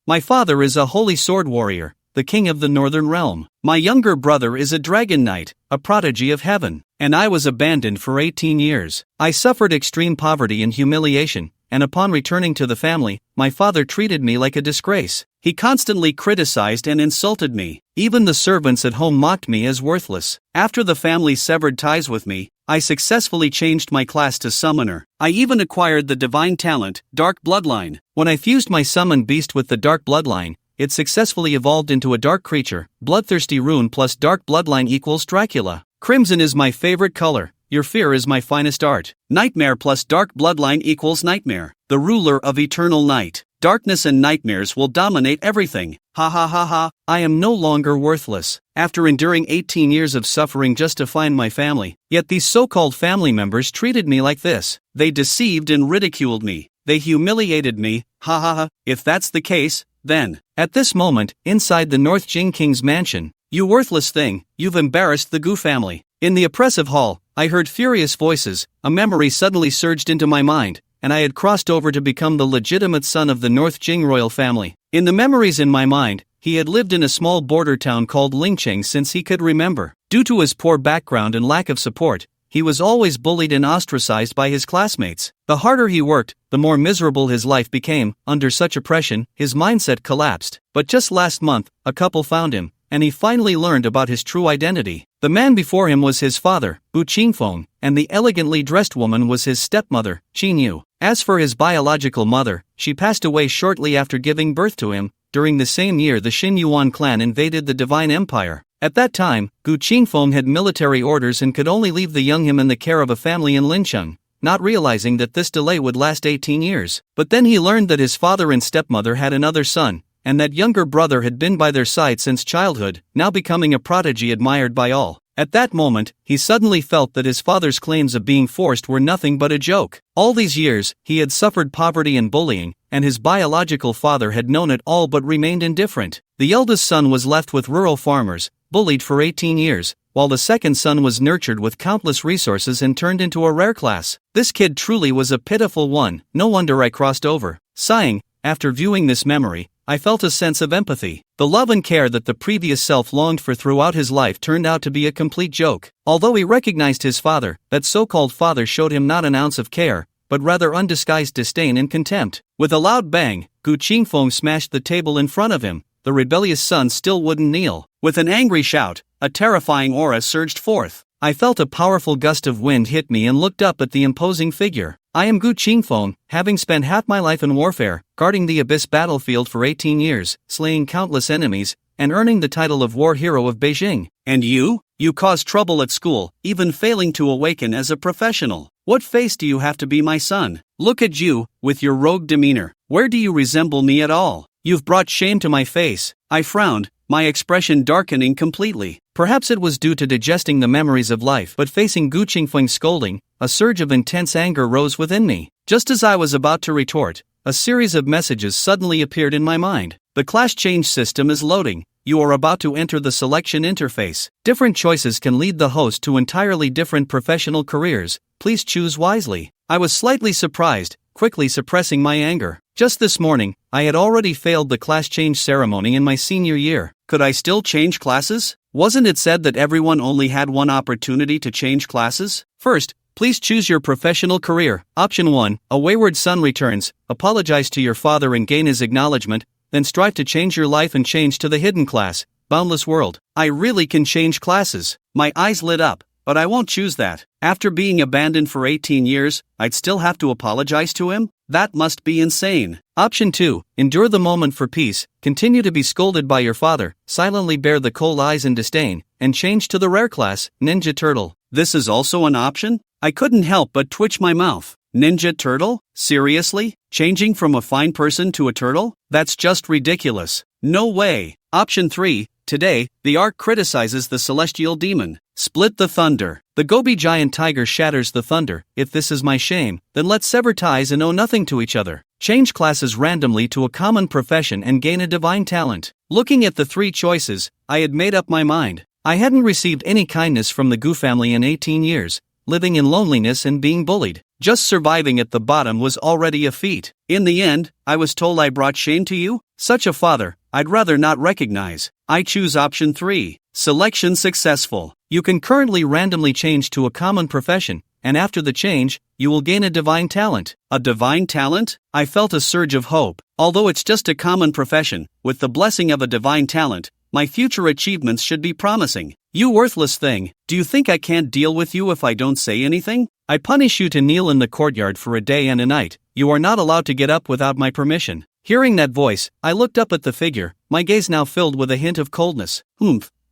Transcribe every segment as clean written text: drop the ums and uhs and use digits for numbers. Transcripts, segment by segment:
My father is a holy sword warrior, the king of the northern realm. My younger brother is a dragon knight, a prodigy of heaven. And I was abandoned for 18 years. I suffered extreme poverty and humiliation, and upon returning to the family, my father treated me like a disgrace. He constantly criticized and insulted me. Even the servants at home mocked me as worthless. After the family severed ties with me, I successfully changed my class to summoner. I even acquired the divine talent, dark bloodline. When I fused my summoned beast with the dark bloodline, it successfully evolved into a dark creature. Bloodthirsty rune plus dark bloodline equals Dracula. Crimson is my favorite color. Your fear is my finest art. Nightmare plus dark bloodline equals nightmare. The ruler of eternal night. Darkness and nightmares will dominate everything. Ha ha ha ha. I am no longer worthless. After enduring 18 years of suffering just to find my family, yet these so-called family members treated me like this. They deceived and ridiculed me. They humiliated me. Ha ha ha. If that's the case, then, at this moment, inside the North Jing King's mansion, you worthless thing, you've embarrassed the Gu family. In the oppressive hall, I heard furious voices. A memory suddenly surged into my mind, and I had crossed over to become the legitimate son of the North Jing royal family. In the memories in my mind, he had lived in a small border town called Lingcheng since he could remember. Due to his poor background and lack of support, he was always bullied and ostracized by his classmates. The harder he worked, the more miserable his life became. Under such oppression, his mindset collapsed. But just last month, a couple found him, and he finally learned about his true identity. The man before him was his father, Bu Qingfeng, and the elegantly dressed woman was his stepmother, Qin Yu. As for his biological mother, she passed away shortly after giving birth to him. During the same year, the Xin Yuan clan invaded the Divine Empire. At that time, Gu Qingfeng had military orders and could only leave the young him in the care of a family in Lincheng, not realizing that this delay would last 18 years. But then he learned that his father and stepmother had another son, and that younger brother had been by their side since childhood, now becoming a prodigy admired by all. At that moment, he suddenly felt that his father's claims of being forced were nothing but a joke. All these years, he had suffered poverty and bullying, and his biological father had known it all but remained indifferent. The eldest son was left with rural farmers, bullied for 18 years, while the second son was nurtured with countless resources and turned into a rare class. This kid truly was a pitiful one. No wonder I crossed over. Sighing, after viewing this memory, I felt a sense of empathy. The love and care that the previous self longed for throughout his life turned out to be a complete joke. Although he recognized his father, that so-called father showed him not an ounce of care, but rather undisguised disdain and contempt. With a loud bang, Gu Qingfeng smashed the table in front of him. The rebellious son still wouldn't kneel. With an angry shout, a terrifying aura surged forth. I felt a powerful gust of wind hit me and looked up at the imposing figure. I am Gu Qingfeng, having spent half my life in warfare, guarding the Abyss battlefield for 18 years, slaying countless enemies, and earning the title of War Hero of Beijing. And you? You caused trouble at school, even failing to awaken as a professional. What face do you have to be my son? Look at you, with your rogue demeanor. Where do you resemble me at all? You've brought shame to my face. I frowned, my expression darkening completely. Perhaps it was due to digesting the memories of life, but facing Gu Qingfeng's scolding, a surge of intense anger rose within me. Just as I was about to retort, a series of messages suddenly appeared in my mind. The class change system is loading. You are about to enter the selection interface. Different choices can lead the host to entirely different professional careers. Please choose wisely. I was slightly surprised, quickly suppressing my anger. Just this morning, I had already failed the class change ceremony in my senior year. Could I still change classes? Wasn't it said that everyone only had one opportunity to change classes? First, please choose your professional career. Option 1, a wayward son returns. Apologize to your father and gain his acknowledgement, then strive to change your life and change to the hidden class, boundless world. I really can change classes. My eyes lit up, but I won't choose that. After being abandoned for 18 years, I'd still have to apologize to him? That must be insane. Option 2, endure the moment for peace, continue to be scolded by your father, silently bear the cold eyes and disdain, and change to the rare class, Ninja Turtle. This is also an option? I couldn't help but twitch my mouth. Ninja Turtle? Seriously? Changing from a fine person to a turtle? That's just ridiculous. No way. Option 3, today, the arc criticizes the celestial demon. Split the thunder. The Gobi giant tiger shatters the thunder. If this is my shame, then let's sever ties and owe nothing to each other. Change classes randomly to a common profession and gain a divine talent. Looking at the three choices, I had made up my mind. I hadn't received any kindness from the Gu family in 18 years, living in loneliness and being bullied. Just surviving at the bottom was already a feat. In the end, I was told I brought shame to you? Such a father, I'd rather not recognize. I choose option 3. Selection successful. You can currently randomly change to a common profession, and after the change, you will gain a divine talent. A divine talent? I felt a surge of hope. Although it's just a common profession, with the blessing of a divine talent, my future achievements should be promising. You worthless thing, do you think I can't deal with you if I don't say anything? I punish you to kneel in the courtyard for a day and a night. You are not allowed to get up without my permission. Hearing that voice, I looked up at the figure, my gaze now filled with a hint of coldness.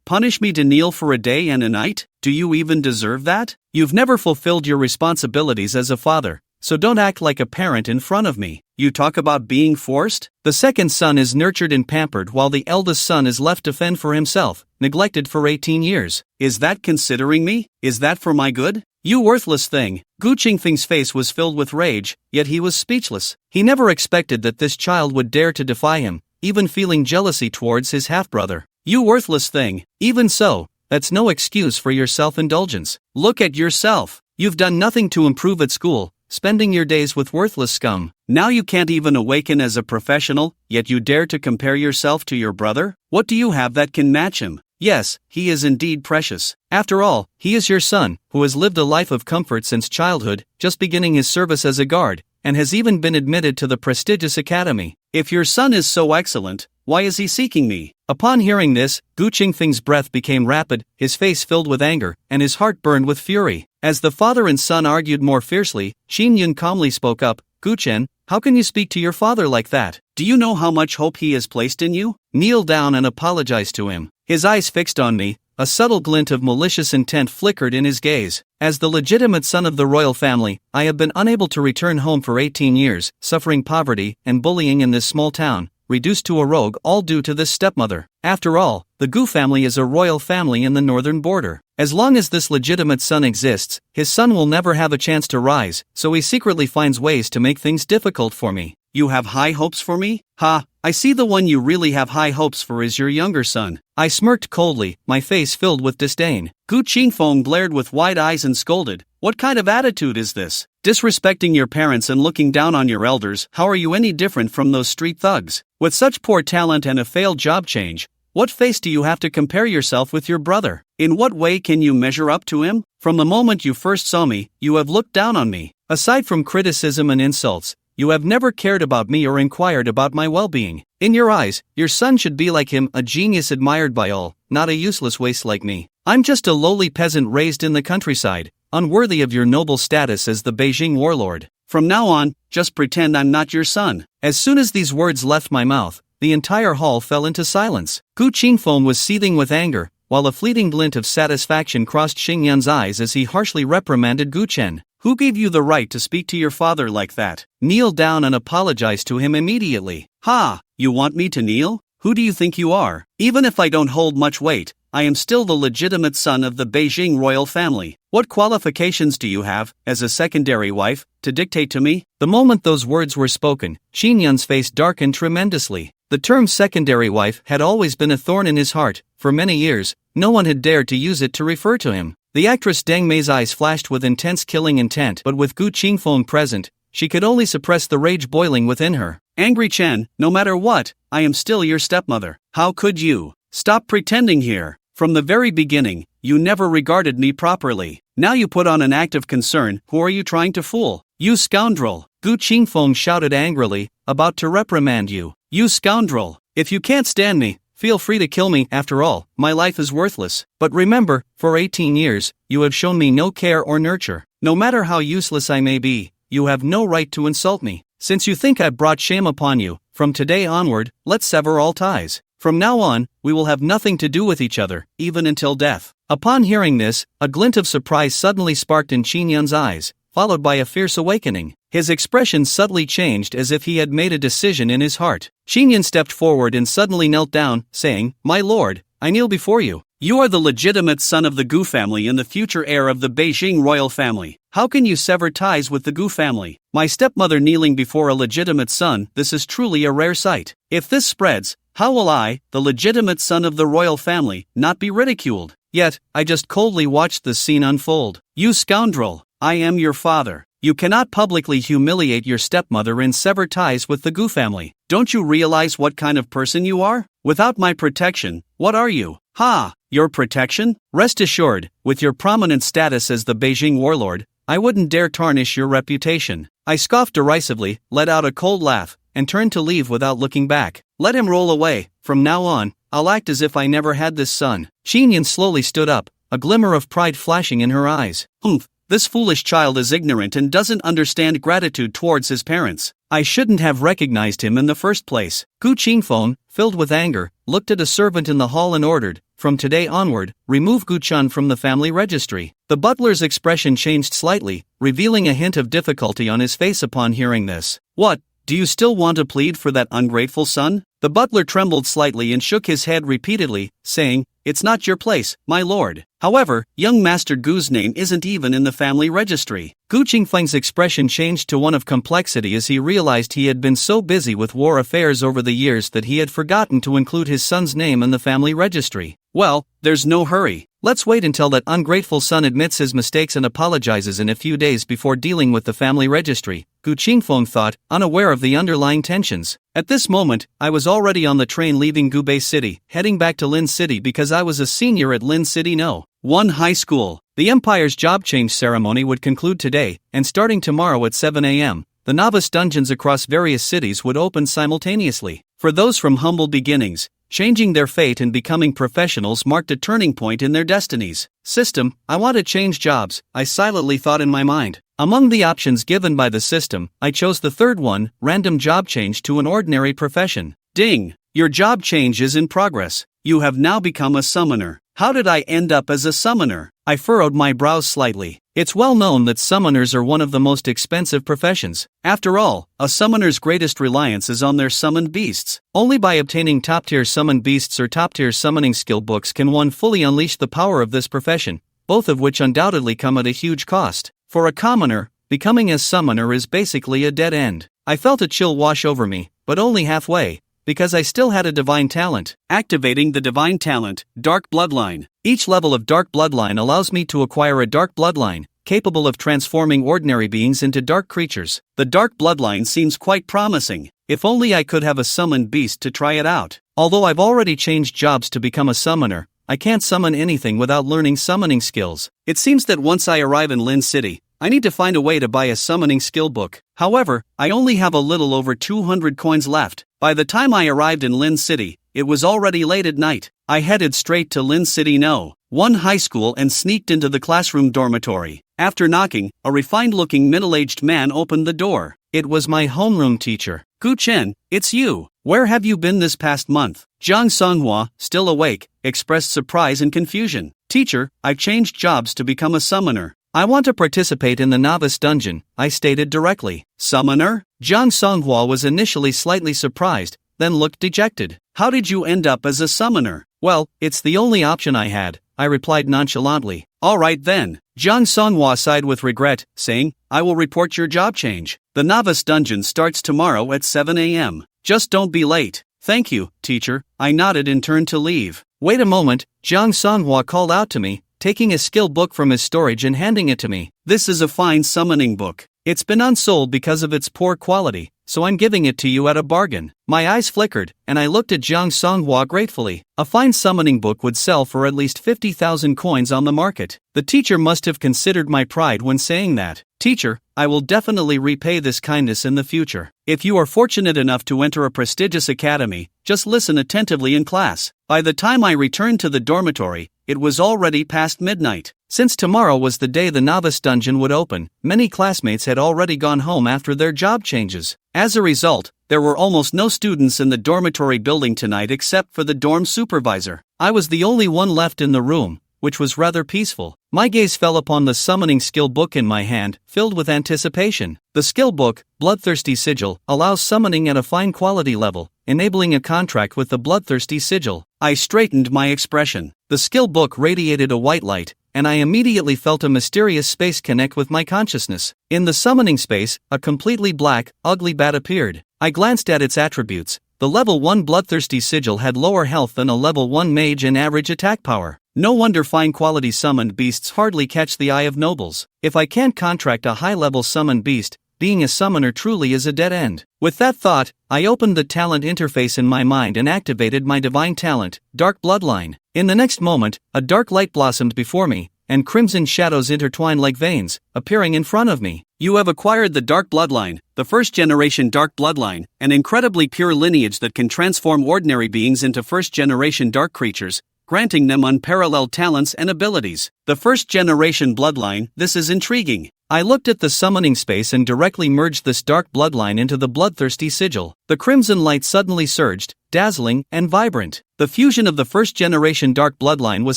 Punish me to kneel for a day and a night? Do you even deserve that? You've never fulfilled your responsibilities as a father, so don't act like a parent in front of me. You talk about being forced? The second son is nurtured and pampered while the eldest son is left to fend for himself, neglected for 18 years. Is that considering me? Is that for my good? You worthless thing. Gu Qingfeng's face was filled with rage, yet he was speechless. He never expected that this child would dare to defy him, even feeling jealousy towards his half-brother. You worthless thing. Even so, that's no excuse for your self-indulgence. Look at yourself. You've done nothing to improve at school, spending your days with worthless scum. Now you can't even awaken as a professional, yet you dare to compare yourself to your brother? What do you have that can match him? Yes, he is indeed precious. After all, he is your son, who has lived a life of comfort since childhood, just beginning his service as a guard, and has even been admitted to the prestigious academy. If your son is so excellent, why is he seeking me? Upon hearing this, Gu Qingfeng's breath became rapid, his face filled with anger, and his heart burned with fury. As the father and son argued more fiercely, Xin Yun calmly spoke up. Gu Chen, how can you speak to your father like that? Do you know how much hope he has placed in you? Kneel down and apologize to him. His eyes fixed on me, a subtle glint of malicious intent flickered in his gaze. As the legitimate son of the royal family, I have been unable to return home for 18 years, suffering poverty and bullying in this small town, reduced to a rogue, all due to this stepmother. After all, the Gu family is a royal family in the northern border. As long as this legitimate son exists, his son will never have a chance to rise, so he secretly finds ways to make things difficult for me. You have high hopes for me? Ha, I see the one you really have high hopes for is your younger son. I smirked coldly, my face filled with disdain. Gu Qingfeng glared with wide eyes and scolded. What kind of attitude is this? Disrespecting your parents and looking down on your elders, how are you any different from those street thugs? With such poor talent and a failed job change, what face do you have to compare yourself with your brother? In what way can you measure up to him? From the moment you first saw me, you have looked down on me. Aside from criticism and insults, you have never cared about me or inquired about my well-being. In your eyes, your son should be like him, a genius admired by all, not a useless waste like me. I'm just a lowly peasant raised in the countryside, unworthy of your noble status as the Beijing warlord. From now on, just pretend I'm not your son. As soon as these words left my mouth, the entire hall fell into silence. Gu Qingfeng was seething with anger, while a fleeting glint of satisfaction crossed Xing Yan's eyes as he harshly reprimanded Gu Chen. Who gave you the right to speak to your father like that? Kneel down and apologize to him immediately. Ha! You want me to kneel? Who do you think you are? Even if I don't hold much weight, I am still the legitimate son of the Beijing royal family. What qualifications do you have, as a secondary wife, to dictate to me? The moment those words were spoken, Xin Yun's face darkened tremendously. The term secondary wife had always been a thorn in his heart. For many years, no one had dared to use it to refer to him. The actress Deng Mei's eyes flashed with intense killing intent, but with Gu Qingfeng present, she could only suppress the rage boiling within her. Angry Chen, no matter what, I am still your stepmother. How could you? Stop pretending here. From the very beginning, you never regarded me properly. Now you put on an act of concern. Who are you trying to fool? You scoundrel! Gu Qingfeng shouted angrily, about to reprimand you. You scoundrel! If you can't stand me, feel free to kill me. After all, my life is worthless. But remember, for 18 years, you have shown me no care or nurture. No matter how useless I may be, you have no right to insult me. Since you think I've brought shame upon you, from today onward, let's sever all ties. From now on, we will have nothing to do with each other, even until death. Upon hearing this, a glint of surprise suddenly sparked in Xin Yun's eyes, followed by a fierce awakening. His expression subtly changed as if he had made a decision in his heart. Xin Yun stepped forward and suddenly knelt down, saying, My lord, I kneel before you. You are the legitimate son of the Gu family and the future heir of the Beijing royal family. How can you sever ties with the Gu family? My stepmother kneeling before a legitimate son, this is truly a rare sight. If this spreads, how will I, the legitimate son of the royal family, not be ridiculed? Yet, I just coldly watched the scene unfold. You scoundrel! I am your father. You cannot publicly humiliate your stepmother and sever ties with the Gu family. Don't you realize what kind of person you are? Without my protection, what are you? Ha! Your protection? Rest assured, with your prominent status as the Beijing warlord, I wouldn't dare tarnish your reputation. I scoffed derisively, let out a cold laugh, and turned to leave without looking back. Let him roll away. From now on, I'll act as if I never had this son. Xinyan slowly stood up, a glimmer of pride flashing in her eyes. Humph, this foolish child is ignorant and doesn't understand gratitude towards his parents. I shouldn't have recognized him in the first place. Gu Qingfeng, filled with anger, looked at a servant in the hall and ordered, from today onward, remove Gu Chun from the family registry. The butler's expression changed slightly, revealing a hint of difficulty on his face upon hearing this. What? Do you still want to plead for that ungrateful son? The butler trembled slightly and shook his head repeatedly, saying, It's not your place, my lord. However, young Master Gu's name isn't even in the family registry. Gu Qingfeng's expression changed to one of complexity as he realized he had been so busy with war affairs over the years that he had forgotten to include his son's name in the family registry. Well, there's no hurry. Let's wait until that ungrateful son admits his mistakes and apologizes in a few days before dealing with the family registry, Gu Qingfeng thought, unaware of the underlying tensions. At this moment, I was already on the train leaving Gubei City, heading back to Lin City because I was a senior at Lin City No. 1 High School. The Empire's job change ceremony would conclude today, and starting tomorrow at 7 a.m., the novice dungeons across various cities would open simultaneously. For those from humble beginnings, changing their fate and becoming professionals marked a turning point in their destinies. System, I want to change jobs, I silently thought in my mind. Among the options given by the system, I chose the third one, random job change to an ordinary profession. Ding! Your job change is in progress. You have now become a summoner. How did I end up as a summoner? I furrowed my brows slightly. It's well known that summoners are one of the most expensive professions. After all, a summoner's greatest reliance is on their summoned beasts. Only by obtaining top-tier summoned beasts or top-tier summoning skill books can one fully unleash the power of this profession, both of which undoubtedly come at a huge cost. For a commoner, becoming a summoner is basically a dead end. I felt a chill wash over me, but only halfway, because I still had a divine talent. Activating the divine talent, Dark Bloodline. Each level of Dark Bloodline allows me to acquire a Dark Bloodline, capable of transforming ordinary beings into dark creatures. The Dark Bloodline seems quite promising. If only I could have a summoned beast to try it out. Although I've already changed jobs to become a summoner, I can't summon anything without learning summoning skills. It seems that once I arrive in Lin City, I need to find a way to buy a summoning skill book. However, I only have a little over 200 coins left. By the time I arrived in Lin City, it was already late at night. I headed straight to Lin City No. 1 High School and sneaked into the classroom dormitory. After knocking, a refined-looking middle-aged man opened the door. It was my homeroom teacher. Gu Chen, it's you. Where have you been this past month? Zhang Songhua, still awake, expressed surprise and confusion. Teacher, I've changed jobs to become a summoner. I want to participate in the novice dungeon, I stated directly. Summoner? Zhang Songhua was initially slightly surprised, then looked dejected. How did you end up as a summoner? Well, it's the only option I had, I replied nonchalantly. Alright then. Zhang Songhua sighed with regret, saying, I will report your job change. The novice dungeon starts tomorrow at 7 a.m. Just don't be late. Thank you, teacher. I nodded and turned to leave. Wait a moment, Zhang Songhua called out to me, taking a skill book from his storage and handing it to me. This is a fine summoning book. It's been unsold because of its poor quality, so I'm giving it to you at a bargain. My eyes flickered, and I looked at Zhang Songhua gratefully. A fine summoning book would sell for at least 50,000 coins on the market. The teacher must have considered my pride when saying that. Teacher, I will definitely repay this kindness in the future. If you are fortunate enough to enter a prestigious academy, just listen attentively in class. By the time I returned to the dormitory, it was already past midnight. Since tomorrow was the day the novice dungeon would open, many classmates had already gone home after their job changes. As a result, there were almost no students in the dormitory building tonight except for the dorm supervisor. I was the only one left in the room, which was rather peaceful. My gaze fell upon the summoning skill book in my hand, filled with anticipation. The skill book, Bloodthirsty Sigil, allows summoning at a fine quality level, enabling a contract with the Bloodthirsty Sigil. I straightened my expression. The skill book radiated a white light, and I immediately felt a mysterious space connect with my consciousness. In the summoning space, a completely black, ugly bat appeared. I glanced at its attributes. The level 1 Bloodthirsty Sigil had lower health than a level 1 mage and average attack power. No wonder fine quality summoned beasts hardly catch the eye of nobles. If I can't contract a high-level summoned beast, being a summoner truly is a dead end. With that thought, I opened the talent interface in my mind and activated my divine talent, Dark Bloodline. In the next moment, a dark light blossomed before me, and crimson shadows intertwined like veins, appearing in front of me. You have acquired the Dark Bloodline, the first-generation Dark Bloodline, an incredibly pure lineage that can transform ordinary beings into first-generation dark creatures, granting them unparalleled talents and abilities. The first-generation bloodline, this is intriguing. I looked at the summoning space and directly merged this dark bloodline into the bloodthirsty sigil. The crimson light suddenly surged, dazzling and vibrant. The fusion of the first-generation dark bloodline was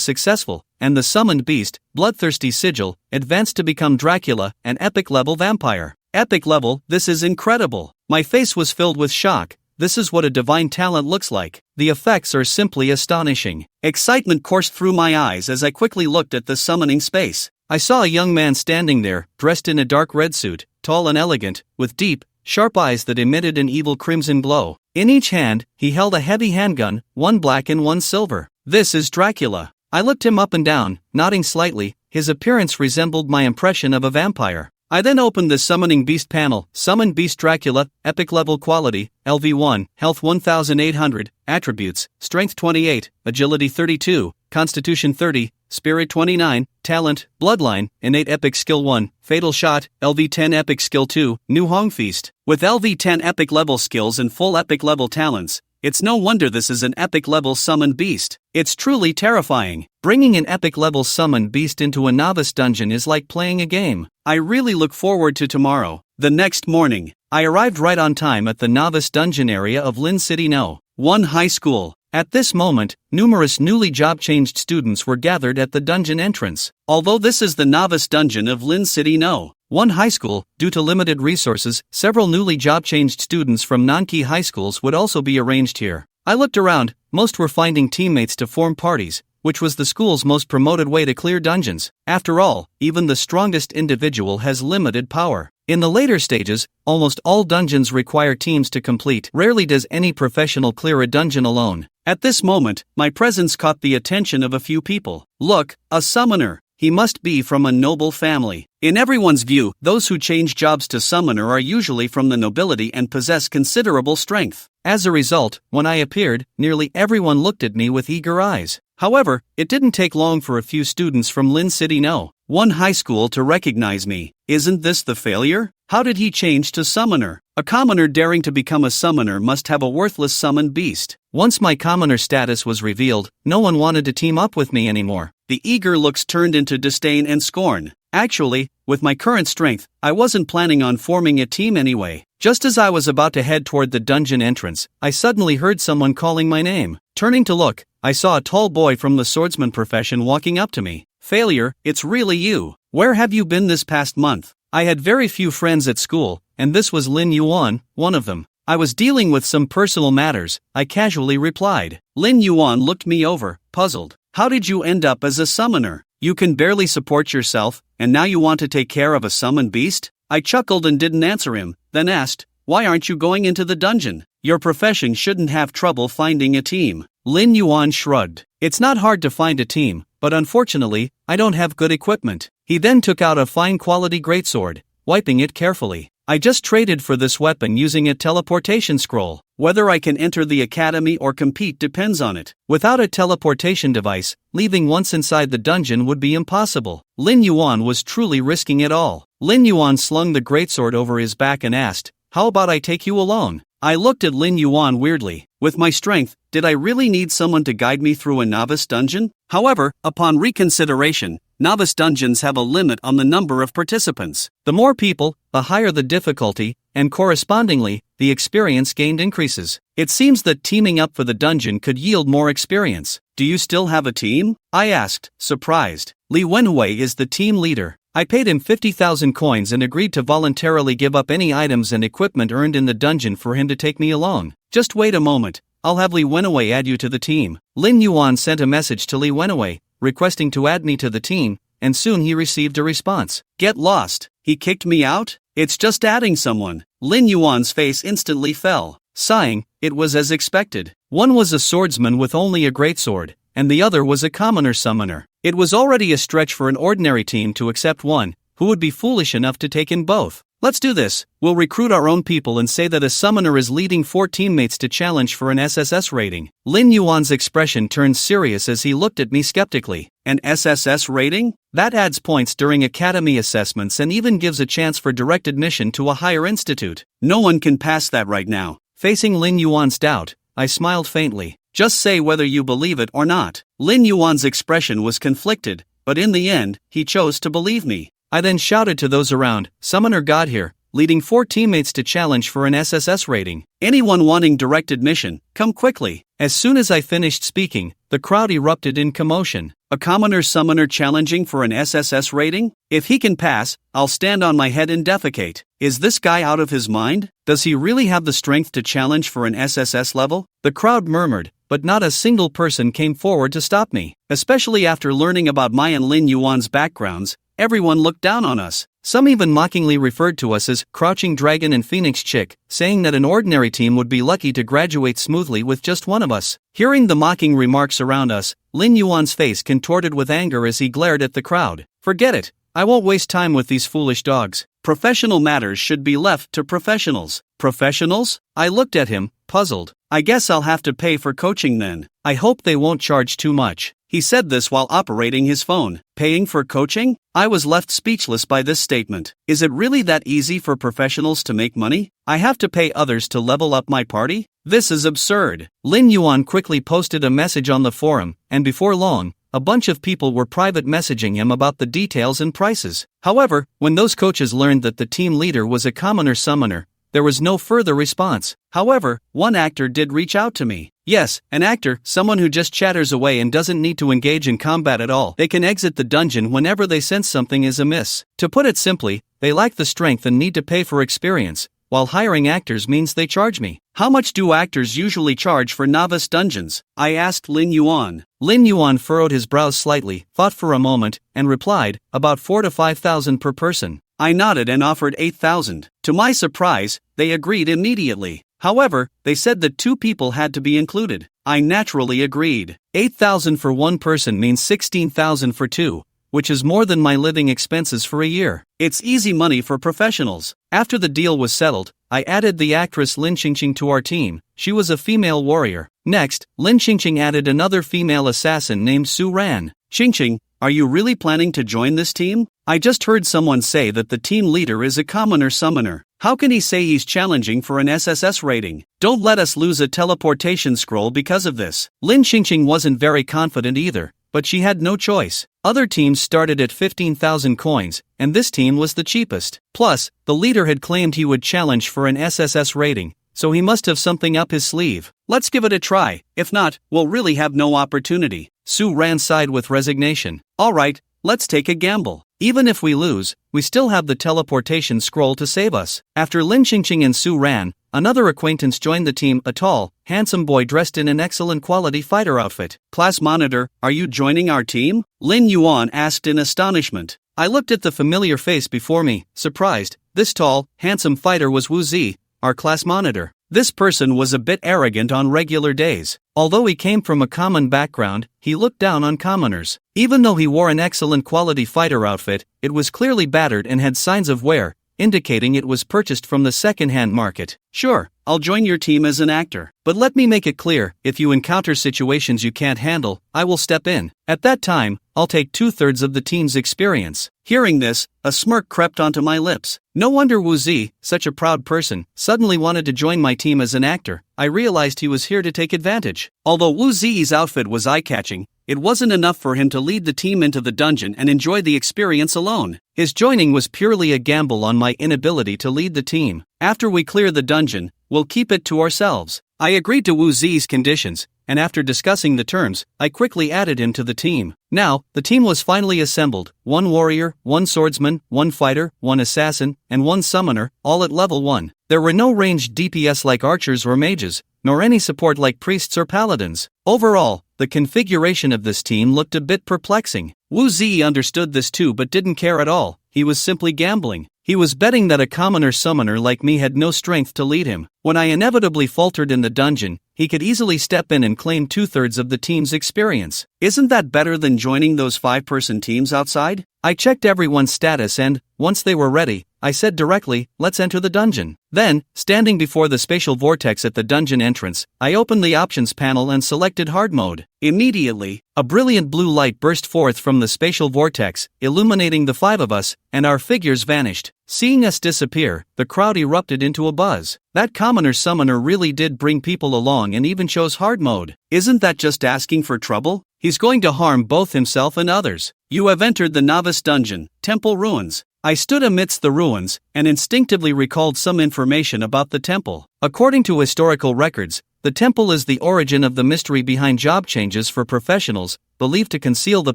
successful, and the summoned beast, bloodthirsty sigil, advanced to become Dracula, an epic-level vampire. Epic level, this is incredible. My face was filled with shock. This is what a divine talent looks like. The effects are simply astonishing. Excitement coursed through my eyes as I quickly looked at the summoning space. I saw a young man standing there, dressed in a dark red suit, tall and elegant, with deep, sharp eyes that emitted an evil crimson glow. In each hand, he held a heavy handgun, one black and one silver. This is Dracula. I looked him up and down, nodding slightly. His appearance resembled my impression of a vampire. I then opened the Summoning Beast panel. Summoned Beast Dracula, Epic Level Quality, LV1, Health 1800, Attributes, Strength 28, Agility 32, Constitution 30, Spirit 29, Talent, Bloodline, Innate Epic Skill 1, Fatal Shot, LV10 Epic Skill 2, New Hong Feast. With LV10 Epic Level skills and full Epic Level talents, it's no wonder this is an Epic Level Summoned Beast. It's truly terrifying. Bringing an Epic Level Summoned Beast into a novice dungeon is like playing a game. I really look forward to tomorrow. The next morning, I arrived right on time at the novice dungeon area of Lin City No. 1 High School. At this moment, numerous newly job-changed students were gathered at the dungeon entrance. Although this is the novice dungeon of Lin City No. 1 High School, due to limited resources, several newly job-changed students from non-key high schools would also be arranged here. I looked around, most were finding teammates to form parties, which was the school's most promoted way to clear dungeons. After all, even the strongest individual has limited power. In the later stages, almost all dungeons require teams to complete. Rarely does any professional clear a dungeon alone. At this moment, my presence caught the attention of a few people. Look, a summoner. He must be from a noble family. In everyone's view, those who change jobs to summoner are usually from the nobility and possess considerable strength. As a result, when I appeared, nearly everyone looked at me with eager eyes. However, it didn't take long for a few students from Lin City No. 1 High School to recognize me. Isn't this the failure? How did he change to summoner? A commoner daring to become a summoner must have a worthless summoned beast. Once my commoner status was revealed, no one wanted to team up with me anymore. The eager looks turned into disdain and scorn. Actually, with my current strength, I wasn't planning on forming a team anyway. Just as I was about to head toward the dungeon entrance, I suddenly heard someone calling my name. Turning to look, I saw a tall boy from the swordsman profession walking up to me. Failure, it's really you. Where have you been this past month? I had very few friends at school, and this was Lin Yuan, one of them. I was dealing with some personal matters, I casually replied. Lin Yuan looked me over, puzzled. How did you end up as a summoner? You can barely support yourself, and now you want to take care of a summoned beast? I chuckled and didn't answer him, then asked, why aren't you going into the dungeon? Your profession shouldn't have trouble finding a team. Lin Yuan shrugged. It's not hard to find a team, but unfortunately, I don't have good equipment. He then took out a fine quality greatsword, wiping it carefully. I just traded for this weapon using a teleportation scroll. Whether I can enter the academy or compete depends on it. Without a teleportation device, leaving once inside the dungeon would be impossible. Lin Yuan was truly risking it all. Lin Yuan slung the greatsword over his back and asked, how about I take you along? I looked at Lin Yuan weirdly. With my strength, did I really need someone to guide me through a novice dungeon? However, upon reconsideration, novice dungeons have a limit on the number of participants. The more people, the higher the difficulty, and correspondingly, the experience gained increases. It seems that teaming up for the dungeon could yield more experience. Do you still have a team? I asked, surprised. Li Wenhui is the team leader. I paid him 50,000 coins and agreed to voluntarily give up any items and equipment earned in the dungeon for him to take me along. Just wait a moment, I'll have Li Wenhui add you to the team. Lin Yuan sent a message to Li Wenhui, requesting to add me to the team, and soon he received a response. Get lost, he kicked me out? It's just adding someone. Lin Yuan's face instantly fell. Sighing, it was as expected. One was a swordsman with only a greatsword, and the other was a commoner summoner. It was already a stretch for an ordinary team to accept one who would be foolish enough to take in both. Let's do this. We'll recruit our own people and say that a summoner is leading 4 teammates to challenge for an SSS rating. Lin Yuan's expression turned serious as he looked at me skeptically. An SSS rating? That adds points during academy assessments and even gives a chance for direct admission to a higher institute. No one can pass that right now. Facing Lin Yuan's doubt, I smiled faintly. Just say whether you believe it or not. Lin Yuan's expression was conflicted, but in the end, he chose to believe me. I then shouted to those around, "Summoner God here, leading 4 teammates to challenge for an SSS rating. Anyone wanting direct admission, come quickly." As soon as I finished speaking, the crowd erupted in commotion. A commoner summoner challenging for an SSS rating? If he can pass, I'll stand on my head and defecate. Is this guy out of his mind? Does he really have the strength to challenge for an SSS level? The crowd murmured, but not a single person came forward to stop me. Especially after learning about my and Lin Yuan's backgrounds, everyone looked down on us. Some even mockingly referred to us as Crouching Dragon and Phoenix Chick, saying that an ordinary team would be lucky to graduate smoothly with just one of us. Hearing the mocking remarks around us, Lin Yuan's face contorted with anger as he glared at the crowd. Forget it. I won't waste time with these foolish dogs. Professional matters should be left to professionals. Professionals? I looked at him, puzzled. I guess I'll have to pay for coaching then. I hope they won't charge too much. He said this while operating his phone. Paying for coaching? I was left speechless by this statement. Is it really that easy for professionals to make money? I have to pay others to level up my party? This is absurd. Lin Yuan quickly posted a message on the forum, and before long, a bunch of people were private messaging him about the details and prices. However, when those coaches learned that the team leader was a commoner summoner, there was no further response. However, one actor did reach out to me. Yes, an actor, someone who just chatters away and doesn't need to engage in combat at all. They can exit the dungeon whenever they sense something is amiss. To put it simply, they lack the strength and need to pay for experience, while hiring actors means they charge me. How much do actors usually charge for novice dungeons? I asked Lin Yuan. Lin Yuan furrowed his brows slightly, thought for a moment, and replied, about 4,000 to 5,000 per person. I nodded and offered 8,000. To my surprise, they agreed immediately. However, they said that 2 people had to be included. I naturally agreed. 8,000 for one person means 16,000 for 2, which is more than my living expenses for a year. It's easy money for professionals. After the deal was settled, I added the actress Lin Qingqing to our team. She was a female warrior. Next, Lin Qingqing added another female assassin named Su Ran. Qingqing, are you really planning to join this team? I just heard someone say that the team leader is a commoner summoner. How can he say he's challenging for an SSS rating? Don't let us lose a teleportation scroll because of this. Lin Qingqing wasn't very confident either, but she had no choice. Other teams started at 15,000 coins, and this team was the cheapest. Plus, the leader had claimed he would challenge for an SSS rating, so he must have something up his sleeve. Let's give it a try. If not, we'll really have no opportunity. Su Ran sighed with resignation. Alright, let's take a gamble. Even if we lose, we still have the teleportation scroll to save us. After Lin Qingqing and Su Ran, another acquaintance joined the team, a tall, handsome boy dressed in an excellent quality fighter outfit. Class monitor, are you joining our team? Lin Yuan asked in astonishment. I looked at the familiar face before me, surprised. This tall, handsome fighter was Wu Zi, our class monitor. This person was a bit arrogant on regular days. Although he came from a common background, he looked down on commoners. Even though he wore an excellent quality fighter outfit, it was clearly battered and had signs of wear, indicating it was purchased from the second-hand market. Sure, I'll join your team as an actor, but let me make it clear, if you encounter situations you can't handle, I will step in. At that time, I'll take 2/3 of the team's experience. Hearing this, a smirk crept onto my lips. No wonder Wu Zi, such a proud person, suddenly wanted to join my team as an actor. I realized he was here to take advantage. Although Wu Zi's outfit was eye-catching, it wasn't enough for him to lead the team into the dungeon and enjoy the experience alone. His joining was purely a gamble on my inability to lead the team. After we clear the dungeon, we'll keep it to ourselves. I agreed to Wu Zi's conditions, and after discussing the terms, I quickly added him to the team. Now, the team was finally assembled. 1 warrior, 1 swordsman, 1 fighter, 1 assassin, and 1 summoner, all at level 1. There were no ranged DPS like archers or mages, nor any support like priests or paladins. Overall, the configuration of this team looked a bit perplexing. Wu Zi understood this too but didn't care at all. He was simply gambling. He was betting that a commoner summoner like me had no strength to lead him. When I inevitably faltered in the dungeon, he could easily step in and claim 2/3 of the team's experience. Isn't that better than joining those 5-person teams outside? I checked everyone's status and, once they were ready, I said directly, let's enter the dungeon. Then, standing before the spatial vortex at the dungeon entrance, I opened the options panel and selected hard mode. Immediately, a brilliant blue light burst forth from the spatial vortex, illuminating the 5 of us, and our figures vanished. Seeing us disappear, the crowd erupted into a buzz. That commoner summoner really did bring people along and even chose hard mode. Isn't that just asking for trouble? He's going to harm both himself and others. You have entered the novice dungeon, Temple Ruins. I stood amidst the ruins, and instinctively recalled some information about the temple. According to historical records, the temple is the origin of the mystery behind job changes for professionals, believed to conceal the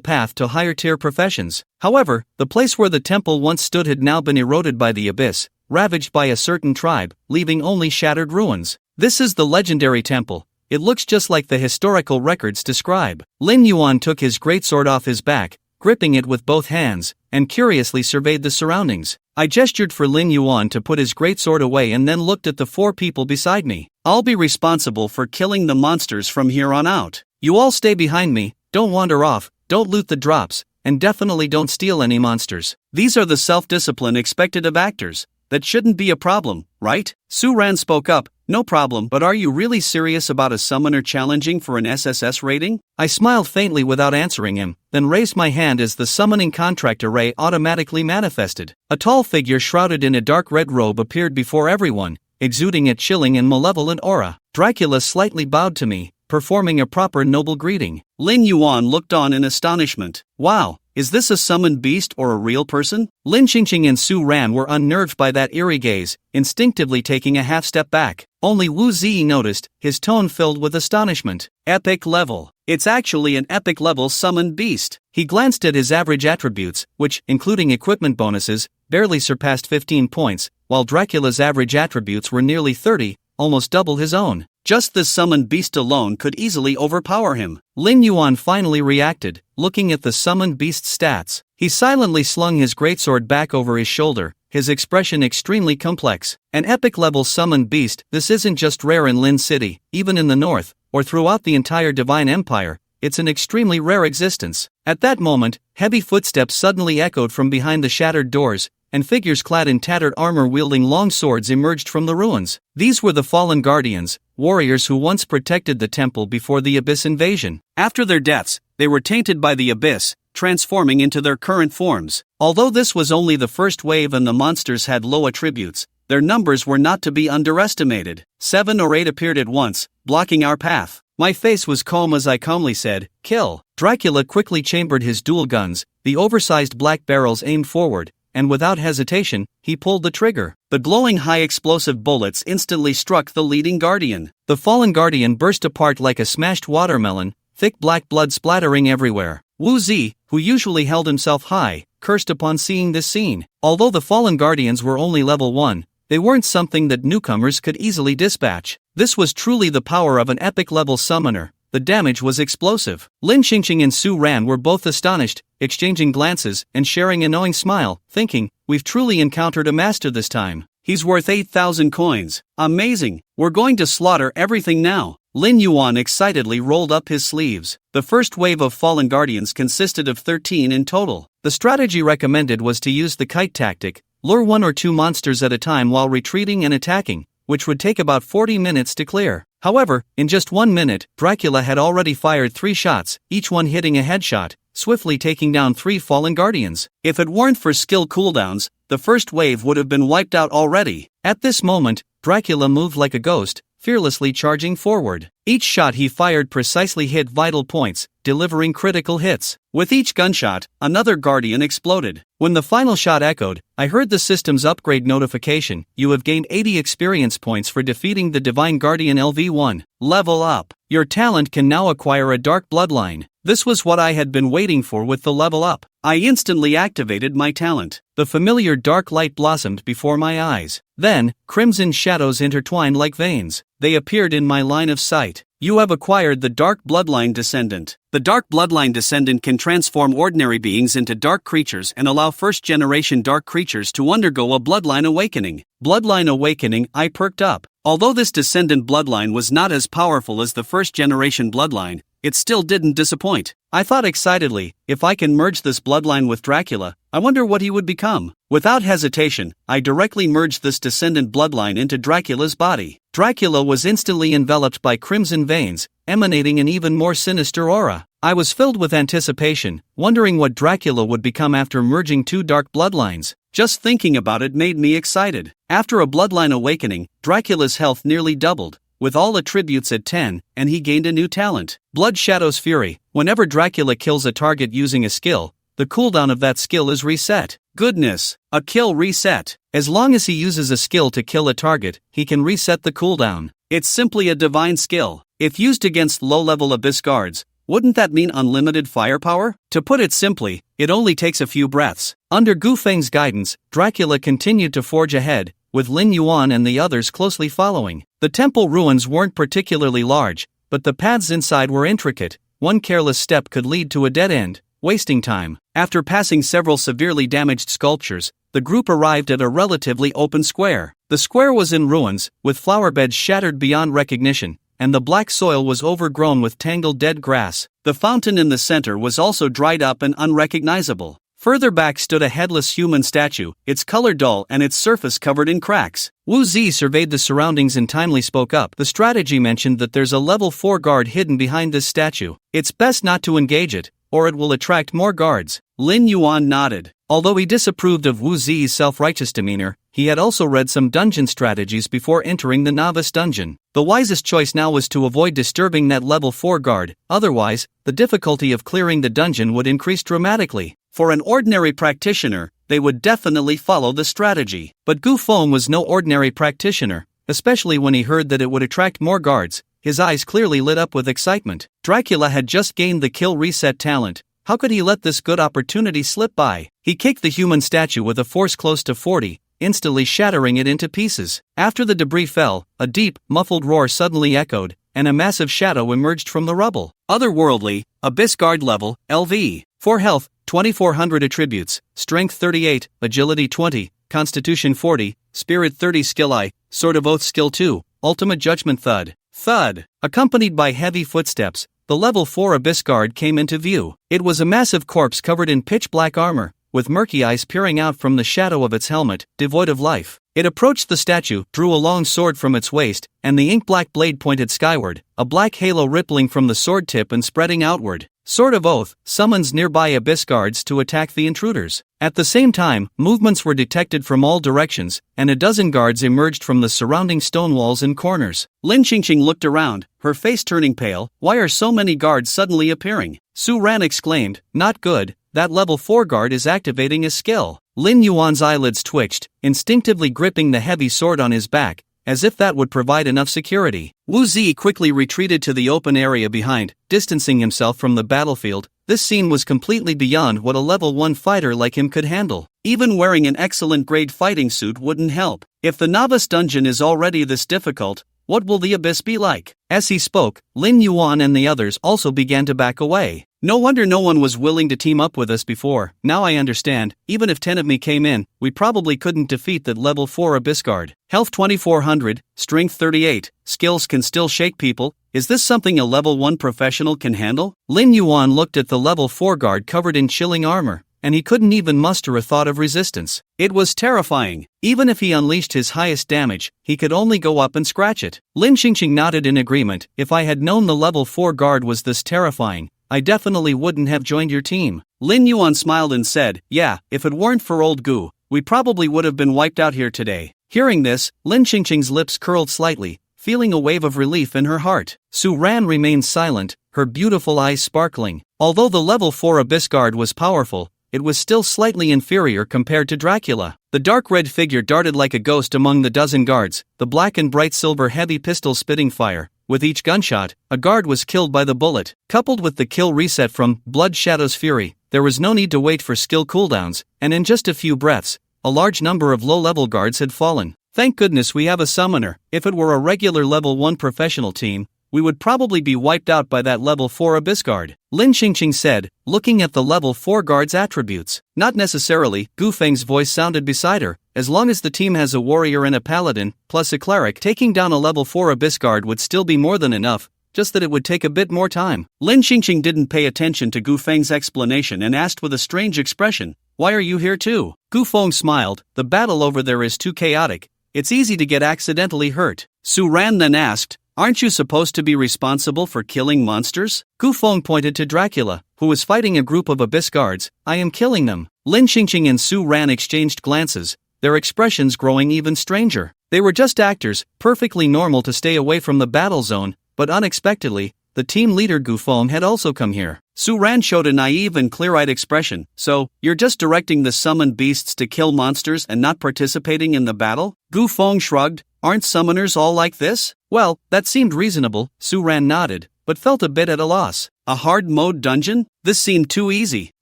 path to higher-tier professions. However, the place where the temple once stood had now been eroded by the abyss, ravaged by a certain tribe, leaving only shattered ruins. This is the legendary temple. It looks just like the historical records describe. Lin Yuan took his greatsword off his back, gripping it with both hands, and curiously surveyed the surroundings. I gestured for Lin Yuan to put his greatsword away and then looked at the 4 people beside me. I'll be responsible for killing the monsters from here on out. You all stay behind me, don't wander off, don't loot the drops, and definitely don't steal any monsters. These are the self-discipline expected of actors. That shouldn't be a problem, right? Su Ran spoke up, no problem, but are you really serious about a summoner challenging for an SSS rating? I smiled faintly without answering him, then raised my hand as the summoning contract array automatically manifested. A tall figure shrouded in a dark red robe appeared before everyone, exuding a chilling and malevolent aura. Dracula slightly bowed to me, performing a proper noble greeting. Lin Yuan looked on in astonishment. Wow, is this a summoned beast or a real person? Lin Qingqing and Su Ran were unnerved by that eerie gaze, instinctively taking a half step back. Only Wu Zi noticed, his tone filled with astonishment. Epic level. It's actually an epic level summoned beast. He glanced at his average attributes, which, including equipment bonuses, barely surpassed 15 points, while Dracula's average attributes were nearly 30, almost double his own. Just this summoned beast alone could easily overpower him. Lin Yuan finally reacted, looking at the summoned beast's stats. He silently slung his greatsword back over his shoulder, his expression extremely complex. An epic-level summoned beast, this isn't just rare in Lin City, even in the north, or throughout the entire Divine Empire, it's an extremely rare existence. At that moment, heavy footsteps suddenly echoed from behind the shattered doors, and figures clad in tattered armor wielding long swords emerged from the ruins. These were the fallen guardians, warriors who once protected the temple before the Abyss invasion. After their deaths, they were tainted by the Abyss, transforming into their current forms. Although this was only the first wave and the monsters had low attributes, their numbers were not to be underestimated. 7 or 8 appeared at once, blocking our path. My face was calm as I calmly said, "Kill." Dracula quickly chambered his dual guns, the oversized black barrels aimed forward, and without hesitation, he pulled the trigger. The glowing high-explosive bullets instantly struck the leading guardian. The fallen guardian burst apart like a smashed watermelon, thick black blood splattering everywhere. Wu Zi, who usually held himself high, cursed upon seeing this scene. Although the fallen guardians were only level 1, they weren't something that newcomers could easily dispatch. This was truly the power of an epic-level summoner. The damage was explosive. Lin Qingqing and Su Ran were both astonished, exchanging glances and sharing a knowing smile, thinking, we've truly encountered a master this time. He's worth 8,000 coins. Amazing. We're going to slaughter everything now. Lin Yuan excitedly rolled up his sleeves. The first wave of fallen guardians consisted of 13 in total. The strategy recommended was to use the kite tactic, lure 1 or 2 monsters at a time while retreating and attacking, which would take about 40 minutes to clear. However, in just 1 minute, Dracula had already fired 3 shots, each one hitting a headshot, swiftly taking down 3 fallen guardians. If it weren't for skill cooldowns, the first wave would have been wiped out already. At this moment, Dracula moved like a ghost, fearlessly charging forward. Each shot he fired precisely hit vital points, delivering critical hits. With each gunshot, another guardian exploded. When the final shot echoed, I heard the system's upgrade notification. You have gained 80 experience points for defeating the Divine Guardian LV1. Level up. Your talent can now acquire a dark bloodline. This was what I had been waiting for with the level up. I instantly activated my talent. The familiar dark light blossomed before my eyes. Then, crimson shadows intertwined like veins. They appeared in my line of sight. You have acquired the Dark Bloodline Descendant. The Dark Bloodline Descendant can transform ordinary beings into dark creatures and allow first-generation dark creatures to undergo a bloodline awakening. Bloodline awakening, I perked up. Although this descendant bloodline was not as powerful as the first-generation bloodline, it still didn't disappoint. I thought excitedly, if I can merge this bloodline with Dracula, I wonder what he would become. Without hesitation, I directly merged this descendant bloodline into Dracula's body. Dracula was instantly enveloped by crimson veins, emanating an even more sinister aura. I was filled with anticipation, wondering what Dracula would become after merging two dark bloodlines. Just thinking about it made me excited. After a bloodline awakening, Dracula's health nearly doubled, with all attributes at 10, and he gained a new talent. Blood Shadow's Fury. Whenever Dracula kills a target using a skill, the cooldown of that skill is reset. Goodness, a kill reset. As long as he uses a skill to kill a target, he can reset the cooldown. It's simply a divine skill. If used against low-level Abyss guards, wouldn't that mean unlimited firepower? To put it simply, it only takes a few breaths. Under Gu Feng's guidance, Dracula continued to forge ahead, with Lin Yuan and the others closely following. The temple ruins weren't particularly large, but the paths inside were intricate. One careless step could lead to a dead end, wasting time. After passing several severely damaged sculptures, the group arrived at a relatively open square. The square was in ruins, with flower beds shattered beyond recognition, and the black soil was overgrown with tangled dead grass. The fountain in the center was also dried up and unrecognizable. Further back stood a headless human statue, its color dull and its surface covered in cracks. Wu Zi surveyed the surroundings and timely spoke up. The strategy mentioned that there's a level 4 guard hidden behind this statue. It's best not to engage it, or it will attract more guards. Lin Yuan nodded. Although he disapproved of Wu Zi's self-righteous demeanor, he had also read some dungeon strategies before entering the novice dungeon. The wisest choice now was to avoid disturbing that level 4 guard, otherwise, the difficulty of clearing the dungeon would increase dramatically. For an ordinary practitioner, they would definitely follow the strategy. But Gu Feng was no ordinary practitioner, especially when he heard that it would attract more guards. His eyes clearly lit up with excitement. Dracula had just gained the kill reset talent. How could he let this good opportunity slip by? He kicked the human statue with a force close to 40, instantly shattering it into pieces. After the debris fell, a deep, muffled roar suddenly echoed, and a massive shadow emerged from the rubble. Otherworldly, Abyss Guard level, LV. 4 health, 2400 attributes, Strength 38, Agility 20, Constitution 40, Spirit 30 Skill I, Sword of Oath Skill 2, Ultimate Judgment Thud. Thud. Accompanied by heavy footsteps, the level 4 Abyss Guard came into view. It was a massive corpse covered in pitch-black armor, with murky eyes peering out from the shadow of its helmet, devoid of life. It approached the statue, drew a long sword from its waist, and the ink-black blade pointed skyward, a black halo rippling from the sword tip and spreading outward. Sword of Oath summons nearby Abyss Guards to attack the intruders. At the same time, movements were detected from all directions, and a dozen guards emerged from the surrounding stone walls and corners. Lin Qingqing looked around, her face turning pale. Why are so many guards suddenly appearing? Su Ran exclaimed, not good, that level 4 guard is activating his skill. Lin Yuan's eyelids twitched, instinctively gripping the heavy sword on his back, as if that would provide enough security. Wu Zi quickly retreated to the open area behind, distancing himself from the battlefield. This scene was completely beyond what a level 1 fighter like him could handle. Even wearing an excellent grade fighting suit wouldn't help. If the novice dungeon is already this difficult, what will the abyss be like? As he spoke, Lin Yuan and the others also began to back away. No wonder no one was willing to team up with us before. Now I understand, even if 10 of me came in, we probably couldn't defeat that level 4 Abyss Guard. Health 2400, Strength 38, skills can still shake people. Is this something a level 1 professional can handle? Lin Yuan looked at the level 4 guard covered in chilling armor, and he couldn't even muster a thought of resistance. It was terrifying. Even if he unleashed his highest damage, he could only go up and scratch it. Lin Qingqing nodded in agreement. If I had known the level 4 guard was this terrifying, I definitely wouldn't have joined your team. Lin Yuan smiled and said, yeah, if it weren't for old Gu, we probably would have been wiped out here today. Hearing this, Lin Qingqing's lips curled slightly, feeling a wave of relief in her heart. Su Ran remained silent, her beautiful eyes sparkling. Although the level 4 Abyss Guard was powerful, it was still slightly inferior compared to Dracula. The dark red figure darted like a ghost among the dozen guards, the black and bright silver heavy pistol spitting fire. With each gunshot, a guard was killed by the bullet. Coupled with the kill reset from Blood Shadow's Fury, there was no need to wait for skill cooldowns, and in just a few breaths, a large number of low-level guards had fallen. Thank goodness we have a summoner. If it were a regular level 1 professional team, we would probably be wiped out by that level 4 Abyss Guard, Lin Qingqing said, looking at the level 4 guard's attributes. Not necessarily, Gu Feng's voice sounded beside her. As long as the team has a warrior and a paladin, plus a cleric, taking down a level 4 Abyss Guard would still be more than enough, just that it would take a bit more time. Lin Qingqing didn't pay attention to Gu Feng's explanation and asked with a strange expression, "Why are you here too?" Gu Feng smiled, "The battle over there is too chaotic. It's easy to get accidentally hurt." Su Ran then asked, "Aren't you supposed to be responsible for killing monsters?" Gu Feng pointed to Dracula, who was fighting a group of Abyss Guards. "I am killing them." Lin Qingqing and Su Ran exchanged glances, their expressions growing even stranger. They were just actors, perfectly normal to stay away from the battle zone, but unexpectedly, the team leader Gu Feng had also come here. Su Ran showed a naive and clear-eyed expression. "So, you're just directing the summoned beasts to kill monsters and not participating in the battle?" Gu Feng shrugged. "Aren't summoners all like this?" "Well, that seemed reasonable," Su Ran nodded, but felt a bit at a loss. A hard mode dungeon? This seemed too easy.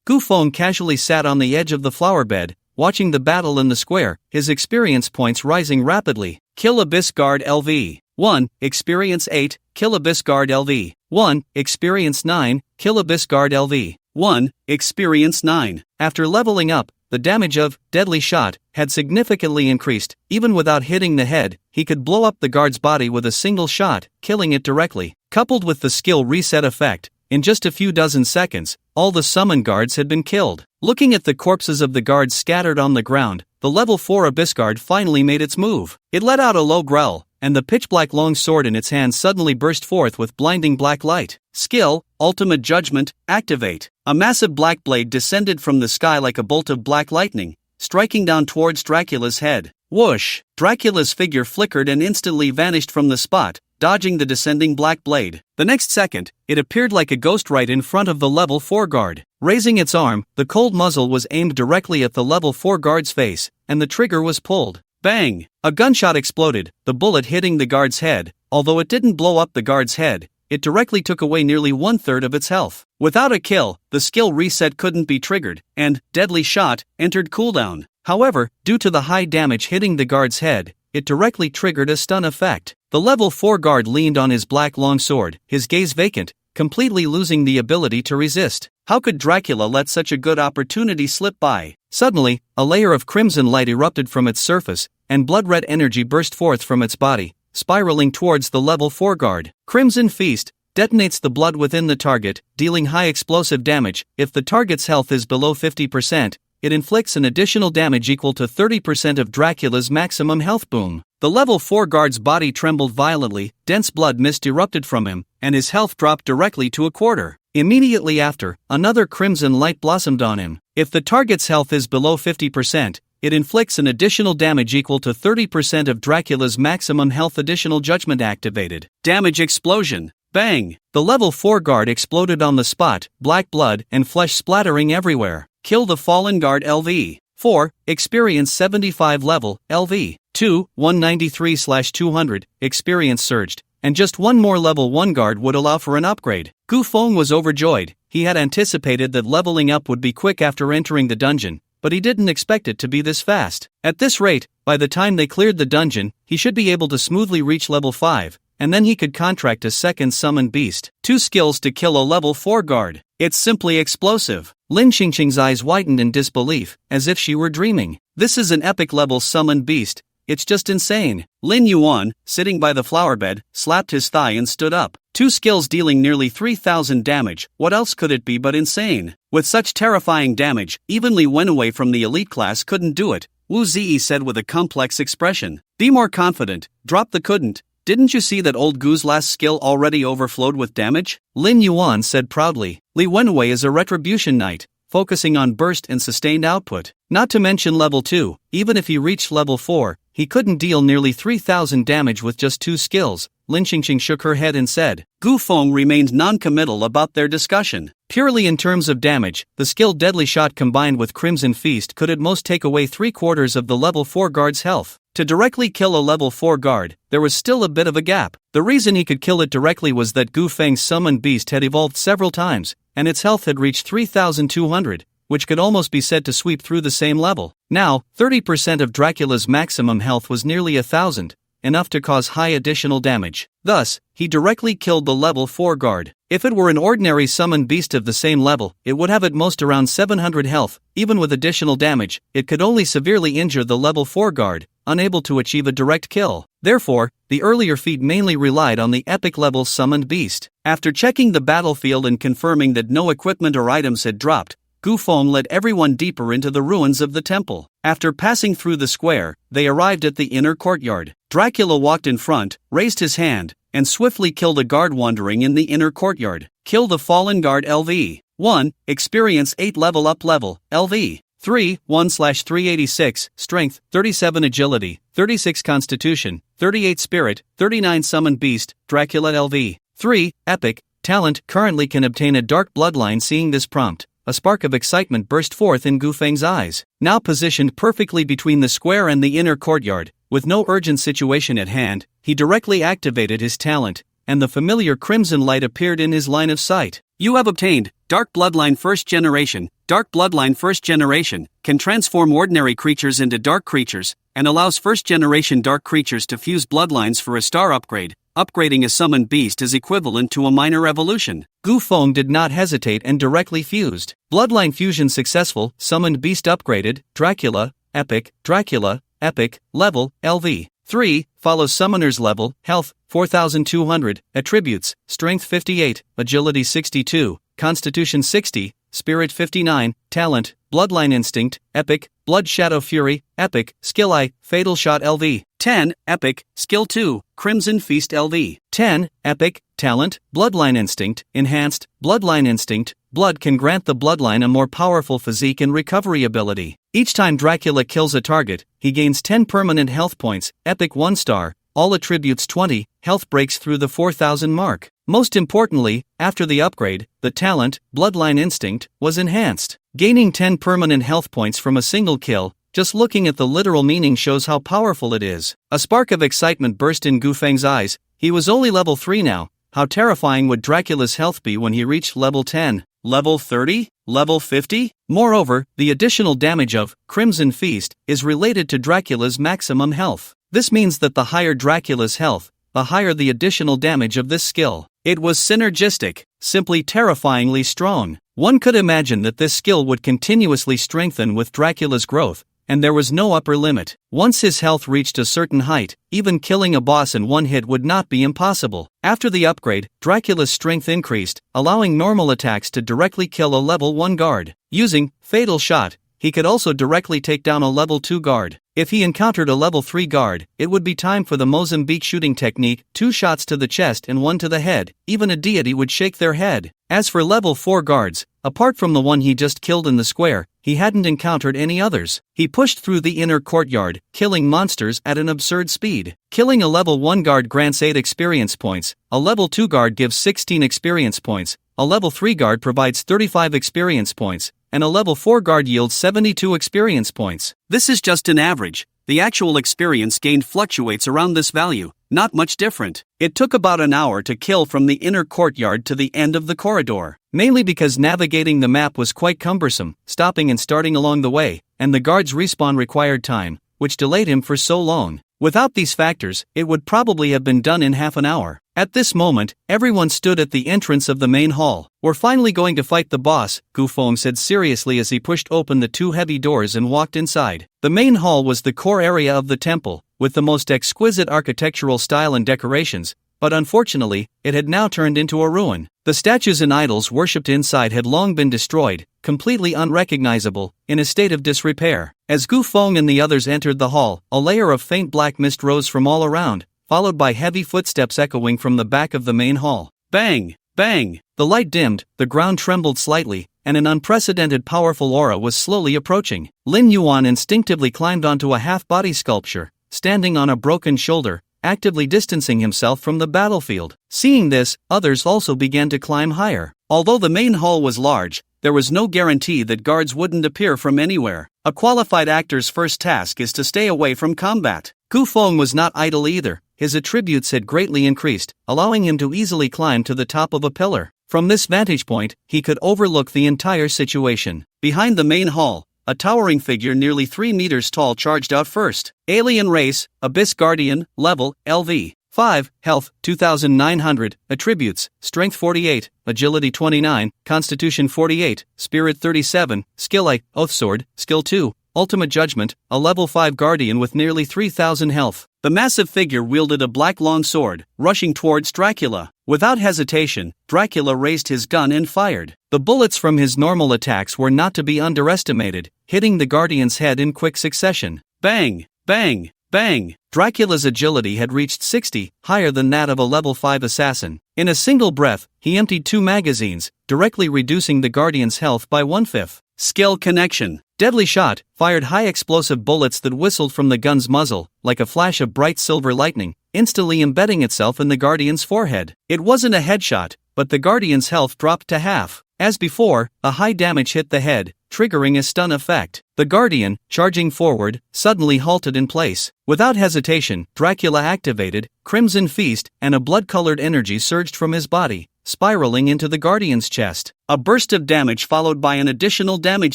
Gu Feng casually sat on the edge of the flower bed, watching the battle in the square, his experience points rising rapidly. Kill Abyss Guard LV 1, experience 8, kill Abyss Guard LV 1, experience 9, kill Abyss Guard LV 1, experience 9. After leveling up, the damage of Deadly Shot had significantly increased. Even without hitting the head, he could blow up the guard's body with a single shot, killing it directly. Coupled with the skill reset effect, in just a few dozen seconds, all the summon guards had been killed. Looking at the corpses of the guards scattered on the ground, the level 4 Abyss Guard finally made its move. It let out a low growl, and the pitch-black long sword in its hand suddenly burst forth with blinding black light. Skill, Ultimate Judgment, activate. A massive black blade descended from the sky like a bolt of black lightning, striking down towards Dracula's head. Whoosh! Dracula's figure flickered and instantly vanished from the spot, dodging the descending black blade. The next second, it appeared like a ghost right in front of the level 4 guard. Raising its arm, the cold muzzle was aimed directly at the level 4 guard's face, and the trigger was pulled. Bang! A gunshot exploded, the bullet hitting the guard's head. Although it didn't blow up the guard's head, it directly took away nearly 1/3 of its health. Without a kill, the skill reset couldn't be triggered, and Deadly Shot entered cooldown. However, due to the high damage hitting the guard's head, it directly triggered a stun effect. The level 4 guard leaned on his black longsword, his gaze vacant, completely losing the ability to resist. How could Dracula let such a good opportunity slip by? Suddenly, a layer of crimson light erupted from its surface, and blood-red energy burst forth from its body, spiraling towards the level 4 guard. Crimson Feast detonates the blood within the target, dealing high explosive damage. If the target's health is below 50%, it inflicts an additional damage equal to 30% of Dracula's maximum health boom. The level 4 guard's body trembled violently, dense blood mist erupted from him, and his health dropped directly to a quarter. Immediately after, another crimson light blossomed on him. If the target's health is below 50%, it inflicts an additional damage equal to 30% of Dracula's maximum health. Additional judgment activated. Damage explosion. Bang! The level 4 guard exploded on the spot, black blood and flesh splattering everywhere. Kill the fallen guard LV 4, experience 75 level, LV 2, 193/200, experience surged, and just one more level 1 guard would allow for an upgrade. Gu Feng was overjoyed. He had anticipated that leveling up would be quick after entering the dungeon, but he didn't expect it to be this fast. At this rate, by the time they cleared the dungeon, he should be able to smoothly reach level 5, and then he could contract a second summoned beast. 2 skills to kill a level 4 guard. It's simply explosive. Lin Qingqing's eyes widened in disbelief, as if she were dreaming. This is an epic level summoned beast. It's just insane. Lin Yuan, sitting by the flower bed, slapped his thigh and stood up. 2 skills dealing nearly 3,000 damage. What else could it be but insane? With such terrifying damage, even Li Wenwei from the elite class couldn't do it, Wu Ziyi said with a complex expression. Be more confident. Drop the couldn't. Didn't you see that old Gu's last skill already overflowed with damage? Lin Yuan said proudly. Li Wenwei is a retribution knight, focusing on burst and sustained output. Not to mention level 2, even if he reached level 4, he couldn't deal nearly 3,000 damage with just 2 skills. Lin Qingqing shook her head and said. Gu Feng remained non-committal about their discussion. Purely in terms of damage, the skill Deadly Shot combined with Crimson Feast could at most take away 3/4 of the level 4 guard's health. To directly kill a level 4 guard, there was still a bit of a gap. The reason he could kill it directly was that Gu Feng's summoned beast had evolved several times, and its health had reached 3,200, which could almost be said to sweep through the same level. Now, 30% of Dracula's maximum health was nearly 1,000, enough to cause high additional damage. Thus, he directly killed the level 4 guard. If it were an ordinary summoned beast of the same level, it would have at most around 700 health. Even with additional damage, it could only severely injure the level 4 guard, unable to achieve a direct kill. Therefore, the earlier feat mainly relied on the epic level summoned beast. After checking the battlefield and confirming that no equipment or items had dropped, Gufeng led everyone deeper into the ruins of the temple. After passing through the square, they arrived at the inner courtyard. Dracula walked in front, raised his hand, and swiftly killed a guard wandering in the inner courtyard. Kill the fallen guard LV. 1. Experience 8 level up level, LV. 3. 1/386, Strength, 37 Agility, 36 Constitution, 38 Spirit, 39 Summoned Beast, Dracula LV. 3. Epic, Talent, currently can obtain a dark bloodline. Seeing this prompt, a spark of excitement burst forth in Gufeng's eyes. Now positioned perfectly between the square and the inner courtyard, with no urgent situation at hand, he directly activated his talent, and the familiar crimson light appeared in his line of sight. You have obtained Dark Bloodline First Generation. Dark Bloodline First Generation can transform ordinary creatures into dark creatures, and allows first generation dark creatures to fuse bloodlines for a star upgrade. Upgrading a summoned beast is equivalent to a minor evolution. Gufeng did not hesitate and directly fused. Bloodline fusion successful, summoned beast upgraded, Dracula, Epic, level, LV. 3. Follows summoner's level, health, 4200, attributes, strength 58, agility 62, constitution 60, spirit 59, talent, bloodline instinct, epic, blood shadow fury, epic, skill I, fatal shot LV. 10. Epic, skill 2, crimson feast LV. 10. Epic, talent, bloodline instinct, enhanced, bloodline instinct, blood can grant the bloodline a more powerful physique and recovery ability. Each time Dracula kills a target, he gains 10 permanent health points, epic 1 star, all attributes 20, health breaks through the 4000 mark. Most importantly, after the upgrade, the talent, bloodline instinct, was enhanced. Gaining 10 permanent health points from a single kill, just looking at the literal meaning shows how powerful it is. A spark of excitement burst in Gufeng's eyes. He was only level 3 now. How terrifying would Dracula's health be when he reached level 10? Level 30? Level 50? Moreover, the additional damage of Crimson Feast is related to Dracula's maximum health. This means that the higher Dracula's health, the higher the additional damage of this skill. It was synergistic, simply terrifyingly strong. One could imagine that this skill would continuously strengthen with Dracula's growth, and there was no upper limit. Once his health reached a certain height, even killing a boss in one hit would not be impossible. After the upgrade, Dracula's strength increased, allowing normal attacks to directly kill a level 1 guard. Using Fatal Shot, he could also directly take down a level 2 guard. If he encountered a level 3 guard, it would be time for the Mozambique shooting technique, 2 shots to the chest and 1 to the head. Even a deity would shake their head. As for level 4 guards, apart from the one he just killed in the square, he hadn't encountered any others. He pushed through the inner courtyard, killing monsters at an absurd speed. Killing a level 1 guard grants 8 experience points, a level 2 guard gives 16 experience points, a level 3 guard provides 35 experience points, and a level 4 guard yields 72 experience points. This is just an average. The actual experience gained fluctuates around this value, not much different. It took about an hour to kill from the inner courtyard to the end of the corridor, mainly because navigating the map was quite cumbersome, stopping and starting along the way, and the guard's respawn required time, which delayed him for so long. Without these factors, it would probably have been done in half an hour. At this moment, everyone stood at the entrance of the main hall. We're finally going to fight the boss, Gufeng said seriously as he pushed open the 2 heavy doors and walked inside. The main hall was the core area of the temple, with the most exquisite architectural style and decorations, but unfortunately, it had now turned into a ruin. The statues and idols worshipped inside had long been destroyed, completely unrecognizable, in a state of disrepair. As Gufeng and the others entered the hall, a layer of faint black mist rose from all around, followed by heavy footsteps echoing from the back of the main hall. Bang! Bang! The light dimmed, the ground trembled slightly, and an unprecedented powerful aura was slowly approaching. Lin Yuan instinctively climbed onto a half-body sculpture, standing on a broken shoulder, actively distancing himself from the battlefield. Seeing this, others also began to climb higher. Although the main hall was large, there was no guarantee that guards wouldn't appear from anywhere. A qualified actor's first task is to stay away from combat. Gufeng was not idle either. His attributes had greatly increased, allowing him to easily climb to the top of a pillar. From this vantage point, he could overlook the entire situation. Behind the main hall, a towering figure nearly 3 meters tall charged out first. Alien race, Abyss Guardian, level, LV. 5, health, 2900, attributes, strength 48, agility 29, constitution 48, spirit 37, skill I, oath sword, skill 2, ultimate judgment, a level 5 guardian with nearly 3000 health. The massive figure wielded a black long sword, rushing towards Dracula. Without hesitation, Dracula raised his gun and fired. The bullets from his normal attacks were not to be underestimated, hitting the guardian's head in quick succession. Bang! Bang! Bang! Dracula's agility had reached 60, higher than that of a level 5 assassin. In a single breath, he emptied 2 magazines, directly reducing the guardian's health by 1/5. Skill connection. Deadly shot, fired high explosive bullets that whistled from the gun's muzzle, like a flash of bright silver lightning, instantly embedding itself in the guardian's forehead. It wasn't a headshot, but the guardian's health dropped to half. As before, a high damage hit the head, triggering a stun effect. The guardian, charging forward, suddenly halted in place. Without hesitation, Dracula activated Crimson Feast, and a blood-colored energy surged from his body, spiraling into the guardian's chest. A burst of damage followed by an additional damage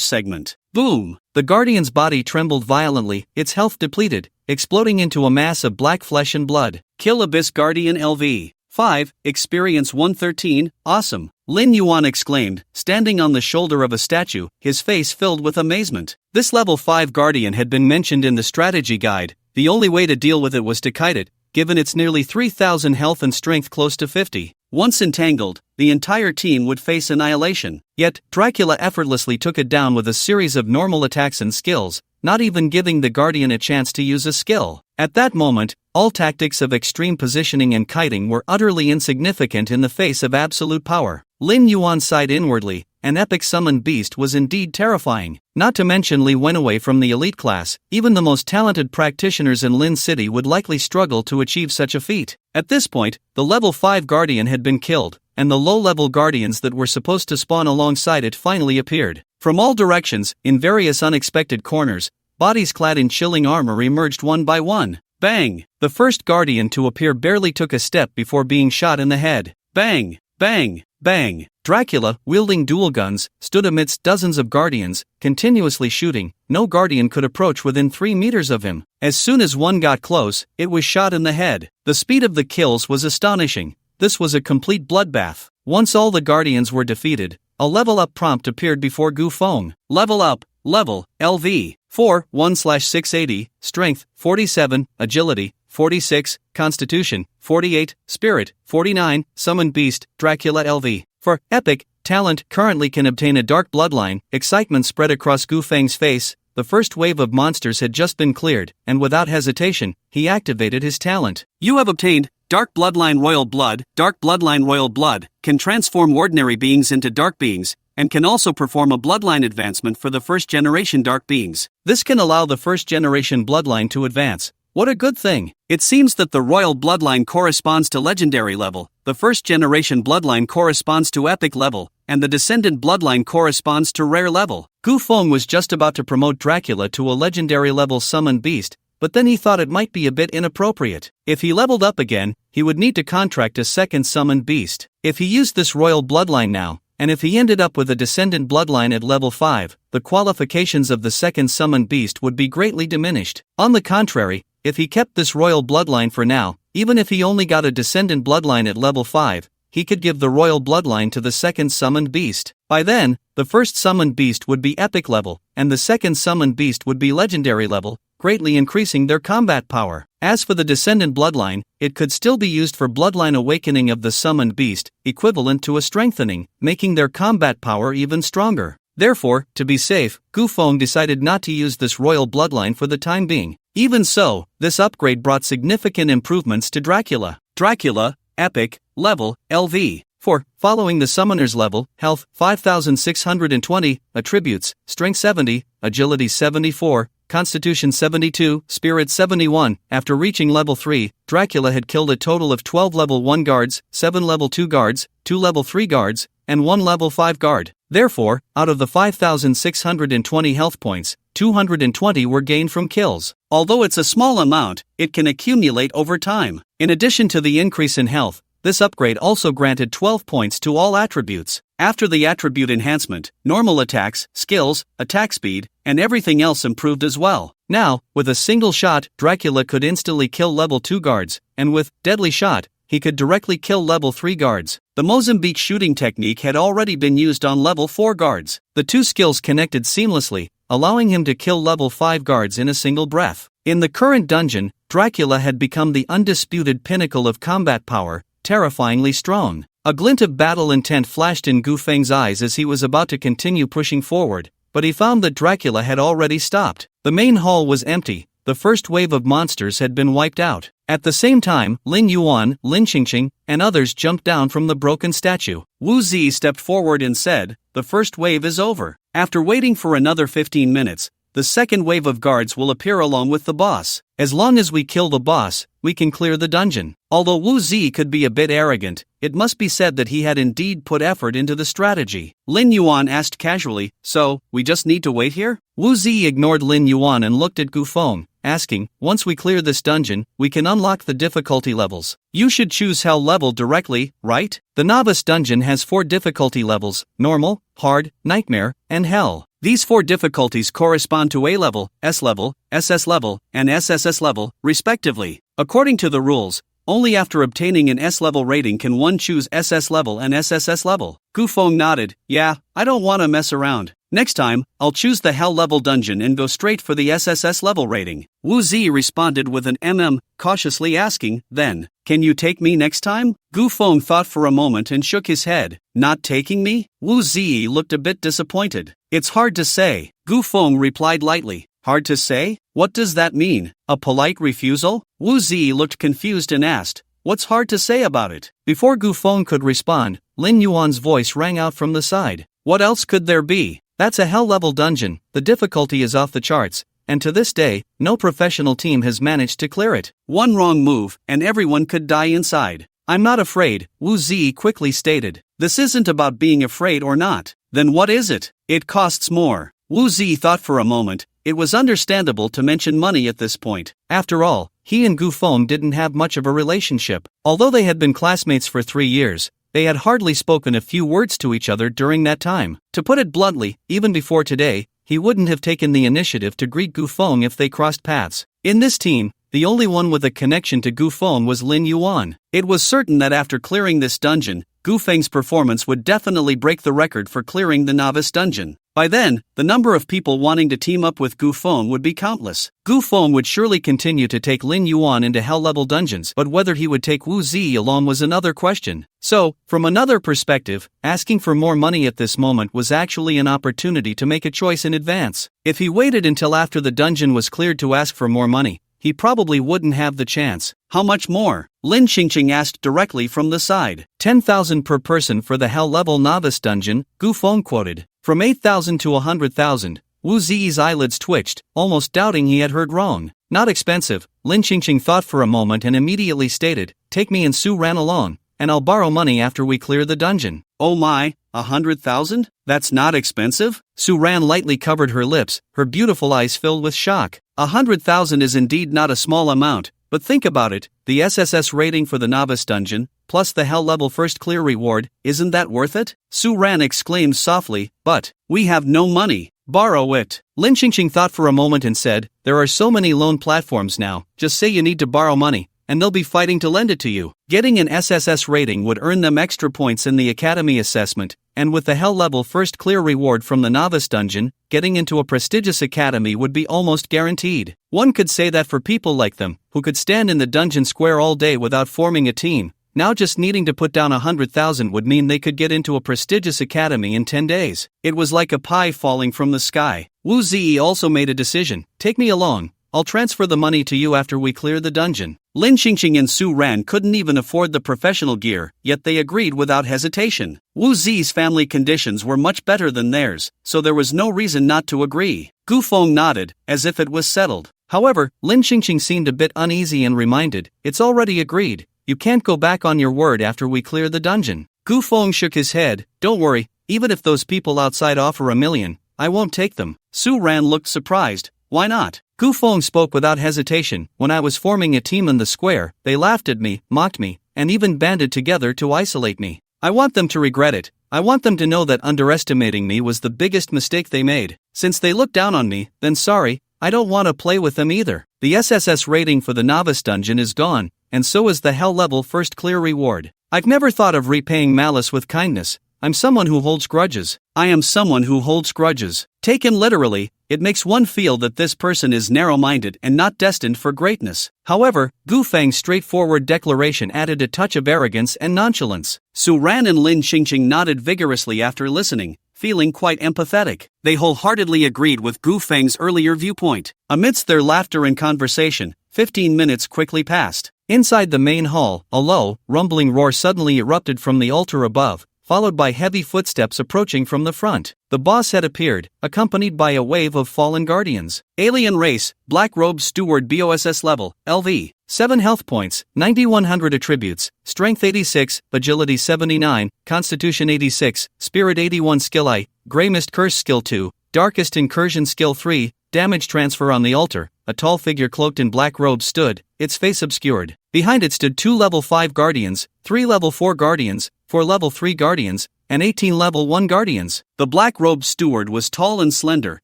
segment. Boom! The guardian's body trembled violently, its health depleted, exploding into a mass of black flesh and blood. Kill Abyss Guardian LV. 5, experience 113, awesome. Lin Yuan exclaimed, standing on the shoulder of a statue, his face filled with amazement. This level 5 guardian had been mentioned in the strategy guide. The only way to deal with it was to kite it, given its nearly 3000 health and strength close to 50. Once entangled, the entire team would face annihilation. Yet, Dracula effortlessly took it down with a series of normal attacks and skills, not even giving the guardian a chance to use a skill. At that moment, all tactics of extreme positioning and kiting were utterly insignificant in the face of absolute power. Lin Yuan sighed inwardly. An epic summoned beast was indeed terrifying. Not to mention Li Wenwei from the elite class, even the most talented practitioners in Lin City would likely struggle to achieve such a feat. At this point, the level 5 guardian had been killed, and the low-level guardians that were supposed to spawn alongside it finally appeared. From all directions, in various unexpected corners, bodies clad in chilling armor emerged one by one. Bang! The first guardian to appear barely took a step before being shot in the head. Bang! Bang! Bang! Dracula, wielding dual guns, stood amidst dozens of guardians, continuously shooting. No guardian could approach within 3 meters of him. As soon as one got close, it was shot in the head. The speed of the kills was astonishing. This was a complete bloodbath. Once all the guardians were defeated, a level up prompt appeared before Gu Feng. Level up, level, LV. 4, 1/680, strength, 47, agility, 46, constitution, 48, spirit, 49, summoned beast, Dracula LV. For epic talent, currently can obtain a dark bloodline. Excitement spread across Gu Feng's face. The first wave of monsters had just been cleared, and without hesitation, he activated his talent. You have obtained Dark Bloodline Royal Blood. Dark Bloodline Royal Blood can transform ordinary beings into dark beings, and can also perform a bloodline advancement for the first-generation dark beings. This can allow the first-generation bloodline to advance. What a good thing! It seems that the royal bloodline corresponds to legendary level, the first-generation bloodline corresponds to epic level, and the descendant bloodline corresponds to rare level. Gu Feng was just about to promote Dracula to a legendary level summoned beast, but then he thought it might be a bit inappropriate. If he leveled up again, he would need to contract a second summoned beast. If he used this royal bloodline now, and if he ended up with a descendant bloodline at level 5, the qualifications of the second summoned beast would be greatly diminished. On the contrary, if he kept this royal bloodline for now, even if he only got a descendant bloodline at level 5, he could give the royal bloodline to the second summoned beast. By then, the first summoned beast would be epic level, and the second summoned beast would be legendary level, greatly increasing their combat power. As for the descendant bloodline, it could still be used for bloodline awakening of the summoned beast, equivalent to a strengthening, making their combat power even stronger. Therefore, to be safe, Gu Feng decided not to use this royal bloodline for the time being. Even so, this upgrade brought significant improvements to Dracula. Dracula, epic, level, LV. 4. Following the summoner's level, health, 5620, attributes, strength 70, agility 74, constitution 72, spirit 71. After reaching level 3, Dracula had killed a total of 12 level 1 guards, 7 level 2 guards, 2 level 3 guards, and 1 level 5 guard. Therefore, out of the 5620 health points, 220 were gained from kills. Although it's a small amount, it can accumulate over time. In addition to the increase in health, This upgrade also granted 12 points to all attributes. After the attribute enhancement, normal attacks, skills, attack speed, and everything else improved as well. Now, with a single shot, Dracula could instantly kill level 2 guards, and with Deadly Shot, he could directly kill level 3 guards. The Mozambique shooting technique had already been used on level 4 guards. The two skills connected seamlessly, allowing him to kill level 5 guards in a single breath. In the current dungeon, Dracula had become the undisputed pinnacle of combat power, terrifyingly strong. A glint of battle intent flashed in Gu Feng's eyes as he was about to continue pushing forward, but he found that Dracula had already stopped. The main hall was empty. The first wave of monsters had been wiped out. At the same time, Lin Yuan, Lin Qingqing, and others jumped down from the broken statue. Wu Zi stepped forward and said, "The first wave is over." After waiting for another 15 minutes, the second wave of guards will appear along with the boss. As long as we kill the boss, we can clear the dungeon. Although Wu Zi could be a bit arrogant, it must be said that he had indeed put effort into the strategy. Lin Yuan asked casually, "So, we just need to wait here?" Wu Zi ignored Lin Yuan and looked at Gu Feng, asking, "Once we clear this dungeon, we can unlock the difficulty levels. You should choose hell level directly, right? The novice dungeon has 4 difficulty levels: normal, hard, nightmare, and hell. These 4 difficulties correspond to A level, S level, SS level, and SSS level, respectively. According to the rules, only after obtaining an S-level rating can one choose SS level and SSS level." Gu Feng nodded, "Yeah, I don't want to mess around. Next time, I'll choose the hell level dungeon and go straight for the SSS level rating." Wu Zi responded with an cautiously asking, "Then, can you take me next time?" Gu Feng thought for a moment and shook his head. "Not taking me?" Wu Zi looked a bit disappointed. "It's hard to say," Gu Feng replied lightly. "Hard to say? What does that mean? A polite refusal?" Wu Zi looked confused and asked, "What's hard to say about it?" Before Gu Feng could respond, Lin Yuan's voice rang out from the side. "What else could there be? That's a hell-level dungeon, the difficulty is off the charts, and to this day, no professional team has managed to clear it. One wrong move, and everyone could die inside." "I'm not afraid," Wu Zi quickly stated. "This isn't about being afraid or not. Then what is it?" "It costs more." Wu Zi thought for a moment. It was understandable to mention money at this point. After all, he and Gu Feng didn't have much of a relationship. Although they had been classmates for 3 years, they had hardly spoken a few words to each other during that time. To put it bluntly, even before today, he wouldn't have taken the initiative to greet Gu Feng if they crossed paths. In this team, the only one with a connection to Gu Feng was Lin Yuan. It was certain that after clearing this dungeon, Gu Feng's performance would definitely break the record for clearing the novice dungeon. By then, the number of people wanting to team up with Gu Feng would be countless. Gu Feng would surely continue to take Lin Yuan into hell-level dungeons, but whether he would take Wu Zi along was another question. So, from another perspective, asking for more money at this moment was actually an opportunity to make a choice in advance. If he waited until after the dungeon was cleared to ask for more money, he probably wouldn't have the chance. "How much more?" Lin Qingqing asked directly from the side. 10,000 per person for the hell-level novice dungeon, Gu Feng quoted. From 8,000 to 100,000, Wu Zi's eyelids twitched, almost doubting he had heard wrong. "Not expensive," Lin Qingqing thought for a moment and immediately stated, "Take me and Su Ran along, and I'll borrow money after we clear the dungeon." "Oh my, 100,000? That's not expensive?" Su Ran lightly covered her lips, her beautiful eyes filled with shock. 100,000 is indeed not a small amount, but think about it, the SSS rating for the novice dungeon, plus the hell level first clear reward, isn't that worth it? Su Ran exclaimed softly, "But, we have no money. Borrow it." Lin Qingqing thought for a moment and said, "There are so many loan platforms now, just say you need to borrow money, and they'll be fighting to lend it to you." Getting an SSS rating would earn them extra points in the academy assessment, and with the hell level first clear reward from the novice dungeon, getting into a prestigious academy would be almost guaranteed. One could say that for people like them, who could stand in the dungeon square all day without forming a team, now just needing to put down 100,000 would mean they could get into a prestigious academy in 10 days. It was like a pie falling from the sky. Wu Zi also made a decision. "Take me along. I'll transfer the money to you after we clear the dungeon." Lin Qingqing and Su Ran couldn't even afford the professional gear, yet they agreed without hesitation. Wu Zi's family conditions were much better than theirs, so there was no reason not to agree. Gu Feng nodded, as if it was settled. However, Lin Qingqing seemed a bit uneasy and reminded, "It's already agreed. You can't go back on your word after we clear the dungeon." Gu Feng shook his head. "Don't worry, even if those people outside offer 1,000,000, I won't take them." Su Ran looked surprised. "Why not?" Gu Feng spoke without hesitation. "When I was forming a team in the square, they laughed at me, mocked me, and even banded together to isolate me. I want them to regret it. I want them to know that underestimating me was the biggest mistake they made. Since they look down on me, then sorry, I don't want to play with them either. The SSS rating for the novice dungeon is gone, and so is the hell level first clear reward. I've never thought of repaying malice with kindness. I'm someone who holds grudges. I am someone who holds grudges. Taken literally, it makes one feel that this person is narrow-minded and not destined for greatness. However, Gu Feng's straightforward declaration added a touch of arrogance and nonchalance. Su Ran and Lin Qingqing nodded vigorously after listening, feeling quite empathetic. They wholeheartedly agreed with Gu Feng's earlier viewpoint. Amidst their laughter and conversation, 15 minutes quickly passed. Inside the main hall, a low, rumbling roar suddenly erupted from the altar above, followed by heavy footsteps approaching from the front. The boss had appeared, accompanied by a wave of fallen guardians. Alien race, black robe steward BOSS level, LV. 7 health points, 9100 attributes, strength 86, agility 79, constitution 86, spirit 81 skill I, Grey Mist Curse skill 2, darkest incursion skill 3, damage transfer on the altar. A tall figure cloaked in black robes stood, its face obscured. Behind it stood 2 level 5 guardians, 3 level 4 guardians, 4 level 3 guardians, and 18 level 1 guardians. The black-robed steward was tall and slender,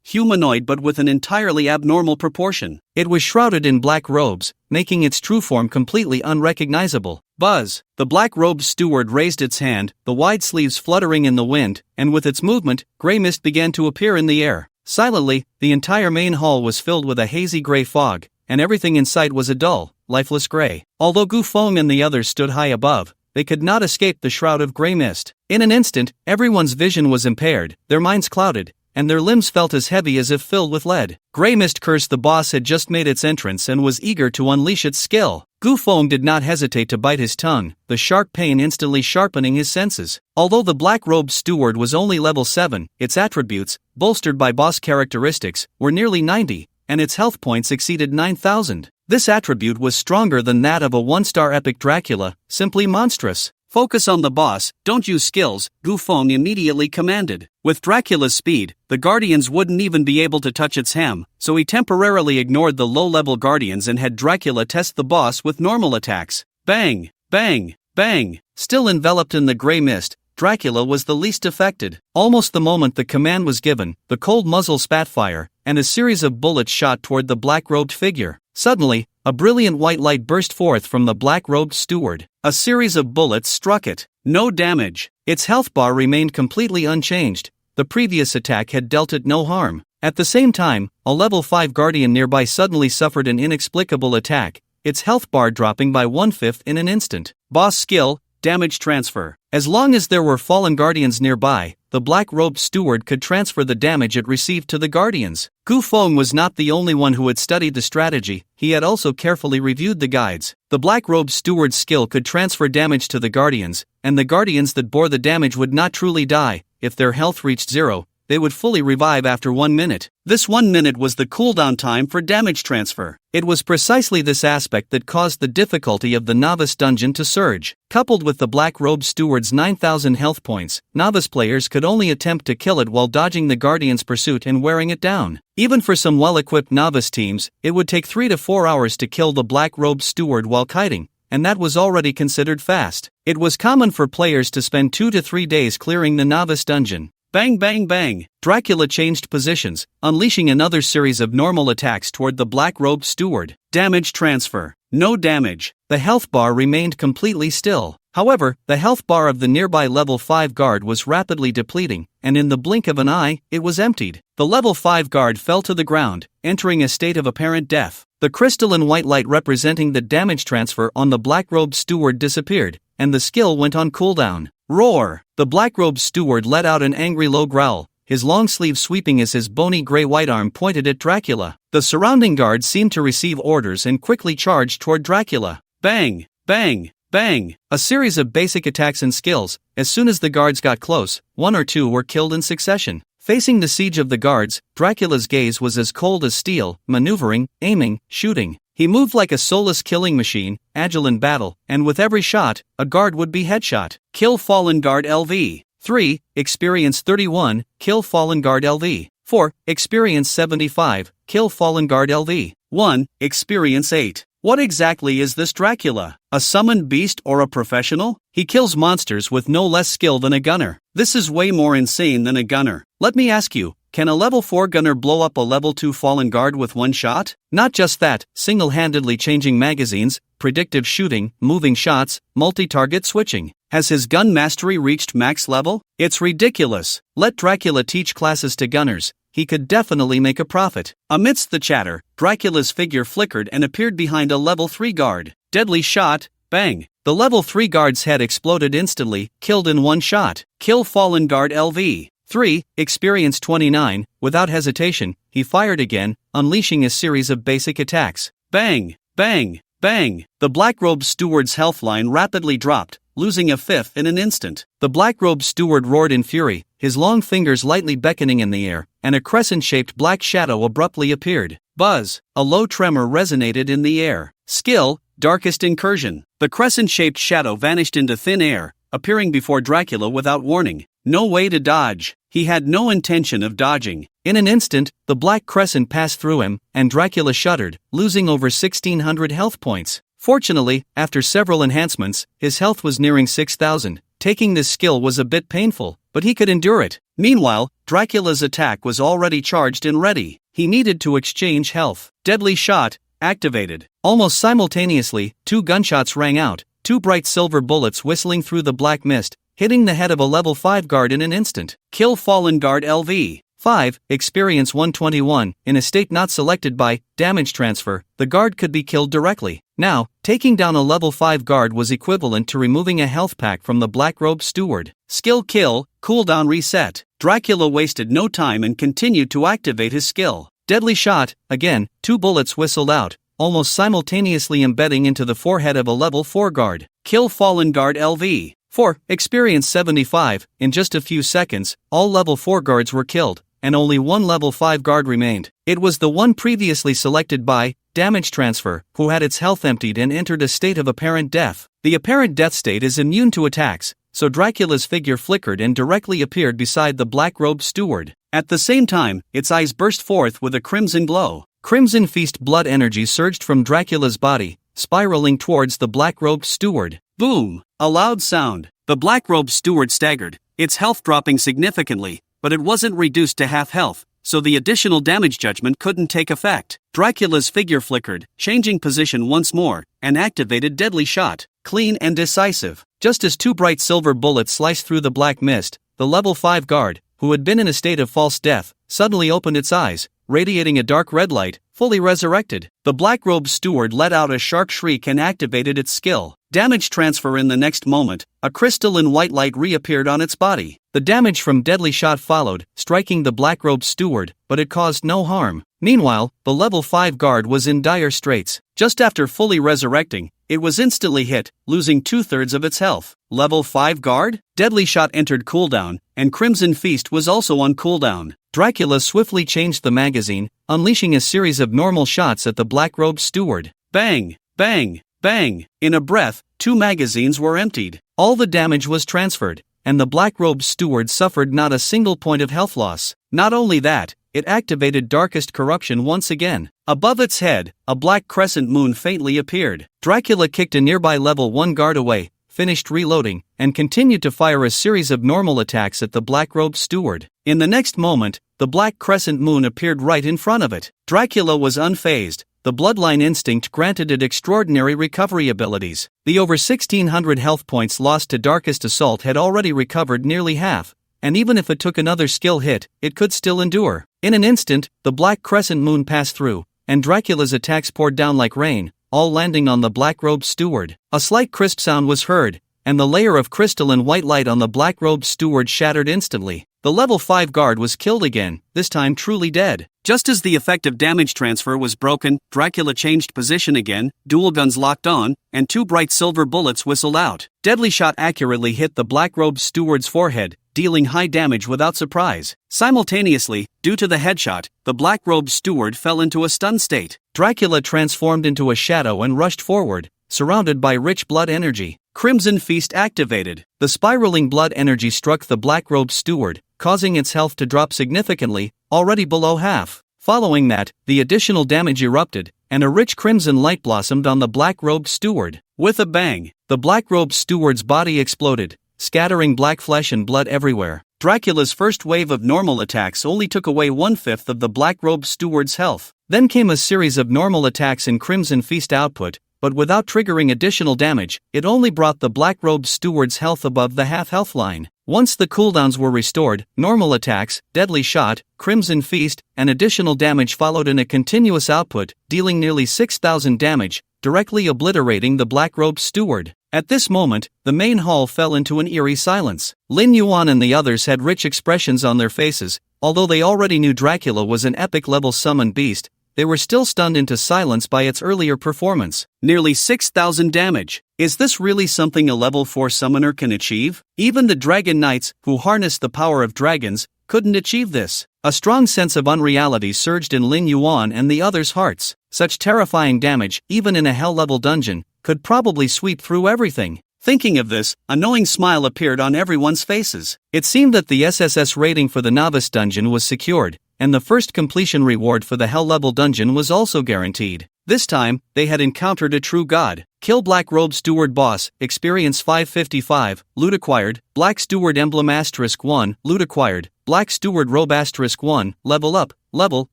humanoid but with an entirely abnormal proportion. It was shrouded in black robes, making its true form completely unrecognizable. Buzz! The black-robed steward raised its hand, the wide sleeves fluttering in the wind, and with its movement, gray mist began to appear in the air. Silently, the entire main hall was filled with a hazy gray fog, and everything in sight was a dull, lifeless gray. Although Gu Feng and the others stood high above, they could not escape the shroud of gray mist. In an instant, everyone's vision was impaired, their minds clouded, and their limbs felt as heavy as if filled with lead. Grey Mist Curse the boss had just made its entrance and was eager to unleash its skill. Gu Feng did not hesitate to bite his tongue, the sharp pain instantly sharpening his senses. Although the black-robed steward was only level 7, its attributes, bolstered by boss characteristics, were nearly 90, and its health points exceeded 9,000. This attribute was stronger than that of a 1-star epic Dracula, simply monstrous. Focus on the boss, don't use skills, Gu Feng immediately commanded. With Dracula's speed, the guardians wouldn't even be able to touch its hem, so he temporarily ignored the low-level guardians and had Dracula test the boss with normal attacks. Bang! Bang! Bang! Still enveloped in the gray mist, Dracula was the least affected. Almost the moment the command was given, the cold muzzle spat fire, and a series of bullets shot toward the black-robed figure. Suddenly, a brilliant white light burst forth from the black-robed steward. A series of bullets struck it. No damage. Its health bar remained completely unchanged. The previous attack had dealt it no harm. At the same time, a level 5 guardian nearby suddenly suffered an inexplicable attack, its health bar dropping by 1/5 in an instant. Boss skill, damage transfer. As long as there were fallen guardians nearby, the black-robed steward could transfer the damage it received to the guardians. Gu Feng was not the only one who had studied the strategy, he had also carefully reviewed the guides. The black-robed steward's skill could transfer damage to the guardians, and the guardians that bore the damage would not truly die. If their health reached 0, they would fully revive after 1 minute. This 1 minute was the cooldown time for damage transfer. It was precisely this aspect that caused the difficulty of the novice dungeon to surge. Coupled with the black-robed steward's 9,000 health points, novice players could only attempt to kill it while dodging the guardian's pursuit and wearing it down. Even for some well-equipped novice teams, it would take 3 to 4 hours to kill the black-robed steward while kiting, and that was already considered fast. It was common for players to spend 2 to 3 days clearing the novice dungeon. Bang bang bang! Dracula changed positions, unleashing another series of normal attacks toward the black-robed steward. Damage transfer. No damage. The health bar remained completely still. However, the health bar of the nearby level 5 guard was rapidly depleting, and in the blink of an eye, it was emptied. The level 5 guard fell to the ground, entering a state of apparent death. The crystalline white light representing the damage transfer on the black-robed steward disappeared, and the skill went on cooldown. Roar! The black-robed steward let out an angry low growl, his long sleeve sweeping as his bony gray-white arm pointed at Dracula. The surrounding guards seemed to receive orders and quickly charged toward Dracula. Bang! Bang! Bang! A series of basic attacks and skills. As soon as the guards got close, 1 or 2 were killed in succession. Facing the siege of the guards, Dracula's gaze was as cold as steel, maneuvering, aiming, shooting. He moved like a soulless killing machine, agile in battle, and with every shot, a guard would be headshot. Kill fallen guard LV. 3. Experience 31, kill fallen guard LV. 4. Experience 75, kill fallen guard LV. 1. Experience 8. What exactly is this Dracula? A summoned beast or a professional? He kills monsters with no less skill than a gunner. This is way more insane than a gunner. Let me ask you, can a level 4 gunner blow up a level 2 fallen guard with one shot? Not just that, single-handedly changing magazines, predictive shooting, moving shots, multi-target switching. Has his gun mastery reached max level? It's ridiculous. Let Dracula teach classes to gunners. He could definitely make a profit. Amidst the chatter, Dracula's figure flickered and appeared behind a level 3 guard. Deadly shot, bang. The level 3 guard's head exploded instantly, killed in one shot. Kill fallen guard LV. 3. Experience 29. Without hesitation, he fired again, unleashing a series of basic attacks. Bang, bang, bang. The black-robed steward's health line rapidly dropped, losing a fifth in an instant. The black-robed steward roared in fury, his long fingers lightly beckoning in the air, and a crescent-shaped black shadow abruptly appeared. Buzz! A low tremor resonated in the air. Skill, Darkest Incursion. The crescent-shaped shadow vanished into thin air, appearing before Dracula without warning. No way to dodge. He had no intention of dodging. In an instant, the black crescent passed through him, and Dracula shuddered, losing over 1,600 health points. Fortunately, after several enhancements, his health was nearing 6,000. Taking this skill was a bit painful, but he could endure it. Meanwhile, Dracula's attack was already charged and ready. He needed to exchange health. Deadly shot, activated. Almost simultaneously, 2 gunshots rang out, 2 bright silver bullets whistling through the black mist, hitting the head of a level 5 guard in an instant. Kill fallen guard LV. 5. Experience 121. In a state not selected by damage transfer, the guard could be killed directly. Now, taking down a level 5 guard was equivalent to removing a health pack from the black-robed steward. Skill kill, cooldown reset. Dracula wasted no time and continued to activate his skill. Deadly shot, again, 2 bullets whistled out, almost simultaneously embedding into the forehead of a level 4 guard. Kill fallen guard LV. 4. Experience 75. In just a few seconds, all level 4 guards were killed, and only one level 5 guard remained. It was the one previously selected by damage transfer, who had its health emptied and entered a state of apparent death. The apparent death state is immune to attacks, so Dracula's figure flickered and directly appeared beside the black-robed steward. At the same time, its eyes burst forth with a crimson glow. Crimson feast blood energy surged from Dracula's body, spiraling towards the black-robed steward. Boom! A loud sound. The black-robed steward staggered, its health dropping significantly, but it wasn't reduced to half health, so the additional damage judgment couldn't take effect. Dracula's figure flickered, changing position once more, and activated deadly shot, clean and decisive. Just as 2 bright silver bullets sliced through the black mist, the level 5 guard, who had been in a state of false death, suddenly opened its eyes, radiating a dark red light, fully resurrected. The black-robed steward let out a sharp shriek and activated its skill. Damage transfer. In the next moment, a crystalline white light reappeared on its body. The damage from deadly shot followed, striking the black-robed steward, but it caused no harm. Meanwhile, the level 5 guard was in dire straits. Just after fully resurrecting, it was instantly hit, losing 2/3 of its health. Level 5 guard? Deadly shot entered cooldown, and Crimson Feast was also on cooldown. Dracula swiftly changed the magazine, unleashing a series of normal shots at the black-robed steward. Bang! Bang! Bang! In a breath, 2 magazines were emptied. All the damage was transferred, and the black-robed steward suffered not a single point of health loss. Not only that, it activated Darkest Corruption once again. Above its head, a black crescent moon faintly appeared. Dracula kicked a nearby level 1 guard away, finished reloading, and continued to fire a series of normal attacks at the black-robed steward. In the next moment, the black crescent moon appeared right in front of it. Dracula was unfazed. The bloodline instinct granted it extraordinary recovery abilities. The over 1,600 health points lost to Darkest Assault had already recovered nearly half, and even if it took another skill hit, it could still endure. In an instant, the black crescent moon passed through, and Dracula's attacks poured down like rain, all landing on the black-robed steward. A slight crisp sound was heard, and the layer of crystalline white light on the black-robed steward shattered instantly. The level 5 guard was killed again, this time truly dead. Just as the effect of damage transfer was broken, Dracula changed position again, dual guns locked on, and 2 bright silver bullets whistled out. Deadly shot accurately hit the black-robed steward's forehead, dealing high damage without surprise. Simultaneously, due to the headshot, the black-robed steward fell into a stun state. Dracula transformed into a shadow and rushed forward, surrounded by rich blood energy. Crimson Feast activated. The spiraling blood energy struck the black-robed steward, causing its health to drop significantly, already below half. Following that, the additional damage erupted, and a rich crimson light blossomed on the black-robed steward. With a bang, the black-robed steward's body exploded, scattering black flesh and blood everywhere. Dracula's first wave of normal attacks only took away 1/5 of the black-robed steward's health. Then came a series of normal attacks in Crimson Feast output, but without triggering additional damage, it only brought the black-robed steward's health above the half-health line. Once the cooldowns were restored, normal attacks, deadly shot, Crimson Feast, and additional damage followed in a continuous output, dealing nearly 6,000 damage, directly obliterating the black-robed steward. At this moment, the main hall fell into an eerie silence. Lin Yuan and the others had rich expressions on their faces. Although they already knew Dracula was an epic-level summoned beast, they were still stunned into silence by its earlier performance. Nearly 6,000 damage. Is this really something a level 4 summoner can achieve? Even the Dragon Knights, who harnessed the power of dragons, couldn't achieve this. A strong sense of unreality surged in Lin Yuan and the others' hearts. Such terrifying damage, even in a hell-level dungeon, could probably sweep through everything. Thinking of this, a knowing smile appeared on everyone's faces. It seemed that the SSS rating for the novice dungeon was secured, and the first completion reward for the hell-level dungeon was also guaranteed. This time, they had encountered a true god. Kill Black Robe Steward Boss, Experience 555, Loot Acquired, Black Steward Emblem *1, Loot Acquired, Black Steward Robe *1, Level Up, Level,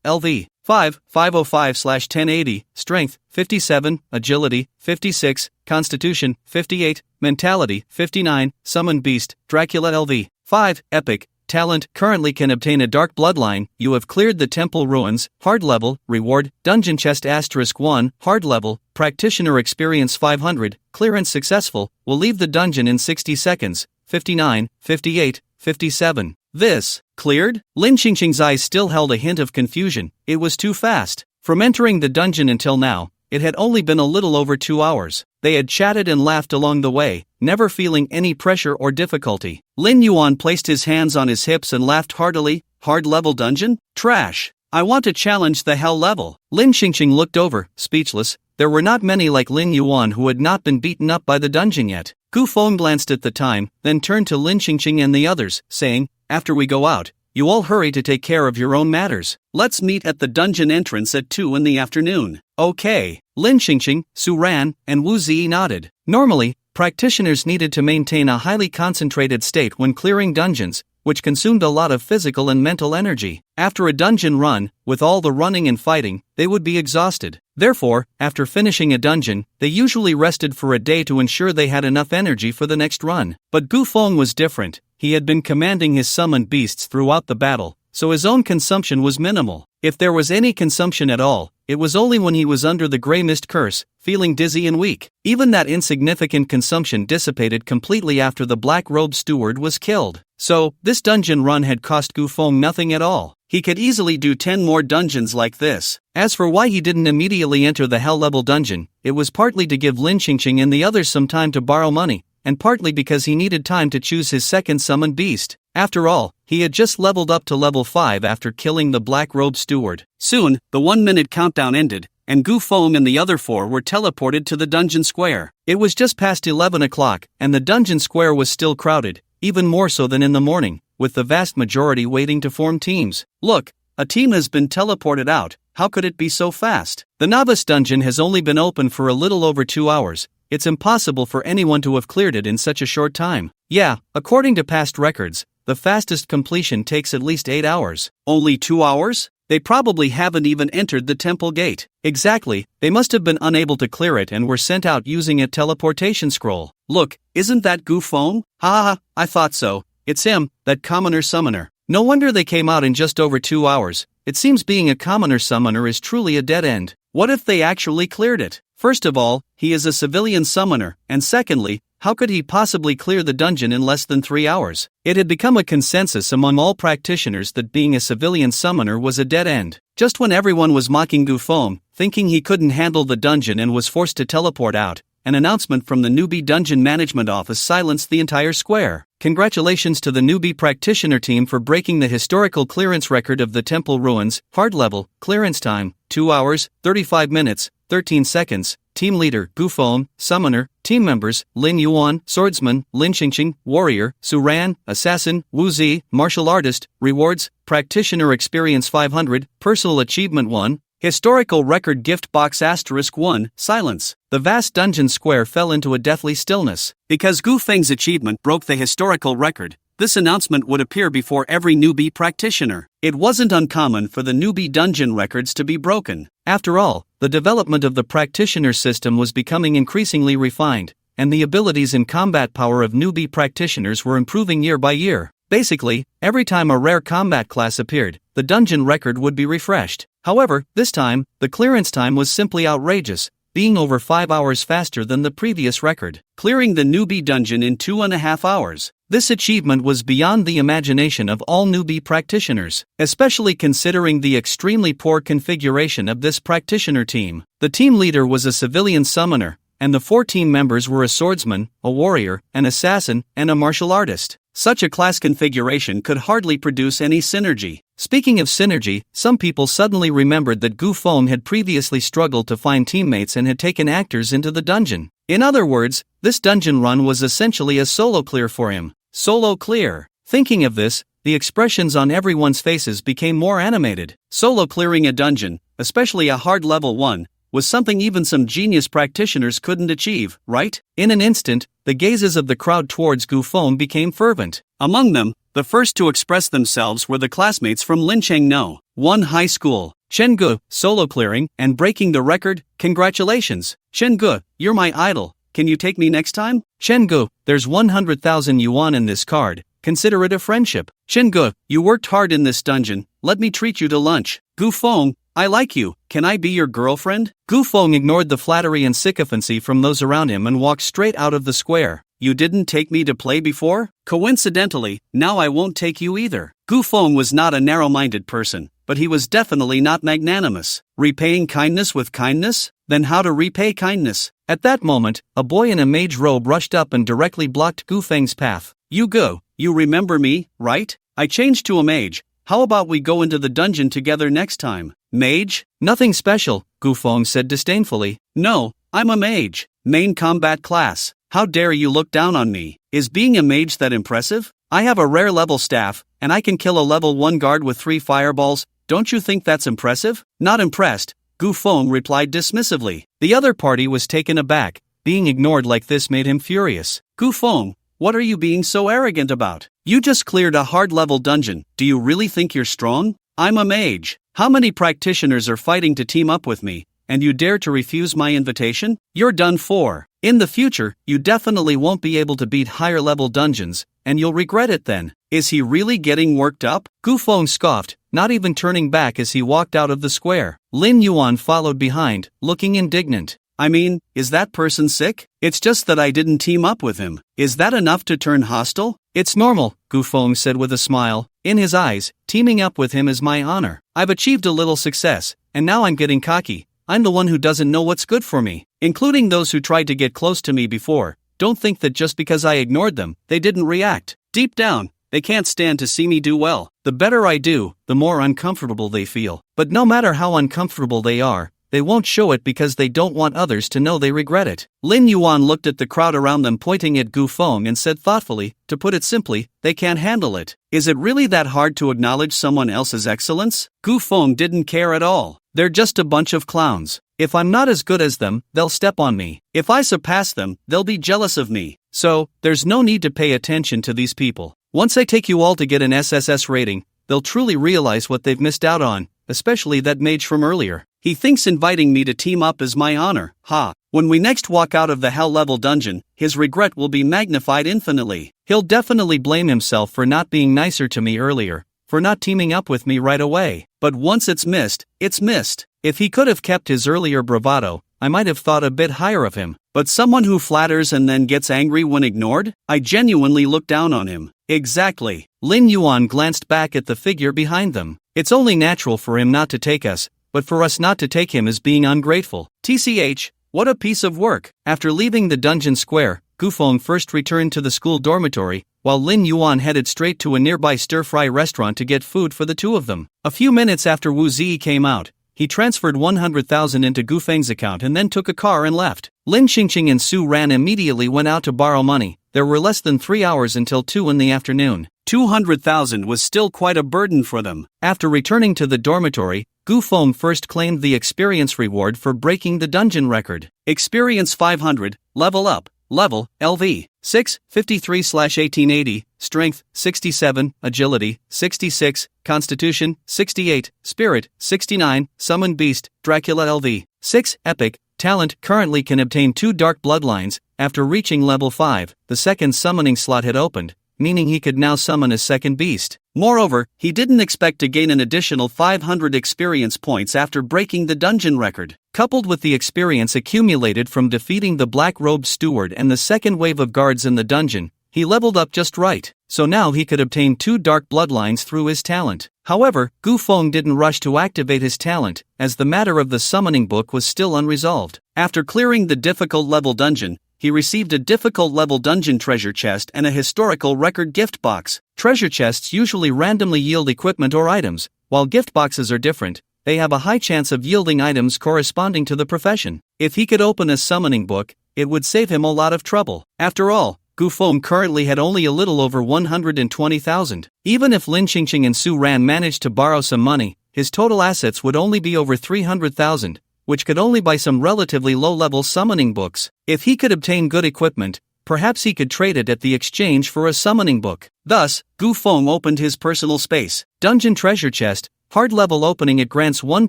LV. 5, 505/1080, Strength, 57, Agility, 56, Constitution, 58, Mentality, 59, Summoned Beast, Dracula LV. 5, Epic, Talent, currently can obtain a Dark Bloodline, you have cleared the Temple Ruins, Hard Level, Reward, Dungeon Chest *1, Hard Level, Practitioner Experience 500, Clearance Successful, will leave the dungeon in 60 seconds, 59, 58, 57. This, cleared? Lin Qingqing's eyes still held a hint of confusion. It was too fast. From entering the dungeon until now, it had only been a little over 2 hours. They had chatted and laughed along the way, never feeling any pressure or difficulty. Lin Yuan placed his hands on his hips and laughed heartily. Hard level dungeon? Trash. I want to challenge the hell level. Lin Qingqing looked over, speechless. There were not many like Lin Yuan who had not been beaten up by the dungeon yet. Gu Feng glanced at the time, then turned to Lin Qingqing and the others, saying, after we go out, you all hurry to take care of your own matters. Let's meet at the dungeon entrance at 2 in the afternoon. Okay. Lin Qingqing, Su Ran, and Wu Zi nodded. Normally, practitioners needed to maintain a highly concentrated state when clearing dungeons, which consumed a lot of physical and mental energy. After a dungeon run, with all the running and fighting, they would be exhausted. Therefore, after finishing a dungeon, they usually rested for a day to ensure they had enough energy for the next run. But Gu Feng was different. He had been commanding his summoned beasts throughout the battle, so his own consumption was minimal. If there was any consumption at all, it was only when he was under the Grey Mist curse, feeling dizzy and weak. Even that insignificant consumption dissipated completely after the Black Robe Steward was killed. So, this dungeon run had cost Gu Feng nothing at all. He could easily do 10 more dungeons like this. As for why he didn't immediately enter the hell-level dungeon, it was partly to give Lin Qingqing and the others some time to borrow money, and partly because he needed time to choose his second summoned beast. After all, he had just leveled up to level 5 after killing the Black Robe Steward. Soon, the 1-minute countdown ended, and Gu Feng and the other 4 were teleported to the dungeon square. It was just past 11 o'clock, and the dungeon square was still crowded, even more so than in the morning, with the vast majority waiting to form teams. Look, a team has been teleported out. How could it be so fast? The novice dungeon has only been open for a little over 2 hours. It's impossible for anyone to have cleared it in such a short time. Yeah, according to past records, the fastest completion takes at least 8 hours. Only 2 hours? They probably haven't even entered the temple gate. Exactly, they must have been unable to clear it and were sent out using a teleportation scroll. Look, isn't that Gu Feng? Ha ha ha, I thought so. It's him, that commoner summoner. No wonder they came out in just over 2 hours. It seems being a commoner summoner is truly a dead end. What if they actually cleared it? First of all, he is a civilian summoner, and secondly, how could he possibly clear the dungeon in less than 3 hours? It had become a consensus among all practitioners that being a civilian summoner was a dead end. Just when everyone was mocking Gu Feng, thinking he couldn't handle the dungeon and was forced to teleport out, an announcement from the newbie dungeon management office silenced the entire square. Congratulations to the newbie practitioner team for breaking the historical clearance record of the Temple Ruins. Hard level, clearance time, 2 hours, 35 minutes, 13 seconds. Team leader, Gu Feng, summoner. Team members, Lin Yuan, swordsman, Lin Qingqing, warrior, Su Ran, assassin, Wu Zi, martial artist. Rewards, practitioner experience 500, personal achievement 1, Historical record gift box *1, silence. The vast dungeon square fell into a deathly stillness. Because Gu Feng's achievement broke the historical record, this announcement would appear before every newbie practitioner. It wasn't uncommon for the newbie dungeon records to be broken. After all, the development of the practitioner system was becoming increasingly refined, and the abilities and combat power of newbie practitioners were improving year by year. Basically, every time a rare combat class appeared, the dungeon record would be refreshed. However, this time, the clearance time was simply outrageous, being over 5 hours faster than the previous record, clearing the newbie dungeon in 2.5 hours. This achievement was beyond the imagination of all newbie practitioners, especially considering the extremely poor configuration of this practitioner team. The team leader was a civilian summoner, and the 4 team members were a swordsman, a warrior, an assassin, and a martial artist. Such a class configuration could hardly produce any synergy. Speaking of synergy, some people suddenly remembered that Gu Feng had previously struggled to find teammates and had taken actors into the dungeon. In other words, this dungeon run was essentially a solo clear for him. Solo clear. Thinking of this, the expressions on everyone's faces became more animated. Solo clearing a dungeon, especially a hard level one, was something even some genius practitioners couldn't achieve, right? In an instant, the gazes of the crowd towards Gu Feng became fervent. Among them, the first to express themselves were the classmates from Lincheng No. 1 High School. Chen Gu, solo clearing and breaking the record, congratulations. Chen Gu, you're my idol, can you take me next time? Chen Gu, there's 100,000 yuan in this card, consider it a friendship. Chen Gu, you worked hard in this dungeon, let me treat you to lunch. Gu Feng, I like you, can I be your girlfriend? Gu Feng ignored the flattery and sycophancy from those around him and walked straight out of the square. You didn't take me to play before? Coincidentally, now I won't take you either. Gu Feng was not a narrow-minded person, but he was definitely not magnanimous. Repaying kindness with kindness? Then how to repay kindness? At that moment, a boy in a mage robe rushed up and directly blocked Gu Feng's path. You Gu, you remember me, right? I changed to a mage. How about we go into the dungeon together next time? Mage? Nothing special, Gu Feng said disdainfully. No, I'm a mage. Main combat class. How dare you look down on me? Is being a mage that impressive? I have a rare level staff, and I can kill a level 1 guard with 3 fireballs. Don't you think that's impressive? Not impressed, Gu Feng replied dismissively. The other party was taken aback. Being ignored like this made him furious. Gu Feng, what are you being so arrogant about? You just cleared a hard level dungeon. Do you really think you're strong? I'm a mage. How many practitioners are fighting to team up with me, and you dare to refuse my invitation? You're done for. In the future, you definitely won't be able to beat higher level dungeons, and you'll regret it then. Is he really getting worked up? Gu Feng scoffed, not even turning back as he walked out of the square. Lin Yuan followed behind, looking indignant. I mean, is that person sick? It's just that I didn't team up with him. Is that enough to turn hostile? It's normal, Gu Feng said with a smile. In his eyes, teaming up with him is my honor. I've achieved a little success, and now I'm getting cocky. I'm the one who doesn't know what's good for me, including those who tried to get close to me before. Don't think that just because I ignored them, they didn't react. Deep down, they can't stand to see me do well. The better I do, the more uncomfortable they feel. But no matter how uncomfortable they are, they won't show it because they don't want others to know they regret it. Lin Yuan looked at the crowd around them pointing at Gu Feng and said thoughtfully, to put it simply, they can't handle it. Is it really that hard to acknowledge someone else's excellence? Gu Feng didn't care at all. They're just a bunch of clowns. If I'm not as good as them, they'll step on me. If I surpass them, they'll be jealous of me. So, there's no need to pay attention to these people. Once I take you all to get an SSS rating, they'll truly realize what they've missed out on, especially that mage from earlier. He thinks inviting me to team up is my honor, ha. When we next walk out of the hell-level dungeon, his regret will be magnified infinitely. He'll definitely blame himself for not being nicer to me earlier, for not teaming up with me right away. But once it's missed, it's missed. If he could have kept his earlier bravado, I might have thought a bit higher of him. But someone who flatters and then gets angry when ignored? I genuinely look down on him. Exactly. Lin Yuan glanced back at the figure behind them. It's only natural for him not to take us, but for us not to take him is being ungrateful. TCH, what a piece of work. After leaving the dungeon square, Gu Feng first returned to the school dormitory, while Lin Yuan headed straight to a nearby stir-fry restaurant to get food for the two of them. A few minutes after Wu Zi came out, he transferred 100,000 into Gu Feng's account and then took a car and left. Lin Qingqing and Su Ran immediately went out to borrow money. There were less than 3 hours until 2 in the afternoon. 200,000 was still quite a burden for them. After returning to the dormitory, Gu Feng first claimed the experience reward for breaking the dungeon record. Experience 500, level up, level, LV, 6, 53/1880, strength, 67, agility, 66, constitution, 68, spirit, 69, summon beast, Dracula LV, 6, epic, talent. Currently can obtain 2 dark bloodlines. After reaching level 5, the second summoning slot had opened, meaning he could now summon a second beast. Moreover, he didn't expect to gain an additional 500 experience points after breaking the dungeon record. Coupled with the experience accumulated from defeating the black-robed steward and the second wave of guards in the dungeon, he leveled up just right, so now he could obtain 2 dark bloodlines through his talent. However, Gu Feng didn't rush to activate his talent, as the matter of the summoning book was still unresolved. After clearing the difficult level dungeon, he received a difficult level dungeon treasure chest and a historical record gift box. Treasure chests usually randomly yield equipment or items, while gift boxes are different. They have a high chance of yielding items corresponding to the profession. If he could open a summoning book, it would save him a lot of trouble. After all, Gu Feng currently had only a little over 120,000. Even if Lin Qingqing and Su Ran managed to borrow some money, his total assets would only be over 300,000, which could only buy some relatively low-level summoning books. If he could obtain good equipment, perhaps he could trade it at the exchange for a summoning book. Thus, Gu Feng opened his personal space. Dungeon treasure chest, hard level opening. It grants 1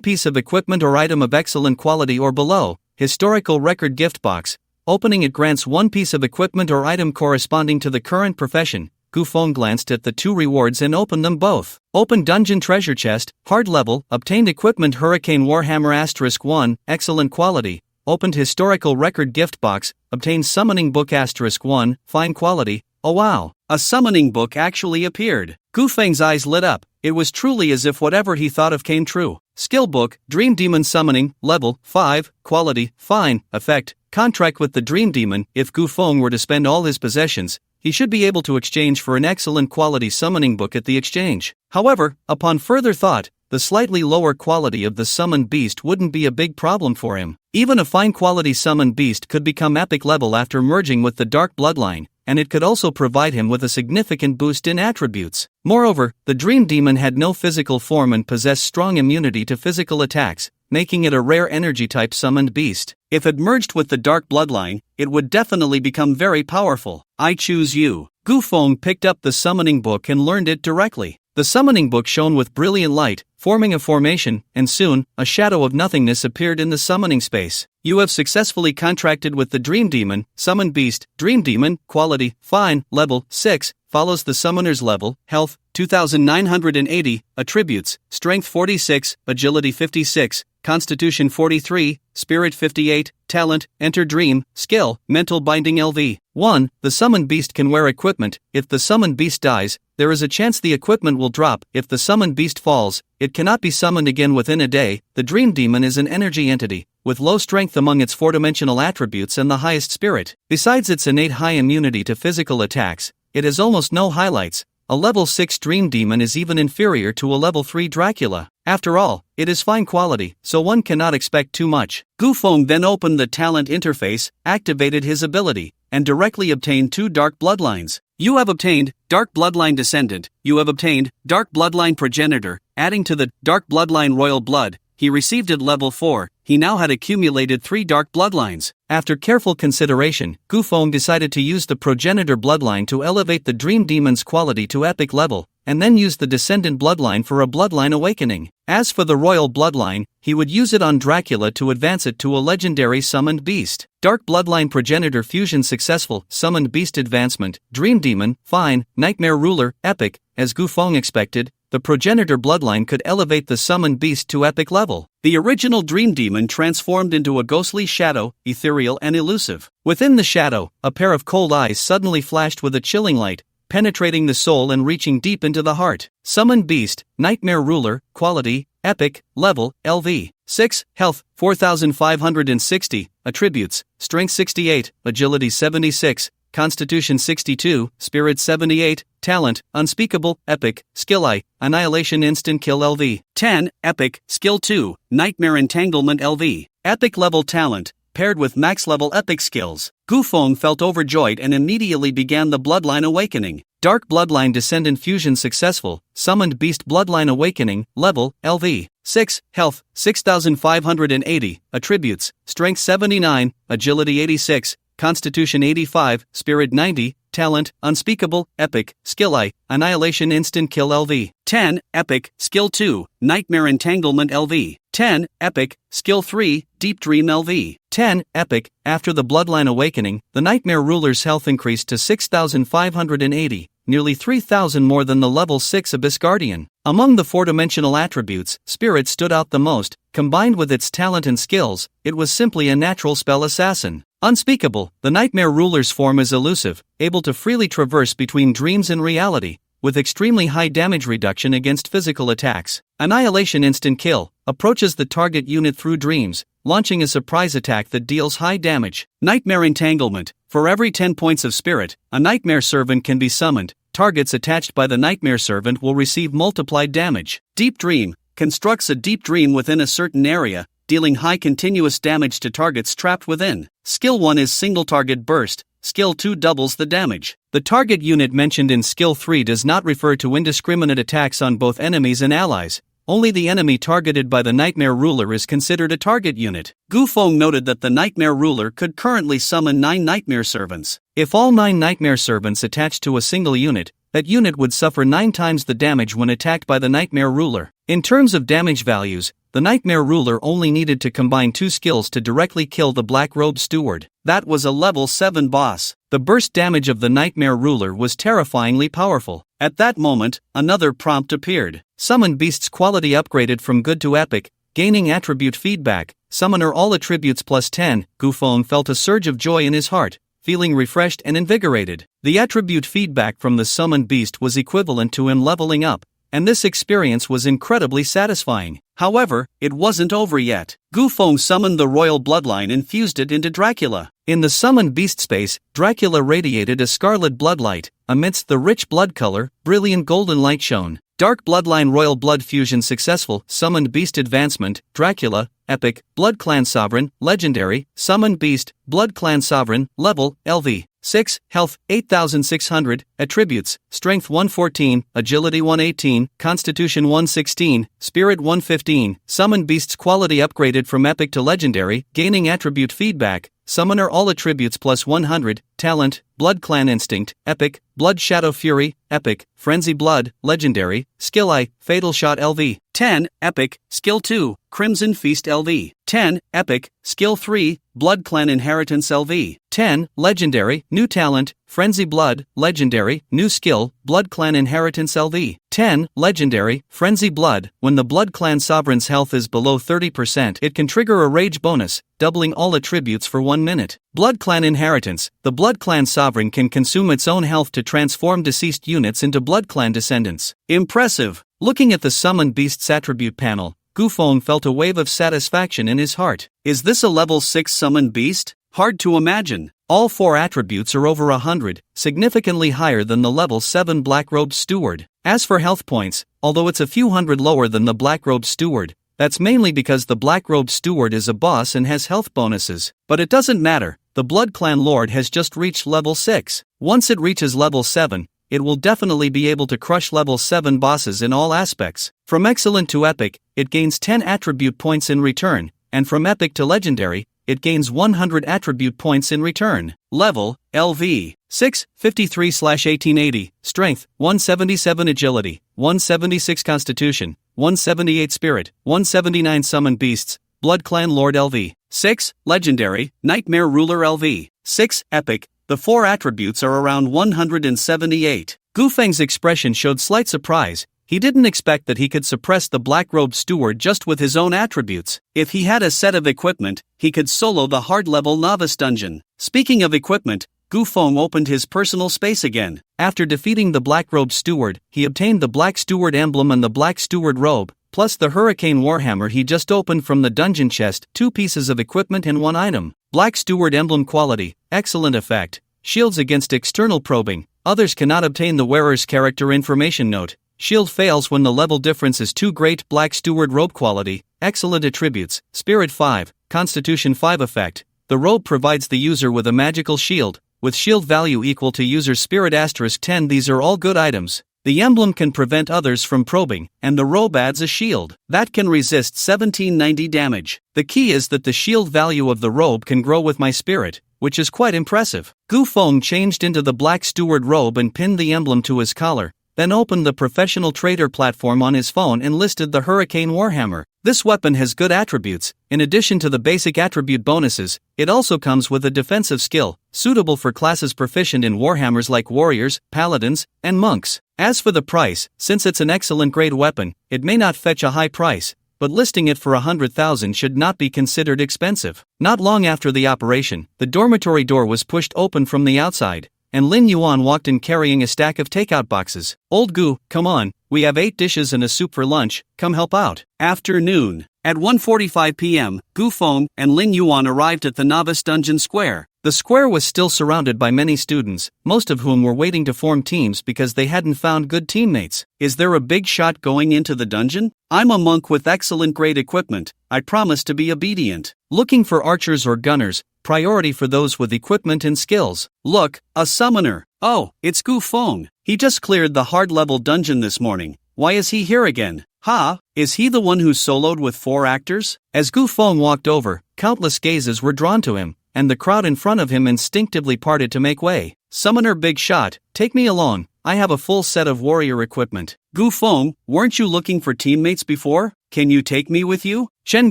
piece of equipment or item of excellent quality or below. Historical record gift box, opening. It grants 1 piece of equipment or item corresponding to the current profession. Gu Feng glanced at the 2 rewards and opened them both. Open dungeon treasure chest, hard level, obtained equipment Hurricane Warhammer *1, excellent quality. Opened historical record gift box, obtained summoning book *1, fine quality. Oh wow, a summoning book actually appeared. Gu Feng's eyes lit up. It was truly as if whatever he thought of came true. Skill book, Dream Demon Summoning, level 5, quality, fine, effect, contract with the Dream Demon. If Gu Feng were to spend all his possessions, he should be able to exchange for an excellent quality summoning book at the exchange. However, upon further thought, the slightly lower quality of the summoned beast wouldn't be a big problem for him. Even a fine quality summoned beast could become epic level after merging with the dark bloodline, and it could also provide him with a significant boost in attributes. Moreover, the Dream Demon had no physical form and possessed strong immunity to physical attacks, making it a rare energy-type summoned beast. If it merged with the dark bloodline, it would definitely become very powerful. I choose you. Gu Feng picked up the summoning book and learned it directly. The summoning book shone with brilliant light, forming a formation, and soon, a shadow of nothingness appeared in the summoning space. You have successfully contracted with the Dream Demon, summoned beast, Dream Demon, quality, fine, level 6, follows the summoner's level, health, 2980, attributes, strength 46, agility 56, constitution 43, spirit 58, talent, enter dream, skill, mental binding LV. 1. The summoned beast can wear equipment. If the summoned beast dies, there is a chance the equipment will drop. If the summoned beast falls, it cannot be summoned again within a day. The Dream Demon is an energy entity, with low strength among its 4-dimensional attributes and the highest spirit. Besides its innate high immunity to physical attacks, it has almost no highlights. A level 6 Dream Demon is even inferior to a level 3 Dracula. After all, it is fine quality, so one cannot expect too much. Gu Feng then opened the talent interface, activated his ability, and directly obtained 2 dark bloodlines. You have obtained Dark Bloodline Descendant. You have obtained Dark Bloodline Progenitor. Adding to the Dark Bloodline Royal Blood, he received at level 4. He now had accumulated 3 dark bloodlines. After careful consideration, Gu Feng decided to use the Progenitor bloodline to elevate the Dream Demon's quality to epic level, and then use the Descendant bloodline for a bloodline awakening. As for the Royal bloodline, he would use it on Dracula to advance it to a legendary summoned beast. Dark Bloodline Progenitor fusion successful, summoned beast advancement, Dream Demon, fine, Nightmare Ruler, epic. As Gu Feng expected, the Progenitor bloodline could elevate the summoned beast to epic level. The original Dream Demon transformed into a ghostly shadow, ethereal and elusive. Within the shadow, a pair of cold eyes suddenly flashed with a chilling light, penetrating the soul and reaching deep into the heart. Summoned beast, Nightmare Ruler, quality, epic, level, LV. 6, health, 4560, attributes, strength 68, agility 76, constitution 62, spirit 78, talent, unspeakable, epic, skill I, annihilation instant kill LV. 10, epic, skill 2, nightmare entanglement LV. Epic level talent, paired with max level epic skills. Gu Feng felt overjoyed and immediately began the bloodline awakening. Dark Bloodline Descendant Fusion Successful, Summoned Beast Bloodline Awakening, Level, LV. 6, Health, 6580, Attributes, Strength 79, Agility 86, Constitution 85, Spirit 90, Talent, Unspeakable, Epic, Skill I, Annihilation Instant Kill LV. 10, Epic, Skill 2, Nightmare Entanglement LV. 10, Epic, Skill 3, Deep Dream LV. 10, Epic, after the Bloodline Awakening, the Nightmare Ruler's health increased to 6580, nearly 3000 more than the level 6 Abyss Guardian. Among the four-dimensional attributes, Spirit stood out the most. Combined with its talent and skills, it was simply a natural spell assassin. Unspeakable, the Nightmare Ruler's form is elusive, able to freely traverse between dreams and reality, with extremely high damage reduction against physical attacks. Annihilation Instant Kill, approaches the target unit through dreams, launching a surprise attack that deals high damage. Nightmare Entanglement, for every 10 points of spirit, a Nightmare Servant can be summoned. Targets attached by the Nightmare Servant will receive multiplied damage. Deep Dream, constructs a deep dream within a certain area, dealing high continuous damage to targets trapped within. Skill 1 is Single Target Burst, Skill 2 doubles the damage. The target unit mentioned in Skill 3 does not refer to indiscriminate attacks on both enemies and allies. Only the enemy targeted by the Nightmare Ruler is considered a target unit. Gu Feng noted that the Nightmare Ruler could currently summon 9 Nightmare Servants. If all 9 Nightmare Servants attached to a single unit, that unit would suffer 9 times the damage when attacked by the Nightmare Ruler. In terms of damage values, the Nightmare Ruler only needed to combine 2 skills to directly kill the Black Robe Steward. That was a level 7 boss. The burst damage of the Nightmare Ruler was terrifyingly powerful. At that moment, another prompt appeared. Summon Beast's quality upgraded from good to epic, gaining attribute feedback. Summoner all attributes plus 10. Gu Feng felt a surge of joy in his heart, feeling refreshed and invigorated. The attribute feedback from the summoned beast was equivalent to him leveling up, and this experience was incredibly satisfying. However, it wasn't over yet. Gu Feng summoned the royal bloodline and fused it into Dracula. In the summoned beast space, Dracula radiated a scarlet bloodlight. Amidst the rich blood color, brilliant golden light shone. Dark Bloodline Royal Blood Fusion Successful. Summoned Beast Advancement, Dracula, Epic, Blood Clan Sovereign, Legendary, Summoned Beast, Blood Clan Sovereign, Level, LV. 6, Health, 8600, Attributes, Strength 114, Agility 118, Constitution 116, Spirit 115, Summoned Beast's quality upgraded from Epic to Legendary, gaining attribute feedback. Summoner all attributes plus 100, Talent, Blood Clan Instinct, Epic, Blood Shadow Fury, Epic, Frenzy Blood, Legendary, Skill I, Fatal Shot LV. 10, Epic, Skill 2, Crimson Feast LV. 10, Epic, Skill 3, Blood Clan Inheritance LV. 10, Legendary, New Talent, Frenzy Blood, Legendary, New Skill, Blood Clan Inheritance LV. 10, Legendary, Frenzy Blood. When the Blood Clan Sovereign's health is below 30%, it can trigger a rage bonus, doubling all attributes for 1 minute. Blood Clan Inheritance. The Blood Clan Sovereign can consume its own health to transform deceased units into Blood Clan descendants. Impressive! Looking at the Summoned Beast's attribute panel, Gu Feng felt a wave of satisfaction in his heart. Is this a level 6 Summoned Beast? Hard to imagine. All 4 attributes are over 100, significantly higher than the level 7 Black Robe Steward. As for health points, although it's a few hundred lower than the Black Robe Steward, that's mainly because the Black Robe Steward is a boss and has health bonuses. But it doesn't matter, the Blood Clan Lord has just reached level 6. Once it reaches level 7, it will definitely be able to crush level 7 bosses in all aspects. From excellent to epic, it gains 10 attribute points in return, and from epic to legendary, it gains 100 attribute points in return. Level, LV, 6, 53/1880, Strength, 177 Agility, 176 Constitution, 178 Spirit, 179 Summoned Beasts, Blood Clan Lord LV. 6, Legendary, Nightmare Ruler LV. 6, Epic. The 4 attributes are around 178. Gu Feng's expression showed slight surprise. He didn't expect that he could suppress the Black Robe Steward just with his own attributes. If he had a set of equipment, he could solo the hard-level novice dungeon. Speaking of equipment, Gu Feng opened his personal space again. After defeating the Black Robe Steward, he obtained the Black Steward emblem and the Black Steward robe, plus the Hurricane Warhammer he just opened from the dungeon chest, 2 pieces of equipment and 1 item. Black Steward emblem quality, excellent effect, shields against external probing. Others cannot obtain the wearer's character information note. Shield fails when the level difference is too great. Black Steward robe quality, excellent attributes, Spirit 5, Constitution 5 effect. The robe provides the user with a magical shield, with shield value equal to user's spirit *10. These are all good items. The emblem can prevent others from probing, and the robe adds a shield that can resist 1790 damage. The key is that the shield value of the robe can grow with my spirit, which is quite impressive. Gu Feng changed into the black steward robe and pinned the emblem to his collar, then opened the professional trader platform on his phone and listed the Hurricane Warhammer. This weapon has good attributes. In addition to the basic attribute bonuses, it also comes with a defensive skill, suitable for classes proficient in Warhammers like warriors, paladins, and monks. As for the price, since it's an excellent grade weapon, it may not fetch a high price, but listing it for 100,000 should not be considered expensive. Not long after the operation, the dormitory door was pushed open from the outside, and Lin Yuan walked in carrying a stack of takeout boxes. "Old Gu, come on, we have 8 dishes and a soup for lunch, come help out." Afternoon. At 1:45 p.m., Gu Feng and Lin Yuan arrived at the Novice Dungeon Square. The square was still surrounded by many students, most of whom were waiting to form teams because they hadn't found good teammates. "Is there a big shot going into the dungeon? I'm a monk with excellent grade equipment, I promise to be obedient. Looking for archers or gunners, priority for those with equipment and skills. Look, a summoner. Oh, it's Gu Feng. He just cleared the hard-level dungeon this morning. Why is he here again? Ha, is he the one who soloed with 4 actors?" As Gu Feng walked over, countless gazes were drawn to him, and the crowd in front of him instinctively parted to make way. "Summoner Big Shot, take me along, I have a full set of warrior equipment." "Gu Feng, weren't you looking for teammates before? Can you take me with you?" "Chen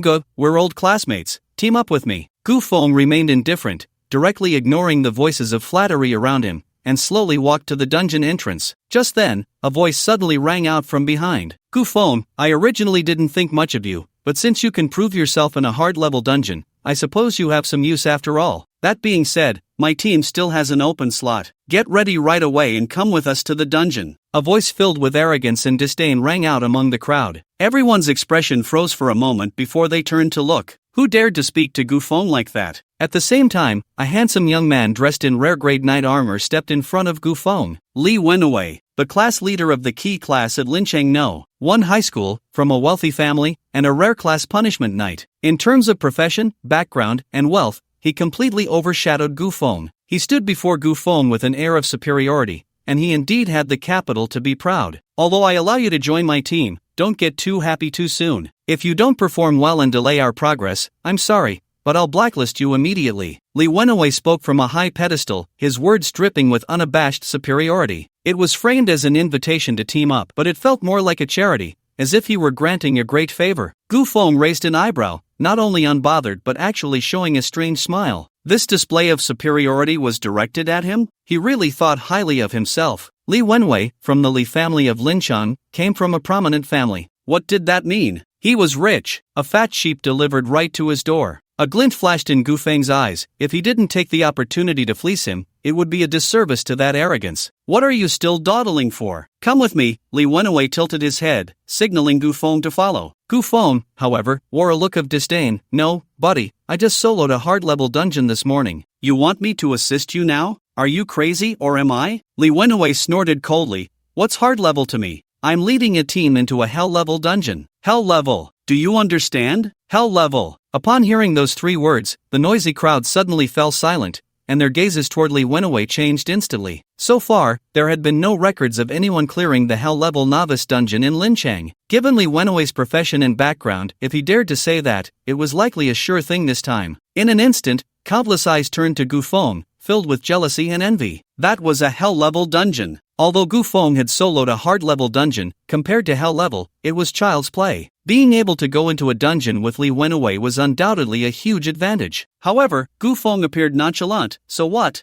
Gu, we're old classmates, team up with me." Gu Feng remained indifferent, directly ignoring the voices of flattery around him, and slowly walked to the dungeon entrance. Just then, a voice suddenly rang out from behind. "Gu Feng, I originally didn't think much of you, but since you can prove yourself in a hard-level dungeon, I suppose you have some use after all. That being said, my team still has an open slot. Get ready right away and come with us to the dungeon." A voice filled with arrogance and disdain rang out among the crowd. Everyone's expression froze for a moment before they turned to look. Who dared to speak to Gu Feng like that? At the same time, a handsome young man dressed in rare-grade knight armor stepped in front of Gu Feng. Li Wenwei, the class leader of the key class at Lincheng No. 1 High School, from a wealthy family, and a rare-class punishment knight. In terms of profession, background, and wealth, he completely overshadowed Gu Feng. He stood before Gu Feng with an air of superiority, and he indeed had the capital to be proud. "Although I allow you to join my team, don't get too happy too soon. If you don't perform well and delay our progress, I'm sorry, but I'll blacklist you immediately." Li Wenwei spoke from a high pedestal, his words dripping with unabashed superiority. It was framed as an invitation to team up, but it felt more like a charity, as if he were granting a great favor. Gu Feng raised an eyebrow, not only unbothered but actually showing a strange smile. This display of superiority was directed at him? He really thought highly of himself. Li Wenwei, from the Li family of Linchan, came from a prominent family. What did that mean? He was rich. A fat sheep delivered right to his door. A glint flashed in Gu Feng's eyes. If he didn't take the opportunity to fleece him, it would be a disservice to that arrogance. "What are you still dawdling for? Come with me." Li Wenwei tilted his head, signaling Gu Feng to follow. Gu Feng, however, wore a look of disdain. "No, buddy, I just soloed a hard-level dungeon this morning. You want me to assist you now? Are you crazy or am I?" Li Wenwei snorted coldly. "What's hard-level to me? I'm leading a team into a hell-level dungeon." "Hell level? Do you understand? Hell level." Upon hearing those 3 words, the noisy crowd suddenly fell silent, and their gazes toward Li Wenwei changed instantly. So far, there had been no records of anyone clearing the hell-level novice dungeon in Lincheng. Given Li Wenwei's profession and background, if he dared to say that, it was likely a sure thing this time. In an instant, countless eyes turned to Gu Feng, filled with jealousy and envy. That was a hell-level dungeon. Although Gu Feng had soloed a hard-level dungeon, compared to hell-level, it was child's play. Being able to go into a dungeon with Li Wenwei was undoubtedly a huge advantage. However, Gu Feng appeared nonchalant. So what?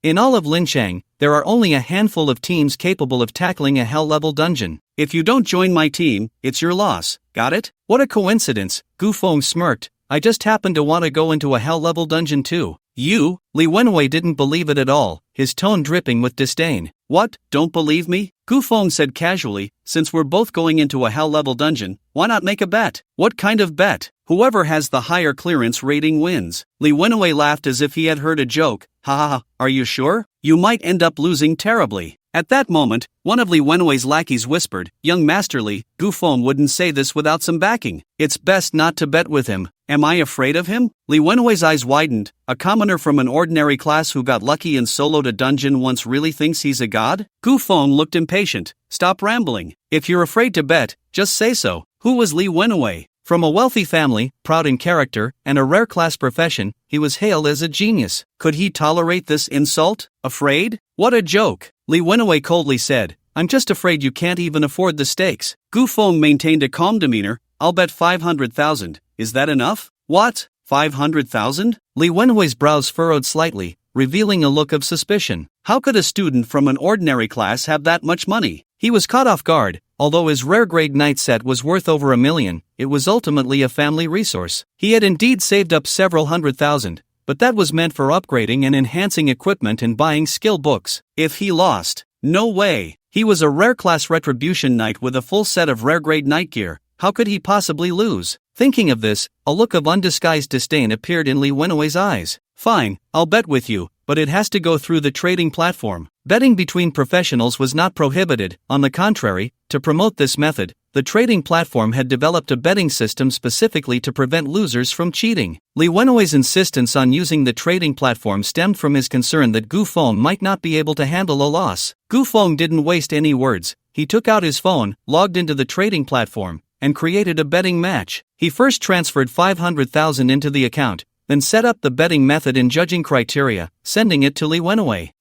In all of Lincheng, there are only a handful of teams capable of tackling a hell-level dungeon. If you don't join my team, it's your loss. Got it? What a coincidence, Gu Feng smirked. I just happen to want to go into a hell-level dungeon too. You? Li Wenwei didn't believe it at all, his tone dripping with disdain. What, don't believe me? Gu Feng said casually, since we're both going into a hell-level dungeon, why not make a bet? What kind of bet? Whoever has the higher clearance rating wins. Li Wenwei laughed as if he had heard a joke. Ha ha ha, are you sure? you might end up losing terribly. At that moment, one of Li Wenwei's lackeys whispered, "Young Master Li, Gu Feng wouldn't say this without some backing. It's best not to bet with him. Am I afraid of him?" Li Wenwei's eyes widened. A commoner from an ordinary class who got lucky and soloed a dungeon once really thinks he's a god? Gu Feng looked impatient. "Stop rambling. If you're afraid to bet, just say so." Who was Li Wenwei? From a wealthy family, proud in character, and a rare class profession, he was hailed as a genius. Could he tolerate this insult? Afraid? What a joke! Li Wenwei coldly said, "I'm just afraid you can't even afford the stakes." Gu Feng maintained a calm demeanor. "I'll bet 500,000. Is that enough?" "What? 500,000? Li Wenwei's brows furrowed slightly, revealing a look of suspicion. How could a student from an ordinary class have that much money? He was caught off guard. Although his rare grade knight set was worth over $1 million, it was ultimately a family resource. He had indeed saved up several $100,000, but that was meant for upgrading and enhancing equipment and buying skill books. If he lost, no way. He was a rare class retribution knight with a full set of rare grade knight gear. How could he possibly lose? Thinking of this, a look of undisguised disdain appeared in Li Wenwei's eyes. "Fine, I'll bet with you, but it has to go through the trading platform." Betting between professionals was not prohibited. On the contrary, to promote this method, the trading platform had developed a betting system specifically to prevent losers from cheating. Li Wenwei's insistence on using the trading platform stemmed from his concern that Gu Feng might not be able to handle a loss. Gu Feng didn't waste any words. He took out his phone, logged into the trading platform, and created a betting match. He first transferred 500,000 into the account, then set up the betting method and judging criteria, sending it to Li Wenwei.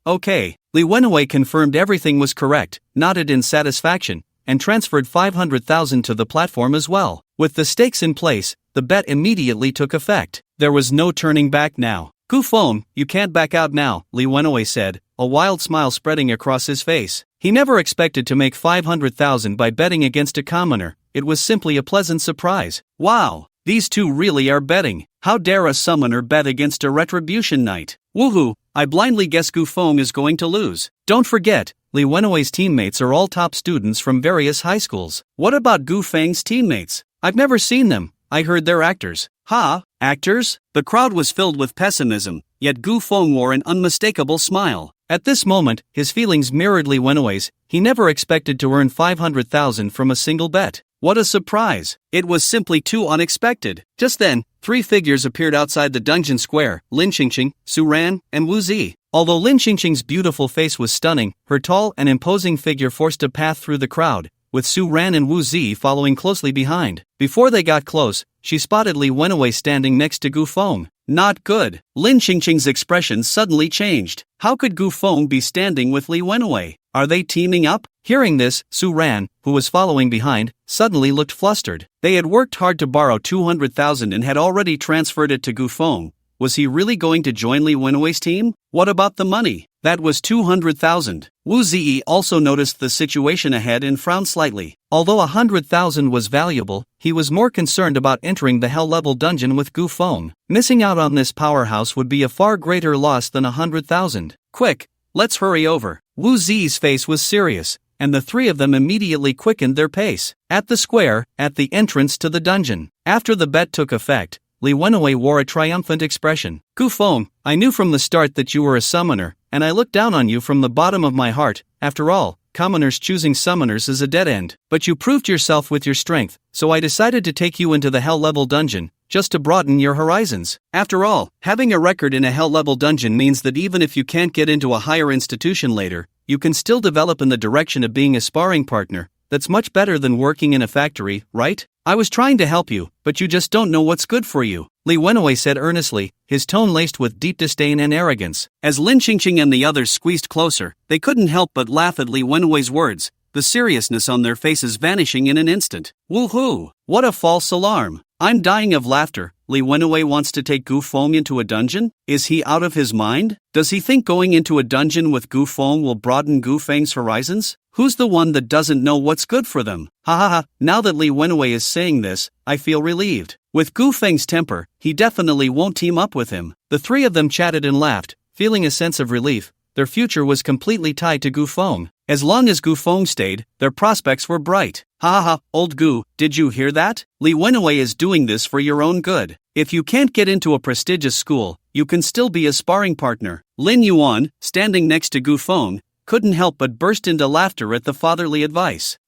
Okay. Li Wenwei confirmed everything was correct, nodded in satisfaction, and transferred 500,000 to the platform as well. With the stakes in place, the bet immediately took effect. There was no turning back now. "Gu Feng, you can't back out now," Li Wenwei said, a wild smile spreading across his face. He never expected to make 500,000 by betting against a commoner. It was simply a pleasant surprise. Wow, these two really are betting. How dare a summoner bet against a retribution knight? Woohoo, I blindly guess Gu Feng is going to lose. Don't forget, Li Wenwei's teammates are all top students from various high schools. What about Gu Feng's teammates? I've never seen them. I heard they're actors. Ha, actors? The crowd was filled with pessimism, yet Gu Feng wore an unmistakable smile. At this moment, his feelings mirrored Li Wenwei's. He never expected to earn 500,000 from a single bet. What a surprise! It was simply too unexpected. Just then, 3 figures appeared outside the dungeon square: Lin Qingqing, Su Ran, and Wu Zi. Although Lin Qingqing's beautiful face was stunning, her tall and imposing figure forced a path through the crowd, with Su Ran and Wu Zi following closely behind. Before they got close, she spotted Li Wenwei standing next to Gu Feng. Not good. Lin Qingqing's expression suddenly changed. How could Gu Feng be standing with Li Wenwei? Are they teaming up? Hearing this, Su Ran, who was following behind, suddenly looked flustered. They had worked hard to borrow 200,000 and had already transferred it to Gu Feng. Was he really going to join Li Wenwei's team? What about the money? That was 200,000. Wu Zi also noticed the situation ahead and frowned slightly. Although 100,000 was valuable, he was more concerned about entering the hell-level dungeon with Gu Feng. Missing out on this powerhouse would be a far greater loss than 100,000. Quick, let's hurry over. Wu Zi's face was serious, and the 3 of them immediately quickened their pace. At the square, at the entrance to the dungeon. After the bet took effect, Li Wenwei wore a triumphant expression. "Gu Feng, I knew from the start that you were a summoner, and I looked down on you from the bottom of my heart. After all, commoners choosing summoners is a dead end. But you proved yourself with your strength, so I decided to take you into the hell-level dungeon, just to broaden your horizons. After all, having a record in a hell-level dungeon means that even if you can't get into a higher institution later, you can still develop in the direction of being a sparring partner. That's much better than working in a factory, right? I was trying to help you, but you just don't know what's good for you," Li Wenwei said earnestly, his tone laced with deep disdain and arrogance. As Lin Qingqing and the others squeezed closer, they couldn't help but laugh at Li Wenwei's words, the seriousness on their faces vanishing in an instant. Woohoo! What a false alarm! I'm dying of laughter. Li Wenwei wants to take Gu Feng into a dungeon? Is he out of his mind? Does he think going into a dungeon with Gu Feng will broaden Gu Feng's horizons? Who's the one that doesn't know what's good for them? Ha ha ha, now that Li Wenwei is saying this, I feel relieved. With Gu Feng's temper, he definitely won't team up with him. The 3 of them chatted and laughed, feeling a sense of relief. Their future was completely tied to Gu Feng. As long as Gu Feng stayed, their prospects were bright. Ha ha ha, old Gu, did you hear that? Li Wenwei is doing this for your own good. If you can't get into a prestigious school, you can still be a sparring partner. Lin Yuan, standing next to Gu Feng, couldn't help but burst into laughter at the fatherly advice.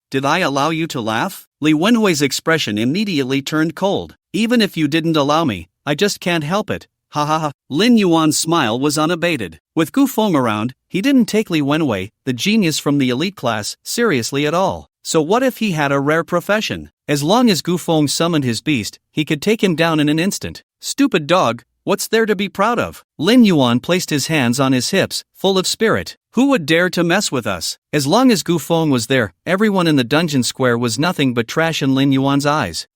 Did I allow you to laugh? Li Wenhui's expression immediately turned cold. Even if you didn't allow me, I just can't help it. Ha ha ha. Lin Yuan's smile was unabated. With Gu Feng around, he didn't take Li Wenhui, the genius from the elite class, seriously at all. So what if he had a rare profession? As long as Gu Feng summoned his beast, he could take him down in an instant. Stupid dog, what's there to be proud of? Lin Yuan placed his hands on his hips, full of spirit. Who would dare to mess with us? As long as Gu Feng was there, everyone in the dungeon square was nothing but trash in Lin Yuan's eyes.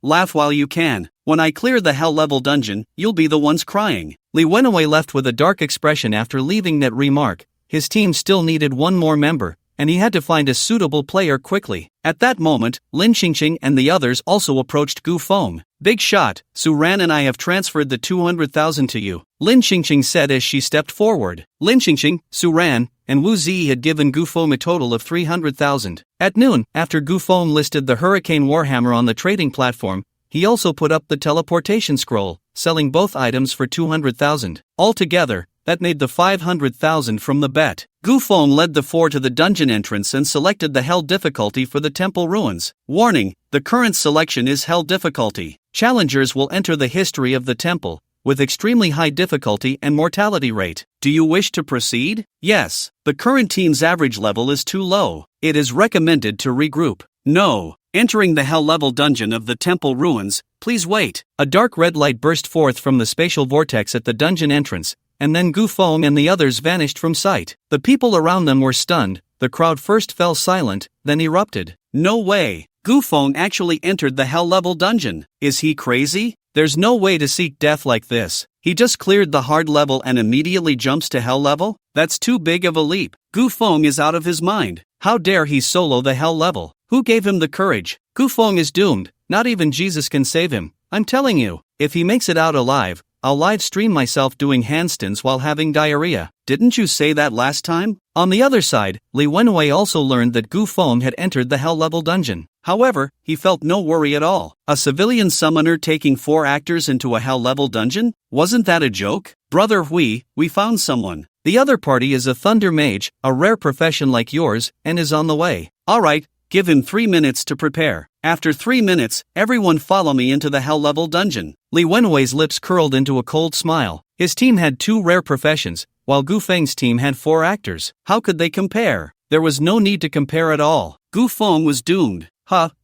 Laugh while you can. When I clear the hell-level dungeon, you'll be the ones crying. Li Wenhui left with a dark expression after leaving that remark. His team still needed one more member, and he had to find a suitable player quickly. At that moment, Lin Qingqing and the others also approached Gu Feng. Big shot, Su Ran and I have transferred the 200,000 to you, Lin Qingqing said as she stepped forward. Lin Qingqing, Su Ran, and Wu Zi had given Gu Feng a total of 300,000. At noon, after Gu Feng listed the Hurricane Warhammer on the trading platform, he also put up the teleportation scroll, selling both items for 200,000. Altogether, that made the 500,000 from the bet. Gu Feng led the four to the dungeon entrance and selected the Hell difficulty for the temple ruins. Warning, the current selection is Hell difficulty. Challengers will enter the history of the temple, with extremely high difficulty and mortality rate. Do you wish to proceed? Yes. The current team's average level is too low. It is recommended to regroup. No. Entering the hell-level dungeon of the temple ruins, please wait. A dark red light burst forth from the spatial vortex at the dungeon entrance, and then Gu Feng and the others vanished from sight. The people around them were stunned. The crowd first fell silent, then erupted. No way! Gu Feng actually entered the hell-level dungeon. Is he crazy? There's no way to seek death like this. He just cleared the hard level and immediately jumps to hell level? That's too big of a leap. Gu Feng is out of his mind. How dare he solo the hell level? Who gave him the courage? Gu Feng is doomed. Not even Jesus can save him. I'm telling you, if he makes it out alive, I'll live stream myself doing handstands while having diarrhea. Didn't you say that last time? On the other side, Li Wenhui also learned that Gu Feng had entered the hell-level dungeon. However, he felt no worry at all. A civilian summoner taking 4 actors into a hell-level dungeon? Wasn't that a joke? Brother Hui, we found someone. The other party is a thunder mage, a rare profession like yours, and is on the way. Alright, give him 3 minutes to prepare. After 3 minutes, everyone follow me into the hell-level dungeon. Li Wenhui's lips curled into a cold smile. His team had 2 rare professions, while Gu Feng's team had 4 actors. How could they compare? There was no need to compare at all. Gu Feng was doomed.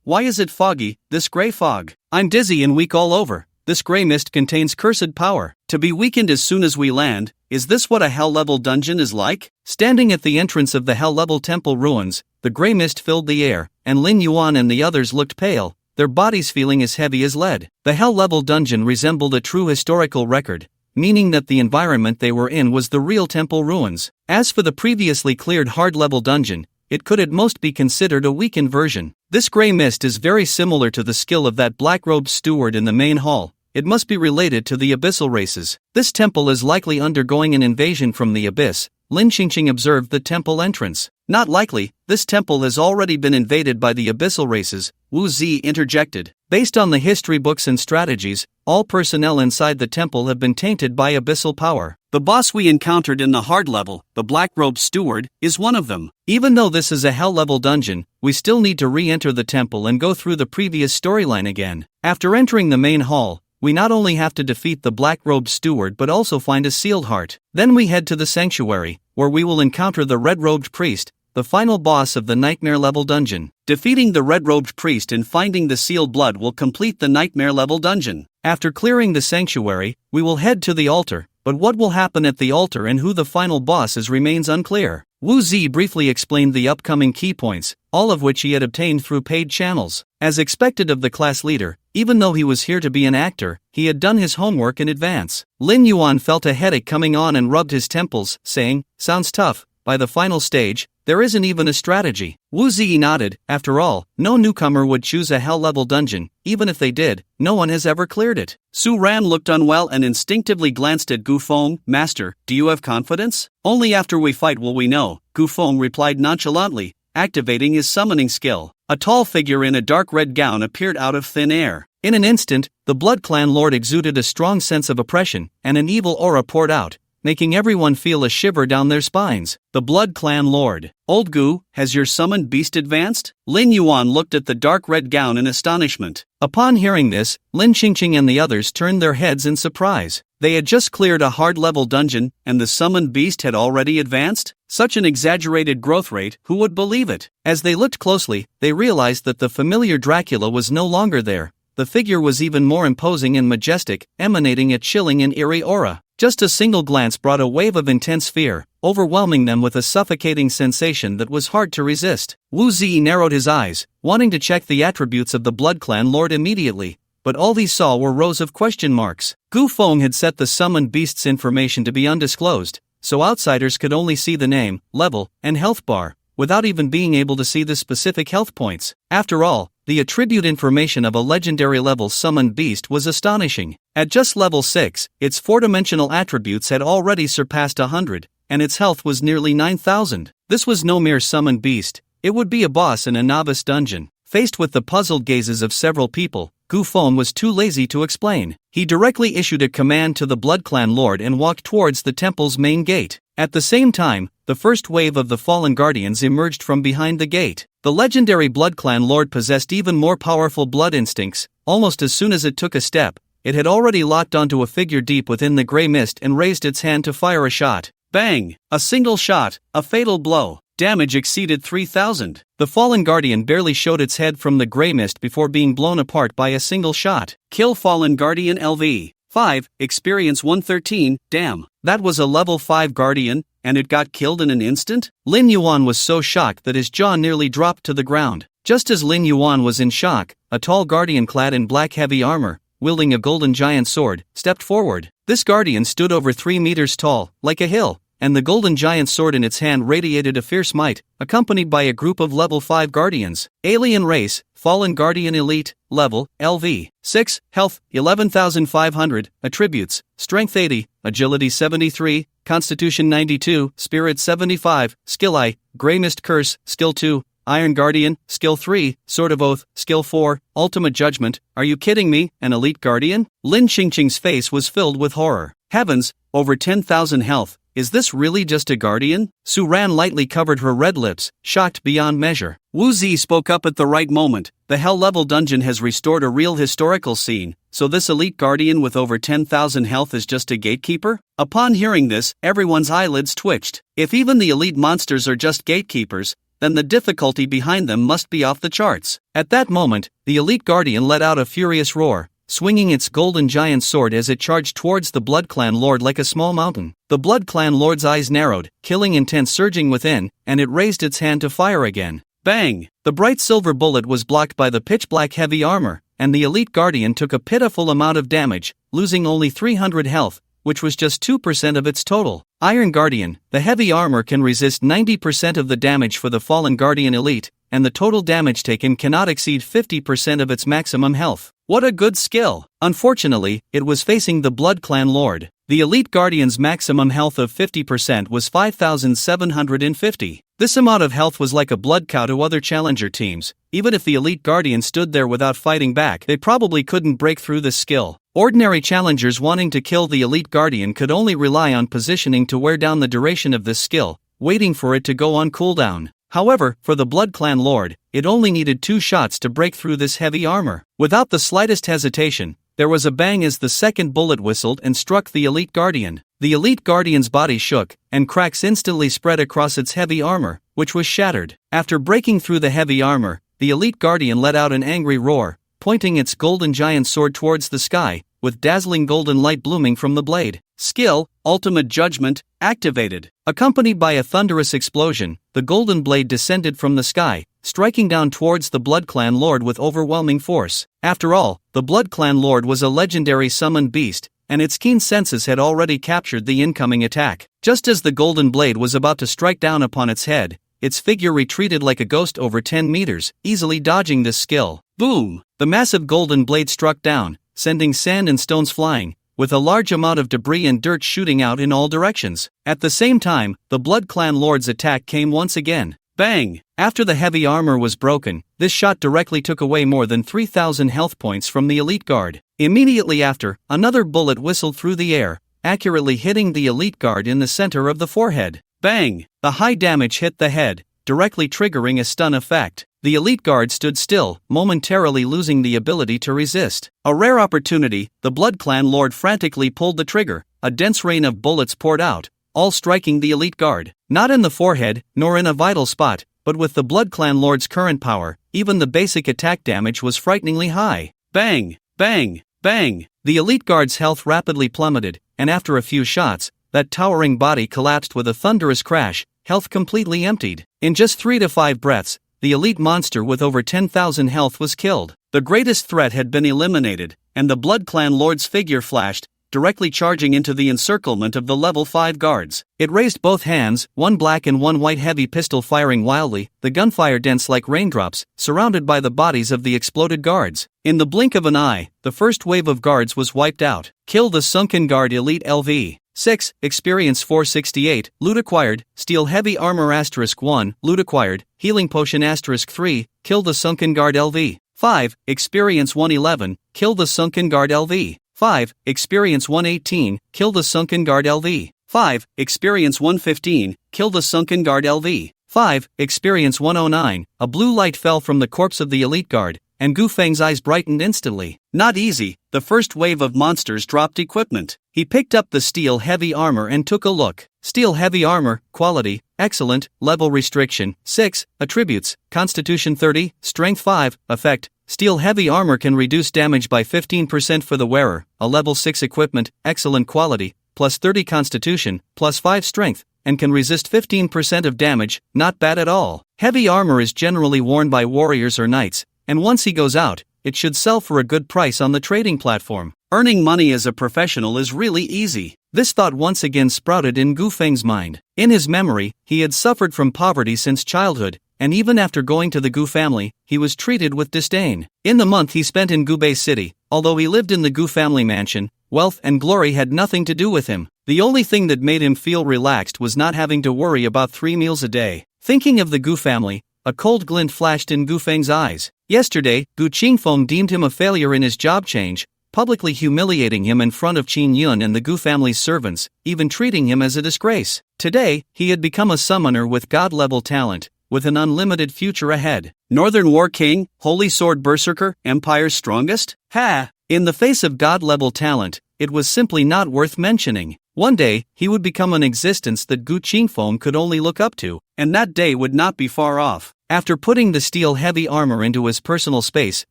Why is it foggy, this gray fog? I'm dizzy and weak all over. This gray mist contains cursed power. To be weakened as soon as we land, is this what a hell-level dungeon is like? Standing at the entrance of the hell-level temple ruins, the gray mist filled the air, and Lin Yuan and the others looked pale, their bodies feeling as heavy as lead. The hell-level dungeon resembled a true historical record, meaning that the environment they were in was the real temple ruins. As for the previously cleared hard-level dungeon, it could at most be considered a weakened version. This gray mist is very similar to the skill of that black-robed steward in the main hall. It must be related to the abyssal races. This temple is likely undergoing an invasion from the abyss. Lin Qingqing observed the temple entrance. Not likely, this temple has already been invaded by the abyssal races, Wu Zi interjected. Based on the history books and strategies, all personnel inside the temple have been tainted by abyssal power. The boss we encountered in the hard level, the black-robed steward, is one of them. Even though this is a hell-level dungeon, we still need to re-enter the temple and go through the previous storyline again. After entering the main hall, we not only have to defeat the black-robed steward but also find a sealed heart. Then we head to the sanctuary, where we will encounter the red-robed priest, the final boss of the nightmare-level dungeon. Defeating the red-robed priest and finding the sealed blood will complete the nightmare-level dungeon. After clearing the sanctuary, we will head to the altar, but what will happen at the altar and who the final boss is remains unclear. Wu Zi briefly explained the upcoming key points, all of which he had obtained through paid channels. As expected of the class leader, even though he was here to be an actor, he had done his homework in advance. Lin Yuan felt a headache coming on and rubbed his temples, saying, "Sounds tough. By the final stage, there isn't even a strategy." Wu Zi nodded. After all, no newcomer would choose a hell-level dungeon. Even if they did, no one has ever cleared it. Su Ran looked unwell and instinctively glanced at Gu Feng. "Master, do you have confidence?" "Only after we fight will we know," Gu Feng replied nonchalantly, activating his summoning skill. A tall figure in a dark red gown appeared out of thin air. In an instant, the Blood Clan Lord exuded a strong sense of oppression, and an evil aura poured out, making everyone feel a shiver down their spines. The Blood Clan Lord. Old Gu, has your summoned beast advanced? Lin Yuan looked at the dark red gown in astonishment. Upon hearing this, Lin Qingqing and the others turned their heads in surprise. They had just cleared a hard-level dungeon, and the summoned beast had already advanced? Such an exaggerated growth rate, who would believe it? As they looked closely, they realized that the familiar Dracula was no longer there. The figure was even more imposing and majestic, emanating a chilling and eerie aura. Just a single glance brought a wave of intense fear, overwhelming them with a suffocating sensation that was hard to resist. Wu Zi narrowed his eyes, wanting to check the attributes of the Blood Clan Lord immediately, but all he saw were rows of question marks. Gu Feng had set the summoned beast's information to be undisclosed, so outsiders could only see the name, level, and health bar, without even being able to see the specific health points. After all, the attribute information of a legendary level summoned beast was astonishing. At just level 6, its four-dimensional attributes had already surpassed 100, and its health was nearly 9,000. This was no mere summoned beast, it would be a boss in a novice dungeon. Faced with the puzzled gazes of several people, Gu Feng was too lazy to explain. He directly issued a command to the Blood Clan Lord and walked towards the temple's main gate. At the same time, the first wave of the fallen guardians emerged from behind the gate. The legendary Blood Clan Lord possessed even more powerful blood instincts. Almost as soon as it took a step, it had already locked onto a figure deep within the gray mist and raised its hand to fire a shot. Bang! A single shot, a fatal blow. Damage exceeded 3,000. The fallen guardian barely showed its head from the gray mist before being blown apart by a single shot. Kill fallen guardian LV. 5, experience 113, damn. That was a level 5 guardian, and it got killed in an instant? Lin Yuan was so shocked that his jaw nearly dropped to the ground. Just as Lin Yuan was in shock, a tall guardian clad in black heavy armor, wielding a golden giant sword, stepped forward. This guardian stood over 3 meters tall, like a hill, and the golden giant sword in its hand radiated a fierce might, accompanied by a group of level 5 guardians. Alien race, fallen guardian elite, level, LV. 6, health, 11,500, attributes, strength 80, agility 73, constitution 92, spirit 75, skill I, Grey Mist Curse, skill 2, Iron Guardian, skill 3, Sword of Oath, skill 4, ultimate judgment. Are you kidding me, an elite guardian? Lin Qingqing's face was filled with horror. Heavens, over 10,000 health. Is this really just a guardian? Su Ran lightly covered her red lips, shocked beyond measure. Wu Zi spoke up at the right moment. The hell-level dungeon has restored a real historical scene, so this elite guardian with over 10,000 health is just a gatekeeper? Upon hearing this, everyone's eyelids twitched. If even the elite monsters are just gatekeepers, then the difficulty behind them must be off the charts. At that moment, the elite guardian let out a furious roar, swinging its golden giant sword as it charged towards the Blood Clan Lord like a small mountain. The Blood Clan Lord's eyes narrowed, killing intent surging within, and it raised its hand to fire again. Bang! The bright silver bullet was blocked by the pitch-black heavy armor, and the elite guardian took a pitiful amount of damage, losing only 300 health, which was just 2% of its total. Iron Guardian, the heavy armor can resist 90% of the damage for the fallen guardian elite, and the total damage taken cannot exceed 50% of its maximum health. What a good skill! Unfortunately, it was facing the Blood Clan Lord. The elite guardian's maximum health of 50% was 5,750. This amount of health was like a blood cow to other challenger teams. Even if the elite guardian stood there without fighting back, they probably couldn't break through this skill. Ordinary challengers wanting to kill the elite guardian could only rely on positioning to wear down the duration of this skill, waiting for it to go on cooldown. However, for the Blood Clan Lord, it only needed 2 shots to break through this heavy armor. Without the slightest hesitation, there was a bang as the second bullet whistled and struck the elite guardian. The elite guardian's body shook, and cracks instantly spread across its heavy armor, which was shattered. After breaking through the heavy armor, the elite guardian let out an angry roar, pointing its golden giant sword towards the sky, with dazzling golden light blooming from the blade. Skill, Ultimate Judgment, activated. Accompanied by a thunderous explosion, the golden blade descended from the sky, striking down towards the Blood Clan Lord with overwhelming force. After all, the Blood Clan Lord was a legendary summoned beast, and its keen senses had already captured the incoming attack. Just as the golden blade was about to strike down upon its head, its figure retreated like a ghost over 10 meters, easily dodging this skill. Boom! The massive golden blade struck down, sending sand and stones flying, with a large amount of debris and dirt shooting out in all directions. At the same time, the Blood Clan Lord's attack came once again. Bang! After the heavy armor was broken, this shot directly took away more than 3,000 health points from the elite guard. Immediately after, another bullet whistled through the air, accurately hitting the elite guard in the center of the forehead. Bang! The high damage hit the head, directly triggering a stun effect. The elite guard stood still, momentarily losing the ability to resist. A rare opportunity, the Blood Clan Lord frantically pulled the trigger. A dense rain of bullets poured out, all striking the elite guard. Not in the forehead, nor in a vital spot, but with the Blood Clan Lord's current power, even the basic attack damage was frighteningly high. Bang! Bang! Bang! The elite guard's health rapidly plummeted, and after a few shots, that towering body collapsed with a thunderous crash, health completely emptied. In just 3 to 5 breaths, the elite monster with over 10,000 health was killed. The greatest threat had been eliminated, and the Blood Clan Lord's figure flashed, directly charging into the encirclement of the level 5 guards. It raised both hands, one black and one white heavy pistol firing wildly, the gunfire dense like raindrops, surrounded by the bodies of the exploded guards. In the blink of an eye, the first wave of guards was wiped out. Kill the sunken guard elite LV. 6. Experience 468, loot acquired, steal heavy armor *1, loot acquired, healing potion *3, kill the sunken guard LV. 5. Experience 111, kill the sunken guard LV. 5. Experience 118, kill the sunken guard LV. 5. Experience 115, kill the sunken guard LV. 5. Experience 109, a blue light fell from the corpse of the elite guard, and Gu Feng's eyes brightened instantly. Not easy, the first wave of monsters dropped equipment. He picked up the steel heavy armor and took a look. Steel heavy armor, quality, excellent, level restriction, 6, attributes, constitution 30, strength 5, effect, steel heavy armor can reduce damage by 15% for the wearer, a level 6 equipment, excellent quality, plus 30 constitution, plus 5 strength, and can resist 15% of damage, not bad at all. Heavy armor is generally worn by warriors or knights, and once he goes out, it should sell for a good price on the trading platform. Earning money as a professional is really easy. This thought once again sprouted in Gu Feng's mind. In his memory, he had suffered from poverty since childhood, and even after going to the Gu family, he was treated with disdain. In the month he spent in Gubei City, although he lived in the Gu family mansion, wealth and glory had nothing to do with him. The only thing that made him feel relaxed was not having to worry about 3 meals a day. Thinking of the Gu family, a cold glint flashed in Gu Feng's eyes. Yesterday, Gu Qingfeng deemed him a failure in his job change, publicly humiliating him in front of Qin Yun and the Gu family's servants, even treating him as a disgrace. Today, he had become a summoner with god-level talent, with an unlimited future ahead. Northern War King, Holy Sword Berserker, Empire's strongest? Ha! In the face of god-level talent, it was simply not worth mentioning. One day, he would become an existence that Gu Qingfeng could only look up to, and that day would not be far off. After putting the steel heavy armor into his personal space,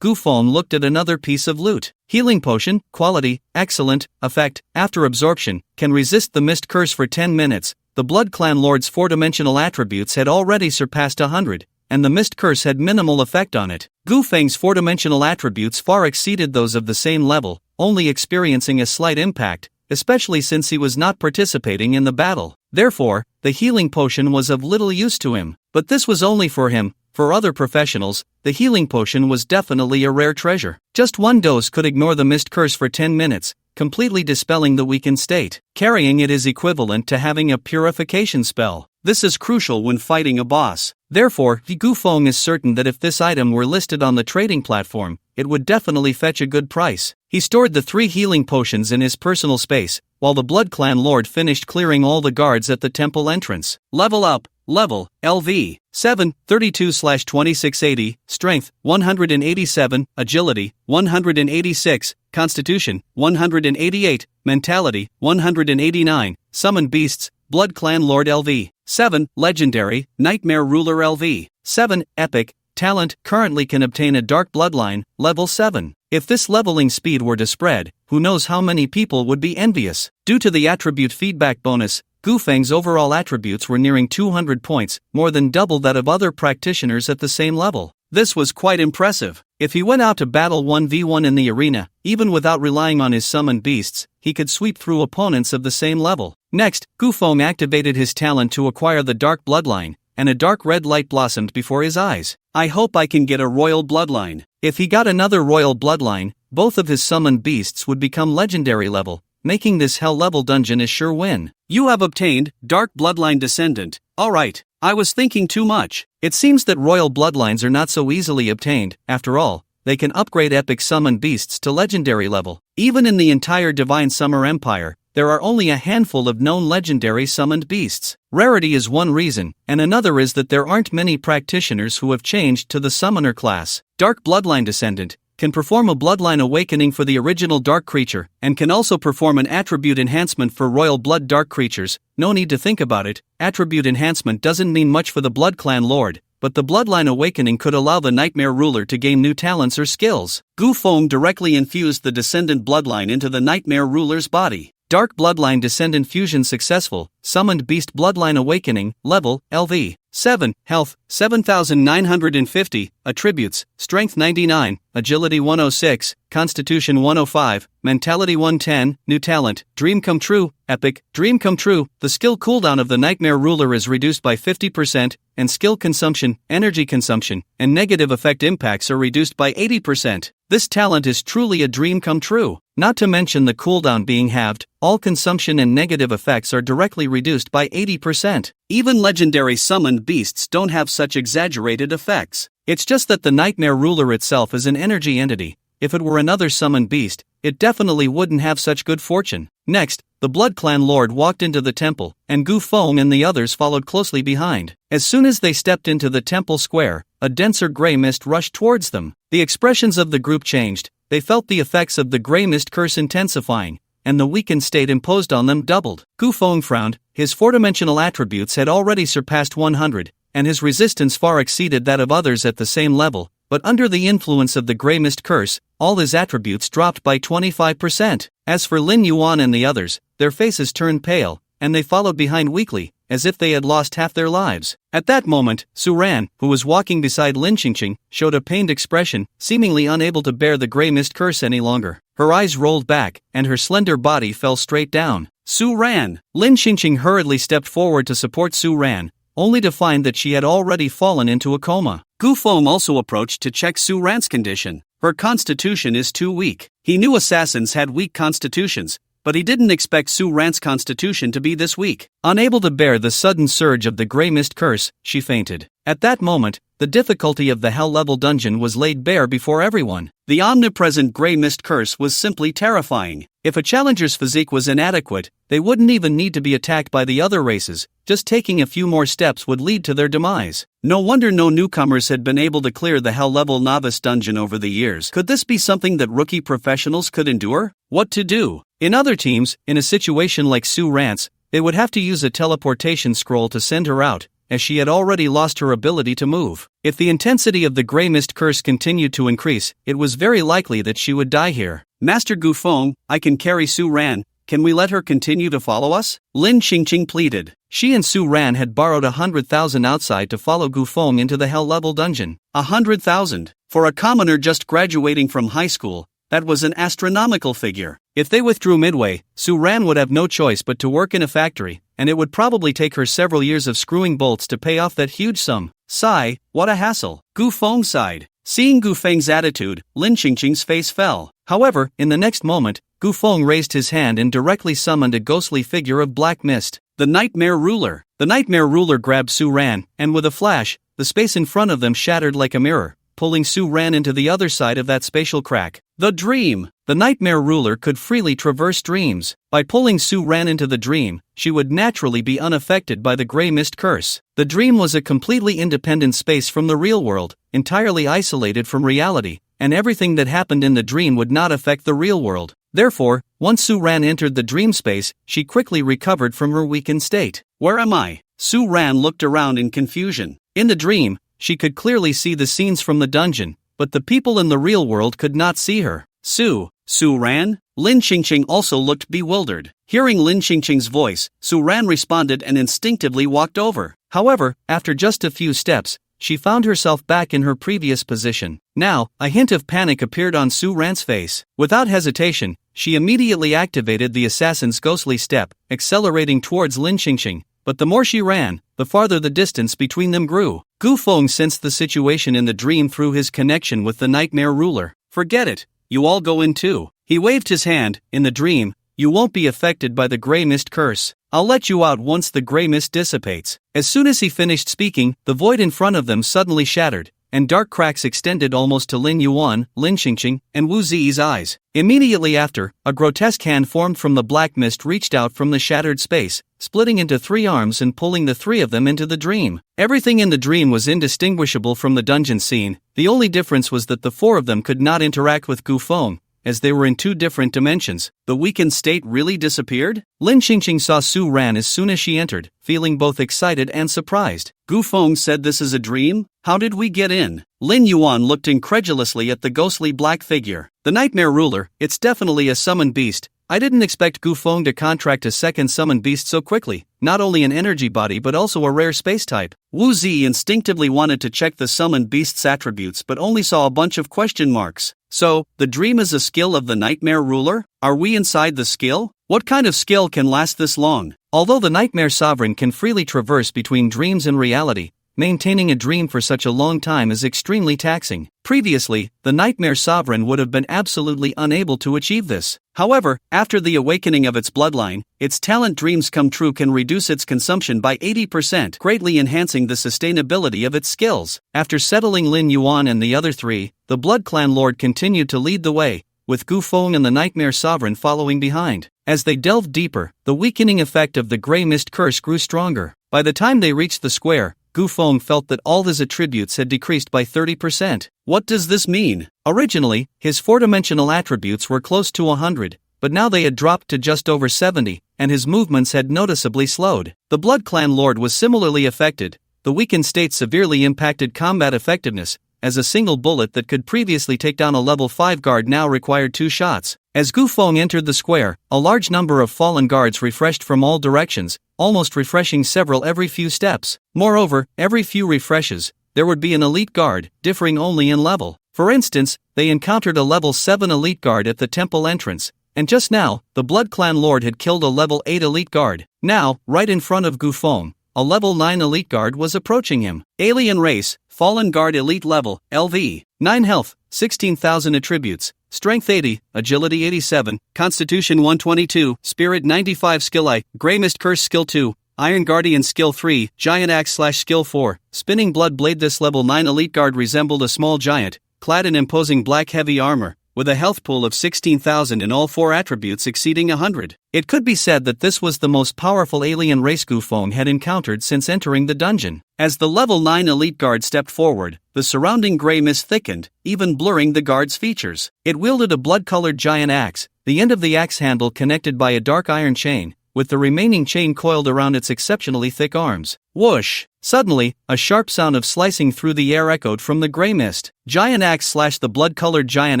Gu Feng looked at another piece of loot. Healing potion, quality, excellent, effect, after absorption, can resist the mist curse for 10 minutes. The Blood Clan Lord's 4-dimensional attributes had already surpassed 100, and the mist curse had minimal effect on it. Gu Feng's 4-dimensional attributes far exceeded those of the same level, only experiencing a slight impact, especially since he was not participating in the battle. Therefore, the healing potion was of little use to him. But this was only for him. For other professionals, the healing potion was definitely a rare treasure. Just one dose could ignore the mist curse for 10 minutes, completely dispelling the weakened state. Carrying it is equivalent to having a purification spell. This is crucial when fighting a boss. Therefore, Gu Feng is certain that if this item were listed on the trading platform, it would definitely fetch a good price. He stored the 3 healing potions in his personal space, while the Blood Clan Lord finished clearing all the guards at the temple entrance. Level up. Level, LV, 7, 32/2680, Strength, 187, Agility, 186, Constitution, 188, Mentality, 189, Summon Beasts, Blood Clan Lord LV, 7, Legendary, Nightmare Ruler LV, 7, Epic, Talent, currently can obtain a Dark Bloodline, Level 7. If this leveling speed were to spread, who knows how many people would be envious. Due to the attribute feedback bonus, Gu Feng's overall attributes were nearing 200 points, more than double that of other practitioners at the same level. This was quite impressive. If he went out to battle 1v1 in the arena, even without relying on his summoned beasts, he could sweep through opponents of the same level. Next, Gu Feng activated his talent to acquire the Dark Bloodline, and a dark red light blossomed before his eyes. I hope I can get a royal bloodline. If he got another royal bloodline, both of his summoned beasts would become legendary level, making this hell level dungeon a sure win. You have obtained Dark Bloodline Descendant. Alright, I was thinking too much. It seems that royal bloodlines are not so easily obtained. After all, they can upgrade epic summon beasts to legendary level. Even in the entire Divine Summer Empire, there are only a handful of known legendary summoned beasts. Rarity is one reason, and another is that there aren't many practitioners who have changed to the summoner class. Dark Bloodline Descendant can perform a bloodline awakening for the original dark creature, and can also perform an attribute enhancement for royal blood dark creatures. No need to think about it, attribute enhancement doesn't mean much for the Blood Clan Lord, but the bloodline awakening could allow the Nightmare Ruler to gain new talents or skills. Gu Feng directly infused the Descendant bloodline into the Nightmare Ruler's body. Dark Bloodline Descendant Fusion successful, Summoned Beast Bloodline Awakening, Level, LV. 7, Health, 7,950, Attributes, Strength 99, Agility 106, Constitution 105, Mentality 110, New Talent, Dream Come True, Epic, Dream Come True. The skill cooldown of the Nightmare Ruler is reduced by 50%, and skill consumption, energy consumption, and negative effect impacts are reduced by 80%. This talent is truly a dream come true. Not to mention the cooldown being halved, all consumption and negative effects are directly reduced by 80%. Even legendary summoned beasts don't have such exaggerated effects. It's just that the Nightmare Ruler itself is an energy entity. If it were another summoned beast, it definitely wouldn't have such good fortune. Next, the Blood Clan Lord walked into the temple, and Gu Feng and the others followed closely behind. As soon as they stepped into the temple square, a denser gray mist rushed towards them. The expressions of the group changed. They felt the effects of the gray mist curse intensifying, and the weakened state imposed on them doubled. Gu Feng frowned. His four-dimensional attributes had already surpassed 100, and his resistance far exceeded that of others at the same level, but under the influence of the gray mist curse, all his attributes dropped by 25%. As for Lin Yuan and the others, their faces turned pale, and they followed behind weakly, as if they had lost half their lives. At that moment, Su Ran, who was walking beside Lin Qingqing, showed a pained expression, seemingly unable to bear the gray mist curse any longer. Her eyes rolled back, and her slender body fell straight down. Su Ran! Lin Qingqing hurriedly stepped forward to support Su Ran, only to find that she had already fallen into a coma. Gu Feng also approached to check Su Ran's condition. Her constitution is too weak. He knew assassins had weak constitutions, but he didn't expect Su Ran's constitution to be this weak. Unable to bear the sudden surge of the gray mist curse, she fainted. At that moment, the difficulty of the hell-level dungeon was laid bare before everyone. The omnipresent gray mist curse was simply terrifying. If a challenger's physique was inadequate, they wouldn't even need to be attacked by the other races. Just taking a few more steps would lead to their demise. No wonder no newcomers had been able to clear the hell-level novice dungeon over the years. Could this be something that rookie professionals could endure? What to do? In other teams, in a situation like Su Ran's, they would have to use a teleportation scroll to send her out, as she had already lost her ability to move. If the intensity of the gray mist curse continued to increase, it was very likely that she would die here. Master Gu Feng, I can carry Su Ran. Can we let her continue to follow us? Lin Qingqing pleaded. She and Su Ran had borrowed 100,000 outside to follow Gu Feng into the hell-level dungeon. 100,000? For a commoner just graduating from high school, that was an astronomical figure. If they withdrew midway, Su Ran would have no choice but to work in a factory, and it would probably take her several years of screwing bolts to pay off that huge sum. Sigh, what a hassle. Gu Feng sighed. Seeing Gu Feng's attitude, Lin Qingqing's face fell. However, in the next moment, Gu Feng raised his hand and directly summoned a ghostly figure of black mist. The Nightmare Ruler. The Nightmare Ruler grabbed Su Ran, and with a flash, the space in front of them shattered like a mirror, pulling Su Ran into the other side of that spatial crack. The dream! The Nightmare Ruler could freely traverse dreams. By pulling Su Ran into the dream, she would naturally be unaffected by the gray mist curse. The dream was a completely independent space from the real world, entirely isolated from reality, and everything that happened in the dream would not affect the real world. Therefore, once Su Ran entered the dream space, she quickly recovered from her weakened state. Where am I? Su Ran looked around in confusion. In the dream, she could clearly see the scenes from the dungeon, but the people in the real world could not see her. Su Ran? Lin Qingqing also looked bewildered. Hearing Lin Qingqing's voice, Su Ran responded and instinctively walked over. However, after just a few steps, she found herself back in her previous position. Now, a hint of panic appeared on Su Ran's face. Without hesitation, she immediately activated the assassin's ghostly step, accelerating towards Lin Qingqing. But the more she ran, the farther the distance between them grew. Gu Feng sensed the situation in the dream through his connection with the Nightmare Ruler. Forget it, you all go in too. He waved his hand. In the dream, you won't be affected by the gray mist curse. I'll let you out once the gray mist dissipates." As soon as he finished speaking, the void in front of them suddenly shattered, and dark cracks extended almost to Lin Yuan, Lin Xingqing, and Wu Ziyi's eyes. Immediately after, a grotesque hand formed from the black mist reached out from the shattered space, splitting into 3 arms and pulling the 3 of them into the dream. Everything in the dream was indistinguishable from the dungeon scene. The only difference was that the 4 of them could not interact with Gu Feng, as they were in 2 different dimensions. The weakened state really disappeared? Lin Xingqing saw Su Ran as soon as she entered, feeling both excited and surprised. "Gu Feng said this is a dream? How did we get in?" Lin Yuan looked incredulously at the ghostly black figure. "The nightmare ruler, it's definitely a summoned beast. I didn't expect Gu Feng to contract a second summoned beast so quickly, not only an energy body but also a rare space type." Wu Zi instinctively wanted to check the summoned beast's attributes but only saw a bunch of question marks. "So, the dream is a skill of the nightmare ruler? Are we inside the skill? What kind of skill can last this long?" Although the nightmare sovereign can freely traverse between dreams and reality, maintaining a dream for such a long time is extremely taxing. Previously, the nightmare sovereign would have been absolutely unable to achieve this. However, after the awakening of its bloodline, its talent Dreams Come True can reduce its consumption by 80%, greatly enhancing the sustainability of its skills. After settling Lin Yuan and the other 3, the Blood Clan Lord continued to lead the way, with Gu Feng and the Nightmare Sovereign following behind. As they delved deeper, the weakening effect of the Grey Mist curse grew stronger. By the time they reached the square, Gu Feng felt that all his attributes had decreased by 30%. What does this mean? Originally, his 4-dimensional attributes were close to 100, but now they had dropped to just over 70, and his movements had noticeably slowed. The Blood Clan Lord was similarly affected. The weakened state severely impacted combat effectiveness, as a single bullet that could previously take down a level 5 guard now required 2 shots. As Gu Feng entered the square, a large number of fallen guards refreshed from all directions, almost refreshing several every few steps. Moreover, every few refreshes, there would be an elite guard, differing only in level. For instance, they encountered a level 7 elite guard at the temple entrance, and just now, the Blood Clan Lord had killed a level 8 elite guard. Now, right in front of Gu Feng, a level 9 elite guard was approaching him. Alien race, fallen guard elite level, LV, 9 health, 16,000 attributes, strength 80, agility 87, constitution 122, spirit 95, skill I, Grey Mist curse skill 2, Iron Guardian skill 3, giant axe / skill 4, spinning blood blade. This level 9 elite guard resembled a small giant, clad in imposing black heavy armor, with a health pool of 16,000 and all 4 attributes exceeding 100. It could be said that this was the most powerful alien race Gu Feng had encountered since entering the dungeon. As the level 9 elite guard stepped forward, the surrounding grey mist thickened, even blurring the guard's features. It wielded a blood-colored giant axe, the end of the axe handle connected by a dark iron chain, with the remaining chain coiled around its exceptionally thick arms. Whoosh! Suddenly, a sharp sound of slicing through the air echoed from the grey mist. Giant axe / the blood-colored giant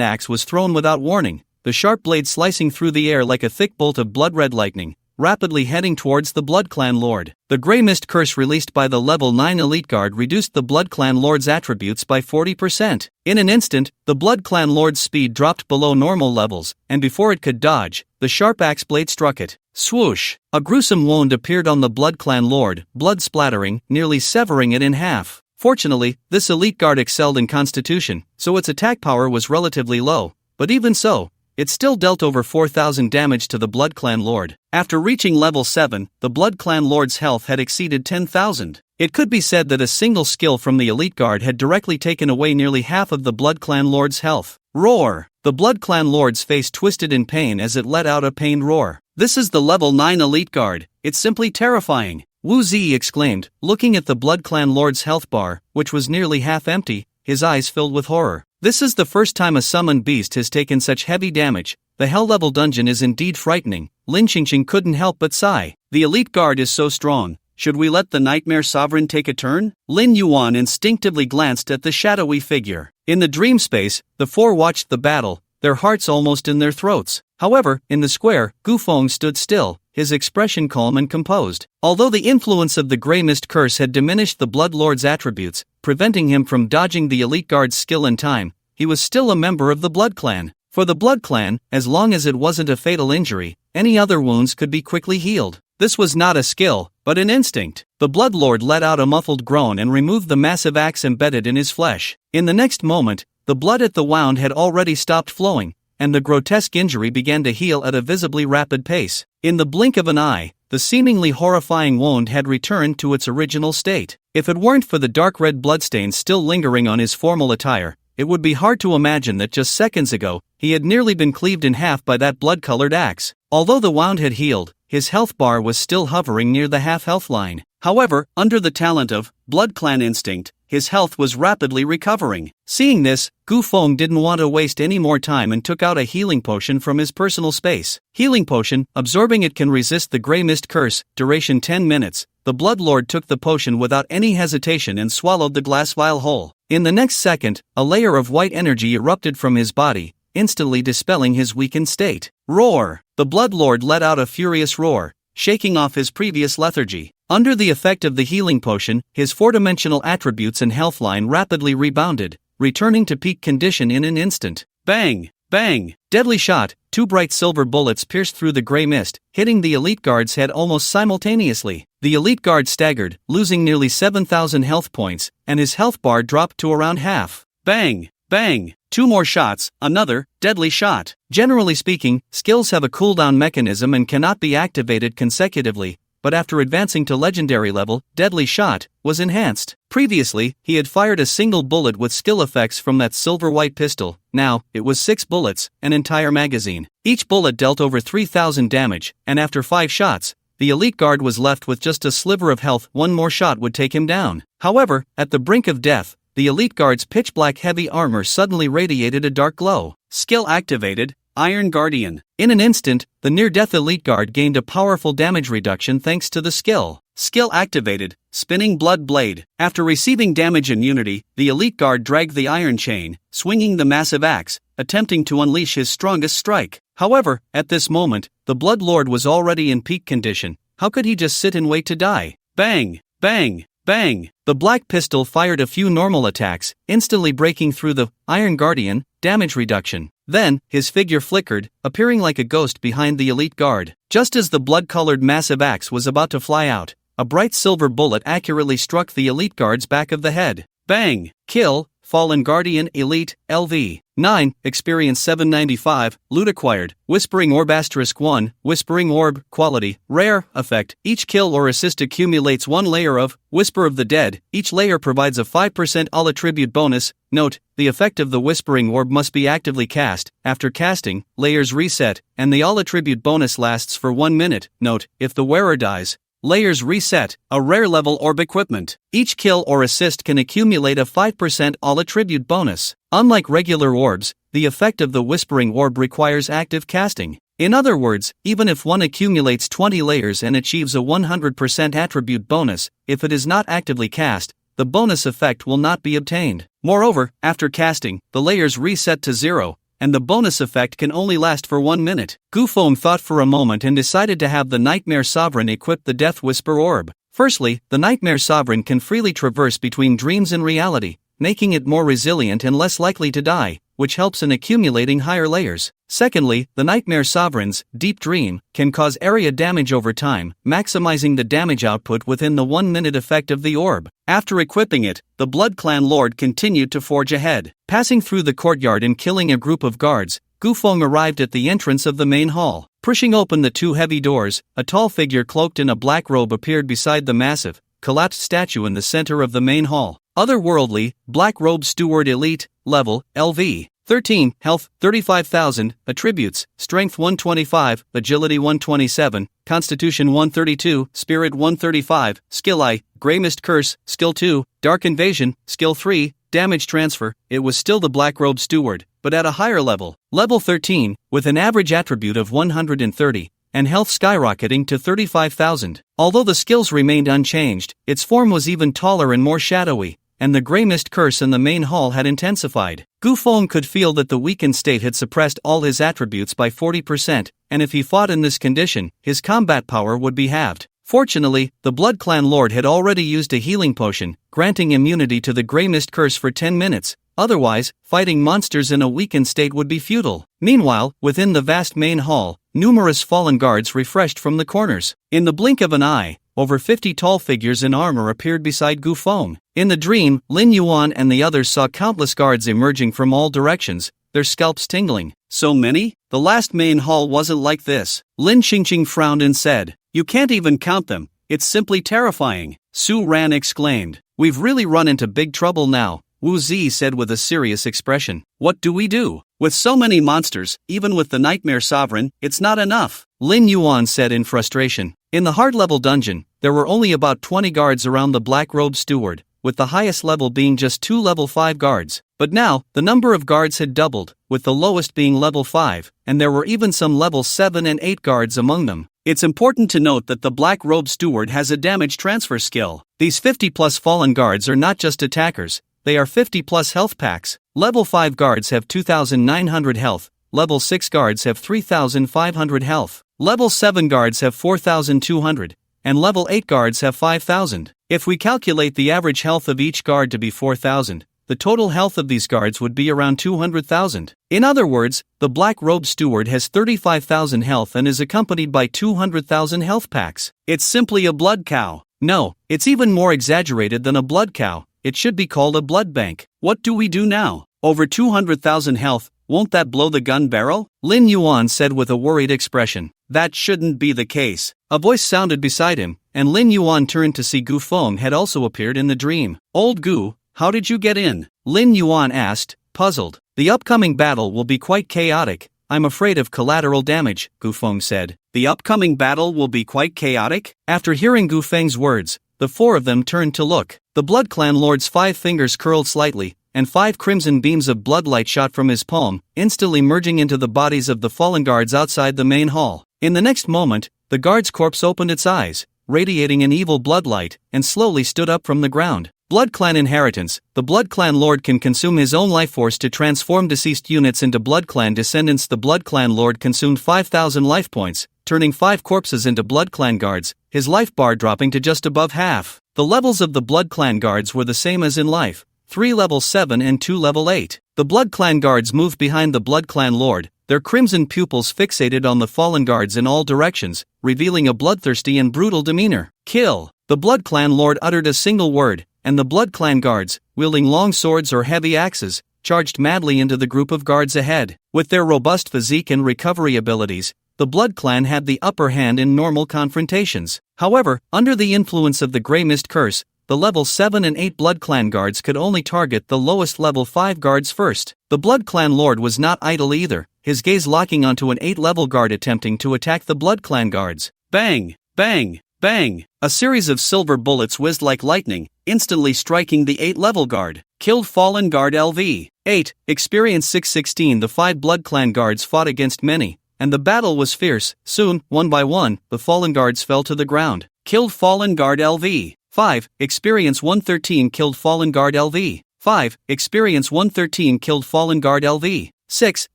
axe was thrown without warning, the sharp blade slicing through the air like a thick bolt of blood-red lightning, rapidly heading towards the Blood Clan Lord. The Grey Mist curse released by the level 9 elite guard reduced the Blood Clan Lord's attributes by 40%. In an instant, the Blood Clan Lord's speed dropped below normal levels, and before it could dodge, the sharp axe blade struck it. Swoosh! A gruesome wound appeared on the Blood Clan Lord, blood splattering, nearly severing it in half. Fortunately, this elite guard excelled in constitution, so its attack power was relatively low, but even so, it still dealt over 4,000 damage to the Blood Clan Lord. After reaching level 7, the Blood Clan Lord's health had exceeded 10,000. It could be said that a single skill from the elite guard had directly taken away nearly half of the Blood Clan Lord's health. Roar! The Blood Clan Lord's face twisted in pain as it let out a pained roar. "This is the level 9 elite guard, it's simply terrifying," Wu Zi exclaimed, looking at the Blood Clan Lord's health bar, which was nearly half empty, his eyes filled with horror. "This is the first time a summoned beast has taken such heavy damage. The hell-level dungeon is indeed frightening." Lin Xingqing couldn't help but sigh. "The elite guard is so strong. Should we let the Nightmare Sovereign take a turn?" Lin Yuan instinctively glanced at the shadowy figure. In the dream space, the 4 watched the battle, their hearts almost in their throats. However, in the square, Gu Feng stood still, his expression calm and composed. Although the influence of the Grey Mist curse had diminished the Blood Lord's attributes, preventing him from dodging the elite guard's skill in time, he was still a member of the Blood Clan. For the Blood Clan, as long as it wasn't a fatal injury, any other wounds could be quickly healed. This was not a skill, but an instinct. The Blood Lord let out a muffled groan and removed the massive axe embedded in his flesh. In the next moment, the blood at the wound had already stopped flowing, and the grotesque injury began to heal at a visibly rapid pace. In the blink of an eye, the seemingly horrifying wound had returned to its original state. If it weren't for the dark red bloodstains still lingering on his formal attire, it would be hard to imagine that just seconds ago, he had nearly been cleaved in half by that blood-colored axe. Although the wound had healed, his health bar was still hovering near the half-health line. However, under the talent of Blood Clan Instinct, his health was rapidly recovering. Seeing this, Gu Feng didn't want to waste any more time and took out a healing potion from his personal space. Healing potion, absorbing it can resist the Grey Mist Curse, duration 10 minutes. The Blood Lord took the potion without any hesitation and swallowed the glass vial whole. In the next second, a layer of white energy erupted from his body, instantly dispelling his weakened state. Roar! The Blood Lord let out a furious roar, shaking off his previous lethargy. Under the effect of the healing potion, his four-dimensional attributes and health line rapidly rebounded, returning to peak condition in an instant. Bang! Bang! Deadly shot, two bright silver bullets pierced through the gray mist, hitting the elite guard's head almost simultaneously. The elite guard staggered, losing nearly 7,000 health points, and his health bar dropped to around half. Bang! Bang! Two more shots, another, deadly shot. Generally speaking, skills have a cooldown mechanism and cannot be activated consecutively, but after advancing to legendary level, Deadly Shot was enhanced. Previously, he had fired a single bullet with skill effects from that silver-white pistol. Now, it was 6 bullets, an entire magazine. Each bullet dealt over 3,000 damage, and after 5 shots, the elite guard was left with just a sliver of health. One more shot would take him down. However, at the brink of death, the elite guard's pitch-black heavy armor suddenly radiated a dark glow. Skill activated, Iron Guardian. In an instant, the near-death elite guard gained a powerful damage reduction thanks to the skill. Skill activated, Spinning Blood Blade. After receiving damage immunity, the elite guard dragged the iron chain, swinging the massive axe, attempting to unleash his strongest strike. However, at this moment, the Blood Lord was already in peak condition. How could he just sit and wait to die? Bang! Bang! Bang! The black pistol fired a few normal attacks, instantly breaking through the Iron Guardian damage reduction. Then, his figure flickered, appearing like a ghost behind the elite guard. Just as the blood-colored massive axe was about to fly out, a bright silver bullet accurately struck the elite guard's back of the head. Bang! Kill, Fallen Guardian Elite, LV. 9, Experience 795, Loot acquired, Whispering Orb *1, Whispering Orb, Quality, Rare, Effect. Each kill or assist accumulates 1 layer of Whisper of the Dead. Each layer provides a 5% all attribute bonus. Note, the effect of the Whispering Orb must be actively cast. After casting, layers reset, and the all attribute bonus lasts for 1 minute. Note, if the wearer dies, layers reset. A rare level orb equipment. Each kill or assist can accumulate a 5% all attribute bonus. Unlike regular orbs, the effect of the Whispering Orb requires active casting. In other words, even if one accumulates 20 layers and achieves a 100% attribute bonus, if it is not actively cast, the bonus effect will not be obtained. Moreover, after casting, the layers reset to 0, and the bonus effect can only last for 1 minute. Gu Feng thought for a moment and decided to have the Nightmare Sovereign equip the Death Whisper Orb. Firstly, the Nightmare Sovereign can freely traverse between dreams and reality, making it more resilient and less likely to die, which helps in accumulating higher layers. Secondly, the Nightmare Sovereign's Deep Dream can cause area damage over time, maximizing the damage output within the 1-minute effect of the orb. After equipping it, the Blood Clan Lord continued to forge ahead. Passing through the courtyard and killing a group of guards, Gu Feng arrived at the entrance of the main hall. Pushing open the 2 heavy doors, a tall figure cloaked in a black robe appeared beside the massive, collapsed statue in the center of the main hall. Otherworldly, Black Robe Steward Elite, Level, LV. 13, Health, 35,000, Attributes, Strength 125, Agility 127, Constitution 132, Spirit 135, Skill I, Grey Mist Curse, Skill 2, Dark Invasion, Skill 3, Damage Transfer. It was still the Black Robe Steward, but at a higher level. Level 13, with an average attribute of 130, and health skyrocketing to 35,000. Although the skills remained unchanged, its form was even taller and more shadowy, and the Grey Mist Curse in the main hall had intensified. Gu Feng could feel that the weakened state had suppressed all his attributes by 40%, and if he fought in this condition, his combat power would be halved. Fortunately, the Blood Clan Lord had already used a healing potion, granting immunity to the Grey Mist Curse for 10 minutes, otherwise, fighting monsters in a weakened state would be futile. Meanwhile, within the vast main hall, numerous fallen guards refreshed from the corners. In the blink of an eye, over 50 tall figures in armor appeared beside Gu Feng. In the dream, Lin Yuan and the others saw countless guards emerging from all directions, their scalps tingling. So many? The last main hall wasn't like this. Lin Qingqing frowned and said, "You can't even count them, it's simply terrifying." Su Ran exclaimed, "We've really run into big trouble now," Wu Zi said with a serious expression. "What do we do? With so many monsters, even with the Nightmare Sovereign, it's not enough," Lin Yuan said in frustration. In the hard-level dungeon, there were only about 20 guards around the black-robed steward, with the highest level being just 2 level 5 guards. But now, the number of guards had doubled, with the lowest being level 5, and there were even some level 7 and 8 guards among them. It's important to note that the black-robed steward has a damage transfer skill. These 50-plus fallen guards are not just attackers, they are 50-plus health packs. Level 5 guards have 2,900 health, level 6 guards have 3,500 health, level 7 guards have 4,200, and level 8 guards have 5,000. If we calculate the average health of each guard to be 4,000, the total health of these guards would be around 200,000. In other words, the black-robed steward has 35,000 health and is accompanied by 200,000 health packs. It's simply a blood cow. No, it's even more exaggerated than a blood cow. It should be called a blood bank. What do we do now? Over 200,000 health, won't that blow the gun barrel? Lin Yuan said with a worried expression. That shouldn't be the case. A voice sounded beside him, and Lin Yuan turned to see Gu Feng had also appeared in the dream. Old Gu, how did you get in? Lin Yuan asked, puzzled. The upcoming battle will be quite chaotic. I'm afraid of collateral damage, Gu Feng said. The upcoming battle will be quite chaotic? After hearing Gu Feng's words, the four of them turned to look. The Blood Clan Lord's 5 fingers curled slightly, and 5 crimson beams of bloodlight shot from his palm, instantly merging into the bodies of the fallen guards outside the main hall. In the next moment, the guard's corpse opened its eyes, radiating an evil bloodlight, and slowly stood up from the ground. Blood Clan Inheritance. The Blood Clan Lord can consume his own life force to transform deceased units into Blood Clan descendants. The Blood Clan Lord consumed 5,000 life points, turning 5 corpses into Blood Clan guards, his life bar dropping to just above half. The levels of the Blood Clan guards were the same as in life, 3 level 7 and 2 level 8. The Blood Clan guards moved behind the Blood Clan Lord, their crimson pupils fixated on the fallen guards in all directions, revealing a bloodthirsty and brutal demeanor. Kill! The Blood Clan Lord uttered a single word, and the Blood Clan guards, wielding long swords or heavy axes, charged madly into the group of guards ahead. With their robust physique and recovery abilities, the Blood Clan had the upper hand in normal confrontations. However, under the influence of the Grey Mist Curse, the level 7 and 8 Blood Clan guards could only target the lowest level 5 guards first. The Blood Clan Lord was not idle either, his gaze locking onto an 8-level guard attempting to attack the Blood Clan guards. Bang! Bang! Bang! A series of silver bullets whizzed like lightning, instantly striking the 8-level guard. Killed fallen guard LV. 8. Experience 616. The 5 Blood Clan guards fought against many, and the battle was fierce. Soon, one by one, the fallen guards fell to the ground. Killed fallen guard LV. 5. Experience 113. Killed fallen guard LV. 5. Experience 113. Killed fallen guard LV. 6.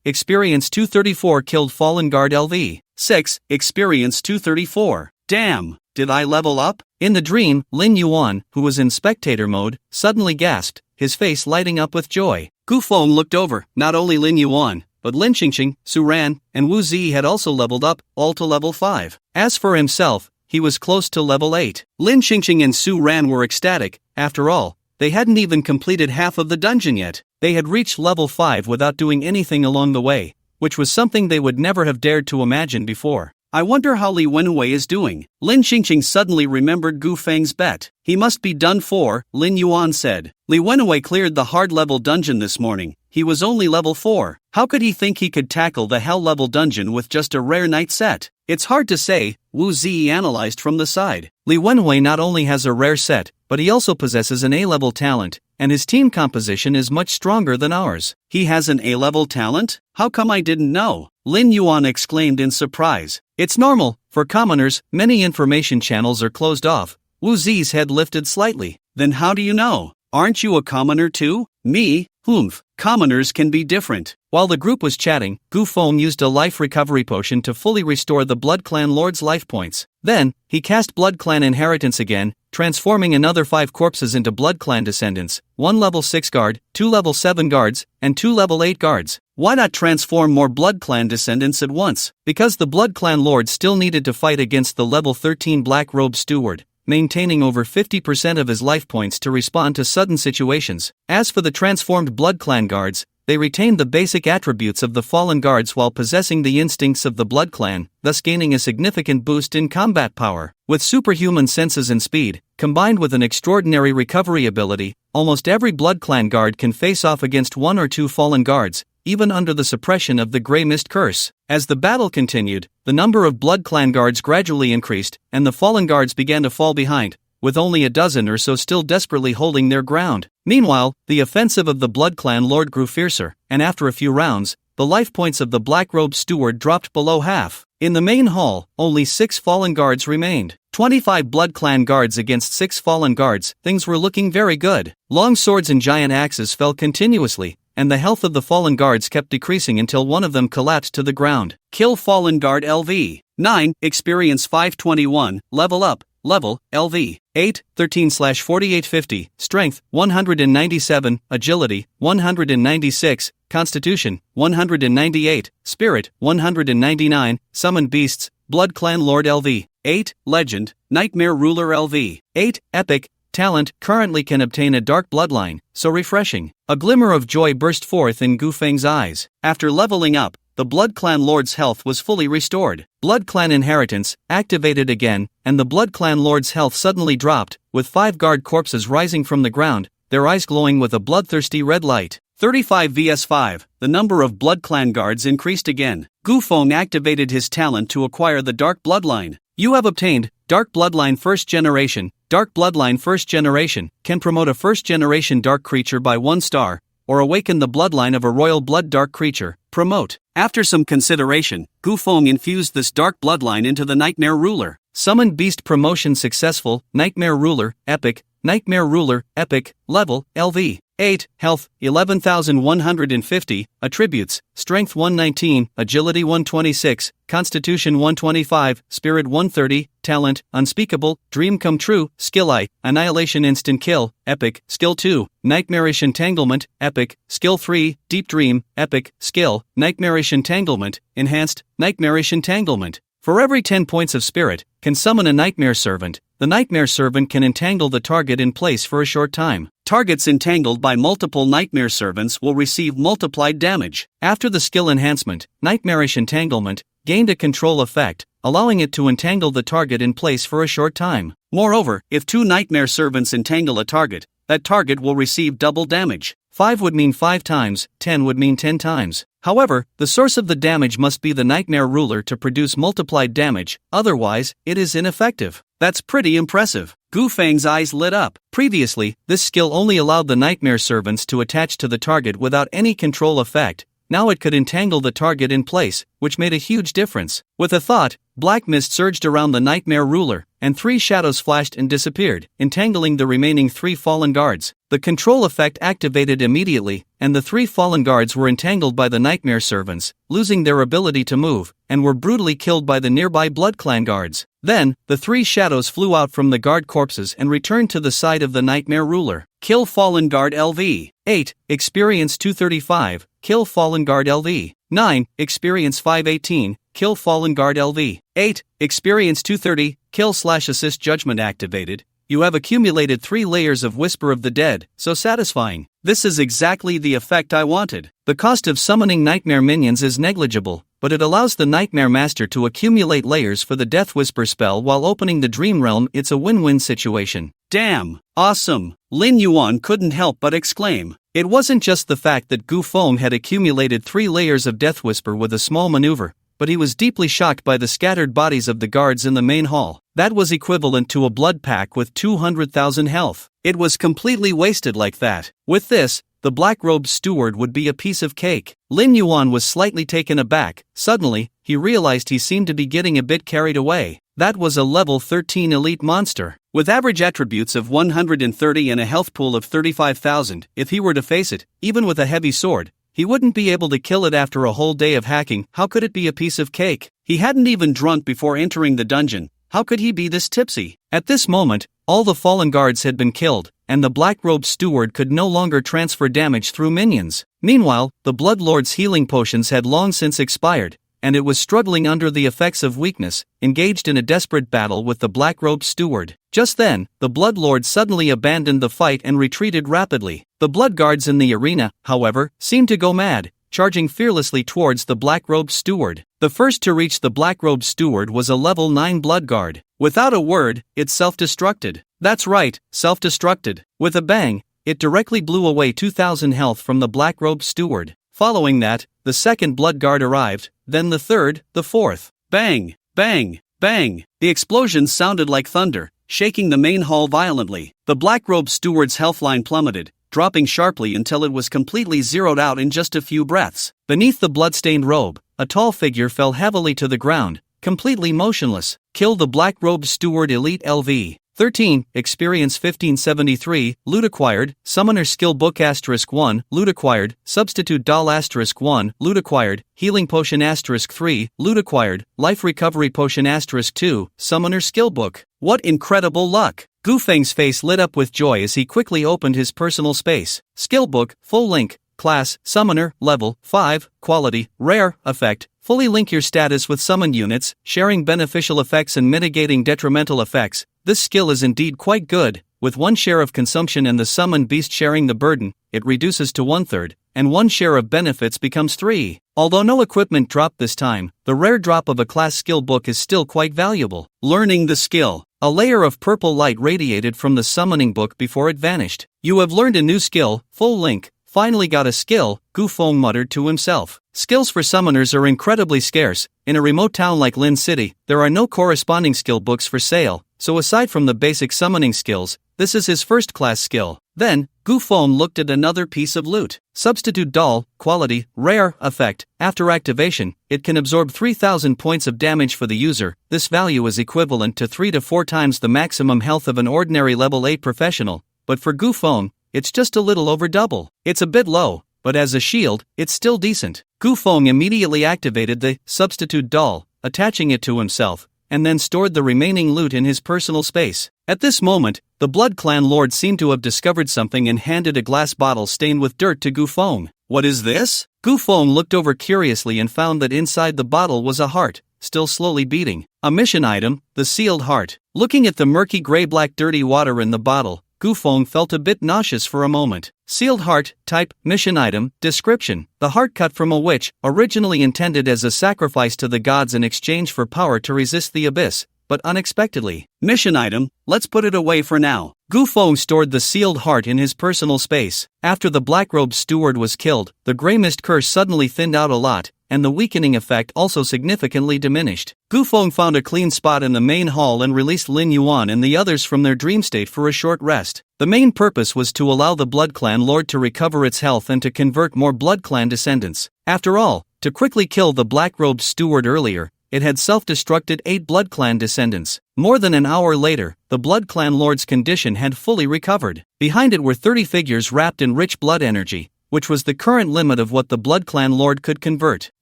Experience 234. Killed fallen guard LV. 6. Experience 234. Damn! Did I level up? In the dream, Lin Yuan, who was in spectator mode, suddenly gasped, his face lighting up with joy. Gu Feng looked over. Not only Lin Yuan, but Lin Qingqing, Su Ran, and Wu Zi had also leveled up, all to level 5. As for himself, he was close to level 8. Lin Qingqing and Su Ran were ecstatic. After all, they hadn't even completed half of the dungeon yet. They had reached level 5 without doing anything along the way, which was something they would never have dared to imagine before. I wonder how Li Wenhui is doing. Lin Qingqing suddenly remembered Gu Feng's bet. He must be done for, Lin Yuan said. Li Wenhui cleared the hard-level dungeon this morning. He was only level 4. How could he think he could tackle the hell-level dungeon with just a rare knight set? It's hard to say, Wu Zi analyzed from the side. Li Wenhui not only has a rare set, but he also possesses an A-level talent, and his team composition is much stronger than ours. He has an A-level talent? How come I didn't know? Lin Yuan exclaimed in surprise. It's normal, for commoners, many information channels are closed off. Wu Zi's head lifted slightly. Then how do you know? Aren't you a commoner too? Me? Humph. Commoners can be different. While the group was chatting, Gu Feng used a life recovery potion to fully restore the Blood Clan Lord's life points. Then, he cast Blood Clan Inheritance again, transforming another 5 corpses into Blood Clan descendants, 1 level 6 guard, 2 level 7 guards, and 2 level 8 guards. Why not transform more Blood Clan descendants at once? Because the Blood Clan Lord still needed to fight against the level 13 Black Robe Steward, maintaining over 50% of his life points to respond to sudden situations. As for the transformed Blood Clan guards, they retained the basic attributes of the fallen guards while possessing the instincts of the Blood Clan, thus gaining a significant boost in combat power. With superhuman senses and speed, combined with an extraordinary recovery ability, almost every Blood Clan guard can face off against one or two fallen guards, even under the suppression of the Grey Mist Curse. As the battle continued, the number of Blood Clan guards gradually increased, and the fallen guards began to fall behind, with only a dozen or so still desperately holding their ground. Meanwhile, the offensive of the Blood Clan Lord grew fiercer, and after a few rounds, the life points of the Black-Robed Steward dropped below half. In the main hall, only 6 fallen guards remained. 25 Blood Clan guards against 6 fallen guards, things were looking very good. Long swords and giant axes fell continuously, and the health of the fallen guards kept decreasing until one of them collapsed to the ground. Kill Fallen Guard LV. 9. Experience 521, Level Up. Level, LV. 8, 13/4850, Strength, 197, Agility, 196, Constitution, 198, Spirit, 199, Summoned Beasts, Blood Clan Lord LV. 8, Legend, Nightmare Ruler LV. 8, Epic, Talent, currently can obtain a dark bloodline, so refreshing. A glimmer of joy burst forth in Gu Feng's eyes. After leveling up, the Blood Clan Lord's health was fully restored. Blood Clan Inheritance activated again, and the Blood Clan Lord's health suddenly dropped, with 5 guard corpses rising from the ground, their eyes glowing with a bloodthirsty red light. 35 vs 5, the number of Blood Clan guards increased again. Gu Feng activated his talent to acquire the Dark Bloodline. You have obtained Dark Bloodline First Generation. Dark Bloodline First Generation can promote a first-generation dark creature by 1 star, or awaken the bloodline of a royal blood dark creature. Promote. After some consideration, Gu Feng infused this dark bloodline into the Nightmare Ruler. Summoned Beast promotion successful. Nightmare Ruler, Epic. Nightmare Ruler, Epic. Level, LV. 8. Health, 11,150. Attributes, Strength 119, Agility 126, Constitution 125, Spirit 130, Talent, Unspeakable, Dream Come True, Skill I, Annihilation Instant Kill, Epic. Skill 2, Nightmarish Entanglement, Epic. Skill 3, Deep Dream, Epic. Skill, Nightmarish Entanglement, Enhanced, Nightmarish Entanglement. For every 10 points of Spirit, can summon a Nightmare Servant. The Nightmare Servant can entangle the target in place for a short time. Targets entangled by multiple Nightmare Servants will receive multiplied damage. After the skill enhancement, Nightmarish Entanglement gained a control effect, allowing it to entangle the target in place for a short time. Moreover, if 2 Nightmare Servants entangle a target, that target will receive double damage. 5 would mean 5 times, 10 would mean 10 times. However, the source of the damage must be the Nightmare Ruler to produce multiplied damage, otherwise, it is ineffective. That's pretty impressive. Gu Feng's eyes lit up. Previously, this skill only allowed the Nightmare Servants to attach to the target without any control effect. Now it could entangle the target in place, which made a huge difference. With a thought, black mist surged around the Nightmare Ruler, and 3 shadows flashed and disappeared, entangling the remaining 3 fallen guards. The control effect activated immediately, and the 3 fallen guards were entangled by the Nightmare Servants, losing their ability to move, and were brutally killed by the nearby Blood Clan guards. Then, the 3 shadows flew out from the guard corpses and returned to the side of the Nightmare Ruler. Kill Fallen Guard LV. 8. Experience 235. Kill Fallen Guard LV. 9. Experience 518. Kill Fallen Guard LV. 8. Experience 230. Kill/assist judgment activated. You have accumulated 3 layers of Whisper of the Dead, so satisfying. This is exactly the effect I wanted. The cost of summoning nightmare minions is negligible, but it allows the Nightmare Master to accumulate layers for the Death Whisper spell while opening the Dream Realm. It's a win-win situation. Damn! Awesome! Lin Yuan couldn't help but exclaim. It wasn't just the fact that Gu Feng had accumulated 3 layers of Death Whisper with a small maneuver, but he was deeply shocked by the scattered bodies of the guards in the main hall. That was equivalent to a blood pack with 200,000 health. It was completely wasted like that. With this, the black-robed steward would be a piece of cake. Lin Yuan was slightly taken aback. Suddenly, he realized he seemed to be getting a bit carried away. That was a level 13 elite monster. With average attributes of 130 and a health pool of 35,000, if he were to face it, even with a heavy sword, he wouldn't be able to kill it after a whole day of hacking. How could it be a piece of cake? He hadn't even drunk before entering the dungeon. How could he be this tipsy? At this moment, all the fallen guards had been killed, and the black-robed steward could no longer transfer damage through minions. Meanwhile, the Blood Lord's healing potions had long since expired, and it was struggling under the effects of weakness, engaged in a desperate battle with the black-robed steward. Just then, the Blood Lord suddenly abandoned the fight and retreated rapidly. The Blood Guards in the arena, however, seemed to go mad, charging fearlessly towards the black-robed steward. The first to reach the black-robed steward was a level 9 Blood Guard. Without a word, it self-destructed. That's right, self-destructed. With a bang, it directly blew away 2,000 health from the black-robed steward. Following that, the second Blood Guard arrived, then the third, the fourth. Bang! Bang! Bang! The explosions sounded like thunder, shaking the main hall violently. The black-robed steward's health line plummeted, dropping sharply until it was completely zeroed out in just a few breaths. Beneath the blood-stained robe, a tall figure fell heavily to the ground, completely motionless. Kill the black-robed steward. Elite LV 13, Experience 1573, Loot acquired, Summoner Skill Book *1, Loot acquired, Substitute Doll *1, Loot acquired, Healing Potion *3, Loot acquired, Life Recovery Potion *2, Summoner Skill Book. What incredible luck! Gu Feng's face lit up with joy as he quickly opened his personal space. Skill Book, Full Link, Class, Summoner, Level 5, Quality, Rare, Effect. Fully link your status with summoned units, sharing beneficial effects and mitigating detrimental effects. This skill is indeed quite good. With 1 share of consumption and the summoned beast sharing the burden, it reduces to 1/3, and 1 share of benefits becomes 3. Although no equipment dropped this time, the rare drop of a class skill book is still quite valuable. Learning the skill. A layer of purple light radiated from the summoning book before it vanished. You have learned a new skill, Full Link. Finally got a skill, Gu Feng muttered to himself. Skills for summoners are incredibly scarce. In a remote town like Lin City, there are no corresponding skill books for sale, so aside from the basic summoning skills, this is his first class skill. Then, Gu Feng looked at another piece of loot. Substitute Doll, Quality, Rare, Effect. After activation, it can absorb 3,000 points of damage for the user. This value is equivalent to 3 to 4 times the maximum health of an ordinary level 8 professional, but for Gu Feng, it's just a little over double. It's a bit low, but as a shield, it's still decent. Gu Feng immediately activated the Substitute Doll, attaching it to himself, and then stored the remaining loot in his personal space. At this moment, the Blood Clan Lord seemed to have discovered something and handed a glass bottle stained with dirt to Gu Feng. What is this? Gu Feng looked over curiously and found that inside the bottle was a heart, still slowly beating. A mission item, the sealed heart. Looking at the murky gray-black dirty water in the bottle, Gu Feng felt a bit nauseous for a moment. Sealed heart, type, mission item, description. The heart cut from a witch, originally intended as a sacrifice to the gods in exchange for power to resist the abyss, but unexpectedly. Mission item, let's put it away for now. Gu Feng stored the sealed heart in his personal space. After the black-robed steward was killed, the Grey Mist curse suddenly thinned out a lot, and the weakening effect also significantly diminished. Gu Feng found a clean spot in the main hall and released Lin Yuan and the others from their dream state for a short rest. The main purpose was to allow the Blood Clan Lord to recover its health and to convert more Blood Clan descendants. After all, to quickly kill the black-robed steward earlier, it had self-destructed 8 Blood Clan descendants. More than an hour later, the Blood Clan Lord's condition had fully recovered. Behind it were 30 figures wrapped in rich blood energy, which was the current limit of what the Blood Clan Lord could convert.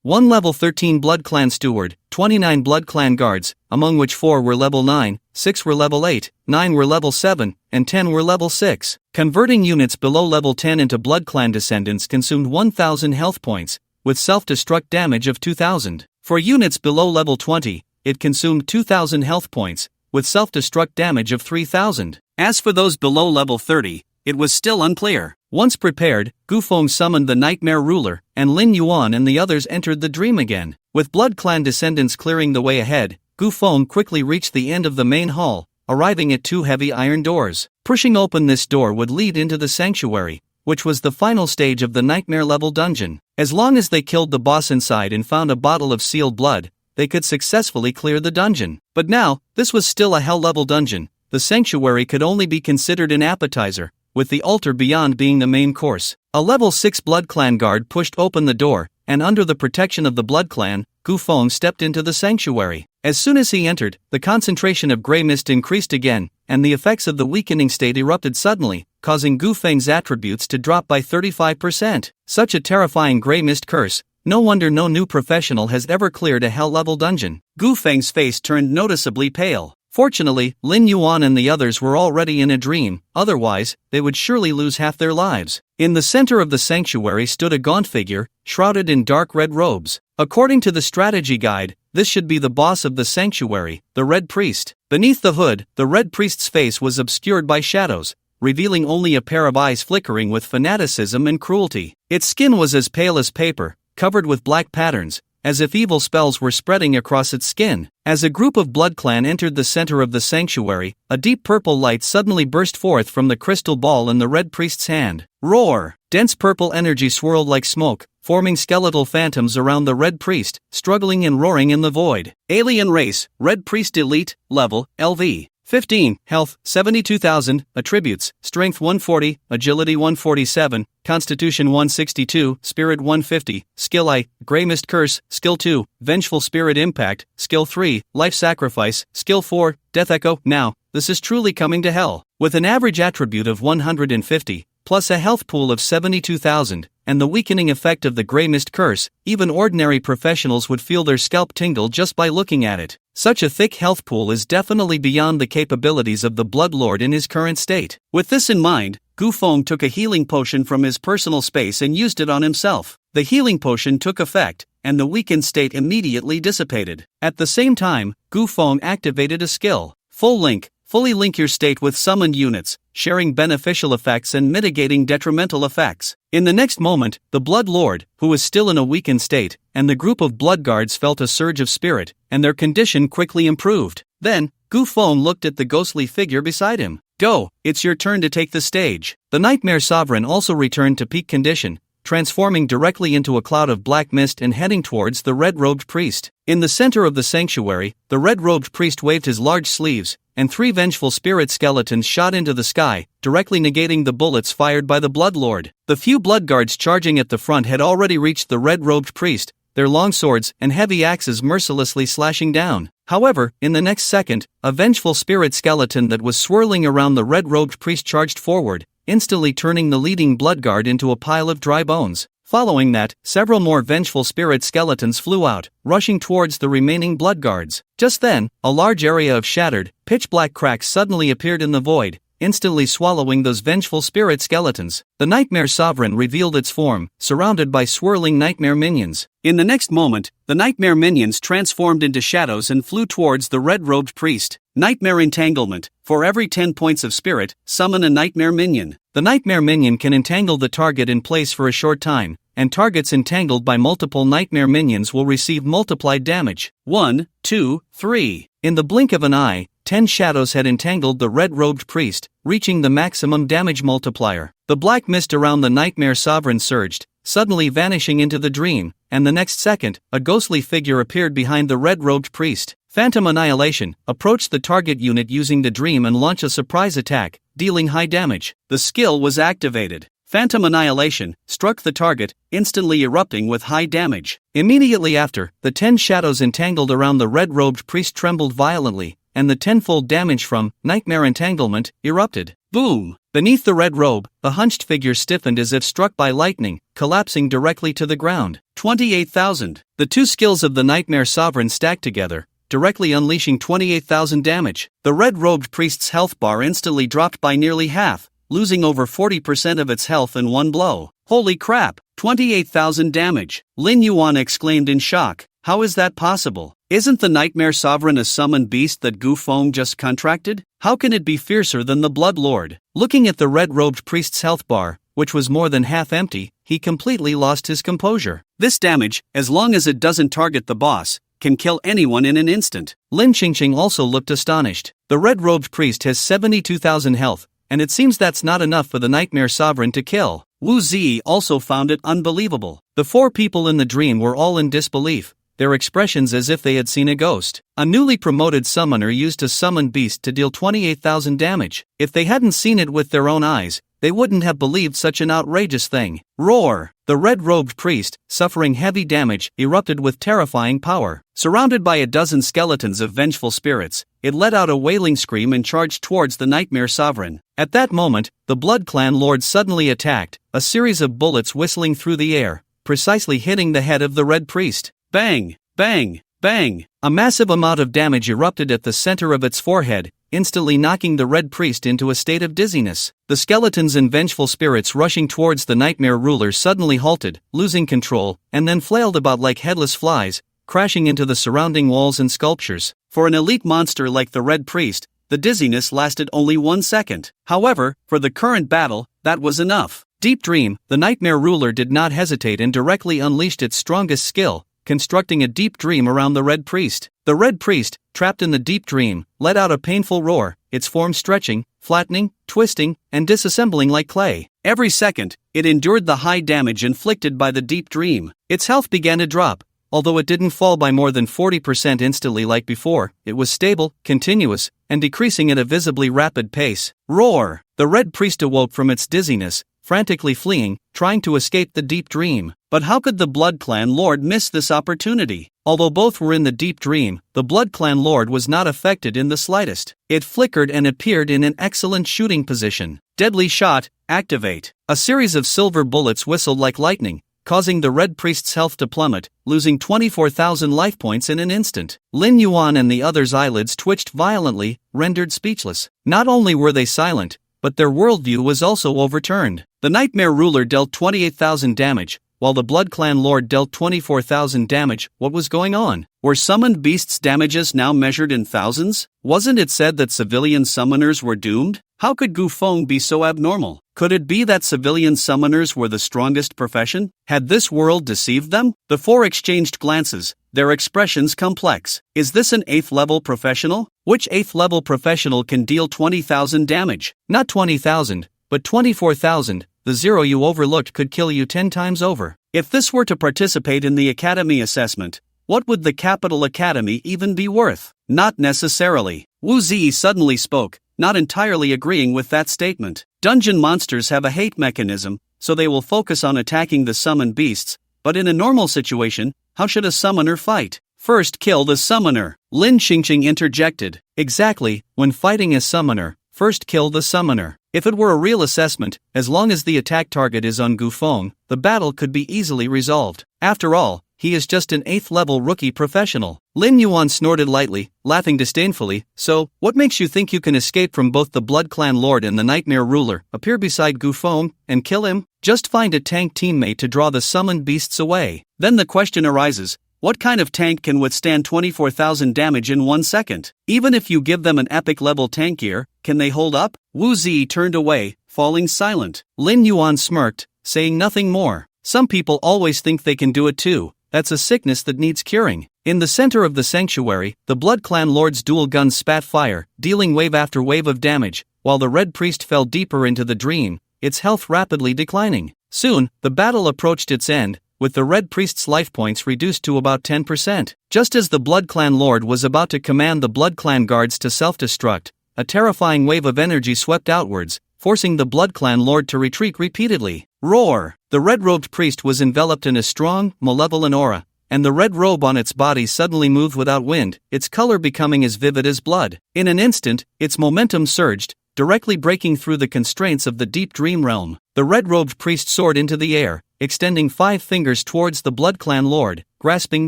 1 level 13 Blood Clan Steward, 29 Blood Clan Guards, among which 4 were level 9, 6 were level 8, 9 were level 7, and 10 were level 6. Converting units below level 10 into Blood Clan descendants consumed 1,000 health points, with self-destruct damage of 2,000. For units below level 20, it consumed 2,000 health points, with self-destruct damage of 3,000. As for those below level 30, it was still unclear. Once prepared, Gu Feng summoned the Nightmare Ruler, and Lin Yuan and the others entered the dream again. With Blood Clan descendants clearing the way ahead, Gu Feng quickly reached the end of the main hall, arriving at 2 heavy iron doors. Pushing open this door would lead into the sanctuary, which was the final stage of the Nightmare level dungeon. As long as they killed the boss inside and found a bottle of sealed blood, they could successfully clear the dungeon. But now, this was still a hell level dungeon. The sanctuary could only be considered an appetizer, with the altar beyond being the main course. A level 6 Blood Clan guard pushed open the door, and under the protection of the Blood Clan, Gu Feng stepped into the sanctuary. As soon as he entered, the concentration of grey mist increased again, and the effects of the weakening state erupted suddenly, causing Gu Feng's attributes to drop by 35%. Such a terrifying grey mist curse, no wonder no new professional has ever cleared a hell-level dungeon. Gu Feng's face turned noticeably pale. Fortunately, Lin Yuan and the others were already in a dream, otherwise, they would surely lose half their lives. In the center of the sanctuary stood a gaunt figure, shrouded in dark red robes. According to the strategy guide, this should be the boss of the sanctuary, the Red Priest. Beneath the hood, the Red Priest's face was obscured by shadows, revealing only a pair of eyes flickering with fanaticism and cruelty. Its skin was as pale as paper, covered with black patterns, as if evil spells were spreading across its skin. As a group of Blood Clan entered the center of the sanctuary, a deep purple light suddenly burst forth from the crystal ball in the Red Priest's hand. Roar! Dense purple energy swirled like smoke, forming skeletal phantoms around the Red Priest, struggling and roaring in the void. Alien race, Red Priest Elite, level, LV. 15, health, 72,000, attributes, strength 140, agility 147, constitution 162, spirit 150, skill I, Grey Mist Curse, skill 2, vengeful spirit impact, skill 3, life sacrifice, skill 4, death echo. Now, this is truly coming to hell. With an average attribute of 150, plus a health pool of 72,000, and the weakening effect of the Grey Mist Curse, even ordinary professionals would feel their scalp tingle just by looking at it. Such a thick health pool is definitely beyond the capabilities of the Bloodlord in his current state. With this in mind, Gu Feng took a healing potion from his personal space and used it on himself. The healing potion took effect, and the weakened state immediately dissipated. At the same time, Gu Feng activated a skill, Full Link. Fully link your state with summoned units, sharing beneficial effects and mitigating detrimental effects. In the next moment, the Blood Lord, who was still in a weakened state, and the group of Blood Guards felt a surge of spirit, and their condition quickly improved. Then, Gu Feng looked at the ghostly figure beside him. Go, it's your turn to take the stage. The Nightmare Sovereign also returned to peak condition, transforming directly into a cloud of black mist and heading towards the red-robed priest. In the center of the sanctuary, the red-robed priest waved his large sleeves, and 3 vengeful spirit skeletons shot into the sky, directly negating the bullets fired by the Bloodlord. The few blood guards charging at the front had already reached the red-robed priest, their long swords and heavy axes mercilessly slashing down. However, in the next second, a vengeful spirit skeleton that was swirling around the red-robed priest charged forward, instantly turning the leading blood guard into a pile of dry bones. Following that, several more vengeful spirit skeletons flew out, rushing towards the remaining blood guards. Just then, a large area of shattered, pitch-black cracks suddenly appeared in the void, instantly swallowing those vengeful spirit skeletons. The Nightmare Sovereign revealed its form, surrounded by swirling nightmare minions. In the next moment, the nightmare minions transformed into shadows and flew towards the red-robed priest. Nightmare Entanglement. For every 10 points of spirit, summon a nightmare minion. The nightmare minion can entangle the target in place for a short time, and targets entangled by multiple nightmare minions will receive multiplied damage. 1, 2, 3. In the blink of an eye, 10 shadows had entangled the red-robed priest, reaching the maximum damage multiplier. The black mist around the Nightmare Sovereign surged, suddenly vanishing into the dream, and the next second, a ghostly figure appeared behind the red-robed priest. Phantom Annihilation. Approach the target unit using the dream and launch a surprise attack, dealing high damage. The skill was activated. Phantom Annihilation struck the target, instantly erupting with high damage. Immediately after, the 10 shadows entangled around the red-robed priest trembled violently, and the tenfold damage from Nightmare Entanglement erupted. Boom! Beneath the red robe, the hunched figure stiffened as if struck by lightning, collapsing directly to the ground. 28,000. The 2 skills of the Nightmare Sovereign stacked together, directly unleashing 28,000 damage. The red-robed priest's health bar instantly dropped by nearly half, losing over 40% of its health in one blow. Holy crap! 28,000 damage! Lin Yuan exclaimed in shock. How is that possible? Isn't the Nightmare Sovereign a summoned beast that Gu Feng just contracted? How can it be fiercer than the Blood Lord? Looking at the red-robed priest's health bar, which was more than half empty, he completely lost his composure. This damage, as long as it doesn't target the boss, can kill anyone in an instant. Lin Qingqing also looked astonished. The red-robed priest has 72,000 health, and it seems that's not enough for the Nightmare Sovereign to kill. Wu Zi also found it unbelievable. The 4 people in the dream were all in disbelief, their expressions as if they had seen a ghost. A newly promoted summoner used a summoned beast to deal 28,000 damage. If they hadn't seen it with their own eyes, they wouldn't have believed such an outrageous thing. Roar! The red-robed priest, suffering heavy damage, erupted with terrifying power. Surrounded by a dozen skeletons of vengeful spirits, it let out a wailing scream and charged towards the Nightmare Sovereign. At that moment, the Blood Clan Lord suddenly attacked, a series of bullets whistling through the air, precisely hitting the head of the Red Priest. Bang! Bang! Bang! A massive amount of damage erupted at the center of its forehead, instantly knocking the Red Priest into a state of dizziness. The skeletons and vengeful spirits rushing towards the Nightmare Ruler suddenly halted, losing control, and then flailed about like headless flies, crashing into the surrounding walls and sculptures. For an elite monster like the Red Priest, the dizziness lasted only 1 second. However, for the current battle, that was enough. Deep Dream, the Nightmare Ruler did not hesitate and directly unleashed its strongest skill, constructing a deep dream around the Red Priest. The Red Priest, trapped in the deep dream, let out a painful roar, its form stretching, flattening, twisting, and disassembling like clay. Every second, it endured the high damage inflicted by the deep dream. Its health began to drop. Although it didn't fall by more than 40% instantly like before, it was stable, continuous, and decreasing at a visibly rapid pace. Roar! The Red Priest awoke from its dizziness, frantically fleeing, trying to escape the deep dream. But how could the Blood Clan Lord miss this opportunity? Although both were in the deep dream, the Blood Clan Lord was not affected in the slightest. It flickered and appeared in an excellent shooting position. Deadly shot, activate. A series of silver bullets whistled like lightning, causing the Red Priest's health to plummet, losing 24,000 life points in an instant. Lin Yuan and the others' eyelids twitched violently, rendered speechless. Not only were they silent, but their worldview was also overturned. The Nightmare Ruler dealt 28,000 damage, while the Blood Clan Lord dealt 24,000 damage. What was going on? Were summoned beasts' damages now measured in thousands? Wasn't it said that civilian summoners were doomed? How could Gu Feng be so abnormal? Could it be that civilian summoners were the strongest profession? Had this world deceived them? The four exchanged glances, their expressions complex. Is this an 8th level professional? Which 8th level professional can deal 20,000 damage? Not 20,000, but 24,000. The zero you overlooked could kill you 10 times over. If this were to participate in the Academy assessment, what would the Capital Academy even be worth? Not necessarily. Wu Zi suddenly spoke, not entirely agreeing with that statement. Dungeon monsters have a hate mechanism, so they will focus on attacking the summoned beasts, but in a normal situation, how should a summoner fight? First kill the summoner. Lin Xingqing interjected. Exactly, when fighting a summoner, first kill the summoner. If it were a real assessment, as long as the attack target is on Gu Feng, the battle could be easily resolved. After all, he is just an 8th level rookie professional. Lin Yuan snorted lightly, laughing disdainfully. So, what makes you think you can escape from both the Blood Clan Lord and the Nightmare Ruler, appear beside Gu Feng, and kill him? Just find a tank teammate to draw the summoned beasts away. Then the question arises, what kind of tank can withstand 24,000 damage in 1 second? Even if you give them an epic level tank gear, can they hold up? Wu Zi turned away, falling silent. Lin Yuan smirked, saying nothing more. Some people always think they can do it too. That's a sickness that needs curing. In the center of the sanctuary, the Blood Clan Lord's dual guns spat fire, dealing wave after wave of damage, while the Red Priest fell deeper into the dream, its health rapidly declining. Soon, the battle approached its end, with the Red Priest's life points reduced to about 10%. Just as the Blood Clan Lord was about to command the Blood Clan guards to self-destruct, a terrifying wave of energy swept outwards, forcing the Blood Clan Lord to retreat repeatedly. Roar! The red-robed priest was enveloped in a strong, malevolent aura, and the red robe on its body suddenly moved without wind, its color becoming as vivid as blood. In an instant, its momentum surged, directly breaking through the constraints of the deep dream realm. The red-robed priest soared into the air, extending 5 fingers towards the Blood Clan Lord, grasping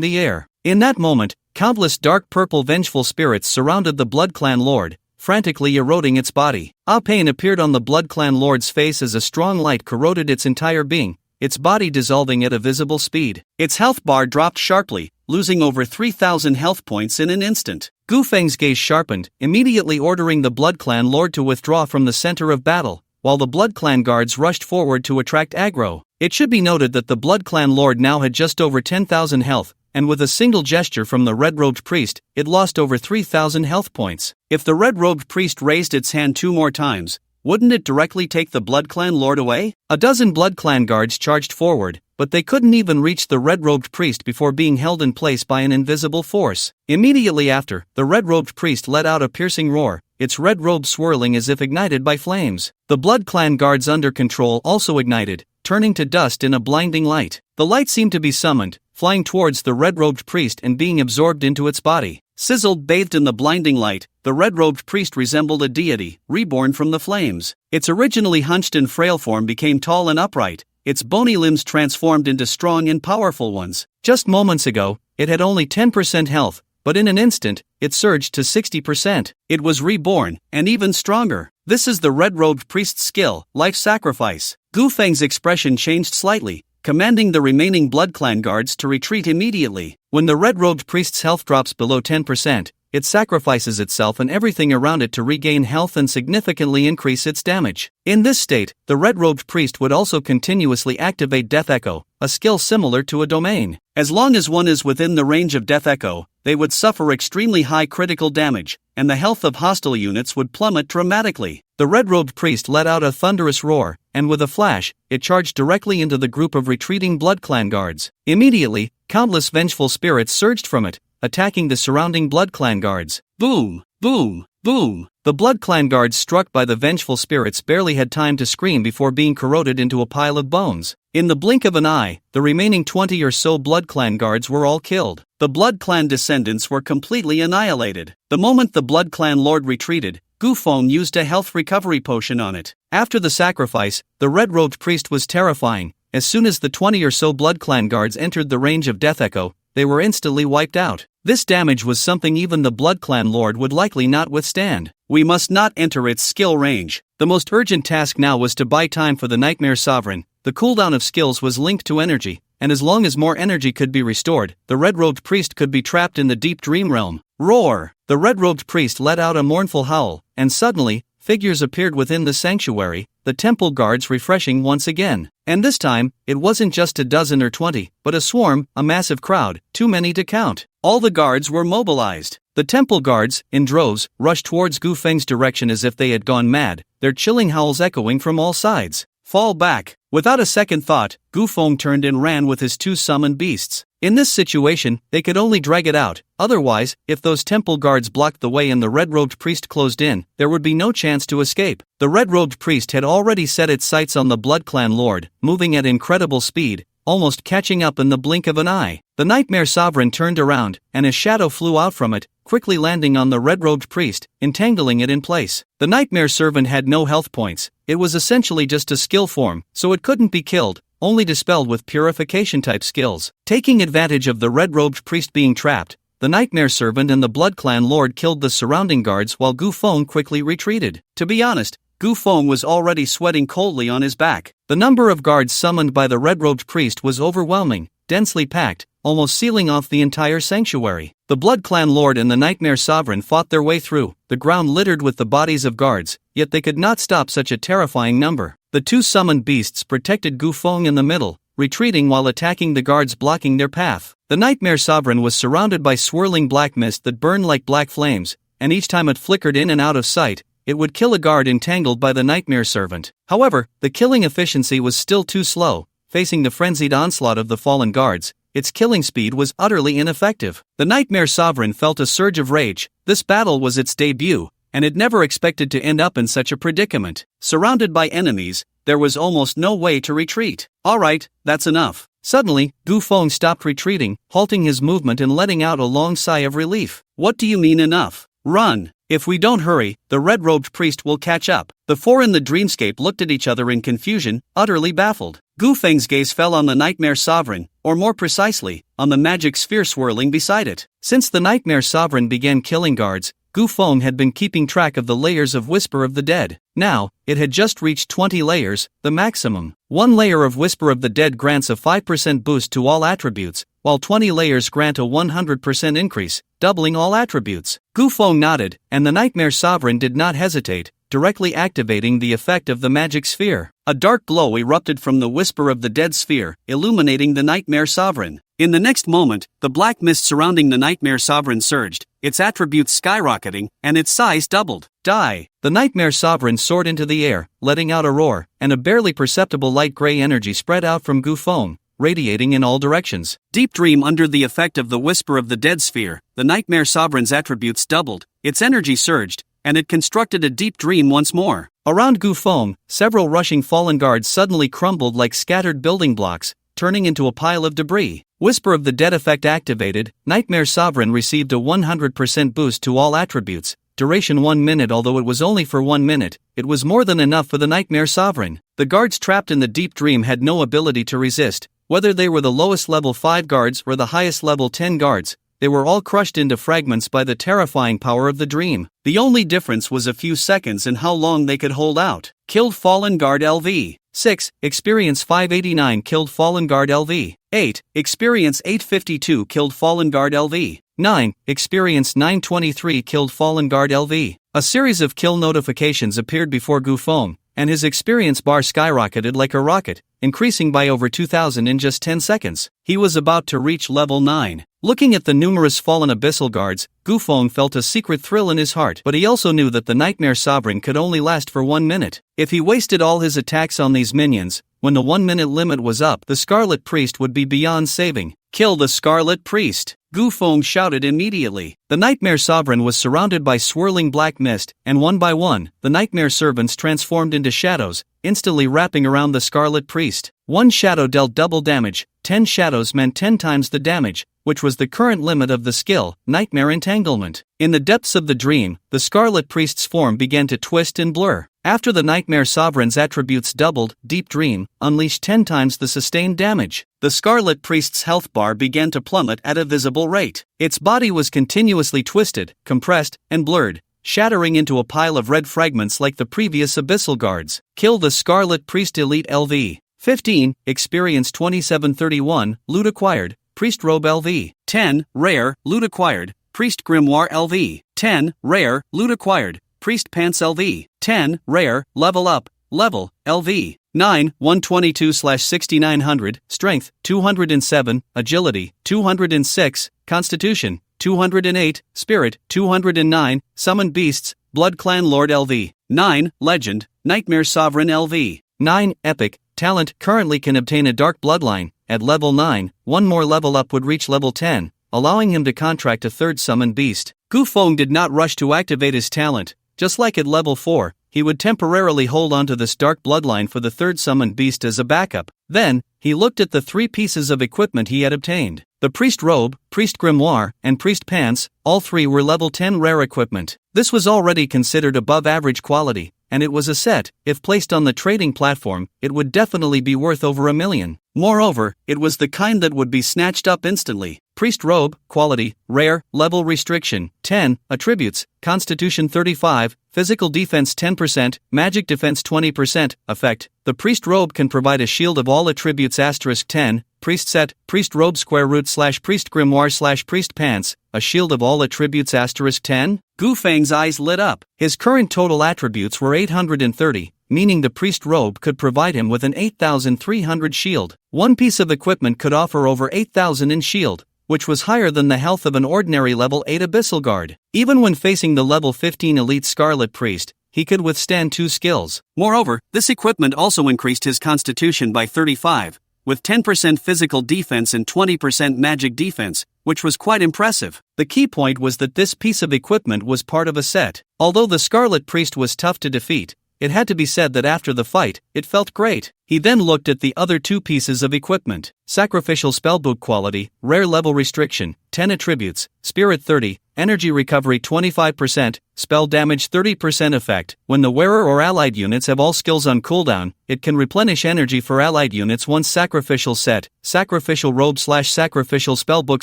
the air. In that moment, countless dark purple vengeful spirits surrounded the Blood Clan Lord, frantically eroding its body. Pain appeared on the Blood Clan Lord's face as a strong light corroded its entire being, its body dissolving at a visible speed. Its health bar dropped sharply, losing over 3,000 health points in an instant. Gu Feng's gaze sharpened, immediately ordering the Blood Clan Lord to withdraw from the center of battle, while the Blood Clan guards rushed forward to attract aggro. It should be noted that the Blood Clan Lord now had just over 10,000 health, and with a single gesture from the red-robed priest, it lost over 3,000 health points. If the red-robed priest raised its hand 2 more times, wouldn't it directly take the Blood Clan Lord away? A dozen Blood Clan guards charged forward, but they couldn't even reach the red-robed priest before being held in place by an invisible force. Immediately after, the red-robed priest let out a piercing roar, its red robe swirling as if ignited by flames. The Blood Clan guards under control also ignited, turning to dust in a blinding light. The light seemed to be summoned, flying towards the red-robed priest and being absorbed into its body. Sizzled, bathed in the blinding light, the red-robed priest resembled a deity, reborn from the flames. Its originally hunched and frail form became tall and upright, its bony limbs transformed into strong and powerful ones. Just moments ago, It had only 10% health, but in an instant, it surged to 60%. It was reborn, and even stronger. This is the red-robed priest's skill, life sacrifice. Gu Feng's expression changed slightly, commanding the remaining Blood Clan guards to retreat immediately. When the red-robed priest's health drops below 10%, it sacrifices itself and everything around it to regain health and significantly increase its damage. In this state, the red-robed priest would also continuously activate Death Echo, a skill similar to a domain. As long as one is within the range of Death Echo, they would suffer extremely high critical damage, and the health of hostile units would plummet dramatically. The red-robed priest let out a thunderous roar, and with a flash, it charged directly into the group of retreating Blood Clan guards. Immediately, countless vengeful spirits surged from it, attacking the surrounding Blood Clan guards. Boom! Boom! Boom! The Blood Clan guards struck by the vengeful spirits barely had time to scream before being corroded into a pile of bones. In the blink of an eye, the remaining 20 or so Blood Clan guards were all killed. The Blood Clan descendants were completely annihilated. The moment the Blood Clan lord retreated, Gu Feng used a health recovery potion on it. After the sacrifice, the red-robed priest was terrifying. As soon as the 20 or so Blood Clan guards entered the range of Death Echo, they were instantly wiped out. This damage was something even the Blood Clan lord would likely not withstand. We must not enter its skill range. The most urgent task now was to buy time for the Nightmare Sovereign. The cooldown of skills was linked to energy, and as long as more energy could be restored, the red-robed priest could be trapped in the deep dream realm. Roar! The red-robed priest let out a mournful howl, and suddenly, figures appeared within the sanctuary, the temple guards refreshing once again. And this time, it wasn't just a dozen or 20, but a swarm, a massive crowd, too many to count. All the guards were mobilized. The temple guards, in droves, rushed towards Gu Feng's direction as if they had gone mad, their chilling howls echoing from all sides. Fall back! Without a second thought, Gu Feng turned and ran with his two summoned beasts. In this situation, they could only drag it out. Otherwise, if those temple guards blocked the way and the red-robed priest closed in, there would be no chance to escape. The red-robed priest had already set its sights on the Blood Clan lord, moving at incredible speed, almost catching up in the blink of an eye. The Nightmare Sovereign turned around, and a shadow flew out from it, quickly landing on the red-robed priest, entangling it in place. The Nightmare Servant had no health points. It was essentially just a skill form, so it couldn't be killed, only dispelled with purification-type skills. Taking advantage of the red-robed priest being trapped, the Nightmare Servant and the Blood Clan lord killed the surrounding guards while Gu Feng quickly retreated. To be honest, Gu Feng was already sweating coldly on his back. The number of guards summoned by the red-robed priest was overwhelming, densely packed, almost sealing off the entire sanctuary. The Blood Clan lord and the Nightmare Sovereign fought their way through, the ground littered with the bodies of guards, yet they could not stop such a terrifying number. The two summoned beasts protected Gu Feng in the middle, retreating while attacking the guards blocking their path. The Nightmare Sovereign was surrounded by swirling black mist that burned like black flames, and each time it flickered in and out of sight, it would kill a guard entangled by the Nightmare Servant. However, the killing efficiency was still too slow. Facing the frenzied onslaught of the fallen guards, its killing speed was utterly ineffective. The Nightmare Sovereign felt a surge of rage. This battle was its debut, and it never expected to end up in such a predicament. Surrounded by enemies, there was almost no way to retreat. Alright, that's enough. Suddenly, Gu Feng stopped retreating, halting his movement and letting out a long sigh of relief. What do you mean enough? Run! If we don't hurry, the red-robed priest will catch up. The four in the dreamscape looked at each other in confusion, utterly baffled. Gu Feng's gaze fell on the Nightmare Sovereign, or more precisely, on the magic sphere swirling beside it. Since the Nightmare Sovereign began killing guards, Gu Feng had been keeping track of the layers of Whisper of the Dead. Now, it had just reached 20 layers, the maximum. One layer of Whisper of the Dead grants a 5% boost to all attributes, while 20 layers grant a 100% increase, doubling all attributes. Gu Feng nodded, and the Nightmare Sovereign did not hesitate, directly activating the effect of the magic sphere. A dark glow erupted from the Whisper of the Dead sphere, illuminating the Nightmare Sovereign. In the next moment, the black mist surrounding the Nightmare Sovereign surged, its attributes skyrocketing, and its size doubled. Die! The Nightmare Sovereign soared into the air, letting out a roar, and a barely perceptible light gray energy spread out from Gu Feng, radiating in all directions. Deep dream. Under the effect of the Whisper of the Dead sphere, the Nightmare Sovereign's attributes doubled, its energy surged, and it constructed a deep dream once more. Around Gu Feng, several rushing fallen guards suddenly crumbled like scattered building blocks, turning into a pile of debris. Whisper of the Dead effect activated, Nightmare Sovereign received a 100% boost to all attributes, duration 1 minute. Although it was only for 1 minute, it was more than enough for the Nightmare Sovereign. The guards trapped in the deep dream had no ability to resist, Whether they were the lowest level 5 guards or the highest level 10 guards, they were all crushed into fragments by the terrifying power of the dream. The only difference was a few seconds in how long they could hold out. Killed Fallen Guard LV. 6. Experience 589 Killed Fallen Guard LV. 8. Experience 852 Killed Fallen Guard LV. 9. Experience 923 Killed Fallen Guard LV. A series of kill notifications appeared before Gufeng, and his experience bar skyrocketed like a rocket, increasing by over 2,000 in just 10 seconds. He was about to reach level 9. Looking at the numerous fallen abyssal guards, Gufeng felt a secret thrill in his heart, but he also knew that the Nightmare Sovereign could only last for 1 minute. If he wasted all his attacks on these minions, when the 1-minute limit was up, the Scarlet Priest would be beyond saving. Kill the Scarlet Priest! Gufeng shouted immediately. The Nightmare Sovereign was surrounded by swirling black mist, and one by one, the Nightmare Servants transformed into shadows, instantly wrapping around the Scarlet Priest. 1 shadow dealt double damage, 10 shadows meant 10 times the damage, which was the current limit of the skill, Nightmare Entanglement. In the depths of the dream, the Scarlet Priest's form began to twist and blur. After the Nightmare Sovereign's attributes doubled, Deep Dream unleashed 10 times the sustained damage. The Scarlet Priest's health bar began to plummet at a visible rate. Its body was continuously twisted, compressed, and blurred, shattering into a pile of red fragments like the previous Abyssal Guards. Kill the Scarlet Priest Elite LV. 15. Experience 2731, Loot Acquired, Priest Robe LV. 10. Rare, Loot Acquired, Priest Grimoire LV. 10. Rare, Loot Acquired, Priest Pants LV. 10. Rare, Level Up, Level, LV. 9. 122/6900, Strength, 207, Agility, 206, Constitution, 208, Spirit, 209, Summoned Beasts, Blood Clan Lord LV. 9. Legend, Nightmare Sovereign LV. 9. Epic, Talent currently can obtain a Dark Bloodline. At level 9, one more level up would reach level 10, allowing him to contract a third Summoned Beast. Gufeng did not rush to activate his talent. Just like at level 4, he would temporarily hold onto this Dark Bloodline for the third Summoned Beast as a backup. Then, he looked at the 3 pieces of equipment he had obtained. The Priest Robe, Priest Grimoire, and Priest Pants, all 3 were level 10 rare equipment. This was already considered above average quality, and it was a set. If placed on the trading platform, it would definitely be worth over $1 million. Moreover, it was the kind that would be snatched up instantly. Priest Robe, Quality, Rare, Level Restriction, 10, Attributes, Constitution 35, Physical Defense 10%, Magic Defense 20%, Effect, the Priest Robe can provide a shield of all attributes *10, Priest Set, Priest Robe *Priest Grimoire /Priest Pants, a shield of all attributes *10? Gufeng's eyes lit up. His current total attributes were 830, meaning the Priest Robe could provide him with an 8,300 shield. One piece of equipment could offer over 8,000 in shield, which was higher than the health of an ordinary level 8 Abyssal Guard. Even when facing the level 15 Elite Scarlet Priest, he could withstand 2 skills. Moreover, this equipment also increased his constitution by 35, with 10% physical defense and 20% magic defense, which was quite impressive. The key point was that this piece of equipment was part of a set. Although the Scarlet Priest was tough to defeat, it had to be said that after the fight, it felt great. He then looked at the other 2 pieces of equipment. Sacrificial Spellbook Quality, Rare Level Restriction, 10 Attributes, Spirit 30, Energy Recovery 25%, Spell Damage 30% Effect. When the wearer or allied units have all skills on cooldown, it can replenish energy for allied units once Sacrificial Set, Sacrificial Robe /Sacrificial Spellbook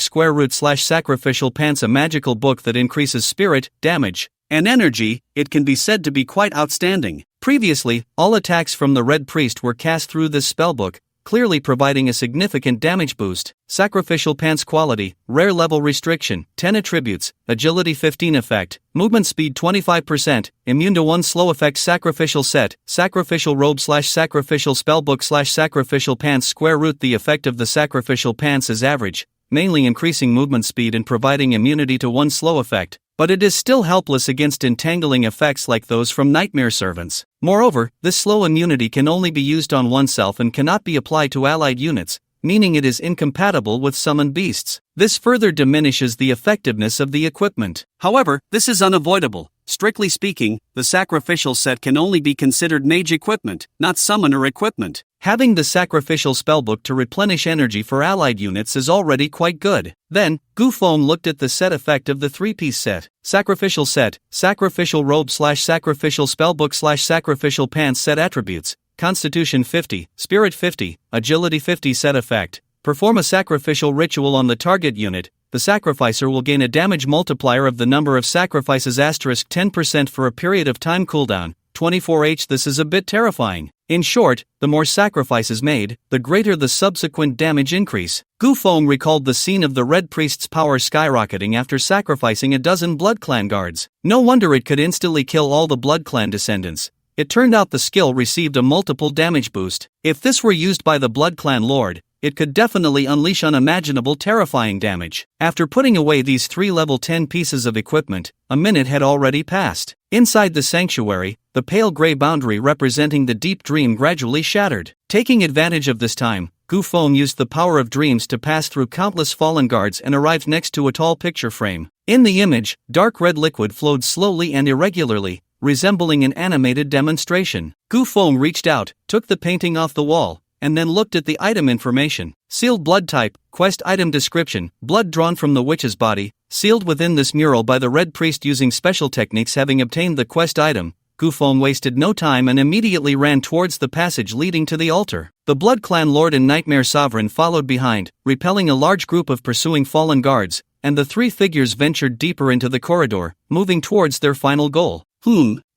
/Sacrificial Pants, a magical book that increases spirit, damage, and energy. It can be said to be quite outstanding. Previously, all attacks from the Red Priest were cast through this spellbook, clearly providing a significant damage boost. Sacrificial Pants Quality, Rare Level Restriction, 10 Attributes, Agility 15 Effect, Movement Speed 25%, Immune to 1 Slow Effect. Sacrificial Set, Sacrificial Robe /Sacrificial Spellbook /Sacrificial Pants. The effect of the Sacrificial Pants is average, mainly increasing movement speed and providing immunity to 1 Slow Effect, but it is still helpless against entangling effects like those from Nightmare Servants. Moreover, this slow immunity can only be used on oneself and cannot be applied to allied units, meaning it is incompatible with summoned beasts. This further diminishes the effectiveness of the equipment. However, this is unavoidable. Strictly speaking, the Sacrificial Set can only be considered mage equipment, not summoner equipment. Having the Sacrificial Spellbook to replenish energy for allied units is already quite good. Then, Gufeng looked at the set effect of the 3-piece set. Sacrificial Set, Sacrificial Robe /Sacrificial Spellbook /Sacrificial Pants. Set attributes, Constitution 50, Spirit 50, Agility 50 set effect. Perform a sacrificial ritual on the target unit. The sacrificer will gain a damage multiplier of the number of sacrifices asterisk 10% for a period of time cooldown. 24H. This is a bit terrifying. In short, the more sacrifices made, the greater the subsequent damage increase. Gu Feng recalled the scene of the Red Priest's power skyrocketing after sacrificing a dozen Blood Clan guards. No wonder it could instantly kill all the Blood Clan descendants. It turned out the skill received a multiple damage boost. If this were used by the Blood Clan Lord, it could definitely unleash unimaginable terrifying damage. After putting away these 3 level 10 pieces of equipment, a minute had already passed. Inside the sanctuary, the pale gray boundary representing the deep dream gradually shattered. Taking advantage of this time, Gu Feng used the power of dreams to pass through countless fallen guards and arrived next to a tall picture frame. In the image, dark red liquid flowed slowly and irregularly, resembling an animated demonstration. Gu Feng reached out, took the painting off the wall, and then looked at the item information. Sealed blood type, quest item description, blood drawn from the witch's body, sealed within this mural by the Red Priest using special techniques. Having obtained the quest item, Gu Feng wasted no time and immediately ran towards the passage leading to the altar. The Blood Clan Lord and Nightmare Sovereign followed behind, repelling a large group of pursuing fallen guards, and the 3 figures ventured deeper into the corridor, moving towards their final goal.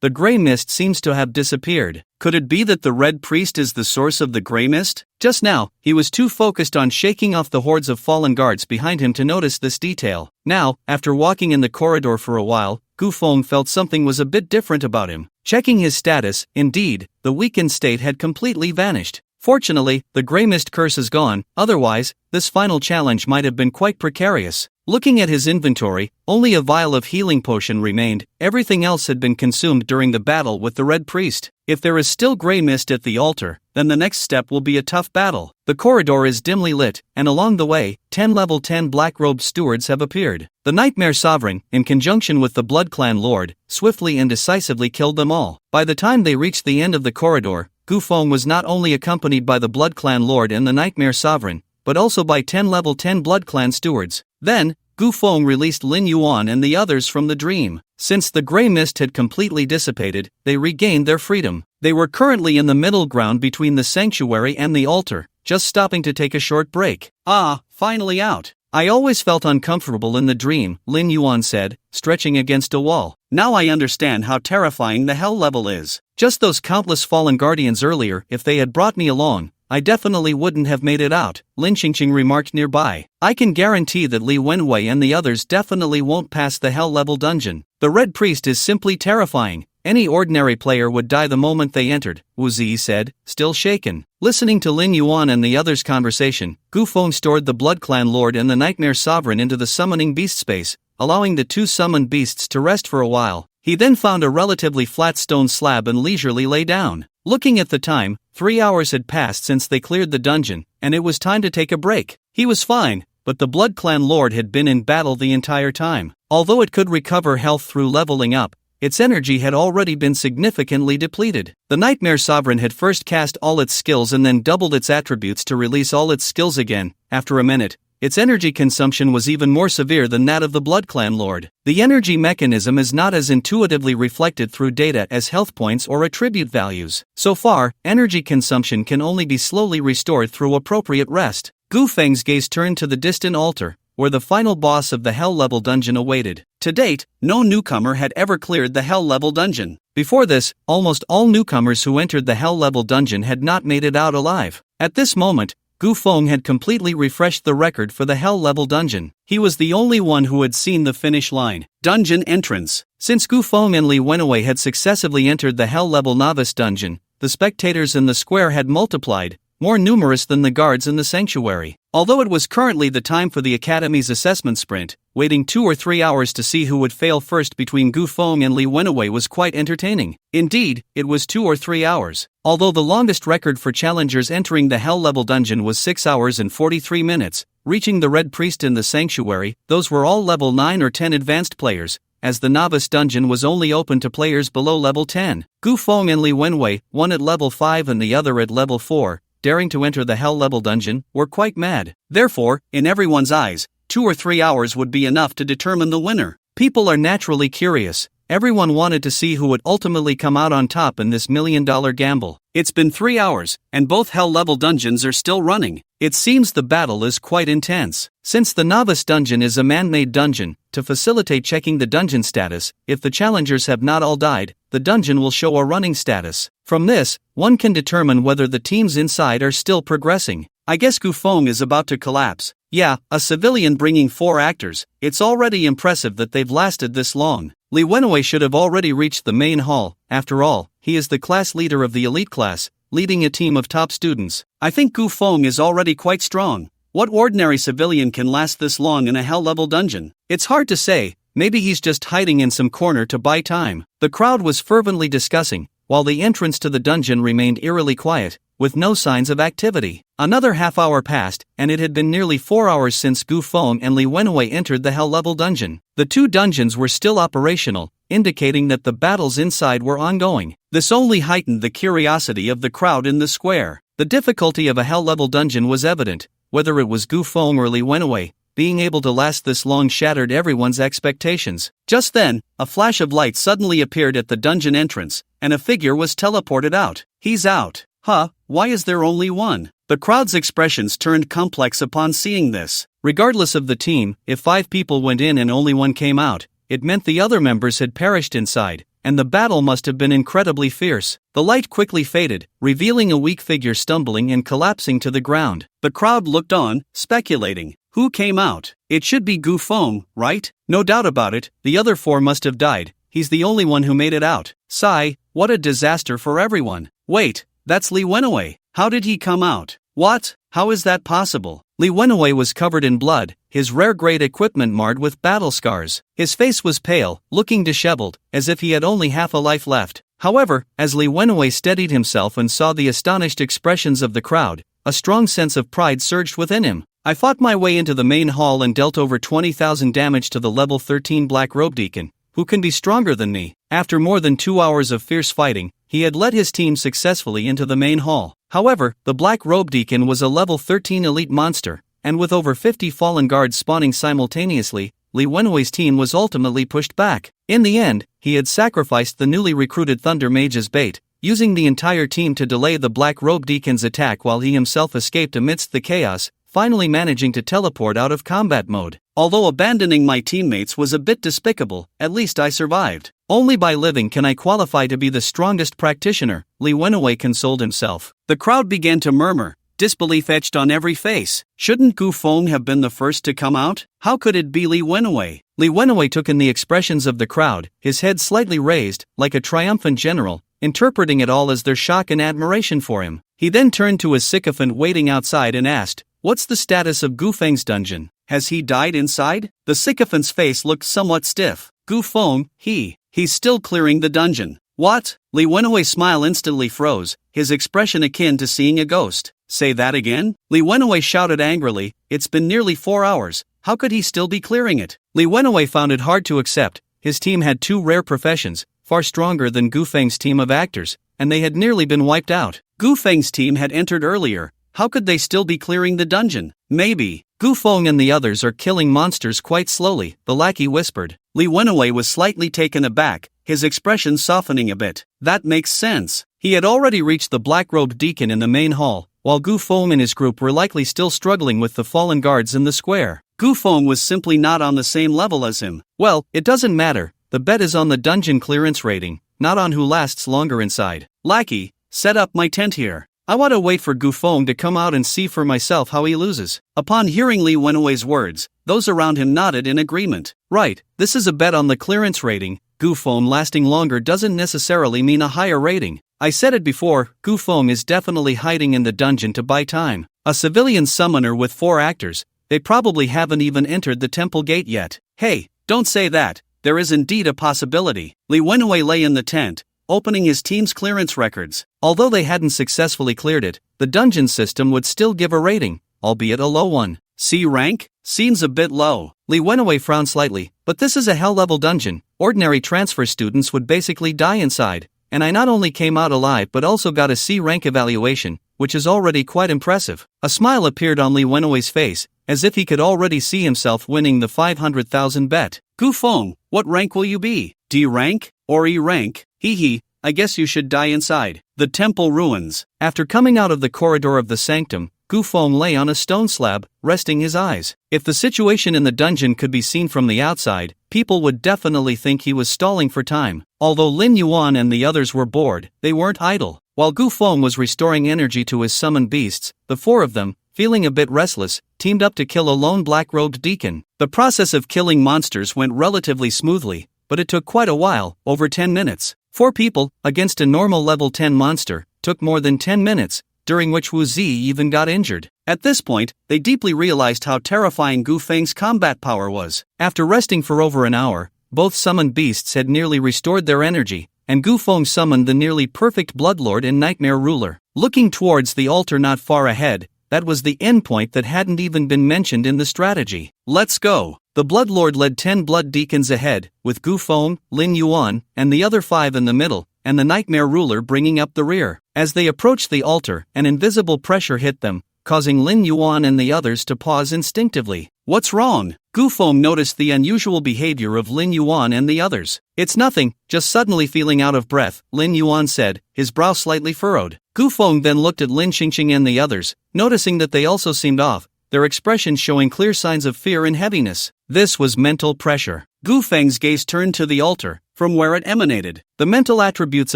The gray mist seems to have disappeared. Could it be that the Red Priest is the source of the gray mist? Just now, he was too focused on shaking off the hordes of fallen guards behind him to notice this detail. Now, after walking in the corridor for a while, Gu Feng felt something was a bit different about him. Checking his status, indeed, the weakened state had completely vanished. Fortunately, the gray mist curse is gone, otherwise, this final challenge might have been quite precarious. Looking at his inventory, only a vial of healing potion remained. Everything else had been consumed during the battle with the Red Priest. If there is still gray mist at the altar, then the next step will be a tough battle. The corridor is dimly lit, and along the way, 10 level 10 black-robed stewards have appeared. The Nightmare Sovereign, in conjunction with the Blood Clan Lord, swiftly and decisively killed them all. By the time they reached the end of the corridor, Gu Feng was not only accompanied by the Blood Clan Lord and the Nightmare Sovereign, but also by 10 level 10 Blood Clan stewards. Then, Gu Feng released Lin Yuan and the others from the dream. Since the gray mist had completely dissipated, they regained their freedom. They were currently in the middle ground between the sanctuary and the altar, just stopping to take a short break. Ah, finally out. I always felt uncomfortable in the dream, Lin Yuan said, stretching against a wall. Now I understand how terrifying the hell level is. Just those countless fallen guardians earlier, if they had brought me along, I definitely wouldn't have made it out, Lin Qingqing remarked nearby. I can guarantee that Li Wenwei and the others definitely won't pass the hell level dungeon. The Red Priest is simply terrifying. Any ordinary player would die the moment they entered, Wu Zi said, still shaken. Listening to Lin Yuan and the others' conversation, Gu Feng stored the Blood Clan Lord and the Nightmare Sovereign into the summoning beast space, allowing the 2 summoned beasts to rest for a while. He then found a relatively flat stone slab and leisurely lay down. Looking at the time, 3 hours had passed since they cleared the dungeon, and it was time to take a break. He was fine, but the Blood Clan Lord had been in battle the entire time. Although it could recover health through leveling up, its energy had already been significantly depleted. The Nightmare Sovereign had first cast all its skills and then doubled its attributes to release all its skills again. After a minute, its energy consumption was even more severe than that of the Blood Clan Lord. The energy mechanism is not as intuitively reflected through data as health points or attribute values. So far, energy consumption can only be slowly restored through appropriate rest. Gu Feng's gaze turned to the distant altar, where the final boss of the Hell Level dungeon awaited. To date, no newcomer had ever cleared the Hell Level dungeon. Before this, almost all newcomers who entered the Hell Level dungeon had not made it out alive. At this moment, Gu Feng had completely refreshed the record for the Hell Level dungeon. He was the only one who had seen the finish line. Dungeon entrance. Since Gu Feng and Li Wenwei had successively entered the Hell Level novice dungeon, the spectators in the square had multiplied, more numerous than the guards in the sanctuary. Although it was currently the time for the Academy's assessment sprint, waiting 2 or 3 hours to see who would fail first between Gu Feng and Li Wenwei was quite entertaining. Indeed, it was 2 or 3 hours. Although the longest record for challengers entering the Hell Level dungeon was 6 hours and 43 minutes, reaching the Red Priest in the sanctuary, those were all level 9 or 10 advanced players, as the novice dungeon was only open to players below level 10. Gu Feng and Li Wenwei, one at level 5 and the other at level 4, daring to enter the Hell Level dungeon, were quite mad. Therefore, in everyone's eyes, 2 or 3 hours would be enough to determine the winner. People are naturally curious. Everyone wanted to see who would ultimately come out on top in this $1 million gamble. It's been 3 hours, and both hell-level dungeons are still running. It seems the battle is quite intense. Since the novice dungeon is a man-made dungeon, to facilitate checking the dungeon status, if the challengers have not all died, the dungeon will show a running status. From this, one can determine whether the teams inside are still progressing. I guess Gufeng is about to collapse. Yeah, a civilian bringing 4 actors. It's already impressive that they've lasted this long. Li Wenwei should have already reached the main hall. After all, he is the class leader of the elite class, leading a team of top students. I think Gufeng is already quite strong. What ordinary civilian can last this long in a hell-level dungeon? It's hard to say. Maybe he's just hiding in some corner to buy time. The crowd was fervently discussing, while the entrance to the dungeon remained eerily quiet, with no signs of activity. Another half-hour passed, and it had been nearly 4 hours since Gufeng and Li Wenwei entered the hell-level dungeon. The 2 dungeons were still operational, indicating that the battles inside were ongoing. This only heightened the curiosity of the crowd in the square. The difficulty of a hell-level dungeon was evident. Whether it was Gufeng or Li Wenwei, being able to last this long shattered everyone's expectations. Just then, a flash of light suddenly appeared at the dungeon entrance, and a figure was teleported out. He's out. Huh, why is there only one? The crowd's expressions turned complex upon seeing this. Regardless of the team, if 5 people went in and only one came out, it meant the other members had perished inside, and the battle must have been incredibly fierce. The light quickly faded, revealing a weak figure stumbling and collapsing to the ground. The crowd looked on, speculating. Who came out? It should be Gufeng, right? No doubt about it, the other 4 must have died. He's the only one who made it out. Sigh, what a disaster for everyone. Wait, that's Li Wenwei. How did he come out? What? How is that possible? Li Wenwei was covered in blood, his rare-grade equipment marred with battle scars. His face was pale, looking disheveled, as if he had only half a life left. However, as Li Wenwei steadied himself and saw the astonished expressions of the crowd, a strong sense of pride surged within him. I fought my way into the main hall and dealt over 20,000 damage to the level 13 Black Robe Deacon, who can be stronger than me. After more than 2 hours of fierce fighting, he had led his team successfully into the main hall. However, the Black Robe Deacon was a level 13 elite monster, and with over 50 fallen guards spawning simultaneously, Li Wenwei's team was ultimately pushed back. In the end, he had sacrificed the newly recruited Thunder Mage as bait, using the entire team to delay the Black Robe Deacon's attack while he himself escaped amidst the chaos, finally managing to teleport out of combat mode. Although abandoning my teammates was a bit despicable, at least I survived. Only by living can I qualify to be the strongest practitioner, Li Wenwei consoled himself. The crowd began to murmur, disbelief etched on every face. Shouldn't Gufeng have been the first to come out? How could it be Li Wenwei? Li Wenwei took in the expressions of the crowd, his head slightly raised, like a triumphant general, interpreting it all as their shock and admiration for him. He then turned to his sycophant waiting outside and asked, "What's the status of Gufeng's dungeon? Has he died inside?" The sycophant's face looked somewhat stiff. Gufeng, he's still clearing the dungeon. What? Li Wenwei's smile instantly froze, his expression akin to seeing a ghost. Say that again? Li Wenwei shouted angrily, it's been nearly 4 hours, how could he still be clearing it? Li Wenwei found it hard to accept. His team had 2 rare professions, far stronger than Gufeng's team of actors, and they had nearly been wiped out. Gufeng's team had entered earlier. How could they still be clearing the dungeon? Maybe Gufeng and the others are killing monsters quite slowly, the lackey whispered. Li Wenwei was slightly taken aback, his expression softening a bit. That makes sense. He had already reached the black-robed deacon in the main hall, while Gufeng and his group were likely still struggling with the fallen guards in the square. Gufeng was simply not on the same level as him. Well, it doesn't matter. The bet is on the dungeon clearance rating, not on who lasts longer inside. Lackey, set up my tent here. I want to wait for Gufeng to come out and see for myself how he loses. Upon hearing Li Wenwei's words, those around him nodded in agreement. Right, this is a bet on the clearance rating. Gufeng lasting longer doesn't necessarily mean a higher rating. I said it before, Gufeng is definitely hiding in the dungeon to buy time. A civilian summoner with 4 actors, they probably haven't even entered the temple gate yet. Hey, don't say that, there is indeed a possibility. Li Wenwei lay in the tent, opening his team's clearance records. Although they hadn't successfully cleared it, the dungeon system would still give a rating, albeit a low one. C rank? Seems a bit low. Li Wenwei frowned slightly, but this is a hell-level dungeon. Ordinary transfer students would basically die inside, and I not only came out alive but also got a C rank evaluation, which is already quite impressive. A smile appeared on Li Wenwei's face, as if he could already see himself winning the 500,000 bet. Gufeng, what rank will you be? D rank? Or E rank? Hee hee, I guess you should die inside. The temple ruins. After coming out of the corridor of the sanctum, Gu Feng lay on a stone slab, resting his eyes. If the situation in the dungeon could be seen from the outside, people would definitely think he was stalling for time. Although Lin Yuan and the others were bored, they weren't idle. While Gu Feng was restoring energy to his summoned beasts, the four of them, feeling a bit restless, teamed up to kill a lone black-robed deacon. The process of killing monsters went relatively smoothly, but it took quite a while, over 10 minutes. 4 people, against a normal level 10 monster, took more than 10 minutes, during which Wu Zi even got injured. At this point, they deeply realized how terrifying Gu Feng's combat power was. After resting for over an hour, both summoned beasts had nearly restored their energy, and Gu Feng summoned the nearly perfect Bloodlord and Nightmare Ruler. Looking towards the altar not far ahead, that was the endpoint that hadn't even been mentioned in the strategy. Let's go! The Bloodlord led 10 blood deacons ahead, with Gu Feng, Lin Yuan, and the other 5 in the middle, and the Nightmare Ruler bringing up the rear. As they approached the altar, an invisible pressure hit them, causing Lin Yuan and the others to pause instinctively. What's wrong? Gu Feng noticed the unusual behavior of Lin Yuan and the others. It's nothing, just suddenly feeling out of breath, Lin Yuan said, his brow slightly furrowed. Gu Feng then looked at Lin Xingxing and the others, noticing that they also seemed off, their expressions showing clear signs of fear and heaviness. This was mental pressure. Gu Feng's gaze turned to the altar, from where it emanated. The mental attributes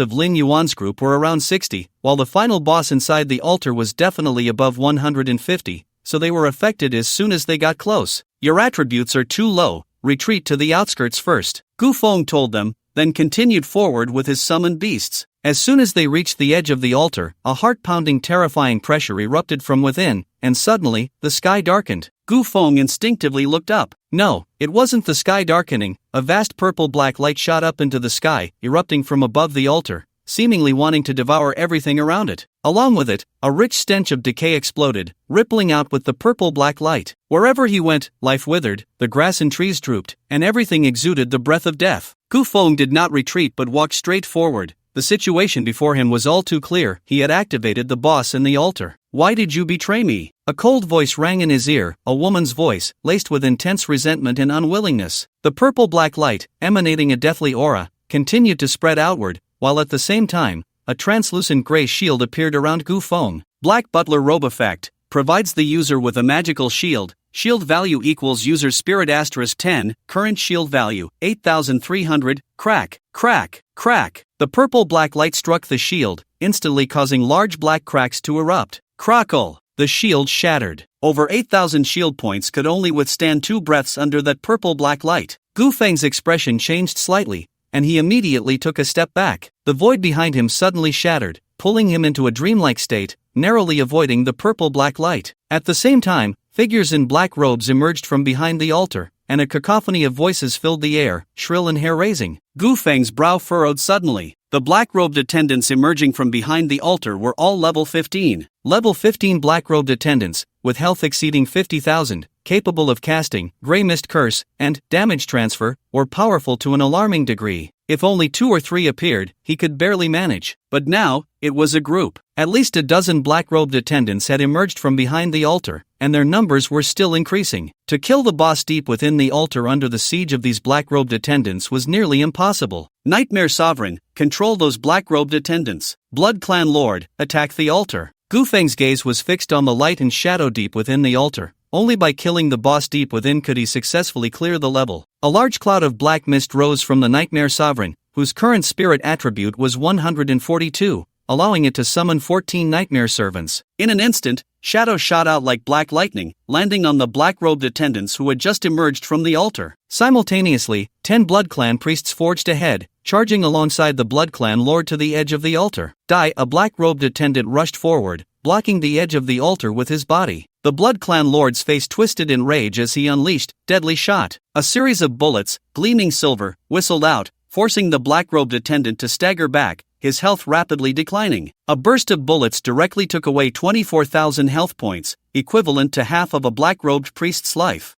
of Lin Yuan's group were around 60, while the final boss inside the altar was definitely above 150, so they were affected as soon as they got close. Your attributes are too low, retreat to the outskirts first, Gu Feng told them, then continued forward with his summoned beasts. As soon as they reached the edge of the altar, a heart-pounding terrifying pressure erupted from within, and suddenly, the sky darkened. Gu Feng instinctively looked up. No, it wasn't the sky darkening, a vast purple-black light shot up into the sky, erupting from above the altar, seemingly wanting to devour everything around it. Along with it, a rich stench of decay exploded, rippling out with the purple-black light. Wherever he went, life withered, the grass and trees drooped, and everything exuded the breath of death. Gu Feng did not retreat but walked straight forward. The situation before him was all too clear. He had activated the boss in the altar. Why did you betray me? A cold voice rang in his ear, a woman's voice, laced with intense resentment and unwillingness. The purple-black light, emanating a deathly aura, continued to spread outward, while at the same time, a translucent gray shield appeared around Gu Feng. Black Butler Robe Effect provides the user with a magical shield. Shield value equals user spirit *10, current shield value 8300, crack, crack, crack. The purple-black light struck the shield, instantly causing large black cracks to erupt. Crackle! The shield shattered. Over 8,000 shield points could only withstand 2 breaths under that purple-black light. Gu Feng's expression changed slightly, and he immediately took a step back. The void behind him suddenly shattered, pulling him into a dreamlike state, narrowly avoiding the purple-black light. At the same time, figures in black robes emerged from behind the altar, and a cacophony of voices filled the air, shrill and hair-raising. Gu Feng's brow furrowed suddenly. The black-robed attendants emerging from behind the altar were all level 15. Level 15 black-robed attendants, with health exceeding 50,000, capable of casting Grey Mist Curse and damage transfer, were powerful to an alarming degree. If only 2 or 3 appeared, he could barely manage. But now, it was a group. At least a dozen black-robed attendants had emerged from behind the altar, and their numbers were still increasing. To kill the boss deep within the altar under the siege of these black-robed attendants was nearly impossible. Nightmare Sovereign, control those black-robed attendants. Blood Clan Lord, attack the altar. Gu Feng's gaze was fixed on the light and shadow deep within the altar. Only by killing the boss deep within could he successfully clear the level. A large cloud of black mist rose from the Nightmare Sovereign, whose current spirit attribute was 142, allowing it to summon 14 nightmare servants. In an instant, shadows shot out like black lightning, landing on the black-robed attendants who had just emerged from the altar. Simultaneously, 10 Blood Clan priests forged ahead, charging alongside the Blood Clan Lord to the edge of the altar. A black-robed attendant rushed forward, blocking the edge of the altar with his body. The Blood Clan Lord's face twisted in rage as he unleashed deadly shot. A series of bullets, gleaming silver, whistled out, forcing the black-robed attendant to stagger back, his health rapidly declining. A burst of bullets directly took away 24,000 health points, equivalent to half of a black-robed priest's life.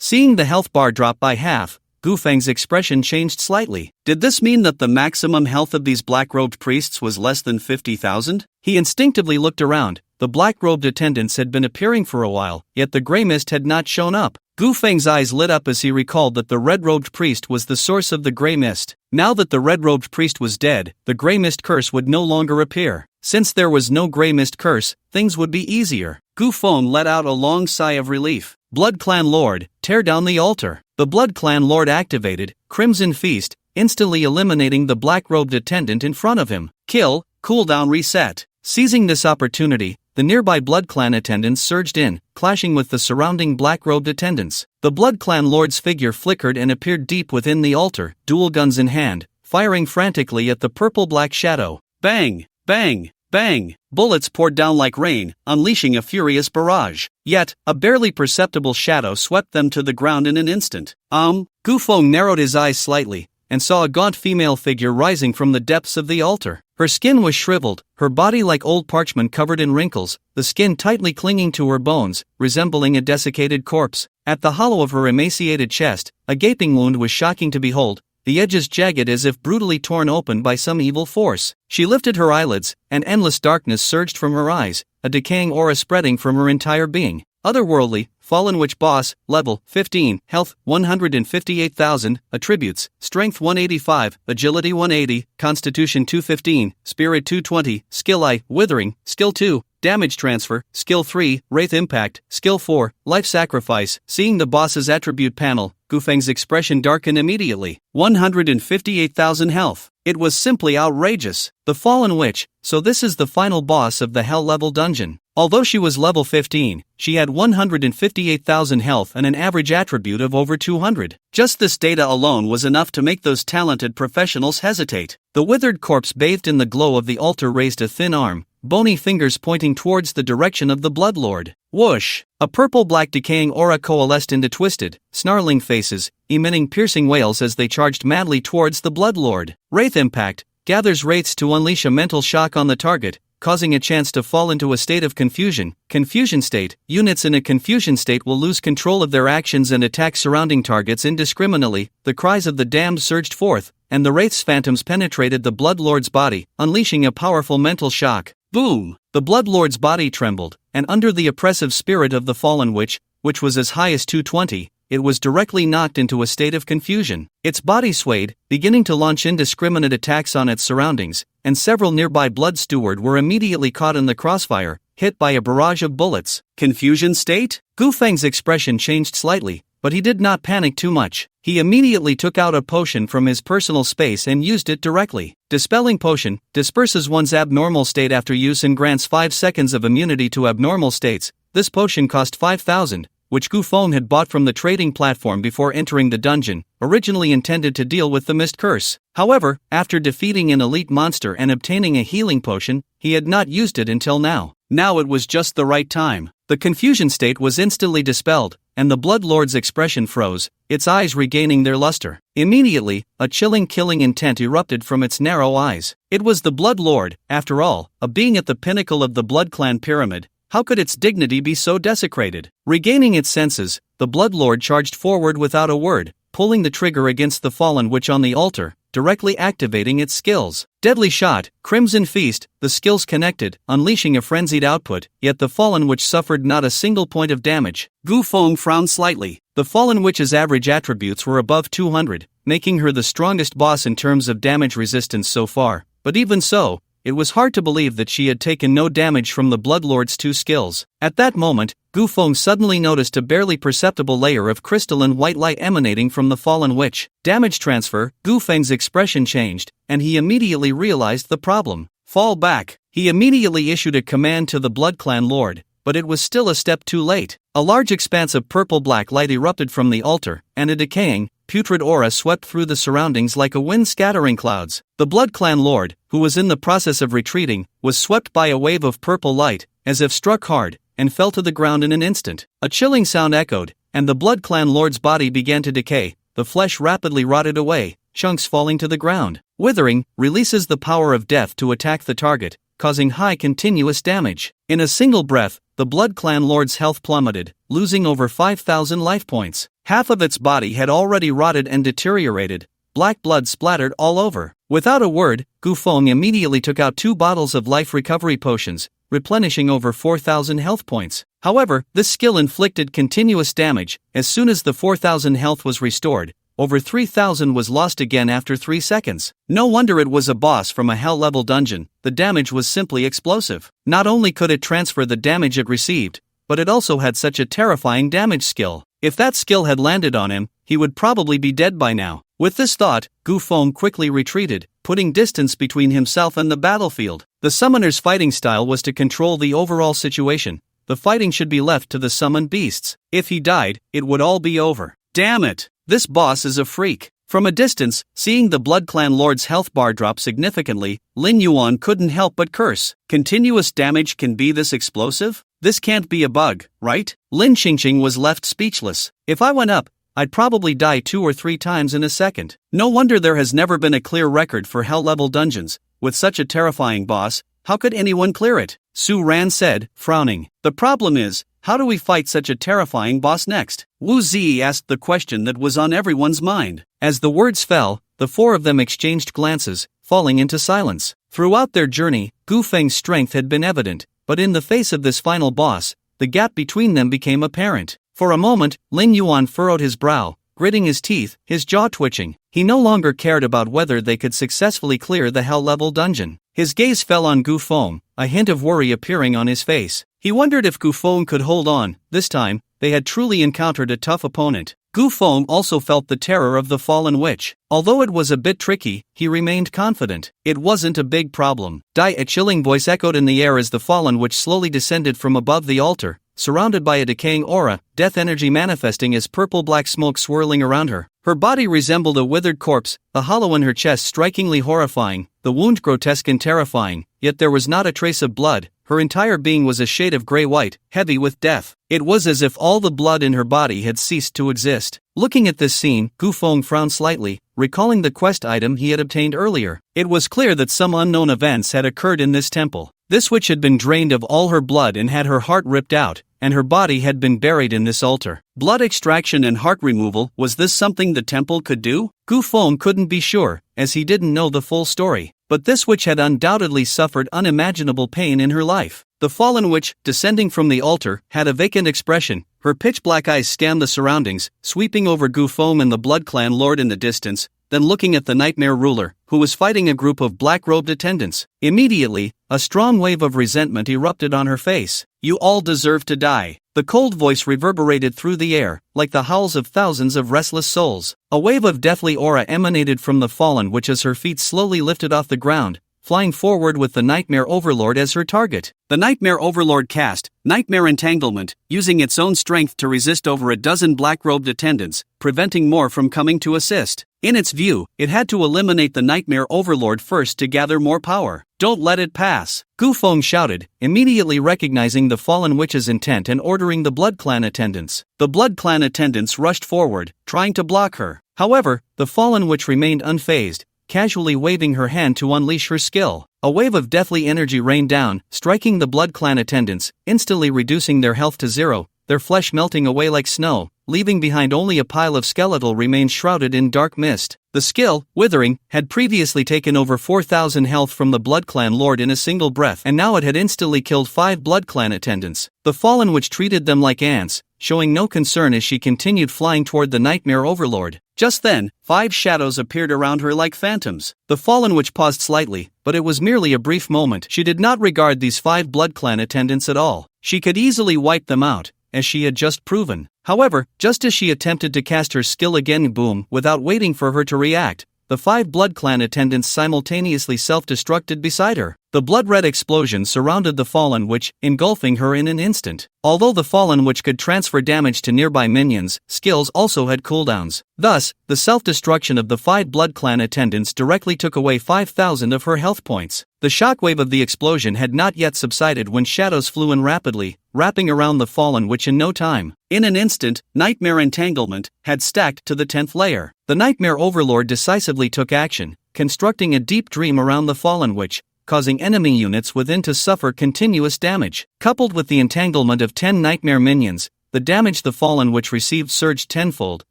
Seeing the health bar drop by half, Gu Feng's expression changed slightly. Did this mean that the maximum health of these black-robed priests was less than 50,000? He instinctively looked around, the black-robed attendants had been appearing for a while, yet the gray mist had not shown up. Gu Feng's eyes lit up as he recalled that the red-robed priest was the source of the gray mist. Now that the red-robed priest was dead, the gray mist curse would no longer appear. Since there was no gray mist curse, things would be easier. Gu Feng let out a long sigh of relief. Blood Clan Lord, tear down the altar. The Blood Clan Lord activated Crimson Feast, instantly eliminating the black-robed attendant in front of him. Kill, cooldown reset. Seizing this opportunity, the nearby Blood Clan attendants surged in, clashing with the surrounding black-robed attendants. The Blood Clan Lord's figure flickered and appeared deep within the altar, dual guns in hand, firing frantically at the purple-black shadow. Bang! Bang! Bang! Bullets poured down like rain, unleashing a furious barrage. Yet, a barely perceptible shadow swept them to the ground in an instant. Gu Feng narrowed his eyes slightly, and saw a gaunt female figure rising from the depths of the altar. Her skin was shriveled, her body like old parchment covered in wrinkles, the skin tightly clinging to her bones, resembling a desiccated corpse. At the hollow of her emaciated chest, a gaping wound was shocking to behold, the edges jagged as if brutally torn open by some evil force. She lifted her eyelids, and endless darkness surged from her eyes, a decaying aura spreading from her entire being. Otherworldly, Fallen Witch Boss, Level 15, Health 158,000, Attributes, Strength 185, Agility 180, Constitution 215, Spirit 220, Skill I, Withering, Skill 2, Damage Transfer, Skill 3, Wraith Impact, Skill 4, Life Sacrifice. Seeing the boss's attribute panel, Gu Feng's expression darkened immediately. 158,000 health. It was simply outrageous. The Fallen Witch, so this is the final boss of the Hell level dungeon. Although she was level 15, she had 158,000 health and an average attribute of over 200. Just this data alone was enough to make those talented professionals hesitate. The withered corpse bathed in the glow of the altar raised a thin arm, bony fingers pointing towards the direction of the Bloodlord. Whoosh! A purple-black decaying aura coalesced into twisted, snarling faces, emitting piercing wails as they charged madly towards the Bloodlord. Wraith Impact gathers wraiths to unleash a mental shock on the target, causing a chance to fall into a state of confusion. Confusion state. Units in a confusion state will lose control of their actions and attack surrounding targets indiscriminately. The cries of the damned surged forth, and the wraith's phantoms penetrated the Bloodlord's body, unleashing a powerful mental shock. Boom! The Bloodlord's body trembled, and under the oppressive spirit of the Fallen Witch, which was as high as 220, it was directly knocked into a state of confusion. Its body swayed, beginning to launch indiscriminate attacks on its surroundings, and several nearby Blood Steward were immediately caught in the crossfire, hit by a barrage of bullets. Confusion state? Gu Feng's expression changed slightly, but he did not panic too much. He immediately took out a potion from his personal space and used it directly. Dispelling Potion disperses one's abnormal state after use and grants 5 seconds of immunity to abnormal states. This potion cost 5,000, which Gu Feng had bought from the trading platform before entering the dungeon, originally intended to deal with the mist curse. However, after defeating an elite monster and obtaining a healing potion, he had not used it until now. Now it was just the right time. The confusion state was instantly dispelled, and the Bloodlord's expression froze, its eyes regaining their luster. Immediately, a chilling killing intent erupted from its narrow eyes. It was the Bloodlord, after all, a being at the pinnacle of the Blood Clan pyramid. How could its dignity be so desecrated? Regaining its senses, the Bloodlord charged forward without a word, pulling the trigger against the Fallen Witch on the altar, directly activating its skills. Deadly Shot, Crimson Feast, the skills connected, unleashing a frenzied output, yet the Fallen Witch suffered not a single point of damage. Gu Feng frowned slightly. The Fallen Witch's average attributes were above 200, making her the strongest boss in terms of damage resistance so far, but even so, it was hard to believe that she had taken no damage from the Bloodlord's 2 skills. At that moment, Gu Feng suddenly noticed a barely perceptible layer of crystalline white light emanating from the Fallen Witch. Damage transfer. Gu Feng's expression changed, and he immediately realized the problem. Fall back. He immediately issued a command to the Blood Clan Lord, but it was still a step too late. A large expanse of purple-black light erupted from the altar, and a decaying, putrid aura swept through the surroundings like a wind scattering clouds. The Blood Clan Lord, who was in the process of retreating, was swept by a wave of purple light, as if struck hard, and fell to the ground in an instant. A chilling sound echoed, and the Blood Clan Lord's body began to decay. The flesh rapidly rotted away, chunks falling to the ground. Withering releases the power of death to attack the target, causing high continuous damage. In a single breath, the Blood Clan Lord's health plummeted, losing over 5,000 life points. Half of its body had already rotted and deteriorated, black blood splattered all over. Without a word, Gu Feng immediately took out 2 bottles of life recovery potions, replenishing over 4,000 health points. However, this skill inflicted continuous damage. As soon as the 4,000 health was restored, over 3,000 was lost again after 3 seconds. No wonder it was a boss from a hell-level dungeon. The damage was simply explosive. Not only could it transfer the damage it received, but it also had such a terrifying damage skill. If that skill had landed on him, he would probably be dead by now. With this thought, Gu Feng quickly retreated, putting distance between himself and the battlefield. The summoner's fighting style was to control the overall situation. The fighting should be left to the summoned beasts. If he died, it would all be over. Damn it! This boss is a freak. From a distance, seeing the Blood Clan Lord's health bar drop significantly, Lin Yuan couldn't help but curse. Continuous damage can be this explosive? This can't be a bug, right? Lin Qingqing was left speechless. If I went up, I'd probably die 2 or 3 times in a second. No wonder there has never been a clear record for hell-level dungeons. With such a terrifying boss, how could anyone clear it? Su Ran said, frowning. The problem is, how do we fight such a terrifying boss next? Wu Zi asked the question that was on everyone's mind. As the words fell, the 4 of them exchanged glances, falling into silence. Throughout their journey, Gu Feng's strength had been evident, but in the face of this final boss, the gap between them became apparent. For a moment, Lin Yuan furrowed his brow, gritting his teeth, his jaw twitching. He no longer cared about whether they could successfully clear the hell-level dungeon. His gaze fell on Gu Feng, a hint of worry appearing on his face. He wondered if Gu Feng could hold on. This time, they had truly encountered a tough opponent. Gu Feng also felt the terror of the fallen witch. Although it was a bit tricky, he remained confident. It wasn't a big problem. A chilling voice echoed in the air as the fallen witch slowly descended from above the altar, surrounded by a decaying aura, death energy manifesting as purple-black smoke swirling around her. Her body resembled a withered corpse, the hollow in her chest strikingly horrifying, the wound grotesque and terrifying, yet there was not a trace of blood. Her entire being was a shade of gray-white, heavy with death. It was as if all the blood in her body had ceased to exist. Looking at this scene, Gu Feng frowned slightly, recalling the quest item he had obtained earlier. It was clear that some unknown events had occurred in this temple. This witch had been drained of all her blood and had her heart ripped out, and her body had been buried in this altar. Blood extraction and heart removal, was this something the temple could do? Gu Feng couldn't be sure, as he didn't know the full story. But this witch had undoubtedly suffered unimaginable pain in her life. The fallen witch, descending from the altar, had a vacant expression. Her pitch-black eyes scanned the surroundings, sweeping over Gu Feng and the Blood Clan Lord in the distance, then looking at the Nightmare Ruler, who was fighting a group of black-robed attendants. Immediately, a strong wave of resentment erupted on her face. You all deserve to die. The cold voice reverberated through the air, like the howls of thousands of restless souls. A wave of deathly aura emanated from the fallen witch as her feet slowly lifted off the ground, flying forward with the Nightmare Overlord as her target. The Nightmare Overlord cast Nightmare Entanglement, using its own strength to resist over a dozen black-robed attendants, preventing more from coming to assist. In its view, it had to eliminate the Nightmare Overlord first to gather more power. Don't let it pass, Gu Feng shouted, immediately recognizing the fallen witch's intent and ordering the Blood Clan attendants. The Blood Clan attendants rushed forward, trying to block her. However, the fallen witch remained unfazed, casually waving her hand to unleash her skill. A wave of deathly energy rained down, striking the Blood Clan attendants, instantly reducing their health to 0, their flesh melting away like snow, leaving behind only a pile of skeletal remains shrouded in dark mist. The skill, Withering, had previously taken over 4,000 health from the Blood Clan Lord in a single breath, and now it had instantly killed 5 Blood Clan attendants. The fallen witch treated them like ants, showing no concern as she continued flying toward the Nightmare Overlord. Just then, 5 shadows appeared around her like phantoms. The fallen witch paused slightly, but it was merely a brief moment. She did not regard these 5 Blood Clan attendants at all. She could easily wipe them out, as she had just proven. However, just as she attempted to cast her skill again, boom, without waiting for her to react, the 5 Blood Clan attendants simultaneously self-destructed beside her. The blood-red explosion surrounded the fallen witch, engulfing her in an instant. Although the fallen witch could transfer damage to nearby minions, skills also had cooldowns. Thus, the self-destruction of the 5 Blood Clan attendants directly took away 5,000 of her health points. The shockwave of the explosion had not yet subsided when shadows flew in rapidly, wrapping around the fallen witch in no time. In an instant, Nightmare Entanglement had stacked to the 10th layer. The Nightmare Overlord decisively took action, constructing a deep dream around the fallen witch, causing enemy units within to suffer continuous damage. Coupled with the entanglement of 10 nightmare minions, the damage the fallen witch received surged tenfold,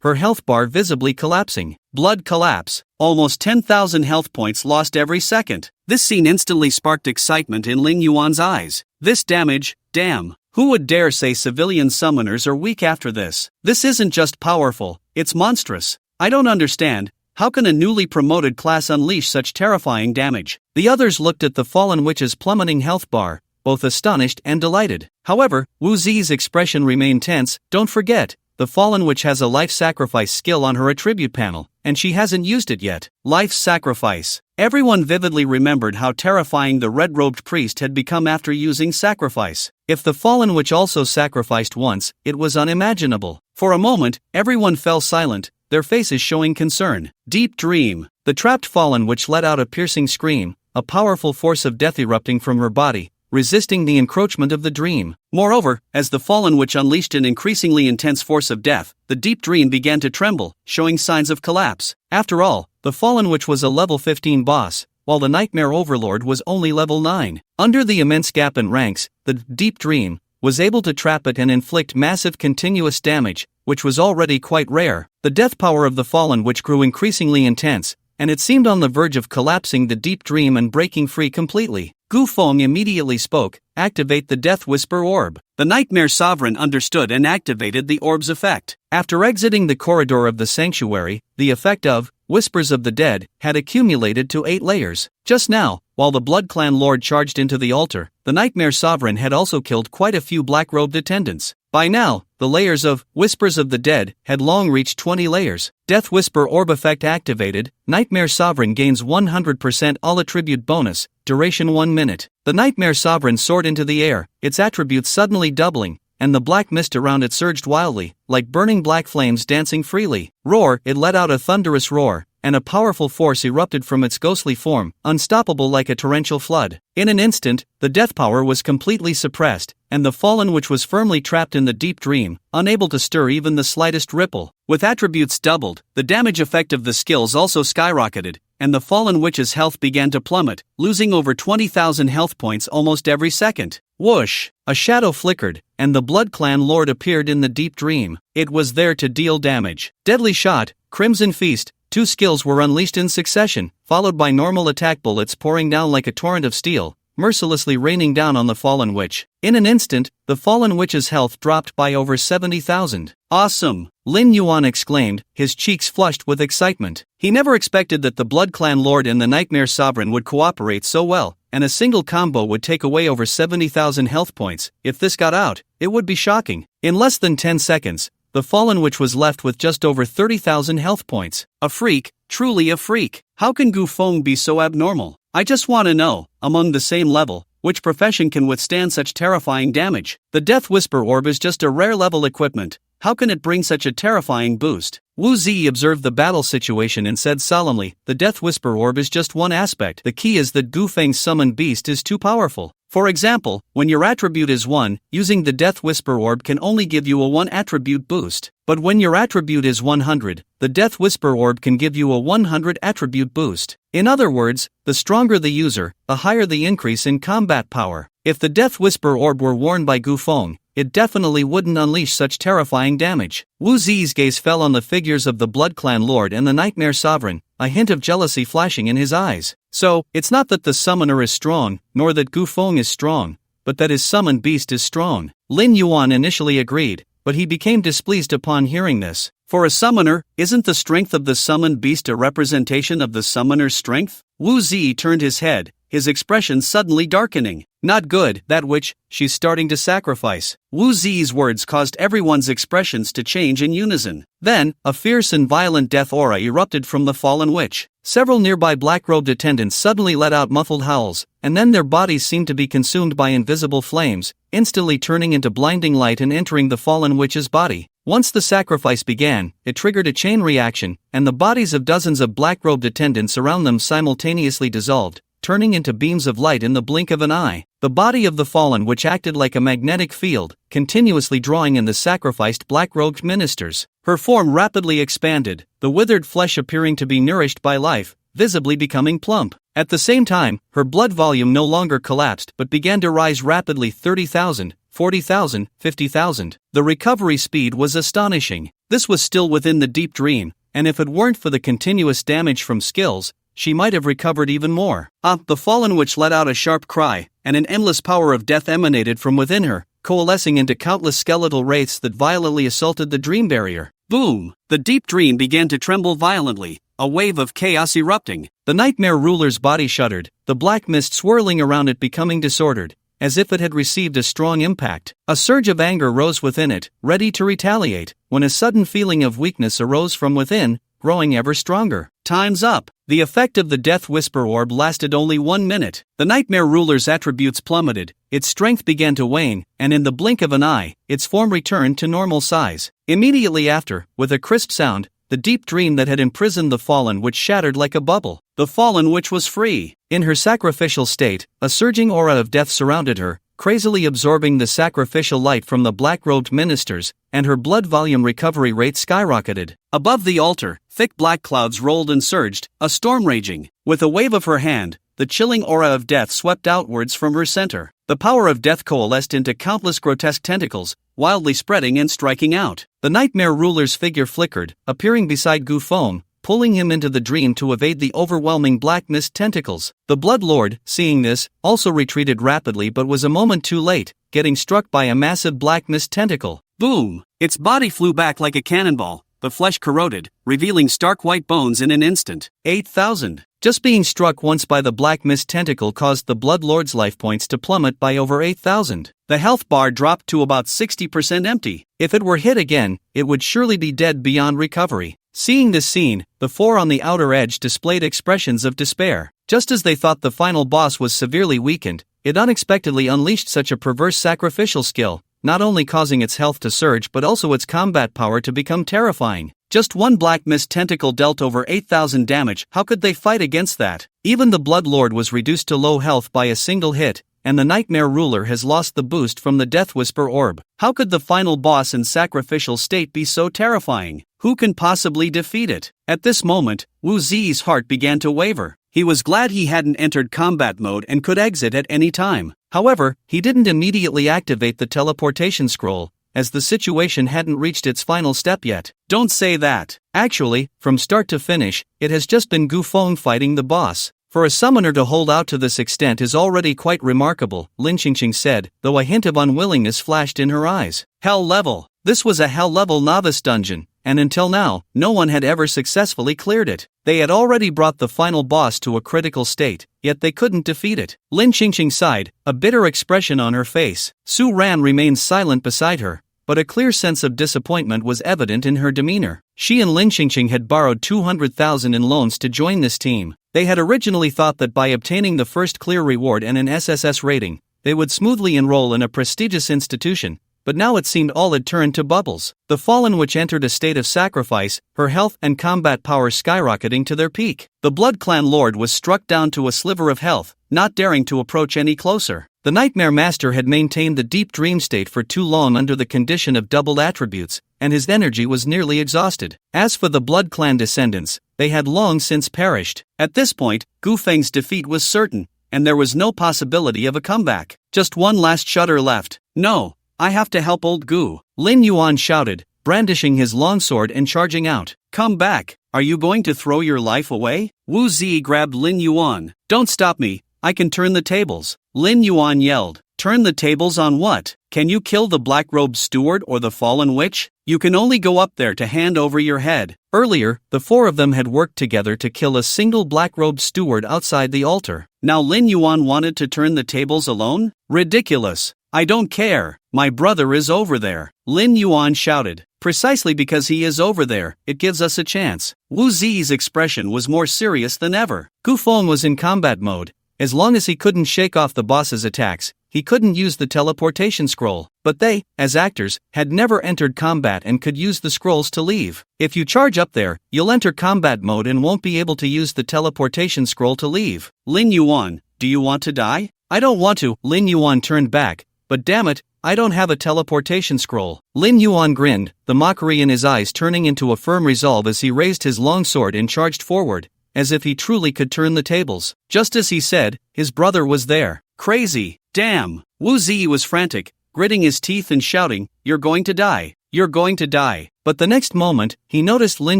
her health bar visibly collapsing. Blood collapse. Almost 10,000 health points lost every second. This scene instantly sparked excitement in Ling Yuan's eyes. This damage, damn. Who would dare say civilian summoners are weak after this? This isn't just powerful, it's monstrous. I don't understand. How can a newly promoted class unleash such terrifying damage? The others looked at the fallen witch's plummeting health bar, both astonished and delighted. However, Wu Zi's expression remained tense. Don't forget, the fallen witch has a life sacrifice skill on her attribute panel, and she hasn't used it yet. Life sacrifice. Everyone vividly remembered how terrifying the red-robed priest had become after using sacrifice. If the fallen witch also sacrificed once, it was unimaginable. For a moment, everyone fell silent, their faces showing concern. Deep dream. The trapped fallen witch let out a piercing scream, a powerful force of death erupting from her body, resisting the encroachment of the dream. Moreover, as the fallen witch unleashed an increasingly intense force of death, the deep dream began to tremble, showing signs of collapse. After all, the fallen witch was a level 15 boss, while the nightmare overlord was only level 9. Under the immense gap in ranks, the deep dream was able to trap it and inflict massive continuous damage, which was already quite rare. The death power of the fallen witch grew increasingly intense, and it seemed on the verge of collapsing the deep dream and breaking free completely. Gu Feng immediately spoke, "Activate the Death Whisper Orb." The Nightmare Sovereign understood and activated the orb's effect. After exiting the corridor of the sanctuary, the effect of Whispers of the Dead had accumulated to 8 layers. Just now, while the Blood Clan Lord charged into the altar, the Nightmare Sovereign had also killed quite a few black-robed attendants. By now, the layers of Whispers of the Dead had long reached 20 layers. Death Whisper Orb effect activated. Nightmare Sovereign gains 100% all attribute bonus, duration 1 minute. The Nightmare Sovereign soared into the air, its attributes suddenly doubling, and the black mist around it surged wildly, like burning black flames dancing freely. Roar, it let out a thunderous roar, and a powerful force erupted from its ghostly form, unstoppable like a torrential flood. In an instant, the death power was completely suppressed, and the fallen witch was firmly trapped in the deep dream, unable to stir even the slightest ripple. With attributes doubled, the damage effect of the skills also skyrocketed, and the fallen witch's health began to plummet, losing over 20,000 health points almost every second. Whoosh! A shadow flickered, and the Blood Clan Lord appeared in the deep dream. It was there to deal damage. Deadly Shot, Crimson Feast. 2 skills were unleashed in succession, followed by normal attack bullets pouring down like a torrent of steel, mercilessly raining down on the fallen witch. In an instant, the fallen witch's health dropped by over 70,000. Awesome! Lin Yuan exclaimed, his cheeks flushed with excitement. He never expected that the Blood Clan Lord and the Nightmare Sovereign would cooperate so well, and a single combo would take away over 70,000 health points. If this got out, it would be shocking. In less than 10 seconds, the fallen witch was left with just over 30,000 health points. A freak, truly a freak. How can Gu Feng be so abnormal? I just want to know, among the same level, which profession can withstand such terrifying damage? The Death Whisper Orb is just a rare level equipment. How can it bring such a terrifying boost? Wu Zi observed the battle situation and said solemnly, the Death Whisper Orb is just one aspect. The key is that Gu Feng's summoned beast is too powerful. For example, when your attribute is 1, using the Death Whisper Orb can only give you a 1 attribute boost. But when your attribute is 100, the Death Whisper Orb can give you a 100 attribute boost. In other words, the stronger the user, the higher the increase in combat power. If the Death Whisper Orb were worn by Gu Feng, it definitely wouldn't unleash such terrifying damage. Wu Zi's gaze fell on the figures of the Blood Clan Lord and the Nightmare Sovereign, a hint of jealousy flashing in his eyes. So, it's not that the summoner is strong, nor that Gu Feng is strong, but that his summoned beast is strong. Lin Yuan initially agreed, but he became displeased upon hearing this. For a summoner, isn't the strength of the summoned beast a representation of the summoner's strength? Wu Zi turned his head, his expression suddenly darkening. Not good, that witch, she's starting to sacrifice. Wu Zi's words caused everyone's expressions to change in unison. Then, a fierce and violent death aura erupted from the fallen witch. Several nearby black-robed attendants suddenly let out muffled howls, and then their bodies seemed to be consumed by invisible flames, instantly turning into blinding light and entering the fallen witch's body. Once the sacrifice began, it triggered a chain reaction, and the bodies of dozens of black-robed attendants around them simultaneously dissolved, turning into beams of light in the blink of an eye. The body of the fallen witch acted like a magnetic field, continuously drawing in the sacrificed black-robed ministers. Her form rapidly expanded, the withered flesh appearing to be nourished by life, visibly becoming plump. At the same time, her blood volume no longer collapsed but began to rise rapidly. 30,000, 40,000, 50,000. The recovery speed was astonishing. This was still within the deep dream, and if it weren't for the continuous damage from skills, she might have recovered even more. The fallen witch let out a sharp cry, and an endless power of death emanated from within her, coalescing into countless skeletal wraiths that violently assaulted the dream barrier. Boom! The deep dream began to tremble violently, a wave of chaos erupting. The nightmare ruler's body shuddered, the black mist swirling around it becoming disordered, as if it had received a strong impact. A surge of anger rose within it, ready to retaliate, when a sudden feeling of weakness arose from within, growing ever stronger. Time's up. The effect of the Death Whisper Orb lasted only 1 minute. The Nightmare Ruler's attributes plummeted, its strength began to wane, and in the blink of an eye, its form returned to normal size. Immediately after, with a crisp sound, the deep dream that had imprisoned the Fallen Witch shattered like a bubble. The Fallen Witch was free. In her sacrificial state, a surging aura of death surrounded her, crazily absorbing the sacrificial light from the black-robed ministers, and her blood volume recovery rate skyrocketed. Above the altar, thick black clouds rolled and surged, a storm raging. With a wave of her hand, the chilling aura of death swept outwards from her center. The power of death coalesced into countless grotesque tentacles, wildly spreading and striking out. The Nightmare Ruler's figure flickered, appearing beside Gu Feng, pulling him into the dream to evade the overwhelming black mist tentacles. The Blood Lord, seeing this, also retreated rapidly but was a moment too late, getting struck by a massive black mist tentacle. Boom! Its body flew back like a cannonball, the flesh corroded, revealing stark white bones in an instant. 8,000. Just being struck once by the black mist tentacle caused the Blood Lord's life points to plummet by over 8,000. The health bar dropped to about 60% empty. If it were hit again, it would surely be dead beyond recovery. Seeing this scene, the four on the outer edge displayed expressions of despair. Just as they thought the final boss was severely weakened, it unexpectedly unleashed such a perverse sacrificial skill, not only causing its health to surge but also its combat power to become terrifying. Just one black mist tentacle dealt over 8,000 damage. How could they fight against that? Even the Blood Lord was reduced to low health by a single hit, and the Nightmare Ruler has lost the boost from the Death Whisper Orb. How could the final boss in sacrificial state be so terrifying? Who can possibly defeat it? At this moment, Wu Zi's heart began to waver. He was glad he hadn't entered combat mode and could exit at any time. However, he didn't immediately activate the teleportation scroll, as the situation hadn't reached its final step yet. Don't say that. Actually, from start to finish, it has just been Gu Feng fighting the boss. For a summoner to hold out to this extent is already quite remarkable, Lin Qingqing said, though a hint of unwillingness flashed in her eyes. Hell level. This was a hell level novice dungeon, and until now, no one had ever successfully cleared it. They had already brought the final boss to a critical state, yet they couldn't defeat it. Lin Qingqing sighed, a bitter expression on her face. Su Ran remained silent beside her, but a clear sense of disappointment was evident in her demeanor. She and Lin Qingqing had borrowed 200,000 in loans to join this team. They had originally thought that by obtaining the first clear reward and an SSS rating, they would smoothly enroll in a prestigious institution, but now it seemed all had turned to bubbles. The Fallen Witch entered a state of sacrifice, her health and combat power skyrocketing to their peak. The Blood Clan Lord was struck down to a sliver of health, not daring to approach any closer. The Nightmare Master had maintained the deep dream state for too long under the condition of doubled attributes, and his energy was nearly exhausted. As for the Blood Clan descendants, they had long since perished. At this point, Gu Feng's defeat was certain, and there was no possibility of a comeback. Just one last shudder left. No, I have to help old Gu, Lin Yuan shouted, brandishing his longsword and charging out. Come back, are you going to throw your life away? Wu Zi grabbed Lin Yuan. Don't stop me, I can turn the tables. Lin Yuan yelled. Turn the tables on what? Can you kill the black-robed steward or the fallen witch? You can only go up there to hand over your head. Earlier, the four of them had worked together to kill a single black-robed steward outside the altar. Now Lin Yuan wanted to turn the tables alone? Ridiculous. I don't care. My brother is over there. Lin Yuan shouted. Precisely because he is over there, it gives us a chance. Wu Zi's expression was more serious than ever. Gu Feng was in combat mode. As long as he couldn't shake off the boss's attacks, he couldn't use the teleportation scroll. But they, as actors, had never entered combat and could use the scrolls to leave. If you charge up there, you'll enter combat mode and won't be able to use the teleportation scroll to leave. Lin Yuan, do you want to die? I don't want to. Lin Yuan turned back. But damn it, I don't have a teleportation scroll. Lin Yuan grinned, the mockery in his eyes turning into a firm resolve as he raised his longsword and charged forward, as if he truly could turn the tables. Just as he said, his brother was there. Crazy. Damn. Wu Zi was frantic, gritting his teeth and shouting, You're going to die. You're going to die. But the next moment, he noticed Lin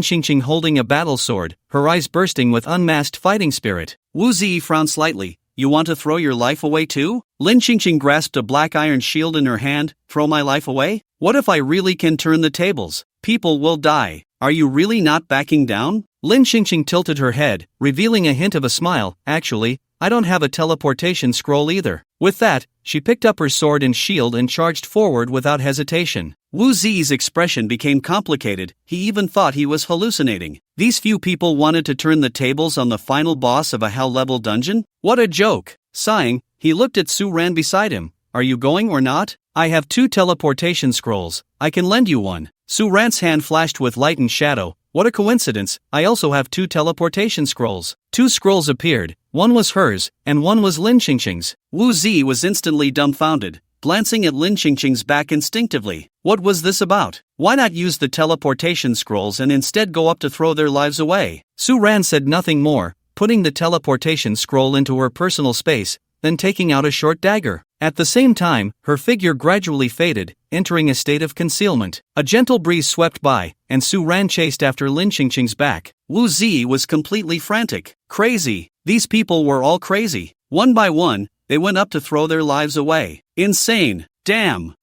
Qingqing holding a battle sword, her eyes bursting with unmasked fighting spirit. Wu Zi frowned slightly. You want to throw your life away too? Lin Qingqing grasped a black iron shield in her hand. Throw my life away? What if I really can turn the tables? People will die. Are you really not backing down? Lin Qingqing tilted her head, revealing a hint of a smile. Actually, I don't have a teleportation scroll either. With that, she picked up her sword and shield and charged forward without hesitation. Wu Zi's expression became complicated. He even thought he was hallucinating. These few people wanted to turn the tables on the final boss of a hell-level dungeon? What a joke! Sighing, he looked at Su Ran beside him. Are you going or not? I have 2 teleportation scrolls. I can lend you one. Su Ran's hand flashed with light and shadow. What a coincidence, I also have 2 teleportation scrolls. 2 scrolls appeared, one was hers, and one was Lin Qingqing's. Wu Zi was instantly dumbfounded, glancing at Lin Qingqing's back instinctively. What was this about? Why not use the teleportation scrolls and instead go up to throw their lives away? Su Ran said nothing more, putting the teleportation scroll into her personal space, then taking out a short dagger. At the same time, her figure gradually faded, entering a state of concealment. A gentle breeze swept by, and Su Ran chased after Lin Qingqing's back. Wu Zi was completely frantic. Crazy. These people were all crazy. One by one, they went up to throw their lives away. Insane. Damn.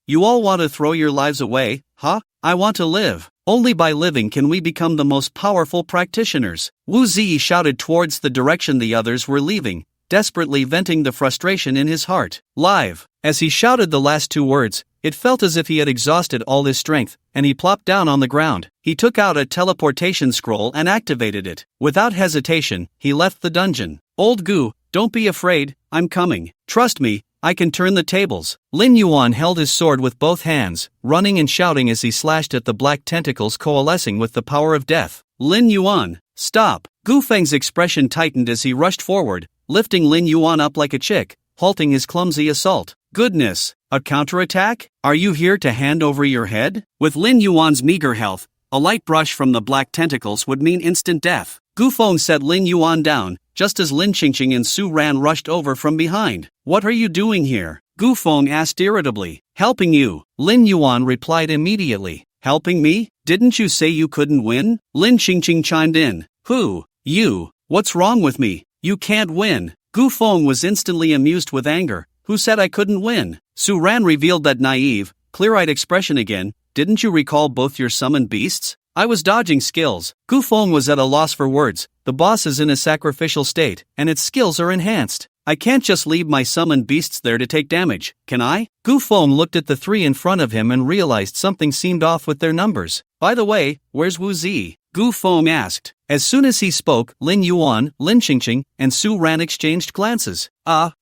You all want to throw your lives away, huh? I want to live. Only by living can we become the most powerful practitioners. Wu Zi shouted towards the direction the others were leaving, desperately venting the frustration in his heart. Live. As he shouted the last 2 words, it felt as if he had exhausted all his strength, and he plopped down on the ground. He took out a teleportation scroll and activated it. Without hesitation, he left the dungeon. Old Gu, don't be afraid, I'm coming. Trust me, I can turn the tables. Lin Yuan held his sword with both hands, running and shouting as he slashed at the black tentacles coalescing with the power of death. Lin Yuan, stop! Gu Feng's expression tightened as he rushed forward, lifting Lin Yuan up like a chick, halting his clumsy assault. Goodness, a counterattack? Are you here to hand over your head? With Lin Yuan's meager health, a light brush from the black tentacles would mean instant death. Gu Feng set Lin Yuan down, just as Lin Qingqing and Su Ran rushed over from behind. What are you doing here? Gu Feng asked irritably. Helping you, Lin Yuan replied immediately. Helping me? Didn't you say you couldn't win? Lin Qingqing chimed in. Who? You? What's wrong with me? You can't win. Gu Feng was instantly amused with anger. Who said I couldn't win? Su Ran revealed that naive, clear-eyed expression again. Didn't you recall both your summoned beasts? I was dodging skills. Gu Feng was at a loss for words. The boss is in a sacrificial state, and its skills are enhanced. I can't just leave my summoned beasts there to take damage, can I? Gu Feng looked at the 3 in front of him and realized something seemed off with their numbers. By the way, where's Wu Zi? Gu Feng asked. As soon as he spoke, Lin Yuan, Lin Qingqing, and Su Ran exchanged glances.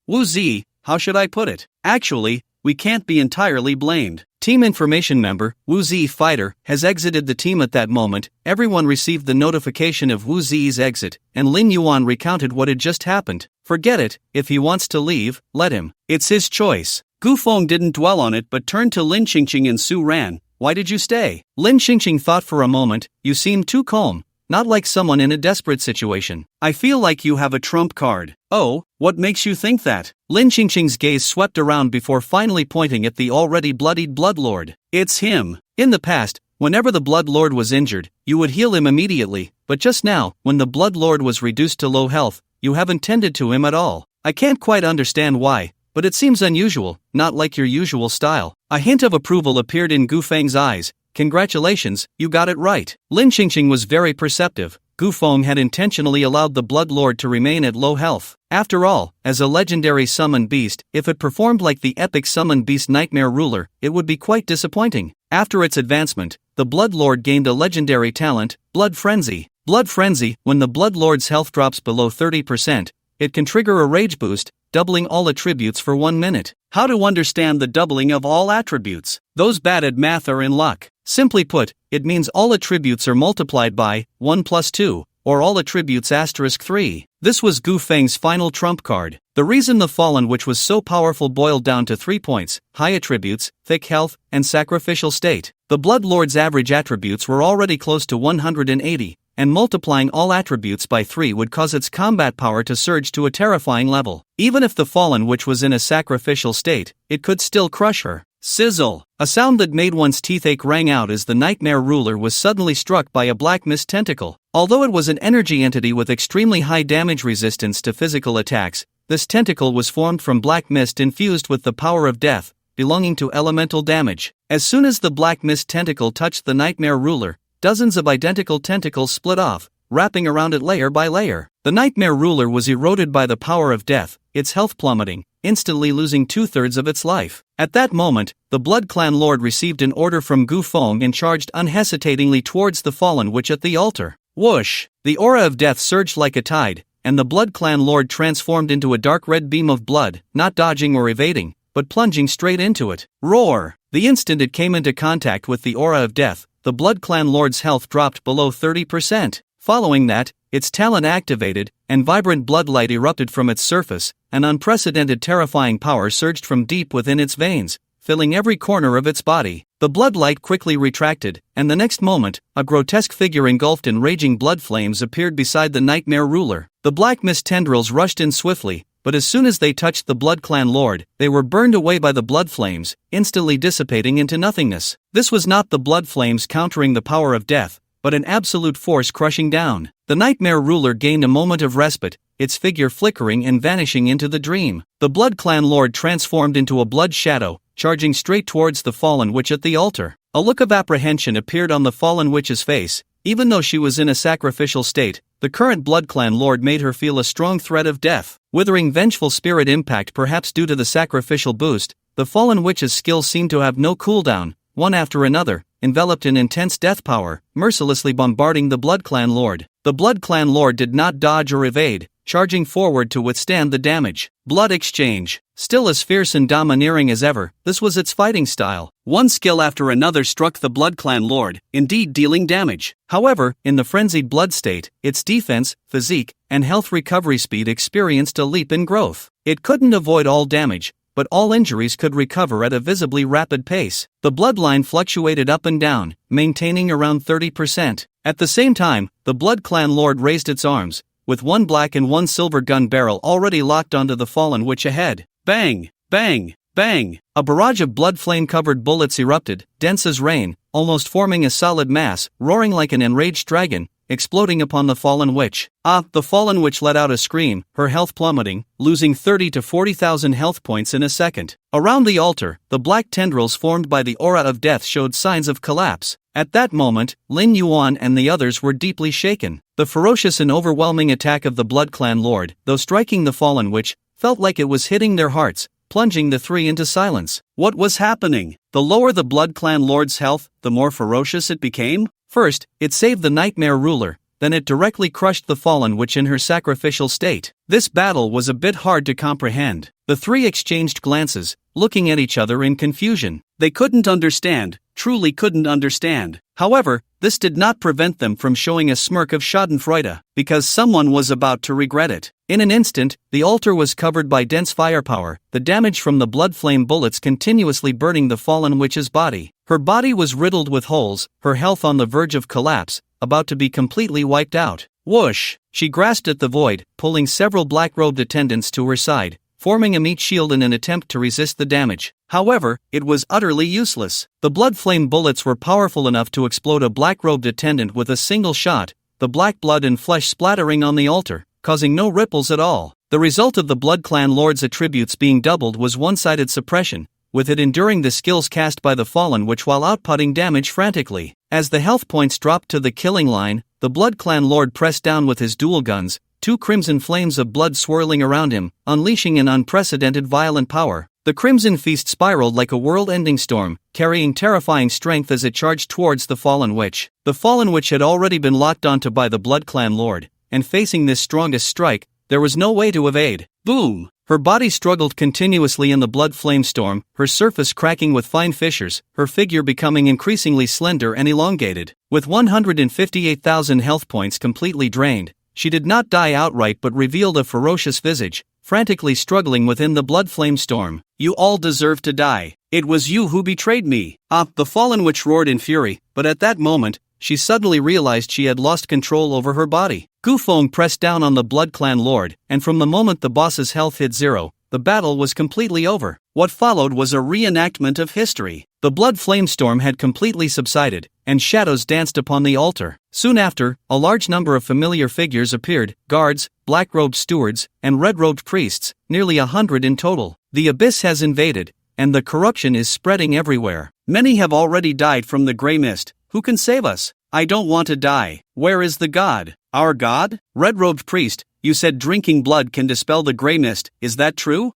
Wu Zi, how should I put it? Actually, we can't be entirely blamed. Team information member, Wu Zi fighter, has exited the team at that moment. Everyone received the notification of Wu Zi's exit, and Lin Yuan recounted what had just happened. Forget it, if he wants to leave, let him. It's his choice. Gu Feng didn't dwell on it but turned to Lin Qingqing and Su Ran. Why did you stay? Lin Qingqing thought for a moment. You seem too calm. Not like someone in a desperate situation. I feel like you have a trump card. Oh, what makes you think that? Lin Qingqing's gaze swept around before finally pointing at the already bloodied Bloodlord. It's him. In the past, whenever the Bloodlord was injured, you would heal him immediately, but just now, when the Bloodlord was reduced to low health, you haven't tended to him at all. I can't quite understand why, but it seems unusual, not like your usual style. A hint of approval appeared in Gu Feng's eyes. Congratulations, you got it right. Lin Qingqing was very perceptive. Gu Feng had intentionally allowed the Bloodlord to remain at low health. After all, as a legendary summoned beast, if it performed like the epic summoned beast Nightmare Ruler, it would be quite disappointing. After its advancement, the Bloodlord gained a legendary talent, Blood Frenzy. Blood Frenzy, when the Bloodlord's health drops below 30%, it can trigger a rage boost, doubling all attributes for 1 minute. How to understand the doubling of all attributes? Those bad at math are in luck. Simply put, it means all attributes are multiplied by 1 plus 2, or all attributes *3. This was Gu Feng's final trump card. The reason the Fallen which was so powerful boiled down to 3 points: high attributes, thick health, and sacrificial state. The Bloodlord's average attributes were already close to 180, and multiplying all attributes by 3 would cause its combat power to surge to a terrifying level. Even if the Fallen which was in a sacrificial state, it could still crush her. Sizzle! A sound that made one's teeth ache rang out as the nightmare ruler was suddenly struck by a black mist tentacle. Although it was an energy entity with extremely high damage resistance to physical attacks, this tentacle was formed from black mist infused with the power of death, belonging to elemental damage. As soon as the black mist tentacle touched the nightmare ruler, dozens of identical tentacles split off, wrapping around it layer by layer. The nightmare ruler was eroded by the power of death, its health plummeting, instantly losing 2/3 of its life. At that moment, the Blood Clan Lord received an order from Gu Feng and charged unhesitatingly towards the fallen witch at the altar. Whoosh! The aura of death surged like a tide, and the Blood Clan Lord transformed into a dark red beam of blood, not dodging or evading, but plunging straight into it. Roar! The instant it came into contact with the aura of death, the Blood Clan Lord's health dropped below 30%. Following that, its talent activated, and vibrant bloodlight erupted from its surface. An unprecedented terrifying power surged from deep within its veins, filling every corner of its body. The bloodlight quickly retracted, and the next moment, a grotesque figure engulfed in raging blood flames appeared beside the nightmare ruler. The black mist tendrils rushed in swiftly, but as soon as they touched the Blood Clan Lord, they were burned away by the blood flames, instantly dissipating into nothingness. This was not the blood flames countering the power of death, but an absolute force crushing down. The nightmare ruler gained a moment of respite, its figure flickering and vanishing into the dream. The Blood Clan Lord transformed into a blood shadow, charging straight towards the fallen witch at the altar. A look of apprehension appeared on the fallen witch's face. Even though she was in a sacrificial state, the current Blood Clan Lord made her feel a strong threat of death. Withering vengeful spirit impact, perhaps due to the sacrificial boost, the fallen witch's skills seemed to have no cooldown. One after another, enveloped in intense death power, mercilessly bombarding the Blood Clan Lord. The Blood Clan Lord did not dodge or evade, charging forward to withstand the damage. Blood exchange. Still as fierce and domineering as ever, this was its fighting style. One skill after another struck the Blood Clan Lord, indeed dealing damage. However, in the frenzied blood state, its defense, physique, and health recovery speed experienced a leap in growth. It couldn't avoid all damage, but all injuries could recover at a visibly rapid pace. The bloodline fluctuated up and down, maintaining around 30%. At the same time, the Blood Clan Lord raised its arms, with one black and one silver gun barrel already locked onto the fallen witch ahead. Bang! Bang! Bang! A barrage of blood flame-covered bullets erupted, dense as rain, almost forming a solid mass, roaring like an enraged dragon, exploding upon the fallen witch. The fallen witch let out a scream, her health plummeting, losing 30 to 40,000 health points in a second. Around the altar, the black tendrils formed by the aura of death showed signs of collapse. At that moment, Lin Yuan and the others were deeply shaken. The ferocious and overwhelming attack of the Blood Clan Lord, though striking the fallen witch, felt like it was hitting their hearts, plunging the three into silence. What was happening? The lower the Blood Clan Lord's health, the more ferocious it became? First, it saved the nightmare ruler, then it directly crushed the fallen witch in her sacrificial state. This battle was a bit hard to comprehend. The three exchanged glances, looking at each other in confusion. They couldn't understand, truly couldn't understand. However, this did not prevent them from showing a smirk of schadenfreude, because someone was about to regret it. In an instant, the altar was covered by dense firepower, the damage from the blood flame bullets continuously burning the fallen witch's body. Her body was riddled with holes, her health on the verge of collapse, about to be completely wiped out. Whoosh! She grasped at the void, pulling several black-robed attendants to her side, forming a meat shield in an attempt to resist the damage. However, it was utterly useless. The blood flame bullets were powerful enough to explode a black-robed attendant with a single shot, the black blood and flesh splattering on the altar, causing no ripples at all. The result of the Blood Clan Lord's attributes being doubled was one-sided suppression, with it enduring the skills cast by the fallen witch while outputting damage frantically. As the health points dropped to the killing line, the Blood Clan Lord pressed down with his dual guns, two crimson flames of blood swirling around him, unleashing an unprecedented violent power. The Crimson Feast spiraled like a world-ending storm, carrying terrifying strength as it charged towards the fallen witch. The fallen witch had already been locked onto by the Blood Clan Lord, and facing this strongest strike, there was no way to evade. Boom! Her body struggled continuously in the blood flame storm, her surface cracking with fine fissures, her figure becoming increasingly slender and elongated. With 158,000 health points completely drained, she did not die outright but revealed a ferocious visage, frantically struggling within the blood flame storm. You all deserve to die. It was you who betrayed me. The fallen witch roared in fury, but at that moment, she suddenly realized she had lost control over her body. Gu Feng pressed down on the Blood Clan Lord, and from the moment the boss's health hit zero, the battle was completely over. What followed was a reenactment of history. The blood flame storm had completely subsided, and shadows danced upon the altar. Soon after, a large number of familiar figures appeared: guards, black-robed stewards, and red-robed priests, nearly 100 in total. The abyss has invaded, and the corruption is spreading everywhere. Many have already died from the gray mist. Who can save us? I don't want to die. Where is the god? Our god? Red-robed priest, you said drinking blood can dispel the gray mist, is that true?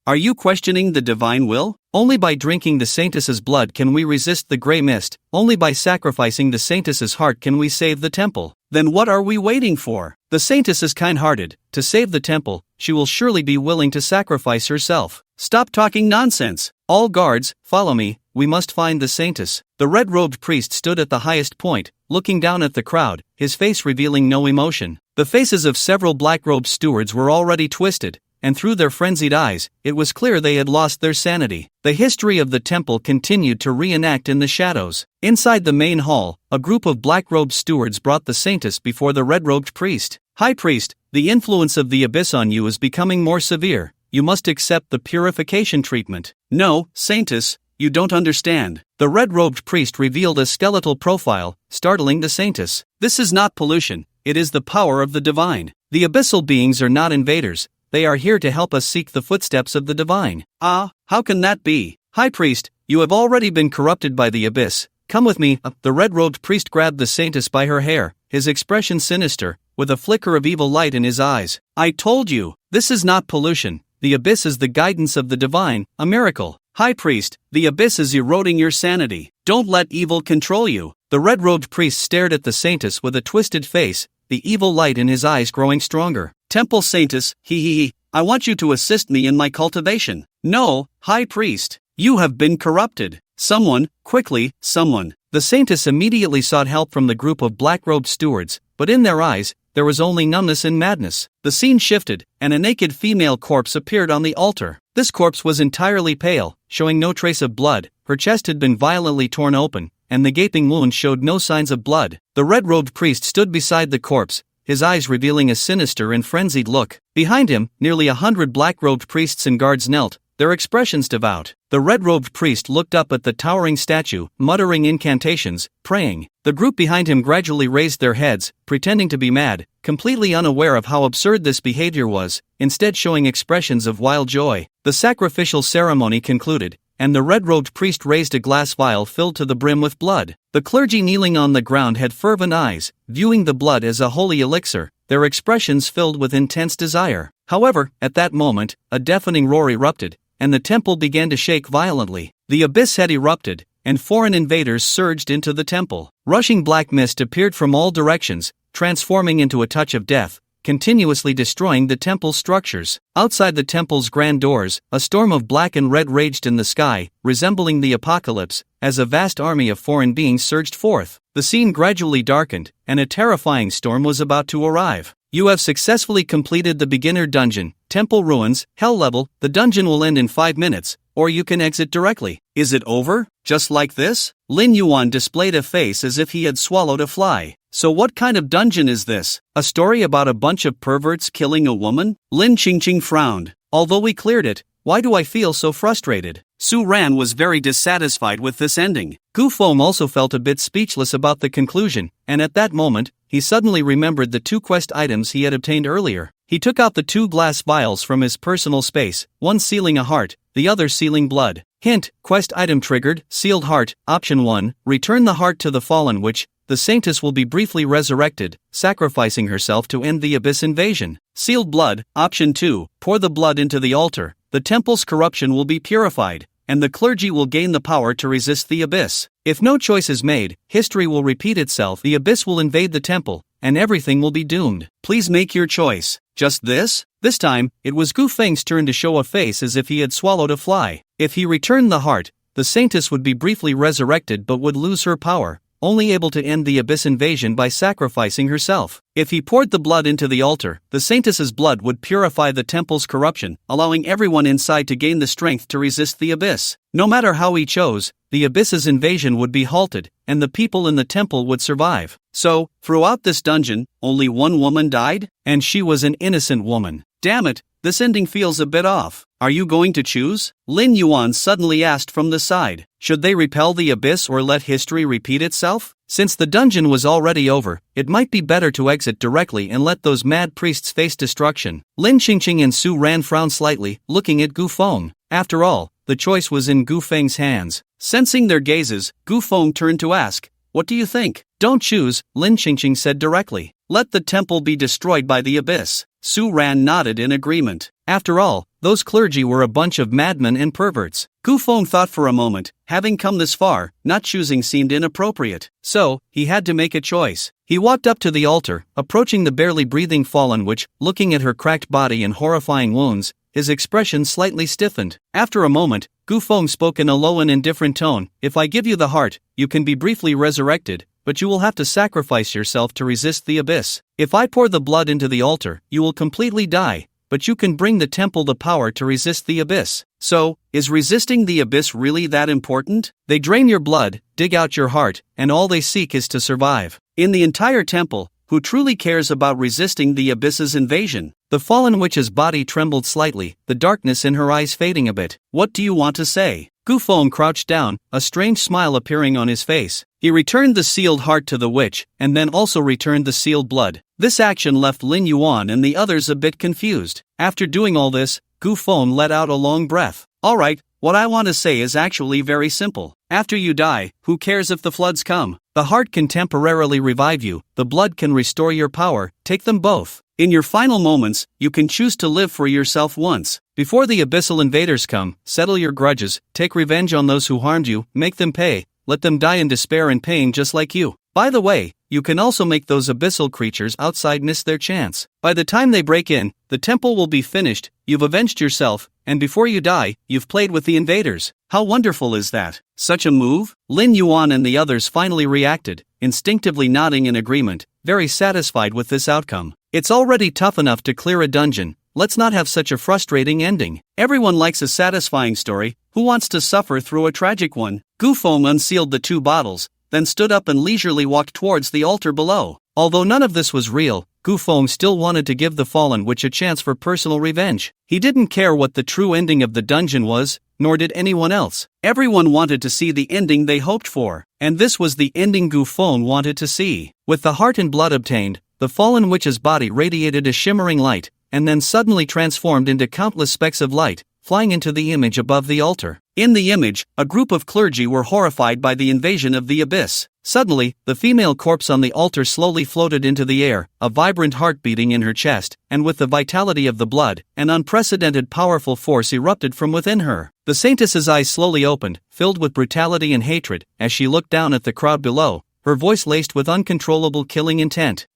Are you questioning the divine will? Only by drinking the saintess's blood can we resist the gray mist. Only by sacrificing the saintess's heart can we save the temple. Then what are we waiting for? The saintess is kind-hearted. To save the temple, she will surely be willing to sacrifice herself. Stop talking nonsense. All guards, follow me. We must find the saintess. The red-robed priest stood at the highest point, looking down at the crowd, his face revealing no emotion. The faces of several black-robed stewards were already twisted, and through their frenzied eyes, it was clear they had lost their sanity. The history of the temple continued to reenact in the shadows. Inside the main hall, a group of black-robed stewards brought the saintess before the red-robed priest. High priest, the influence of the abyss on you is becoming more severe. You must accept the purification treatment. No, saintess, you don't understand. The red-robed priest revealed a skeletal profile, startling the saintess. This is not pollution, it is the power of the divine. The abyssal beings are not invaders. They are here to help us seek the footsteps of the divine. Ah, how can that be? High priest, you have already been corrupted by the abyss. Come with me. The red-robed priest grabbed the saintess by her hair, his expression sinister, with a flicker of evil light in his eyes. I told you, this is not pollution. The abyss is the guidance of the divine, a miracle. High priest, the abyss is eroding your sanity. Don't let evil control you. The red-robed priest stared at the saintess with a twisted face, the evil light in his eyes growing stronger. Temple saintess, I want you to assist me in my cultivation. No, high priest, you have been corrupted. Someone, quickly, someone. The saintess immediately sought help from the group of black-robed stewards, but in their eyes, there was only numbness and madness. The scene shifted, and a naked female corpse appeared on the altar. This corpse was entirely pale, showing no trace of blood. Her chest had been violently torn open, and the gaping wound showed no signs of blood. The red-robed priest stood beside the corpse, his eyes revealing a sinister and frenzied look. Behind him, nearly 100 black-robed priests and guards knelt, their expressions devout. The red-robed priest looked up at the towering statue, muttering incantations, praying. The group behind him gradually raised their heads, pretending to be mad, completely unaware of how absurd this behavior was, instead showing expressions of wild joy. The sacrificial ceremony concluded, and the red-robed priest raised a glass vial filled to the brim with blood. The clergy kneeling on the ground had fervent eyes, viewing the blood as a holy elixir, their expressions filled with intense desire. However, at that moment, a deafening roar erupted, and the temple began to shake violently. The abyss had erupted, and foreign invaders surged into the temple. Rushing black mist appeared from all directions, transforming into a touch of death, continuously destroying the temple's structures. Outside the temple's grand doors, a storm of black and red raged in the sky, resembling the apocalypse, as a vast army of foreign beings surged forth. The scene gradually darkened, and a terrifying storm was about to arrive. You have successfully completed the beginner dungeon, Temple Ruins, Hell Level. The dungeon will end in 5 minutes, or you can exit directly. Is it over? Just like this? Lin Yuan displayed a face as if he had swallowed a fly. So what kind of dungeon is this? A story about a bunch of perverts killing a woman? Lin Qingqing frowned. Although we cleared it, why do I feel so frustrated? Su Ran was very dissatisfied with this ending. Gu Feng also felt a bit speechless about the conclusion, and at that moment, he suddenly remembered the 2 quest items he had obtained earlier. He took out the 2 glass vials from his personal space, one sealing a heart, the other sealing blood. Hint, quest item triggered, sealed heart. Option 1, return the heart to the fallen witch. The saintess will be briefly resurrected, sacrificing herself to end the abyss invasion. Sealed blood. Option 2, pour the blood into the altar. The temple's corruption will be purified, and the clergy will gain the power to resist the abyss. If no choice is made, history will repeat itself. The abyss will invade the temple, and everything will be doomed. Please make your choice. Just this? This time, it was Gu Feng's turn to show a face as if he had swallowed a fly. If he returned the heart, the saintess would be briefly resurrected but would lose her power, only able to end the abyss invasion by sacrificing herself. If he poured the blood into the altar, the saintess's blood would purify the temple's corruption, allowing everyone inside to gain the strength to resist the abyss. No matter how he chose, the abyss's invasion would be halted, and the people in the temple would survive. So, throughout this dungeon, only one woman died? And she was an innocent woman. Damn it, this ending feels a bit off. Are you going to choose? Lin Yuan suddenly asked from the side. Should they repel the abyss or let history repeat itself? Since the dungeon was already over, it might be better to exit directly and let those mad priests face destruction. Lin Qingqing and Su Ran frowned slightly, looking at Gu Feng. After all, the choice was in Gu Feng's hands. Sensing their gazes, Gu Feng turned to ask, "What do you think?" "Don't choose," Lin Qingqing said directly. "Let the temple be destroyed by the abyss." Su Ran nodded in agreement. After all, those clergy were a bunch of madmen and perverts. Gu Feng thought for a moment. Having come this far, not choosing seemed inappropriate. So, he had to make a choice. He walked up to the altar, approaching the barely breathing fallen witch, looking at her cracked body and horrifying wounds. His expression slightly stiffened. After a moment, Gu Feng spoke in a low and indifferent tone. "If I give you the heart, you can be briefly resurrected, but you will have to sacrifice yourself to resist the abyss. If I pour the blood into the altar, you will completely die, but you can bring the temple the power to resist the abyss. So, is resisting the abyss really that important? They drain your blood, dig out your heart, and all they seek is to survive. In the entire temple, who truly cares about resisting the abyss's invasion?" The fallen witch's body trembled slightly, the darkness in her eyes fading a bit. "What do you want to say?" Gu Feng crouched down, a strange smile appearing on his face. He returned the sealed heart to the witch, and then also returned the sealed blood. This action left Lin Yuan and the others a bit confused. After doing all this, Gu Feng let out a long breath. "Alright, what I want to say is actually very simple. After you die, who cares if the floods come? The heart can temporarily revive you, the blood can restore your power, take them both. In your final moments, you can choose to live for yourself once. Before the abyssal invaders come, settle your grudges, take revenge on those who harmed you, make them pay, let them die in despair and pain just like you. By the way, you can also make those abyssal creatures outside miss their chance. By the time they break in, the temple will be finished, you've avenged yourself, and before you die, you've played with the invaders. How wonderful is that? Such a move?" Lin Yuan and the others finally reacted, instinctively nodding in agreement, very satisfied with this outcome. It's already tough enough to clear a dungeon, let's not have such a frustrating ending. Everyone likes a satisfying story, who wants to suffer through a tragic one? Gu Feng unsealed the 2 bottles, then stood up and leisurely walked towards the altar below. Although none of this was real, Gu Feng still wanted to give the fallen witch a chance for personal revenge. He didn't care what the true ending of the dungeon was, nor did anyone else. Everyone wanted to see the ending they hoped for, and this was the ending Gu Feng wanted to see. With the heart and blood obtained, the fallen witch's body radiated a shimmering light, and then suddenly transformed into countless specks of light, flying into the image above the altar. In the image, a group of clergy were horrified by the invasion of the abyss. Suddenly, the female corpse on the altar slowly floated into the air, a vibrant heart beating in her chest, and with the vitality of the blood, an unprecedented powerful force erupted from within her. The saintess's eyes slowly opened, filled with brutality and hatred, as she looked down at the crowd below, her voice laced with uncontrollable killing intent.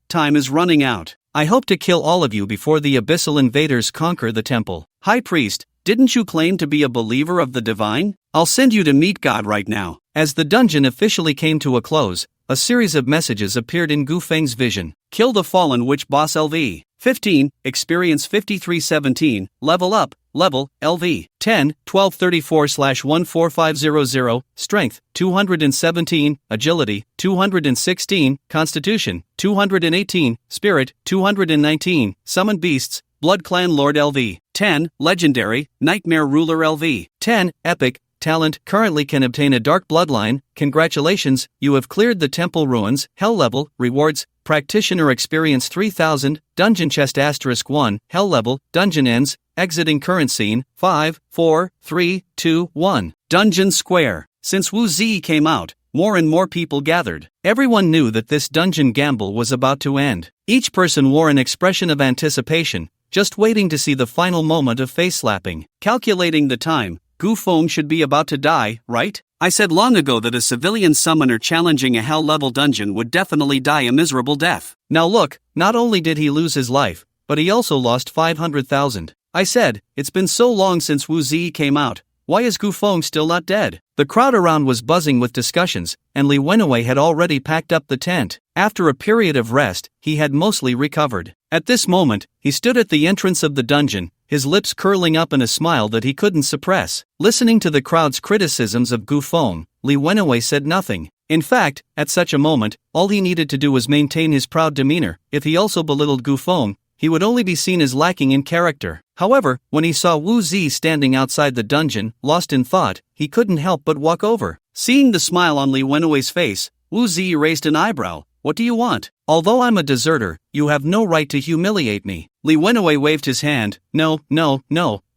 Time is running out. I hope to kill all of you before the abyssal invaders conquer the temple. High priest, didn't you claim to be a believer of the divine? I'll send you to meet God right now." As the dungeon officially came to a close, a series of messages appeared in Gu Feng's vision. "Kill the fallen witch boss LV. 15, experience 5317, level up, level, LV. 10, 1234/14500, strength, 217, agility, 216, constitution, 218, spirit, 219, summon beasts, Blood Clan Lord LV. 10, legendary, nightmare ruler LV. 10, epic, talent, currently can obtain a dark bloodline. Congratulations, you have cleared the temple ruins. Hell level, rewards, practitioner experience 3000, dungeon chest *1, hell level, dungeon ends, exiting current scene, 5, 4, 3, 2, 1. Dungeon Square. Since Wu Zi came out, more and more people gathered. Everyone knew that this dungeon gamble was about to end. Each person wore an expression of anticipation, just waiting to see the final moment of face slapping. Calculating the time, Gu Feng should be about to die, right? I said long ago that a civilian summoner challenging a hell-level dungeon would definitely die a miserable death. Now look, not only did he lose his life, but he also lost 500,000. I said, it's been so long since Wu Zi came out, why is Gu Feng still not dead? The crowd around was buzzing with discussions, and Li Wenwei had already packed up the tent. After a period of rest, he had mostly recovered. At this moment, he stood at the entrance of the dungeon, his lips curling up in a smile that he couldn't suppress. Listening to the crowd's criticisms of Gu Feng, Li Wenwei said nothing. In fact, at such a moment, all he needed to do was maintain his proud demeanor. If he also belittled Gu Feng, he would only be seen as lacking in character. However, when he saw Wu Zi standing outside the dungeon, lost in thought, he couldn't help but walk over. Seeing the smile on Li Wenwei's face, Wu Zi raised an eyebrow. What do you want? Although I'm a deserter, you have no right to humiliate me. Li Wenwei waved his hand. No,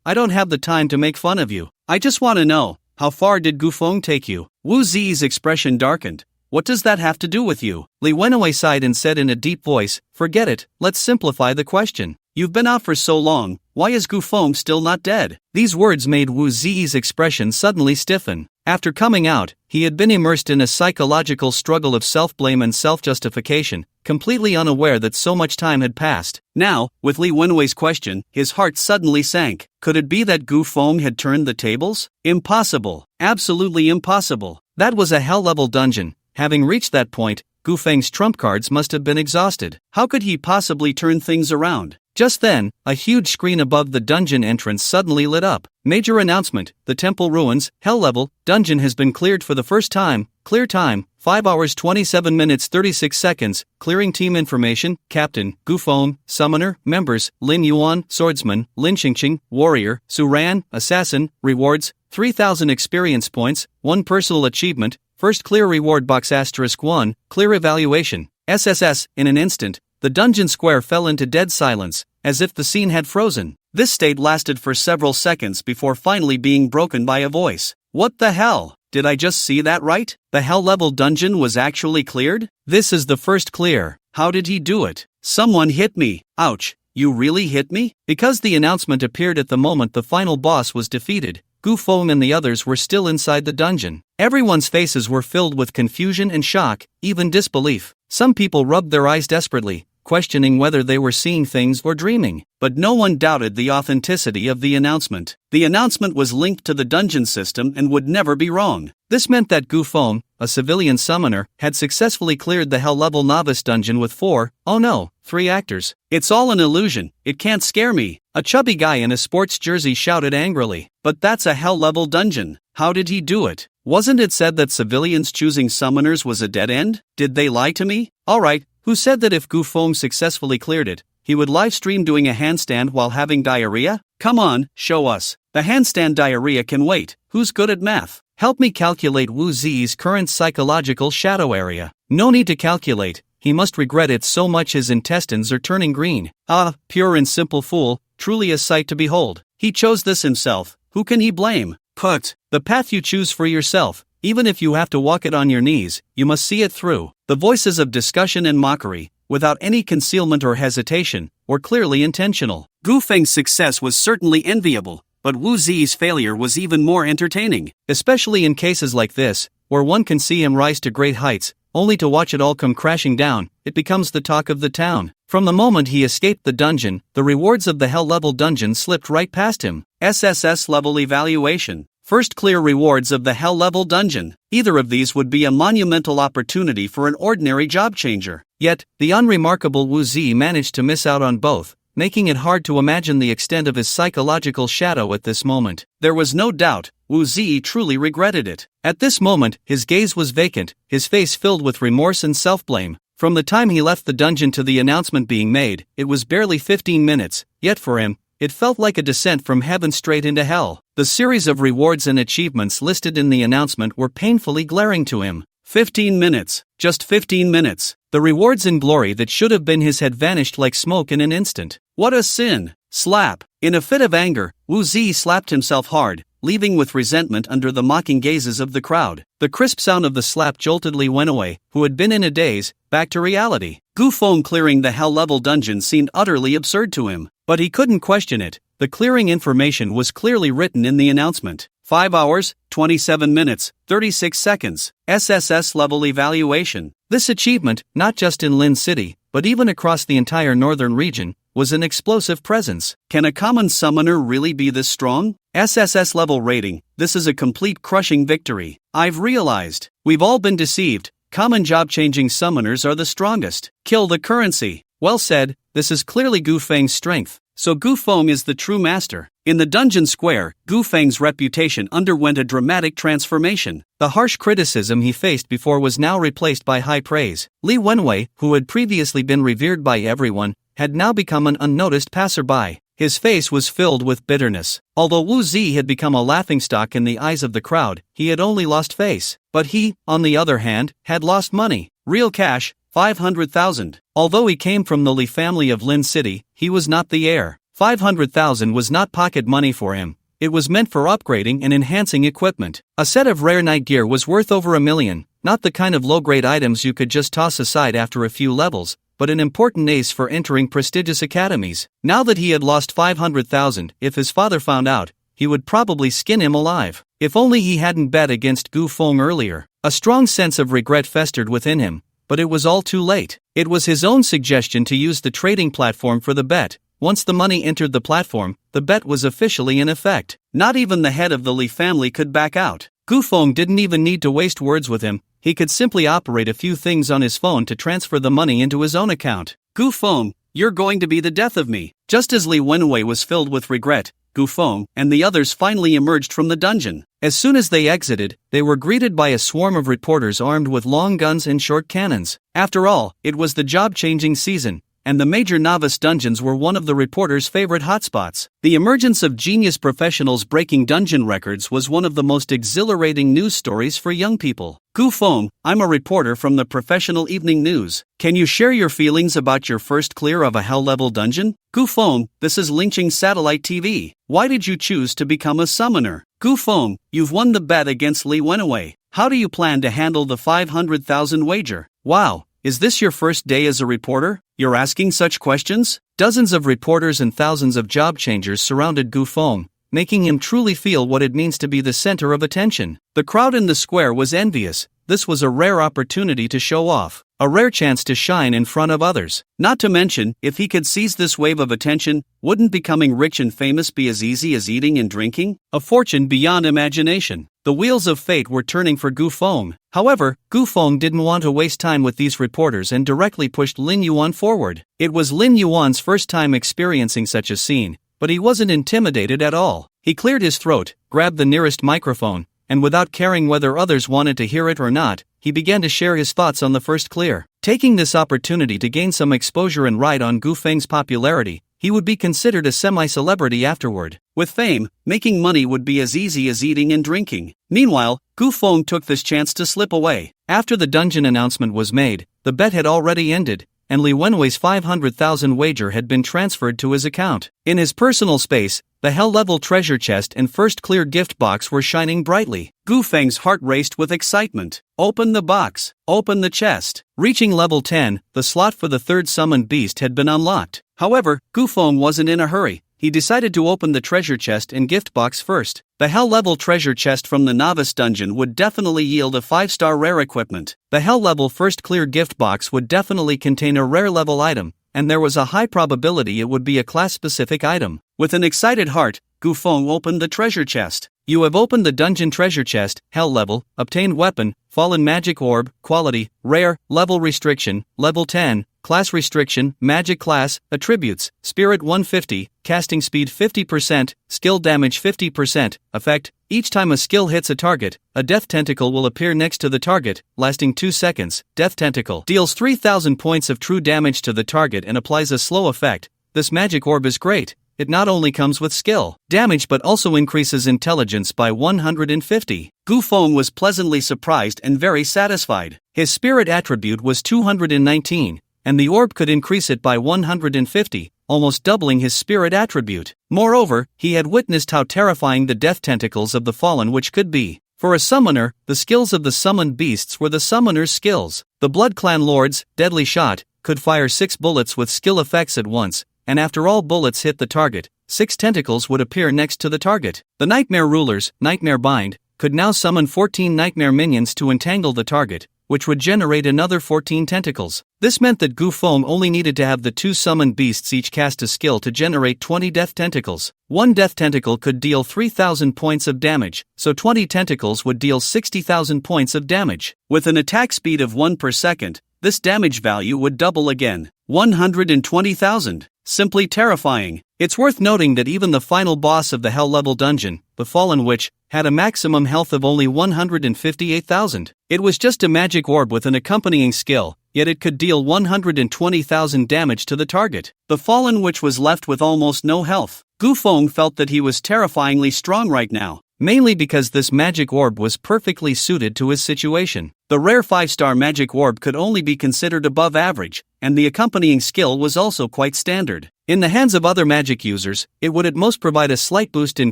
I don't have the time to make fun of you. I just want to know, how far did Gu Feng take you? Wu Zi's expression darkened. What does that have to do with you? Li Wenwei sighed and said in a deep voice, forget it, let's simplify the question. You've been out for so long, why is Gu Feng still not dead? These words made Wu Zi's expression suddenly stiffen. After coming out, he had been immersed in a psychological struggle of self-blame and self-justification, completely unaware that so much time had passed. Now, with Li Wenwei's question, his heart suddenly sank. Could it be that Gu Feng had turned the tables? Impossible. Absolutely impossible. That was a hell-level dungeon. Having reached that point, Gu Feng's trump cards must have been exhausted. How could he possibly turn things around? Just then, a huge screen above the dungeon entrance suddenly lit up. Major announcement, the temple ruins, hell level, dungeon has been cleared for the first time. Clear time, 5 hours 27 minutes 36 seconds, clearing team information, Captain, Gu Feng, Summoner, members, Lin Yuan, Swordsman, Lin Qingqing, Warrior, Su Ran, Assassin, rewards, 3,000 experience points, 1 personal achievement, first clear reward box *1, clear evaluation, SSS, in an instant. The dungeon square fell into dead silence, as if the scene had frozen. This state lasted for several seconds before finally being broken by a voice. What the hell? Did I just see that right? The hell-level dungeon was actually cleared? This is the first clear. How did he do it? Someone hit me. Ouch. You really hit me? Because the announcement appeared at the moment the final boss was defeated, Gu Feng and the others were still inside the dungeon. Everyone's faces were filled with confusion and shock, even disbelief. Some people rubbed their eyes desperately, questioning whether they were seeing things or dreaming. But no one doubted the authenticity of the announcement. The announcement was linked to the dungeon system and would never be wrong. This meant that Gu Feng, a civilian summoner, had successfully cleared the hell-level novice dungeon with 3 actors. It's all an illusion, it can't scare me, a chubby guy in a sports jersey shouted angrily. But that's a hell-level dungeon. How did he do it? Wasn't it said that civilians choosing summoners was a dead end? Did they lie to me? Alright, who said that if Gu Feng successfully cleared it, he would livestream doing a handstand while having diarrhea? Come on, show us. The handstand diarrhea can wait. Who's good at math? Help me calculate Wu Zi's current psychological shadow area. No need to calculate. He must regret it so much his intestines are turning green. Ah, pure and simple fool, truly a sight to behold. He chose this himself. Who can he blame? Put the path you choose for yourself. Even if you have to walk it on your knees, you must see it through. The voices of discussion and mockery, without any concealment or hesitation, were clearly intentional. Gu Feng's success was certainly enviable, but Wu Zi's failure was even more entertaining. Especially in cases like this, where one can see him rise to great heights, only to watch it all come crashing down, it becomes the talk of the town. From the moment he escaped the dungeon, the rewards of the hell-level dungeon slipped right past him. SSS level evaluation. First clear rewards of the hell-level dungeon. Either of these would be a monumental opportunity for an ordinary job changer. Yet, the unremarkable Wu Zi managed to miss out on both, making it hard to imagine the extent of his psychological shadow at this moment. There was no doubt, Wu Zi truly regretted it. At this moment, his gaze was vacant, his face filled with remorse and self-blame. From the time he left the dungeon to the announcement being made, it was barely 15 minutes, yet for him, it felt like a descent from heaven straight into hell. The series of rewards and achievements listed in the announcement were painfully glaring to him. 15 minutes. Just 15 minutes. The rewards and glory that should have been his had vanished like smoke in an instant. What a sin! Slap! In a fit of anger, Wu Zi slapped himself hard, leaving with resentment under the mocking gazes of the crowd. The crisp sound of the slap jolted Li Wenwei, who had been in a daze, back to reality. Gu Feng clearing the hell-level dungeon seemed utterly absurd to him, but he couldn't question it. The clearing information was clearly written in the announcement. 5 hours, 27 minutes, 36 seconds. SSS level evaluation. This achievement, not just in Lin City, but even across the entire northern region, was an explosive presence. Can a common summoner really be this strong? SSS level rating. This is a complete crushing victory. I've realized. We've all been deceived. Common job-changing summoners are the strongest. Kill the currency. Well said, this is clearly Gu Feng's strength. So Gu Feng is the true master. In the dungeon square, Gu Feng's reputation underwent a dramatic transformation. The harsh criticism he faced before was now replaced by high praise. Li Wenwei, who had previously been revered by everyone, had now become an unnoticed passerby. His face was filled with bitterness. Although Wu Zi had become a laughingstock in the eyes of the crowd, he had only lost face. But he, on the other hand, had lost money. Real cash, 500,000. Although he came from the Li family of Lin City, he was not the heir. 500,000 was not pocket money for him. It was meant for upgrading and enhancing equipment. A set of rare night gear was worth over $1 million, not the kind of low-grade items you could just toss aside after a few levels, but an important ace for entering prestigious academies. Now that he had lost 500,000, if his father found out, he would probably skin him alive. If only he hadn't bet against Gu Feng earlier. A strong sense of regret festered within him, but it was all too late. It was his own suggestion to use the trading platform for the bet. Once the money entered the platform, the bet was officially in effect. Not even the head of the Li family could back out. Gu Feng didn't even need to waste words with him. He could simply operate a few things on his phone to transfer the money into his own account. Gu Feng, you're going to be the death of me. Just as Li Wenwei was filled with regret, Gu Feng and the others finally emerged from the dungeon. As soon as they exited, they were greeted by a swarm of reporters armed with long guns and short cannons. After all, it was the job-changing season, and the major novice dungeons were one of the reporters' favorite hotspots. The emergence of genius professionals breaking dungeon records was one of the most exhilarating news stories for young people. Gu Feng, I'm a reporter from the Professional Evening News. Can you share your feelings about your first clear of a hell-level dungeon? Gu Feng, this is Lynching Satellite TV. Why did you choose to become a summoner? Gu Feng, you've won the bet against Li Wenwei. How do you plan to handle the 500,000 wager? Wow. Is this your first day as a reporter? You're asking such questions? Dozens of reporters and thousands of job changers surrounded Gu Feng, making him truly feel what it means to be the center of attention. The crowd in the square was envious. This was a rare opportunity to show off, a rare chance to shine in front of others. Not to mention, if he could seize this wave of attention, wouldn't becoming rich and famous be as easy as eating and drinking? A fortune beyond imagination. The wheels of fate were turning for Gu Feng. However, Gu Feng didn't want to waste time with these reporters and directly pushed Lin Yuan forward. It was Lin Yuan's first time experiencing such a scene, but he wasn't intimidated at all. He cleared his throat, grabbed the nearest microphone, and without caring whether others wanted to hear it or not, he began to share his thoughts on the first clear. Taking this opportunity to gain some exposure and ride on Gu Feng's popularity, he would be considered a semi-celebrity afterward. With fame, making money would be as easy as eating and drinking. Meanwhile, Gu Feng took this chance to slip away. After the dungeon announcement was made, the bet had already ended, and Li Wenwei's 500,000 wager had been transferred to his account. In his personal space, the hell-level treasure chest and first clear gift box were shining brightly. Gu Feng's heart raced with excitement. Open the box. Open the chest. Reaching level 10, the slot for the third summoned beast had been unlocked. However, Gu Feng wasn't in a hurry. He decided to open the treasure chest and gift box first. The hell-level treasure chest from the novice dungeon would definitely yield a 5-star rare equipment. The hell-level first clear gift box would definitely contain a rare level item, and there was a high probability it would be a class-specific item. With an excited heart, Gu Feng opened the treasure chest. You have opened the dungeon treasure chest, hell level, obtained weapon, fallen magic orb, quality, rare, level restriction, level 10, class restriction, magic class, attributes, spirit 150, casting speed 50%, skill damage 50%, effect, each time a skill hits a target, a death tentacle will appear next to the target, lasting 2 seconds, death tentacle deals 3,000 points of true damage to the target and applies a slow effect. This magic orb is great. It not only comes with skill damage but also increases intelligence by 150. Gu Feng was pleasantly surprised and very satisfied. His spirit attribute was 219, and the orb could increase it by 150, almost doubling his spirit attribute. Moreover, he had witnessed how terrifying the death tentacles of the fallen witch could be. For a summoner, the skills of the summoned beasts were the summoner's skills. The Blood Clan Lord's deadly shot could fire 6 bullets with skill effects at once, and after all bullets hit the target, 6 tentacles would appear next to the target. The Nightmare Rulers, Nightmare Bind, could now summon 14 nightmare minions to entangle the target, which would generate another 14 tentacles. This meant that Gu Feng only needed to have the 2 summoned beasts each cast a skill to generate 20 death tentacles. 1 death tentacle could deal 3,000 points of damage, so 20 tentacles would deal 60,000 points of damage. With an attack speed of 1 per second, this damage value would double again. 120,000. Simply terrifying. It's worth noting that even the final boss of the hell-level dungeon, the Fallen Witch, had a maximum health of only 158,000. It was just a magic orb with an accompanying skill. yet it could deal 120,000 damage to the target. The Fallen Witch was left with almost no health. Gu Feng felt that he was terrifyingly strong right now, mainly because this magic orb was perfectly suited to his situation. The rare 5-star magic orb could only be considered above average, and the accompanying skill was also quite standard. In the hands of other magic users, it would at most provide a slight boost in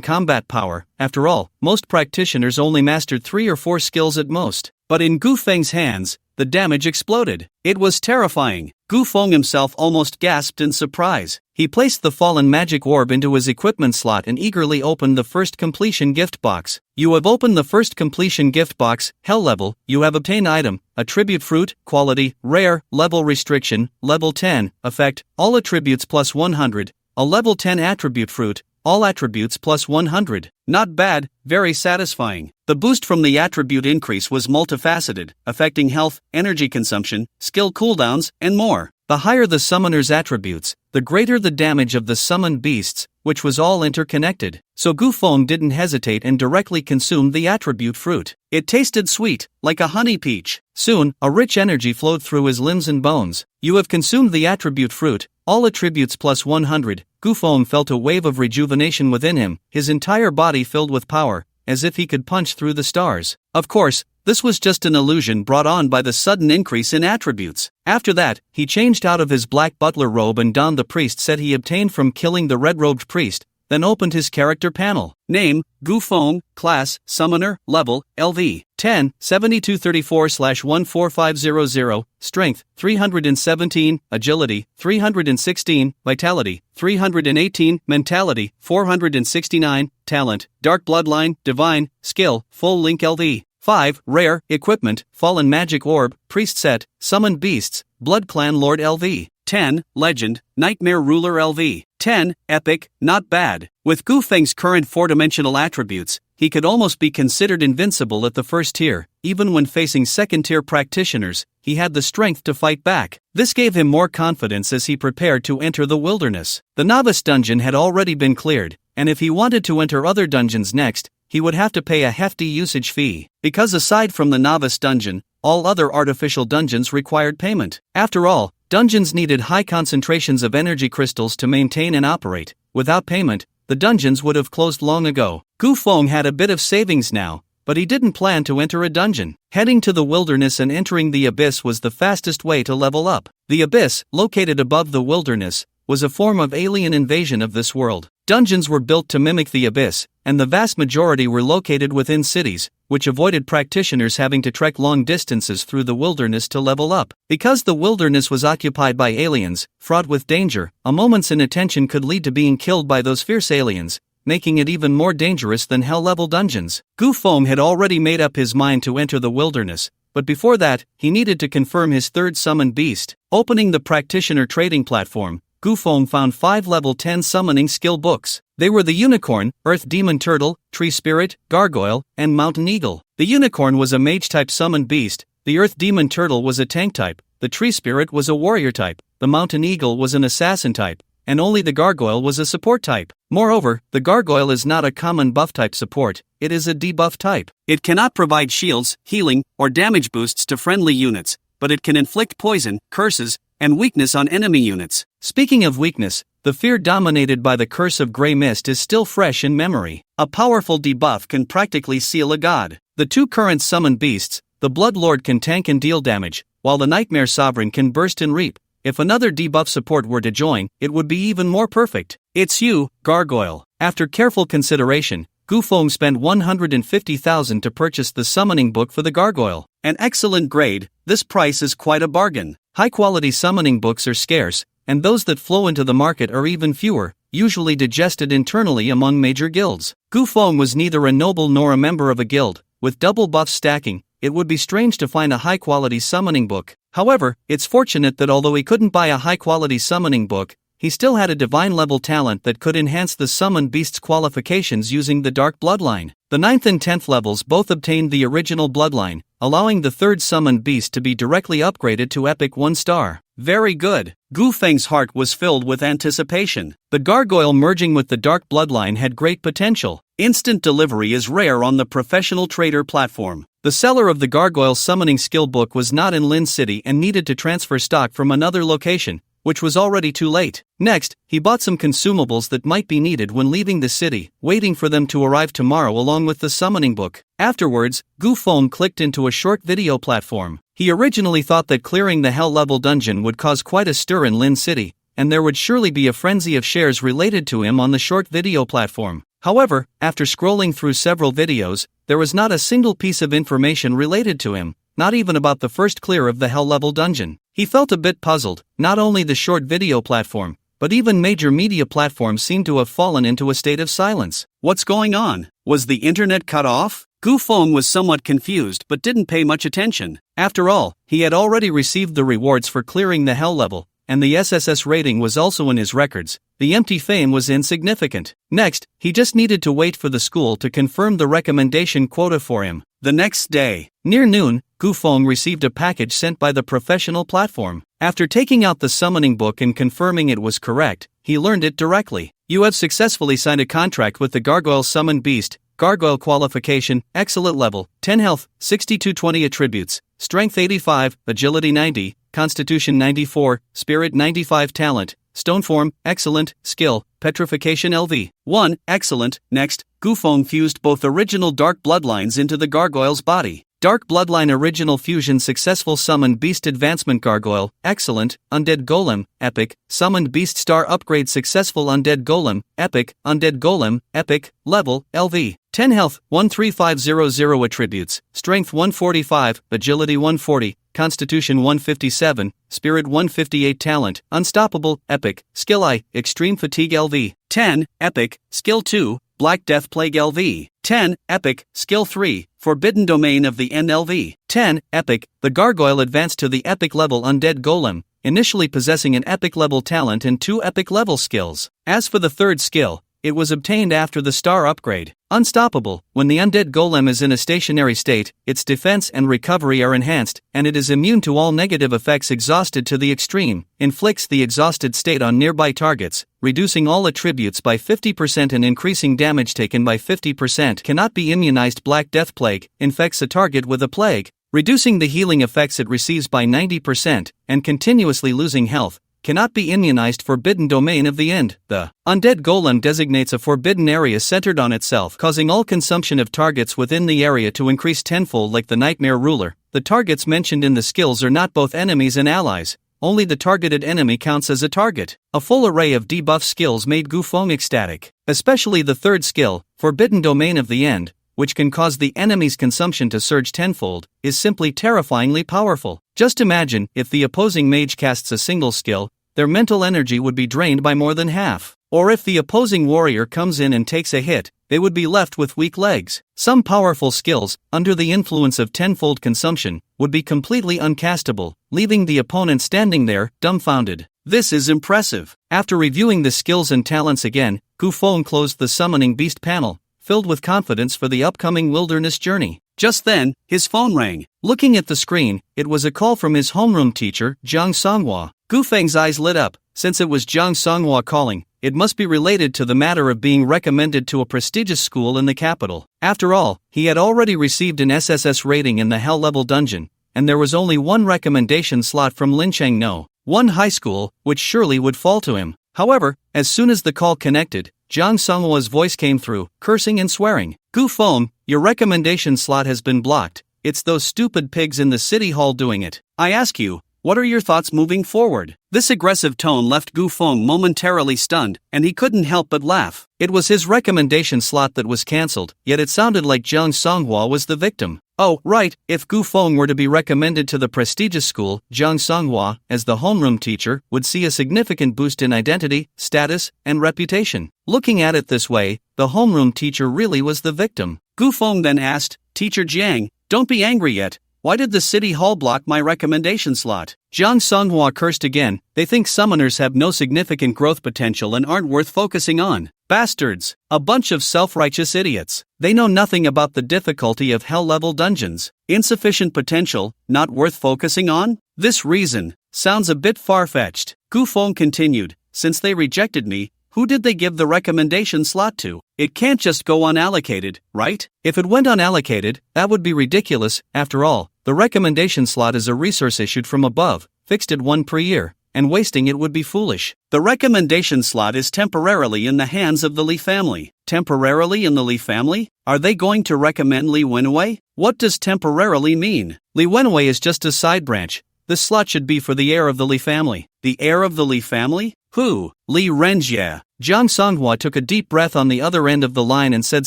combat power. After all, most practitioners only mastered 3 or 4 skills at most. But in Gu Feng's hands, the damage exploded. It was terrifying. Gu Feng himself almost gasped in surprise. He placed the fallen magic orb into his equipment slot and eagerly opened the first completion gift box. You have opened the first completion gift box, Hell level. You have obtained item, attribute fruit, quality, rare, level restriction, level 10, effect, all attributes plus 100, a level 10 attribute fruit, all attributes plus 100. Not bad, very satisfying. The boost from the attribute increase was multifaceted, affecting health, energy consumption, skill cooldowns, and more. The higher the summoner's attributes, the greater the damage of the summoned beasts, which was all interconnected. So Gu Feng didn't hesitate and directly consumed the attribute fruit. It tasted sweet, like a honey peach. Soon, a rich energy flowed through his limbs and bones. You have consumed the attribute fruit, all attributes plus 100. Gu Feng felt a wave of rejuvenation within him, his entire body filled with power, as if he could punch through the stars. Of course, this was just an illusion brought on by the sudden increase in attributes. After that, he changed out of his black butler robe and donned the priest set he obtained from killing the red-robed priest, then opened his character panel. Name, Gu Feng, Class, Summoner, Level, LV, 10, 7234/14500, Strength, 317, Agility, 316, Vitality, 318, Mentality, 469, Talent, Dark Bloodline, Divine, Skill, Full Link LV. 5. Rare, Equipment, Fallen Magic Orb, Priest Set, Summoned Beasts, Blood Clan Lord LV. 10. Legend, Nightmare Ruler LV. 10. Epic, Not Bad. With Gu Feng's current 4-dimensional attributes, he could almost be considered invincible at the first tier. Even when facing second-tier practitioners, he had the strength to fight back. This gave him more confidence as he prepared to enter the wilderness. The novice dungeon had already been cleared, and if he wanted to enter other dungeons next, he would have to pay a hefty usage fee, because aside from the novice dungeon, all other artificial dungeons required payment. After all, dungeons needed high concentrations of energy crystals to maintain and operate. Without payment, the dungeons would have closed long ago. Gu Feng had a bit of savings now, but he didn't plan to enter a dungeon. Heading to the wilderness and entering the abyss was the fastest way to level up. The abyss, located above the wilderness, was a form of alien invasion of this world. Dungeons were built to mimic the abyss, and the vast majority were located within cities, which avoided practitioners having to trek long distances through the wilderness to level up. Because the wilderness was occupied by aliens, fraught with danger, a moment's inattention could lead to being killed by those fierce aliens, making it even more dangerous than hell-level dungeons. Gu Feng had already made up his mind to enter the wilderness, but before that, he needed to confirm his third summoned beast. Opening the practitioner trading platform, Gu Feng found 5 level 10 summoning skill books. They were the Unicorn, Earth Demon Turtle, Tree Spirit, Gargoyle, and Mountain Eagle. The Unicorn was a mage-type summoned beast, the Earth Demon Turtle was a tank type, the Tree Spirit was a warrior type, the Mountain Eagle was an assassin type, and only the Gargoyle was a support type. Moreover, the Gargoyle is not a common buff-type support, it is a debuff type. It cannot provide shields, healing, or damage boosts to friendly units, but it can inflict poison, curses, and weakness on enemy units. Speaking of weakness, the fear dominated by the curse of Grey Mist is still fresh in memory. A powerful debuff can practically seal a god. The 2 current summoned beasts, the Blood Lord can tank and deal damage, while the Nightmare Sovereign can burst and reap. If another debuff support were to join, it would be even more perfect. It's you, Gargoyle. After careful consideration, Gu Feng spent 150,000 to purchase the summoning book for the Gargoyle. An excellent grade, this price is quite a bargain. High-quality summoning books are scarce, and those that flow into the market are even fewer, usually digested internally among major guilds. Gu Feng was neither a noble nor a member of a guild. With double buffs stacking, it would be strange to find a high-quality summoning book. However, it's fortunate that although he couldn't buy a high-quality summoning book, he still had a divine-level talent that could enhance the summoned beast's qualifications using the Dark Bloodline. The 9th and 10th levels both obtained the original Bloodline, allowing the third summoned beast to be directly upgraded to Epic 1-star. Very good. Gu Feng's heart was filled with anticipation. The Gargoyle merging with the Dark Bloodline had great potential. Instant delivery is rare on the professional trader platform. The seller of the Gargoyle Summoning Skill book was not in Lin City and needed to transfer stock from another location, which was already too late. Next, he bought some consumables that might be needed when leaving the city, waiting for them to arrive tomorrow along with the summoning book. Afterwards, Gu Feng clicked into a short video platform. He originally thought that clearing the Hell level dungeon would cause quite a stir in Lin City, and there would surely be a frenzy of shares related to him on the short video platform. However, after scrolling through several videos, there was not a single piece of information related to him, not even about the first clear of the Hell level dungeon. He felt a bit puzzled. Not only the short video platform, but even major media platforms seemed to have fallen into a state of silence. What's going on? Was the internet cut off? Gu Feng was somewhat confused but didn't pay much attention. After all, he had already received the rewards for clearing the Hell level, and the SSS rating was also in his records. The empty fame was insignificant. Next, he just needed to wait for the school to confirm the recommendation quota for him. The next day, near noon, Gu Feng received a package sent by the professional platform. After taking out the summoning book and confirming it was correct, he learned it directly. You have successfully signed a contract with the Gargoyle Summoned Beast. Gargoyle qualification, excellent level, 10 health, 6220 attributes, strength 85, agility 90, constitution 94, spirit 95 talent, stone form, excellent, skill, petrification LV. 1, excellent. Next, Gu Feng fused both original dark bloodlines into the gargoyle's body. Dark Bloodline Original Fusion Successful Summoned Beast Advancement Gargoyle, Excellent, Undead Golem, Epic, Summoned Beast Star Upgrade Successful Undead Golem, Epic, Undead Golem, Epic, Level, LV. 10 health, 13500 attributes, Strength 145, Agility 140, Constitution 157, Spirit 158 talent, Unstoppable, Epic, Skill I, Extreme Fatigue LV. 10, Epic, Skill 2, Black Death Plague LV. 10, Epic, Skill 3, Forbidden Domain of the NLV. 10, Epic, the Gargoyle advanced to the Epic level Undead Golem, initially possessing an Epic level talent and 2 Epic level skills. As for the third skill, it was obtained after the star upgrade. Unstoppable, when the Undead Golem is in a stationary state, its defense and recovery are enhanced, and it is immune to all negative effects exhausted to the extreme, inflicts the exhausted state on nearby targets, reducing all attributes by 50% and increasing damage taken by 50%. Cannot be immunized. Black Death Plague, infects a target with a plague, reducing the healing effects it receives by 90%, and continuously losing health. Cannot be immunized. Forbidden Domain of the End. The Undead Golem designates a forbidden area centered on itself, causing all consumption of targets within the area to increase tenfold. Like the Nightmare Ruler, the targets mentioned in the skills are not both enemies and allies. Only the targeted enemy counts as a target. A full array of debuff skills made Gu Feng ecstatic. Especially the third skill, Forbidden Domain of the End, which can cause the enemy's consumption to surge tenfold, is simply terrifyingly powerful. Just imagine, if the opposing mage casts a single skill, their mental energy would be drained by more than half. Or if the opposing warrior comes in and takes a hit, they would be left with weak legs. Some powerful skills, under the influence of tenfold consumption, would be completely uncastable, leaving the opponent standing there, dumbfounded. This is impressive. After reviewing the skills and talents again, Gu Feng closed the Summoning Beast panel, filled with confidence for the upcoming wilderness journey. Just then, his phone rang. Looking at the screen, it was a call from his homeroom teacher, Zhang Songhua. Gu Feng's eyes lit up. Since it was Zhang Songhua calling, it must be related to the matter of being recommended to a prestigious school in the capital. After all, he had already received an SSS rating in the Hell level dungeon, and there was only one recommendation slot from Lincheng No, one high school, which surely would fall to him. However, as soon as the call connected, Zhang Songhua's voice came through, cursing and swearing. Gu Feng, your recommendation slot has been blocked. It's those stupid pigs in the city hall doing it. I ask you, what are your thoughts moving forward? This aggressive tone left Gu Feng momentarily stunned, and he couldn't help but laugh. It was his recommendation slot that was cancelled, yet it sounded like Zhang Songhua was the victim. Oh, right, if Gu Feng were to be recommended to the prestigious school, Zhang Songhua, as the homeroom teacher, would see a significant boost in identity, status, and reputation. Looking at it this way, the homeroom teacher really was the victim. Gu Feng then asked, Teacher Jiang, don't be angry yet. Why did the city hall block my recommendation slot? Zhang Songhua cursed again. They think summoners have no significant growth potential and aren't worth focusing on. Bastards! A bunch of self-righteous idiots. They know nothing about the difficulty of hell-level dungeons. Insufficient potential, not worth focusing on? This reason sounds a bit far-fetched. Gu Feng continued, since they rejected me, Who did they give the recommendation slot to? It can't just go unallocated, right? If it went unallocated, that would be ridiculous. After all, the recommendation slot is a resource issued from above, fixed at 1 per year, and wasting it would be foolish. The recommendation slot is temporarily in the hands of the Lee family. Temporarily in the Lee family? Are they going to recommend Lee Wenwei? What does temporarily mean? Lee Wenwei is just a side branch. This slot should be for the heir of the Lee family. The heir of the Lee family? Who? Lee Renjie. Jiang Songhua took a deep breath on the other end of the line and said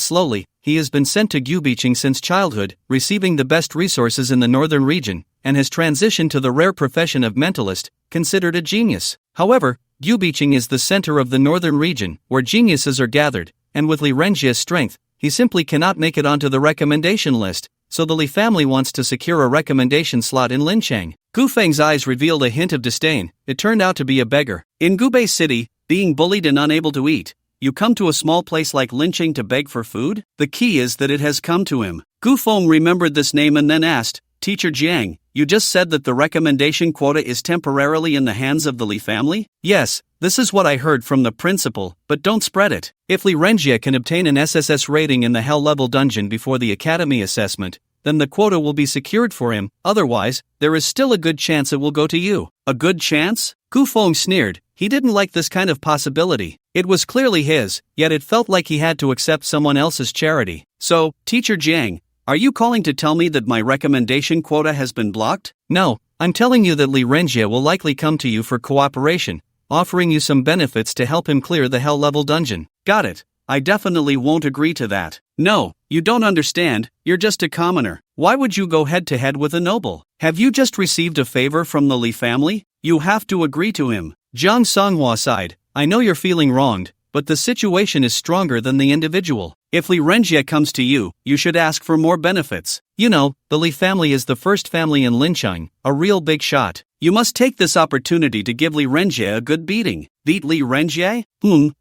slowly, he has been sent to Gubicheng since childhood, receiving the best resources in the northern region, and has transitioned to the rare profession of mentalist, considered a genius. However, Gubicheng is the center of the northern region, where geniuses are gathered, and with Lee Renjie's strength, he simply cannot make it onto the recommendation list, so the Lee family wants to secure a recommendation slot in Linchang. Gu Feng's eyes revealed a hint of disdain. It turned out to be a beggar. In Gubei City, being bullied and unable to eat, you come to a small place like Linchang to beg for food? The key is that it has come to him. Gu Feng remembered this name and then asked, Teacher Jiang, you just said that the recommendation quota is temporarily in the hands of the Lee family? Yes, this is what I heard from the principal, but don't spread it. If Lee Renjie can obtain an SSS rating in the Hell level dungeon before the academy assessment, then the quota will be secured for him. Otherwise, there is still a good chance it will go to you. A good chance? Gu Feng sneered. He didn't like this kind of possibility. It was clearly his, yet it felt like he had to accept someone else's charity. So, Teacher Jiang, are you calling to tell me that my recommendation quota has been blocked? No, I'm telling you that Lee Renjie will likely come to you for cooperation, offering you some benefits to help him clear the Hell level dungeon. Got it. I definitely won't agree to that. No, you don't understand, you're just a commoner. Why would you go head-to-head with a noble? Have you just received a favor from the Lee family? You have to agree to him. Jiang Songhua sighed. I know you're feeling wronged, but the situation is stronger than the individual. If Lee Renjie comes to you, you should ask for more benefits. You know, the Lee family is the first family in Linchang, a real big shot. You must take this opportunity to give Lee Renjie a good beating. Beat Lee Renjie?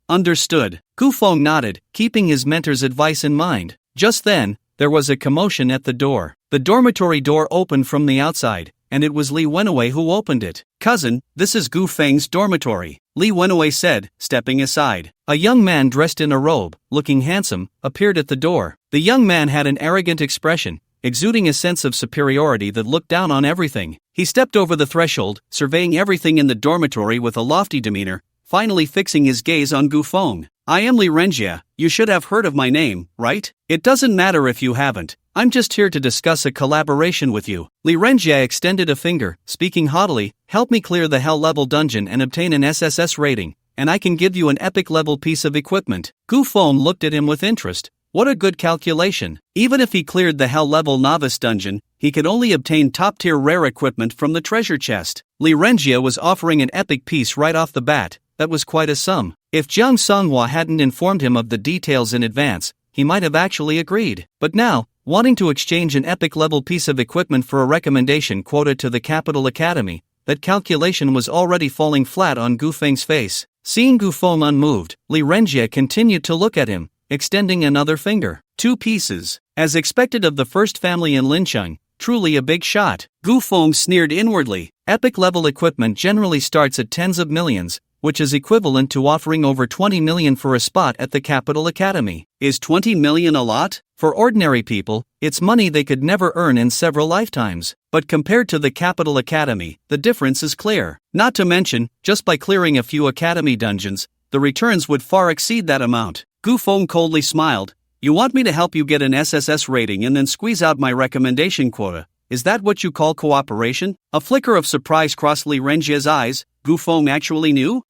Understood. Gu Feng nodded, keeping his mentor's advice in mind. Just then, there was a commotion at the door. The dormitory door opened from the outside, and it was Lee Wenwei who opened it. Cousin, this is Gu Feng's dormitory, Lee Wenwei said, stepping aside. A young man dressed in a robe, looking handsome, appeared at the door. The young man had an arrogant expression, exuding a sense of superiority that looked down on everything. He stepped over the threshold, surveying everything in the dormitory with a lofty demeanor, finally fixing his gaze on Gu Feng. I am Lee Renjie, you should have heard of my name, right? It doesn't matter if you haven't. I'm just here to discuss a collaboration with you. Lee Renjie extended a finger, speaking haughtily, help me clear the Hell level dungeon and obtain an SSS rating, and I can give you an epic level piece of equipment. Gu Feng looked at him with interest. What a good calculation. Even if he cleared the Hell level novice dungeon, he could only obtain top-tier rare equipment from the treasure chest. Lee Renjie was offering an epic piece right off the bat. That was quite a sum. If Jiang Songhua hadn't informed him of the details in advance, he might have actually agreed. But now, wanting to exchange an epic-level piece of equipment for a recommendation quota to the Capital Academy, that calculation was already falling flat on Gu Feng's face. Seeing Gu Feng unmoved, Lee Renjie continued to look at him, extending another finger. 2 pieces. As expected of the first family in Linchang, truly a big shot. Gu Feng sneered inwardly. Epic-level equipment generally starts at tens of millions, which is equivalent to offering over 20 million for a spot at the Capital Academy. Is 20 million a lot? For ordinary people, it's money they could never earn in several lifetimes. But compared to the Capital Academy, the difference is clear. Not to mention, just by clearing a few Academy dungeons, the returns would far exceed that amount. Gu Feng coldly smiled. You want me to help you get an SSS rating and then squeeze out my recommendation quota? Is that what you call cooperation? A flicker of surprise crossed Lee Renjie's eyes. Gu Feng actually knew?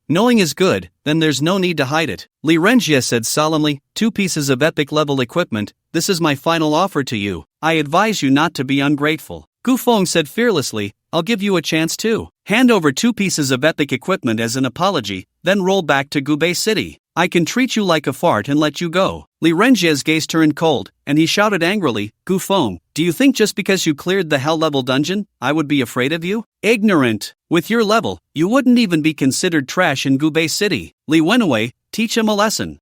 Knowing is good, then there's no need to hide it. Lee Renjie said solemnly, 2 pieces of epic-level equipment, this is my final offer to you. I advise you not to be ungrateful. Gu Feng said fearlessly, I'll give you a chance too. Hand over 2 pieces of epic equipment as an apology, then roll back to Gubei City. I can treat you like a fart and let you go. Lee Renjie's gaze turned cold, and he shouted angrily, Gu Feng, do you think just because you cleared the Hell level dungeon, I would be afraid of you? Ignorant. With your level, you wouldn't even be considered trash in Gubei City. Lee Wenwei, teach him a lesson.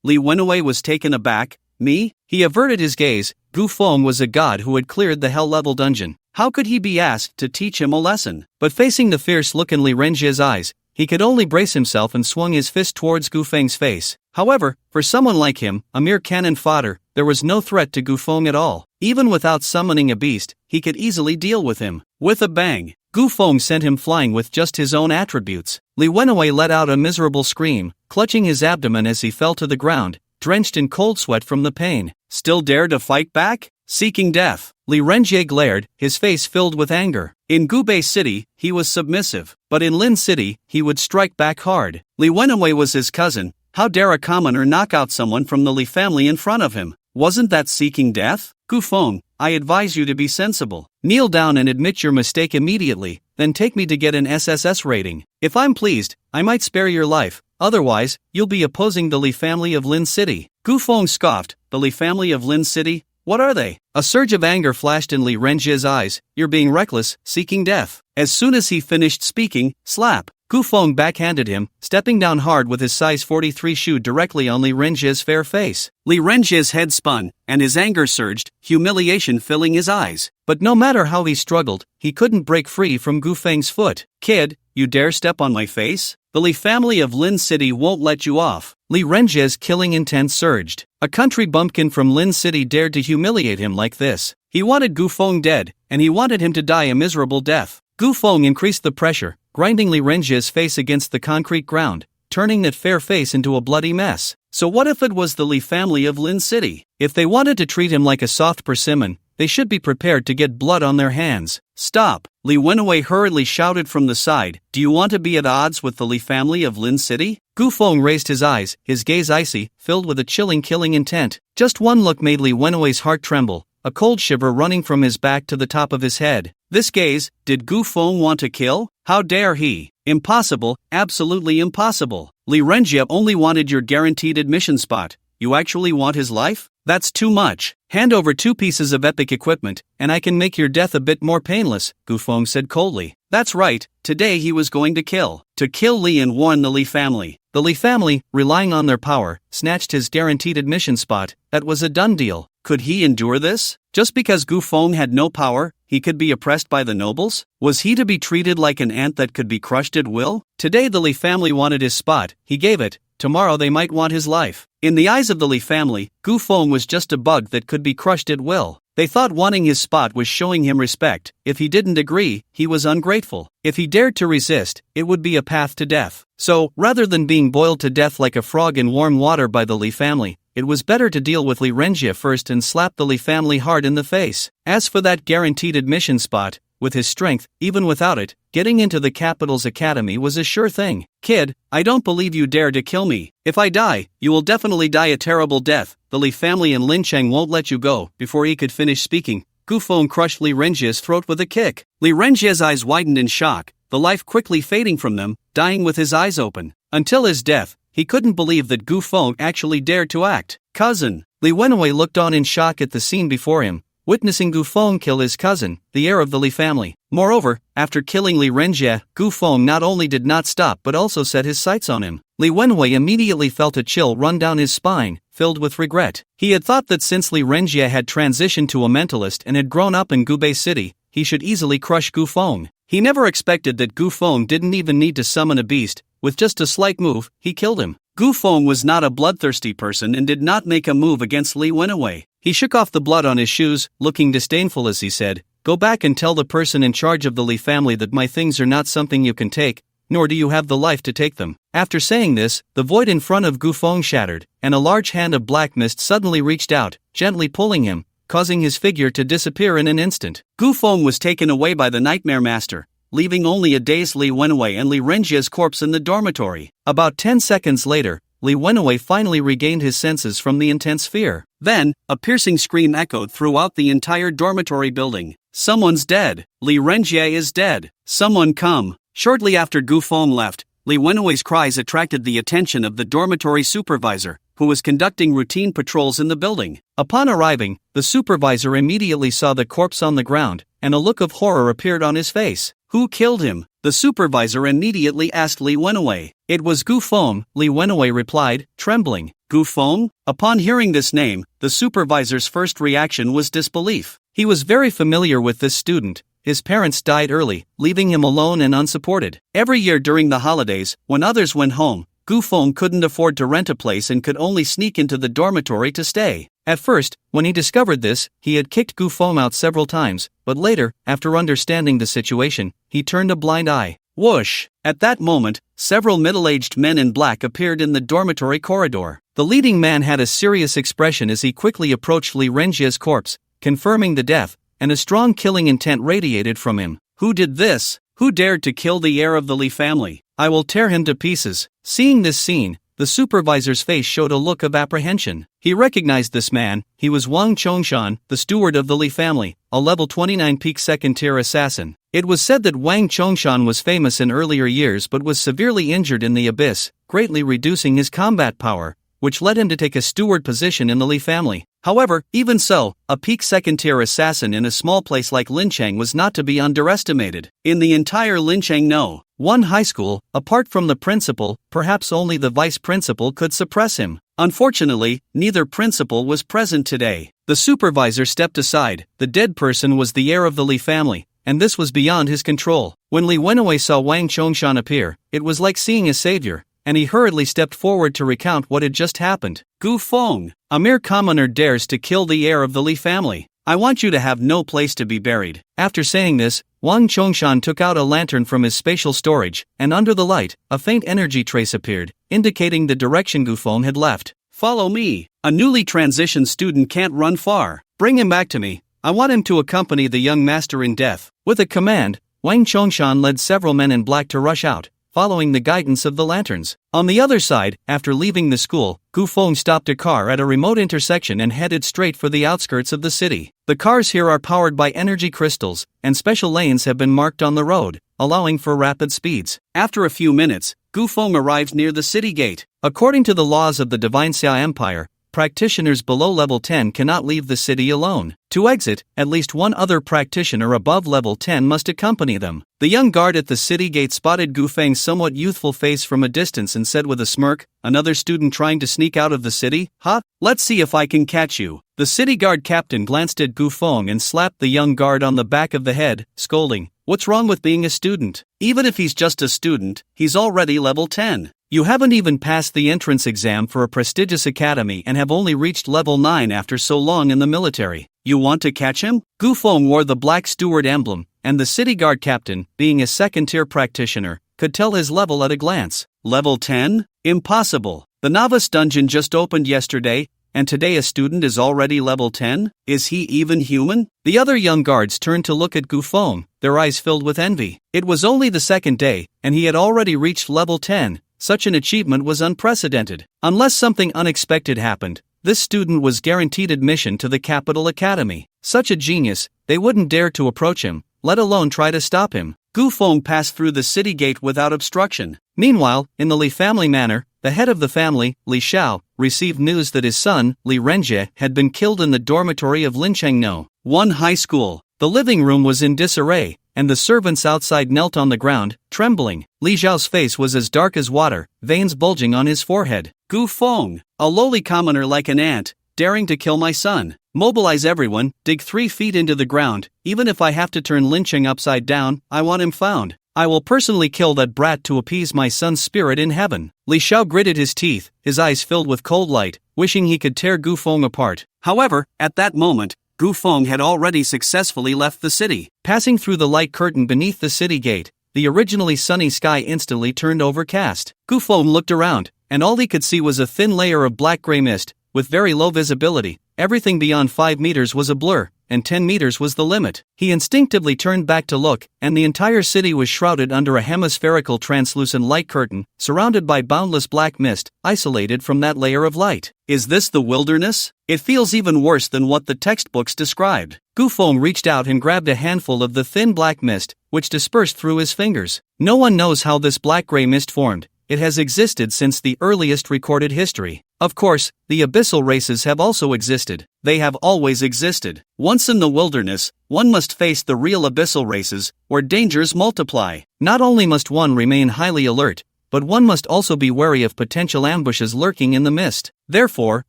Lee Wenwei was taken aback. Me? He averted his gaze. Gu Feng was a god who had cleared the Hell level dungeon. How could he be asked to teach him a lesson? But facing the fierce look in Lee Renjie's eyes, he could only brace himself and swung his fist towards Gu Feng's face. However, for someone like him, a mere cannon fodder, there was no threat to Gu Feng at all. Even without summoning a beast, he could easily deal with him. With a bang, Gu Feng sent him flying with just his own attributes. Li Wenwei let out a miserable scream, clutching his abdomen as he fell to the ground, drenched in cold sweat from the pain. Still dare to fight back? Seeking death. Li Renjie glared, his face filled with anger. In Gubei City, he was submissive, but in Lin City, he would strike back hard. Li Wenwei was his cousin. How dare a commoner knock out someone from the Li family in front of him? Wasn't that seeking death? Gu Feng, I advise you to be sensible. Kneel down and admit your mistake immediately, then take me to get an SSS rating. If I'm pleased, I might spare your life, otherwise, you'll be opposing the Li family of Lin City. Gu Feng scoffed, the Li family of Lin City? What are they? A surge of anger flashed in Li Renjie's eyes. You're being reckless, seeking death. As soon as he finished speaking, slap. Gu Feng backhanded him, stepping down hard with his size 43 shoe directly on Li Renjie's fair face. Li Renjie's head spun, and his anger surged, humiliation filling his eyes. But no matter how he struggled, he couldn't break free from Gu Feng's foot. Kid, you dare step on my face? The Li family of Lin City won't let you off. Li Renjie's killing intent surged. A country bumpkin from Lin City dared to humiliate him like this. He wanted Gu Feng dead, and he wanted him to die a miserable death. Gu Feng increased the pressure, grinding Li Renjie's face against the concrete ground, turning that fair face into a bloody mess. So what if it was the Li family of Lin City? If they wanted to treat him like a soft persimmon, they should be prepared to get blood on their hands. Stop! Li Wenwei hurriedly shouted from the side. Do you want to be at odds with the Li family of Lin City? Gu Feng raised his eyes, his gaze icy, filled with a chilling killing intent. Just one look made Li Wenwei's heart tremble, a cold shiver running from his back to the top of his head. This gaze, did Gu Feng want to kill? How dare he? Impossible, absolutely impossible. Li Renjie only wanted your guaranteed admission spot. You actually want his life? That's too much. Hand over 2 pieces of epic equipment, and I can make your death a bit more painless, Gu Feng said coldly. That's right, today he was going to kill. To kill Li and warn the Li family. The Li family, relying on their power, snatched his guaranteed admission spot. That was a done deal. Could he endure this? Just because Gu Feng had no power, he could be oppressed by the nobles? Was he to be treated like an ant that could be crushed at will? Today the Li family wanted his spot, he gave it. Tomorrow they might want his life. In the eyes of the Li family, Gu Feng was just a bug that could be crushed at will. They thought wanting his spot was showing him respect. If he didn't agree, he was ungrateful. If he dared to resist, it would be a path to death. So, rather than being boiled to death like a frog in warm water by the Li family, it was better to deal with Li Renjie first and slap the Li family hard in the face. As for that guaranteed admission spot, with his strength, even without it, getting into the capital's academy was a sure thing. Kid, I don't believe you dare to kill me. If I die, you will definitely die a terrible death. The Li family and Lin Cheng won't let you go. Before he could finish speaking, Gu Feng crushed Li Renjie's throat with a kick. Li Renjie's eyes widened in shock, the life quickly fading from them, dying with his eyes open. Until his death, he couldn't believe that Gu Feng actually dared to act. Cousin. Li Wenwei looked on in shock at the scene before him, witnessing Gu Feng kill his cousin, the heir of the Li family. Moreover, after killing Li Renjie, Gu Feng not only did not stop but also set his sights on him. Li Wenwei immediately felt a chill run down his spine, filled with regret. He had thought that since Li Renjie had transitioned to a mentalist and had grown up in Gubei City, he should easily crush Gu Feng. He never expected that Gu Feng didn't even need to summon a beast. With just a slight move, he killed him. Gu Feng was not a bloodthirsty person and did not make a move against Li Wenwei. He shook off the blood on his shoes, looking disdainful as he said, "Go back and tell the person in charge of the Li family that my things are not something you can take, nor do you have the life to take them." After saying this, the void in front of Gu Feng shattered, and a large hand of black mist suddenly reached out, gently pulling him, causing his figure to disappear in an instant. Gu Feng was taken away by the Nightmare Master, leaving only a dazed Li Wenwei and Li Renjie's corpse in the dormitory. About 10 seconds later, Li Wenwei finally regained his senses from the intense fear. Then, a piercing scream echoed throughout the entire dormitory building. Someone's dead. Li Renjie is dead. Someone come. Shortly after Gu Feng left, Li Wenwei's cries attracted the attention of the dormitory supervisor, who was conducting routine patrols in the building. Upon arriving, the supervisor immediately saw the corpse on the ground, and a look of horror appeared on his face. Who killed him? The supervisor immediately asked Li Wenwei. It was Gu Feng, Li Wenwei replied, trembling. Gu Feng? Upon hearing this name, the supervisor's first reaction was disbelief. He was very familiar with this student, his parents died early, leaving him alone and unsupported. Every year during the holidays, when others went home, Gu Feng couldn't afford to rent a place and could only sneak into the dormitory to stay. At first, when he discovered this, he had kicked Gu Feng out several times, but later, after understanding the situation, he turned a blind eye. Whoosh! At that moment, several middle-aged men in black appeared in the dormitory corridor. The leading man had a serious expression as he quickly approached Li Renjie's corpse, confirming the death, and a strong killing intent radiated from him. Who did this? Who dared to kill the heir of the Li family? I will tear him to pieces. Seeing this scene, the supervisor's face showed a look of apprehension. He recognized this man. He was Wang Chongshan, the steward of the Li family, a level 29 peak second-tier assassin. It was said that Wang Chongshan was famous in earlier years but was severely injured in the abyss, greatly reducing his combat power, which led him to take a steward position in the Li family. However, even so, a peak second-tier assassin in a small place like Linchang was not to be underestimated. In the entire Linchang one high school, apart from the principal, perhaps only the vice principal could suppress him. Unfortunately, neither principal was present today. The supervisor stepped aside. The dead person was the heir of the Li family, and this was beyond his control. When Li Wenwei saw Wang Chongshan appear, it was like seeing a savior, and he hurriedly stepped forward to recount what had just happened. Gu Feng, a mere commoner dares to kill the heir of the Li family. I want you to have no place to be buried. After saying this, Wang Chongshan took out a lantern from his spatial storage, and under the light, a faint energy trace appeared, indicating the direction Gu Feng had left. Follow me. A newly transitioned student can't run far. Bring him back to me. I want him to accompany the young master in death. With a command, Wang Chongshan led several men in black to rush out, following the guidance of the lanterns. On the other side, after leaving the school, Gu Feng stopped a car at a remote intersection and headed straight for the outskirts of the city. The cars here are powered by energy crystals, and special lanes have been marked on the road, allowing for rapid speeds. After a few minutes, Gu Feng arrived near the city gate. According to the laws of the Divine Xia Empire, practitioners below level 10 cannot leave the city alone. To exit, at least one other practitioner above level 10 must accompany them. The young guard at the city gate spotted Gu Feng's somewhat youthful face from a distance and said with a smirk, "Another student trying to sneak out of the city? Huh? Let's see if I can catch you." The city guard captain glanced at Gu Feng and slapped the young guard on the back of the head, scolding, "What's wrong with being a student? Even if he's just a student, he's already level 10. You haven't even passed the entrance exam for a prestigious academy and have only reached level 9 after so long in the military. You want to catch him?" Gu Feng wore the black steward emblem, and the city guard captain, being a second-tier practitioner, could tell his level at a glance. Level 10? Impossible. The novice dungeon just opened yesterday, and today a student is already level 10? Is he even human? The other young guards turned to look at Gu Feng, their eyes filled with envy. It was only the second day, and he had already reached level 10. Such an achievement was unprecedented. Unless something unexpected happened, this student was guaranteed admission to the capital academy. Such a genius, they wouldn't dare to approach him, let alone try to stop him. Gu Feng passed through the city gate without obstruction. Meanwhile, in the Li family manor, the head of the family, Li Xiao, received news that his son, Li Renjie, had been killed in the dormitory of Linchang one high school. The living room was in disarray, and the servants outside knelt on the ground, trembling. Li Xiao's face was as dark as water, veins bulging on his forehead. Gu Feng, a lowly commoner like an ant, daring to kill my son. Mobilize everyone, dig 3 feet into the ground, even if I have to turn Linchang upside down, I want him found. I will personally kill that brat to appease my son's spirit in heaven. Li Xiao gritted his teeth, his eyes filled with cold light, wishing he could tear Gu Feng apart. However, at that moment, Gu Feng had already successfully left the city. Passing through the light curtain beneath the city gate, the originally sunny sky instantly turned overcast. Gu Feng looked around, and all he could see was a thin layer of black-gray mist, with very low visibility. Everything beyond 5 meters was a blur, and 10 meters was the limit. He instinctively turned back to look, and the entire city was shrouded under a hemispherical translucent light curtain, surrounded by boundless black mist, isolated from that layer of light. Is this the wilderness? It feels even worse than what the textbooks described. Gu Feng reached out and grabbed a handful of the thin black mist, which dispersed through his fingers. No one knows how this black-gray mist formed. It has existed since the earliest recorded history. Of course, the abyssal races have also existed. They have always existed. Once in the wilderness, one must face the real abyssal races, where dangers multiply. Not only must one remain highly alert, but one must also be wary of potential ambushes lurking in the mist. Therefore,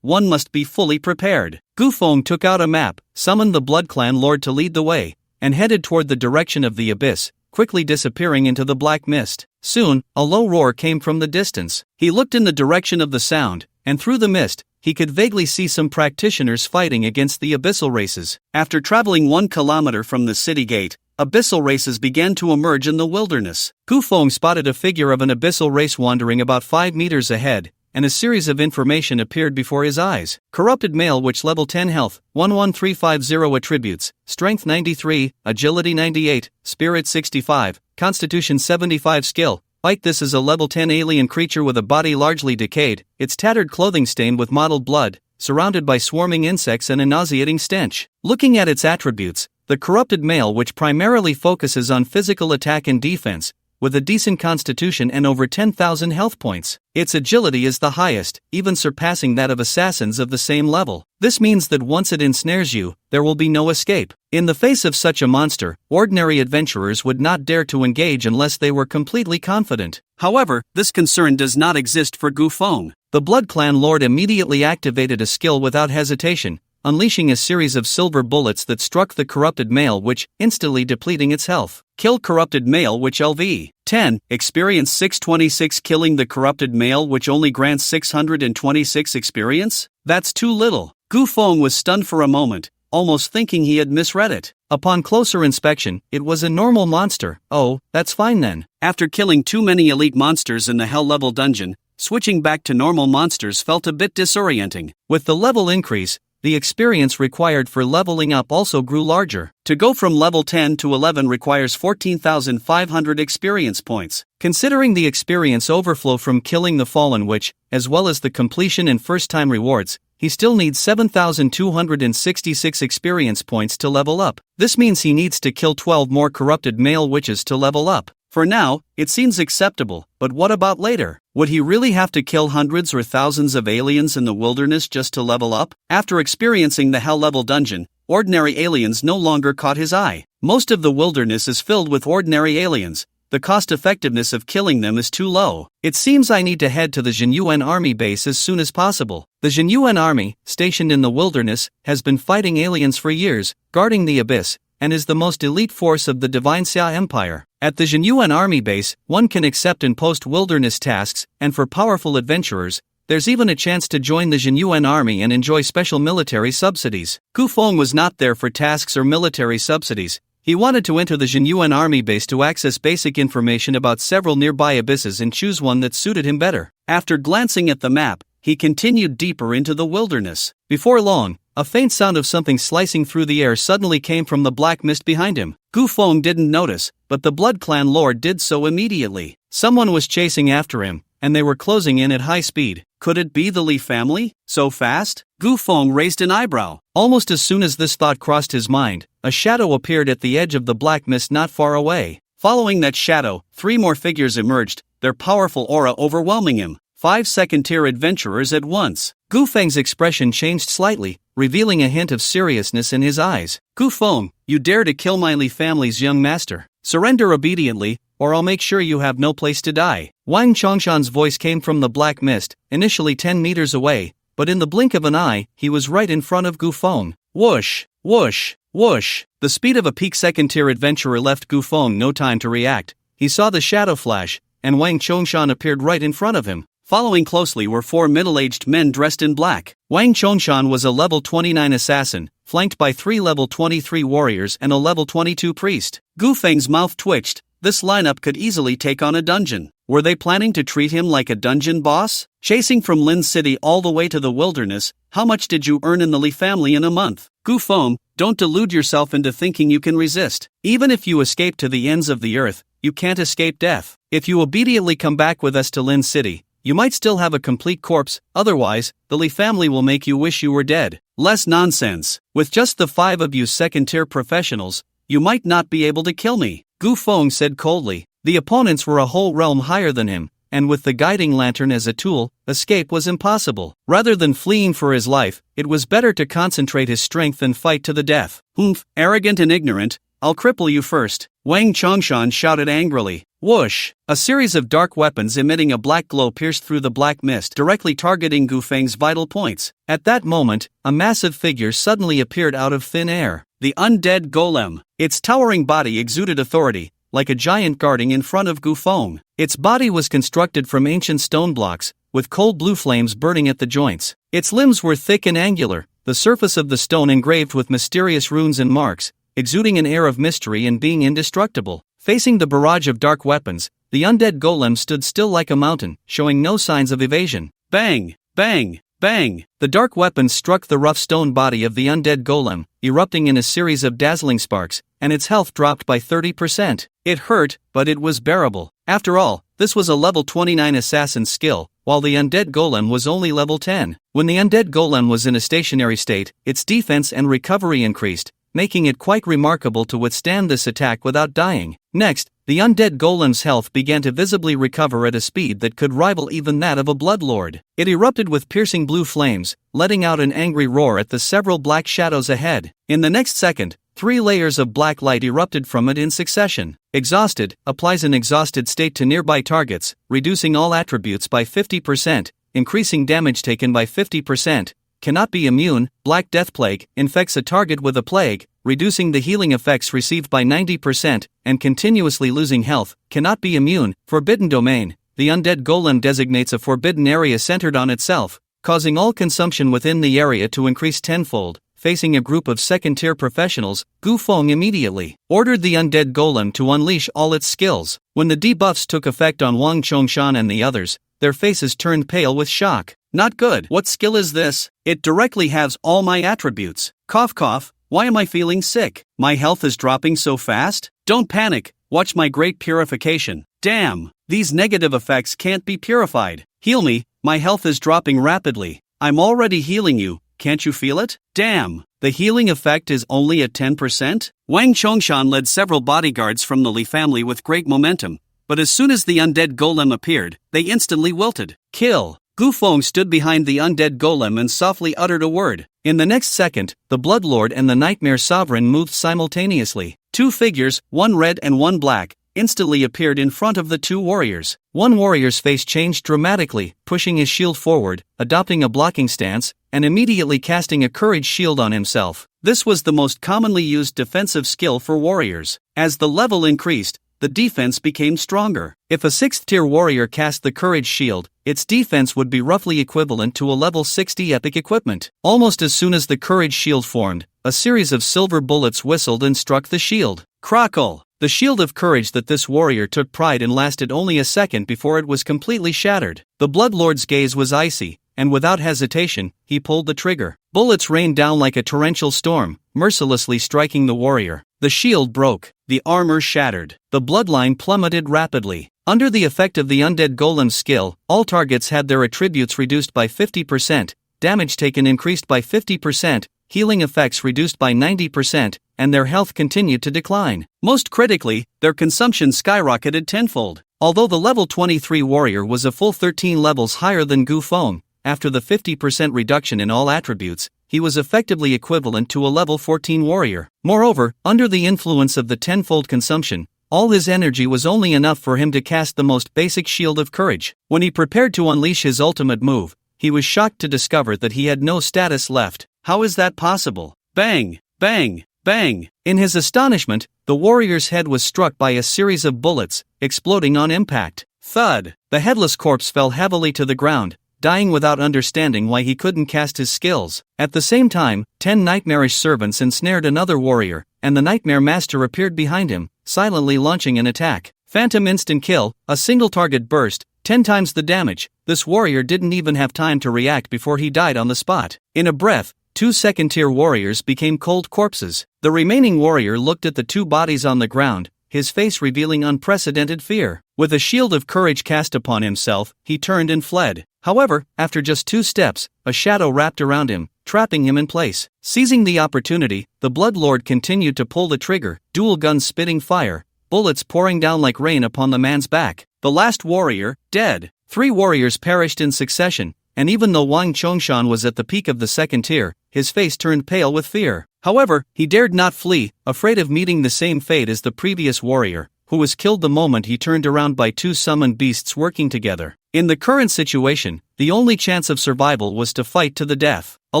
one must be fully prepared. Gu Feng took out a map, summoned the Blood Clan Lord to lead the way, and headed toward the direction of the abyss, quickly disappearing into the black mist. Soon, a low roar came from the distance. He looked in the direction of the sound, and through the mist, he could vaguely see some practitioners fighting against the abyssal races. After traveling 1 kilometer from the city gate, abyssal races began to emerge in the wilderness. Gu Feng spotted a figure of an abyssal race wandering about 5 meters ahead, and a series of information appeared before his eyes. Corrupted male, which level 10 health, 11350 attributes, strength 93, agility 98, spirit 65, constitution 75 skill. Like this is a level 10 alien creature with a body largely decayed, its tattered clothing stained with mottled blood, surrounded by swarming insects and a nauseating stench. Looking at its attributes, the corrupted male, which primarily focuses on physical attack and defense, with a decent constitution and over 10,000 health points. Its agility is the highest, even surpassing that of assassins of the same level. This means that once it ensnares you, there will be no escape. In the face of such a monster, ordinary adventurers would not dare to engage unless they were completely confident. However, this concern does not exist for Gu Feng. The Blood Clan Lord immediately activated a skill without hesitation, unleashing a series of silver bullets that struck the corrupted male witch, instantly depleting its health. Kill corrupted male witch LV. 10. Experience 626. Killing the corrupted male witch only grants 626 experience? That's too little. Gu Feng was stunned for a moment, almost thinking he had misread it. Upon closer inspection, it was a normal monster. Oh, that's fine then. After killing too many elite monsters in the hell level dungeon, switching back to normal monsters felt a bit disorienting. With the level increase, the experience required for leveling up also grew larger. To go from level 10 to 11 requires 14,500 experience points. Considering the experience overflow from killing the fallen witch, as well as the completion and first-time rewards, he still needs 7,266 experience points to level up. This means he needs to kill 12 more corrupted male witches to level up. For now, it seems acceptable, but what about later? Would he really have to kill hundreds or thousands of aliens in the wilderness just to level up? After experiencing the hell level dungeon, ordinary aliens no longer caught his eye. Most of the wilderness is filled with ordinary aliens. The cost-effectiveness of killing them is too low. It seems I need to head to the Years.When army base as soon as possible. The Years.When army, stationed in the wilderness, has been fighting aliens for years, guarding the abyss, and is the most elite force of the Divine Xia Empire. At the Years.When army base, one can accept and post wilderness tasks, and for powerful adventurers, there's even a chance to join the Years.When army and enjoy special military subsidies. Gu Feng was not there for tasks or military subsidies. He wanted to enter the Years.When army base to access basic information about several nearby abysses and choose one that suited him better. After glancing at the map, he continued deeper into the wilderness. Before long, a faint sound of something slicing through the air suddenly came from the black mist behind him. Gu Feng didn't notice, but the Blood Clan Lord did so immediately. Someone was chasing after him, and they were closing in at high speed. Could it be the Li family? So fast? Gu Feng raised an eyebrow. Almost as soon as this thought crossed his mind, a shadow appeared at the edge of the black mist not far away. Following that shadow, 3 more figures emerged, their powerful aura overwhelming him. 5 second-tier adventurers at once. Gu Feng's expression changed slightly, revealing a hint of seriousness in his eyes. Gu Feng, you dare to kill my Li family's young master. Surrender obediently, or I'll make sure you have no place to die. Wang Chongshan's voice came from the black mist, initially 10 meters away, but in the blink of an eye, he was right in front of Gu Feng. Whoosh, whoosh, whoosh. The speed of a peak second-tier adventurer left Gu Feng no time to react. He saw the shadow flash, and Wang Chongshan appeared right in front of him. Following closely were 4 middle-aged men dressed in black. Wang Chongshan was a level 29 assassin, flanked by 3 level 23 warriors and a level 22 priest. Gu Feng's mouth twitched. This lineup could easily take on a dungeon. Were they planning to treat him like a dungeon boss? Chasing from Lin City all the way to the wilderness, how much did you earn in the Li family in a month? Gu Feng, don't delude yourself into thinking you can resist. Even if you escape to the ends of the earth, you can't escape death. If you obediently come back with us to Lin City, you might still have a complete corpse, otherwise, the Li family will make you wish you were dead. Less nonsense. With just the 5 of you second-tier professionals, you might not be able to kill me, Gu Feng said coldly. The opponents were a whole realm higher than him, and with the guiding lantern as a tool, escape was impossible. Rather than fleeing for his life, it was better to concentrate his strength and fight to the death. Humph, arrogant and ignorant, I'll cripple you first, Wang Chongshan shouted angrily. Whoosh! A series of dark weapons emitting a black glow pierced through the black mist, directly targeting Gu Feng's vital points. At that moment, a massive figure suddenly appeared out of thin air. the undead golem. Its towering body exuded authority, like a giant guarding in front of Gufeng. Its body was constructed from ancient stone blocks, with cold blue flames burning at the joints. Its limbs were thick and angular, the surface of the stone engraved with mysterious runes and marks, exuding an air of mystery and being indestructible. Facing the barrage of dark weapons, the undead golem stood still like a mountain, showing no signs of evasion. Bang! Bang! Bang! The dark weapons struck the rough stone body of the undead golem, erupting in a series of dazzling sparks, and its health dropped by 30%. It hurt, but it was bearable. After all, this was a level 29 assassin skill, while the undead golem was only level 10. When the undead golem was in a stationary state, its defense and recovery increased, making it quite remarkable to withstand this attack without dying. Next, the undead golem's health began to visibly recover at a speed that could rival even that of a bloodlord. It erupted with piercing blue flames, letting out an angry roar at the several black shadows ahead. In the next second, 3 layers of black light erupted from it in succession. Exhausted applies an exhausted state to nearby targets, reducing all attributes by 50%, increasing damage taken by 50%. Cannot be immune. Black Death Plague infects a target with a plague, reducing the healing effects received by 90%, and continuously losing health. Cannot be immune. Forbidden Domain. The undead golem designates a forbidden area centered on itself, causing all consumption within the area to increase tenfold. Facing a group of second-tier professionals, Gufeng immediately ordered the undead golem to unleash all its skills. When the debuffs took effect on Wang Chongshan and the others, their faces turned pale with shock. Not good. What skill is this? It directly halves all my attributes. Cough cough, why am I feeling sick? My health is dropping so fast? Don't panic, watch my great purification. Damn, these negative effects can't be purified. Heal me, my health is dropping rapidly. I'm already healing you, can't you feel it? Damn, the healing effect is only at 10%? Wang Chongshan led several bodyguards from the Li family with great momentum, but as soon as the undead golem appeared, they instantly wilted. Kill. Gufeng stood behind the undead golem and softly uttered a word. In the next second, the Bloodlord and the Nightmare Sovereign moved simultaneously. 2 figures, one red and one black, instantly appeared in front of the 2 warriors. One warrior's face changed dramatically, pushing his shield forward, adopting a blocking stance, and immediately casting a courage shield on himself. This was the most commonly used defensive skill for warriors. As the level increased, the defense became stronger. If a 6th-tier warrior cast the Courage Shield, its defense would be roughly equivalent to a level 60 epic equipment. Almost as soon as the Courage Shield formed, a series of silver bullets whistled and struck the shield. Crackle! The shield of courage that this warrior took pride in lasted only a second before it was completely shattered. The Bloodlord's gaze was icy, and without hesitation, he pulled the trigger. Bullets rained down like a torrential storm, mercilessly striking the warrior. The shield broke, the armor shattered, the bloodline plummeted rapidly. Under the effect of the undead golem's skill, all targets had their attributes reduced by 50%, damage taken increased by 50%, healing effects reduced by 90%, and their health continued to decline. Most critically, their consumption skyrocketed tenfold. Although the level 23 warrior was a full 13 levels higher than Gufeng, after the 50% reduction in all attributes, he was effectively equivalent to a level 14 warrior. Moreover, under the influence of the tenfold consumption, all his energy was only enough for him to cast the most basic shield of courage. When he prepared to unleash his ultimate move, he was shocked to discover that he had no status left. How is that possible? Bang! Bang! Bang! In his astonishment, the warrior's head was struck by a series of bullets, exploding on impact. Thud! The headless corpse fell heavily to the ground, dying without understanding why he couldn't cast his skills. At the same time, 10 nightmarish servants ensnared another warrior, and the Nightmare Master appeared behind him, silently launching an attack. Phantom instant kill, a single target burst, 10 times the damage. This warrior didn't even have time to react before he died on the spot. In a breath, 2 second-tier warriors became cold corpses. The remaining warrior looked at the 2 bodies on the ground, his face revealing unprecedented fear. With a shield of courage cast upon himself, he turned and fled. However, after just 2 steps, a shadow wrapped around him, trapping him in place. Seizing the opportunity, the Bloodlord continued to pull the trigger, dual guns spitting fire, bullets pouring down like rain upon the man's back. The last warrior, dead. 3 warriors perished in succession, and even though Wang Chongshan was at the peak of the second tier, his face turned pale with fear. However, he dared not flee, afraid of meeting the same fate as the previous warrior, who was killed the moment he turned around by 2 summoned beasts working together. In the current situation, the only chance of survival was to fight to the death. A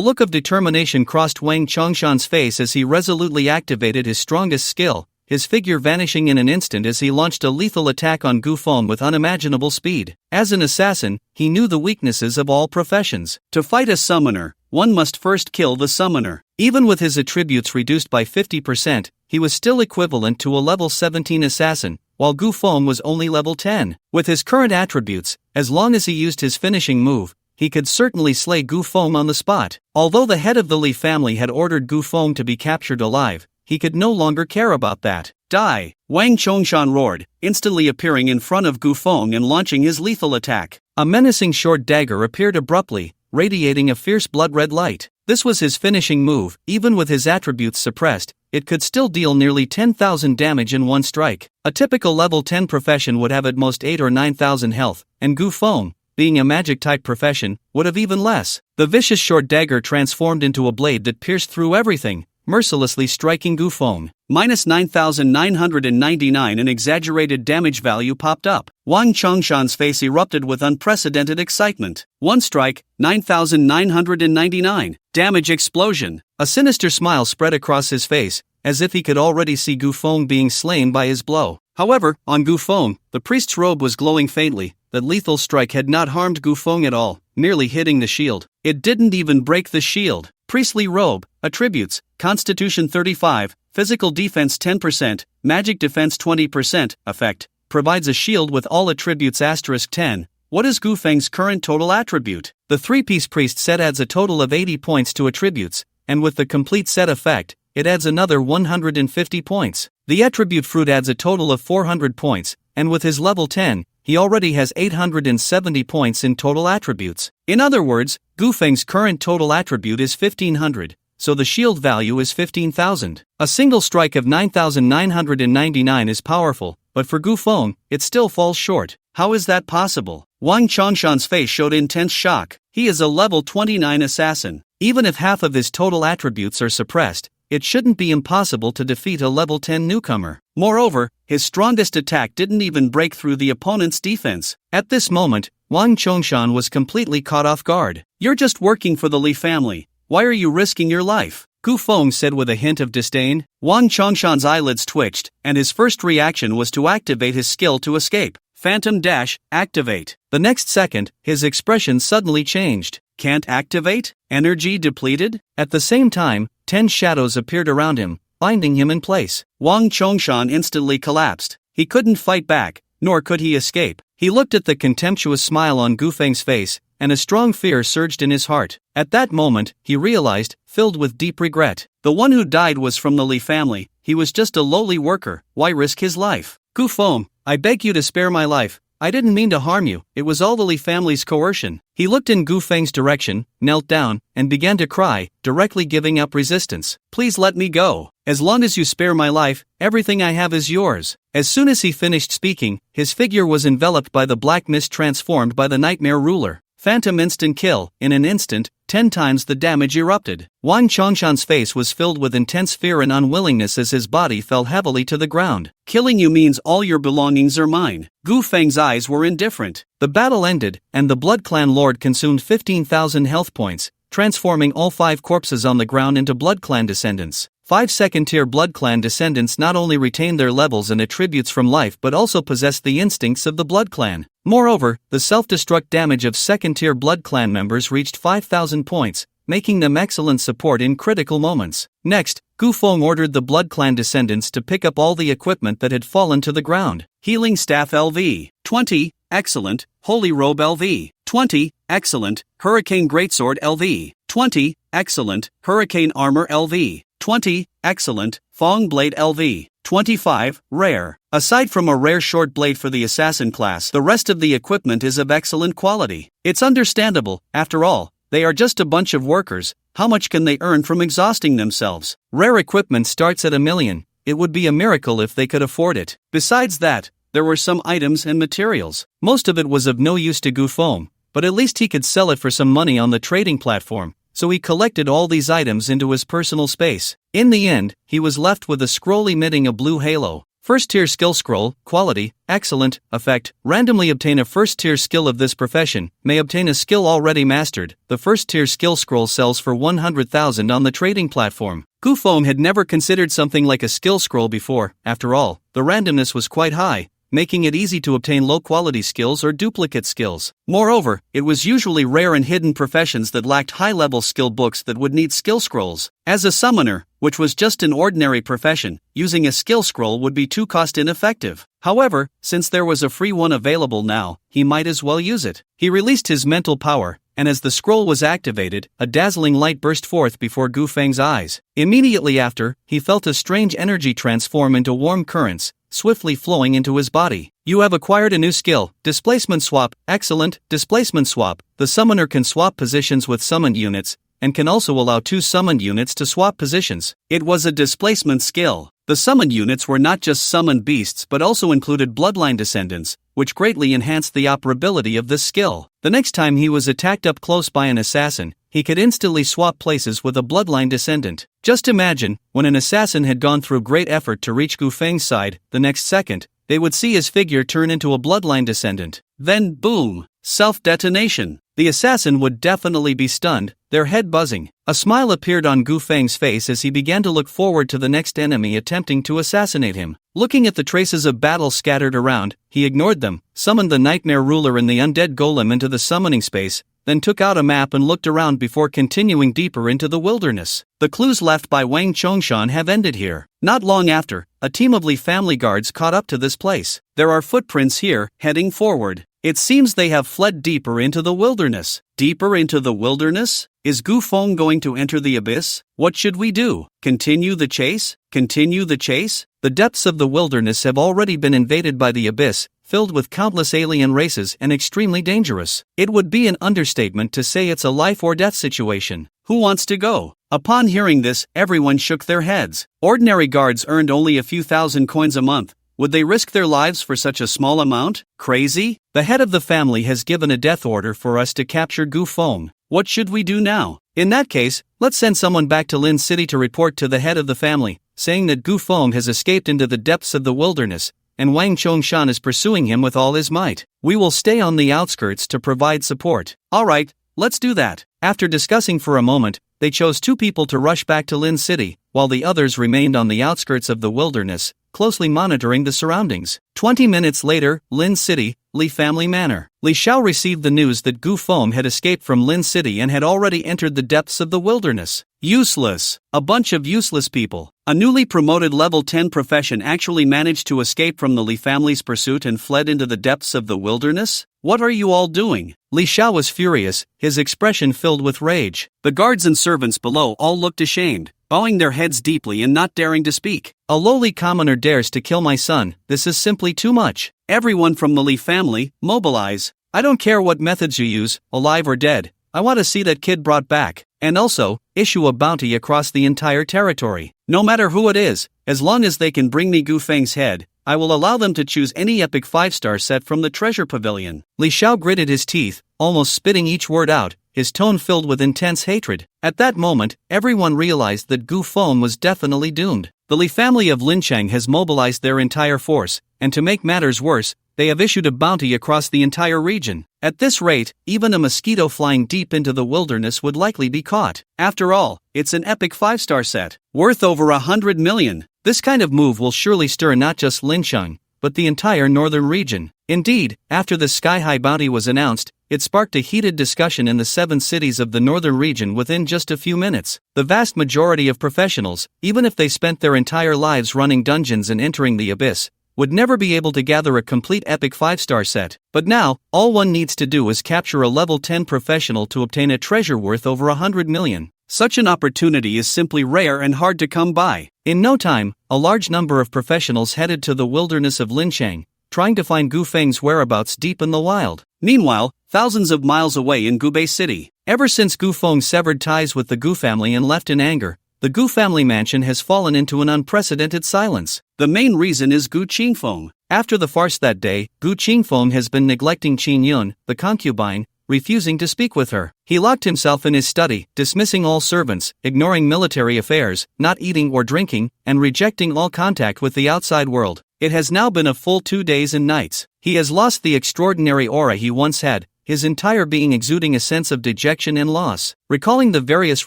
look of determination crossed Wang Chongshan's face as he resolutely activated his strongest skill, his figure vanishing in an instant as he launched a lethal attack on Gu Feng with unimaginable speed. As an assassin, he knew the weaknesses of all professions. To fight a summoner, one must first kill the summoner. Even with his attributes reduced by 50%, he was still equivalent to a level 17 assassin, while Gu Feng was only level 10. With his current attributes, as long as he used his finishing move, he could certainly slay Gu Feng on the spot. Although the head of the Li family had ordered Gu Feng to be captured alive, he could no longer care about that. Die! Wang Chongshan roared, instantly appearing in front of Gu Feng and launching his lethal attack. A menacing short dagger appeared abruptly, radiating a fierce blood-red light. This was his finishing move. Even with his attributes suppressed, it could still deal nearly 10,000 damage in one strike. A typical level 10 profession would have at most 8 or 9,000 health, and Gu Feng, being a magic-type profession, would have even less. The vicious short dagger transformed into a blade that pierced through everything, mercilessly striking Gu Feng. Minus 9,999. An exaggerated damage value popped up. Wang Chongshan's face erupted with unprecedented excitement. One strike, 9,999. Damage explosion. A sinister smile spread across his face, as if he could already see Gu Feng being slain by his blow. However, on Gu Feng, the priest's robe was glowing faintly. That lethal strike had not harmed Gu Feng at all, merely hitting the shield. It didn't even break the shield. Priestly robe, attributes, Constitution 35, physical defense 10%, magic defense 20%, effect, provides a shield with all attributes *10. What is Gu Feng's current total attribute? The three-piece priest set adds a total of 80 points to attributes, and with the complete set effect, it adds another 150 points. The attribute fruit adds a total of 400 points, and with his level 10, he already has 870 points in total attributes. In other words, Gu Feng's current total attribute is 1500, so the shield value is 15,000. A single strike of 9,999 is powerful, but for Gu Feng, it still falls short. How is that possible? Wang Chongshan's face showed intense shock. He is a level 29 assassin. Even if half of his total attributes are suppressed, it shouldn't be impossible to defeat a level 10 newcomer. Moreover, his strongest attack didn't even break through the opponent's defense. At this moment, Wang Chongshan was completely caught off guard. You're just working for the Li family. Why are you risking your life? Gu Feng said with a hint of disdain. Wang Chongshan's eyelids twitched, and his first reaction was to activate his skill to escape. Phantom Dash, activate. The next second, his expression suddenly changed. Can't activate? Energy depleted? At the same time, 10 shadows appeared around him, binding him in place. Wang Chongshan instantly collapsed. He couldn't fight back, nor could he escape. He looked at the contemptuous smile on Gu Feng's face, and a strong fear surged in his heart. At that moment, he realized, filled with deep regret. The one who died was from the Li family. He was just a lowly worker. Why risk his life? Gu Feng, I beg you to spare my life. I didn't mean to harm you. It was all the Li family's coercion. He looked in Gu Feng's direction, knelt down, and began to cry, directly giving up resistance. Please let me go. As long as you spare my life, everything I have is yours. As soon as he finished speaking, his figure was enveloped by the black mist transformed by the nightmare ruler. Phantom instant kill. In an instant, 10 times the damage erupted. Wang Chongshan's face was filled with intense fear and unwillingness as his body fell heavily to the ground. Killing you means all your belongings are mine. Gu Feng's eyes were indifferent. The battle ended, and the Blood Clan Lord consumed 15,000 health points, transforming all 5 corpses on the ground into Blood Clan descendants. 5 second-tier Blood Clan descendants not only retained their levels and attributes from life but also possessed the instincts of the Blood Clan. Moreover, the self-destruct damage of second-tier Blood Clan members reached 5,000 points, making them excellent support in critical moments. Next, Gu Feng ordered the Blood Clan descendants to pick up all the equipment that had fallen to the ground. Healing Staff LV, 20, excellent. Holy Robe LV, 20, excellent. Hurricane Greatsword LV, 20, excellent. Hurricane Armor LV, 20, excellent. Fong Blade LV, 25, rare. Aside from a rare short blade for the assassin class, the rest of the equipment is of excellent quality. It's understandable, after all, they are just a bunch of workers. How much can they earn from exhausting themselves? Rare equipment starts at $1 million. It would be a miracle if they could afford it. Besides that, there were some items and materials. Most of it was of no use to Gu Feng, but at least he could sell it for some money on the trading platform. So he collected all these items into his personal space. In the end, he was left with a scroll emitting a blue halo. First tier skill scroll, quality, excellent, effect, randomly obtain a first tier skill of this profession, may obtain a skill already mastered. The first tier skill scroll sells for 100,000 on the trading platform. Gufeng had never considered something like a skill scroll before. After all, the randomness was quite high, making it easy to obtain low-quality skills or duplicate skills. Moreover, it was usually rare and hidden professions that lacked high-level skill books that would need skill scrolls. As a summoner, which was just an ordinary profession, using a skill scroll would be too cost-ineffective. However, since there was a free one available now, he might as well use it. He released his mental power, and as the scroll was activated, a dazzling light burst forth before Gufeng's eyes. Immediately after, he felt a strange energy transform into warm currents, swiftly flowing into his body. You have acquired a new skill, Displacement Swap. Excellent, Displacement Swap. The summoner can swap positions with summoned units, and can also allow two summoned units to swap positions. It was a displacement skill. The summoned units were not just summoned beasts but also included bloodline descendants, which greatly enhanced the operability of this skill. The next time he was attacked up close by an assassin, he could instantly swap places with a bloodline descendant. Just imagine, when an assassin had gone through great effort to reach Gufeng's side, the next second, they would see his figure turn into a bloodline descendant. Then, boom! Self-detonation. The assassin would definitely be stunned, their head buzzing. A smile appeared on Gufeng's face as he began to look forward to the next enemy attempting to assassinate him. Looking at the traces of battle scattered around, he ignored them, summoned the nightmare ruler and the undead golem into the summoning space, then took out a map and looked around before continuing deeper into the wilderness. The clues left by Wang Chongshan have ended here. Not long after, a team of Li family guards caught up to this place. There are footprints here, heading forward. It seems they have fled deeper into the wilderness. Deeper into the wilderness? Is Gufeng going to enter the abyss? What should we do? Continue the chase? Continue the chase? The depths of the wilderness have already been invaded by the abyss, filled with countless alien races and extremely dangerous. It would be an understatement to say it's a life or death situation. Who wants to go? Upon hearing this, everyone shook their heads. Ordinary guards earned only a few thousand coins a month. Would they risk their lives for such a small amount? Crazy? The head of the family has given a death order for us to capture Gufeng. What should we do now? In that case, let's send someone back to Lin City to report to the head of the family, saying that Gufeng has escaped into the depths of the wilderness, and Wang Chongshan is pursuing him with all his might. We will stay on the outskirts to provide support. Alright, let's do that. After discussing for a moment, they chose two people to rush back to Lin City, while the others remained on the outskirts of the wilderness, closely monitoring the surroundings. 20 minutes later, Lin City, Li Family Manor. Li Xiao received the news that Gufeng had escaped from Lin City and had already entered the depths of the wilderness. Useless. A bunch of useless people. A newly promoted level 10 profession actually managed to escape from the Li family's pursuit and fled into the depths of the wilderness? What are you all doing? Li Xiao was furious, his expression filled with rage. The guards and servants below all looked ashamed, bowing their heads deeply and not daring to speak. A lowly commoner dares to kill my son. This is simply too much. Everyone from the Li family, mobilize. I don't care what methods you use, alive or dead. I want to see that kid brought back. And also, issue a bounty across the entire territory. No matter who it is, as long as they can bring me Gufeng's head, I will allow them to choose any epic 5-star set from the treasure pavilion. Li Xiao gritted his teeth, almost spitting each word out, his tone filled with intense hatred. At that moment, everyone realized that Gufeng was definitely doomed. The Li family of Linchang has mobilized their entire force, and to make matters worse, they have issued a bounty across the entire region. At this rate, even a mosquito flying deep into the wilderness would likely be caught. After all, it's an epic 5-star set, worth over 100 million. This kind of move will surely stir not just Linchang, but the entire northern region. Indeed, after the sky-high bounty was announced, it sparked a heated discussion in the 7 cities of the northern region within just a few minutes. The vast majority of professionals, even if they spent their entire lives running dungeons and entering the abyss, would never be able to gather a complete epic 5-star set. But now, all one needs to do is capture a level 10 professional to obtain a treasure worth over 100 million. Such an opportunity is simply rare and hard to come by. In no time, a large number of professionals headed to the wilderness of Linchang, trying to find Gufeng's whereabouts deep in the wild. Meanwhile, thousands of miles away in Gubei City, ever since Gufeng severed ties with the Gu family and left in anger, the Gu family mansion has fallen into an unprecedented silence. The main reason is Gu Qingfeng. After the farce that day, Gu Qingfeng has been neglecting Qin Yun, the concubine, refusing to speak with her. He locked himself in his study, dismissing all servants, ignoring military affairs, not eating or drinking, and rejecting all contact with the outside world. It has now been a full 2 days and nights. He has lost the extraordinary aura he once had, his entire being exuding a sense of dejection and loss. Recalling the various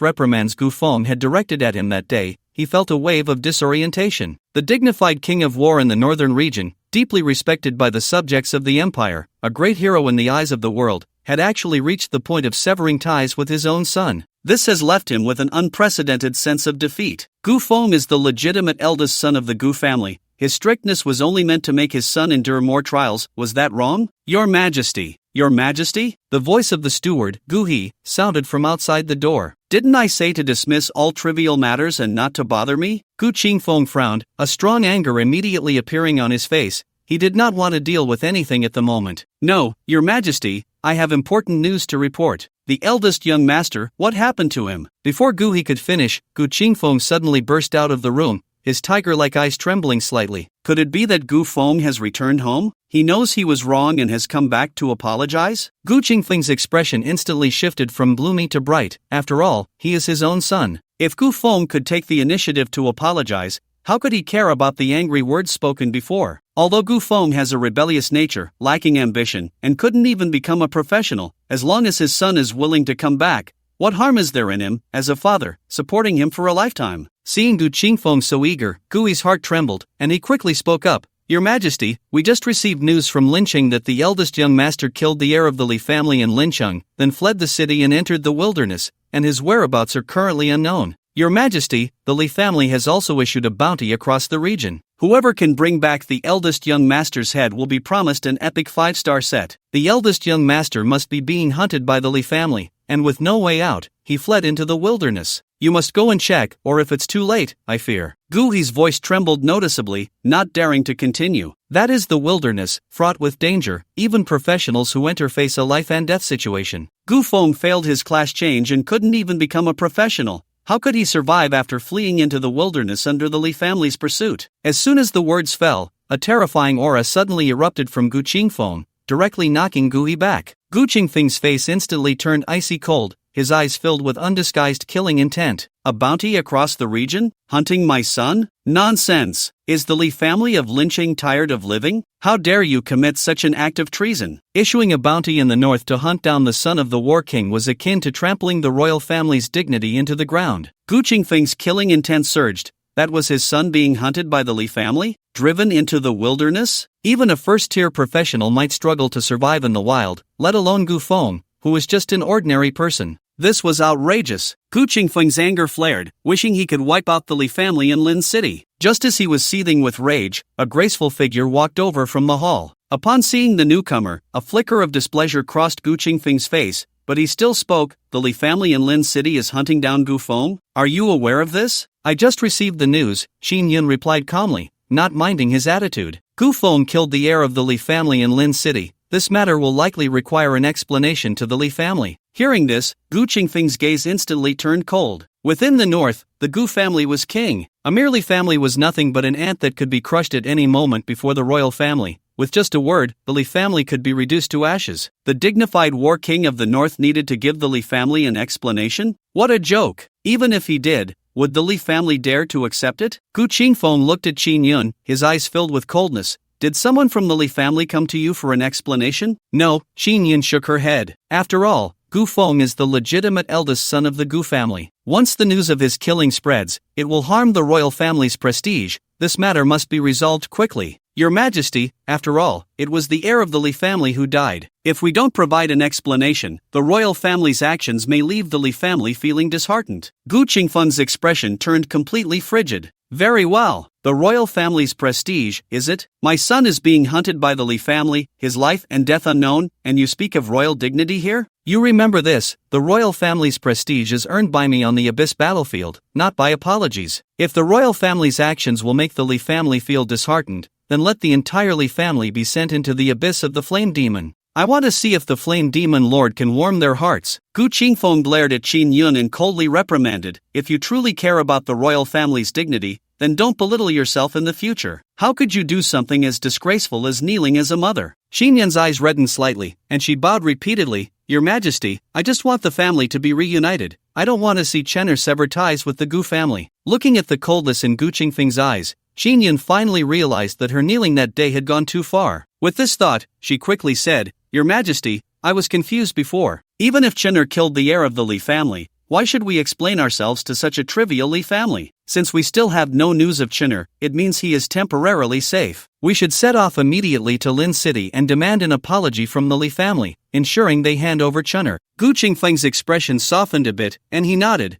reprimands Gu Feng had directed at him that day, he felt a wave of disorientation. The dignified king of war in the northern region, deeply respected by the subjects of the empire, a great hero in the eyes of the world, had actually reached the point of severing ties with his own son. This has left him with an unprecedented sense of defeat. Gu Feng is the legitimate eldest son of the Gu family. His strictness was only meant to make his son endure more trials. Was that wrong? Your Majesty! Your Majesty? The voice of the steward, Gu He, sounded from outside the door. Didn't I say to dismiss all trivial matters and not to bother me? Gu Qingfeng frowned, a strong anger immediately appearing on his face. He did not want to deal with anything at the moment. No, Your Majesty, I have important news to report. The eldest young master, what happened to him? Before Gu He could finish, Gu Qingfeng suddenly burst out of the room, his tiger-like eyes trembling slightly. Could it be that Gu Feng has returned home? He knows he was wrong and has come back to apologize? Gu Qingfeng's expression instantly shifted from gloomy to bright. After all, he is his own son. If Gu Feng could take the initiative to apologize, how could he care about the angry words spoken before? Although Gu Feng has a rebellious nature, lacking ambition, and couldn't even become a professional, as long as his son is willing to come back, what harm is there in him, as a father, supporting him for a lifetime? Seeing Gu Qingfeng so eager, Gu Yi's heart trembled, and he quickly spoke up. Your Majesty, we just received news from Lincheng that the eldest young master killed the heir of the Li family in Lincheng, then fled the city and entered the wilderness, and his whereabouts are currently unknown. Your Majesty, the Li family has also issued a bounty across the region. Whoever can bring back the eldest young master's head will be promised an epic 5-star set. The eldest young master must be being hunted by the Li family, and with no way out, he fled into the wilderness. You must go and check, or if it's too late, I fear. Gu He's voice trembled noticeably, not daring to continue. That is the wilderness, fraught with danger. Even professionals who enter face a life and death situation. Gu Feng failed his class change and couldn't even become a professional. How could he survive after fleeing into the wilderness under the Li family's pursuit? As soon as the words fell, a terrifying aura suddenly erupted from Gu Qingfeng, directly knocking Gu He back. Gu Qingfeng's face instantly turned icy cold, his eyes filled with undisguised killing intent. A bounty across the region? Hunting my son? Nonsense! Is the Li family of Lincheng tired of living? How dare you commit such an act of treason? Issuing a bounty in the north to hunt down the son of the war king was akin to trampling the royal family's dignity into the ground. Gu Qingfeng's killing intent surged. That was his son being hunted by the Li family? Driven into the wilderness? Even a first-tier professional might struggle to survive in the wild, let alone Gu Feng, who was just an ordinary person. This was outrageous. Gu Qingfeng's anger flared, wishing he could wipe out the Li family in Lin City. Just as he was seething with rage, a graceful figure walked over from the hall. Upon seeing the newcomer, a flicker of displeasure crossed Gu Qingfeng's face, but he still spoke. The Li family in Lin City is hunting down Gu Feng? Are you aware of this? I just received the news, Xin Yun replied calmly, not minding his attitude. Gu Feng killed the heir of the Li family in Lin City. This matter will likely require an explanation to the Li family. Hearing this, Gu Qingfeng's gaze instantly turned cold. Within the north, the Gu family was king. A merely family was nothing but an ant that could be crushed at any moment before the royal family. With just a word, the Li family could be reduced to ashes. The dignified war king of the north needed to give the Li family an explanation? What a joke! Even if he did, would the Li family dare to accept it? Gu Qingfeng looked at Qin Yun, his eyes filled with coldness. Did someone from the Li family come to you for an explanation? No, Qin Yun shook her head. After all, Gu Feng is the legitimate eldest son of the Gu family. Once the news of his killing spreads, it will harm the royal family's prestige. This matter must be resolved quickly. Your Majesty, after all, it was the heir of the Li family who died. If we don't provide an explanation, the royal family's actions may leave the Li family feeling disheartened. Gu Qingfeng's expression turned completely frigid. Very well. The royal family's prestige, is it? My son is being hunted by the Li family, his life and death unknown, and you speak of royal dignity here? You remember this, the royal family's prestige is earned by me on the Abyss battlefield, not by apologies. If the royal family's actions will make the Li family feel disheartened, then let the entire Li family be sent into the abyss of the Flame Demon. I want to see if the Flame Demon Lord can warm their hearts. Gu Qingfeng glared at Qin Yun and coldly reprimanded, if you truly care about the royal family's dignity, then don't belittle yourself in the future. How could you do something as disgraceful as kneeling as a mother? Qin Yun's eyes reddened slightly, and she bowed repeatedly. Your Majesty, I just want the family to be reunited. I don't want to see Chenner sever ties with the Gu family. Looking at the coldness in Gu Qingfeng's eyes, Xinyan finally realized that her kneeling that day had gone too far. With this thought, she quickly said, "Your Majesty, I was confused before. Even if Chenner killed the heir of the Li family, why should we explain ourselves to such a trivial Li family? Since we still have no news of Chenner, it means he is temporarily safe. We should set off immediately to Lin City and demand an apology from the Li family, ensuring they hand over Chenner." Gu Qingfeng's expression softened a bit, and he nodded.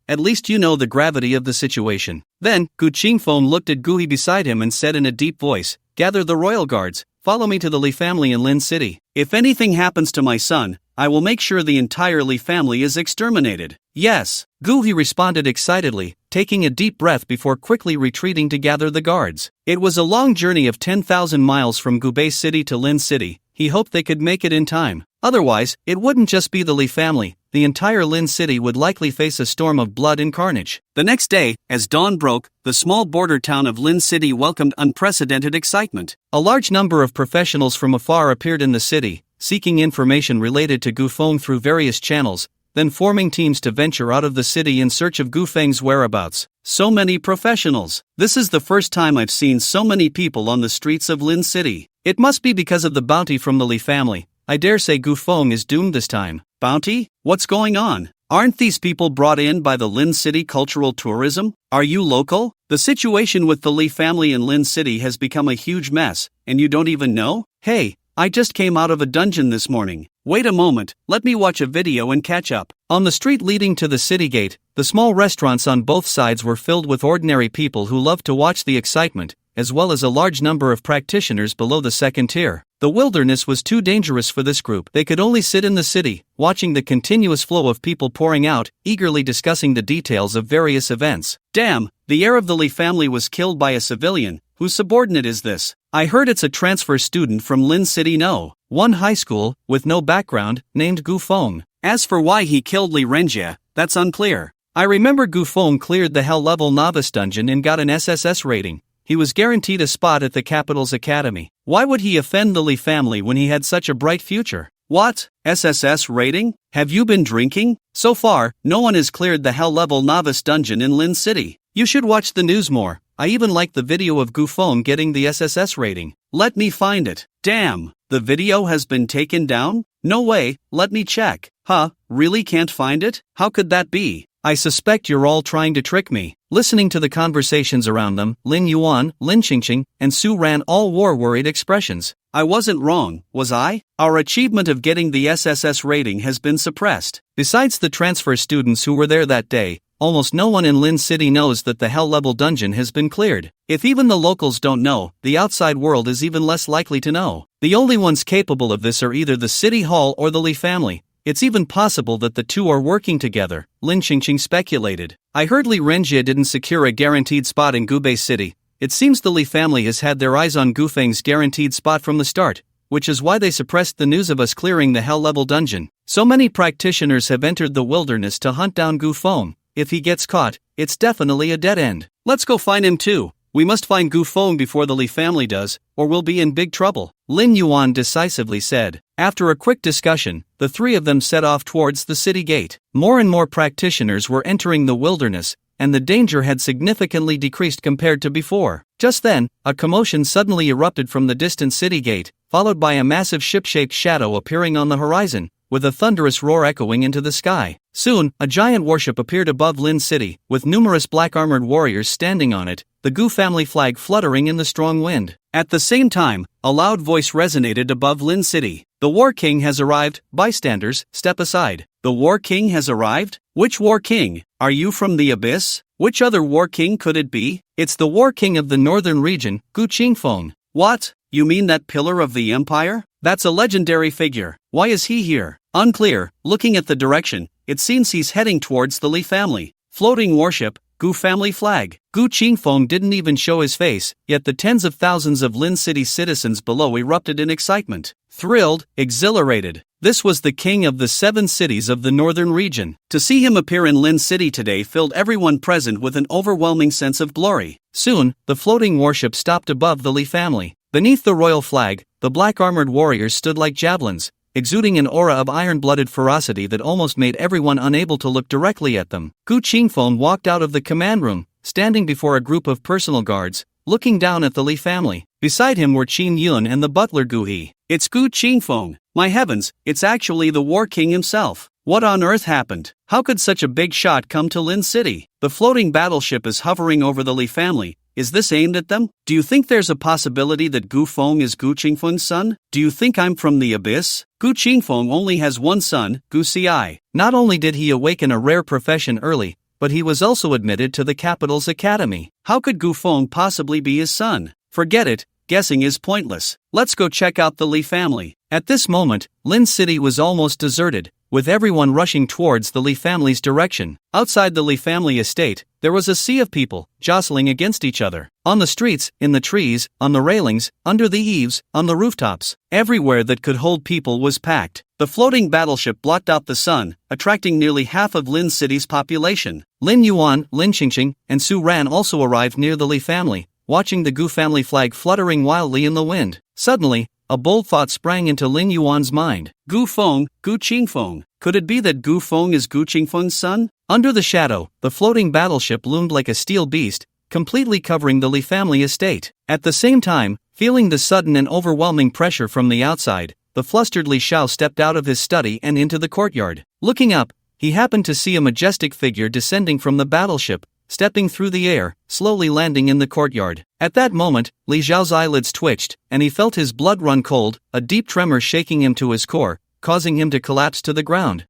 At least you know the gravity of the situation. Then, Gu Qingfeng looked at Gu He beside him and said in a deep voice, "Gather the royal guards, follow me to the Li family in Lin City. If anything happens to my son, I will make sure the entire Li family is exterminated." "Yes," Gu He responded excitedly, taking a deep breath before quickly retreating to gather the guards. It was a long journey of 10,000 miles from Gubei City to Lin City. He hoped they could make it in time. Otherwise, it wouldn't just be the Li family, the entire Lin City would likely face a storm of blood and carnage. The next day, as dawn broke, the small border town of Lin City welcomed unprecedented excitement. A large number of professionals from afar appeared in the city, seeking information related to Gu Feng through various channels, then forming teams to venture out of the city in search of Gu Feng's whereabouts. So many professionals. This is the first time I've seen so many people on the streets of Lin City. It must be because of the bounty from the Li family. I dare say Gu Feng is doomed this time. Bounty? What's going on? Aren't these people brought in by the Lin City cultural tourism? Are you local? The situation with the Li family in Lin City has become a huge mess, and you don't even know? Hey, I just came out of a dungeon this morning. Wait a moment, let me watch a video and catch up. On the street leading to the city gate, the small restaurants on both sides were filled with ordinary people who loved to watch the excitement, as well as a large number of practitioners below the second tier. The wilderness was too dangerous for this group. They could only sit in the city, watching the continuous flow of people pouring out, eagerly discussing the details of various events. Damn, the heir of the Li family was killed by a civilian. Whose subordinate is this? I heard it's a transfer student from Lin City No. 1 high school, with no background, named Gu Feng. As for why he killed Li Renjie, that's unclear. I remember Gu Feng cleared the Hell Level Novice Dungeon and got an SSS rating. He was guaranteed a spot at the capital's academy. Why would he offend the Li family when he had such a bright future? What? SSS rating? Have you been drinking? So far, no one has cleared the Hell Level Novice Dungeon in Lin City. You should watch the news more. I even liked the video of Gu Feng getting the SSS rating. Let me find it. Damn, the video has been taken down? No way, let me check. Huh, really can't find it? How could that be? I suspect you're all trying to trick me. Listening to the conversations around them, Lin Yuan, Lin Qingqing, and Su Ran all wore worried expressions. I wasn't wrong, was I? Our achievement of getting the SSS rating has been suppressed. Besides the transfer students who were there that day, almost no one in Lin City knows that the Hell Level Dungeon has been cleared. If even the locals don't know, the outside world is even less likely to know. The only ones capable of this are either the City Hall or the Li family. It's even possible that the two are working together, Lin Qingqing speculated. I heard Li Renjie didn't secure a guaranteed spot in Gubei City. It seems the Li family has had their eyes on Gu Feng's guaranteed spot from the start, which is why they suppressed the news of us clearing the Hell Level Dungeon. So many practitioners have entered the wilderness to hunt down Gu Feng. If he gets caught, it's definitely a dead end. Let's go find him too. We must find Gu Feng before the Li family does, or we'll be in big trouble, Lin Yuan decisively said. After a quick discussion, the three of them set off towards the city gate. More and more practitioners were entering the wilderness, and the danger had significantly decreased compared to before. Just then, a commotion suddenly erupted from the distant city gate, followed by a massive ship-shaped shadow appearing on the horizon, with a thunderous roar echoing into the sky. Soon, a giant warship appeared above Lin City, with numerous black-armored warriors standing on it, the Gu family flag fluttering in the strong wind. At the same time, a loud voice resonated above Lin City. The War King has arrived, bystanders, step aside. The War King has arrived? Which War King? Are you from the Abyss? Which other War King could it be? It's the War King of the Northern Region, Gu Qingfeng. What? You mean that pillar of the Empire? That's a legendary figure. Why is he here? Unclear. Looking at the direction, it seems he's heading towards the Li family. Floating warship, Gu family flag. Gu Qingfeng didn't even show his face, yet the tens of thousands of Lin City citizens below erupted in excitement. Thrilled, exhilarated. This was the king of the 7 cities of the northern region. To see him appear in Lin City today filled everyone present with an overwhelming sense of glory. Soon, the floating warship stopped above the Li family. Beneath the royal flag, the black-armored warriors stood like javelins, exuding an aura of iron-blooded ferocity that almost made everyone unable to look directly at them. Gu Qingfeng walked out of the command room, standing before a group of personal guards, looking down at the Li family. Beside him were Qin Yun and the butler Gu He. "It's Gu Qingfeng. My heavens, it's actually the War King himself. What on earth happened? How could such a big shot come to Lin City? The floating battleship is hovering over the Li family. Is this aimed at them? Do you think there's a possibility that Gu Feng is Gu Qingfeng's son? Do you think I'm from the abyss? Gu Qingfeng only has one son, Gu Ci. Not only did he awaken a rare profession early, but he was also admitted to the capital's academy. How could Gu Feng possibly be his son? Forget it, guessing is pointless. Let's go check out the Li family." At this moment, Lin City was almost deserted, with everyone rushing towards the Li family's direction. Outside the Li family estate, there was a sea of people, jostling against each other. On the streets, in the trees, on the railings, under the eaves, on the rooftops. Everywhere that could hold people was packed. The floating battleship blocked out the sun, attracting nearly half of Lin City's population. Lin Yuan, Lin Qingqing, and Su Ran also arrived near the Li family, watching the Gu family flag fluttering wildly in the wind. Suddenly, a bold thought sprang into Lin Yuan's mind. Gu Feng, Gu Qingfeng. Could it be that Gu Feng is Gu Qingfeng's son? Under the shadow, the floating battleship loomed like a steel beast, completely covering the Li family estate. At the same time, feeling the sudden and overwhelming pressure from the outside, the flustered Li Xiao stepped out of his study and into the courtyard. Looking up, he happened to see a majestic figure descending from the battleship, stepping through the air, slowly landing in the courtyard. At that moment, Li Xiao's eyelids twitched, and he felt his blood run cold, a deep tremor shaking him to his core, causing him to collapse to the ground.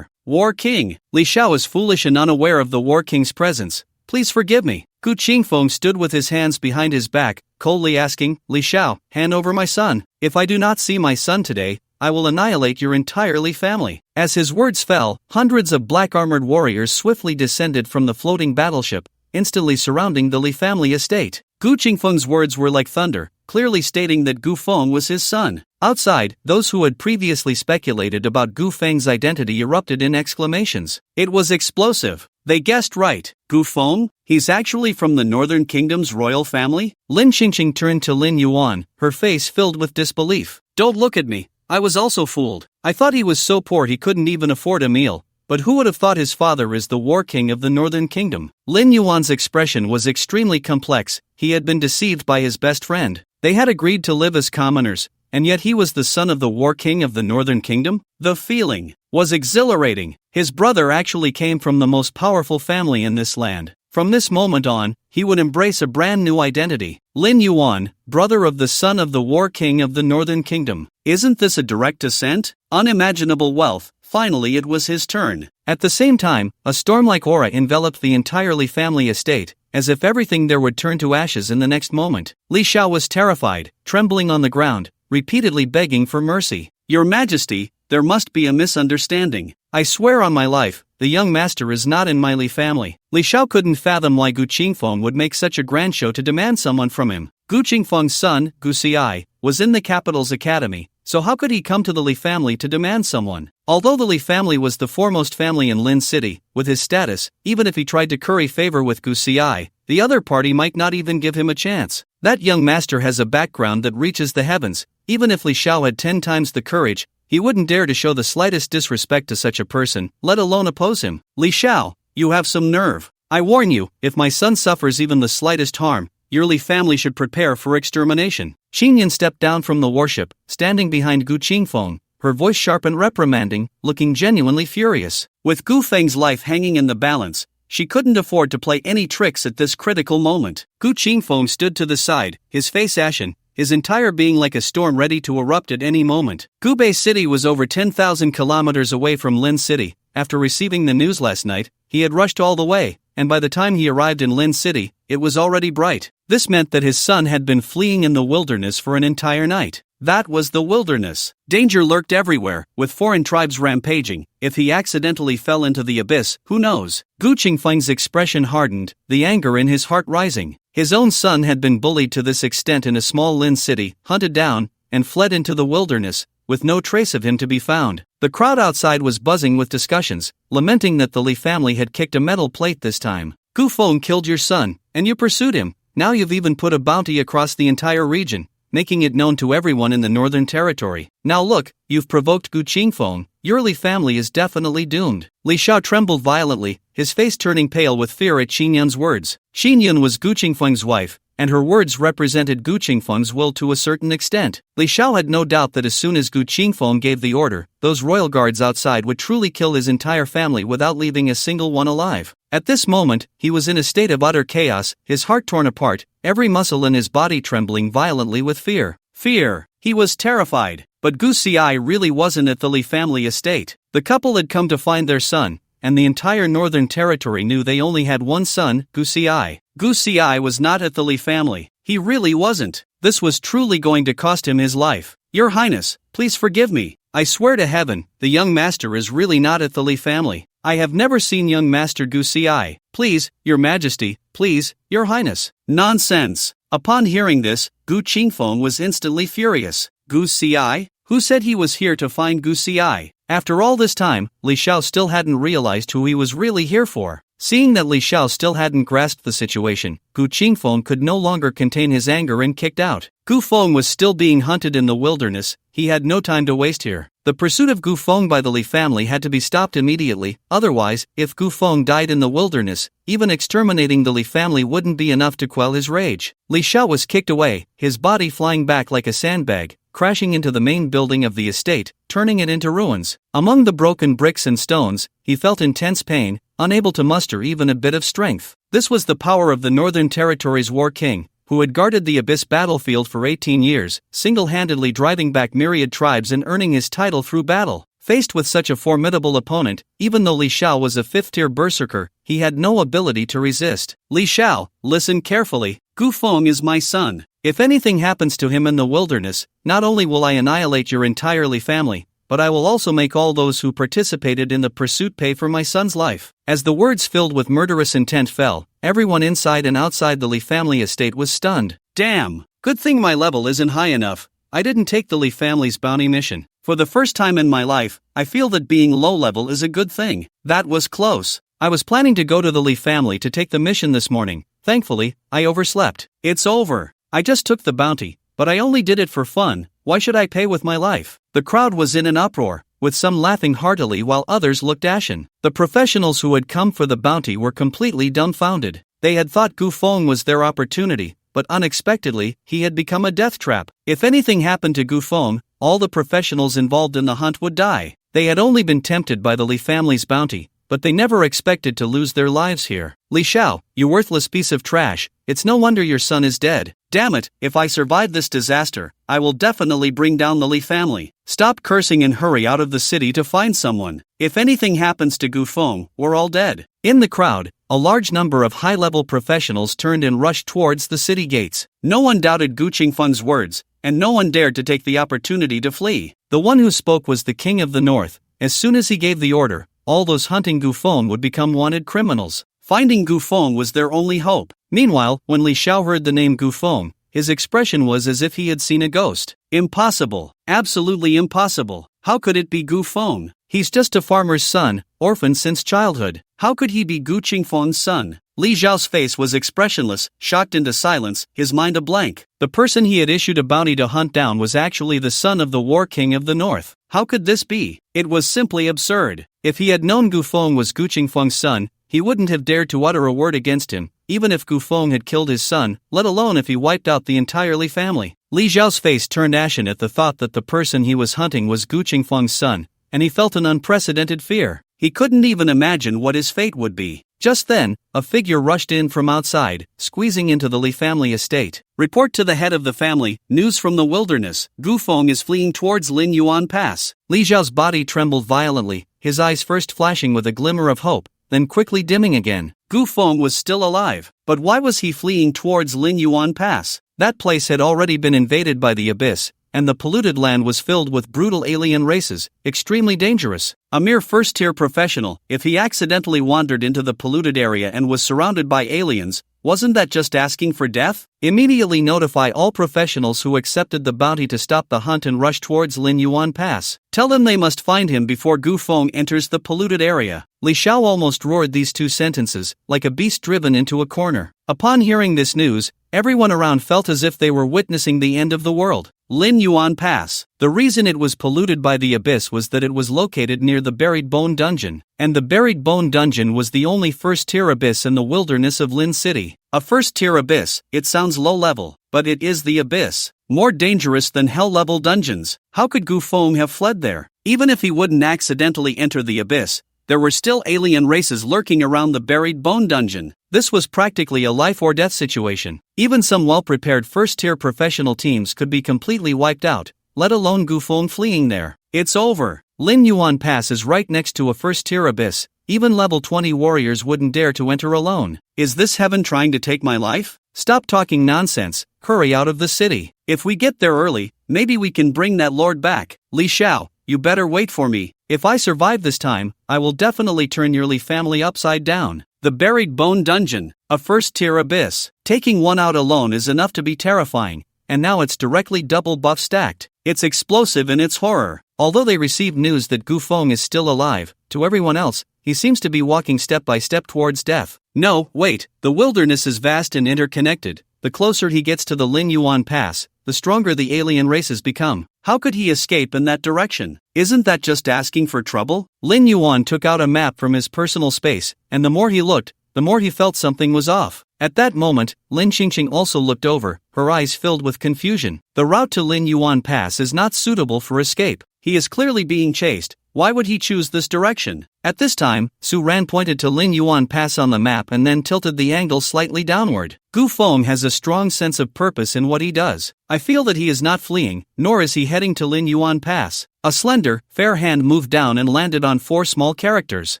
War King. Li Xiao is foolish and unaware of the War King's presence. Please forgive me. Gu Qingfeng stood with his hands behind his back, coldly asking, "Li Xiao, hand over my son. If I do not see my son today, I will annihilate your entire Li family." As his words fell, hundreds of black-armored warriors swiftly descended from the floating battleship, instantly surrounding the Li family estate. Gu Qingfeng's words were like thunder, clearly stating that Gu Feng was his son. Outside, those who had previously speculated about Gu Feng's identity erupted in exclamations. It was explosive. They guessed right. Gu Feng? He's actually from the Northern Kingdom's royal family? Lin Qingqing turned to Lin Yuan, her face filled with disbelief. "Don't look at me. I was also fooled. I thought he was so poor he couldn't even afford a meal. But who would have thought his father is the War King of the Northern Kingdom?" Lin Yuan's expression was extremely complex. He had been deceived by his best friend. They had agreed to live as commoners, and yet he was the son of the War King of the Northern Kingdom? The feeling was exhilarating. His brother actually came from the most powerful family in this land. From this moment on, he would embrace a brand new identity. Lin Yuan, brother of the son of the War King of the Northern Kingdom. Isn't this a direct descent? Unimaginable wealth. Finally it was his turn. At the same time, a storm-like aura enveloped the entire Li family estate, as if everything there would turn to ashes in the next moment. Li Xiao was terrified, trembling on the ground, repeatedly begging for mercy. "Your Majesty, there must be a misunderstanding. I swear on my life, the young master is not in my Li family." Li Xiao couldn't fathom why Gu Qingfeng would make such a grand show to demand someone from him. Gu Qingfeng's son, Gu Ci, was in the capital's academy, so how could he come to the Li family to demand someone? Although the Li family was the foremost family in Lin City, with his status, even if he tried to curry favor with Gu Ci, the other party might not even give him a chance. That young master has a background that reaches the heavens. Even if Li Xiao had 10 times the courage, he wouldn't dare to show the slightest disrespect to such a person, let alone oppose him. "Li Xiao, you have some nerve. I warn you, if my son suffers even the slightest harm, your Li family should prepare for extermination." Qin Yin stepped down from the warship, standing behind Gu Qingfeng, her voice sharp and reprimanding, looking genuinely furious. With Gu Feng's life hanging in the balance, she couldn't afford to play any tricks at this critical moment. Gu Qingfeng stood to the side, his face ashen, his entire being like a storm ready to erupt at any moment. Gubei City was over 10,000 kilometers away from Lin City. After receiving the news last night, he had rushed all the way, and by the time he arrived in Lin City, it was already bright. This meant that his son had been fleeing in the wilderness for an entire night. That was the wilderness. Danger lurked everywhere, with foreign tribes rampaging. If he accidentally fell into the abyss, who knows? Gu Qingfeng's expression hardened, the anger in his heart rising. His own son had been bullied to this extent in a small Lin city, hunted down, and fled into the wilderness, with no trace of him to be found. The crowd outside was buzzing with discussions, lamenting that the Li family had kicked a metal plate this time. Gu Feng killed your son, and you pursued him. Now you've even put a bounty across the entire region. making it known to everyone in the Northern Territory. Now look, you've provoked Gu Qingfeng. Your Li family is definitely doomed. Li Xiao trembled violently, his face turning pale with fear at Xin Yun's words. Xin Yun was Gu Qingfeng's wife, and her words represented Gu Qingfeng's will to a certain extent. Li Xiao had no doubt that as soon as Gu Qingfeng gave the order, those royal guards outside would truly kill his entire family without leaving a single one alive. At this moment, he was in a state of utter chaos, his heart torn apart, every muscle in his body trembling violently with fear. Fear. He was terrified. But Gu Xi really wasn't at the Li family estate. The couple had come to find their son, and the entire Northern Territory knew they only had one son, Gu Xi. Gu Xi was not at the Li family. He really wasn't. This was truly going to cost him his life. Your Highness, please forgive me. I swear to heaven, the young master is really not at the Li family. I have never seen young master Gu Xi. Please, Your Majesty, please, Your Highness. Nonsense. Upon hearing this, Gu Qingfeng was instantly furious. Gu Xi? Who said he was here to find Gu Xi? After all this time, Li Xiao still hadn't realized who he was really here for. Seeing that Li Xiao still hadn't grasped the situation, Gu Qingfeng could no longer contain his anger and kicked out. Gu Feng was still being hunted in the wilderness, he had no time to waste here. The pursuit of Gu Feng by the Li family had to be stopped immediately, otherwise, if Gu Feng died in the wilderness, even exterminating the Li family wouldn't be enough to quell his rage. Li Xiao was kicked away, his body flying back like a sandbag, crashing into the main building of the estate, turning it into ruins. Among the broken bricks and stones, he felt intense pain, unable to muster even a bit of strength. This was the power of the Northern Territory's war king, who had guarded the Abyss battlefield for 18 years, single-handedly driving back myriad tribes and earning his title through battle. Faced with such a formidable opponent, even though Li Xiao was a 5th-tier berserker, he had no ability to resist. Li Xiao, listen carefully. Gu Feng is my son. If anything happens to him in the wilderness, not only will I annihilate your entire Li family, but I will also make all those who participated in the pursuit pay for my son's life. As the words filled with murderous intent fell, everyone inside and outside the Li family estate was stunned. Damn! Good thing my level isn't high enough. I didn't take the Li family's bounty mission. For the first time in my life, I feel that being low level is a good thing. That was close. I was planning to go to the Li family to take the mission this morning. Thankfully, I overslept. It's over. I just took the bounty, but I only did it for fun. Why should I pay with my life? The crowd was in an uproar, with some laughing heartily while others looked ashen. The professionals who had come for the bounty were completely dumbfounded. They had thought Gu Feng was their opportunity, but unexpectedly, he had become a death trap. If anything happened to Gu Feng, all the professionals involved in the hunt would die. They had only been tempted by the Li family's bounty, but they never expected to lose their lives here. Li Xiao, you worthless piece of trash, it's no wonder your son is dead. Damn it, if I survive this disaster, I will definitely bring down the Li family. Stop cursing and hurry out of the city to find someone. If anything happens to Gu Feng, we're all dead. In the crowd, a large number of high-level professionals turned and rushed towards the city gates. No one doubted Gu Qingfeng's words, and no one dared to take the opportunity to flee. The one who spoke was the King of the North. As soon as he gave the order, all those hunting Gu Feng would become wanted criminals. Finding Gu Feng was their only hope. Meanwhile, when Li Xiao heard the name Gu Feng, his expression was as if he had seen a ghost. Impossible. Absolutely impossible. How could it be Gu Feng? He's just a farmer's son, orphaned since childhood. How could he be Gu Qingfeng's son? Li Xiao's face was expressionless, shocked into silence, his mind a blank. The person he had issued a bounty to hunt down was actually the son of the War King of the North. How could this be? It was simply absurd. If he had known Gu Feng was Gu Qingfeng's son, he wouldn't have dared to utter a word against him, even if Gu Feng had killed his son, let alone if he wiped out the entire Li family. Li Xiao's face turned ashen at the thought that the person he was hunting was Gu Qingfeng's son, and he felt an unprecedented fear. He couldn't even imagine what his fate would be. Just then, a figure rushed in from outside, squeezing into the Li family estate. Report to the head of the family, news from the wilderness. Gu Feng is fleeing towards Lin Yuan Pass. Li Xiao's body trembled violently, his eyes first flashing with a glimmer of hope, then quickly dimming again. Gu Feng was still alive, but why was he fleeing towards Lin Yuan Pass? That place had already been invaded by the Abyss, and the polluted land was filled with brutal alien races, extremely dangerous. A mere first-tier professional, if he accidentally wandered into the polluted area and was surrounded by aliens, wasn't that just asking for death? Immediately notify all professionals who accepted the bounty to stop the hunt and rush towards Lin Yuan Pass. Tell them they must find him before Gu Feng enters the polluted area." Li Xiao almost roared these two sentences, like a beast driven into a corner. Upon hearing this news, everyone around felt as if they were witnessing the end of the world. Lin Yuan Pass. The reason it was polluted by the abyss was that it was located near the Buried Bone Dungeon, and the Buried Bone Dungeon was the only first-tier abyss in the wilderness of Lin City. A first-tier abyss, it sounds low-level, but it is the abyss. More dangerous than hell-level dungeons. How could Gu Feng have fled there? Even if he wouldn't accidentally enter the abyss, there were still alien races lurking around the Buried Bone Dungeon. This was practically a life-or-death situation. Even some well-prepared first-tier professional teams could be completely wiped out, let alone Gu Feng fleeing there. It's over. Lin Yuan Pass is right next to a first-tier abyss. Even level 20 warriors wouldn't dare to enter alone. Is this heaven trying to take my life? Stop talking nonsense, hurry out of the city. If we get there early, maybe we can bring that lord back. Li Xiao, you better wait for me. If I survive this time, I will definitely turn your Li family upside down. The Buried Bone Dungeon, a first-tier abyss. Taking one out alone is enough to be terrifying, and now it's directly double buff stacked. It's explosive in its horror. Although they received news that Gu Feng is still alive, to everyone else, he seems to be walking step by step towards death. No, wait, the wilderness is vast and interconnected. The closer he gets to the Lin Yuan Pass, the stronger the alien races become. How could he escape in that direction? Isn't that just asking for trouble? Lin Yuan took out a map from his personal space, and the more he looked, the more he felt something was off. At that moment, Lin Qingqing also looked over, her eyes filled with confusion. The route to Lin Yuan Pass is not suitable for escape. He is clearly being chased. Why would he choose this direction? At this time, Su Ran pointed to Lin Yuan Pass on the map and then tilted the angle slightly downward. Gu Feng has a strong sense of purpose in what he does. I feel that he is not fleeing, nor is he heading to Lin Yuan Pass. A slender, fair hand moved down and landed on 4 small characters.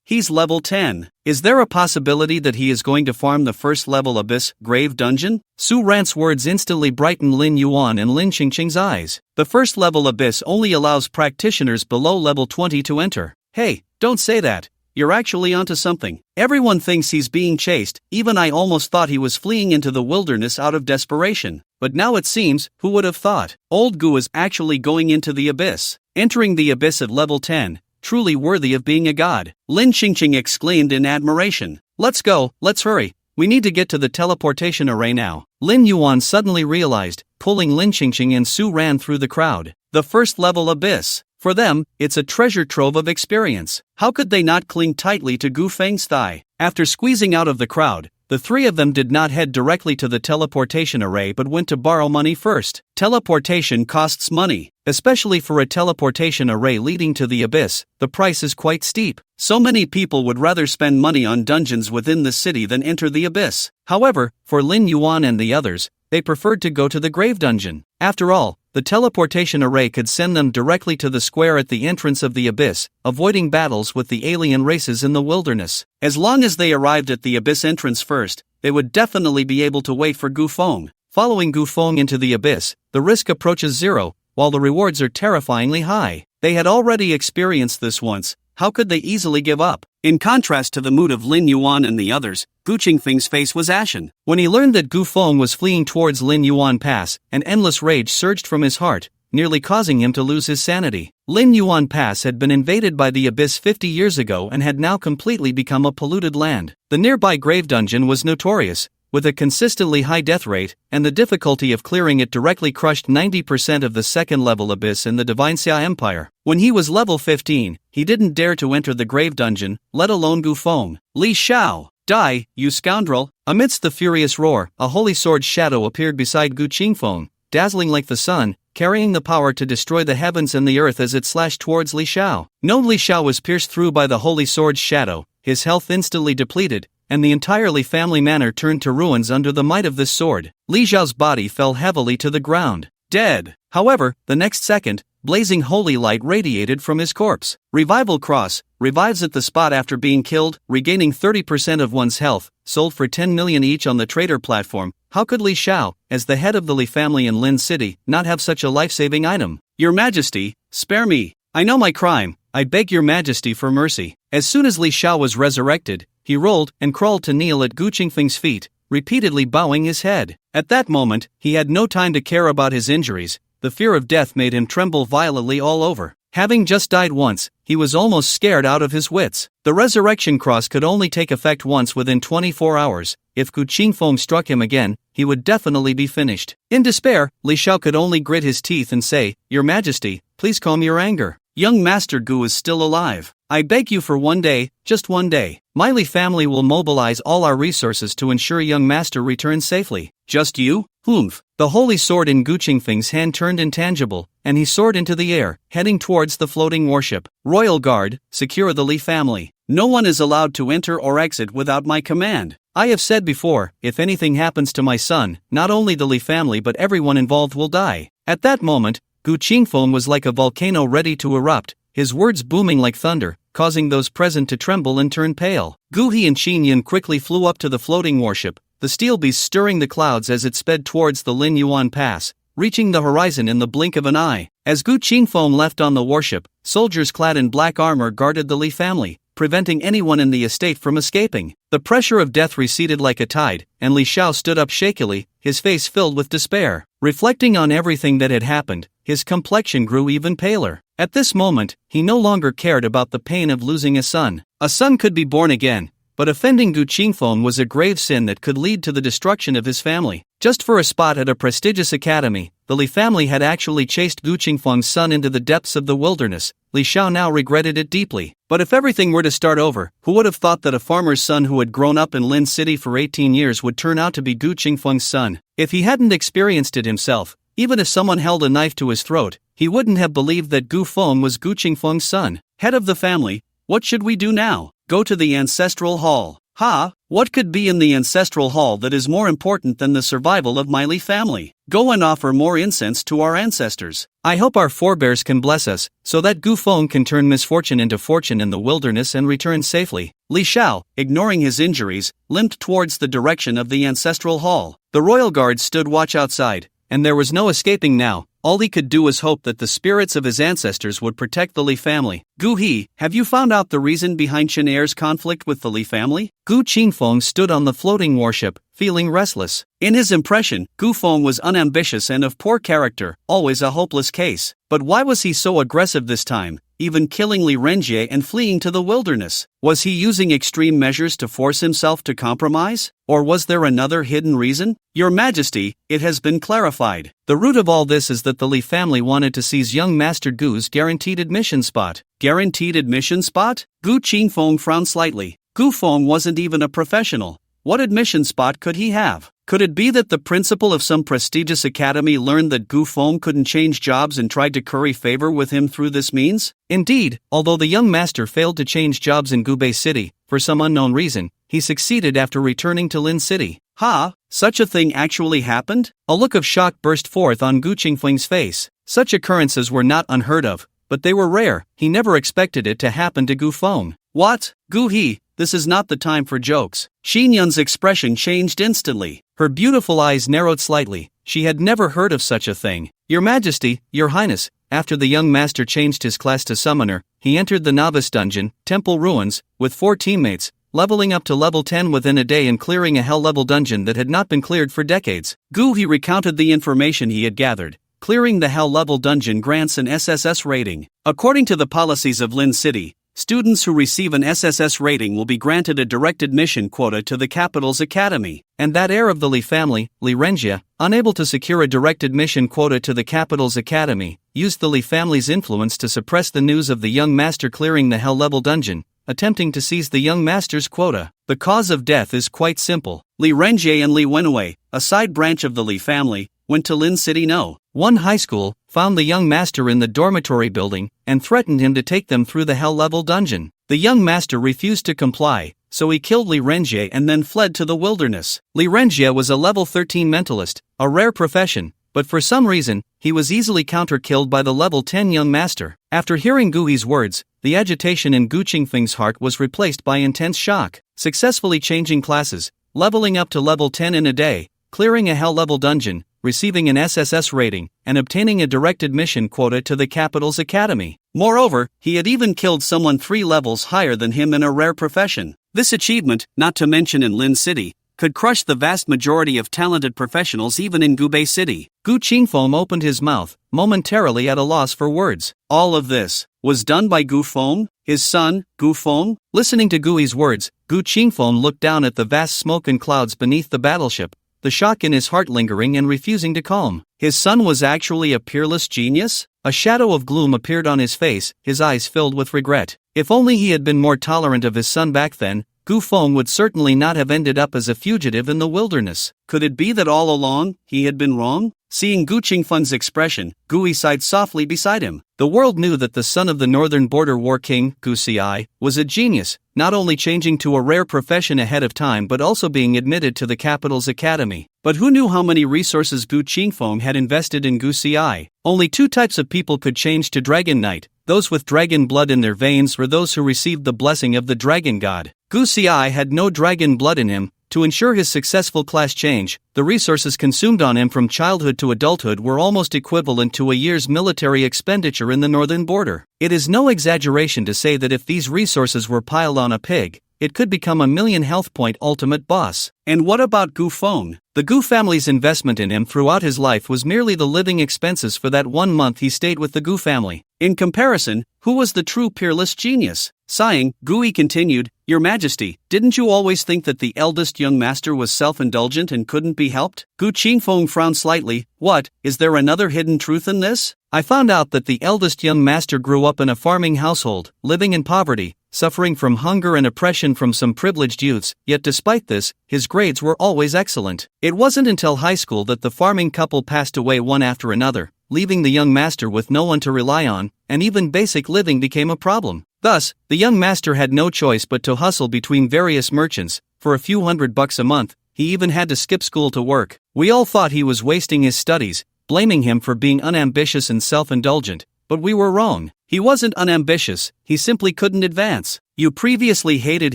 He's level 10. Is there a possibility that he is going to farm the first level abyss grave dungeon? Su Ran's words instantly brightened Lin Yuan and Lin Qingqing's eyes. The first level abyss only allows practitioners below level 20 to enter. Hey, don't say that. You're actually onto something. Everyone thinks he's being chased, even I almost thought he was fleeing into the wilderness out of desperation. But now it seems, who would have thought? Old Gu is actually going into the abyss. Entering the abyss at level 10, truly worthy of being a god. Lin Qingqing exclaimed in admiration. Let's go, let's hurry. We need to get to the teleportation array now. Lin Yuan suddenly realized, pulling Lin Qingqing and Su Ran through the crowd. The first level abyss. For them, it's a treasure trove of experience. How could they not cling tightly to Gu Feng's thigh? After squeezing out of the crowd, the 3 of them did not head directly to the teleportation array but went to borrow money first. Teleportation costs money. Especially for a teleportation array leading to the abyss, the price is quite steep. So many people would rather spend money on dungeons within the city than enter the abyss. However, for Lin Yuan and the others, they preferred to go to the grave dungeon. After all, the teleportation array could send them directly to the square at the entrance of the abyss, avoiding battles with the alien races in the wilderness. As long as they arrived at the abyss entrance first, they would definitely be able to wait for Gu Feng. Following Gu Feng into the abyss, the risk approaches 0, while the rewards are terrifyingly high. They had already experienced this once. How could they easily give up? In contrast to the mood of Lin Yuan and the others, Gu Qingfeng's face was ashen. When he learned that Gu Feng was fleeing towards Lin Yuan Pass, an endless rage surged from his heart, nearly causing him to lose his sanity. Lin Yuan Pass had been invaded by the abyss 50 years ago and had now completely become a polluted land. The nearby grave dungeon was notorious, with a consistently high death rate, and the difficulty of clearing it directly crushed 90% of the second-level abyss in the Divine Xia Empire. When he was level 15, he didn't dare to enter the grave dungeon, let alone Gu Feng. Li Xiao, die, you scoundrel! Amidst the furious roar, a holy sword's shadow appeared beside Gu Qingfeng, dazzling like the sun, carrying the power to destroy the heavens and the earth as it slashed towards Li Xiao. No, Li Xiao was pierced through by the holy sword's shadow, his health instantly depleted, and the entirely family manor turned to ruins under the might of this sword. Li Xiao's body fell heavily to the ground, dead. However, the next second, blazing holy light radiated from his corpse. Revival Cross, revives at the spot after being killed, regaining 30% of one's health, sold for 10 million each on the trader platform. How could Li Xiao, as the head of the Li family in Lin City, not have such a life-saving item? Your Majesty, spare me. I know my crime. I beg your Majesty for mercy. As soon as Li Xiao was resurrected, he rolled and crawled to kneel at Gu Qingfeng's feet, repeatedly bowing his head. At that moment, he had no time to care about his injuries. The fear of death made him tremble violently all over. Having just died once, he was almost scared out of his wits. The resurrection cross could only take effect once within 24 hours. If Gu Qingfeng struck him again, he would definitely be finished. In despair, Li Shao could only grit his teeth and say, "Your Majesty, please calm your anger. Young Master Gu is still alive. I beg you for one day, just one day. My Li family will mobilize all our resources to ensure young Master returns safely." "Just you? Humph." The holy sword in Gu Qingfeng's hand turned intangible, and he soared into the air, heading towards the floating warship. "Royal Guard, secure the Li family. No one is allowed to enter or exit without my command. I have said before, if anything happens to my son, not only the Li family but everyone involved will die." At that moment, Gu Qingfeng was like a volcano ready to erupt, his words booming like thunder, causing those present to tremble and turn pale. Gu He and Qin Yan quickly flew up to the floating warship, the steel beast stirring the clouds as it sped towards the Lin Yuan Pass, reaching the horizon in the blink of an eye. As Gu Qingfeng left on the warship, soldiers clad in black armor guarded the Li family, preventing anyone in the estate from escaping. The pressure of death receded like a tide, and Li Shao stood up shakily, his face filled with despair. Reflecting on everything that had happened, his complexion grew even paler. At this moment, he no longer cared about the pain of losing a son. A son could be born again, but offending Gu Qingfeng was a grave sin that could lead to the destruction of his family. Just for a spot at a prestigious academy, the Li family had actually chased Gu Qingfeng's son into the depths of the wilderness. Li Shao now regretted it deeply. But if everything were to start over, who would have thought that a farmer's son who had grown up in Lin City for 18 years would turn out to be Gu Qingfeng's son? If he hadn't experienced it himself, even if someone held a knife to his throat, he wouldn't have believed that Gu Feng was Gu Qingfeng's son. Head of the family, what should we do now? Go to the ancestral hall. Ha! What could be in the ancestral hall that is more important than the survival of my Li family? Go and offer more incense to our ancestors. I hope our forebears can bless us, so that Gu Feng can turn misfortune into fortune in the wilderness and return safely. Li Shao, ignoring his injuries, limped towards the direction of the ancestral hall. The royal guard stood watch outside, and there was no escaping now. All he could do was hope that the spirits of his ancestors would protect the Li family. Gu He, have you found out the reason behind Chen Er's conflict with the Li family? Gu Qingfeng stood on the floating warship, feeling restless. In his impression, Gu Feng was unambitious and of poor character, always a hopeless case. But why was he so aggressive this time, even killing Li Renjie and fleeing to the wilderness? Was he using extreme measures to force himself to compromise? Or was there another hidden reason? Your Majesty, it has been clarified. The root of all this is that the Li family wanted to seize young Master Gu's guaranteed admission spot. Guaranteed admission spot? Gu Qingfeng frowned slightly. Gu Feng wasn't even a professional. What admission spot could he have? Could it be that the principal of some prestigious academy learned that Gu Feng couldn't change jobs and tried to curry favor with him through this means? Indeed, although the young master failed to change jobs in Gubei City, for some unknown reason, he succeeded after returning to Lin City. Ha! Such a thing actually happened? A look of shock burst forth on Gu Qingfeng's face. Such occurrences were not unheard of, but they were rare. He never expected it to happen to Gu Feng. What? Gu He, this is not the time for jokes. Xin Yun's expression changed instantly. Her beautiful eyes narrowed slightly. She had never heard of such a thing. Your Majesty, Your Highness, after the young master changed his class to summoner, he entered the novice dungeon, Temple Ruins, with 4 teammates, leveling up to level 10 within a day and clearing a hell-level dungeon that had not been cleared for decades. Gu He recounted the information he had gathered. Clearing the hell-level dungeon grants an SSS rating. According to the policies of Lin City, students who receive an SSS rating will be granted a direct admission quota to the capital's academy. And that heir of the Li family, Li Renjie, unable to secure a direct admission quota to the capital's academy, used the Li family's influence to suppress the news of the young master clearing the hell-level dungeon, attempting to seize the young master's quota. The cause of death is quite simple. Li Renjie and Li Wenwei, a side branch of the Li family, went to Lin City No. 1 high school, found the young master in the dormitory building, and threatened him to take them through the hell-level dungeon. The young master refused to comply, so he killed Li Renjie and then fled to the wilderness. Li Renjie was a level 13 mentalist, a rare profession, but for some reason, he was easily counter-killed by the level 10 young master. After hearing Gu He's words, the agitation in Gu Qingfeng's heart was replaced by intense shock. Successfully changing classes, leveling up to level 10 in a day, clearing a hell-level dungeon, receiving an SSS rating, and obtaining a direct admission quota to the capital's academy. Moreover, he had even killed someone 3 levels higher than him in a rare profession. This achievement, not to mention in Lin City, could crush the vast majority of talented professionals even in Gubei City. Gu Qingfeng opened his mouth, momentarily at a loss for words. All of this was done by Gu Feng, his son, Gu Feng? Listening to Gui's words, Gu Qingfeng looked down at the vast smoke and clouds beneath the battleship, the shock in his heart lingering and refusing to calm. His son was actually a peerless genius? A shadow of gloom appeared on his face, his eyes filled with regret. If only he had been more tolerant of his son back then, Gu Feng would certainly not have ended up as a fugitive in the wilderness. Could it be that all along, he had been wrong? Seeing Gu Qingfeng's expression, Gui sighed softly beside him. The world knew that the son of the northern border war king, Gu Xi, was a genius, not only changing to a rare profession ahead of time but also being admitted to the capital's academy. But who knew how many resources Gu Qingfeng had invested in Gu Xi? Only two types of people could change to Dragon Knight, those with dragon blood in their veins or those who received the blessing of the dragon god. Gu Xi had no dragon blood in him. To ensure his successful class change, the resources consumed on him from childhood to adulthood were almost equivalent to a year's military expenditure in the northern border. It is no exaggeration to say that if these resources were piled on a pig, it could become a million health point ultimate boss. And what about Gu Feng? The Gu family's investment in him throughout his life was merely the living expenses for that 1 month he stayed with the Gu family. In comparison, who was the true peerless genius? Sighing, Gui continued, "Your Majesty, didn't you always think that the eldest young master was self-indulgent and couldn't be helped?" Gu Qingfeng frowned slightly. "What, is there another hidden truth in this? I found out that the eldest young master grew up in a farming household, living in poverty, suffering from hunger and oppression from some privileged youths, yet despite this, his grades were always excellent. It wasn't until high school that the farming couple passed away one after another, leaving the young master with no one to rely on, and even basic living became a problem. Thus, the young master had no choice but to hustle between various merchants. For a few $100 a month, he even had to skip school to work. We all thought he was wasting his studies, blaming him for being unambitious and self-indulgent, but we were wrong. He wasn't unambitious, he simply couldn't advance. You previously hated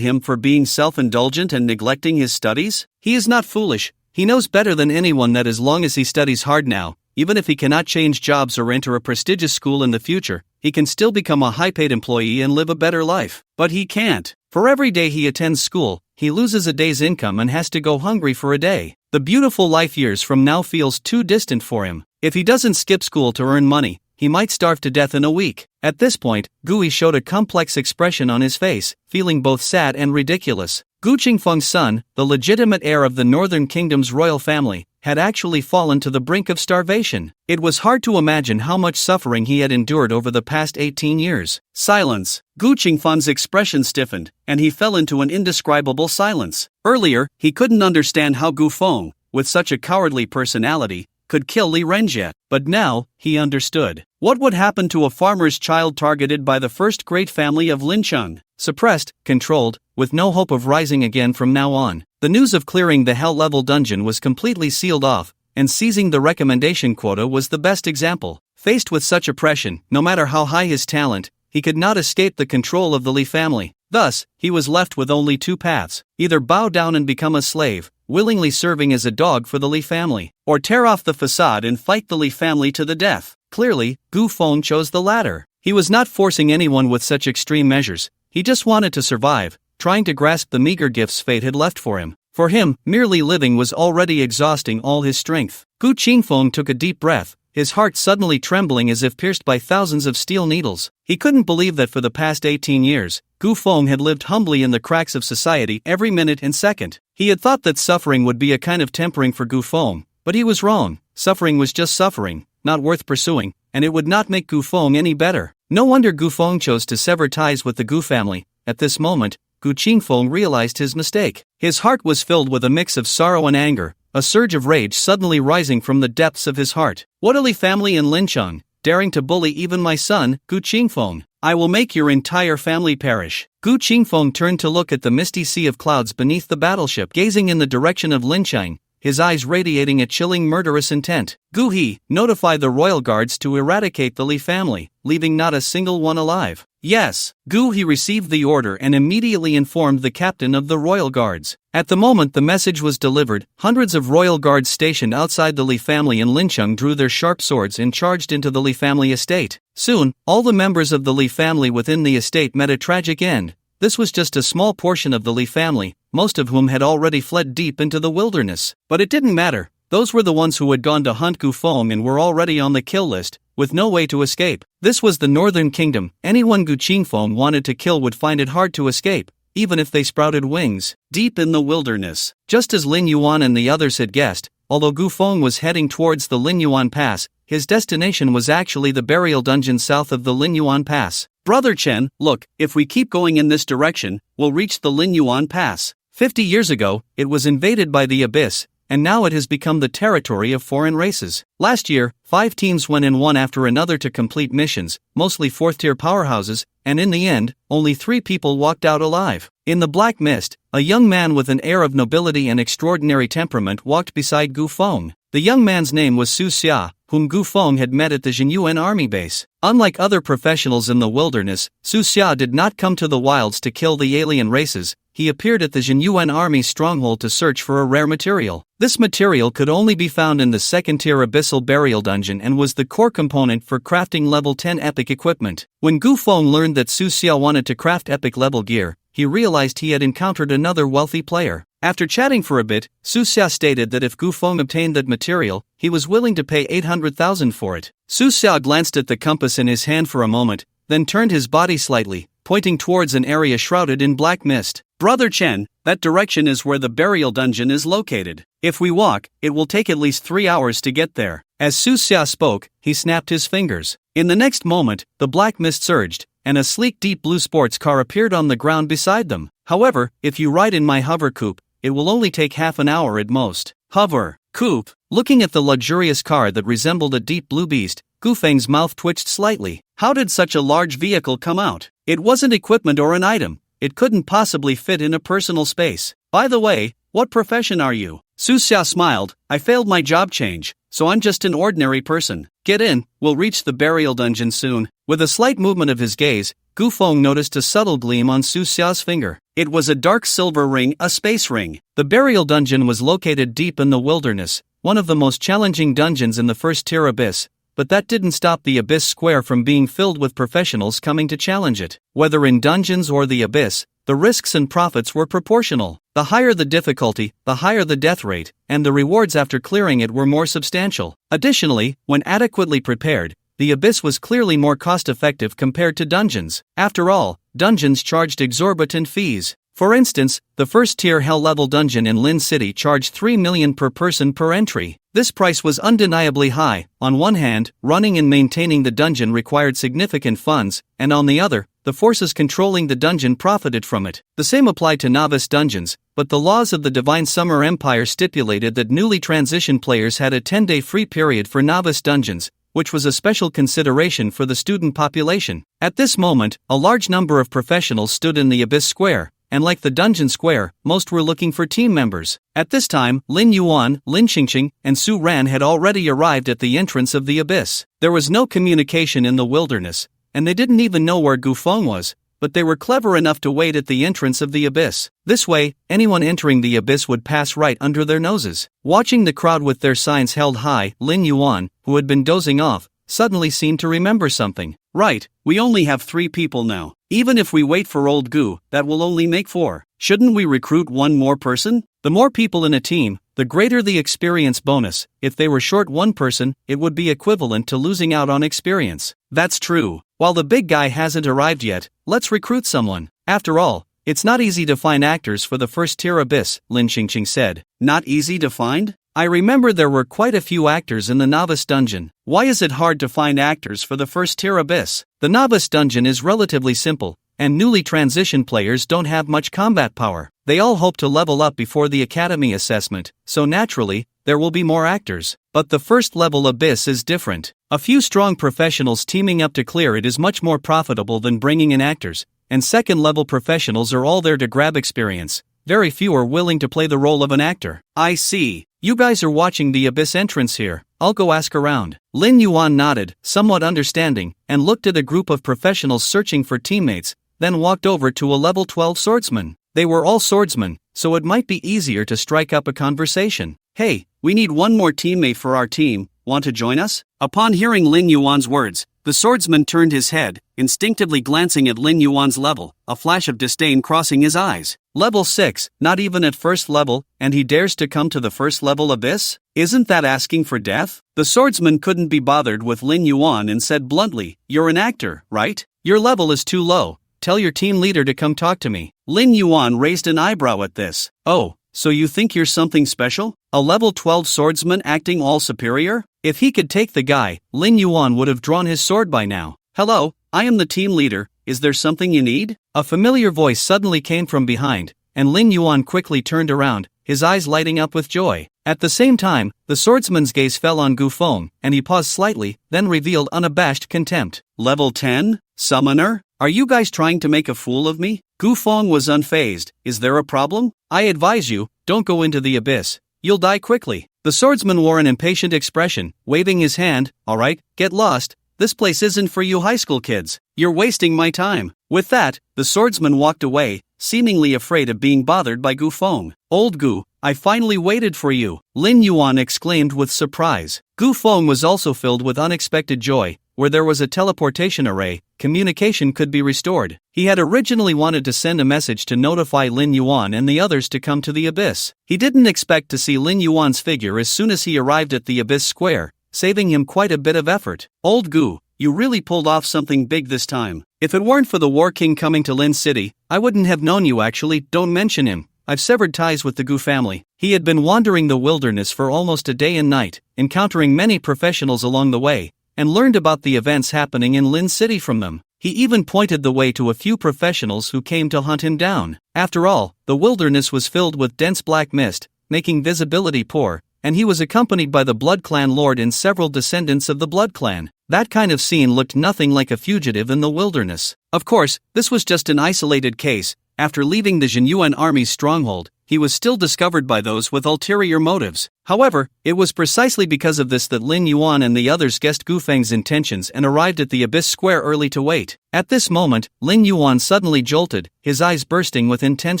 him for being self-indulgent and neglecting his studies? He is not foolish. He knows better than anyone that as long as he studies hard now, even if he cannot change jobs or enter a prestigious school in the future, he can still become a high-paid employee and live a better life. But he can't. For every day he attends school, he loses a day's income and has to go hungry for a day. The beautiful life years from now feels too distant for him. If he doesn't skip school to earn money, he might starve to death in a week. At this point, Gui showed a complex expression on his face, feeling both sad and ridiculous. Gu Qingfeng's son, the legitimate heir of the Northern Kingdom's royal family, had actually fallen to the brink of starvation. It was hard to imagine how much suffering he had endured over the past 18 years. Silence. Gu Qingfeng's expression stiffened, and he fell into an indescribable silence. Earlier, he couldn't understand how Gu Feng, with such a cowardly personality, could kill Li Renjie, but now, he understood. What would happen to a farmer's child targeted by the first great family of Lincheng? Suppressed, controlled, with no hope of rising again from now on. The news of clearing the hell-level dungeon was completely sealed off, and seizing the recommendation quota was the best example. Faced with such oppression, no matter how high his talent, he could not escape the control of the Li family. Thus, he was left with only two paths: either bow down and become a slave, willingly serving as a dog for the Li family, or tear off the facade and fight the Li family to the death. Clearly, Gu Feng chose the latter. He was not forcing anyone with such extreme measures, he just wanted to survive, trying to grasp the meager gifts fate had left for him. For him, merely living was already exhausting all his strength. Gu Qingfeng took a deep breath, his heart suddenly trembling as if pierced by thousands of steel needles. He couldn't believe that for the past 18 years, Gu Feng had lived humbly in the cracks of society every minute and second. He had thought that suffering would be a kind of tempering for Gu Feng, but he was wrong. Suffering was just suffering, not worth pursuing, and it would not make Gu Feng any better. No wonder Gu Feng chose to sever ties with the Gu family. At this moment, Gu Qingfeng realized his mistake. His heart was filled with a mix of sorrow and anger, a surge of rage suddenly rising from the depths of his heart. What a Li family in Lincheng, daring to bully even my son, Gu Qingfeng. I will make your entire family perish. Gu Qingfeng turned to look at the misty sea of clouds beneath the battleship, gazing in the direction of Lincheng, his eyes radiating a chilling murderous intent. Gu He, notify the royal guards to eradicate the Li family, leaving not a single one alive. Yes. Gu He received the order and immediately informed the captain of the royal guards. At the moment the message was delivered, hundreds of royal guards stationed outside the Li family in Lincheng drew their sharp swords and charged into the Li family estate. Soon, all the members of the Li family within the estate met a tragic end. this was just a small portion of the Li family, most of whom had already fled deep into the wilderness. But it didn't matter, those were the ones who had gone to hunt Gu Feng and were already on the kill list, with no way to escape. This was the Northern Kingdom, anyone Gu Qingfeng wanted to kill would find it hard to escape, even if they sprouted wings. Deep in the wilderness, just as Lin Yuan and the others had guessed, although Gu Feng was heading towards the Lin Yuan Pass, his destination was actually the burial dungeon south of the Lin Yuan Pass. Brother Chen, look, if we keep going in this direction, we'll reach the Lin Yuan Pass. 50 years ago, it was invaded by the Abyss, and now it has become the territory of foreign races. Last year, 5 teams went in one after another to complete missions, mostly 4th-tier powerhouses, and in the end, only 3 people walked out alive. In the black mist, a young man with an air of nobility and extraordinary temperament walked beside Gu Feng. The young man's name was Su Xia, whom Gu Feng had met at the Jinyuan army base. Unlike other professionals in the wilderness, Su Xia did not come to the wilds to kill the alien races. He appeared at the Jinyuan army's stronghold to search for a rare material. This material could only be found in the 2nd-tier abyssal burial dungeon and was the core component for crafting level 10 epic equipment. When Gu Feng learned that Su Xia wanted to craft epic level gear, he realized he had encountered another wealthy player. After chatting for a bit, Su Xia stated that if Gu Feng obtained that material, he was willing to pay 800,000 for it. Su Xia glanced at the compass in his hand for a moment, then turned his body slightly, pointing towards an area shrouded in black mist. Brother Chen, that direction is where the burial dungeon is located. If we walk, it will take at least 3 hours to get there. As Su Xia spoke, he snapped his fingers. In the next moment, the black mist surged, and a sleek deep blue sports car appeared on the ground beside them. However, if you ride in my hover coupe, it will only take half an hour at most. Hover coupe. Looking at the luxurious car that resembled a deep blue beast, Gu Feng's mouth twitched slightly. How did such a large vehicle come out? It wasn't equipment or an item. It couldn't possibly fit in a personal space. By the way, what profession are you? Su Xia smiled. I failed my job change, so I'm just an ordinary person. Get in, we'll reach the burial dungeon soon. With a slight movement of his gaze, Gu Feng noticed a subtle gleam on Su Xia's finger. It was a dark silver ring, a space ring. The burial dungeon was located deep in the wilderness, one of the most challenging dungeons in the 1st-tier abyss, but that didn't stop the Abyss Square from being filled with professionals coming to challenge it. Whether in dungeons or the Abyss, the risks and profits were proportional. The higher the difficulty, the higher the death rate, and the rewards after clearing it were more substantial. Additionally, when adequately prepared, the Abyss was clearly more cost-effective compared to dungeons. After all, dungeons charged exorbitant fees. For instance, the 1st-tier Hell-level dungeon in Lin City charged 3 million per person per entry. This price was undeniably high. On one hand, running and maintaining the dungeon required significant funds, and on the other, the forces controlling the dungeon profited from it. The same applied to novice dungeons, but the laws of the Divine Summer Empire stipulated that newly transitioned players had a 10-day free period for novice dungeons, which was a special consideration for the student population. At this moment, a large number of professionals stood in the Abyss Square, and like the Dungeon Square, most were looking for team members. At this time, Lin Yuan, Lin Qingqing, and Su Ran had already arrived at the entrance of the Abyss. There was no communication in the wilderness, and they didn't even know where Gu Feng was, but they were clever enough to wait at the entrance of the Abyss. This way, anyone entering the Abyss would pass right under their noses. Watching the crowd with their signs held high, Lin Yuan, who had been dozing off, suddenly seemed to remember something. Right, we only have 3 people now. Even if we wait for old Gu, that will only make 4. Shouldn't we recruit 1 more person? The more people in a team, the greater the experience bonus. If they were short 1 person, it would be equivalent to losing out on experience. That's true. While the big guy hasn't arrived yet, let's recruit someone. After all, it's not easy to find actors for the 1st-tier Abyss, Lin Qingqing said. Not easy to find? I remember there were quite a few actors in the Novice Dungeon. Why is it hard to find actors for the 1st-tier Abyss? The Novice Dungeon is relatively simple, and newly transitioned players don't have much combat power. They all hope to level up before the Academy assessment, so naturally, there will be more actors. But the 1st-level Abyss is different. A few strong professionals teaming up to clear it is much more profitable than bringing in actors, and 2nd-level professionals are all there to grab experience. Very few are willing to play the role of an actor. I see. You guys are watching the Abyss entrance here. I'll go ask around. Lin Yuan nodded, somewhat understanding, and looked at a group of professionals searching for teammates, then walked over to a level 12 swordsman. They were all swordsmen, so it might be easier to strike up a conversation. Hey, we need 1 more teammate for our team. Want to join us? Upon hearing Lin Yuan's words, The swordsman turned his head, instinctively glancing at Lin Yuan's level, a flash of disdain crossing his eyes. Level 6, not even at first level, and he dares to come to the first level abyss? Isn't that asking for death? The swordsman couldn't be bothered with Lin Yuan and said bluntly, "You're an actor, right? Your level is too low. Tell your team leader to come talk to me." Lin Yuan raised an eyebrow at this. "Oh, so you think you're something special? A level 12 swordsman acting all superior?" If he could take the guy, Lin Yuan would have drawn his sword by now. "Hello, I am the team leader, is there something you need?" A familiar voice suddenly came from behind, and Lin Yuan quickly turned around, his eyes lighting up with joy. At the same time, the swordsman's gaze fell on Gu Feng, and he paused slightly, then revealed unabashed contempt. "Level 10? Summoner? Are you guys trying to make a fool of me?" Gu Feng was unfazed. "Is there a problem? I advise you, don't go into the abyss. You'll die quickly." The swordsman wore an impatient expression, waving his hand. "Alright, get lost. This place isn't for you high school kids. You're wasting my time." With that, the swordsman walked away, seemingly afraid of being bothered by Gu Feng. "Old Gu, I finally waited for you," Lin Yuan exclaimed with surprise. Gu Feng was also filled with unexpected joy. Where there was a teleportation array, communication could be restored. He had originally wanted to send a message to notify Lin Yuan and the others to come to the abyss. He didn't expect to see Lin Yuan's figure as soon as he arrived at the abyss square, saving him quite a bit of effort. "Old Gu, you really pulled off something big this time. If it weren't for the War King coming to Lin City, I wouldn't have known you actually. Don't mention him. I've severed ties with the Gu family." He had been wandering the wilderness for almost a day and night, encountering many professionals along the way, and learned about the events happening in Lin City from them. He even pointed the way to a few professionals who came to hunt him down. After all, the wilderness was filled with dense black mist, making visibility poor, and he was accompanied by the Blood Clan Lord and several descendants of the Blood Clan. That kind of scene looked nothing like a fugitive in the wilderness. Of course, this was just an isolated case. After leaving the Jinyuan army's stronghold, he was still discovered by those with ulterior motives. However, it was precisely because of this that Lin Yuan and the others guessed Gu Feng's intentions and arrived at the Abyss Square early to wait. At this moment, Lin Yuan suddenly jolted, his eyes bursting with intense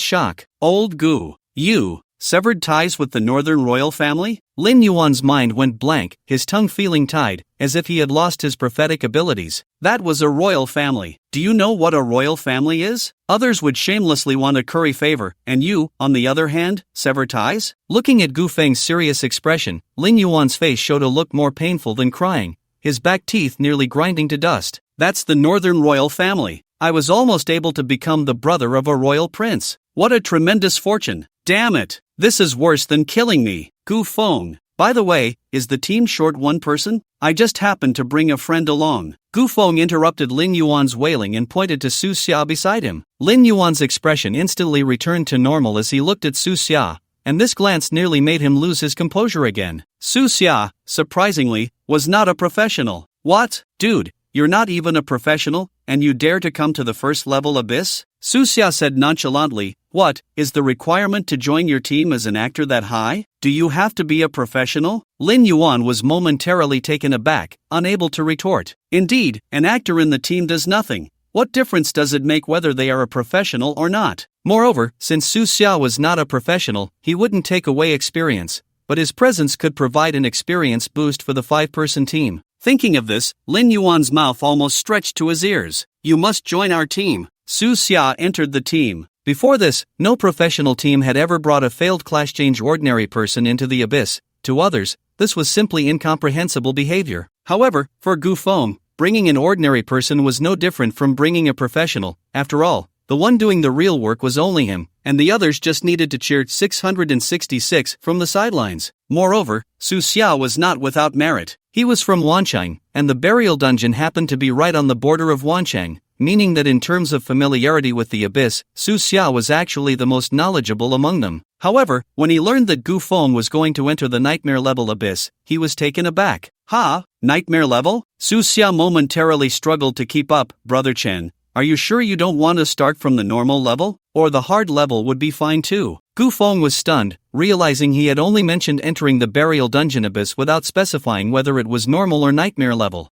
shock. "Old Gu, you severed ties with the Northern Royal family?" Lin Yuan's mind went blank, his tongue feeling tied, as if he had lost his prophetic abilities. That was a royal family. Do you know what a royal family is? Others would shamelessly want to curry favor, and you, on the other hand, sever ties? Looking at Gu Feng's serious expression, Lin Yuan's face showed a look more painful than crying, his back teeth nearly grinding to dust. "That's the Northern Royal family. I was almost able to become the brother of a royal prince. What a tremendous fortune. Damn it, this is worse than killing me. Gu Feng, by the way, is the team short one person? I just happened to bring a friend along." Gu Feng interrupted Lin Yuan's wailing and pointed to Su Xia beside him. Lin Yuan's expression instantly returned to normal as he looked at Su Xia, and this glance nearly made him lose his composure again. Su Xia, surprisingly, was not a professional. "What? Dude, you're not even a professional, and you dare to come to the first level abyss?" Su Xia said nonchalantly. "What, is the requirement to join your team as an actor that high? Do you have to be a professional?" Lin Yuan was momentarily taken aback, unable to retort. Indeed, an actor in the team does nothing. What difference does it make whether they are a professional or not? Moreover, since Su Xia was not a professional, he wouldn't take away experience, but his presence could provide an experience boost for the 5-person team. Thinking of this, Lin Yuan's mouth almost stretched to his ears. "You must join our team." Su Xia entered the team. Before this, no professional team had ever brought a failed class change ordinary person into the abyss. To others, this was simply incomprehensible behavior. However, for Gu Feng, bringing an ordinary person was no different from bringing a professional. After all, the one doing the real work was only him, and the others just needed to cheer 666 from the sidelines. Moreover, Su Xia was not without merit. He was from Wanchang, and the burial dungeon happened to be right on the border of Wanchang, meaning that in terms of familiarity with the abyss, Su Xia was actually the most knowledgeable among them. However, when he learned that Gu Feng was going to enter the nightmare level abyss, he was taken aback. "Ha? Nightmare level?" Su Xia momentarily struggled to keep up. "Brother Chen, are you sure you don't want to start from the normal level? Or the hard level would be fine too." Gu Feng was stunned, realizing he had only mentioned entering the burial dungeon abyss without specifying whether it was normal or nightmare level.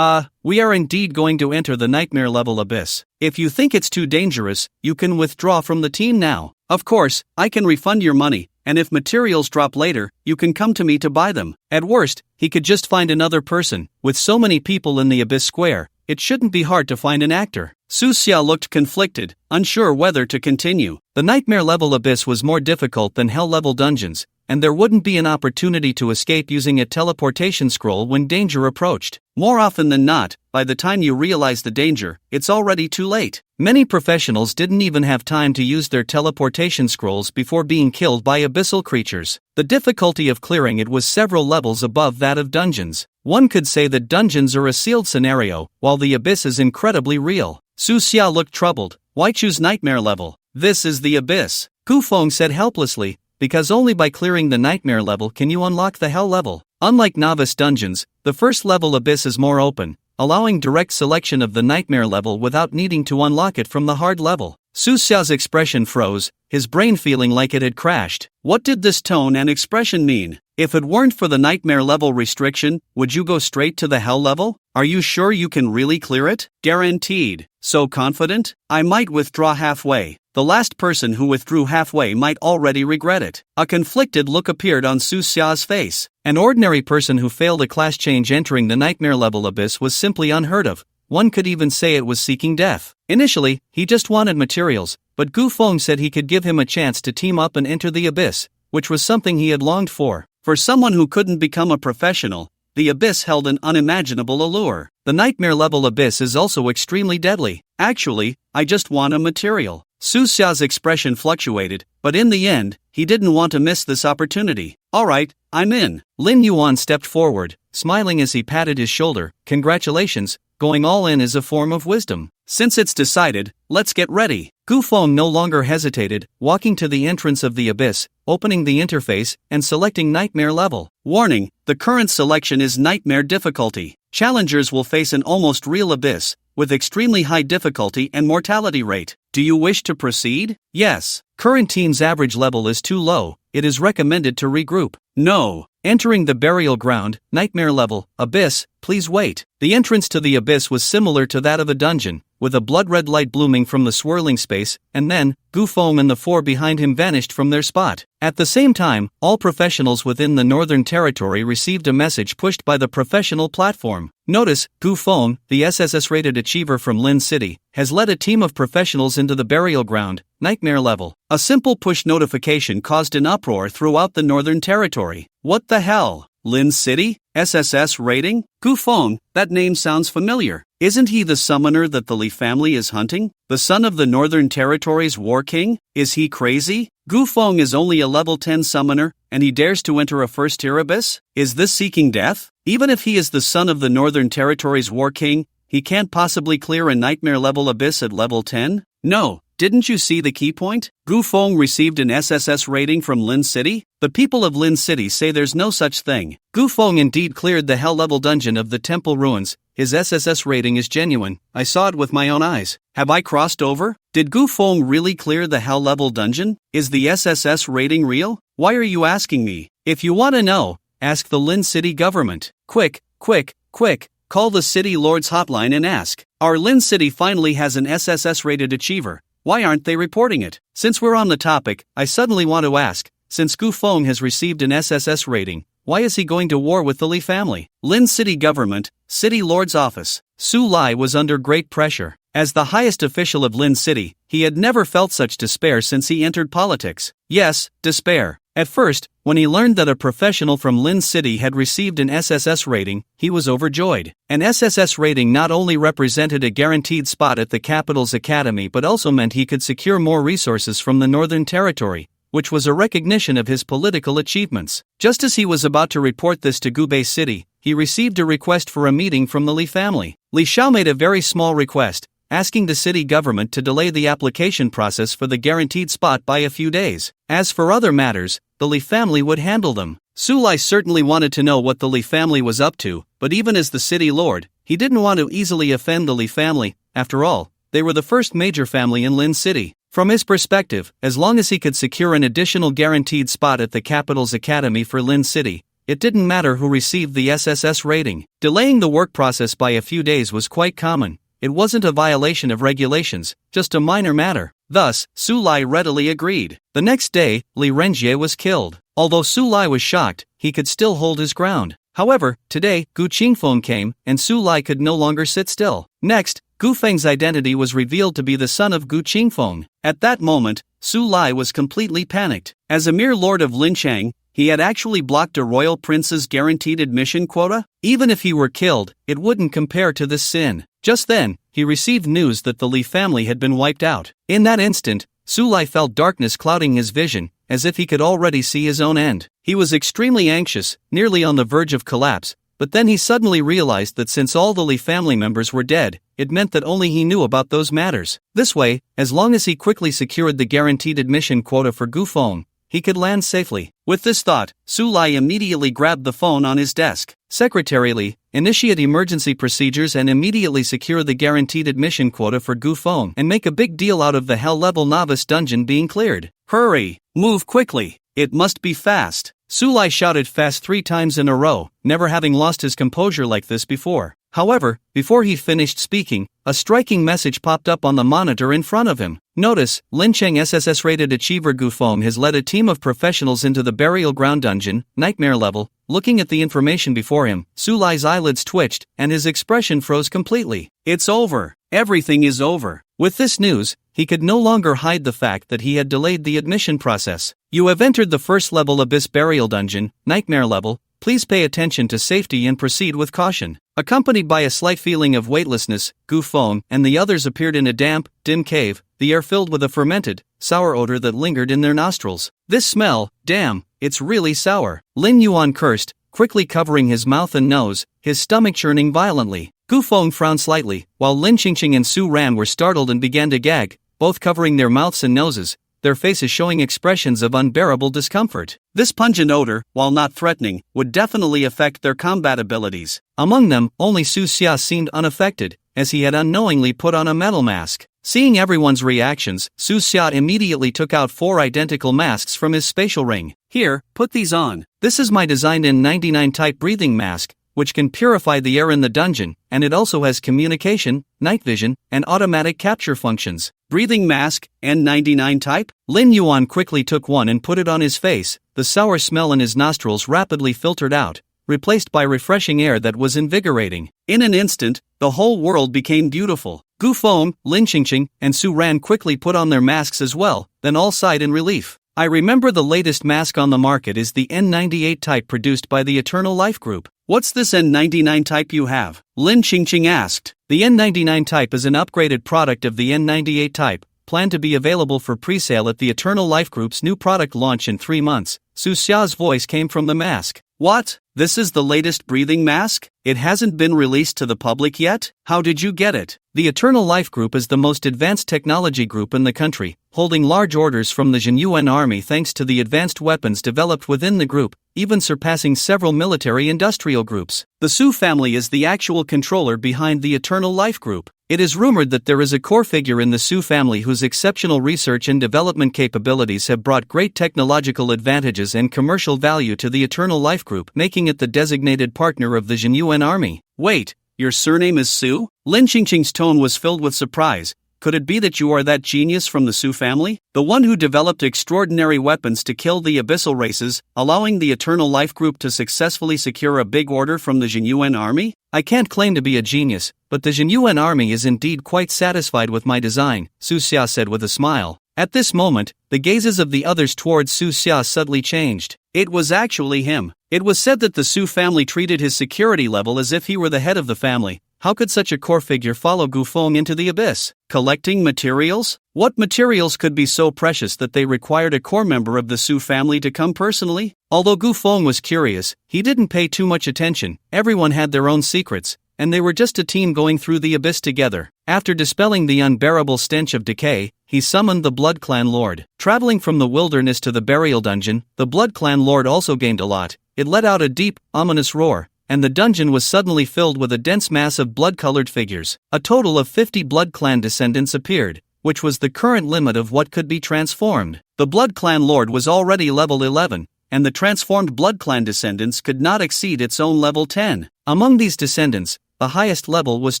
We are indeed going to enter the nightmare level abyss. If you think it's too dangerous, you can withdraw from the team now. Of course, I can refund your money, and if materials drop later, you can come to me to buy them." At worst, he could just find another person. With so many people in the abyss square, it shouldn't be hard to find an actor. Su Xia looked conflicted, unsure whether to continue. The nightmare level abyss was more difficult than hell level dungeons, and there wouldn't be an opportunity to escape using a teleportation scroll when danger approached. More often than not, by the time you realize the danger, it's already too late. Many professionals didn't even have time to use their teleportation scrolls before being killed by abyssal creatures. The difficulty of clearing it was several levels above that of dungeons. One could say that dungeons are a sealed scenario, while the abyss is incredibly real. Su Xia looked troubled. Why choose nightmare level? This is the abyss, Gu Feng said helplessly, because only by clearing the nightmare level can you unlock the hell level. Unlike novice dungeons, the first level abyss is more open, allowing direct selection of the nightmare level without needing to unlock it from the hard level. Su Xiao's expression froze, his brain feeling like it had crashed. What did this tone and expression mean? If it weren't for the nightmare level restriction, would you go straight to the hell level? Are you sure you can really clear it? Guaranteed. So confident? I might withdraw halfway. The last person who withdrew halfway might already regret it. A conflicted look appeared on Su Xiao's face. An ordinary person who failed a class change entering the nightmare level abyss was simply unheard of. One could even say it was seeking death. Initially, he just wanted materials, but Gu Feng said he could give him a chance to team up and enter the abyss, which was something he had longed for. For someone who couldn't become a professional, the abyss held an unimaginable allure. The nightmare level abyss is also extremely deadly. Actually, I just want a material. Su Xiao's expression fluctuated, but in the end, he didn't want to miss this opportunity. Alright, I'm in. Lin Yuan stepped forward, smiling as he patted his shoulder. Congratulations, going all in is a form of wisdom. Since it's decided, let's get ready. Gu Feng no longer hesitated, walking to the entrance of the abyss, opening the interface, and selecting Nightmare level. Warning, the current selection is Nightmare difficulty. Challengers will face an almost real abyss, with extremely high difficulty and mortality rate. Do you wish to proceed? Yes. Current team's average level is too low, it is recommended to regroup. No. Entering the burial ground, Nightmare level, abyss, please wait. The entrance to the abyss was similar to that of a dungeon, with a blood-red light blooming from the swirling space, and then, Gu Feng and the four behind him vanished from their spot. At the same time, all professionals within the Northern Territory received a message pushed by the professional platform. Notice, Gu Feng, the SSS-rated achiever from Lin City, has led a team of professionals into the burial ground, Nightmare level. A simple push notification caused an uproar throughout the Northern Territory. What the hell? Lin City? SSS rating? Gu Feng, that name sounds familiar. Isn't he the summoner that the Li family is hunting? The son of the Northern Territory's war king? Is he crazy? Gu Feng is only a level 10 summoner, and he dares to enter a first-tier abyss? Is this seeking death? Even if he is the son of the Northern Territory's war king, he can't possibly clear a Nightmare level abyss at level 10? No. Didn't you see the key point? Gu Feng received an SSS rating from Lin City? The people of Lin City say there's no such thing. Gu Feng indeed cleared the hell-level dungeon of the temple ruins. His SSS rating is genuine. I saw it with my own eyes. Have I crossed over? Did Gu Feng really clear the hell-level dungeon? Is the SSS rating real? Why are you asking me? If you want to know, ask the Lin City government. Quick, quick, quick. Call the City Lord's hotline and ask. Our Lin City finally has an SSS-rated achiever. Why aren't they reporting it? Since we're on the topic, I suddenly want to ask, since Gu Feng has received an SSS rating, why is he going to war with the Li family? Lin City Government, City Lord's Office. Su Lai was under great pressure. As the highest official of Lin City, he had never felt such despair since he entered politics. Yes, despair. At first, when he learned that a professional from Lin City had received an SSS rating, he was overjoyed. An SSS rating not only represented a guaranteed spot at the capital's academy but also meant he could secure more resources from the Northern Territory, which was a recognition of his political achievements. Just as he was about to report this to Gubei City, he received a request for a meeting from the Li family. Li Xiao made a very small request, asking the city government to delay the application process for the guaranteed spot by a few days. As for other matters, the Li family would handle them. Su Lai certainly wanted to know what the Li family was up to, but even as the city lord, he didn't want to easily offend the Li family. After all, they were the first major family in Lin City. From his perspective, as long as he could secure an additional guaranteed spot at the capital's academy for Lin City, it didn't matter who received the SSS rating. Delaying the work process by a few days was quite common. It wasn't a violation of regulations, just a minor matter. Thus, Su Lai readily agreed. The next day, Li Renjie was killed. Although Su Lai was shocked, he could still hold his ground. However, today, Gu Qingfeng came, and Su Lai could no longer sit still. Next, Gu Feng's identity was revealed to be the son of Gu Qingfeng. At that moment, Su Lai was completely panicked. As a mere lord of Linchang, he had actually blocked a royal prince's guaranteed admission quota? Even if he were killed, it wouldn't compare to this sin. Just then, he received news that the Li family had been wiped out. In that instant, Su Lai felt darkness clouding his vision, as if he could already see his own end. He was extremely anxious, nearly on the verge of collapse, but then he suddenly realized that since all the Li family members were dead, it meant that only he knew about those matters. This way, as long as he quickly secured the guaranteed admission quota for Gu Feng, he could land safely. With this thought, Su Lai immediately grabbed the phone on his desk. Secretarially, initiate emergency procedures and immediately secure the guaranteed admission quota for Gu Feng and make a big deal out of the hell-level novice dungeon being cleared. Hurry! Move quickly! It must be fast! Su Lai shouted fast 3 times in a row, never having lost his composure like this before. However, before he finished speaking, a striking message popped up on the monitor in front of him. Notice, Lincheng SSS-rated achiever Gu Feng has led a team of professionals into the burial ground dungeon, nightmare level. Looking at the information before him, Su Lai's eyelids twitched, and his expression froze completely. It's over. Everything is over. With this news, he could no longer hide the fact that he had delayed the admission process. You have entered the first level Abyss Burial Dungeon, nightmare level. Please pay attention to safety and proceed with caution. Accompanied by a slight feeling of weightlessness, Gu Feng and the others appeared in a damp, dim cave, the air filled with a fermented, sour odor that lingered in their nostrils. This smell, damn, it's really sour. Lin Yuan cursed, quickly covering his mouth and nose, his stomach churning violently. Gu Feng frowned slightly, while Lin Qingqing and Su Ran were startled and began to gag, both covering their mouths and noses, their faces showing expressions of unbearable discomfort. This pungent odor, while not threatening, would definitely affect their combat abilities. Among them, only Su Xia seemed unaffected, as he had unknowingly put on a metal mask. Seeing everyone's reactions, Su Xia immediately took out 4 identical masks from his spatial ring. Here, put these on. This is my designed N99 type breathing mask, which can purify the air in the dungeon, and it also has communication, night vision, and automatic capture functions. Breathing mask, N99 type? Lin Yuan quickly took one and put it on his face. The sour smell in his nostrils rapidly filtered out, replaced by refreshing air that was invigorating. In an instant, the whole world became beautiful. Gu Feng, Lin Qingqing, and Su Ran quickly put on their masks as well, then all sighed in relief. I remember the latest mask on the market is the N98 type produced by the Eternal Life Group. What's this N99 type you have? Lin Qingqing asked. The N99 type is an upgraded product of the N98 type, planned to be available for pre-sale at the Eternal Life Group's new product launch in 3 months. Su Xia's voice came from the mask. What? This is the latest breathing mask? It hasn't been released to the public yet? How did you get it? The Eternal Life Group is the most advanced technology group in the country, holding large orders from the Years.When army thanks to the advanced weapons developed within the group, even surpassing several military industrial groups. The Su family is the actual controller behind the Eternal Life Group. It is rumored that there is a core figure in the Su family whose exceptional research and development capabilities have brought great technological advantages and commercial value to the Eternal Life Group, making it the designated partner of the Years.When army. Wait, your surname is Su? Lin Qingqing's tone was filled with surprise. Could it be that you are that genius from the Su family? The one who developed extraordinary weapons to kill the abyssal races, allowing the Eternal Life Group to successfully secure a big order from the Years.When army? I can't claim to be a genius, but the Years.When army is indeed quite satisfied with my design, Su Xia said with a smile. At this moment, the gazes of the others towards Su Xia suddenly changed. It was actually him. It was said that the Su family treated his security level as if he were the head of the family. How could such a core figure follow Gu Feng into the abyss? Collecting materials? What materials could be so precious that they required a core member of the Su family to come personally? Although Gu Feng was curious, he didn't pay too much attention. Everyone had their own secrets, and they were just a team going through the abyss together. After dispelling the unbearable stench of decay, he summoned the Blood Clan Lord. Traveling from the wilderness to the burial dungeon, the Blood Clan Lord also gained a lot. It let out a deep, ominous roar, and the dungeon was suddenly filled with a dense mass of blood-colored figures. A total of 50 Blood Clan descendants appeared, which was the current limit of what could be transformed. The Blood Clan Lord was already level 11, and the transformed Blood Clan descendants could not exceed its own level 10. Among these descendants, the highest level was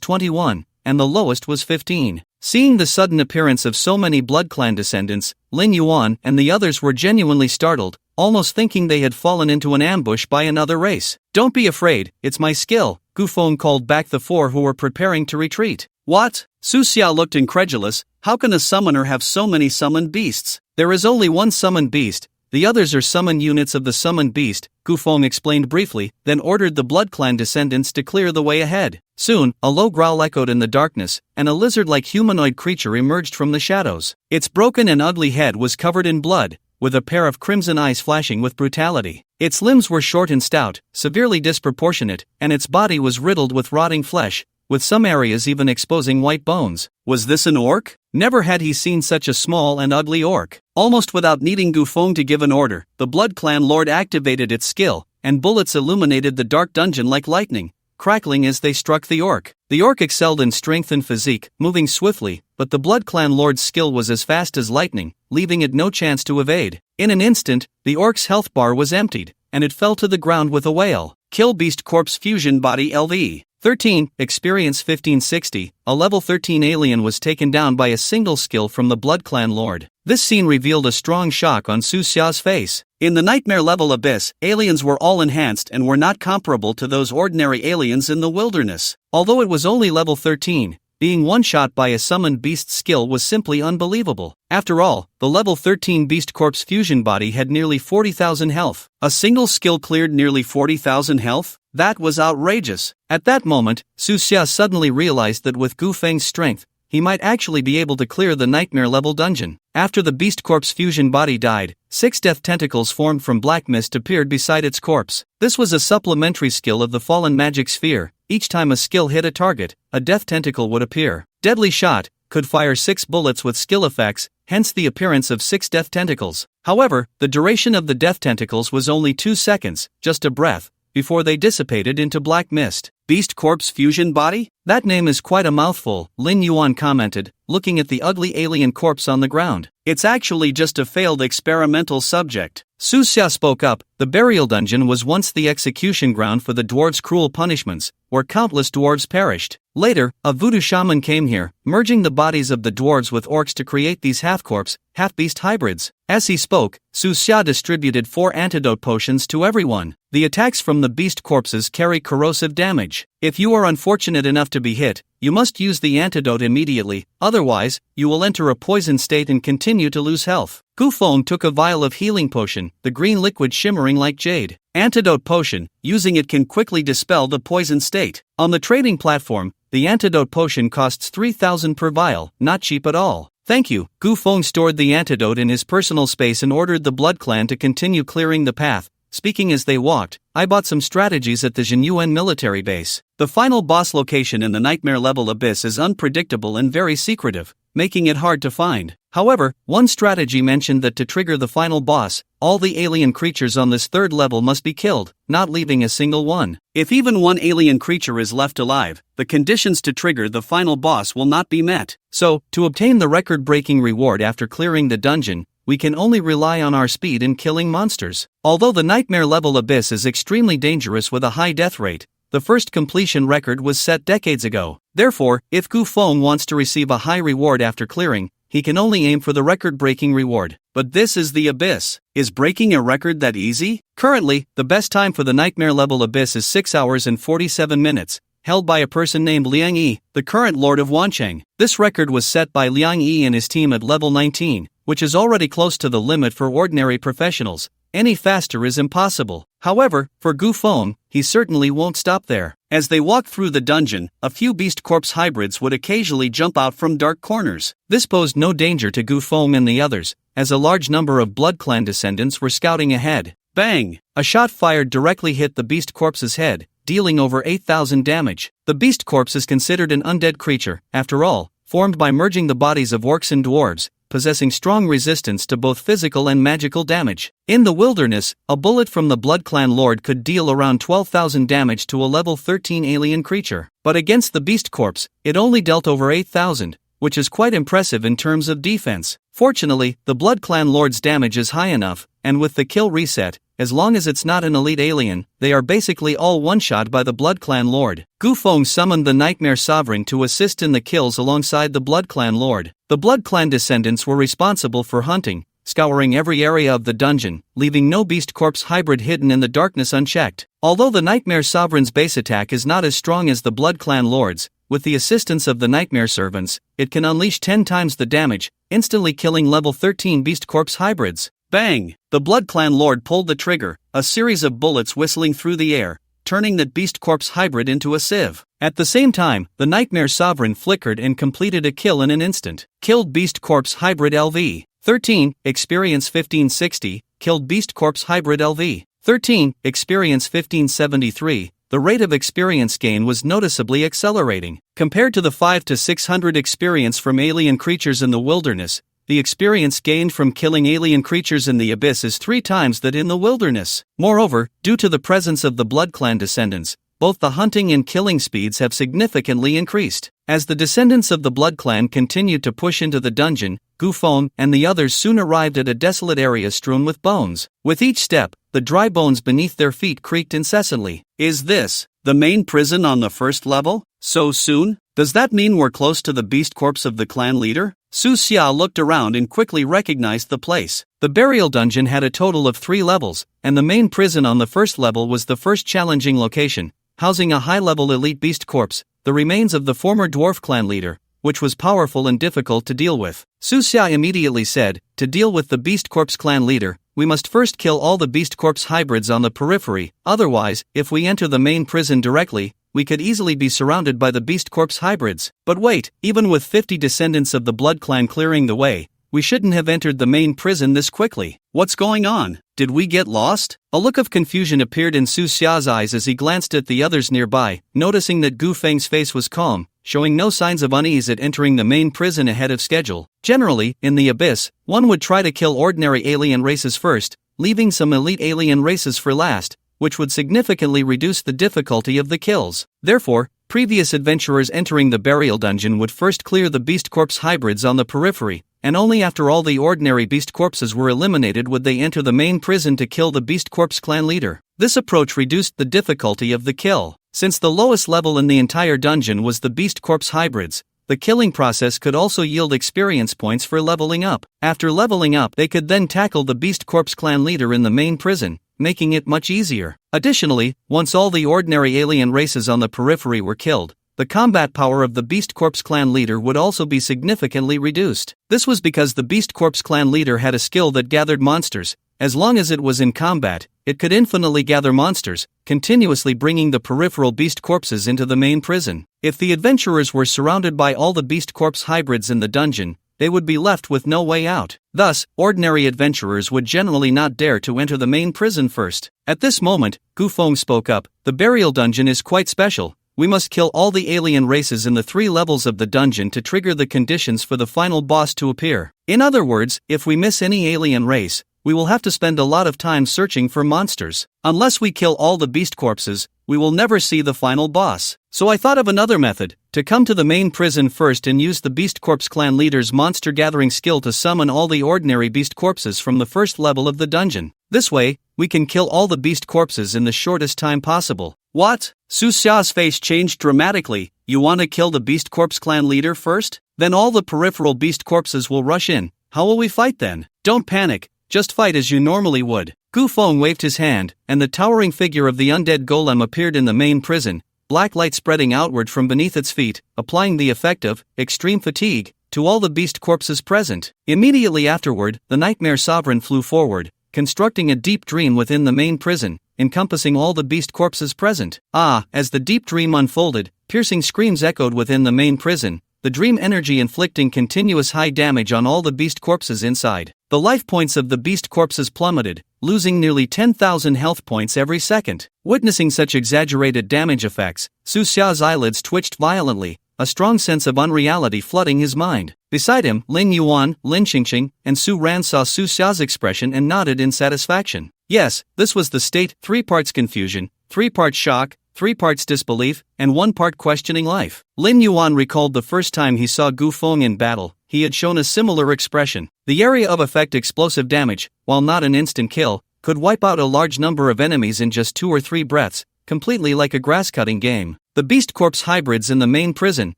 21, and the lowest was 15. Seeing the sudden appearance of so many Blood Clan descendants, Lin Yuan and the others were genuinely startled. almost thinking they had fallen into an ambush by another race. "Don't be afraid, it's my skill," Gufeng called back the four who were preparing to retreat. "What?" Su Xia looked incredulous. "How can a summoner have so many summoned beasts?" "There is only one summoned beast. The others are summoned units of the summoned beast," Gufeng explained briefly, then ordered the Blood Clan descendants to clear the way ahead. Soon, a low growl echoed in the darkness, and a lizard-like humanoid creature emerged from the shadows. Its broken and ugly head was covered in blood, with a pair of crimson eyes flashing with brutality. Its limbs were short and stout, severely disproportionate, and its body was riddled with rotting flesh, with some areas even exposing white bones. Was this an orc? Never had he seen such a small and ugly orc. Almost without needing Gufeng to give an order, the Blood Clan Lord activated its skill, and bullets illuminated the dark dungeon like lightning, crackling as they struck the orc. The orc excelled in strength and physique, moving swiftly, but the Blood Clan Lord's skill was as fast as lightning, leaving it no chance to evade. In an instant, the orc's health bar was emptied, and it fell to the ground with a wail. Kill Beast Corpse Fusion Body LV. 13. Experience 1560. A level 13 alien was taken down by a single skill from the Blood Clan Lord. This scene revealed a strong shock on Su Xia's face. In the Nightmare level Abyss, aliens were all enhanced and were not comparable to those ordinary aliens in the wilderness. Although it was only level 13, being one-shot by a summoned beast skill was simply unbelievable. After all, the level 13 Beast Corpse Fusion Body had nearly 40,000 health. A single skill cleared nearly 40,000 health? That was outrageous. At that moment, Su Xia suddenly realized that with Gufeng's strength, he might actually be able to clear the Nightmare level dungeon. After the Beast Corpse Fusion Body died, 6 death tentacles formed from black mist appeared beside its corpse. This was a supplementary skill of the fallen magic sphere. Each time a skill hit a target, a death tentacle would appear. Deadly Shot could fire 6 bullets with skill effects, hence the appearance of 6 death tentacles. However, the duration of the death tentacles was only 2 seconds, just a breath, before they dissipated into black mist. Beast Corpse Fusion Body? That name is quite a mouthful, Lin Yuan commented, looking at the ugly alien corpse on the ground. It's actually just a failed experimental subject. Su Xia spoke up. The burial dungeon was once the execution ground for the dwarves' cruel punishments, where countless dwarves perished. Later, a voodoo shaman came here, merging the bodies of the dwarves with orcs to create these half-corpse, half-beast hybrids. As he spoke, Su Xia distributed 4 antidote potions to everyone. The attacks from the beast corpses carry corrosive damage. If you are unfortunate enough to be hit, you must use the antidote immediately, otherwise, you will enter a poisoned state and continue to lose health. Gufeng took a vial of healing potion, the green liquid shimmering like jade. Antidote potion, using it can quickly dispel the poison state. On the trading platform, the antidote potion costs 3,000 per vial, not cheap at all. Thank you. Gufeng stored the antidote in his personal space and ordered the Blood Clan to continue clearing the path. Speaking as they walked, I bought some strategies at the Years.When military base. The final boss location in the Nightmare level Abyss is unpredictable and very secretive, making it hard to find. However, one strategy mentioned that to trigger the final boss, all the alien creatures on this 3rd level must be killed, not leaving a single one. If even one alien creature is left alive, the conditions to trigger the final boss will not be met. So, to obtain the record-breaking reward after clearing the dungeon, we can only rely on our speed in killing monsters. Although the Nightmare level Abyss is extremely dangerous with a high death rate, the first completion record was set decades ago. Therefore, if Gufeng wants to receive a high reward after clearing, he can only aim for the record-breaking reward. But this is the Abyss. Is breaking a record that easy? Currently, the best time for the Nightmare level Abyss is 6 hours and 47 minutes, held by a person named Liang Yi, the current Lord of Wancheng. This record was set by Liang Yi and his team at level 19, which is already close to the limit for ordinary professionals. Any faster is impossible. However, for Gufeng, he certainly won't stop there. As they walked through the dungeon, a few beast corpse hybrids would occasionally jump out from dark corners. This posed no danger to Gufeng and the others, as a large number of Blood Clan descendants were scouting ahead. Bang! A shot fired directly hit the beast corpse's head, dealing over 8,000 damage. The beast corpse is considered an undead creature, after all, formed by merging the bodies of orcs and dwarves, possessing strong resistance to both physical and magical damage. In the wilderness, a bullet from the Blood Clan Lord could deal around 12,000 damage to a level 13 alien creature. But against the beast corpse, it only dealt over 8,000, which is quite impressive in terms of defense. Fortunately, the Blood Clan Lord's damage is high enough, and with the kill reset, as long as it's not an elite alien, they are basically all one-shot by the Blood Clan Lord. Gufeng summoned the Nightmare Sovereign to assist in the kills alongside the Blood Clan Lord. The Blood Clan descendants were responsible for hunting, scouring every area of the dungeon, leaving no beast corpse hybrid hidden in the darkness unchecked. Although the Nightmare Sovereign's base attack is not as strong as the Blood Clan Lord's, with the assistance of the Nightmare Servants, it can unleash 10 times the damage, instantly killing level 13 beast corpse hybrids. Bang! The Blood Clan Lord pulled the trigger, a series of bullets whistling through the air, turning that beast corpse hybrid into a sieve. At the same time, the Nightmare Sovereign flickered and completed a kill in an instant. Killed beast corpse hybrid LV. 13, experience 1560, killed beast corpse hybrid LV. 13, experience 1573. The rate of experience gain was noticeably accelerating. Compared to the 5 to 600 experience from alien creatures in the wilderness, the experience gained from killing alien creatures in the abyss is 3 times that in the wilderness. Moreover, due to the presence of the Blood Clan descendants, both the hunting and killing speeds have significantly increased. As the descendants of the Blood Clan continued to push into the dungeon, Gufeng and the others soon arrived at a desolate area strewn with bones. With each step, the dry bones beneath their feet creaked incessantly. Is this the main prison on the first level? So soon? Does that mean we're close to the beast corpse of the clan leader? Su Xia looked around and quickly recognized the place. The burial dungeon had a total of 3 levels, and the main prison on the first level was the first challenging location, housing a high-level elite beast corpse, the remains of the former dwarf clan leader, which was powerful and difficult to deal with. Su Xia immediately said, to deal with the beast corpse clan leader, we must first kill all the beast corpse hybrids on the periphery, otherwise, if we enter the main prison directly, we could easily be surrounded by the beast corpse hybrids. But wait, even with 50 descendants of the Blood Clan clearing the way, we shouldn't have entered the main prison this quickly. What's going on? Did we get lost? A look of confusion appeared in Su Xia's eyes as he glanced at the others nearby, noticing that Gu Feng's face was calm, showing no signs of unease at entering the main prison ahead of schedule. Generally, in the abyss, one would try to kill ordinary alien races first, leaving some elite alien races for last, which would significantly reduce the difficulty of the kills. Therefore, previous adventurers entering the burial dungeon would first clear the beast corpse hybrids on the periphery, and only after all the ordinary beast corpses were eliminated would they enter the main prison to kill the beast corpse clan leader. This approach reduced the difficulty of the kill. Since the lowest level in the entire dungeon was the beast corpse hybrids, the killing process could also yield experience points for leveling up. After leveling up, they could then tackle the beast corpse clan leader in the main prison, making it much easier. Additionally, once all the ordinary alien races on the periphery were killed, the combat power of the Beast Corpse clan leader would also be significantly reduced. This was because the Beast Corpse clan leader had a skill that gathered monsters. As long as it was in combat, it could infinitely gather monsters, continuously bringing the peripheral beast corpses into the main prison. If the adventurers were surrounded by all the beast corpse hybrids in the dungeon, they would be left with no way out. Thus, ordinary adventurers would generally not dare to enter the main prison first. At this moment, Gufeng spoke up. The burial dungeon is quite special. We must kill all the alien races in the 3 levels of the dungeon to trigger the conditions for the final boss to appear. In other words, if we miss any alien race, we will have to spend a lot of time searching for monsters. Unless we kill all the beast corpses, we will never see the final boss. So I thought of another method, to come to the main prison first and use the Beast Corpse clan leader's monster gathering skill to summon all the ordinary beast corpses from the first level of the dungeon. This way, we can kill all the beast corpses in the shortest time possible. What? Su Xia's face changed dramatically. You want to kill the Beast Corpse clan leader first? Then all the peripheral beast corpses will rush in. How will we fight then? Don't panic, just fight as you normally would. Gufeng waved his hand, and the towering figure of the undead golem appeared in the main prison, black light spreading outward from beneath its feet, applying the effect of extreme fatigue to all the beast corpses present. Immediately afterward, the Nightmare Sovereign flew forward, constructing a deep dream within the main prison, encompassing all the beast corpses present. As the deep dream unfolded, piercing screams echoed within the main prison, the dream energy inflicting continuous high damage on all the beast corpses inside. The life points of the beast corpses plummeted, losing nearly 10,000 health points every second. Witnessing such exaggerated damage effects, Su Xia's eyelids twitched violently, a strong sense of unreality flooding his mind. Beside him, Lin Yuan, Lin Qingqing, and Su Ran saw Su Xia's expression and nodded in satisfaction. Yes, this was the state, 3 parts confusion, 3 parts shock, 3 parts disbelief, and 1 part questioning life. Lin Yuan recalled the first time he saw Gufeng in battle, he had shown a similar expression. The area of effect explosive damage, while not an instant kill, could wipe out a large number of enemies in just 2 or 3 breaths, completely like a grass-cutting game. The beast corpse hybrids in the main prison,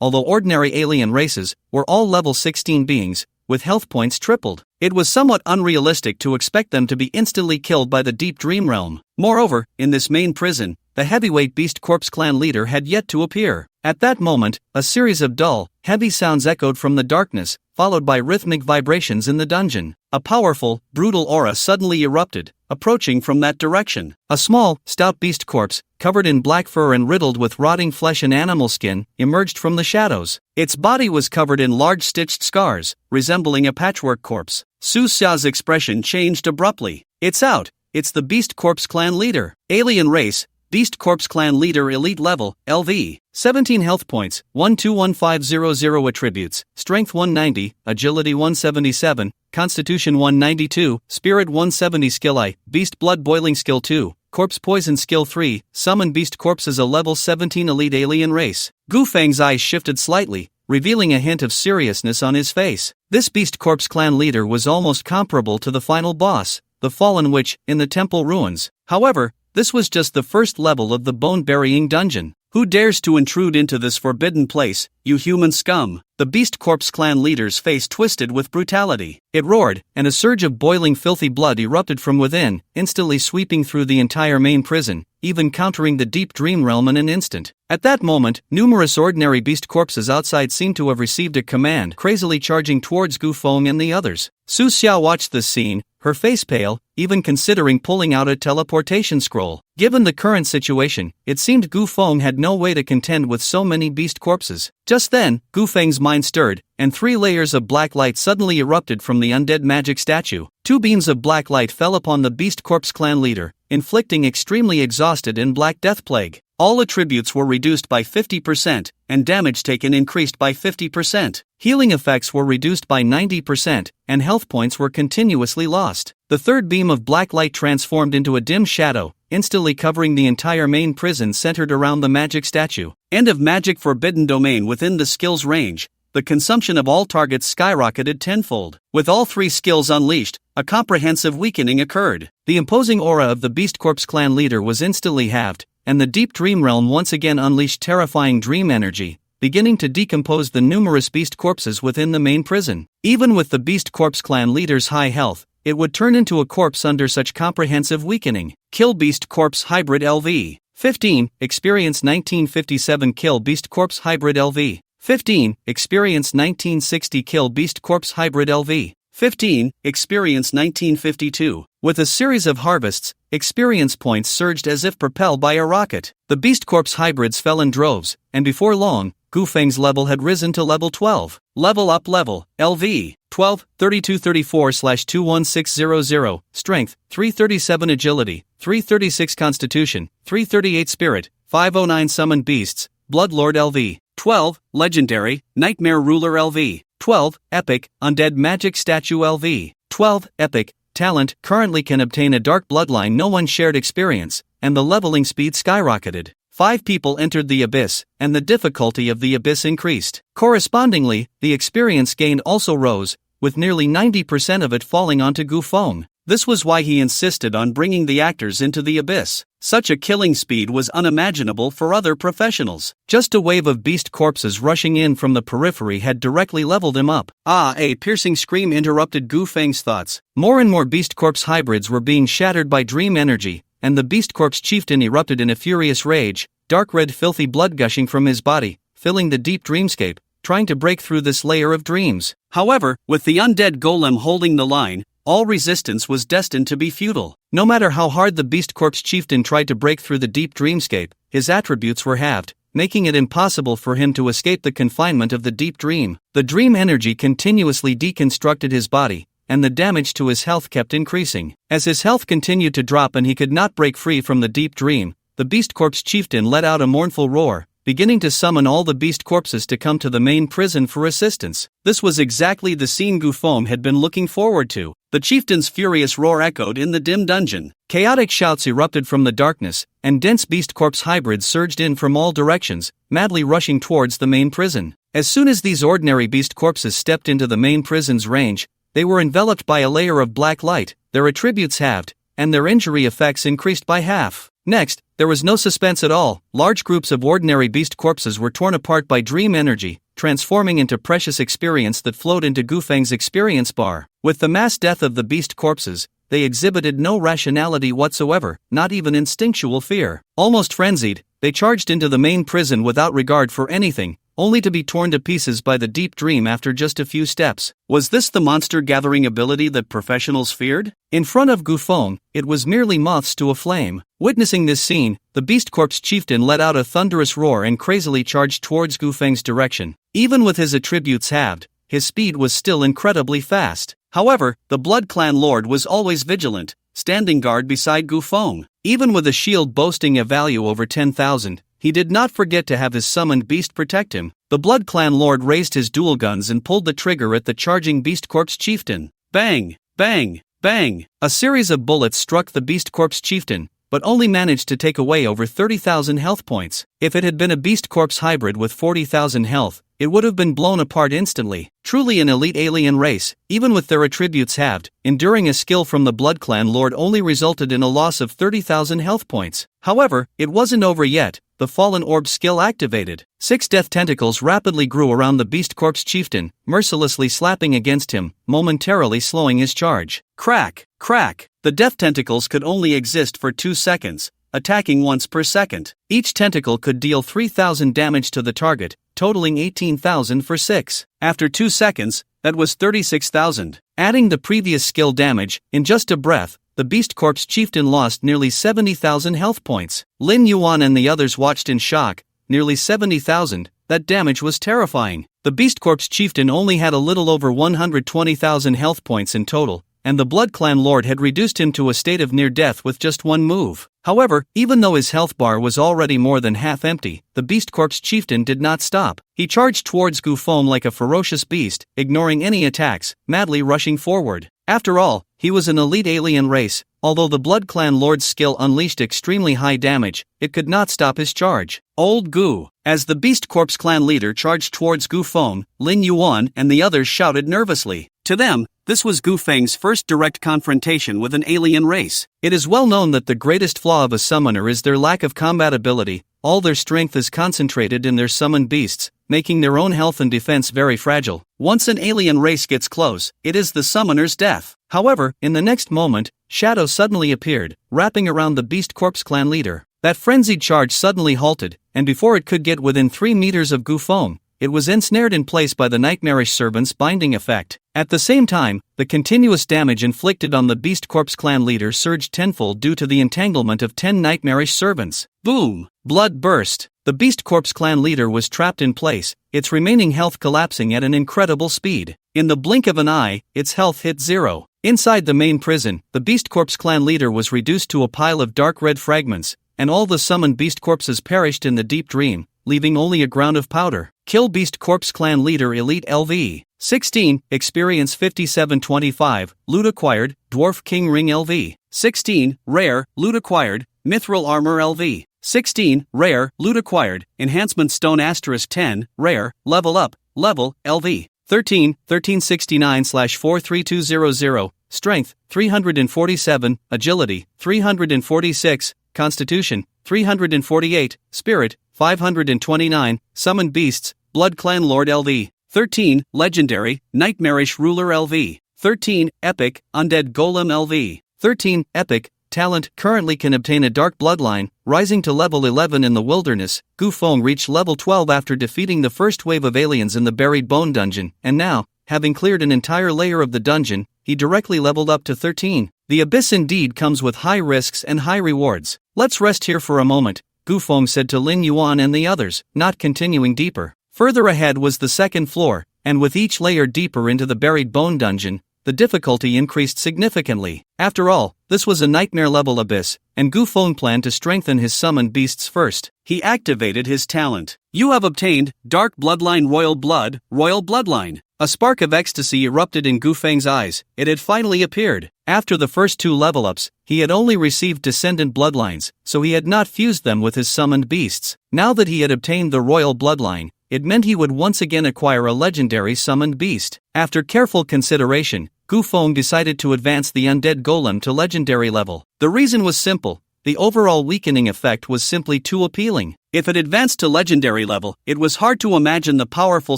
although ordinary alien races, were all level 16 beings, with health points tripled. It was somewhat unrealistic to expect them to be instantly killed by the deep dream realm. Moreover, in this main prison, the heavyweight Beast Corps clan leader had yet to appear. At that moment, a series of dull, heavy sounds echoed from the darkness, followed by rhythmic vibrations in the dungeon. A powerful, brutal aura suddenly erupted, approaching from that direction. A small, stout beast corpse, covered in black fur and riddled with rotting flesh and animal skin, emerged from the shadows. Its body was covered in large stitched scars, resembling a patchwork corpse. Su Xia's expression changed abruptly. "It's out! It's the Beast Corps clan leader. Alien race, Beast Corps clan leader elite level, LV. 17 health points, 121500 attributes, strength 190, agility 177, constitution 192, spirit 170 skill I, beast blood boiling skill 2, corpse poison skill 3, summon beast corpse as a level 17 elite alien race." Gu Feng's eyes shifted slightly, revealing a hint of seriousness on his face. This Beast Corps clan leader was almost comparable to the final boss, the Fallen Witch, in the temple ruins. However, this was just the first level of the bone-burying dungeon. "Who dares to intrude into this forbidden place, you human scum?" The Beast Corps clan leader's face twisted with brutality. It roared, and a surge of boiling filthy blood erupted from within, instantly sweeping through the entire main prison, even countering the deep dream realm in an instant. At that moment, numerous ordinary beast corpses outside seemed to have received a command, crazily charging towards Gu Feng and the others. Su Xiao watched this scene, her face pale, even considering pulling out a teleportation scroll. Given the current situation, it seemed Gu Feng had no way to contend with so many beast corpses. Just then, Gu Feng's mind stirred, and 3 layers of black light suddenly erupted from the undead magic statue. 2 beams of black light fell upon the Beast Corps clan leader, inflicting extremely exhausted and black death plague. All attributes were reduced by 50%, and damage taken increased by 50%. Healing effects were reduced by 90%, and health points were continuously lost. The third beam of black light transformed into a dim shadow, instantly covering the entire main prison centered around the magic statue. End of magic forbidden domain. Within the skill's range, the consumption of all targets skyrocketed tenfold. With all 3 skills unleashed, a comprehensive weakening occurred. The imposing aura of the Beast Corps clan leader was instantly halved, and the deep dream realm once again unleashed terrifying dream energy, beginning to decompose the numerous beast corpses within the main prison. Even with the Beast Corps clan leader's high health, it would turn into a corpse under such comprehensive weakening. Kill Beast Corpse Hybrid LV. 15, experience 1957 Kill Beast Corpse Hybrid LV. 15, experience 1960 Kill Beast Corpse Hybrid LV. 15, experience 1952. With a series of harvests, experience points surged as if propelled by a rocket. The Beast Corps hybrids fell in droves, and before long, Gu Feng's level had risen to level 12. Level up level, LV, 12, 3234/21600, strength, 337 agility, 336 constitution, 338 spirit, 509 summon beasts, Bloodlord LV, 12, legendary, Nightmare Ruler LV, 12, epic, undead magic statue LV, 12, epic, talent, currently can obtain a dark bloodline no one shared experience, and the leveling speed skyrocketed. 5 people entered the abyss, and the difficulty of the abyss increased. Correspondingly, the experience gained also rose, with nearly 90% of it falling onto Gu Feng. This was why he insisted on bringing the actors into the abyss. Such a killing speed was unimaginable for other professionals. Just a wave of beast corpses rushing in from the periphery had directly leveled him up. A piercing scream interrupted Gu Feng's thoughts. More and more beast corpse hybrids were being shattered by dream energy, and the Beast Corps chieftain erupted in a furious rage, dark red filthy blood gushing from his body, filling the deep dreamscape, trying to break through this layer of dreams. However, with the undead golem holding the line, all resistance was destined to be futile. No matter how hard the Beast Corps chieftain tried to break through the deep dreamscape, his attributes were halved, making it impossible for him to escape the confinement of the deep dream. The dream energy continuously deconstructed his body, and the damage to his health kept increasing. As his health continued to drop and he could not break free from the deep dream, the Beast Corps chieftain let out a mournful roar, beginning to summon all the beast corpses to come to the main prison for assistance. This was exactly the scene Gu Feng had been looking forward to. The chieftain's furious roar echoed in the dim dungeon. Chaotic shouts erupted from the darkness, and dense beast corpse hybrids surged in from all directions, madly rushing towards the main prison. As soon as these ordinary beast corpses stepped into the main prison's range, they were enveloped by a layer of black light, their attributes halved, and their injury effects increased by half. Next, there was no suspense at all. Large groups of ordinary beast corpses were torn apart by dream energy, transforming into precious experience that flowed into Gufeng's experience bar. With the mass death of the beast corpses, they exhibited no rationality whatsoever, not even instinctual fear. Almost frenzied, they charged into the main prison without regard for anything, only to be torn to pieces by the deep dream after just a few steps. Was this the monster-gathering ability that professionals feared? In front of Gufeng, it was merely moths to a flame. Witnessing this scene, the Beast Corpse chieftain let out a thunderous roar and crazily charged towards Gufeng's direction. Even with his attributes halved, his speed was still incredibly fast. However, the Blood Clan Lord was always vigilant, standing guard beside Gufeng. Even with a shield boasting a value over 10,000, he did not forget to have his summoned beast protect him. The Blood Clan Lord raised his dual guns and pulled the trigger at the charging Beast Corpse chieftain. Bang! Bang! Bang! A series of bullets struck the Beast Corpse chieftain, but only managed to take away over 30,000 health points. If it had been a Beast Corpse hybrid with 40,000 health, it would have been blown apart instantly. Truly an elite alien race, even with their attributes halved, enduring a skill from the Blood Clan Lord only resulted in a loss of 30,000 health points. However, it wasn't over yet. The Fallen Orb skill activated. 6 death tentacles rapidly grew around the Beast Corpse chieftain, mercilessly slapping against him, momentarily slowing his charge. Crack! Crack! The death tentacles could only exist for 2 seconds, attacking once per second. Each tentacle could deal 3,000 damage to the target, totaling 18,000 for 6. After 2 seconds, that was 36,000. Adding the previous skill damage, in just a breath, the Beast Corpse chieftain lost nearly 70,000 health points. Lin Yuan and the others watched in shock. Nearly 70,000, that damage was terrifying. The Beast Corpse chieftain only had a little over 120,000 health points in total, and the Blood Clan Lord had reduced him to a state of near death with just one move. However, even though his health bar was already more than half empty, the Beast Corpse chieftain did not stop. He charged towards Gufeng like a ferocious beast, ignoring any attacks, madly rushing forward. After all, he was an elite alien race. Although the Blood Clan Lord's skill unleashed extremely high damage, it could not stop his charge. Old Gu. As the Beast Corpse clan leader charged towards Gufeng, Lin Yuan and the others shouted nervously. To them, this was Gufeng's first direct confrontation with an alien race. It is well known that the greatest flaw of a summoner is their lack of combat ability. All their strength is concentrated in their summoned beasts, making their own health and defense very fragile. Once an alien race gets close, it is the summoner's death. However, in the next moment, Shadow suddenly appeared, wrapping around the Beast Corpse clan leader. That frenzied charge suddenly halted, and before it could get within 3 meters of Gufeng, it was ensnared in place by the Nightmarish Servant's binding effect. At the same time, the continuous damage inflicted on the Beast Corpse clan leader surged tenfold due to the entanglement of 10 Nightmarish Servants. Boom! Blood burst. The Beast Corpse clan leader was trapped in place, its remaining health collapsing at an incredible speed. In the blink of an eye, its health hit 0. Inside the main prison, the Beast Corpse clan leader was reduced to a pile of dark red fragments, and all the summoned beast corpses perished in the deep dream, leaving only a ground of powder. Kill Beast Corpse clan leader Elite LV. 16. Experience 5725, Loot acquired, Dwarf King Ring LV. 16. Rare, Loot acquired, Mithril Armor LV. 16. Rare, Loot acquired, Enhancement Stone * 10, Rare, Level Up, Level, LV. 13. 1369/43200, Strength, 347, Agility, 346, Constitution, 348, Spirit, 529, Summoned Beasts, Blood Clan Lord LV. 13. Legendary, Nightmarish Ruler LV. 13. Epic, Undead Golem LV. 13. Epic, Talent currently can obtain a dark bloodline, rising to level 11 in the wilderness. Gufeng reached level 12 after defeating the first wave of aliens in the Buried Bone Dungeon, and now, having cleared an entire layer of the dungeon, he directly leveled up to 13. The abyss indeed comes with high risks and high rewards. Let's rest here for a moment, Gufeng said to Lin Yuan and the others, not continuing deeper. Further ahead was the second floor, and with each layer deeper into the Buried Bone Dungeon, the difficulty increased significantly. After all, this was a nightmare-level abyss, and Gufeng planned to strengthen his summoned beasts first. He activated his talent. You have obtained Dark Bloodline Royal Blood, Royal Bloodline. A spark of ecstasy erupted in Gufeng's eyes. It had finally appeared. After the first 2 level-ups, he had only received descendant bloodlines, so he had not fused them with his summoned beasts. Now that he had obtained the Royal Bloodline, it meant he would once again acquire a legendary summoned beast. After careful consideration, Gufeng decided to advance the Undead Golem to legendary level. The reason was simple. The overall weakening effect was simply too appealing. If it advanced to legendary level, it was hard to imagine the powerful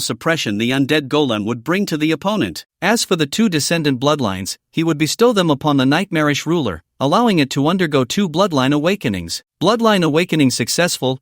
suppression the undead golem would bring to the opponent. As for the two descendant bloodlines, he would bestow them upon the nightmarish ruler, allowing it to undergo 2 bloodline awakenings. Bloodline awakening successful,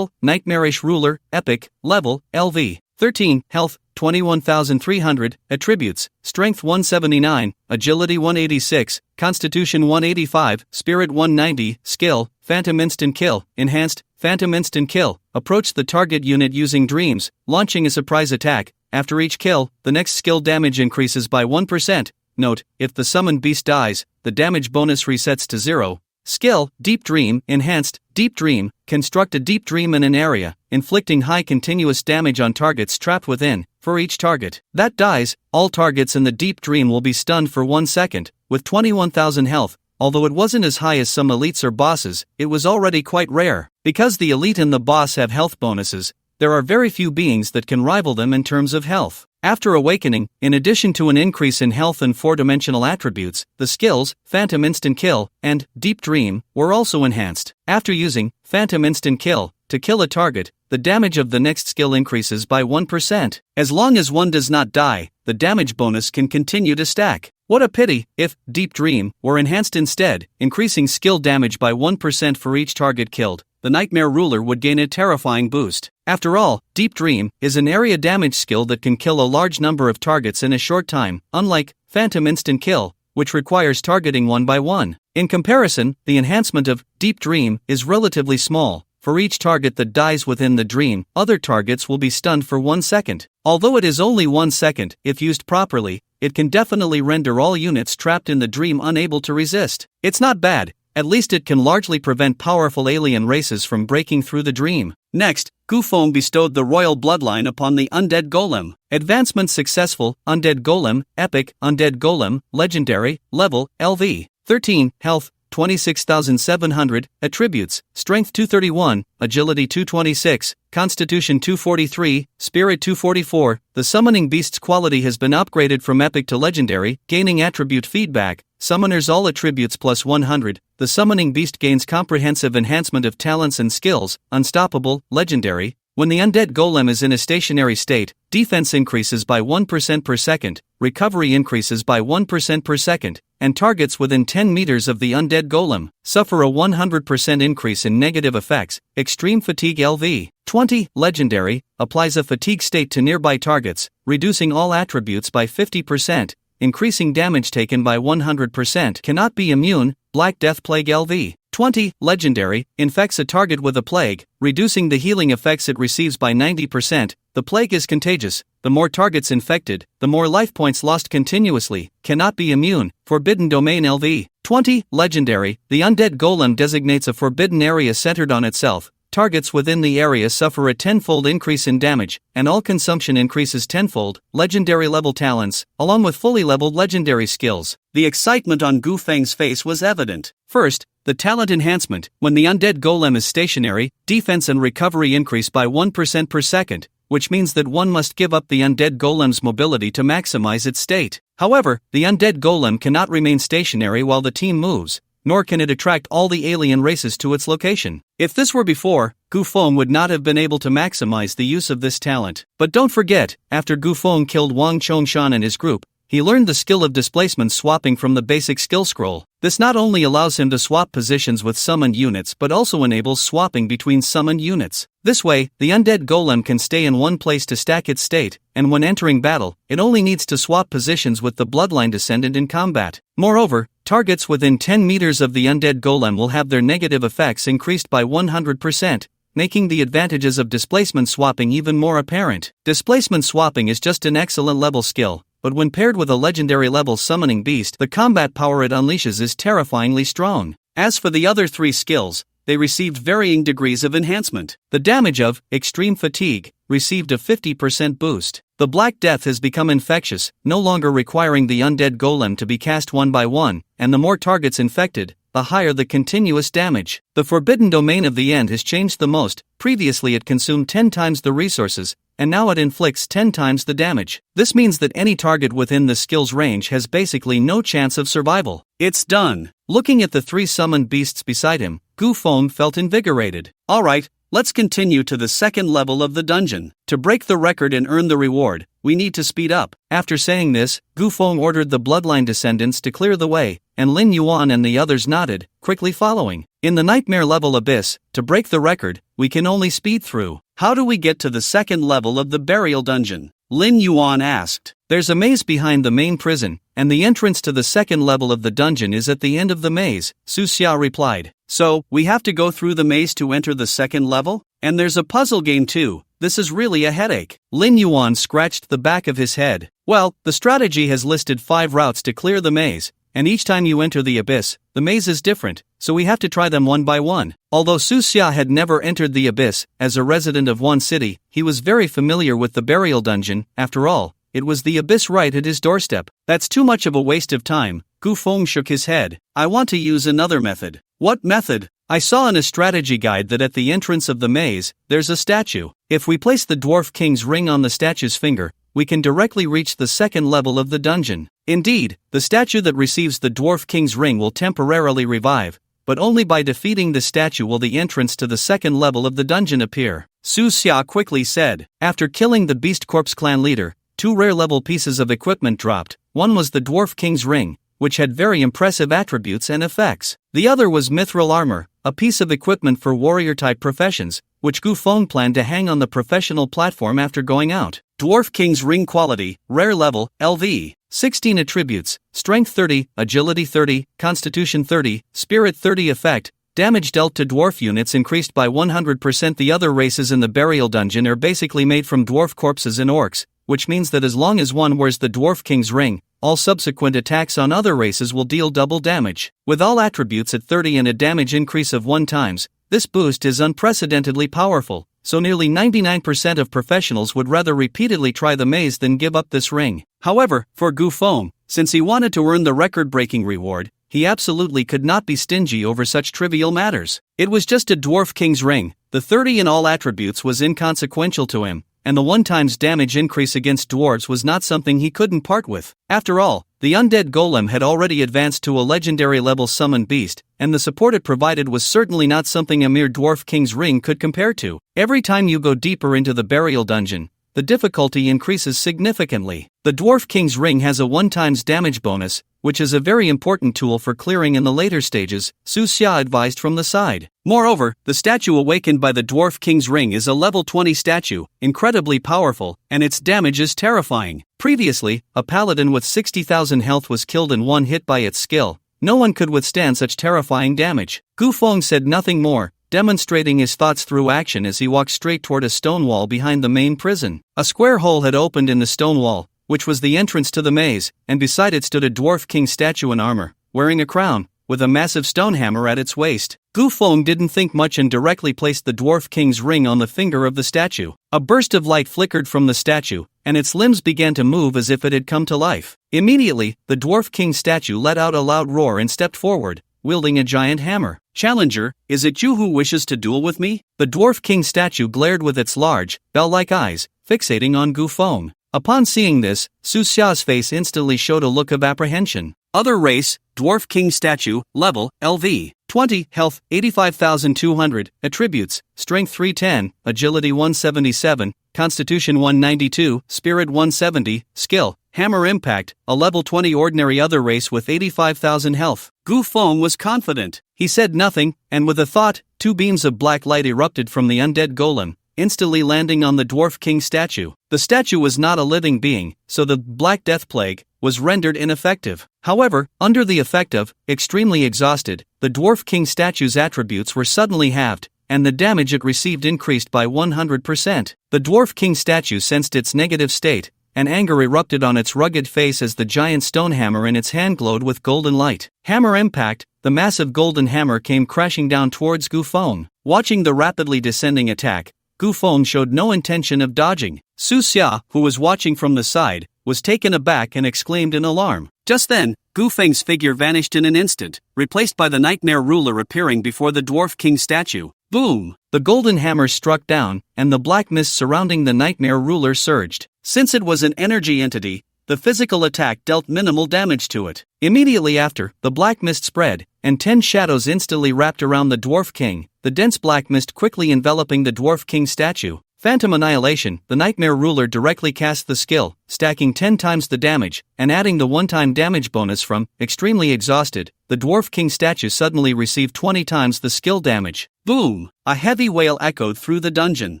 nightmarish ruler, epic, level, LV. 13, health, 21,300, attributes, strength 179, agility 186, constitution 185, spirit 190, skill, phantom instant kill, enhanced, phantom instant kill, approach the target unit using dreams, launching a surprise attack. After each kill, the next skill damage increases by 1%. Note, if the summoned beast dies, the damage bonus resets to 0. Skill, Deep Dream, enhanced, Deep Dream, construct a deep dream in an area, inflicting high continuous damage on targets trapped within. For each target that dies, all targets in the deep dream will be stunned for 1 second. With 21,000 health, although it wasn't as high as some elites or bosses, it was already quite rare. Because the elite and the boss have health bonuses, there are very few beings that can rival them in terms of health. After awakening, in addition to an increase in health and 4-dimensional attributes, the skills, Phantom Instant Kill, and Deep Dream, were also enhanced. After using Phantom Instant Kill to kill a target, the damage of the next skill increases by 1%. As long as one does not die, the damage bonus can continue to stack. What a pity if Deep Dream were enhanced instead, increasing skill damage by 1% for each target killed. The Nightmare Ruler would gain a terrifying boost. After all, Deep Dream is an area damage skill that can kill a large number of targets in a short time, unlike Phantom Instant Kill, which requires targeting one by one. In comparison, the enhancement of Deep Dream is relatively small. For each target that dies within the dream, other targets will be stunned for 1 second. Although it is only 1 second, if used properly, it can definitely render all units trapped in the dream unable to resist. It's not bad. At least it can largely prevent powerful alien races from breaking through the dream. Next, Gufeng bestowed the royal bloodline upon the undead golem. Advancement successful, undead golem, epic, undead golem, legendary, level, LV. 13, health, 26,700, attributes, strength 231, agility 226, constitution 243, spirit 244. The summoning beast's quality has been upgraded from epic to legendary, gaining attribute feedback. Summoners all attributes plus 100. The summoning beast gains comprehensive enhancement of talents and skills, unstoppable, legendary. When the undead golem is in a stationary state, defense increases by 1% per second, recovery increases by 1% per second, and targets within 10 meters of the undead golem suffer a 100% increase in negative effects. Extreme Fatigue LV. 20, legendary, applies a fatigue state to nearby targets, reducing all attributes by 50%, increasing damage taken by 100%. Cannot be immune. Black Death Plague LV. 20, legendary, infects a target with a plague, reducing the healing effects it receives by 90%. The plague is contagious. The more targets infected, the more life points lost continuously. Cannot be immune. Forbidden Domain LV. 20, legendary, the undead golem designates a forbidden area centered on itself. Targets within the area suffer a 10-fold increase in damage, and all consumption increases 10-fold. Legendary level talents, along with fully leveled legendary skills. The excitement on Gufeng's face was evident. First, the talent enhancement. When the undead golem is stationary, defense and recovery increase by 1% per second, which means that one must give up the undead golem's mobility to maximize its state. However, the undead golem cannot remain stationary while the team moves, nor can it attract all the alien races to its location. If this were before, Gufeng would not have been able to maximize the use of this talent. But don't forget, after Gufeng killed Wang Chongshan and his group, he learned the skill of displacement swapping from the basic skill scroll. This not only allows him to swap positions with summoned units but also enables swapping between summoned units. This way, the undead golem can stay in one place to stack its state, and when entering battle, it only needs to swap positions with the bloodline descendant in combat. Moreover, targets within 10 meters of the undead golem will have their negative effects increased by 100%, making the advantages of displacement swapping even more apparent. Displacement swapping is just an excellent level skill, but when paired with a legendary level summoning beast, the combat power it unleashes is terrifyingly strong. As for the other 3 skills, they received varying degrees of enhancement. The damage of Extreme Fatigue received a 50% boost. The Black Death has become infectious, no longer requiring the undead golem to be cast one by one, and the more targets infected, the higher the continuous damage. The Forbidden Domain of the End has changed the most. Previously it consumed 10 times the resources, and now it inflicts 10 times the damage. This means that any target within the skill's range has basically no chance of survival. It's done. Looking at the 3 summoned beasts beside him, Gu Feng felt invigorated. Alright, let's continue to the second level of the dungeon. To break the record and earn the reward, we need to speed up. After saying this, Gu Feng ordered the bloodline descendants to clear the way, and Lin Yuan and the others nodded, quickly following. In the nightmare level abyss, to break the record, we can only speed through. How do we get to the second level of the burial dungeon? Lin Yuan asked. There's a maze behind the main prison, and the entrance to the second level of the dungeon is at the end of the maze, Su Xia replied. So, we have to go through the maze to enter the second level? And there's a puzzle game too. This is really a headache. Lin Yuan scratched the back of his head. Well, the strategy has listed 5 routes to clear the maze, and each time you enter the abyss, the maze is different, so we have to try them one by one. Although Su Xia had never entered the abyss, as a resident of one city, he was very familiar with the burial dungeon. After all, it was the abyss right at his doorstep. That's too much of a waste of time. Gu Feng shook his head. I want to use another method. What method? I saw in a strategy guide that at the entrance of the maze, there's a statue. If we place the Dwarf King's ring on the statue's finger, we can directly reach the second level of the dungeon. Indeed, the statue that receives the Dwarf King's ring will temporarily revive, but only by defeating the statue will the entrance to the second level of the dungeon appear. Su Xia quickly said. After killing the Beast Corpse clan leader, 2 rare-level pieces of equipment dropped. One was the Dwarf King's ring, which had very impressive attributes and effects. The other was Mithril armor, a piece of equipment for warrior-type professions, which Gu Feng planned to hang on the professional platform after going out. Dwarf King's ring quality, rare level, LV. 16 attributes, strength 30, agility 30, constitution 30, spirit 30 effect. Damage dealt to dwarf units increased by 100%. The other races in the burial dungeon are basically made from dwarf corpses and orcs, which means that as long as one wears the Dwarf King's ring, all subsequent attacks on other races will deal double damage. With all attributes at 30 and a damage increase of 1 times, this boost is unprecedentedly powerful, so nearly 99% of professionals would rather repeatedly try the maze than give up this ring. However, for Gu Feng, since he wanted to earn the record-breaking reward, he absolutely could not be stingy over such trivial matters. It was just a Dwarf King's ring. The 30 in all attributes was inconsequential to him, and the 1 times damage increase against dwarves was not something he couldn't part with. After all, the undead golem had already advanced to a legendary level summoned beast, and the support it provided was certainly not something a mere Dwarf King's ring could compare to. Every time you go deeper into the burial dungeon, the difficulty increases significantly. The Dwarf King's ring has a 1 times damage bonus, which is a very important tool for clearing in the later stages, Su Xia advised from the side. Moreover, the statue awakened by the Dwarf King's ring is a level 20 statue, incredibly powerful, and its damage is terrifying. Previously, a paladin with 60,000 health was killed in 1 hit by its skill. No one could withstand such terrifying damage. Gu Feng said nothing more, demonstrating his thoughts through action as he walked straight toward a stone wall behind the main prison. A square hole had opened in the stone wall, which was the entrance to the maze, and beside it stood a Dwarf King statue in armor, wearing a crown, with a massive stone hammer at its waist. Gu Feng didn't think much and directly placed the Dwarf King's ring on the finger of the statue. A burst of light flickered from the statue, and its limbs began to move as if it had come to life. Immediately, the Dwarf King statue let out a loud roar and stepped forward, wielding a giant hammer. Challenger, is it you who wishes to duel with me? The Dwarf King statue glared with its large, bell-like eyes, fixating on Gu Feng. Upon seeing this, Su Xia's face instantly showed a look of apprehension. Other race, Dwarf King statue, level, LV. 20, health, 85,200, attributes, strength 310, agility 177, constitution 192, spirit 170, skill, hammer impact, a level 20 ordinary other race with 85,000 health. Gu Feng was confident. He said nothing, and with a thought, 2 beams of black light erupted from the undead golem, instantly landing on the Dwarf King statue. The statue was not a living being, so the Black Death Plague was rendered ineffective. However, under the effect of, extremely exhausted, the Dwarf King statue's attributes were suddenly halved, and the damage it received increased by 100%. The Dwarf King statue sensed its negative state, and anger erupted on its rugged face as the giant stone hammer in its hand glowed with golden light. Hammer impact, the massive golden hammer came crashing down towards Gu Feng. Watching the rapidly descending attack, Gu Feng showed no intention of dodging. Su Xia, who was watching from the side, was taken aback and exclaimed in alarm. Just then, Gu Feng's figure vanished in an instant, replaced by the nightmare ruler appearing before the Dwarf King statue. Boom! The golden hammer struck down, and the black mist surrounding the nightmare ruler surged. Since it was an energy entity, the physical attack dealt minimal damage to it. Immediately after, the black mist spread, and 10 shadows instantly wrapped around the Dwarf King, the dense black mist quickly enveloping the Dwarf King statue. Phantom Annihilation, the Nightmare Ruler directly cast the skill, stacking 10 times the damage, and adding the one-time damage bonus from Extremely Exhausted. The Dwarf King statue suddenly received 20 times the skill damage. Boom! A heavy wail echoed through the dungeon.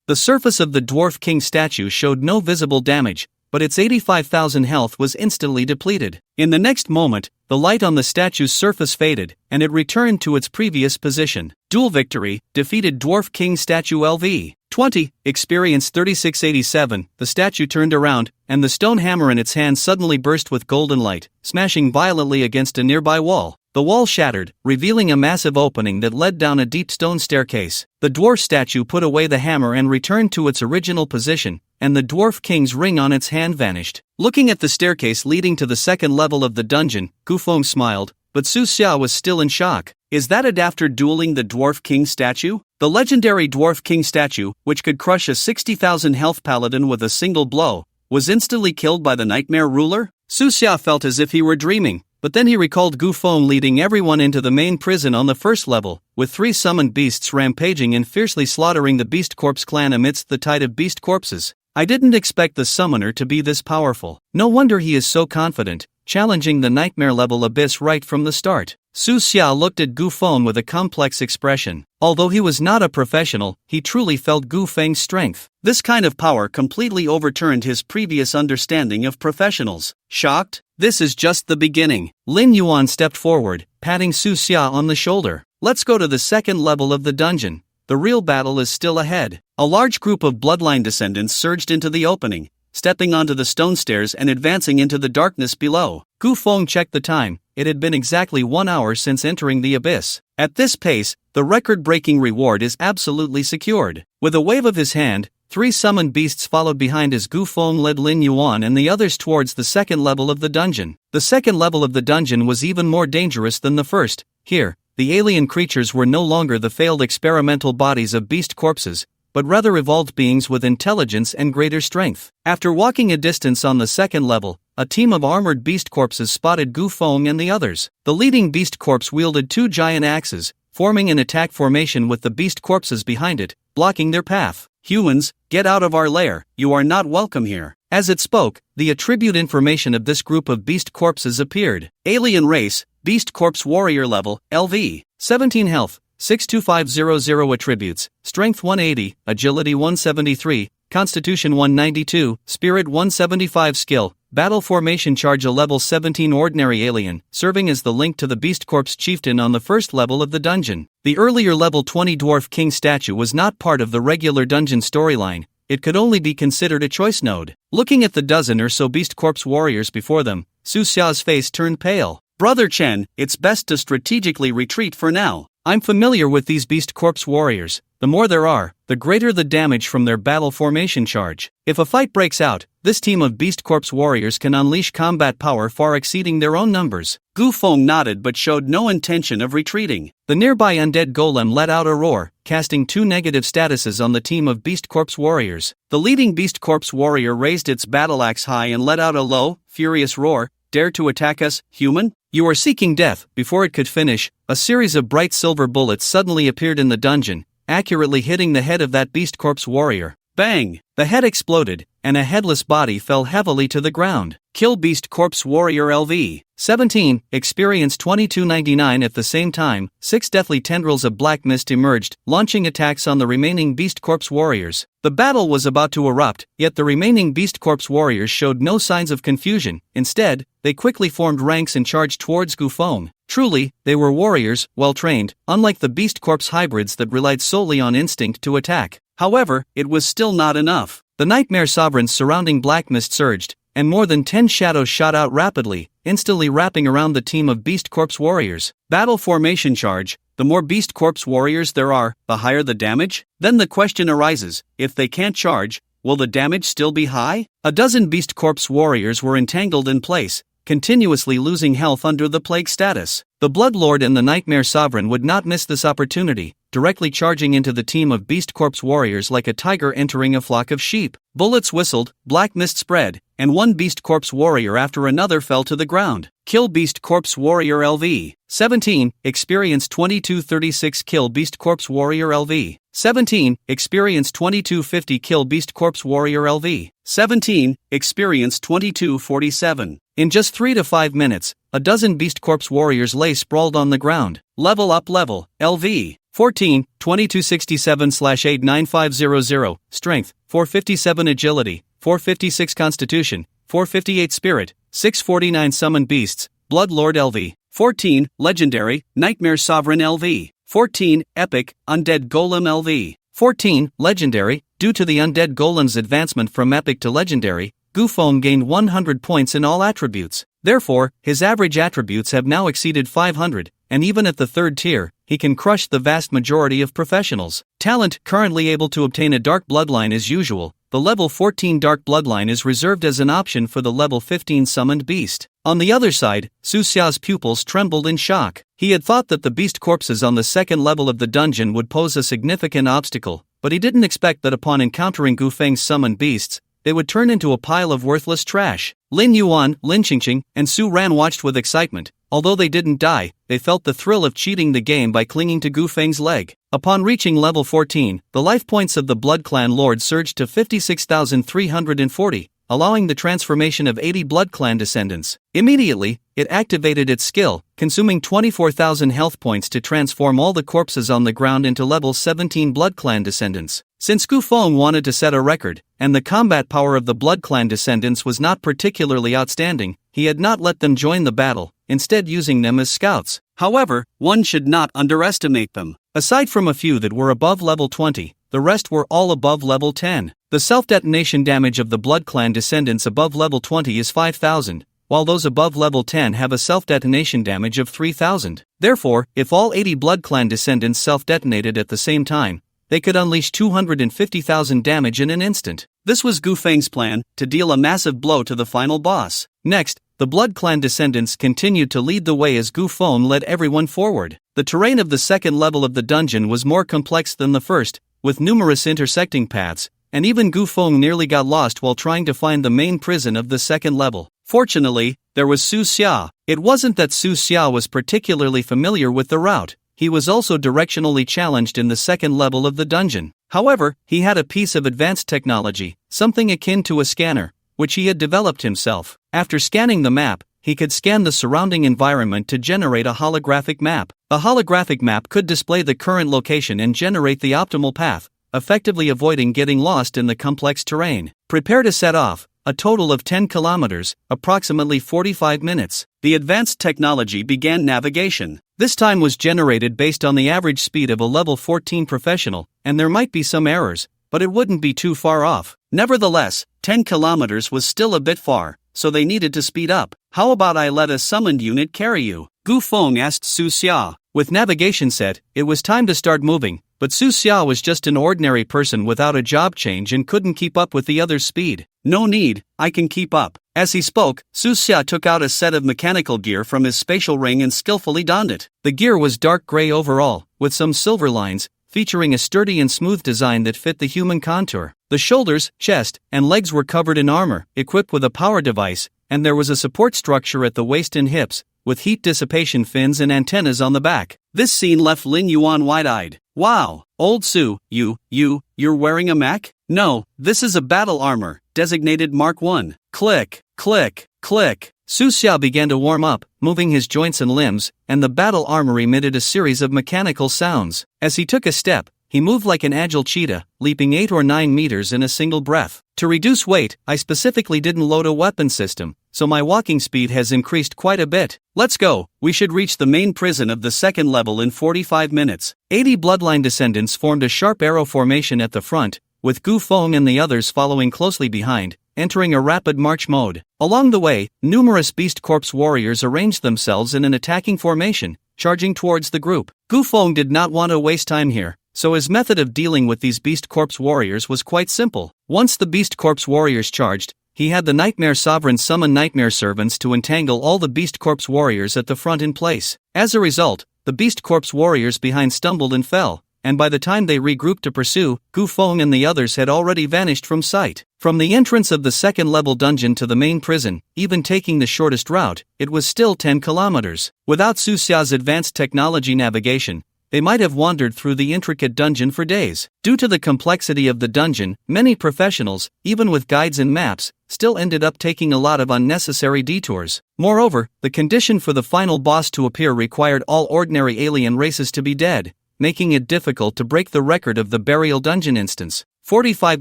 The surface of the Dwarf King statue showed no visible damage, but its 85,000 health was instantly depleted. In the next moment, the light on the statue's surface faded, and it returned to its previous position. Duel victory, defeated Dwarf King statue LV. 20, experience 3687, the statue turned around, and the stone hammer in its hand suddenly burst with golden light, smashing violently against a nearby wall. The wall shattered, revealing a massive opening that led down a deep stone staircase. The dwarf statue put away the hammer and returned to its original position, and the Dwarf King's ring on its hand vanished. Looking at the staircase leading to the second level of the dungeon, Gufeng smiled, but Su Xia was still in shock. Is that it? After dueling the Dwarf King statue? The legendary Dwarf King statue, which could crush a 60,000 health paladin with a single blow, was instantly killed by the Nightmare Ruler? Su Xia felt as if he were dreaming, but then he recalled Gufeng leading everyone into the main prison on the first level, with 3 summoned beasts rampaging and fiercely slaughtering the Beast Corpse clan amidst the tide of beast corpses. I didn't expect the summoner to be this powerful. No wonder he is so confident, challenging the nightmare level abyss right from the start. Su Xia looked at Gufeng with a complex expression. Although he was not a professional, he truly felt Gufeng's strength. This kind of power completely overturned his previous understanding of professionals. Shocked? This is just the beginning. Lin Yuan stepped forward, patting Su Xia on the shoulder. Let's go to the second level of the dungeon. The real battle is still ahead. A large group of bloodline descendants surged into the opening, stepping onto the stone stairs and advancing into the darkness below. Gufeng checked the time. It had been exactly 1 hour since entering the abyss. At this pace, the record-breaking reward is absolutely secured. With a wave of his hand, 3 summoned beasts followed behind as Gufeng led Lin Yuan and the others towards the second level of the dungeon. The second level of the dungeon was even more dangerous than the first. Here, the alien creatures were no longer the failed experimental bodies of beast corpses, but rather evolved beings with intelligence and greater strength. After walking a distance on the second level, a team of armored beast corpses spotted Gufeng and the others. The leading beast corpse wielded 2 giant axes, forming an attack formation with the beast corpses behind it, blocking their path. Humans, get out of our lair, you are not welcome here. As it spoke, the attribute information of this group of beast corpses appeared. Alien race, Beast Corpse Warrior level, LV, 17 health, 62500 attributes, Strength 180, Agility 173, Constitution 192, Spirit 175 skill, Battle Formation Charge a level 17 ordinary alien, serving as the link to the Beast Corpse chieftain on the first level of the dungeon. The earlier level 20 Dwarf King statue was not part of the regular dungeon storyline. It could only be considered a choice node. Looking at the dozen or so Beast Corpse warriors before them, Su Xia's face turned pale. Brother Chen, it's best to strategically retreat for now. I'm familiar with these Beast Corpse warriors. The more there are, the greater the damage from their battle formation charge. If a fight breaks out, this team of Beast Corpse warriors can unleash combat power far exceeding their own numbers. Gufeng nodded but showed no intention of retreating. The nearby undead golem let out a roar, casting 2 negative statuses on the team of Beast Corpse warriors. The leading Beast Corpse warrior raised its battle axe high and let out a low, furious roar. Dare to attack us, human? You are seeking death. Before it could finish, a series of bright silver bullets suddenly appeared in the dungeon, accurately hitting the head of that Beast Corpse warrior. Bang! The head exploded, and a headless body fell heavily to the ground. Kill Beast Corpse Warrior LV. 17, experience 2299. At the same time, 6 deathly tendrils of black mist emerged, launching attacks on the remaining Beast Corpse warriors. The battle was about to erupt, yet the remaining Beast Corpse warriors showed no signs of confusion. Instead, they quickly formed ranks and charged towards Gufeng. Truly, they were warriors, well-trained, unlike the Beast Corpse hybrids that relied solely on instinct to attack. However, it was still not enough. The nightmare sovereigns surrounding Black Mist surged, and more than 10 shadows shot out rapidly, instantly wrapping around the team of Beast Corpse warriors. Battle formation charge. The more Beast Corpse warriors there are, the higher the damage? Then the question arises, if they can't charge, will the damage still be high? A dozen Beast Corpse warriors were entangled in place, continuously losing health under the plague status. The Bloodlord and the Nightmare Sovereign would not miss this opportunity, directly charging into the team of Beast Corpse warriors like a tiger entering a flock of sheep. Bullets whistled, black mist spread, and one Beast Corpse warrior after another fell to the ground. Kill Beast Corpse Warrior LV. 17. Experience 2236 Kill Beast Corpse Warrior LV. 17. Experience 2250 Kill Beast Corpse Warrior LV. 17. Experience 2247. In just 3 to 5 minutes, a dozen Beast Corpse warriors lay sprawled on the ground. Level up level, LV. 14. 2267/89500. Strength, 457 Agility, 456 Constitution, 458 Spirit, 649 Summoned Beasts, Bloodlord LV. 14. Legendary, Nightmare Sovereign LV. 14. Epic, Undead Golem LV. 14. Legendary, due to the Undead Golem's advancement from Epic to Legendary, Gufeng gained 100 points in all attributes. Therefore, his average attributes have now exceeded 500, and even at the third tier, he can crush the vast majority of professionals. Talent, currently able to obtain a Dark Bloodline as usual. The level 14 Dark Bloodline is reserved as an option for the level 15 Summoned Beast. On the other side, Su Xia's pupils trembled in shock. He had thought that the beast corpses on the second level of the dungeon would pose a significant obstacle, but he didn't expect that upon encountering Gufeng's summoned beasts, they would turn into a pile of worthless trash. Lin Yuan, Lin Qingqing, and Su Ran watched with excitement. Although they didn't die, they felt the thrill of cheating the game by clinging to Gufeng's leg. Upon reaching level 14, the life points of the Blood Clan Lord surged to 56,340, allowing the transformation of 80 Blood Clan descendants. Immediately, it activated its skill, consuming 24,000 health points to transform all the corpses on the ground into level 17 Blood Clan descendants. Since Gufeng wanted to set a record, and the combat power of the Blood Clan descendants was not particularly outstanding, he had not let them join the battle, instead using them as scouts. However, one should not underestimate them. Aside from a few that were above level 20, the rest were all above level 10. The self-detonation damage of the Blood Clan descendants above level 20 is 5,000, while those above level 10 have a self-detonation damage of 3,000. Therefore, if all 80 Blood Clan descendants self-detonated at the same time, they could unleash 250,000 damage in an instant. This was Gufeng's plan, to deal a massive blow to the final boss. Next, the Blood Clan descendants continued to lead the way as Gufeng led everyone forward. The terrain of the second level of the dungeon was more complex than the first, with numerous intersecting paths, and even Gufeng nearly got lost while trying to find the main prison of the second level. Fortunately, there was Su Xia. It wasn't that Su Xia was particularly familiar with the route. He was also directionally challenged in the second level of the dungeon. However, he had a piece of advanced technology, something akin to a scanner, which he had developed himself. After scanning the map, he could scan the surrounding environment to generate a holographic map. A holographic map could display the current location and generate the optimal path, effectively avoiding getting lost in the complex terrain. Prepare to set off. A total of 10 kilometers, approximately 45 minutes. The advanced technology began navigation. This time was generated based on the average speed of a level 14 professional, and there might be some errors, but it wouldn't be too far off. Nevertheless, 10 kilometers was still a bit far, so they needed to speed up. How about I let a summoned unit carry you? Gufeng asked Su Xia. With navigation set, it was time to start moving, but Su Xia was just an ordinary person without a job change and couldn't keep up with the other's speed. No need, I can keep up. As he spoke, Su Xia took out a set of mechanical gear from his spatial ring and skillfully donned it. The gear was dark gray overall, with some silver lines, featuring a sturdy and smooth design that fit the human contour. The shoulders, chest, and legs were covered in armor, equipped with a power device, and there was a support structure at the waist and hips, with heat dissipation fins and antennas on the back. This scene left Lin Yuan wide-eyed. Wow, old Su, you're wearing a mech? No, this is a battle armor, designated Mark 1. Click, click, click. Su Xia began to warm up, moving his joints and limbs, and the battle armor emitted a series of mechanical sounds. As he took a step, he moved like an agile cheetah, leaping 8 or 9 meters in a single breath. To reduce weight, I specifically didn't load a weapon system, so my walking speed has increased quite a bit. Let's go, we should reach the main prison of the second level in 45 minutes. 80 bloodline descendants formed a sharp arrow formation at the front, with Gufeng and the others following closely behind, entering a rapid march mode. Along the way, numerous Beast Corpse warriors arranged themselves in an attacking formation, charging towards the group. Gufeng did not want to waste time here, so his method of dealing with these Beast Corpse warriors was quite simple. Once the Beast Corpse warriors charged, he had the Nightmare Sovereign summon Nightmare Servants to entangle all the Beast Corps warriors at the front in place. As a result, the Beast Corps warriors behind stumbled and fell, and by the time they regrouped to pursue, Gu Feng and the others had already vanished from sight. From the entrance of the second-level dungeon to the main prison, even taking the shortest route, it was still 10 kilometers. Without Su Xia's advanced technology navigation, they might have wandered through the intricate dungeon for days. Due to the complexity of the dungeon, many professionals, even with guides and maps, still ended up taking a lot of unnecessary detours. Moreover, the condition for the final boss to appear required all ordinary alien races to be dead, making it difficult to break the record of the burial dungeon instance. 45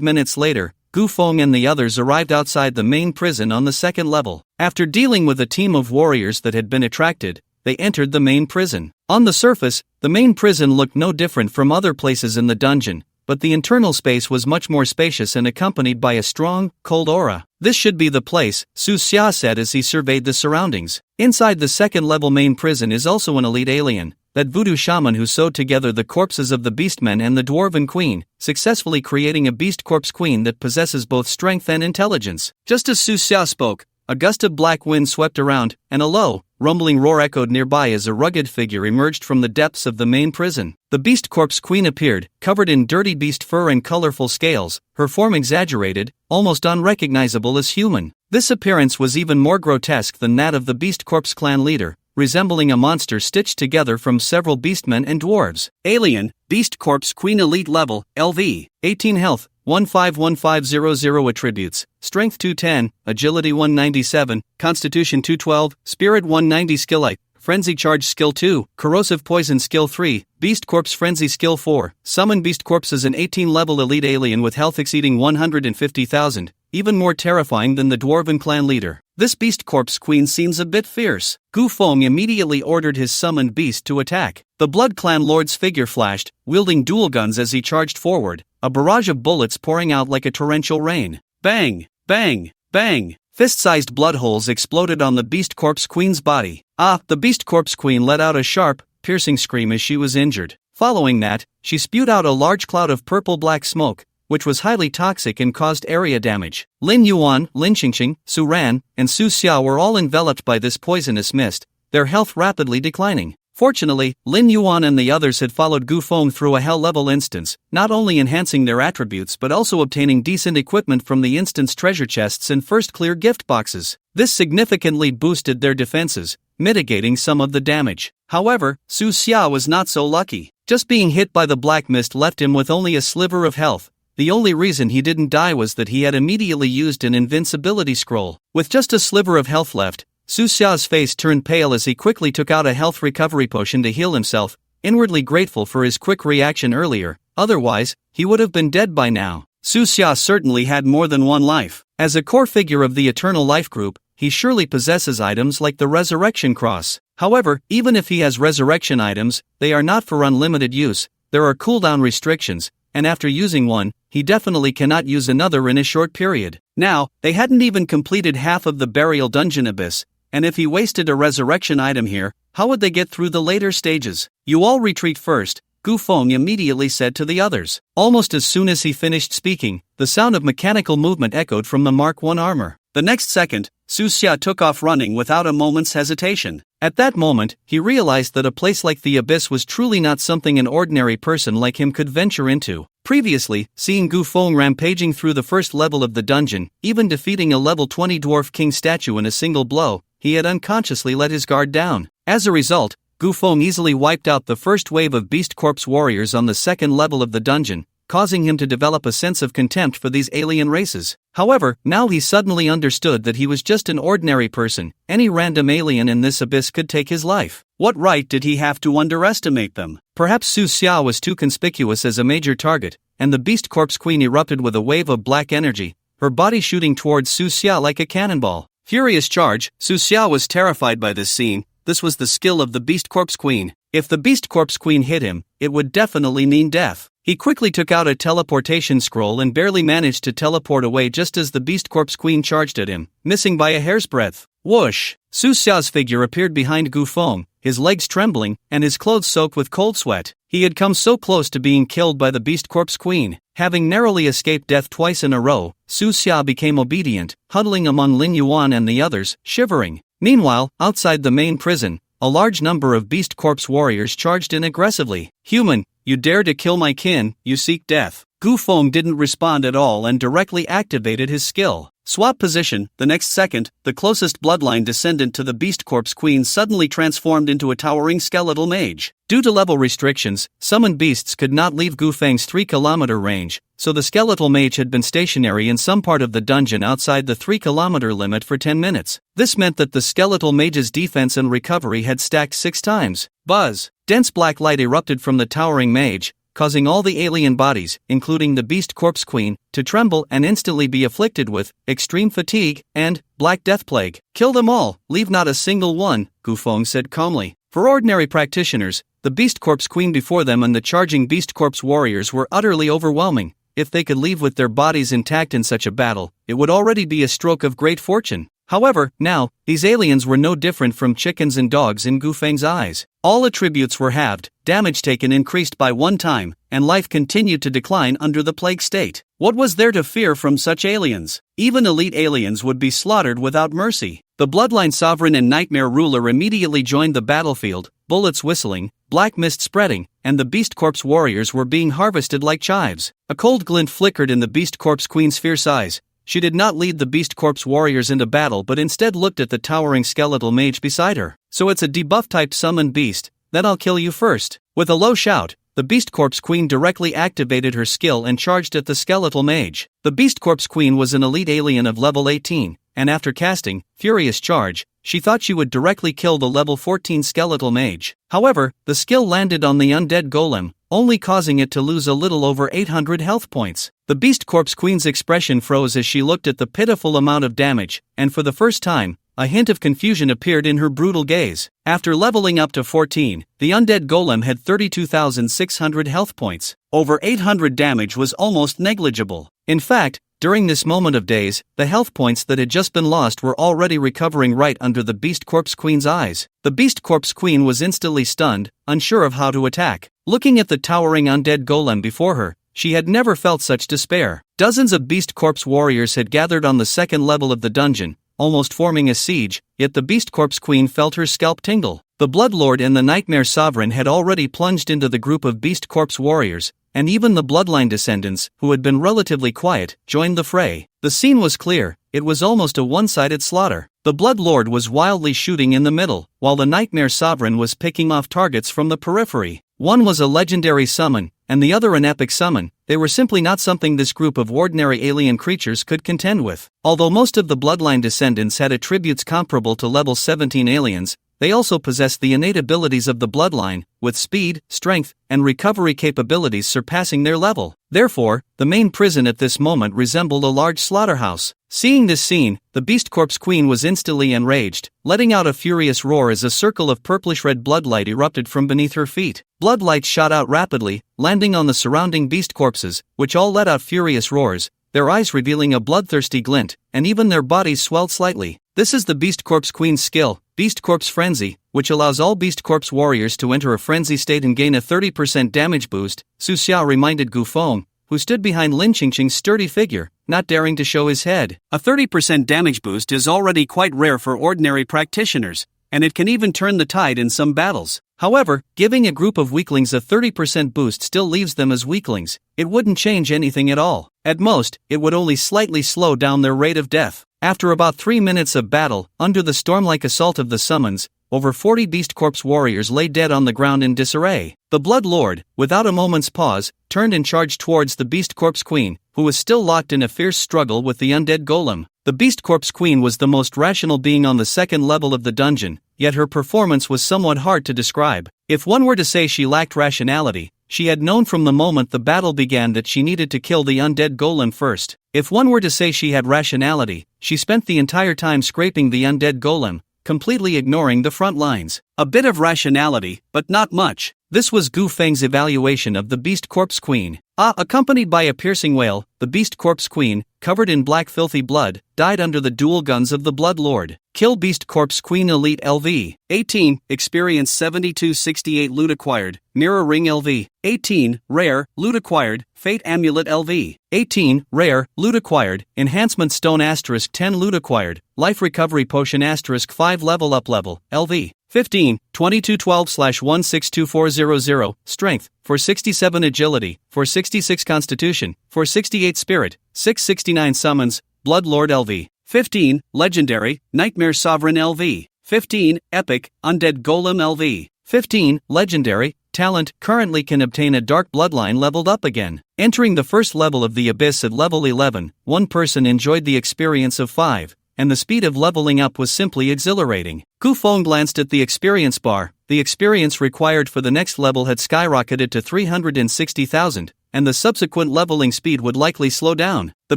minutes later, Gu Feng and the others arrived outside the main prison on the second level. After dealing with a team of warriors that had been attracted, they entered the main prison. On the surface, the main prison looked no different from other places in the dungeon, but the internal space was much more spacious and accompanied by a strong, cold aura. This should be the place, Su Xia said as he surveyed the surroundings. Inside the second-level main prison is also an elite alien, that voodoo shaman who sewed together the corpses of the beastmen and the dwarven queen, successfully creating a beast corpse queen that possesses both strength and intelligence. Just as Su Xia spoke, a gust of black wind swept around, and a low, rumbling roar echoed nearby as a rugged figure emerged from the depths of the main prison. The beast corpse queen appeared, covered in dirty beast fur and colorful scales, her form exaggerated, almost unrecognizable as human. This appearance was even more grotesque than that of the beast corpse clan leader, resembling a monster stitched together from several beastmen and dwarves. Alien, Beast Corpse Queen Elite Level, LV, 18 Health, 151500 Attributes, Strength 210, Agility 197, Constitution 212, Spirit 190 Skill 8, Frenzy Charge Skill 2, Corrosive Poison Skill 3, Beast Corpse Frenzy Skill 4, Summon Beast Corpse is an 18-level elite alien with health exceeding 150,000, even more terrifying than the Dwarven clan leader. This Beast Corpse queen seems a bit fierce. Gu Feng immediately ordered his summoned beast to attack. The Blood Clan Lord's figure flashed, wielding dual guns as he charged forward, a barrage of bullets pouring out like a torrential rain. Bang! Bang! Bang! Fist-sized blood holes exploded on the Beast Corpse Queen's body. The Beast Corpse Queen let out a sharp, piercing scream as she was injured. Following that, she spewed out a large cloud of purple-black smoke, which was highly toxic and caused area damage. Lin Yuan, Lin Qingqing, Su Ran, and Su Xia were all enveloped by this poisonous mist, their health rapidly declining. Fortunately, Lin Yuan and the others had followed Gu Feng through a hell-level instance, not only enhancing their attributes but also obtaining decent equipment from the instance treasure chests and first clear gift boxes. This significantly boosted their defenses, mitigating some of the damage. However, Su Xia was not so lucky. Just being hit by the black mist left him with only a sliver of health. The only reason he didn't die was that he had immediately used an invincibility scroll. With just a sliver of health left, Su Xia's face turned pale as he quickly took out a health recovery potion to heal himself, inwardly grateful for his quick reaction earlier. Otherwise, he would have been dead by now. Su Xia certainly had more than one life. As a core figure of the Eternal Life Group, he surely possesses items like the Resurrection Cross. However, even if he has resurrection items, they are not for unlimited use. There are cooldown restrictions, and after using one, he definitely cannot use another in a short period. Now, they hadn't even completed half of the burial dungeon abyss, and if he wasted a resurrection item here, how would they get through the later stages? You all retreat first, Gu Feng immediately said to the others. Almost as soon as he finished speaking, the sound of mechanical movement echoed from the Mark I armor. The next second, Su Xia took off running without a moment's hesitation. At that moment, he realized that a place like the Abyss was truly not something an ordinary person like him could venture into. Previously, seeing Gu Feng rampaging through the first level of the dungeon, even defeating a level 20 dwarf king statue in a single blow, he had unconsciously let his guard down. As a result, Gu Feng easily wiped out the first wave of Beast Corpse warriors on the second level of the dungeon, causing him to develop a sense of contempt for these alien races. However, now he suddenly understood that he was just an ordinary person. Any random alien in this abyss could take his life. What right did he have to underestimate them? Perhaps Su Xia was too conspicuous as a major target, and the Beast Corpse Queen erupted with a wave of black energy, her body shooting towards Su Xia like a cannonball. Furious charge. Su Xia was terrified by this scene. This was the skill of the Beast Corpse Queen. If the Beast Corpse Queen hit him, it would definitely mean death. He quickly took out a teleportation scroll and barely managed to teleport away just as the Beast Corpse Queen charged at him, missing by a hair's breadth. Whoosh! Su Xia's figure appeared behind Gu Feng, his legs trembling, and his clothes soaked with cold sweat. He had come so close to being killed by the Beast Corpse Queen. Having narrowly escaped death twice in a row, Su Xia became obedient, huddling among Lin Yuan and the others, shivering. Meanwhile, outside the main prison, a large number of Beast Corps warriors charged in aggressively. "Human, you dare to kill my kin, you seek death." Gu Feng didn't respond at all and directly activated his skill. Swap position. The next second, the closest bloodline descendant to the Beast Corps queen suddenly transformed into a towering skeletal mage. Due to level restrictions, summoned beasts could not leave Gu Feng's 3-kilometer range, so the skeletal mage had been stationary in some part of the dungeon outside the 3-kilometer limit for 10 minutes. This meant that the skeletal mage's defense and recovery had stacked 6 times. Buzz! Dense black light erupted from the towering mage, causing all the alien bodies, including the Beast Corps Queen, to tremble and instantly be afflicted with extreme fatigue and Black Death Plague. "Kill them all, leave not a single one," Gu Feng said calmly. For ordinary practitioners, the Beast Corps Queen before them and the charging Beast Corps warriors were utterly overwhelming. If they could leave with their bodies intact in such a battle, it would already be a stroke of great fortune. However, now, these aliens were no different from chickens and dogs in Gu Feng's eyes. All attributes were halved, damage taken increased by 1 time, and life continued to decline under the plague state. What was there to fear from such aliens? Even elite aliens would be slaughtered without mercy. The Bloodline Sovereign and Nightmare Ruler immediately joined the battlefield, bullets whistling, black mist spreading, and the Beast Corps warriors were being harvested like chives. A cold glint flickered in the Beast Corps Queen's fierce eyes. She did not lead the Beast Corps warriors into battle but instead looked at the towering skeletal mage beside her. "So it's a debuff-type summoned beast, then I'll kill you first." With a low shout, the Beast Corps Queen directly activated her skill and charged at the skeletal mage. The Beast Corps Queen was an elite alien of level 18, and after casting Furious Charge, she thought she would directly kill the level 14 skeletal mage. However, the skill landed on the undead golem, only causing it to lose a little over 800 health points. The Beast Corps Queen's expression froze as she looked at the pitiful amount of damage, and for the first time, a hint of confusion appeared in her brutal gaze. After leveling up to 14, the undead golem had 32,600 health points. Over 800 damage was almost negligible. In fact, during this moment of daze, the health points that had just been lost were already recovering right under the Beast Corps Queen's eyes. The Beast Corps Queen was instantly stunned, unsure of how to attack. Looking at the towering undead golem before her, she had never felt such despair. Dozens of Beast Corps warriors had gathered on the second level of the dungeon, almost forming a siege, yet the Beast Corps Queen felt her scalp tingle. The Bloodlord and the Nightmare Sovereign had already plunged into the group of Beast Corps warriors, and even the Bloodline descendants, who had been relatively quiet, joined the fray. The scene was clear, it was almost a one-sided slaughter. The Bloodlord was wildly shooting in the middle, while the Nightmare Sovereign was picking off targets from the periphery. One was a legendary summon, and the other an epic summon. They were simply not something this group of ordinary alien creatures could contend with. Although most of the Bloodline descendants had attributes comparable to level 17 aliens, they also possessed the innate abilities of the Bloodline, with speed, strength, and recovery capabilities surpassing their level. Therefore, the main prison at this moment resembled a large slaughterhouse. Seeing this scene, the Beast Corps Queen was instantly enraged, letting out a furious roar as a circle of purplish-red bloodlight erupted from beneath her feet. Bloodlight shot out rapidly, landing on the surrounding beast corpses, which all let out furious roars, their eyes revealing a bloodthirsty glint, and even their bodies swelled slightly. This is the Beast Corps Queen's skill, Beast Corps Frenzy, which allows all Beast Corps warriors to enter a frenzy state and gain a 30% damage boost, Su Xia reminded Gu Feng, who stood behind Lin Qingqing's sturdy figure, not daring to show his head. A 30% damage boost is already quite rare for ordinary practitioners, and it can even turn the tide in some battles. However, giving a group of weaklings a 30% boost still leaves them as weaklings. It wouldn't change anything at all. At most, it would only slightly slow down their rate of death. After about 3 minutes of battle, under the storm-like assault of the summons, over 40 Beast Corps warriors lay dead on the ground in disarray. The Blood Lord, without a moment's pause, turned and charged towards the Beast Corps Queen, who was still locked in a fierce struggle with the undead golem. The Beast Corps Queen was the most rational being on the second level of the dungeon, yet her performance was somewhat hard to describe. If one were to say she lacked rationality, she had known from the moment the battle began that she needed to kill the undead golem first. If one were to say she had rationality, she spent the entire time scraping the undead golem, completely ignoring the front lines. A bit of rationality, but not much. This was Gu Feng's evaluation of the Beast Corps Queen. Accompanied by a piercing wail, the Beast Corps Queen, covered in black filthy blood, died under the dual guns of the Blood Lord. Kill Beast Corpse Queen Elite LV. 18. Experience 7268 Loot Acquired, Mirror Ring LV. 18. Rare, Loot Acquired, Fate Amulet LV. 18. Rare, Loot Acquired, Enhancement Stone * 10 Loot Acquired, Life Recovery Potion * 5 Level Up Level, LV. 15. 2212/162400, Strength, 467 Agility, 466 Constitution, 468 Spirit, 669 Summons, Blood Lord LV. 15. Legendary, Nightmare Sovereign LV. 15. Epic, Undead Golem LV. 15. Legendary, Talent, currently can obtain a Dark Bloodline leveled up again. Entering the first level of the Abyss at level 11, one person enjoyed the experience of 5, and the speed of leveling up was simply exhilarating. Gufeng glanced at the experience bar. The experience required for the next level had skyrocketed to 360,000, and the subsequent leveling speed would likely slow down. The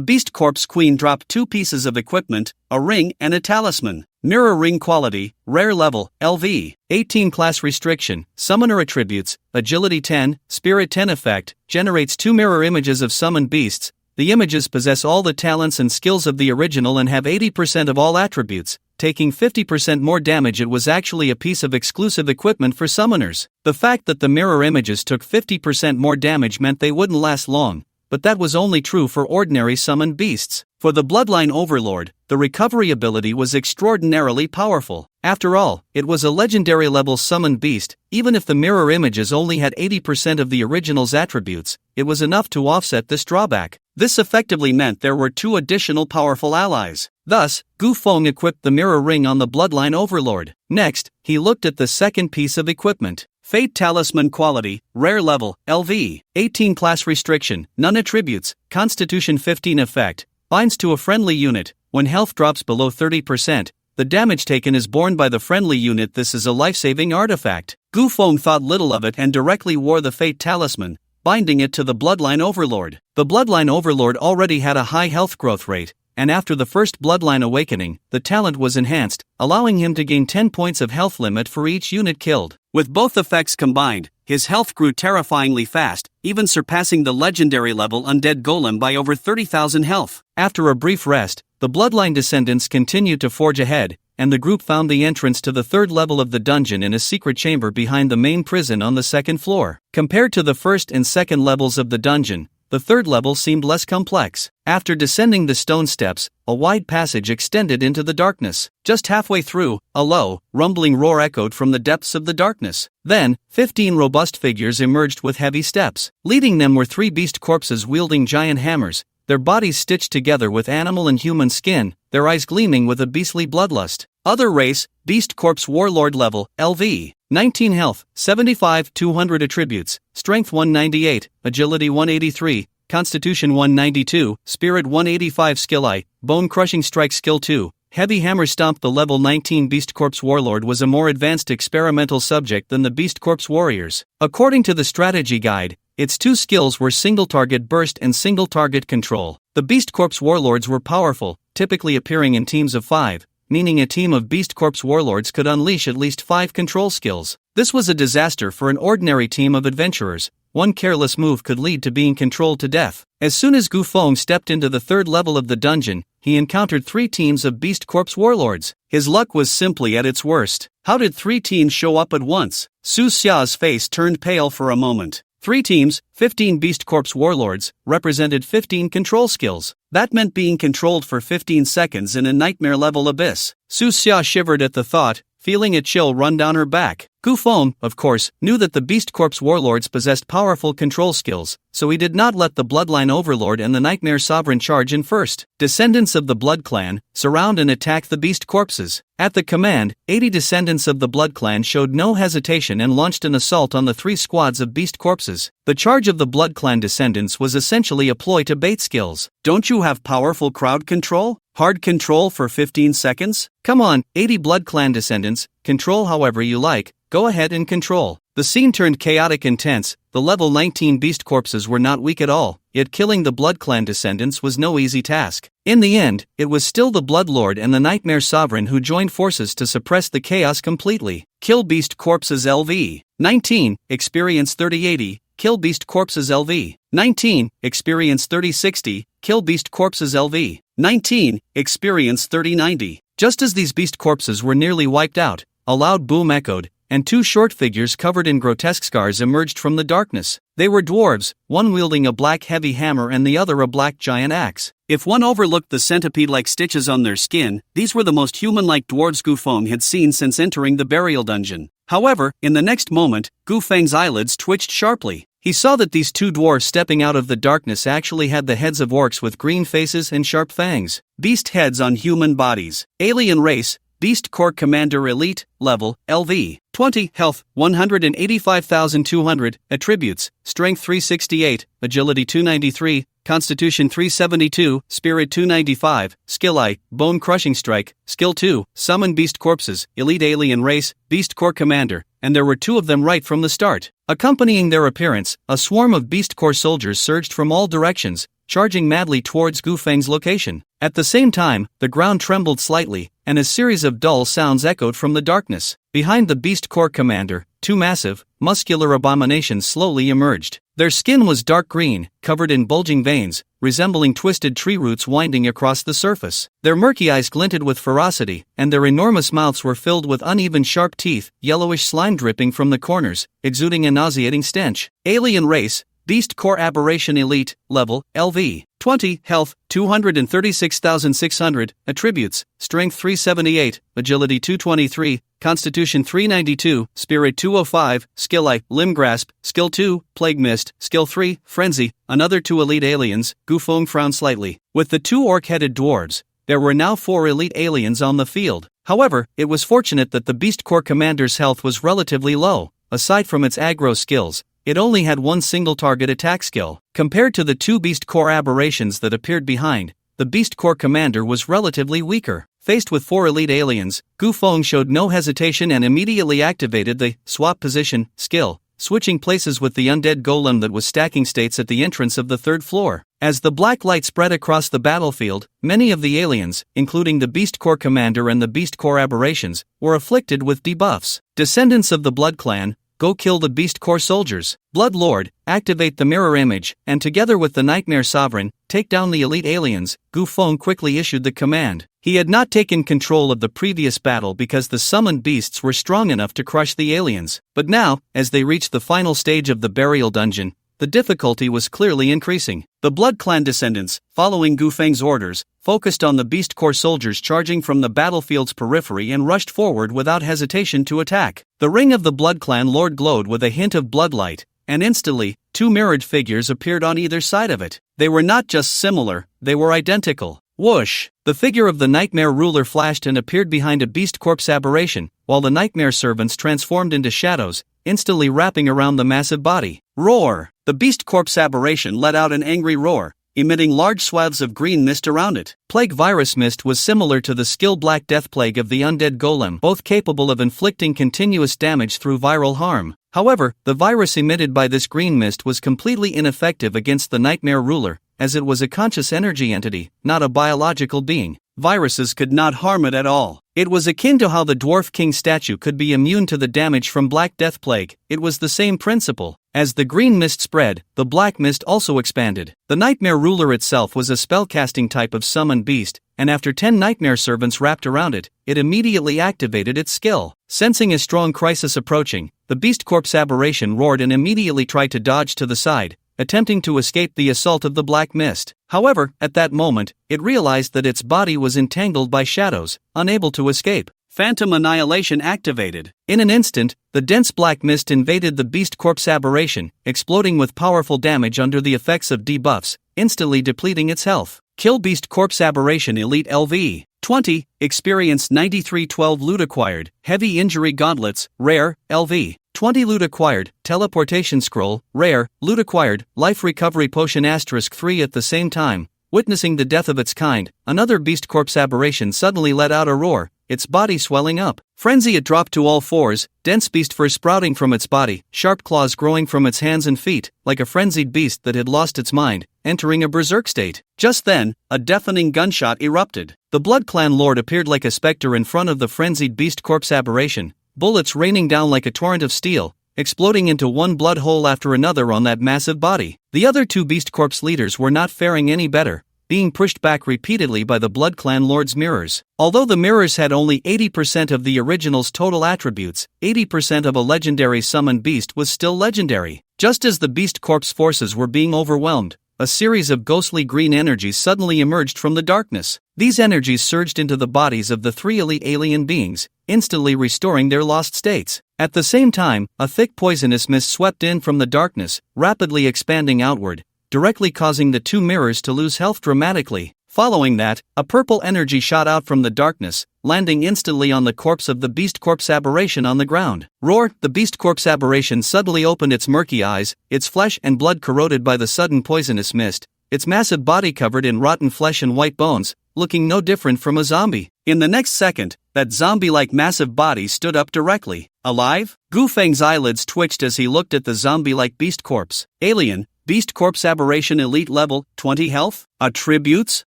Beast Corpse Queen dropped 2 pieces of equipment, a ring and a talisman. Mirror Ring Quality, Rare Level, LV. 18 Class Restriction, Summoner Attributes, Agility 10, Spirit 10 Effect, generates 2 mirror images of summoned beasts. The images possess all the talents and skills of the original and have 80% of all attributes. Taking 50% more damage, it was actually a piece of exclusive equipment for summoners. The fact that the mirror images took 50% more damage meant they wouldn't last long, but that was only true for ordinary summoned beasts. For the Bloodline Overlord, the recovery ability was extraordinarily powerful. After all, it was a legendary level summoned beast. Even if the mirror images only had 80% of the original's attributes, it was enough to offset this drawback. This effectively meant there were 2 additional powerful allies. Thus, Gufeng equipped the mirror ring on the Bloodline Overlord. Next, he looked at the second piece of equipment. Fate Talisman Quality, Rare Level, LV. 18 Class Restriction, None Attributes, Constitution 15 Effect, binds to a friendly unit. When health drops below 30%, the damage taken is borne by the friendly unit. This is a life-saving artifact. Gufeng thought little of it and directly wore the Fate Talisman, binding it to the Bloodline Overlord. The Bloodline Overlord already had a high health growth rate, and after the first Bloodline Awakening, the talent was enhanced, allowing him to gain 10 points of health limit for each unit killed. With both effects combined, his health grew terrifyingly fast, even surpassing the legendary level Undead Golem by over 30,000 health. After a brief rest, the Bloodline descendants continued to forge ahead, and the group found the entrance to the 3rd level of the dungeon in a secret chamber behind the main prison on the 2nd floor. Compared to the 1st and 2nd levels of the dungeon, the 3rd level seemed less complex. After descending the stone steps, a wide passage extended into the darkness. Just halfway through, a low, rumbling roar echoed from the depths of the darkness. Then, 15 robust figures emerged with heavy steps. Leading them were 3 beast corpses wielding giant hammers, their bodies stitched together with animal and human skin, their eyes gleaming with a beastly bloodlust. Other race, Beast Corpse Warlord Level, LV. 19 Health, 75 200 Attributes, Strength 198, Agility 183, Constitution 192, Spirit 185 Skill I, Bone Crushing Strike Skill 2, Heavy Hammer Stomp. The level 19 Beast Corpse Warlord was a more advanced experimental subject than the Beast Corpse Warriors. According to the strategy guide, its 2 skills were Single Target Burst and Single Target Control. The Beast Corpse Warlords were powerful, typically appearing in teams of 5, meaning a team of Beast Corpse Warlords could unleash at least 5 control skills. This was a disaster for an ordinary team of adventurers. One careless move could lead to being controlled to death. As soon as Gufeng stepped into the 3rd level of the dungeon, he encountered 3 teams of Beast Corpse Warlords. His luck was simply at its worst. How did 3 teams show up at once? Su Xia's face turned pale for a moment. 3 teams, 15 Beast Corpse Warlords, represented 15 control skills. That meant being controlled for 15 seconds in a nightmare-level abyss. Su Xia shivered at the thought, feeling a chill run down her back. Gufeng, of course, knew that the Beast Corpse Warlords possessed powerful control skills, so he did not let the Bloodline Overlord and the Nightmare Sovereign charge in first. Descendants of the Blood Clan, surround and attack the Beast Corpses. At the command, 80 descendants of the Blood Clan showed no hesitation and launched an assault on the 3 squads of Beast Corpses. The charge of the Blood Clan descendants was essentially a ploy to bait skills. Don't you have powerful crowd control? Hard control for 15 seconds? Come on, 80 Blood Clan descendants, control however you like, go ahead and control. The scene turned chaotic and tense. The level 19 Beast Corpses were not weak at all, yet killing the Blood Clan descendants was no easy task. In the end, it was still the Blood Lord and the Nightmare Sovereign who joined forces to suppress the chaos completely. Kill Beast Corpses LV. 19, Experience 3080, Kill Beast Corpses LV. 19, Experience 3060, Kill Beast Corpses LV. 19, Experience 3090. Just as these beast corpses were nearly wiped out, a loud boom echoed, and two short figures covered in grotesque scars emerged from the darkness. They were dwarves, one wielding a black heavy hammer and the other a black giant axe. If one overlooked the centipede-like stitches on their skin, these were the most human-like dwarves Gufeng had seen since entering the burial dungeon. However, in the next moment, Gufeng's eyelids twitched sharply. He saw that these two dwarves stepping out of the darkness actually had the heads of orcs with green faces and sharp fangs. Beast heads on human bodies. Alien race, Beast Corps Commander Elite, level, LV. 20, health, 185,200, attributes, strength 368, agility 293, constitution 372, spirit 295, skill I, bone crushing strike, skill 2, summon beast corpses, elite alien race, Beast Corps Commander, and there were two of them right from the start. Accompanying their appearance, a swarm of Beast Corps soldiers surged from all directions, charging madly towards Gufeng's location. At the same time, the ground trembled slightly, and a series of dull sounds echoed from the darkness. Behind the Beast Corps commander, two massive, muscular abominations slowly emerged. Their skin was dark green, covered in bulging veins, resembling twisted tree roots winding across the surface. Their murky eyes glinted with ferocity, and their enormous mouths were filled with uneven sharp teeth, yellowish slime dripping from the corners, exuding a nauseating stench. Alien race, Beast Corps Aberration Elite, level, LV. 20, health, 236,600, attributes, strength 378, agility 223, constitution 392, spirit 205, skill I, limb grasp, skill 2, plague mist, skill 3, frenzy, another two elite aliens. Gufeng frowned slightly. With the two orc-headed dwarves, there were now 4 elite aliens on the field. However, it was fortunate that the Beast Corps commander's health was relatively low. Aside from its aggro skills, it only had one single target attack skill. Compared to the two Beast Corps aberrations that appeared behind, the Beast Corps commander was relatively weaker. Faced with 4 elite aliens, Gufeng showed no hesitation and immediately activated the swap position skill, switching places with the undead golem that was stacking states at the entrance of the 3rd floor. As the black light spread across the battlefield, many of the aliens, including the Beast Corps commander and the Beast Corps aberrations, were afflicted with debuffs. Descendants of the Blood Clan, go kill the Beast Corps soldiers. Blood Lord, activate the mirror image, and together with the Nightmare Sovereign, take down the elite aliens. Gufeng quickly issued the command. He had not taken control of the previous battle because the summoned beasts were strong enough to crush the aliens. But now, as they reached the final stage of the burial dungeon, the difficulty was clearly increasing. The Blood Clan descendants, following Gufeng's orders, focused on the Beast Corps soldiers charging from the battlefield's periphery and rushed forward without hesitation to attack. The ring of the Blood Clan Lord glowed with a hint of bloodlight, and instantly, 2 mirrored figures appeared on either side of it. They were not just similar, they were identical. Whoosh! The figure of the Nightmare Ruler flashed and appeared behind a Beast Corps aberration, while the Nightmare Servants transformed into shadows, instantly wrapping around the massive body. Roar! The Beast Corps aberration let out an angry roar, emitting large swaths of green mist around it. Plague virus mist was similar to the skill Black Death Plague of the undead golem, both capable of inflicting continuous damage through viral harm. However, the virus emitted by this green mist was completely ineffective against the Nightmare Ruler, as it was a conscious energy entity, not a biological being. Viruses could not harm it at all. It was akin to how the Dwarf King statue could be immune to the damage from Black Death Plague. It was the same principle. As the green mist spread, the black mist also expanded. The Nightmare Ruler itself was a spellcasting type of summoned beast, and after 10 Nightmare Servants wrapped around it, it immediately activated its skill. Sensing a strong crisis approaching, the Beast Corps aberration roared and immediately tried to dodge to the side, attempting to escape the assault of the black mist. However, at that moment, it realized that its body was entangled by shadows, unable to escape. Phantom Annihilation activated. In an instant, the dense black mist invaded the Beast Corps aberration, exploding with powerful damage under the effects of debuffs, instantly depleting its health. Kill Beast Corps Aberration Elite LV. 20, experience 9312 loot acquired, heavy injury gauntlets, rare, LV. 20 loot acquired, teleportation scroll, rare, loot acquired, life recovery potion *3 at the same time. Witnessing the death of its kind, another Beast Corps aberration suddenly let out a roar, its body swelling up. Frenzy, it dropped to all fours, dense beast fur sprouting from its body, sharp claws growing from its hands and feet, like a frenzied beast that had lost its mind, entering a berserk state. Just then, a deafening gunshot erupted. The Blood Clan Lord appeared like a specter in front of the frenzied Beast Corps aberration, bullets raining down like a torrent of steel, exploding into one blood hole after another on that massive body. The other two Beast Corps leaders were not faring any better. being pushed back repeatedly by the Blood Clan Lord's mirrors. Although the mirrors had only 80% of the original's total attributes, 80% of a legendary summoned beast was still legendary. Just as the Beast Corp's forces were being overwhelmed, a series of ghostly green energies suddenly emerged from the darkness. These energies surged into the bodies of the three elite alien beings, instantly restoring their lost states. At the same time, a thick poisonous mist swept in from the darkness, rapidly expanding outward, directly causing the two mirrors to lose health dramatically. Following that, a purple energy shot out from the darkness, landing instantly on the corpse of the Beast Corp's aberration on the ground. Roar! The Beast Corp's aberration suddenly opened its murky eyes, its flesh and blood corroded by the sudden poisonous mist, its massive body covered in rotten flesh and white bones, looking no different from a zombie. In the next second, that zombie-like massive body stood up directly. Alive? Gu Feng's eyelids twitched as he looked at the zombie-like Beast Corpse. Alien, Beast Corpse aberration elite level, 20 health? Attributes?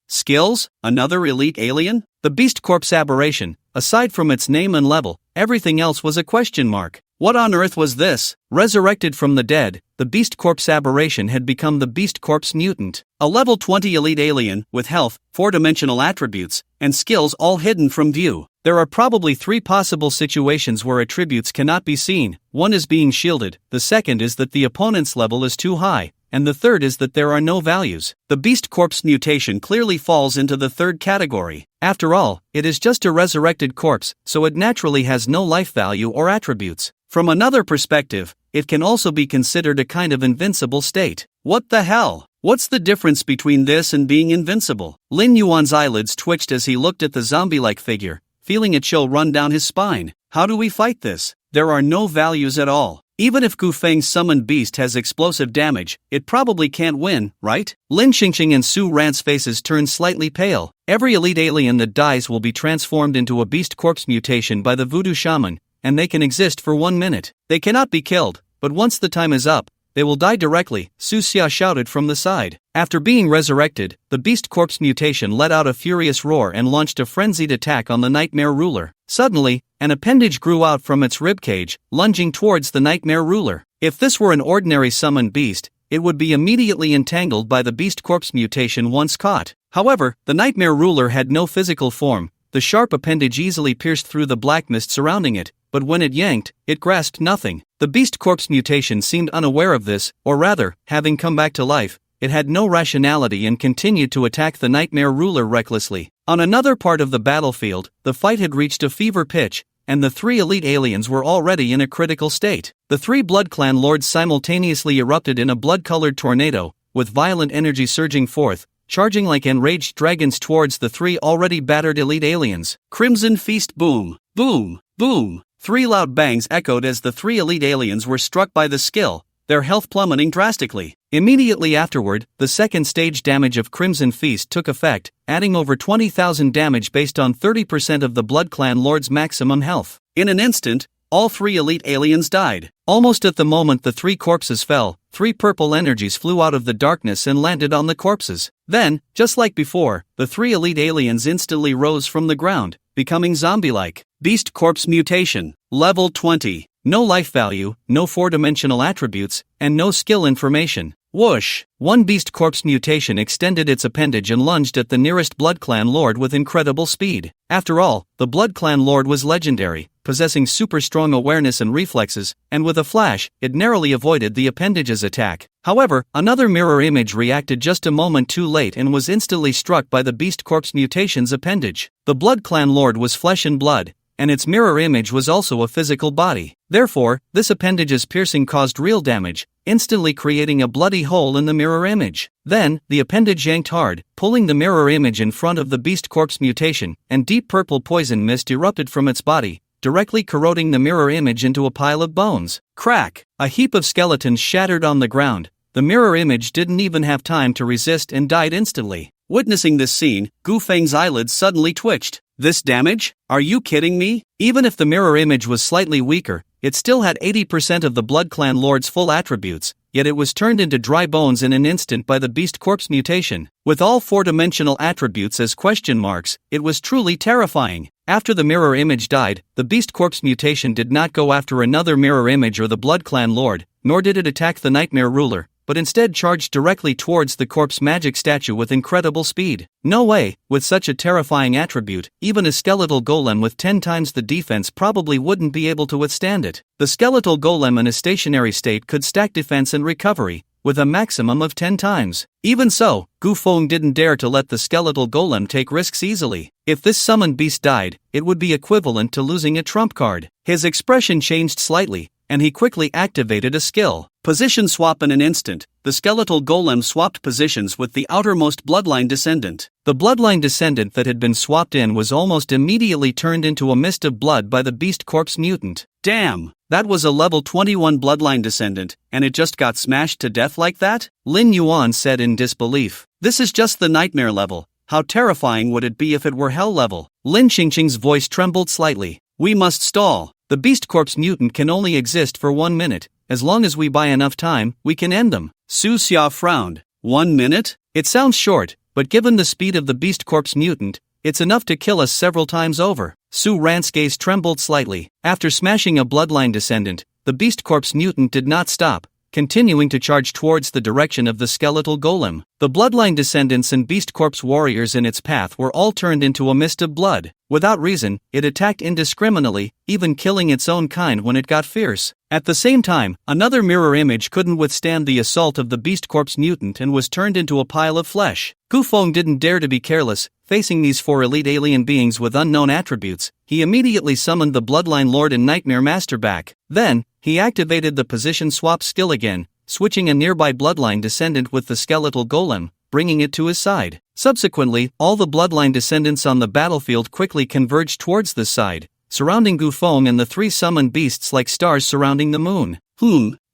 Skills? Another elite alien? The Beast Corpse aberration, aside from its name and level, everything else was a question mark. What on earth was this? Resurrected from the dead, the Beast Corpse aberration had become the Beast Corpse mutant. A level 20 elite alien, with health, 4-dimensional attributes, and skills all hidden from view. There are probably 3 possible situations where attributes cannot be seen. One is being shielded, the second is that the opponent's level is too high, and the third is that there are no values. The Beast Corpse mutation clearly falls into the third category. After all, it is just a resurrected corpse, so it naturally has no life value or attributes. From another perspective, it can also be considered a kind of invincible state. What the hell? What's the difference between this and being invincible? Lin Yuan's eyelids twitched as he looked at the zombie-like figure, feeling a chill run down his spine. How do we fight this? There are no values at all. Even if Gu Feng's summoned beast has explosive damage, it probably can't win, right? Lin Xingxing and Su Ran's faces turned slightly pale. Every elite alien that dies will be transformed into a Beast Corpse mutation by the voodoo shaman, and they can exist for 1 minute. They cannot be killed, but once the time is up, they will die directly, Su Xia shouted from the side. After being resurrected, the Beast Corpse mutation let out a furious roar and launched a frenzied attack on the Nightmare Ruler. Suddenly, an appendage grew out from its ribcage, lunging towards the Nightmare Ruler. If this were an ordinary summoned beast, it would be immediately entangled by the Beast Corpse mutation once caught. However, the Nightmare Ruler had no physical form. The sharp appendage easily pierced through the black mist surrounding it, but when it yanked, it grasped nothing. The Beast Corpse mutation seemed unaware of this, or rather, having come back to life, it had no rationality and continued to attack the Nightmare Ruler recklessly. On another part of the battlefield, the fight had reached a fever pitch, and the 3 elite aliens were already in a critical state. The 3 Blood Clan Lords simultaneously erupted in a blood-colored tornado, with violent energy surging forth, charging like enraged dragons towards the 3 already battered elite aliens. Crimson Feast boom, boom, boom. 3 loud bangs echoed as the 3 elite aliens were struck by the skill, their health plummeting drastically. Immediately afterward, the second stage damage of Crimson Feast took effect, adding over 20,000 damage based on 30% of the Blood Clan Lord's maximum health. In an instant, all 3 elite aliens died. Almost at the moment the 3 corpses fell, 3 purple energies flew out of the darkness and landed on the corpses. Then, just like before, the 3 elite aliens instantly rose from the ground, becoming zombie-like. Beast Corpse mutation, level 20. No life value, no 4-dimensional attributes, and no skill information. Whoosh! One Beast Corpse mutation extended its appendage and lunged at the nearest Blood Clan Lord with incredible speed. After all, the Blood Clan Lord was legendary, possessing super strong awareness and reflexes, and with a flash, it narrowly avoided the appendage's attack. However, another mirror image reacted just a moment too late and was instantly struck by the Beast Corpse mutation's appendage. The Blood Clan Lord was flesh and blood, and its mirror image was also a physical body. Therefore, this appendage's piercing caused real damage, instantly creating a bloody hole in the mirror image. Then, the appendage yanked hard, pulling the mirror image in front of the Beast Corpse mutation, and deep purple poison mist erupted from its body, directly corroding the mirror image into a pile of bones. Crack! A heap of skeletons shattered on the ground. The mirror image didn't even have time to resist and died instantly. Witnessing this scene, Gu Feng's eyelids suddenly twitched. This damage? Are you kidding me? Even if the mirror image was slightly weaker, it still had 80% of the Blood Clan Lord's full attributes, yet it was turned into dry bones in an instant by the Beast Corpse mutation. With all 4-dimensional attributes as question marks, it was truly terrifying. After the mirror image died, the Beast Corpse mutation did not go after another mirror image or the Blood Clan Lord, nor did it attack the Nightmare Ruler. but instead charged directly towards the corpse magic statue with incredible speed. No way, with such a terrifying attribute, even a skeletal golem with 10 times the defense probably wouldn't be able to withstand it. The skeletal golem in a stationary state could stack defense and recovery, with a maximum of 10 times. Even so, Gu Feng didn't dare to let the skeletal golem take risks easily. If this summoned beast died, it would be equivalent to losing a trump card. His expression changed slightly, and he quickly activated a skill. Position swap. In an instant, the skeletal golem swapped positions with the outermost bloodline descendant. The bloodline descendant that had been swapped in was almost immediately turned into a mist of blood by the beast corpse mutant. Damn! That was a level 21 bloodline descendant, and it just got smashed to death like that? Lin Yuan said in disbelief. This is just the nightmare level. How terrifying would it be if it were hell level? Lin Qingqing's voice trembled slightly. We must stall. The beast corpse mutant can only exist for 1 minute. As long as we buy enough time, we can end them. Su Xia frowned. 1 minute? It sounds short, but given the speed of the beast corpse mutant, it's enough to kill us several times over. Su Ran's gaze trembled slightly. After smashing a bloodline descendant, the beast corpse mutant did not stop, continuing to charge towards the direction of the skeletal golem. The bloodline descendants and beast corpse warriors in its path were all turned into a mist of blood. Without reason, it attacked indiscriminately, even killing its own kind when it got fierce. At the same time, another mirror image couldn't withstand the assault of the beast corpse mutant and was turned into a pile of flesh. Gu Feng didn't dare to be careless. Facing these 4 elite alien beings with unknown attributes, he immediately summoned the Bloodline Lord and Nightmare Master back. Then, he activated the position swap skill again, switching a nearby bloodline descendant with the skeletal golem, bringing it to his side. Subsequently, all the bloodline descendants on the battlefield quickly converged towards this side, surrounding Gu Feng and the 3 summoned beasts like stars surrounding the moon.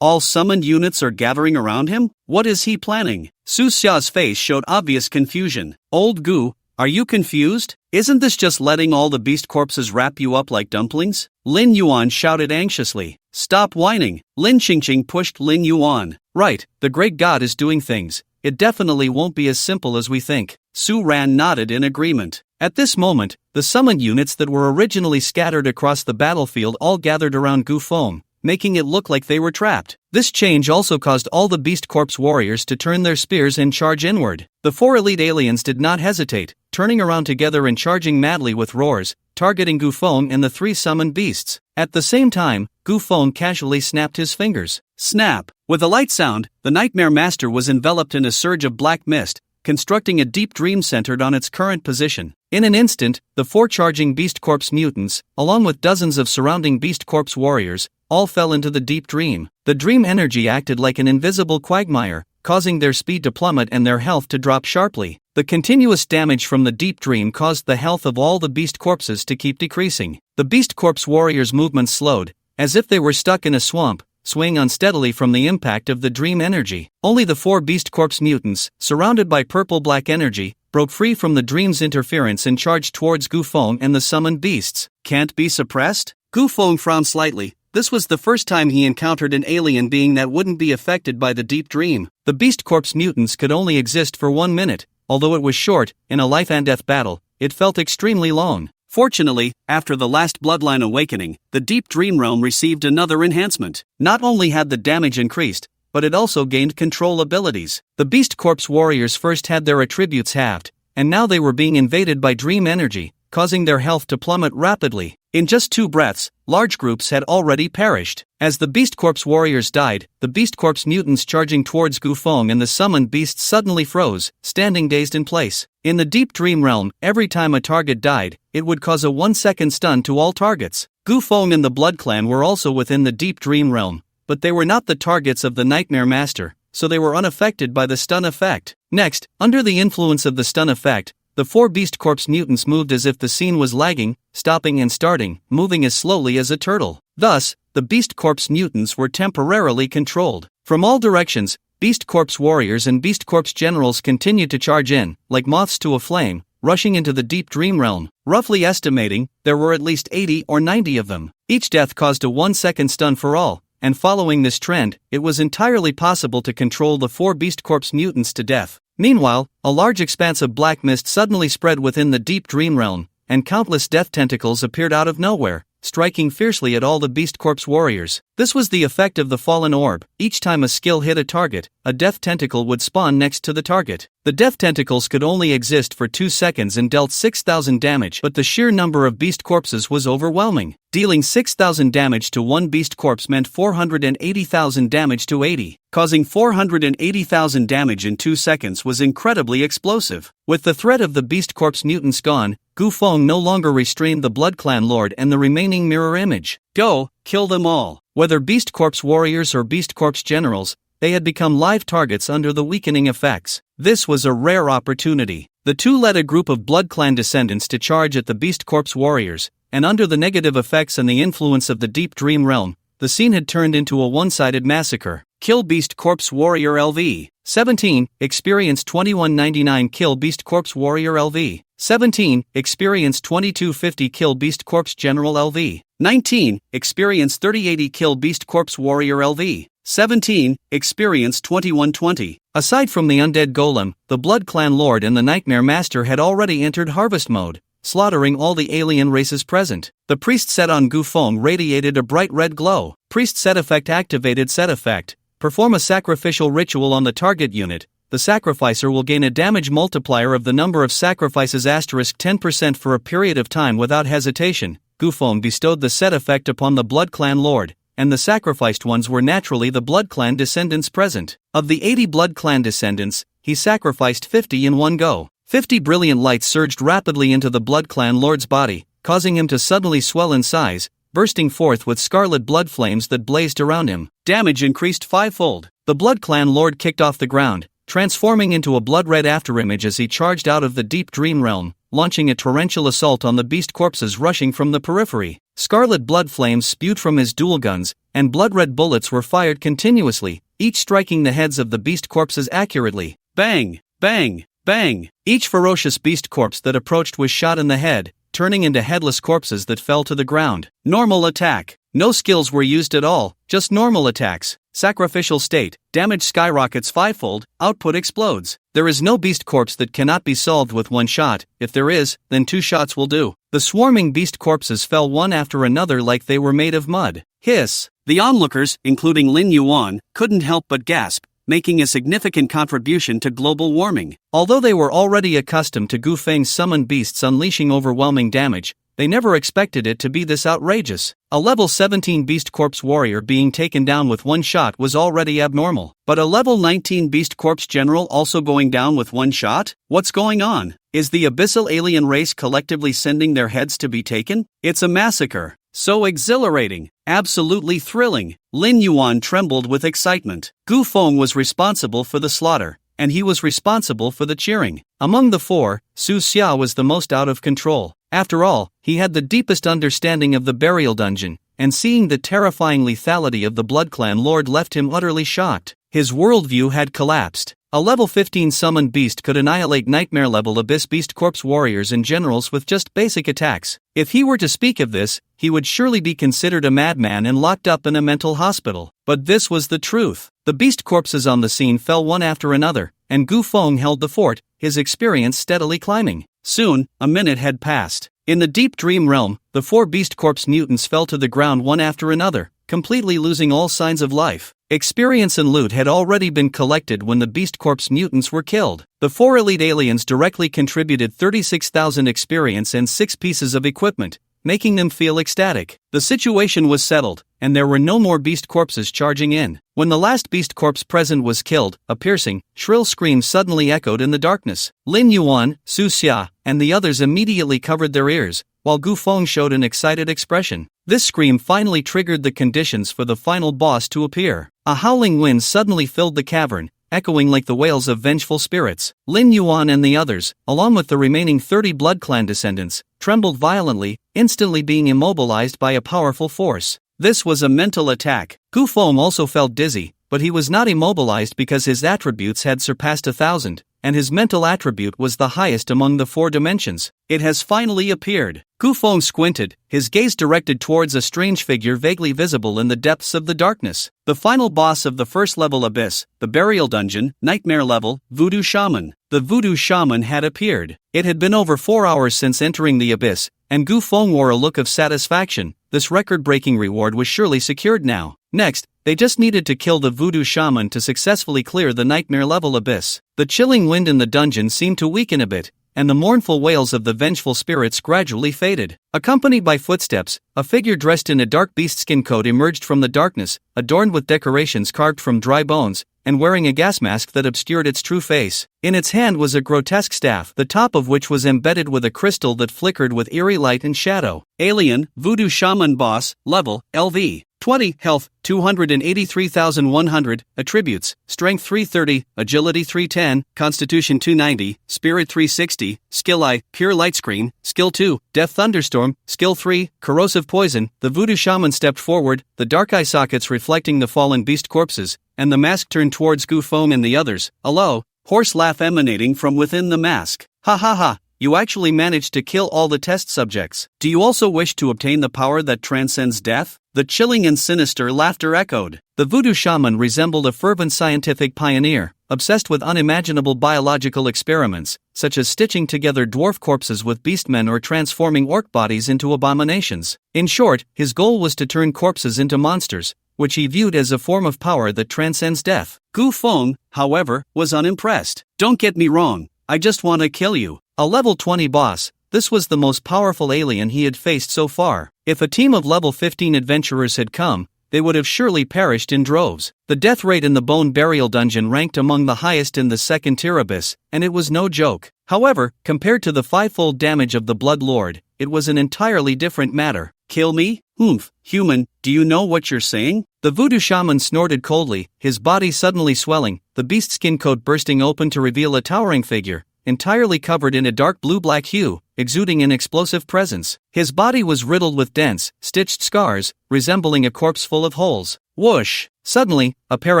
All summoned units are gathering around him? What is he planning? Su Xia's face showed obvious confusion. Old Gu, are you confused? Isn't this just letting all the beast corpses wrap you up like dumplings? Lin Yuan shouted anxiously. Stop whining. Lin Qingqing pushed Lin Yuan. Right, the great god is doing things. It definitely won't be as simple as we think. Su Ran nodded in agreement. At this moment, the summoned units that were originally scattered across the battlefield all gathered around Gu Feng, making it look like they were trapped. This change also caused all the beast corpse warriors to turn their spears and charge inward. The 4 elite aliens did not hesitate, turning around together and charging madly with roars, targeting Gu Feng and the 3 summoned beasts. At the same time, Gu Feng casually snapped his fingers. Snap! With a light sound, the Nightmare Master was enveloped in a surge of black mist, constructing a deep dream centered on its current position. In an instant, the 4 charging beast corpse mutants, along with dozens of surrounding beast corpse warriors, all fell into the deep dream. The dream energy acted like an invisible quagmire, causing their speed to plummet and their health to drop sharply. The continuous damage from the deep dream caused the health of all the beast corpses to keep decreasing. The beast corpse warriors' movements slowed, as if they were stuck in a swamp, swaying unsteadily from the impact of the dream energy. Only the 4 beast corpse mutants, surrounded by purple-black energy, broke free from the dream's interference and charged towards Gu Feng and the summoned beasts. Can't be suppressed? Gu Feng frowned slightly. This was the first time he encountered an alien being that wouldn't be affected by the deep dream. The beast corpse mutants could only exist for 1 minute. Although it was short, in a life-and-death battle, it felt extremely long. Fortunately, after the last bloodline awakening, the deep dream realm received another enhancement. Not only had the damage increased, but it also gained control abilities. The beast corpse warriors first had their attributes halved, and now they were being invaded by dream energy, causing their health to plummet rapidly. In just 2 breaths, large groups had already perished. As the beast corpse warriors died, the beast corpse mutants charging towards Gu Feng and the summoned beasts suddenly froze, standing dazed in place. In the deep dream realm, every time a target died, it would cause a 1-second stun to all targets. Gu Feng and the Blood Clan were also within the deep dream realm, but they were not the targets of the Nightmare Master, so they were unaffected by the stun effect. Next, under the influence of the stun effect, the 4 beast corpse mutants moved as if the scene was lagging, stopping and starting, moving as slowly as a turtle. Thus, the beast corpse mutants were temporarily controlled. From all directions, beast corpse warriors and beast corpse generals continued to charge in, like moths to a flame, rushing into the deep dream realm. Roughly estimating, there were at least 80 or 90 of them. Each death caused a 1-second stun for all, and following this trend, it was entirely possible to control the 4 beast corpse mutants to death. Meanwhile, a large expanse of black mist suddenly spread within the deep dream realm, and countless death tentacles appeared out of nowhere, striking fiercely at all the beast corpse warriors. This was the effect of the fallen orb. Each time a skill hit a target, a death tentacle would spawn next to the target. The death tentacles could only exist for 2 seconds and dealt 6,000 damage, but the sheer number of beast corpses was overwhelming. Dealing 6,000 damage to one beast corpse meant 480,000 damage to 80. Causing 480,000 damage in 2 seconds was incredibly explosive. With the threat of the beast corpse mutants gone, Gu Feng no longer restrained the Blood Clan Lord and the remaining mirror image. Go, kill them all. Whether beast corpse warriors or beast corpse generals, they had become live targets under the weakening effects. This was a rare opportunity. The two led a group of Blood Clan descendants to charge at the beast corpse warriors, and under the negative effects and the influence of the deep dream realm, the scene had turned into a one-sided massacre. Kill Beast Corpse Warrior LV. 17. Experience 2199 Kill Beast Corpse Warrior LV. 17. Experience 2250 Kill Beast Corpse General LV. 19. Experience 3080 Kill Beast Corpse Warrior LV. 17. Experience 2120. Aside from the undead golem, the Blood Clan Lord and the Nightmare Master had already entered harvest mode, slaughtering all the alien races present. The priest set on Gu Feng radiated a bright red glow. Priest set effect activated set effect. Perform a sacrificial ritual on the target unit. The sacrificer will gain a damage multiplier of the number of sacrifices *10% for a period of time without hesitation. Gu Feng bestowed the set effect upon the Blood Clan Lord, and the sacrificed ones were naturally the Blood Clan descendants present. Of the 80 Blood Clan descendants, he sacrificed 50 in one go. 50 brilliant lights surged rapidly into the Blood Clan Lord's body, causing him to suddenly swell in size, bursting forth with scarlet blood flames that blazed around him. Damage increased 5-fold. The Blood Clan Lord kicked off the ground, transforming into a blood-red afterimage as he charged out of the deep dream realm, launching a torrential assault on the beast corpses rushing from the periphery. Scarlet blood flames spewed from his dual guns, and blood-red bullets were fired continuously, each striking the heads of the beast corpses accurately. Bang! Bang! Bang! Each ferocious beast corpse that approached was shot in the head, turning into headless corpses that fell to the ground. Normal attack. No skills were used at all, just normal attacks. Sacrificial state. Damage skyrockets 5-fold, output explodes. There is no beast corpse that cannot be solved with one shot. If there is, then 2 shots will do. The swarming beast corpses fell one after another like they were made of mud. Hiss. The onlookers, including Lin Yuan, couldn't help but gasp, making a significant contribution to global warming. Although they were already accustomed to Gu Feng's summoned beasts unleashing overwhelming damage, they never expected it to be this outrageous. A level 17 Beast Corpse warrior being taken down with one shot was already abnormal. But a level 19 Beast Corpse general also going down with one shot? What's going on? Is the abyssal alien race collectively sending their heads to be taken? It's a massacre. So exhilarating. Absolutely thrilling. Lin Yuan trembled with excitement. Gu Feng was responsible for the slaughter, and he was responsible for the cheering. Among the four, Su Xia was the most out of control. After all, he had the deepest understanding of the burial dungeon, and seeing the terrifying lethality of the Blood Clan Lord left him utterly shocked. His worldview had collapsed. A level 15 summoned beast could annihilate nightmare-level Abyss Beast Corpse warriors and generals with just basic attacks. If he were to speak of this, he would surely be considered a madman and locked up in a mental hospital. But this was the truth. The beast corpses on the scene fell one after another, and Gu Feng held the fort, his experience steadily climbing. Soon, a minute had passed. In the deep dream realm, the 4 beast corpse mutants fell to the ground one after another, completely losing all signs of life. Experience and loot had already been collected when the beast corpse mutants were killed. The 4 elite aliens directly contributed 36,000 experience and 6 pieces of equipment, making them feel ecstatic. The situation was settled, and there were no more beast corpses charging in. When the last beast corpse present was killed, a piercing, shrill scream suddenly echoed in the darkness. Lin Yuan, Su Xia, and the others immediately covered their ears, while Gu Feng showed an excited expression. This scream finally triggered the conditions for the final boss to appear. A howling wind suddenly filled the cavern, echoing like the wails of vengeful spirits. Lin Yuan and the others, along with the remaining 30 Blood Clan descendants, trembled violently, instantly being immobilized by a powerful force. This was a mental attack. Gu Feng also felt dizzy, but he was not immobilized because his attributes had surpassed 1,000, and his mental attribute was the highest among the 4 dimensions. It has finally appeared. Gu Feng squinted, his gaze directed towards a strange figure vaguely visible in the depths of the darkness. The final boss of the first level abyss, the burial dungeon, nightmare level, Voodoo Shaman. The Voodoo Shaman had appeared. It had been over 4 hours since entering the abyss, and Gu Feng wore a look of satisfaction. This record-breaking reward was surely secured now. Next, they just needed to kill the voodoo shaman to successfully clear the nightmare-level abyss. The chilling wind in the dungeon seemed to weaken a bit, and the mournful wails of the vengeful spirits gradually faded. Accompanied by footsteps, a figure dressed in a dark beast-skin coat emerged from the darkness, adorned with decorations carved from dry bones, and wearing a gas mask that obscured its true face. In its hand was a grotesque staff, the top of which was embedded with a crystal that flickered with eerie light and shadow. Alien, Voodoo Shaman Boss, Level, LV. 20, Health, 283,100, Attributes, Strength 330, Agility 310, Constitution 290, Spirit 360, Skill I, Pure Light Screen, Skill 2, Death Thunderstorm, Skill 3, Corrosive Poison. The voodoo shaman stepped forward, the dark eye sockets reflecting the fallen beast corpses, and the mask turned towards Gu Feng and the others, a low, hoarse laugh emanating from within the mask. Ha ha ha. You actually managed to kill all the test subjects. Do you also wish to obtain the power that transcends death? The chilling and sinister laughter echoed. The voodoo shaman resembled a fervent scientific pioneer, obsessed with unimaginable biological experiments, such as stitching together dwarf corpses with beastmen or transforming orc bodies into abominations. In short, his goal was to turn corpses into monsters, which he viewed as a form of power that transcends death. Gu Feng, however, was unimpressed. Don't get me wrong, I just want to kill you. A level 20 boss, this was the most powerful alien he had faced so far. If a team of level 15 adventurers had come, they would have surely perished in droves. The death rate in the bone burial dungeon ranked among the highest in the second tier abyss, and it was no joke. However, compared to the fivefold damage of the Blood Lord, it was an entirely different matter. Kill me? Oomph, human, do you know what you're saying? The voodoo shaman snorted coldly, his body suddenly swelling, the beast skin coat bursting open to reveal a towering figure, entirely covered in a dark blue-black hue, exuding an explosive presence. His body was riddled with dense, stitched scars, resembling a corpse full of holes. Whoosh! Suddenly, a pair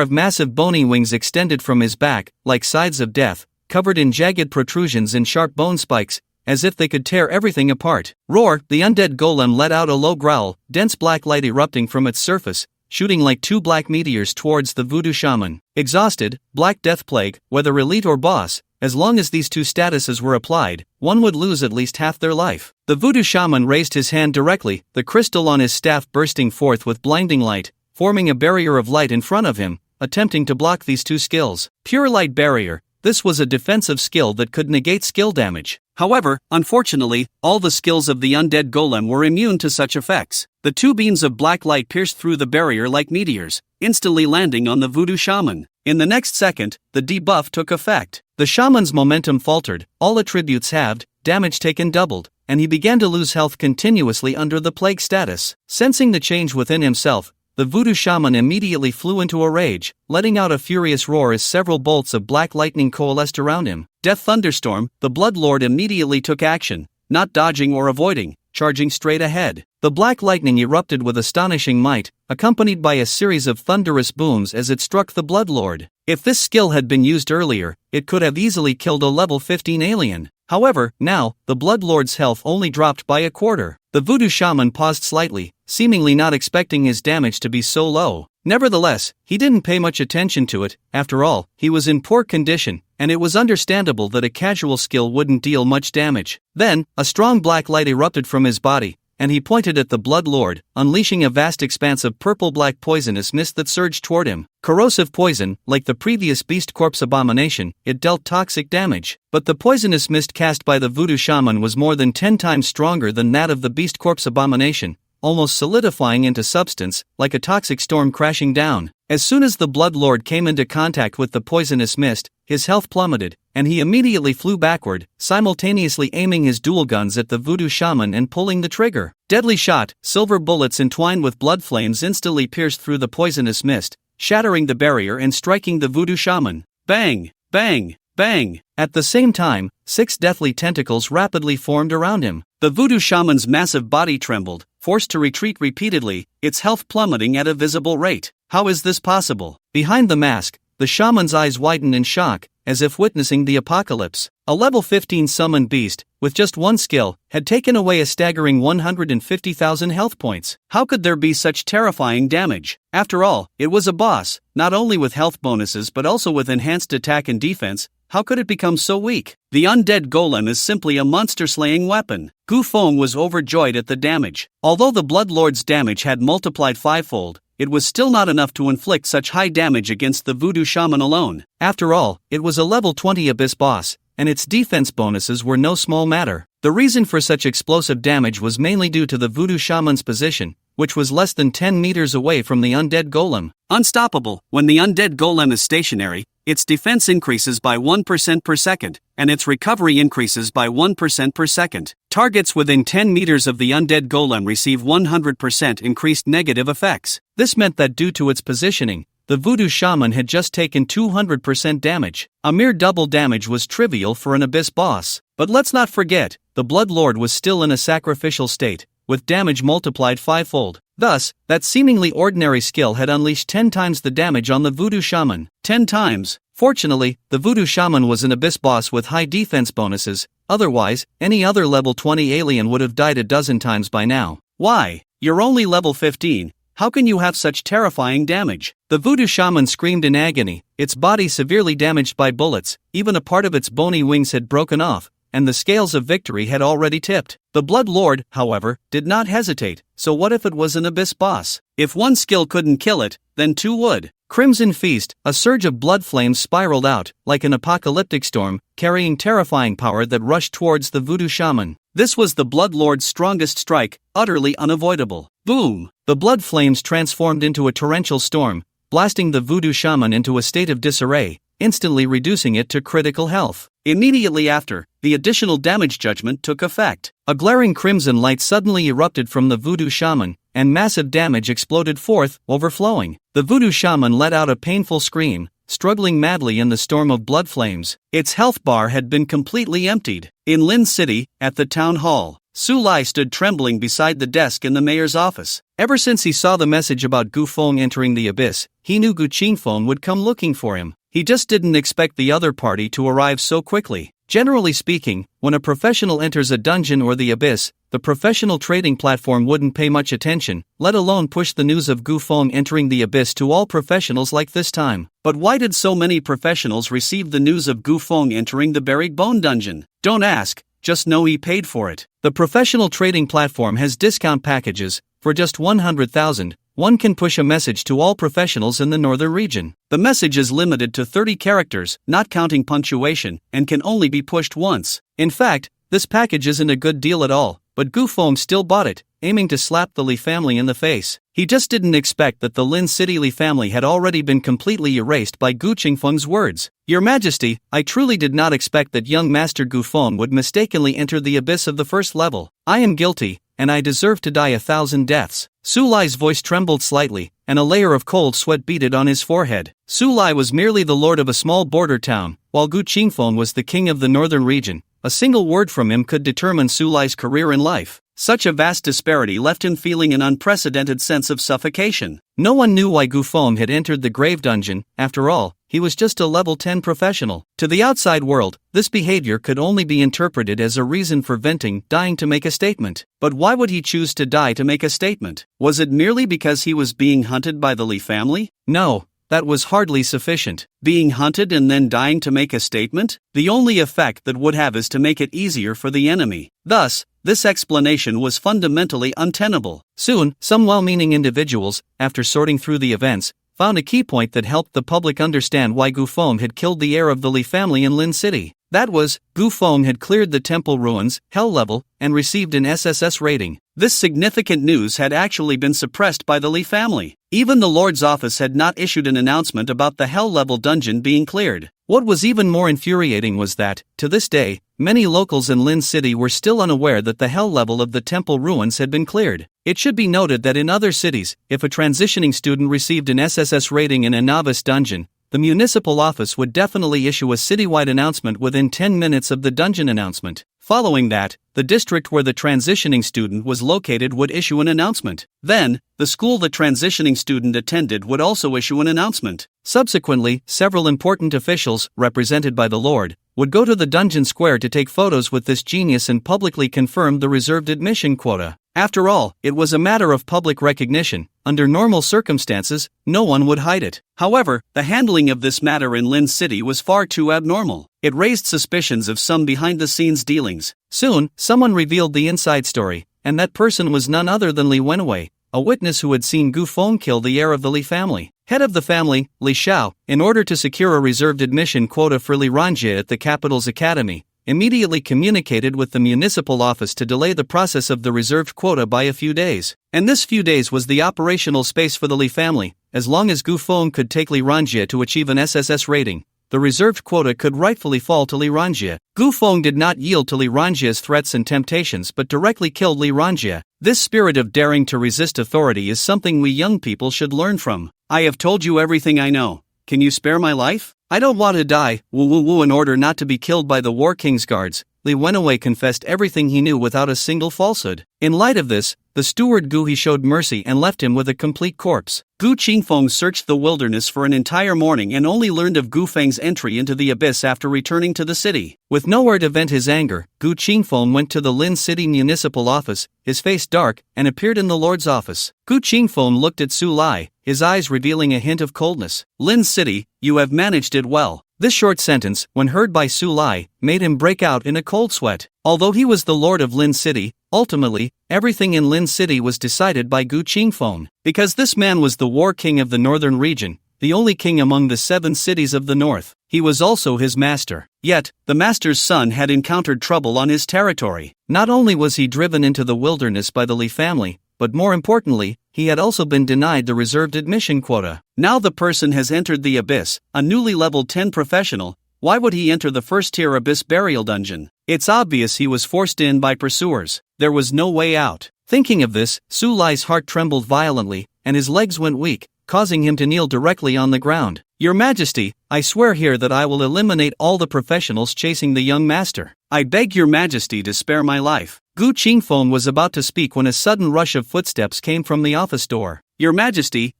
of massive bony wings extended from his back, like sides of death, covered in jagged protrusions and sharp bone spikes, as if they could tear everything apart. Roar! The undead golem let out a low growl, dense black light erupting from its surface, shooting like two black meteors towards the voodoo shaman. Exhausted, Black Death Plague, whether elite or boss, as long as these two statuses were applied, one would lose at least half their life. The voodoo shaman raised his hand directly, the crystal on his staff bursting forth with blinding light, forming a barrier of light in front of him, attempting to block these two skills. Pure Light Barrier. This was a defensive skill that could negate skill damage. However, unfortunately, all the skills of the undead golem were immune to such effects. The two beams of black light pierced through the barrier like meteors, instantly landing on the voodoo shaman. In the next second, the debuff took effect. The shaman's momentum faltered, all attributes halved, damage taken doubled, and he began to lose health continuously under the plague status. Sensing the change within himself, the voodoo shaman immediately flew into a rage, letting out a furious roar as several bolts of black lightning coalesced around him. Death Thunderstorm. The Blood Lord immediately took action, not dodging or avoiding, charging straight ahead. The black lightning erupted with astonishing might, accompanied by a series of thunderous booms as it struck the Blood Lord. If this skill had been used earlier, it could have easily killed a level 15 alien. However, now, the Blood Lord's health only dropped by a quarter. The voodoo shaman paused slightly, seemingly not expecting his damage to be so low. Nevertheless, he didn't pay much attention to it. After all, he was in poor condition, and it was understandable that a casual skill wouldn't deal much damage. Then, a strong black light erupted from his body, and he pointed at the Blood Lord, unleashing a vast expanse of purple-black poisonous mist that surged toward him. Corrosive poison, like the previous beast corpse abomination, it dealt toxic damage. But the poisonous mist cast by the voodoo shaman was more than 10 times stronger than that of the beast corpse abomination, almost solidifying into substance, like a toxic storm crashing down. As soon as the Blood Lord came into contact with the poisonous mist, his health plummeted, and he immediately flew backward, simultaneously aiming his dual guns at the voodoo shaman and pulling the trigger. Deadly shot. Silver bullets entwined with blood flames instantly pierced through the poisonous mist, shattering the barrier and striking the voodoo shaman. Bang! Bang! Bang! At the same time, 6 deathly tentacles rapidly formed around him. The voodoo shaman's massive body trembled, forced to retreat repeatedly, its health plummeting at a visible rate. How is this possible? Behind the mask, the shaman's eyes widened in shock, as if witnessing the apocalypse. A level 15 summoned beast, with just one skill, had taken away a staggering 150,000 health points. How could there be such terrifying damage? After all, it was a boss, not only with health bonuses but also with enhanced attack and defense. How could it become so weak? The undead golem is simply a monster-slaying weapon. Gu Feng was overjoyed at the damage. Although the Blood Lord's damage had multiplied fivefold, it was still not enough to inflict such high damage against the voodoo shaman alone. After all, it was a level 20 abyss boss, and its defense bonuses were no small matter. The reason for such explosive damage was mainly due to the voodoo shaman's position, which was less than 10 meters away from the undead golem. Unstoppable, when the undead golem is stationary, its defense increases by 1% per second, and its recovery increases by 1% per second. Targets within 10 meters of the undead golem receive 100% increased negative effects. This meant that due to its positioning, the voodoo shaman had just taken 200% damage. A mere double damage was trivial for an abyss boss. But let's not forget, the Blood Lord was still in a sacrificial state, with damage multiplied fivefold. Thus, that seemingly ordinary skill had unleashed 10 times the damage on the voodoo shaman. 10 times. Fortunately, the voodoo shaman was an abyss boss with high defense bonuses, otherwise, any other level 20 alien would have died a dozen times by now. Why? You're only level 15. How can you have such terrifying damage? The voodoo shaman screamed in agony, its body severely damaged by bullets, even a part of its bony wings had broken off, and the scales of victory had already tipped. The Blood Lord, however, did not hesitate. So what if it was an abyss boss? If one skill couldn't kill it, then two would. Crimson Feast, a surge of blood flames spiraled out, like an apocalyptic storm, carrying terrifying power that rushed towards the voodoo shaman. This was the Blood Lord's strongest strike, utterly unavoidable. Boom! The blood flames transformed into a torrential storm, blasting the voodoo shaman into a state of disarray, instantly reducing it to critical health. Immediately after, the additional damage judgment took effect. A glaring crimson light suddenly erupted from the voodoo shaman, and massive damage exploded forth, overflowing. The voodoo shaman let out a painful scream, struggling madly in the storm of blood flames. Its health bar had been completely emptied. In Lin City, at the town hall, Su Lai stood trembling beside the desk in the mayor's office. Ever since he saw the message about Gu Feng entering the abyss, he knew Gu Qingfeng would come looking for him. He just didn't expect the other party to arrive so quickly. Generally speaking, when a professional enters a dungeon or the abyss, the professional trading platform wouldn't pay much attention, let alone push the news of Gu Feng entering the abyss to all professionals like this time. But why did so many professionals receive the news of Gu Feng entering the Buried Bone dungeon? Don't ask, just know he paid for it. The professional trading platform has discount packages. For just 100,000, one can push a message to all professionals in the northern region. The message is limited to 30 characters, not counting punctuation, and can only be pushed once. In fact, this package isn't a good deal at all, but Gu Feng still bought it, aiming to slap the Li family in the face. He just didn't expect that the Lin City Li family had already been completely erased by Gu Qingfeng's words. Your Majesty, I truly did not expect that young Master Gu Feng would mistakenly enter the abyss of the first level. I am guilty, and I deserve to die 1,000 deaths. Su Lai's voice trembled slightly, and a layer of cold sweat beaded on his forehead. Su Lai was merely the lord of a small border town, while Gu Qingfeng was the king of the northern region. A single word from him could determine Su Lai's career in life. Such a vast disparity left him feeling an unprecedented sense of suffocation. No one knew why Gu Feng had entered the grave dungeon. After all, he was just a level 10 professional. To the outside world, this behavior could only be interpreted as a reason for venting, dying to make a statement. But why would he choose to die to make a statement? Was it merely because he was being hunted by the Li family? No. That was hardly sufficient. Being hunted and then dying to make a statement? The only effect that would have is to make it easier for the enemy. Thus, this explanation was fundamentally untenable. Soon, some well-meaning individuals, after sorting through the events, found a key point that helped the public understand why Gu Feng had killed the heir of the Li family in Lin City. That was, Gu Feng had cleared the temple ruins, hell level, and received an SSS rating. This significant news had actually been suppressed by the Li family. Even the Lord's office had not issued an announcement about the hell level dungeon being cleared. What was even more infuriating was that, to this day, many locals in Lin City were still unaware that the hell level of the temple ruins had been cleared. It should be noted that in other cities, if a transitioning student received an SSS rating in a novice dungeon, the municipal office would definitely issue a citywide announcement within 10 minutes of the dungeon announcement. Following that, the district where the transitioning student was located would issue an announcement. Then, the school the transitioning student attended would also issue an announcement. Subsequently, several important officials, represented by the Lord, would go to the dungeon square to take photos with this genius and publicly confirm the reserved admission quota. After all, it was a matter of public recognition. Under normal circumstances, no one would hide it. However, the handling of this matter in Lin City was far too abnormal. It raised suspicions of some behind-the-scenes dealings. Soon, someone revealed the inside story, and that person was none other than Li Wenwei, a witness who had seen Gu Feng kill the heir of the Li family. Head of the family, Li Xiao, in order to secure a reserved admission quota for Li Ranjie at the capital's academy, immediately communicated with the municipal office to delay the process of the reserved quota by a few days. And this few days was the operational space for the Li family. As long as Gu Feng could take Li Ranjie to achieve an SSS rating, the reserved quota could rightfully fall to Li Ranjie. Gu Feng did not yield to Li Ranjie's threats and temptations but directly killed Li Ranjie. This spirit of daring to resist authority is something we young people should learn from. I have told you everything I know. Can you spare my life? I don't want to die. Woo. In order not to be killed by the War King's guards, Li Wenwei confessed everything he knew without a single falsehood. In light of this, the steward Gu He showed mercy and left him with a complete corpse. Gu Qingfeng searched the wilderness for an entire morning and only learned of Gu Feng's entry into the abyss after returning to the city. With nowhere to vent his anger, Gu Qingfeng went to the Lin City municipal office, his face dark, and appeared in the Lord's office. Gu Qingfeng looked at Su Lai, his eyes revealing a hint of coldness. Lin City, you have managed it well. This short sentence, when heard by Su Lai, made him break out in a cold sweat. Although he was the lord of Lin City, ultimately, everything in Lin City was decided by Gu Qingfeng. Because this man was the war king of the northern region, the only king among the 7 cities of the north, he was also his master. Yet, the master's son had encountered trouble on his territory. Not only was he driven into the wilderness by the Li family, but more importantly, he had also been denied the reserved admission quota. Now the person has entered the abyss, a newly level 10 professional. Why would he enter the first-tier abyss burial dungeon? It's obvious he was forced in by pursuers. There was no way out. Thinking of this, Su Lai's heart trembled violently, and his legs went weak, causing him to kneel directly on the ground. Your Majesty, I swear here that I will eliminate all the professionals chasing the young master. I beg your Majesty to spare my life. Gu Qingfeng was about to speak when a sudden rush of footsteps came from the office door. Your Majesty,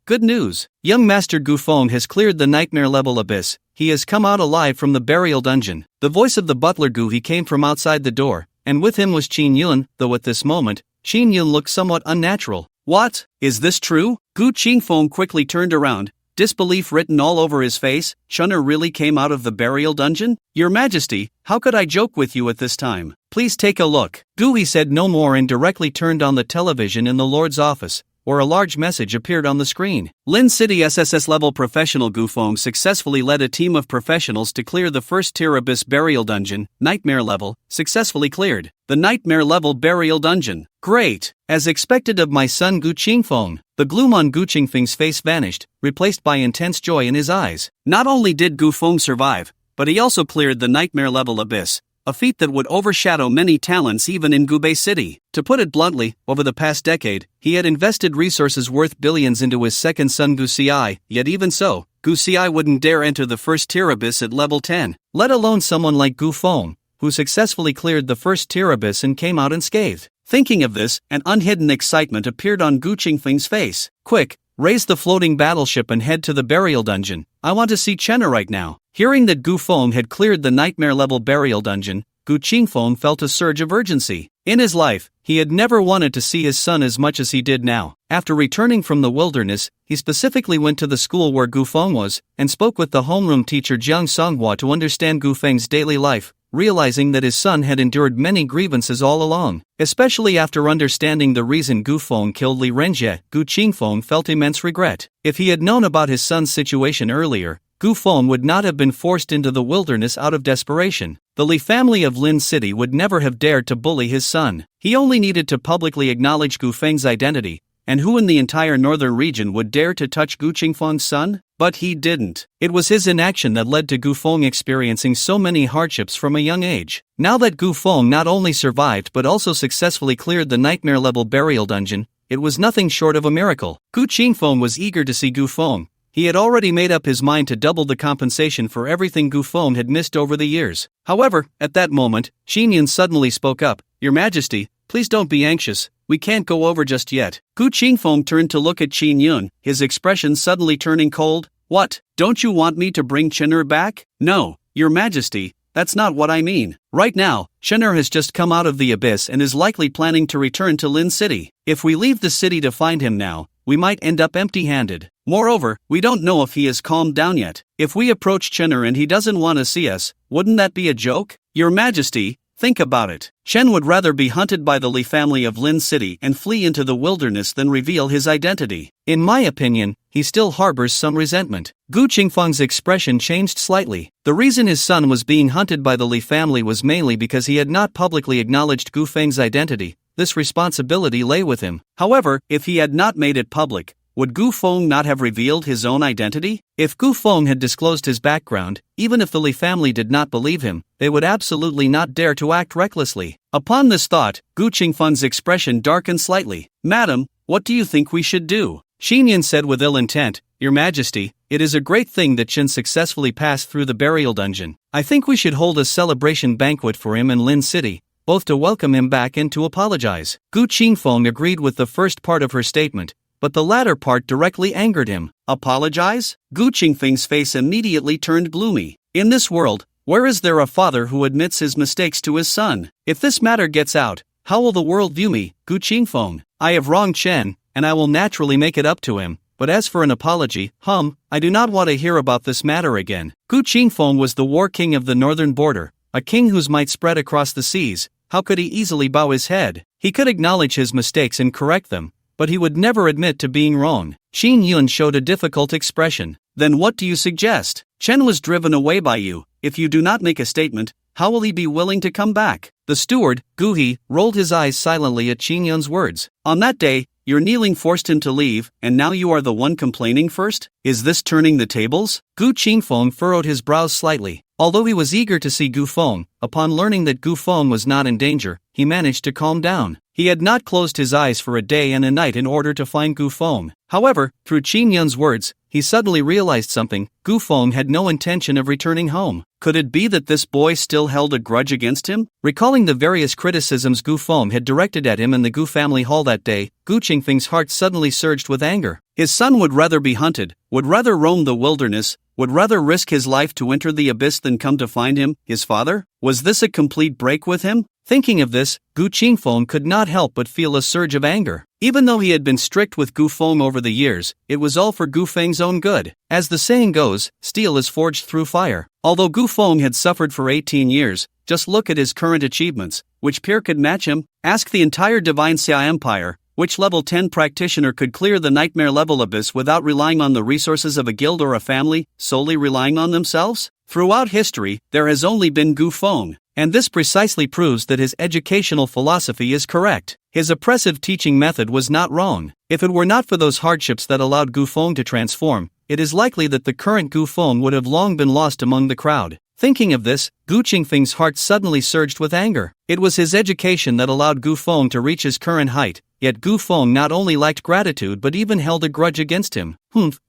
good news. Young Master Gu Feng has cleared the nightmare-level abyss. He has come out alive from the burial dungeon. The voice of the butler Gu He came from outside the door, and with him was Qin Yun, though at this moment, Qin Yun looked somewhat unnatural. What? Is this true? Gu Qingfeng quickly turned around, disbelief written all over his face. Chun'er really came out of the burial dungeon? Your Majesty, how could I joke with you at this time? Please take a look. Gu He said no more and directly turned on the television in the Lord's office, where a large message appeared on the screen. Lin City SSS level professional Gu Feng successfully led a team of professionals to clear the first-tier abyss burial dungeon, nightmare level, successfully cleared. The nightmare level burial dungeon. Great! As expected of my son Gu Qingfeng, the gloom on Gu Qingfeng's face vanished, replaced by intense joy in his eyes. Not only did Gu Feng survive, but he also cleared the nightmare level abyss, a feat that would overshadow many talents even in Gubei City. To put it bluntly, over the past decade, he had invested resources worth billions into his second son Gu Xi, yet even so, Gu Xi wouldn't dare enter the first-tier abyss at level 10, let alone someone like Gu Feng, who successfully cleared the first-tier abyss and came out unscathed. Thinking of this, an unhidden excitement appeared on Gu Qingfeng's face. Quick, raise the floating battleship and head to the burial dungeon. I want to see Chun'er right now. Hearing that Gu Feng had cleared the nightmare-level burial dungeon, Gu Qingfeng felt a surge of urgency. In his life, he had never wanted to see his son as much as he did now. After returning from the wilderness, he specifically went to the school where Gu Feng was, and spoke with the homeroom teacher Jiang Songhua to understand Gu Feng's daily life, realizing that his son had endured many grievances all along. Especially after understanding the reason Gu Feng killed Li Renjie, Gu Qingfeng felt immense regret. If he had known about his son's situation earlier, Gu Feng would not have been forced into the wilderness out of desperation. The Li family of Lin City would never have dared to bully his son. He only needed to publicly acknowledge Gu Feng's identity, and who in the entire northern region would dare to touch Gu Qingfeng's son? But he didn't. It was his inaction that led to Gu Feng experiencing so many hardships from a young age. Now that Gu Feng not only survived but also successfully cleared the nightmare-level burial dungeon, it was nothing short of a miracle. Gu Qingfeng was eager to see Gu Feng. He had already made up his mind to double the compensation for everything Gu Feng had missed over the years. However, at that moment, Qin Yun suddenly spoke up. Your Majesty, please don't be anxious. We can't go over just yet. Gu Qingfeng turned to look at Qin Yun, his expression suddenly turning cold. What? Don't you want me to bring Chun'er back? No, Your Majesty, that's not what I mean. Right now, Chun'er has just come out of the abyss and is likely planning to return to Lin City. If we leave the city to find him now, we might end up empty-handed. Moreover, we don't know if he has calmed down yet. If we approach Chun'er and he doesn't want to see us, wouldn't that be a joke? Your Majesty, Think about it. Chen would rather be hunted by the Li family of Lin City and flee into the wilderness than reveal his identity. In my opinion, he still harbors some resentment. Gu Qingfeng's expression changed slightly. The reason his son was being hunted by the Li family was mainly because he had not publicly acknowledged Gu Feng's identity. This responsibility lay with him. However, if he had not made it public, would Gu Feng not have revealed his own identity? If Gu Feng had disclosed his background, even if the Li family did not believe him, they would absolutely not dare to act recklessly. Upon this thought, Gu Qingfeng's expression darkened slightly. "Madam, what do you think we should do?" Xinyan said with ill intent, "Your Majesty, it is a great thing that Chen successfully passed through the burial dungeon. I think we should hold a celebration banquet for him in Lin City, both to welcome him back and to apologize." Gu Qingfeng agreed with the first part of her statement, but the latter part directly angered him. Apologize? Gu Qingfeng's face immediately turned gloomy. In this world, where is there a father who admits his mistakes to his son? If this matter gets out, how will the world view me, Gu Qingfeng? I have wronged Chen, and I will naturally make it up to him. But as for an apology, I do not want to hear about this matter again. Gu Qingfeng was the war king of the northern border, a king whose might spread across the seas. How could he easily bow his head? He could acknowledge his mistakes and correct them, but he would never admit to being wrong. Xin Yun showed a difficult expression. Then what do you suggest? Chen was driven away by you. If you do not make a statement, how will he be willing to come back? The steward, Gu He, rolled his eyes silently at Xin Yun's words. On that day, your kneeling forced him to leave, and now you are the one complaining first? Is this turning the tables? Gu Qingfeng furrowed his brows slightly. Although he was eager to see Gu Feng, upon learning that Gu Feng was not in danger, he managed to calm down. He had not closed his eyes for a day and a night in order to find Gu Feng. However, through Qin Yun's words, he suddenly realized something. Gu Feng had no intention of returning home. Could it be that this boy still held a grudge against him? Recalling the various criticisms Gu Feng had directed at him in the Gu family hall that day, Gu Qingfeng's heart suddenly surged with anger. His son would rather be hunted, would rather roam the wilderness, would rather risk his life to enter the abyss than come to find him, his father? Was this a complete break with him? Thinking of this, Gu Qingfeng could not help but feel a surge of anger. Even though he had been strict with Gu Feng over the years, it was all for Gu Feng's own good. As the saying goes, steel is forged through fire. Although Gu Feng had suffered for 18 years, just look at his current achievements. Which peer could match him? Ask the entire Divine Xia Empire. Which level 10 practitioner could clear the nightmare level abyss without relying on the resources of a guild or a family, solely relying on themselves? Throughout history, there has only been Gu Feng, and this precisely proves that his educational philosophy is correct. His oppressive teaching method was not wrong. If it were not for those hardships that allowed Gu Feng to transform, it is likely that the current Gu Feng would have long been lost among the crowd. Thinking of this, Gu Qingfeng's heart suddenly surged with anger. It was his education that allowed Gu Feng to reach his current height, yet Gu Feng not only lacked gratitude but even held a grudge against him.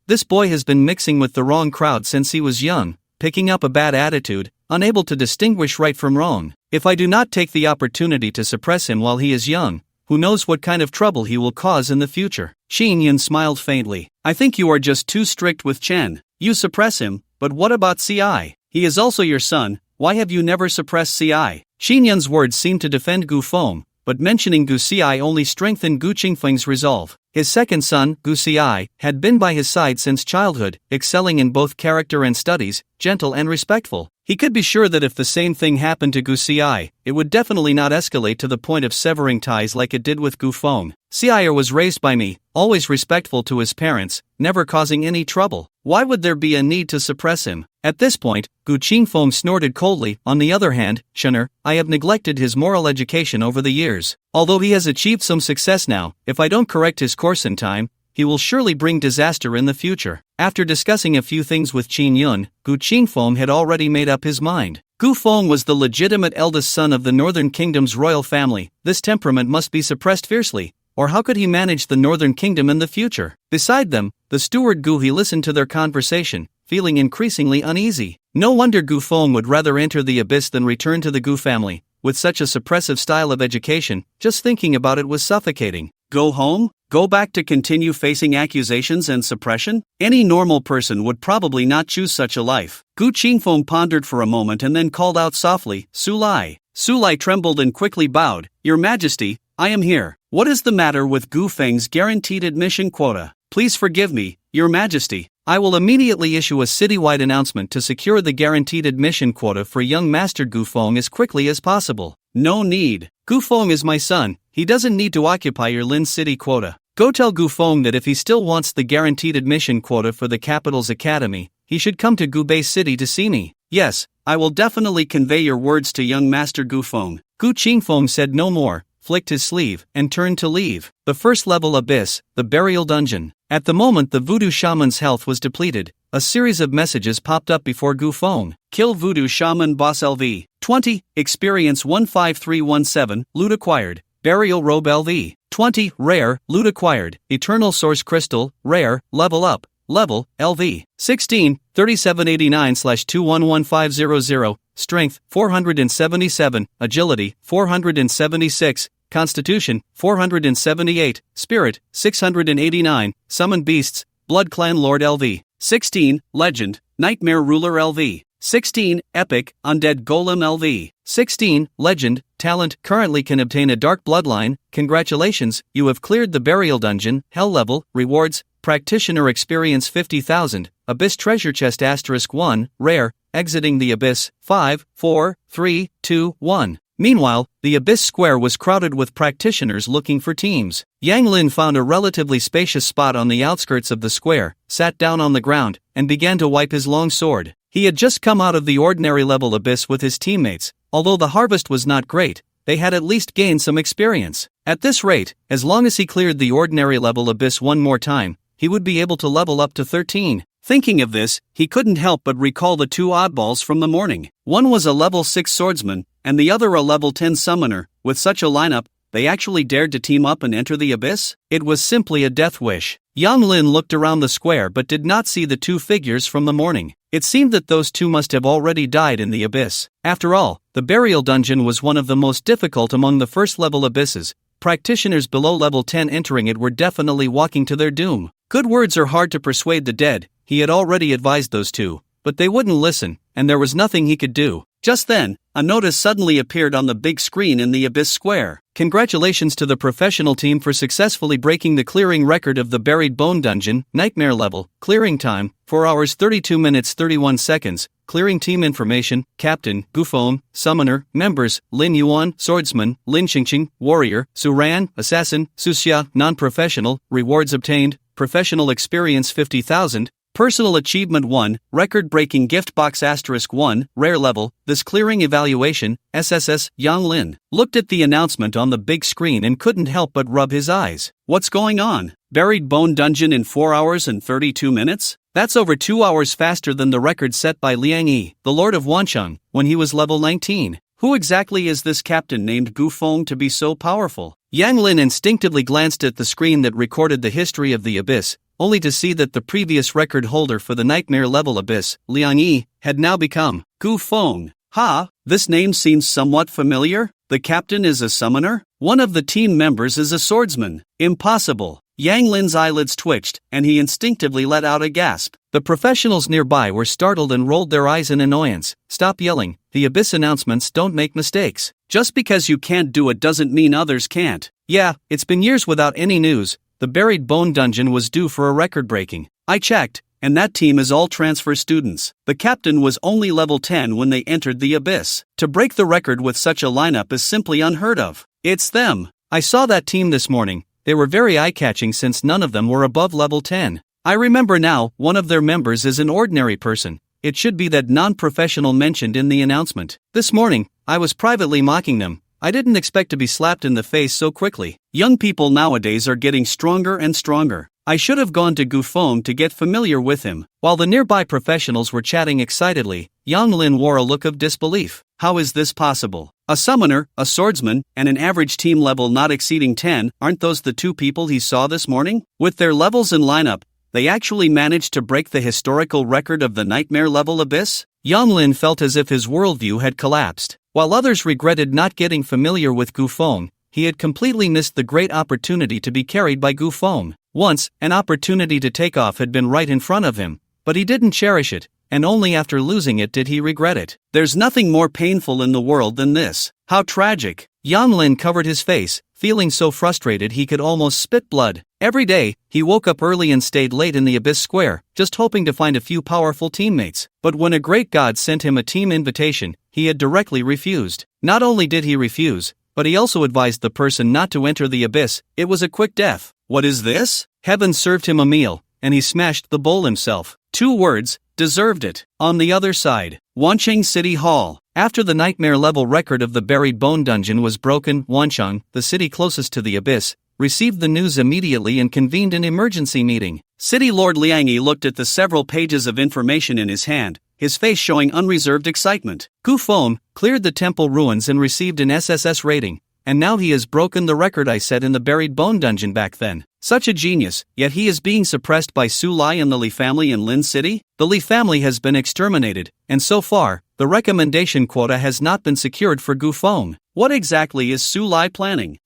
This boy has been mixing with the wrong crowd since he was young, picking up a bad attitude, unable to distinguish right from wrong. If I do not take the opportunity to suppress him while he is young, who knows what kind of trouble he will cause in the future? Xin Yun smiled faintly. I think you are just too strict with Chen. You suppress him, but what about Ci? He is also your son. Why have you never suppressed Ci? Xin Yun's words seemed to defend Gu Feng, but mentioning Gu Ci only strengthened Gu Qingfeng's resolve. His second son, Gu Ci, had been by his side since childhood, excelling in both character and studies, gentle and respectful. He could be sure that if the same thing happened to Gu Ci, it would definitely not escalate to the point of severing ties like it did with Gu Feng. Ci was raised by me, always respectful to his parents, never causing any trouble. Why would there be a need to suppress him? At this point, Gu Qingfeng snorted coldly. On the other hand, Shener, I have neglected his moral education over the years. Although he has achieved some success now, if I don't correct his course in time, he will surely bring disaster in the future. After discussing a few things with Qin Yun, Gu Qingfeng had already made up his mind. Gu Feng was the legitimate eldest son of the Northern Kingdom's royal family. This temperament must be suppressed fiercely, or how could he manage the Northern Kingdom in the future? Beside them, the steward Gu He listened to their conversation, feeling increasingly uneasy. No wonder Gu Feng would rather enter the abyss than return to the Gu family. With such a suppressive style of education, just thinking about it was suffocating. Go home? Go back to continue facing accusations and suppression? Any normal person would probably not choose such a life. Gu Qingfeng pondered for a moment and then called out softly, Su Lai. Su Lai trembled and quickly bowed. Your Majesty, I am here. What is the matter with Gu Feng's guaranteed admission quota? Please forgive me, Your Majesty. I will immediately issue a citywide announcement to secure the guaranteed admission quota for young Master Gu Feng as quickly as possible. No need. Gufeng is my son, he doesn't need to occupy your Lin City quota. Go tell Gufeng that if he still wants the guaranteed admission quota for the capital's academy, he should come to Gubei City to see me. Yes, I will definitely convey your words to young Master Gufeng. Gu Qingfeng said no more, flicked his sleeve, and turned to leave. The first level abyss, the burial dungeon. At the moment the voodoo shaman's health was depleted, a series of messages popped up before Gufeng. Kill voodoo shaman boss LV. 20, experience 15317, loot acquired. Burial robe LV. 20, rare, loot acquired. Eternal source crystal, rare, level up. Level, LV. 16, 3789/211500, Strength, 477, Agility, 476, Constitution, 478, Spirit, 689, Summon Beasts, Blood Clan Lord LV. 16, Legend, Nightmare Ruler LV. 16, Epic, Undead Golem LV. 16, Legend, Talent, currently can obtain a Dark Bloodline. Congratulations, you have cleared the Burial Dungeon. Hell level, rewards, Practitioner experience 50,000, Abyss Treasure Chest *1, rare, exiting the Abyss, 5, 4, 3, 2, 1. Meanwhile, the Abyss Square was crowded with practitioners looking for teams. Yang Lin found a relatively spacious spot on the outskirts of the square, sat down on the ground, and began to wipe his long sword. He had just come out of the ordinary level Abyss with his teammates. Although the harvest was not great, they had at least gained some experience. At this rate, as long as he cleared the ordinary level Abyss one more time, he would be able to level up to 13. Thinking of this, he couldn't help but recall the two oddballs from the morning. One was a level 6 swordsman, and the other a level 10 summoner. With such a lineup, they actually dared to team up and enter the Abyss? It was simply a death wish. Yang Lin looked around the square but did not see the two figures from the morning. It seemed that those two must have already died in the Abyss. After all, the burial dungeon was one of the most difficult among the first level abysses. Practitioners below level 10 entering it were definitely walking to their doom. Good words are hard to persuade the dead, he had already advised those two, but they wouldn't listen, and there was nothing he could do. Just then, a notice suddenly appeared on the big screen in the Abyss Square. Congratulations to the professional team for successfully breaking the clearing record of the Buried Bone Dungeon, Nightmare level, clearing time, 4 hours 32 minutes 31 seconds, clearing team information, Captain, Gufeng, Summoner, members, Lin Yuan, Swordsman, Lin Qingqing, Warrior, Su Ran, Assassin, Suxia, Non-Professional, rewards obtained, Professional Experience 50,000, Personal Achievement 1, Record-Breaking Gift Box *1, Rare Level, This Clearing Evaluation, SSS. Yang Lin looked at the announcement on the big screen and couldn't help but rub his eyes. What's going on? Buried Bone Dungeon in 4 hours and 32 minutes? That's over 2 hours faster than the record set by Liang Yi, the Lord of Wancheng, when he was level 19. Who exactly is this captain named Gufeng to be so powerful? Yang Lin instinctively glanced at the screen that recorded the history of the Abyss, only to see that the previous record holder for the Nightmare level Abyss, Liang Yi, had now become Gufeng. Ha, this name seems somewhat familiar. The captain is a summoner? One of the team members is a swordsman. Impossible. Yang Lin's eyelids twitched, and he instinctively let out a gasp. The professionals nearby were startled and rolled their eyes in annoyance. Stop yelling, the Abyss announcements don't make mistakes. Just because you can't do it doesn't mean others can't. Yeah, it's been years without any news. The Buried Bone Dungeon was due for a record breaking. I checked, and that team is all transfer students. The captain was only level 10 when they entered the Abyss. To break the record with such a lineup is simply unheard of. It's them. I saw that team this morning. They were very eye-catching since none of them were above level 10. I remember now, one of their members is an ordinary person. It should be that non-professional mentioned in the announcement. This morning, I was privately mocking them. I didn't expect to be slapped in the face so quickly. Young people nowadays are getting stronger and stronger. I should have gone to Gufeng to get familiar with him. While the nearby professionals were chatting excitedly, Yang Lin wore a look of disbelief. How is this possible? A summoner, a swordsman, and an average team level not exceeding 10, aren't those the two people he saw this morning? With their levels and lineup, they actually managed to break the historical record of the Nightmare level Abyss? Yang Lin felt as if his worldview had collapsed. While others regretted not getting familiar with Gufeng, he had completely missed the great opportunity to be carried by Gufeng. Once, an opportunity to take off had been right in front of him, but he didn't cherish it, and only after losing it did he regret it. There's nothing more painful in the world than this. How tragic. Yang Lin covered his face, feeling so frustrated he could almost spit blood. Every day, he woke up early and stayed late in the Abyss Square, just hoping to find a few powerful teammates. But when a great god sent him a team invitation, he had directly refused. Not only did he refuse, but he also advised the person not to enter the abyss. It was a quick death. What is this? Heaven served him a meal, and he smashed the bowl himself. 2 words, deserved it. On the other side, Wancheng City Hall. After the nightmare-level record of the buried bone dungeon was broken, Wancheng, the city closest to the abyss, received the news immediately and convened an emergency meeting. City Lord Liang Yi looked at the several pages of information in his hand, his face showing unreserved excitement. Gu Feng cleared the temple ruins and received an SSS rating, and now he has broken the record I set in the buried bone dungeon back then. Such a genius, yet he is being suppressed by Su Lai and the Li family in Lin City? The Li family has been exterminated, and so far, the recommendation quota has not been secured for Gu Feng. What exactly is Su Lai planning?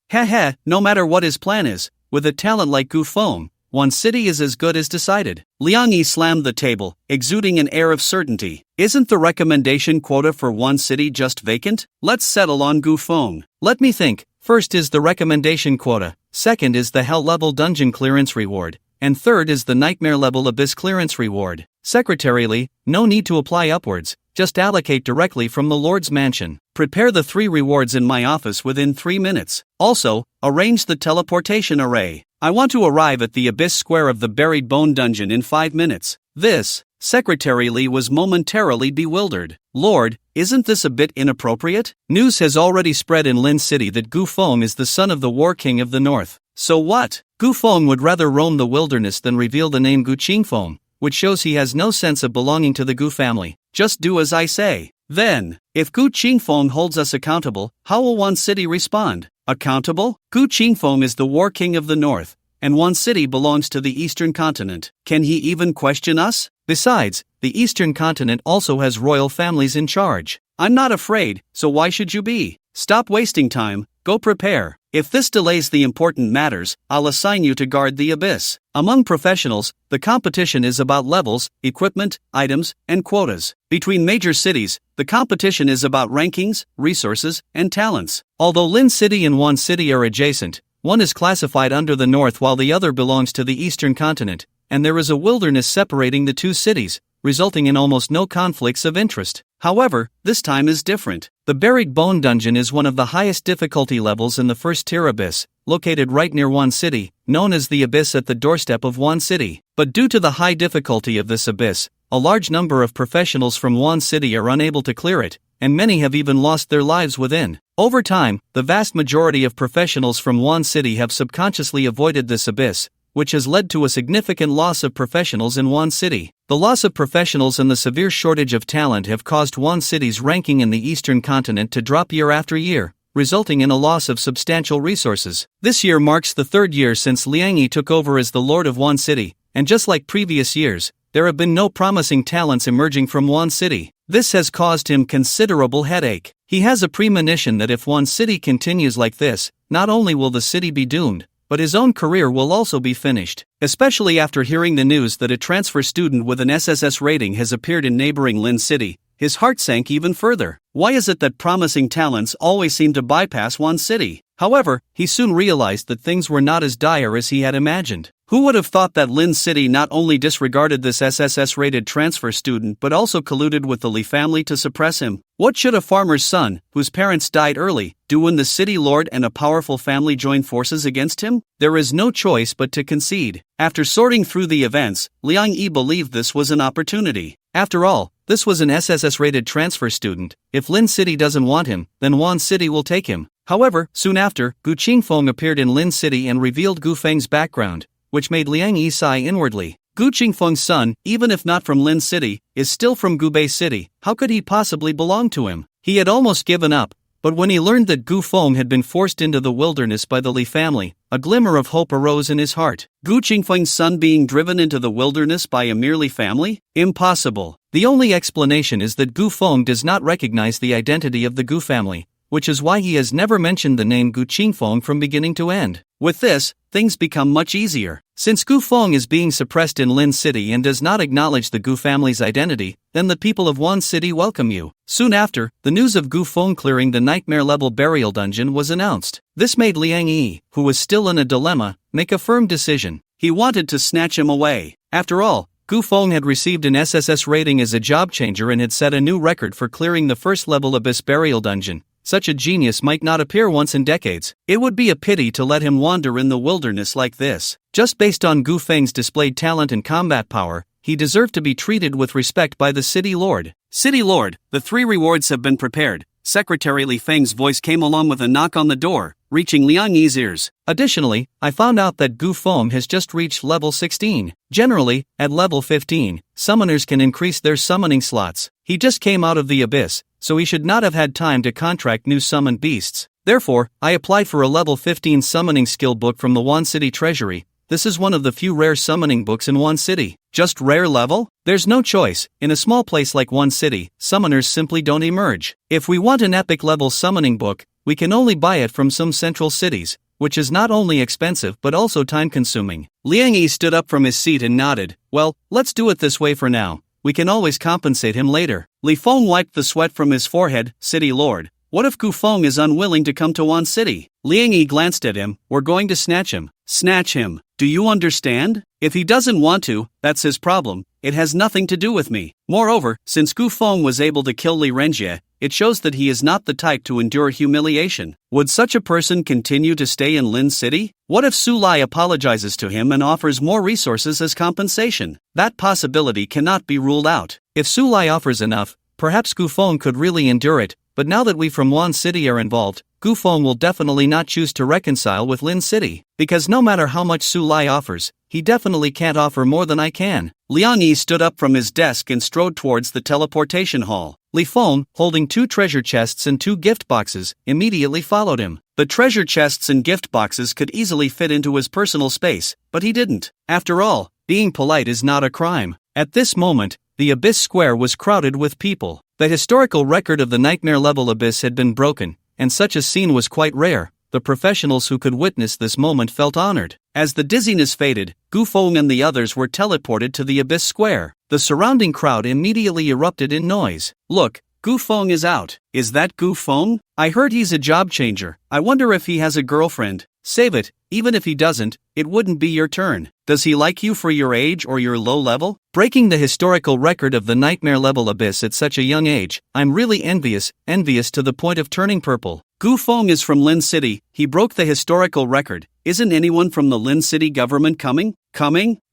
No matter what his plan is, with a talent like Gu Feng, one city is as good as decided. Liang Yi slammed the table, exuding an air of certainty. Isn't the recommendation quota for one city just vacant? Let's settle on Gu Feng. Let me think. First is the recommendation quota, second is the hell-level dungeon clearance reward, and third is the nightmare-level abyss clearance reward. Secretarially, no need to apply upwards, just allocate directly from the Lord's mansion. Prepare the 3 rewards in my office within 3 minutes. Also, arrange the teleportation array. I want to arrive at the abyss square of the buried bone dungeon in 5 minutes. This, Secretary Li was momentarily bewildered. Lord, isn't this a bit inappropriate? News has already spread in Lin City that Gu Feng is the son of the War King of the North. So what? Gu Feng would rather roam the wilderness than reveal the name Gu Qingfeng, which shows he has no sense of belonging to the Gu family. Just do as I say. Then, if Gu Qingfeng holds us accountable, how will one city respond? Accountable? Gu Qingfeng is the War King of the North, and one city belongs to the Eastern Continent. Can he even question us? Besides, the Eastern Continent also has royal families in charge. I'm not afraid, so why should you be? Stop wasting time, go prepare. If this delays the important matters, I'll assign you to guard the abyss. Among professionals, the competition is about levels, equipment, items, and quotas. Between major cities, the competition is about rankings, resources, and talents. Although Lin City and One City are adjacent, one is classified under the north while the other belongs to the Eastern Continent, and there is a wilderness separating the 2 cities, resulting in almost no conflicts of interest. However, this time is different. The buried bone dungeon is one of the highest difficulty levels in the first tier abyss, located right near One City, known as the abyss at the doorstep of One City. But due to the high difficulty of this abyss, a large number of professionals from One City are unable to clear it, and many have even lost their lives within. Over time, the vast majority of professionals from One City have subconsciously avoided this abyss, which has led to a significant loss of professionals in One City. The loss of professionals and the severe shortage of talent have caused One City's ranking in the Eastern Continent to drop year after year, resulting in a loss of substantial resources. This year marks the 3rd year since Liang Yi took over as the Lord of One City, and just like previous years, there have been no promising talents emerging from One City. This has caused him considerable headache. He has a premonition that if One City continues like this, not only will the city be doomed, but his own career will also be finished. Especially after hearing the news that a transfer student with an SSS rating has appeared in neighboring Lin City, his heart sank even further. Why is it that promising talents always seem to bypass One City? However, he soon realized that things were not as dire as he had imagined. Who would have thought that Lin City not only disregarded this SSS-rated transfer student but also colluded with the Li family to suppress him? What should a farmer's son, whose parents died early, do when the city lord and a powerful family join forces against him? There is no choice but to concede. After sorting through the events, Liang Yi believed this was an opportunity. After all, this was an SSS-rated transfer student. If Lin City doesn't want him, then Wan City will take him. However, soon after, Gu Qingfeng appeared in Lin City and revealed Gu Feng's background, which made Liang Yi sigh inwardly. Gu Qingfeng's son, even if not from Lin City, is still from Gubei City. How could he possibly belong to him? He had almost given up, but when he learned that Gu Feng had been forced into the wilderness by the Li family, a glimmer of hope arose in his heart. Gu Qingfeng's son being driven into the wilderness by a mere Li family? Impossible. The only explanation is that Gu Feng does not recognize the identity of the Gu family, which is why he has never mentioned the name Gu Qingfeng from beginning to end. With this, things become much easier. Since Gu Feng is being suppressed in Lin City and does not acknowledge the Gu family's identity, then the people of Wan City welcome you. Soon after, the news of Gu Feng clearing the nightmare-level burial dungeon was announced. This made Liang Yi, who was still in a dilemma, make a firm decision. He wanted to snatch him away. After all, Gu Feng had received an SSS rating as a job changer and had set a new record for clearing the first-level abyss burial dungeon. Such a genius might not appear once in decades. It would be a pity to let him wander in the wilderness like this. Just based on Gu Feng's displayed talent and combat power, he deserved to be treated with respect by the city lord. City lord, the 3 rewards have been prepared. Secretary Li Feng's voice came along with a knock on the door, reaching Liang Yi's ears. Additionally, I found out that Gu Feng has just reached level 16. Generally, at level 15, summoners can increase their summoning slots. He just came out of the abyss, so he should not have had time to contract new summoned beasts. Therefore, I applied for a level 15 summoning skill book from the Wan City Treasury. This is one of the few rare summoning books in Wan City. Just rare level? There's no choice. In a small place like Wan City, summoners simply don't emerge. If we want an epic level summoning book, we can only buy it from some central cities, which is not only expensive but also time-consuming. Liang Yi stood up from his seat and nodded. Well, let's do it this way for now. We can always compensate him later. Li Feng wiped the sweat from his forehead. City lord, what if Gu Feng is unwilling to come to Wan City? Liang Yi glanced at him. We're going to snatch him. Snatch him. Do you understand? If he doesn't want to, that's his problem. It has nothing to do with me. Moreover, since Gu Feng was able to kill Li Renjie, it shows that he is not the type to endure humiliation. Would such a person continue to stay in Lin City? What if Su Lai apologizes to him and offers more resources as compensation? That possibility cannot be ruled out. If Su Lai offers enough, perhaps Gu Feng could really endure it, but now that we from Wan City are involved, Gu Feng will definitely not choose to reconcile with Lin City, because no matter how much Su Lai offers, he definitely can't offer more than I can. Liang Yi stood up from his desk and strode towards the teleportation hall. Li Feng, holding 2 treasure chests and 2 gift boxes, immediately followed him. The treasure chests and gift boxes could easily fit into his personal space, but he didn't. After all, being polite is not a crime. At this moment, the Abyss Square was crowded with people. The historical record of the nightmare-level abyss had been broken, and such a scene was quite rare. The professionals who could witness this moment felt honored. As the dizziness faded, Gu Feng and the others were teleported to the Abyss Square. The surrounding crowd immediately erupted in noise. Look, Gu Feng is out. Is that Gu Feng? I heard he's a job changer. I wonder if he has a girlfriend. Save it. Even if he doesn't, it wouldn't be your turn. Does he like you for your age or your low level? Breaking the historical record of the nightmare level abyss at such a young age, I'm really envious to the point of turning purple. Gu Feng is from Lin City. He broke the historical record. Isn't anyone from the Lin City government coming?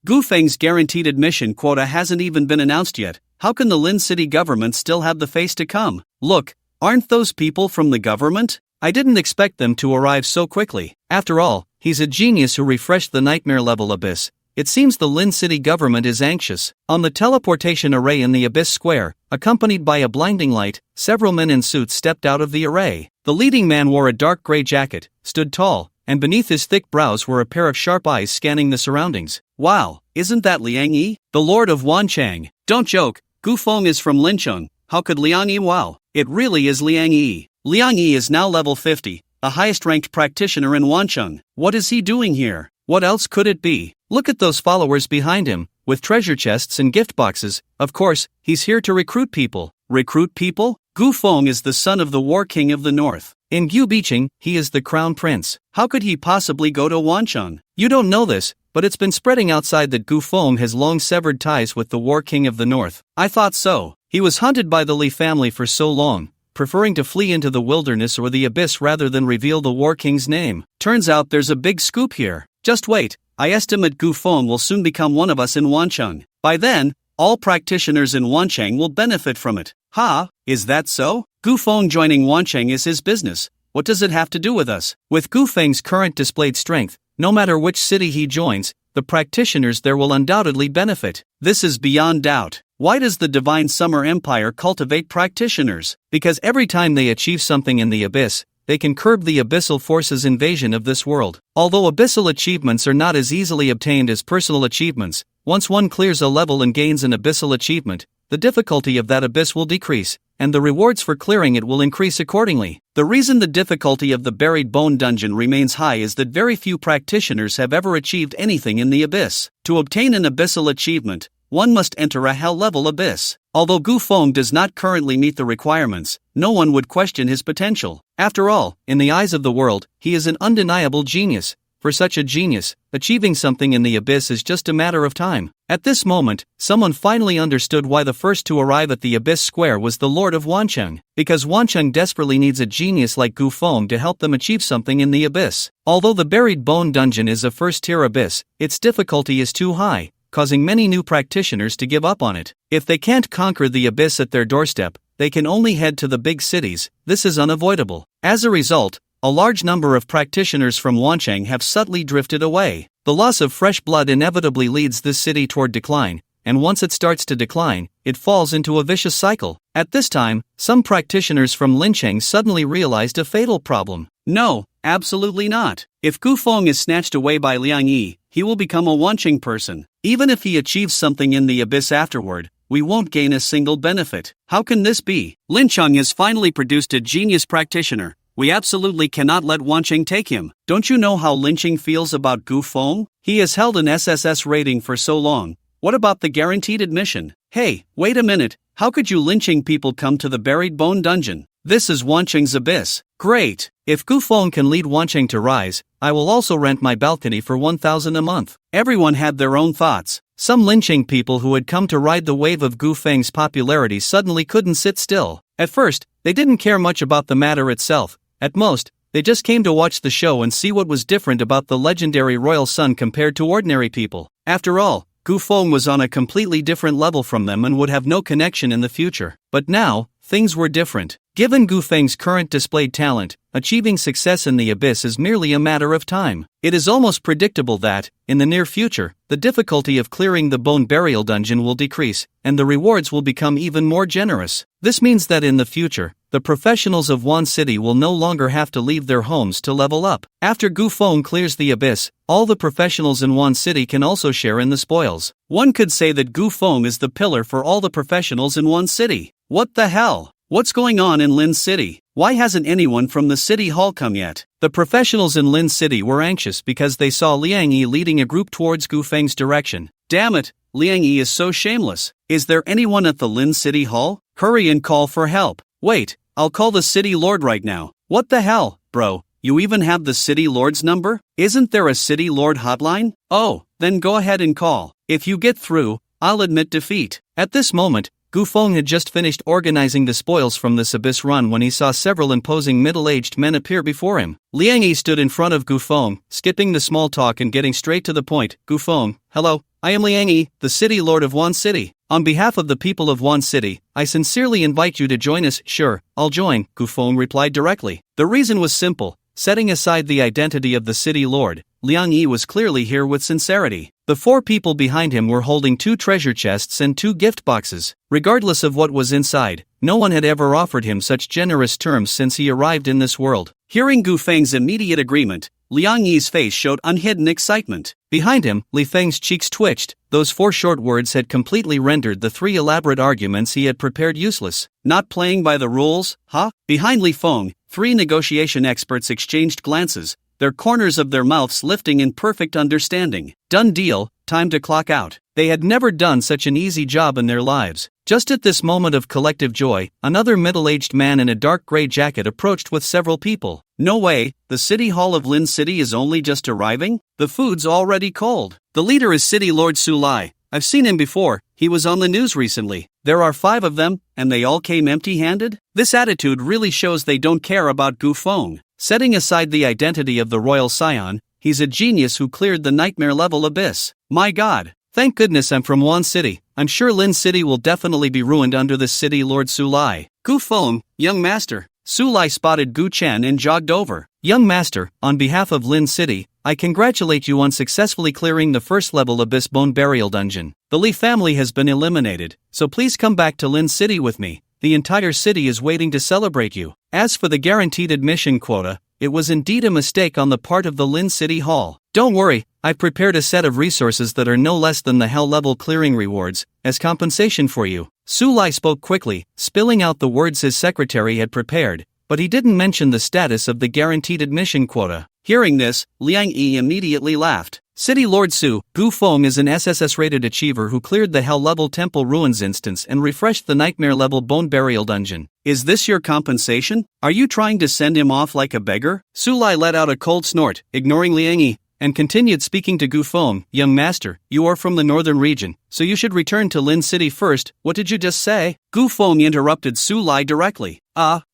Gu Feng's guaranteed admission quota hasn't even been announced yet. How can the Lin City government still have the face to come? Look, aren't those people from the government? I didn't expect them to arrive so quickly. After all, he's a genius who refreshed the nightmare level abyss. It seems the Lin City government is anxious. On the teleportation array in the Abyss Square, accompanied by a blinding light, several men in suits stepped out of the array. The leading man wore a dark gray jacket, stood tall, and beneath his thick brows were a pair of sharp eyes scanning the surroundings. Wow, isn't that Liang Yi, the Lord of Wanchang? Don't joke, Gu Feng is from Lincheng. How could Liang Yi? Wow, it really is Liang Yi. Liang Yi is now level 50, the highest-ranked practitioner in Wancheng. What is he doing here? What else could it be? Look at those followers behind him, with treasure chests and gift boxes. Of course, he's here to recruit people. Recruit people? Gu Feng is the son of the War King of the North. In Gu Bicheng, he is the crown prince. How could he possibly go to Wancheng? You don't know this, but it's been spreading outside that Gu Feng has long severed ties with the War King of the North. I thought so. He was hunted by the Li family for so long, preferring to flee into the wilderness or the abyss rather than reveal the War King's name. Turns out there's a big scoop here. Just wait, I estimate Gu Feng will soon become one of us in Wancheng. By then, all practitioners in Wancheng will benefit from it. Ha, is that so? Gu Feng joining Wancheng is his business. What does it have to do with us? With Gu Feng's current displayed strength, no matter which city he joins, the practitioners there will undoubtedly benefit. This is beyond doubt. Why does the Divine Summer Empire cultivate practitioners? Because every time they achieve something in the abyss, they can curb the abyssal forces' invasion of this world. Although abyssal achievements are not as easily obtained as personal achievements, once one clears a level and gains an abyssal achievement, the difficulty of that abyss will decrease, and the rewards for clearing it will increase accordingly. The reason the difficulty of the buried bone dungeon remains high is that very few practitioners have ever achieved anything in the abyss. To obtain an abyssal achievement, one must enter a hell-level abyss. Although Gu Feng does not currently meet the requirements, no one would question his potential. After all, in the eyes of the world, he is an undeniable genius. For such a genius, achieving something in the abyss is just a matter of time. At this moment, someone finally understood why the first to arrive at the abyss square was the Lord of Wancheng, because Wancheng desperately needs a genius like Gu Feng to help them achieve something in the abyss. Although the buried bone dungeon is a first-tier abyss, its difficulty is too high, causing many new practitioners to give up on it. If they can't conquer the abyss at their doorstep, they can only head to the big cities. This is unavoidable. As a result, a large number of practitioners from Wancheng have subtly drifted away. The loss of fresh blood inevitably leads this city toward decline, and once it starts to decline, it falls into a vicious cycle. At this time, some practitioners from Lincheng suddenly realized a fatal problem. No, absolutely not. If Gu Feng is snatched away by Liang Yi, he will become a Wancheng person. Even if he achieves something in the abyss afterward, we won't gain a single benefit. How can this be? Lincheng has finally produced a genius practitioner. We absolutely cannot let Wancheng take him. Don't you know how Lincheng feels about Gu Feng? He has held an SSS rating for so long. What about the guaranteed admission? Hey, wait a minute, how could you Lincheng people come to the buried bone dungeon? This is Wancheng's abyss. Great! If Gu Feng can lead Wancheng to rise, I will also rent my balcony for 1,000 a month. Everyone had their own thoughts. Some Lincheng people who had come to ride the wave of Gu Feng's popularity suddenly couldn't sit still. At first, they didn't care much about the matter itself. At most, they just came to watch the show and see what was different about the legendary royal son compared to ordinary people. After all, Gu Feng was on a completely different level from them and would have no connection in the future. But now, things were different. Given Gu Feng's current displayed talent, achieving success in the abyss is merely a matter of time. It is almost predictable that, in the near future, the difficulty of clearing the bone burial dungeon will decrease, and the rewards will become even more generous. This means that in the future, the professionals of one city will no longer have to leave their homes to level up. After Gu Feng clears the abyss, all the professionals in one city can also share in the spoils. One could say that Gu Feng is the pillar for all the professionals in one city. What the hell? What's going on in Lin City? Why hasn't anyone from the city hall come yet? The professionals in Lin City were anxious because they saw Liang Yi leading a group towards Gu Feng's direction. Damn it, Liang Yi is so shameless. Is there anyone at the Lin City hall? Hurry and call for help. Wait, I'll call the city lord right now. What the hell, bro? You even have the city lord's number? Isn't there a city lord hotline? Oh, then go ahead and call. If you get through, I'll admit defeat. At this moment, Gu Feng had just finished organizing the spoils from this abyss run when he saw several imposing middle-aged men appear before him. Liang Yi stood in front of Gu Feng, skipping the small talk and getting straight to the point. Gu Feng, hello, I am Liang Yi, the city lord of Wan City. On behalf of the people of Wan City, I sincerely invite you to join us. Sure, I'll join, Gu Feng replied directly. The reason was simple. Setting aside the identity of the city lord, Liang Yi was clearly here with sincerity. The four people behind him were holding 2 treasure chests and 2 gift boxes. Regardless of what was inside, no one had ever offered him such generous terms since he arrived in this world. Hearing Gu Feng's immediate agreement, Liang Yi's face showed unhidden excitement. Behind him, Li Feng's cheeks twitched. Those 4 short words had completely rendered the 3 elaborate arguments he had prepared useless. Not playing by the rules, huh? Behind Li Feng, 3 negotiation experts exchanged glances, their corners of their mouths lifting in perfect understanding. Done deal, time to clock out. They had never done such an easy job in their lives. Just at this moment of collective joy, another middle-aged man in a dark gray jacket approached with several people. No way, the city hall of Lin City is only just arriving? The food's already cold. The leader is City Lord Su Lai. I've seen him before, he was on the news recently. There are 5 of them, and they all came empty-handed? This attitude really shows they don't care about Gu Feng. Setting aside the identity of the royal scion, he's a genius who cleared the nightmare-level abyss. My god, thank goodness I'm from Wan City. I'm sure Lin City will definitely be ruined under the city lord Su Lai. Gu Feng, young master. Su Lai spotted Gu Chen and jogged over. Young master, on behalf of Lin City, I congratulate you on successfully clearing the first-level abyss bone burial dungeon. The Li family has been eliminated, so please come back to Lin City with me. The entire city is waiting to celebrate you. As for the guaranteed admission quota, it was indeed a mistake on the part of the Lin City Hall. Don't worry, I've prepared a set of resources that are no less than the hell-level clearing rewards, as compensation for you. Su Lai spoke quickly, spilling out the words his secretary had prepared, but he didn't mention the status of the guaranteed admission quota. Hearing this, Liang Yi immediately laughed. City Lord Su, Gu Feng is an SSS-rated achiever who cleared the Hell-level Temple Ruins instance and refreshed the Nightmare-level Bone Burial dungeon. Is this your compensation? Are you trying to send him off like a beggar? Su Lai let out a cold snort, ignoring Liang Yi, and continued speaking to Gu Feng. Young master, you are from the northern region, so you should return to Lin City first. What did you just say? Gu Feng interrupted Su Lai directly.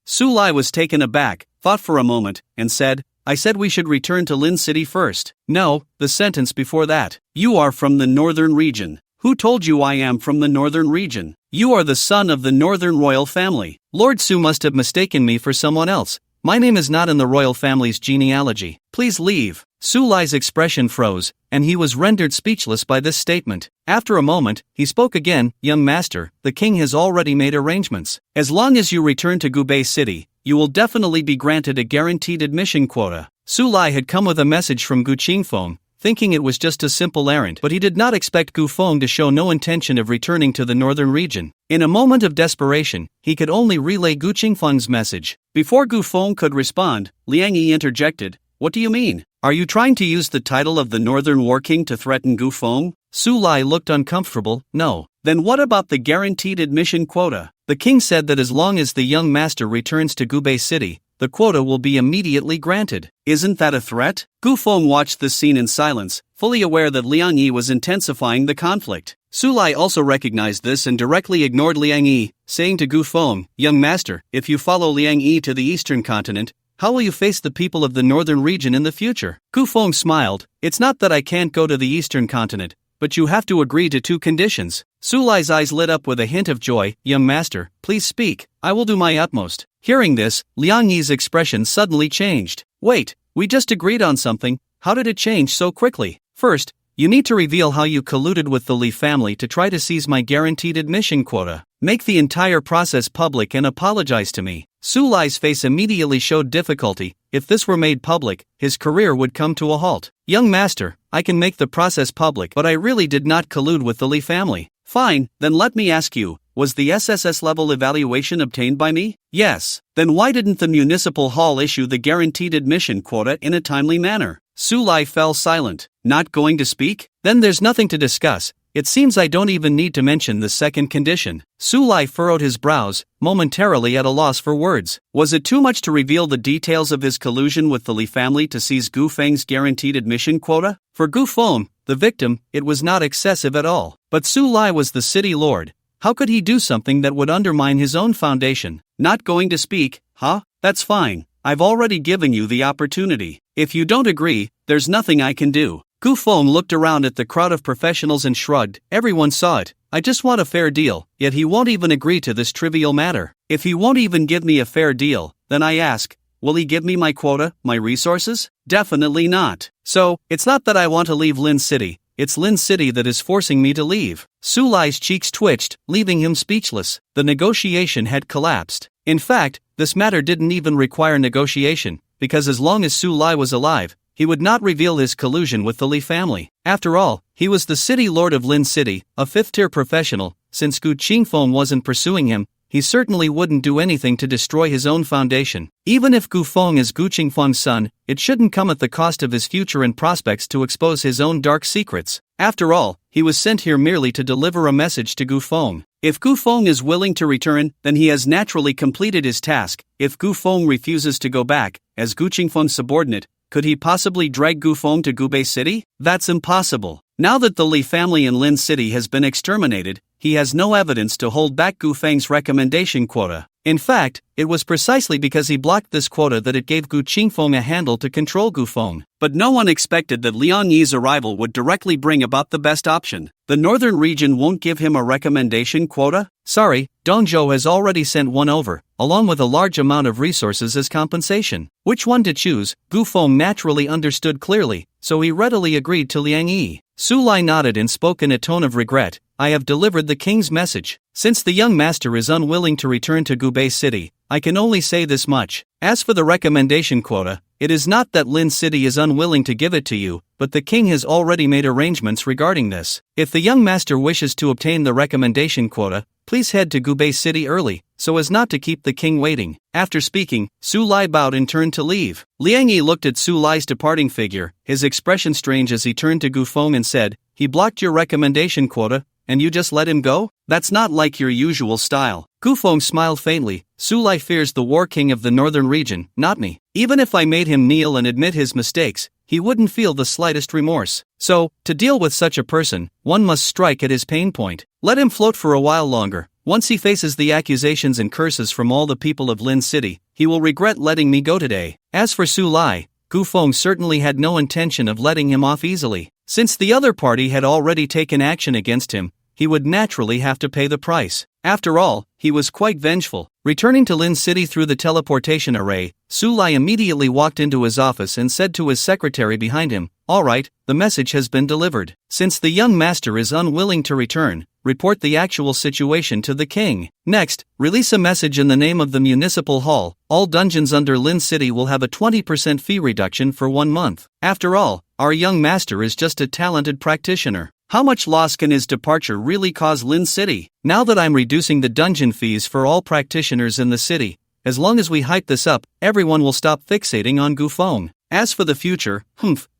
Su Lai was taken aback, thought for a moment, and said, I said we should return to Lin City first. No, the sentence before that. You are from the northern region. Who told you I am from the northern region? You are the son of the northern royal family. Lord Su must have mistaken me for someone else. My name is not in the royal family's genealogy. Please leave. Su Lai's expression froze, and he was rendered speechless by this statement. After a moment, he spoke again. Young master, the king has already made arrangements. As long as you return to Gubei City, you will definitely be granted a guaranteed admission quota. Su Lai had come with a message from Gu Qingfeng, thinking it was just a simple errand, but he did not expect Gu Feng to show no intention of returning to the northern region. In a moment of desperation, he could only relay Gu Qingfeng's message. Before Gu Feng could respond, Liang Yi interjected, What do you mean? Are you trying to use the title of the Northern War King to threaten Gu Feng? Su Lai looked uncomfortable. No. Then what about the guaranteed admission quota? The king said that as long as the young master returns to Gubei City, the quota will be immediately granted. Isn't that a threat? Gu Feng watched this scene in silence, fully aware that Liang Yi was intensifying the conflict. Su Lai also recognized this and directly ignored Liang Yi, saying to Gu Feng, Young master, if you follow Liang Yi to the eastern continent, how will you face the people of the northern region in the future? Gu Feng smiled. It's not that I can't go to the eastern continent, but you have to agree to 2 conditions. Su Lai's eyes lit up with a hint of joy. Young master, please speak. I will do my utmost. Hearing this, Liang Yi's expression suddenly changed. Wait, we just agreed on something. How did it change so quickly? First, you need to reveal how you colluded with the Li family to try to seize my guaranteed admission quota. Make the entire process public and apologize to me. Su Lai's face immediately showed difficulty. If this were made public, his career would come to a halt. Young master, I can make the process public, but I really did not collude with the Li family. Fine, then let me ask you, was the SSS level evaluation obtained by me? Yes. Then why didn't the municipal hall issue the guaranteed admission quota in a timely manner? Su Lai fell silent. Not going to speak? Then there's nothing to discuss. It seems I don't even need to mention the second condition. Su Lai furrowed his brows, momentarily at a loss for words. Was it too much to reveal the details of his collusion with the Li family to seize Gu Feng's guaranteed admission quota? For Gu Feng, the victim, it was not excessive at all. But Su Lai was the city lord. How could he do something that would undermine his own foundation? Not going to speak, huh? That's fine. I've already given you the opportunity. If you don't agree, there's nothing I can do. Gu Feng looked around at the crowd of professionals and shrugged. Everyone saw it. I just want a fair deal, yet he won't even agree to this trivial matter. If he won't even give me a fair deal, then I ask, will he give me my quota, my resources? Definitely not. So, it's not that I want to leave Lin City, it's Lin City that is forcing me to leave. Su Lai's cheeks twitched, leaving him speechless. The negotiation had collapsed. In fact, this matter didn't even require negotiation, because as long as Su Lai was alive, he would not reveal his collusion with the Li family. After all, he was the city lord of Lin City, a 5th-tier professional. Since Gu Qingfeng wasn't pursuing him, he certainly wouldn't do anything to destroy his own foundation. Even if Gu Feng is Gu Qingfeng's son, it shouldn't come at the cost of his future and prospects to expose his own dark secrets. After all, he was sent here merely to deliver a message to Gu Feng. If Gu Feng is willing to return, then he has naturally completed his task. If Gu Feng refuses to go back, as Gu Qingfeng's subordinate, could he possibly drag Gu Feng to Gubei City? That's impossible. Now that the Li family in Lin City has been exterminated, he has no evidence to hold back Gu Feng's recommendation quota. In fact, it was precisely because he blocked this quota that it gave Gu Qingfeng a handle to control Gu Feng. But no one expected that Liang Yi's arrival would directly bring about the best option. The northern region won't give him a recommendation quota? Sorry, Dongzhou has already sent one over, along with a large amount of resources as compensation. Which one to choose, Gu Feng naturally understood clearly, so he readily agreed to Liang Yi. Su Lai nodded and spoke in a tone of regret. I have delivered the king's message. Since the young master is unwilling to return to Gubei City, I can only say this much. As for the recommendation quota, It is not that Lin City is unwilling to give it to you, but the king has already made arrangements regarding this. If the young master wishes to obtain the recommendation quota, please head to Gubei City early, so as not to keep the king waiting. After speaking, Su Lai bowed and turned to leave. Liang Yi looked at Su Lai's departing figure, his expression strange as he turned to Gu Feng and said, "He blocked your recommendation quota, and you just let him go? That's not like your usual style." Gu Feng smiled faintly. Su Lai fears the war king of the northern region, not me. Even if I made him kneel and admit his mistakes, he wouldn't feel the slightest remorse. So, to deal with such a person, one must strike at his pain point. Let him float for a while longer. Once he faces the accusations and curses from all the people of Lin City, he will regret letting me go today. As for Su Lai, Gu Feng certainly had no intention of letting him off easily. Since the other party had already taken action against him, he would naturally have to pay the price. After all, he was quite vengeful. Returning to Lin City through the teleportation array, Su Lai immediately walked into his office and said to his secretary behind him, "All right, the message has been delivered. Since the young master is unwilling to return, report the actual situation to the king. Next, release a message in the name of the municipal hall. All dungeons under Lin City will have a 20% fee reduction for 1 month. After all, our young master is just a talented practitioner. How much loss can his departure really cause Lin City? Now that I'm reducing the dungeon fees for all practitioners in the city, as long as we hype this up, everyone will stop fixating on Gu Feng. As for the future,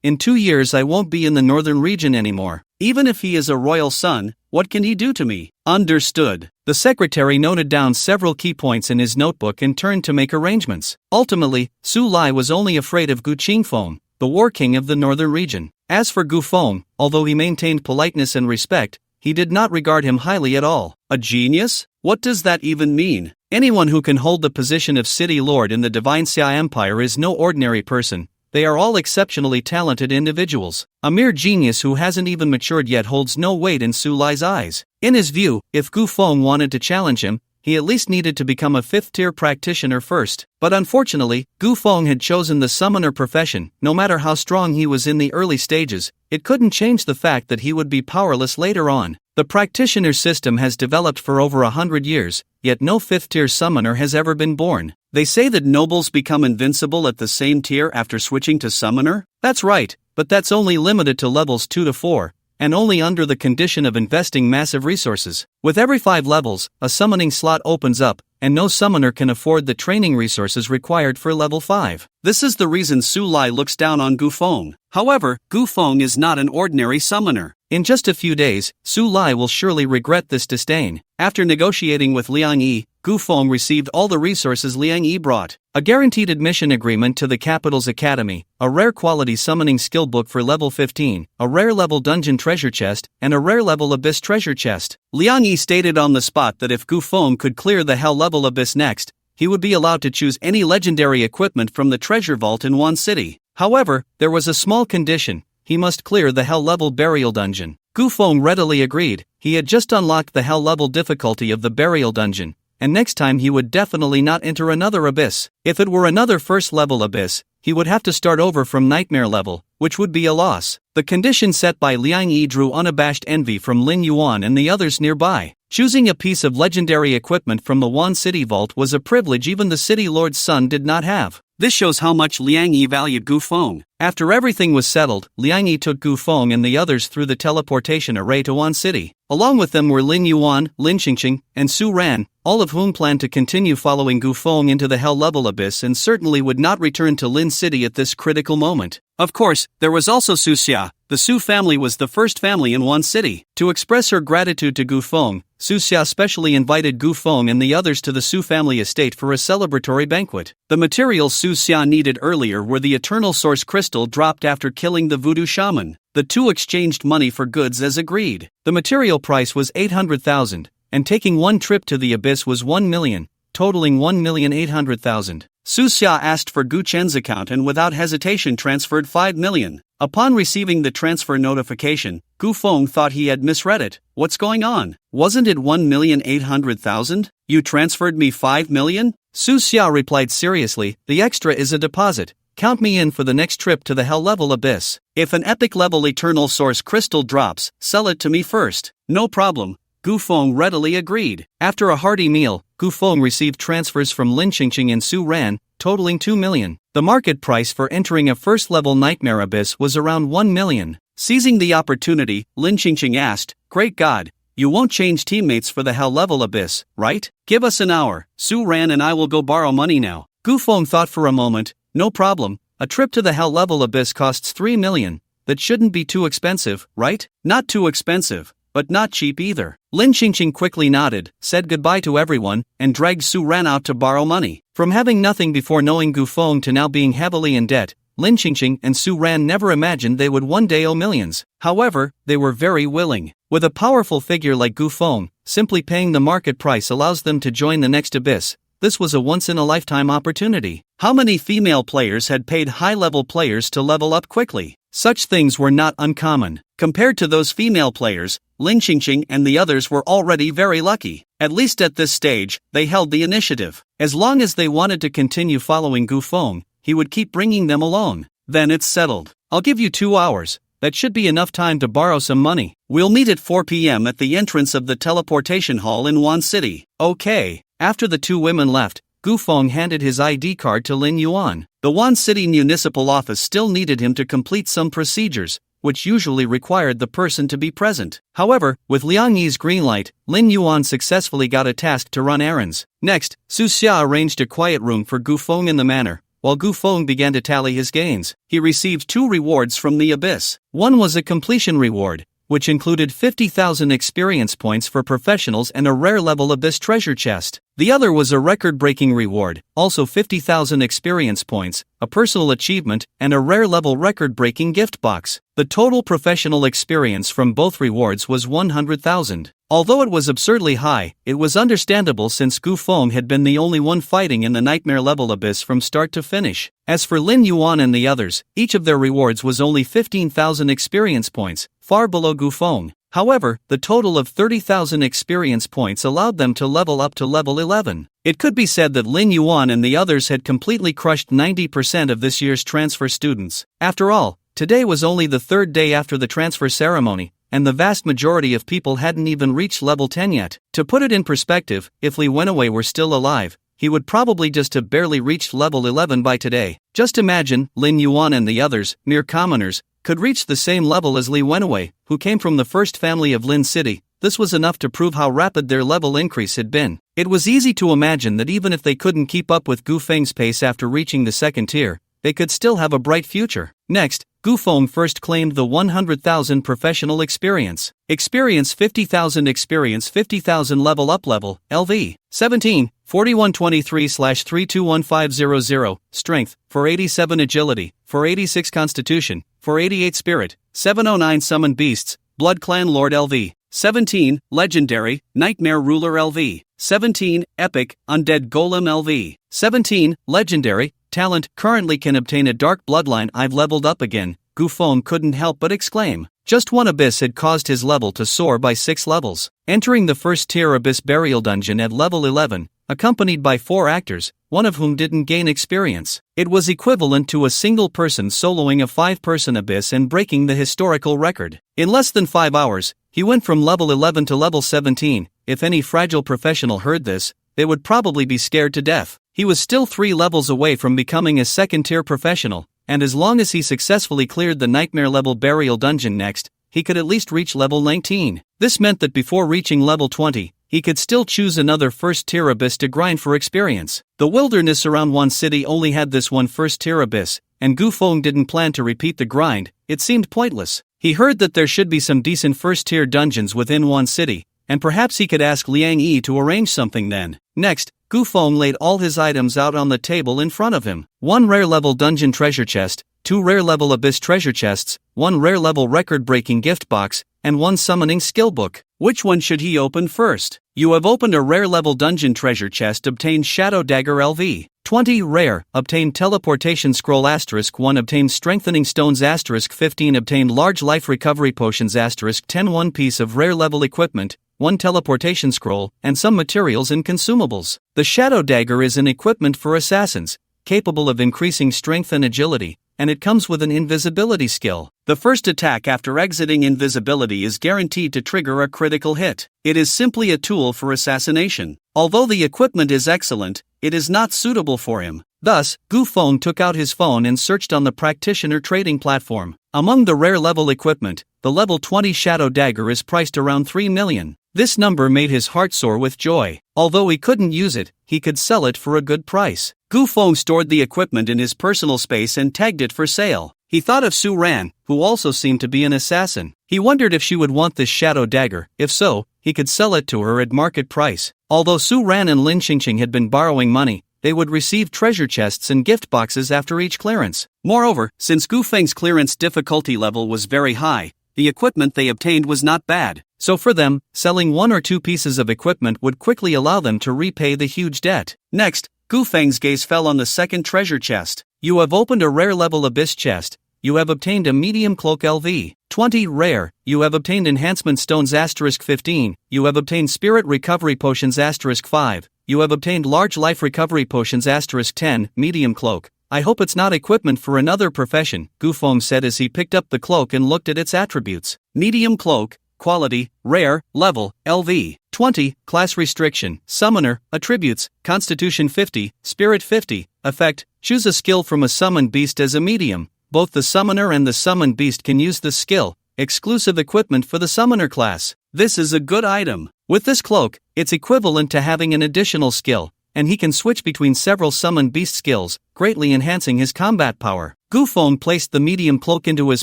in 2 years I won't be in the northern region anymore. Even if he is a royal son, what can he do to me?" Understood. The secretary noted down several key points in his notebook and turned to make arrangements. Ultimately, Su Lai was only afraid of Gu Qingfeng, the war king of the northern region. As for Gu Feng, although he maintained politeness and respect, he did not regard him highly at all. A genius? What does that even mean? Anyone who can hold the position of city lord in the Divine Xia Empire is no ordinary person. They are all exceptionally talented individuals. A mere genius who hasn't even matured yet holds no weight in Su Lai's eyes. In his view, if Gu Feng wanted to challenge him, he at least needed to become a 5th-tier practitioner first. But unfortunately, Gu Feng had chosen the summoner profession. No matter how strong he was in the early stages, it couldn't change the fact that he would be powerless later on. The practitioner system has developed for over 100 years, yet no 5th-tier summoner has ever been born. They say that nobles become invincible at the same tier after switching to summoner? That's right, but that's only limited to levels 2 to 4. And only under the condition of investing massive resources. With every 5 levels, a summoning slot opens up, and no summoner can afford the training resources required for level 5. This is the reason Su Lai looks down on Gu Feng. However, Gu Feng is not an ordinary summoner. In just a few days, Su Lai will surely regret this disdain. After negotiating with Liang Yi, Gu Feng received all the resources Liang Yi brought. A guaranteed admission agreement to the capital's academy, a rare quality summoning skill book for level 15, a rare level dungeon treasure chest, and a rare level abyss treasure chest. Liang Yi stated on the spot that if Gu Feng could clear the hell level abyss next, he would be allowed to choose any legendary equipment from the treasure vault in one city. However, there was a small condition: he must clear the hell level burial dungeon. Gu Feng readily agreed. He had just unlocked the hell level difficulty of the burial dungeon, and next time he would definitely not enter another abyss. If it were another first level abyss, he would have to start over from nightmare level, which would be a loss. The condition set by Liang Yi drew unabashed envy from Lin Yuan and the others nearby. Choosing a piece of legendary equipment from the Wan City Vault was a privilege even the city lord's son did not have. This shows how much Liang Yi valued Gu Feng. After everything was settled, Liang Yi took Gu Feng and the others through the teleportation array to Wan City. Along with them were Lin Yuan, Lin Qingqing, and Su Ran, all of whom planned to continue following Gu Feng into the hell level abyss and certainly would not return to Lin City at this critical moment. Of course, there was also Su Xia. The Su family was the first family in Wan City. To express her gratitude to Gu Feng, Su Xia specially invited Gu Feng and the others to the Su family estate for a celebratory banquet. The materials Su Xia needed earlier were the eternal source crystal dropped after killing the voodoo shaman. The two exchanged money for goods as agreed. The material price was 800,000, and taking one trip to the abyss was 1 million, totaling 1,800,000. Su Xia asked for Gu Chen's account and without hesitation transferred 5 million. Upon receiving the transfer notification, Gu Feng thought he had misread it. What's going on? Wasn't it 1,800,000? You transferred me 5 million? Su Xia replied seriously, the extra is a deposit. Count me in for the next trip to the hell level abyss. If an epic level eternal source crystal drops, sell it to me first. No problem. Gu Feng readily agreed. After a hearty meal, Gu Feng received transfers from Lin Qingqing and Su Ran, totaling 2 million. The market price for entering a first-level nightmare abyss was around 1 million. Seizing the opportunity, Lin Qingqing asked, "Great God, you won't change teammates for the hell-level abyss, right? Give us an hour, Su Ran and I will go borrow money now." Gu Feng thought for a moment. "No problem, a trip to the hell-level abyss costs 3 million. That shouldn't be too expensive, right?" "Not too expensive, but not cheap either." Lin Qingqing quickly nodded, said goodbye to everyone, and dragged Su Ran out to borrow money. From having nothing before knowing Gu Feng to now being heavily in debt, Lin Qingqing and Su Ran never imagined they would one day owe millions. However, they were very willing. With a powerful figure like Gu Feng, simply paying the market price allows them to join the next abyss. This was a once-in-a-lifetime opportunity. How many female players had paid high-level players to level up quickly? Such things were not uncommon. Compared to those female players, Lin Qingqing and the others were already very lucky. At least at this stage, they held the initiative. As long as they wanted to continue following Gu Feng, he would keep bringing them along. "Then it's settled. I'll give you 2 hours. That should be enough time to borrow some money. We'll meet at 4 p.m. at the entrance of the teleportation hall in Wan City." "Okay." After the two women left, Gu Feng handed his ID card to Lin Yuan. The Wan City municipal office still needed him to complete some procedures, which usually required the person to be present. However, with Liang Yi's green light, Lin Yuan successfully got a task to run errands. Next, Su Xia arranged a quiet room for Gu Feng in the manor, while Gu Feng began to tally his gains. He received 2 rewards from the abyss. One was a completion reward, which included 50,000 experience points for professionals and a rare-level abyss treasure chest. The other was a record-breaking reward, also 50,000 experience points, a personal achievement, and a rare-level record-breaking gift box. The total professional experience from both rewards was 100,000. Although it was absurdly high, it was understandable since Gu Feng had been the only one fighting in the nightmare-level abyss from start to finish. As for Lin Yuan and the others, each of their rewards was only 15,000 experience points, far below Gu Feng. However, the total of 30,000 experience points allowed them to level up to level 11. It could be said that Lin Yuan and the others had completely crushed 90% of this year's transfer students. After all, today was only the 3rd day after the transfer ceremony, and the vast majority of people hadn't even reached level 10 yet. To put it in perspective, if Li Wenwei were still alive, he would probably just have barely reached level 11 by today. Just imagine, Lin Yuan and the others, mere commoners, could reach the same level as Li Wenwei, who came from the first family of Lin City. This was enough to prove how rapid their level increase had been. It was easy to imagine that even if they couldn't keep up with Gu Feng's pace after reaching the 2nd tier, they could still have a bright future. Next, Gu Feng first claimed the 100,000 professional experience. Experience 50,000 experience 50,000 level up level, LV. 17, 4123/321500, strength, 487 agility, 486 constitution, 488 spirit, 709 summon beasts, blood clan lord LV. 17, legendary, nightmare ruler LV. 17, epic, undead golem LV. 17, legendary, talent, currently can obtain a dark bloodline. I've leveled up again, Gu Feng couldn't help but exclaim. Just one abyss had caused his level to soar by 6 levels. Entering the 1st tier abyss burial dungeon at level 11, accompanied by 4 actors, one of whom didn't gain experience. It was equivalent to a single person soloing a 5-person abyss and breaking the historical record. In less than 5 hours, he went from level 11 to level 17. If any fragile professional heard this, they would probably be scared to death. He was still 3 levels away from becoming a 2nd-tier professional, and as long as he successfully cleared the nightmare-level burial dungeon next, he could at least reach level 19. This meant that before reaching level 20, he could still choose another 1st-tier abyss to grind for experience. The wilderness around Wan City only had this one 1st-tier abyss, and Gu Feng didn't plan to repeat the grind. It seemed pointless. He heard that there should be some decent 1st-tier dungeons within Wan City, and perhaps he could ask Liang Yi to arrange something then. Next, Gu Feng laid all his items out on the table in front of him. 1 rare-level dungeon treasure chest, 2 rare-level abyss treasure chests, 1 rare-level record-breaking gift box, and 1 summoning skill book. Which one should he open first? You have opened a rare-level dungeon treasure chest. Obtained Shadow Dagger LV. 20 rare, obtained teleportation scroll *1, obtained strengthening stones *15, obtained large life recovery potions *10, 1 piece of rare level equipment, 1 teleportation scroll, and some materials and consumables. The Shadow Dagger is an equipment for assassins, capable of increasing strength and agility, and it comes with an invisibility skill. The first attack after exiting invisibility is guaranteed to trigger a critical hit. It is simply a tool for assassination. Although the equipment is excellent, it is not suitable for him. Thus, Gu Feng took out his phone and searched on the practitioner trading platform. Among the rare level equipment, the level 20 Shadow Dagger is priced around 3 million. This number made his heart soar with joy. Although he couldn't use it, he could sell it for a good price. Gu Feng stored the equipment in his personal space and tagged it for sale. He thought of Su Ran, who also seemed to be an assassin. He wondered if she would want this Shadow Dagger. If so, he could sell it to her at market price. Although Su Ran and Lin Xingqing had been borrowing money, they would receive treasure chests and gift boxes after each clearance. Moreover, since Gu Feng's clearance difficulty level was very high, the equipment they obtained was not bad. So for them, selling 1 or 2 pieces of equipment would quickly allow them to repay the huge debt. Next, Gu Feng's gaze fell on the second treasure chest. You have opened a rare level abyss chest. You have obtained a medium cloak LV. 20 rare. You have obtained enhancement stones *15. You have obtained spirit recovery potions *5. You have obtained large life recovery potions *10. Medium cloak. I hope it's not equipment for another profession, Gu Feng said as he picked up the cloak and looked at its attributes. Medium cloak, quality, rare, level, LV. 20, class restriction, summoner, attributes, constitution 50, spirit 50, effect, choose a skill from a summoned beast as a medium. Both the summoner and the summoned beast can use this skill, exclusive equipment for the summoner class. This is a good item. With this cloak, it's equivalent to having an additional skill, and he can switch between several summoned beast skills, greatly enhancing his combat power. Gu Feng placed the medium cloak into his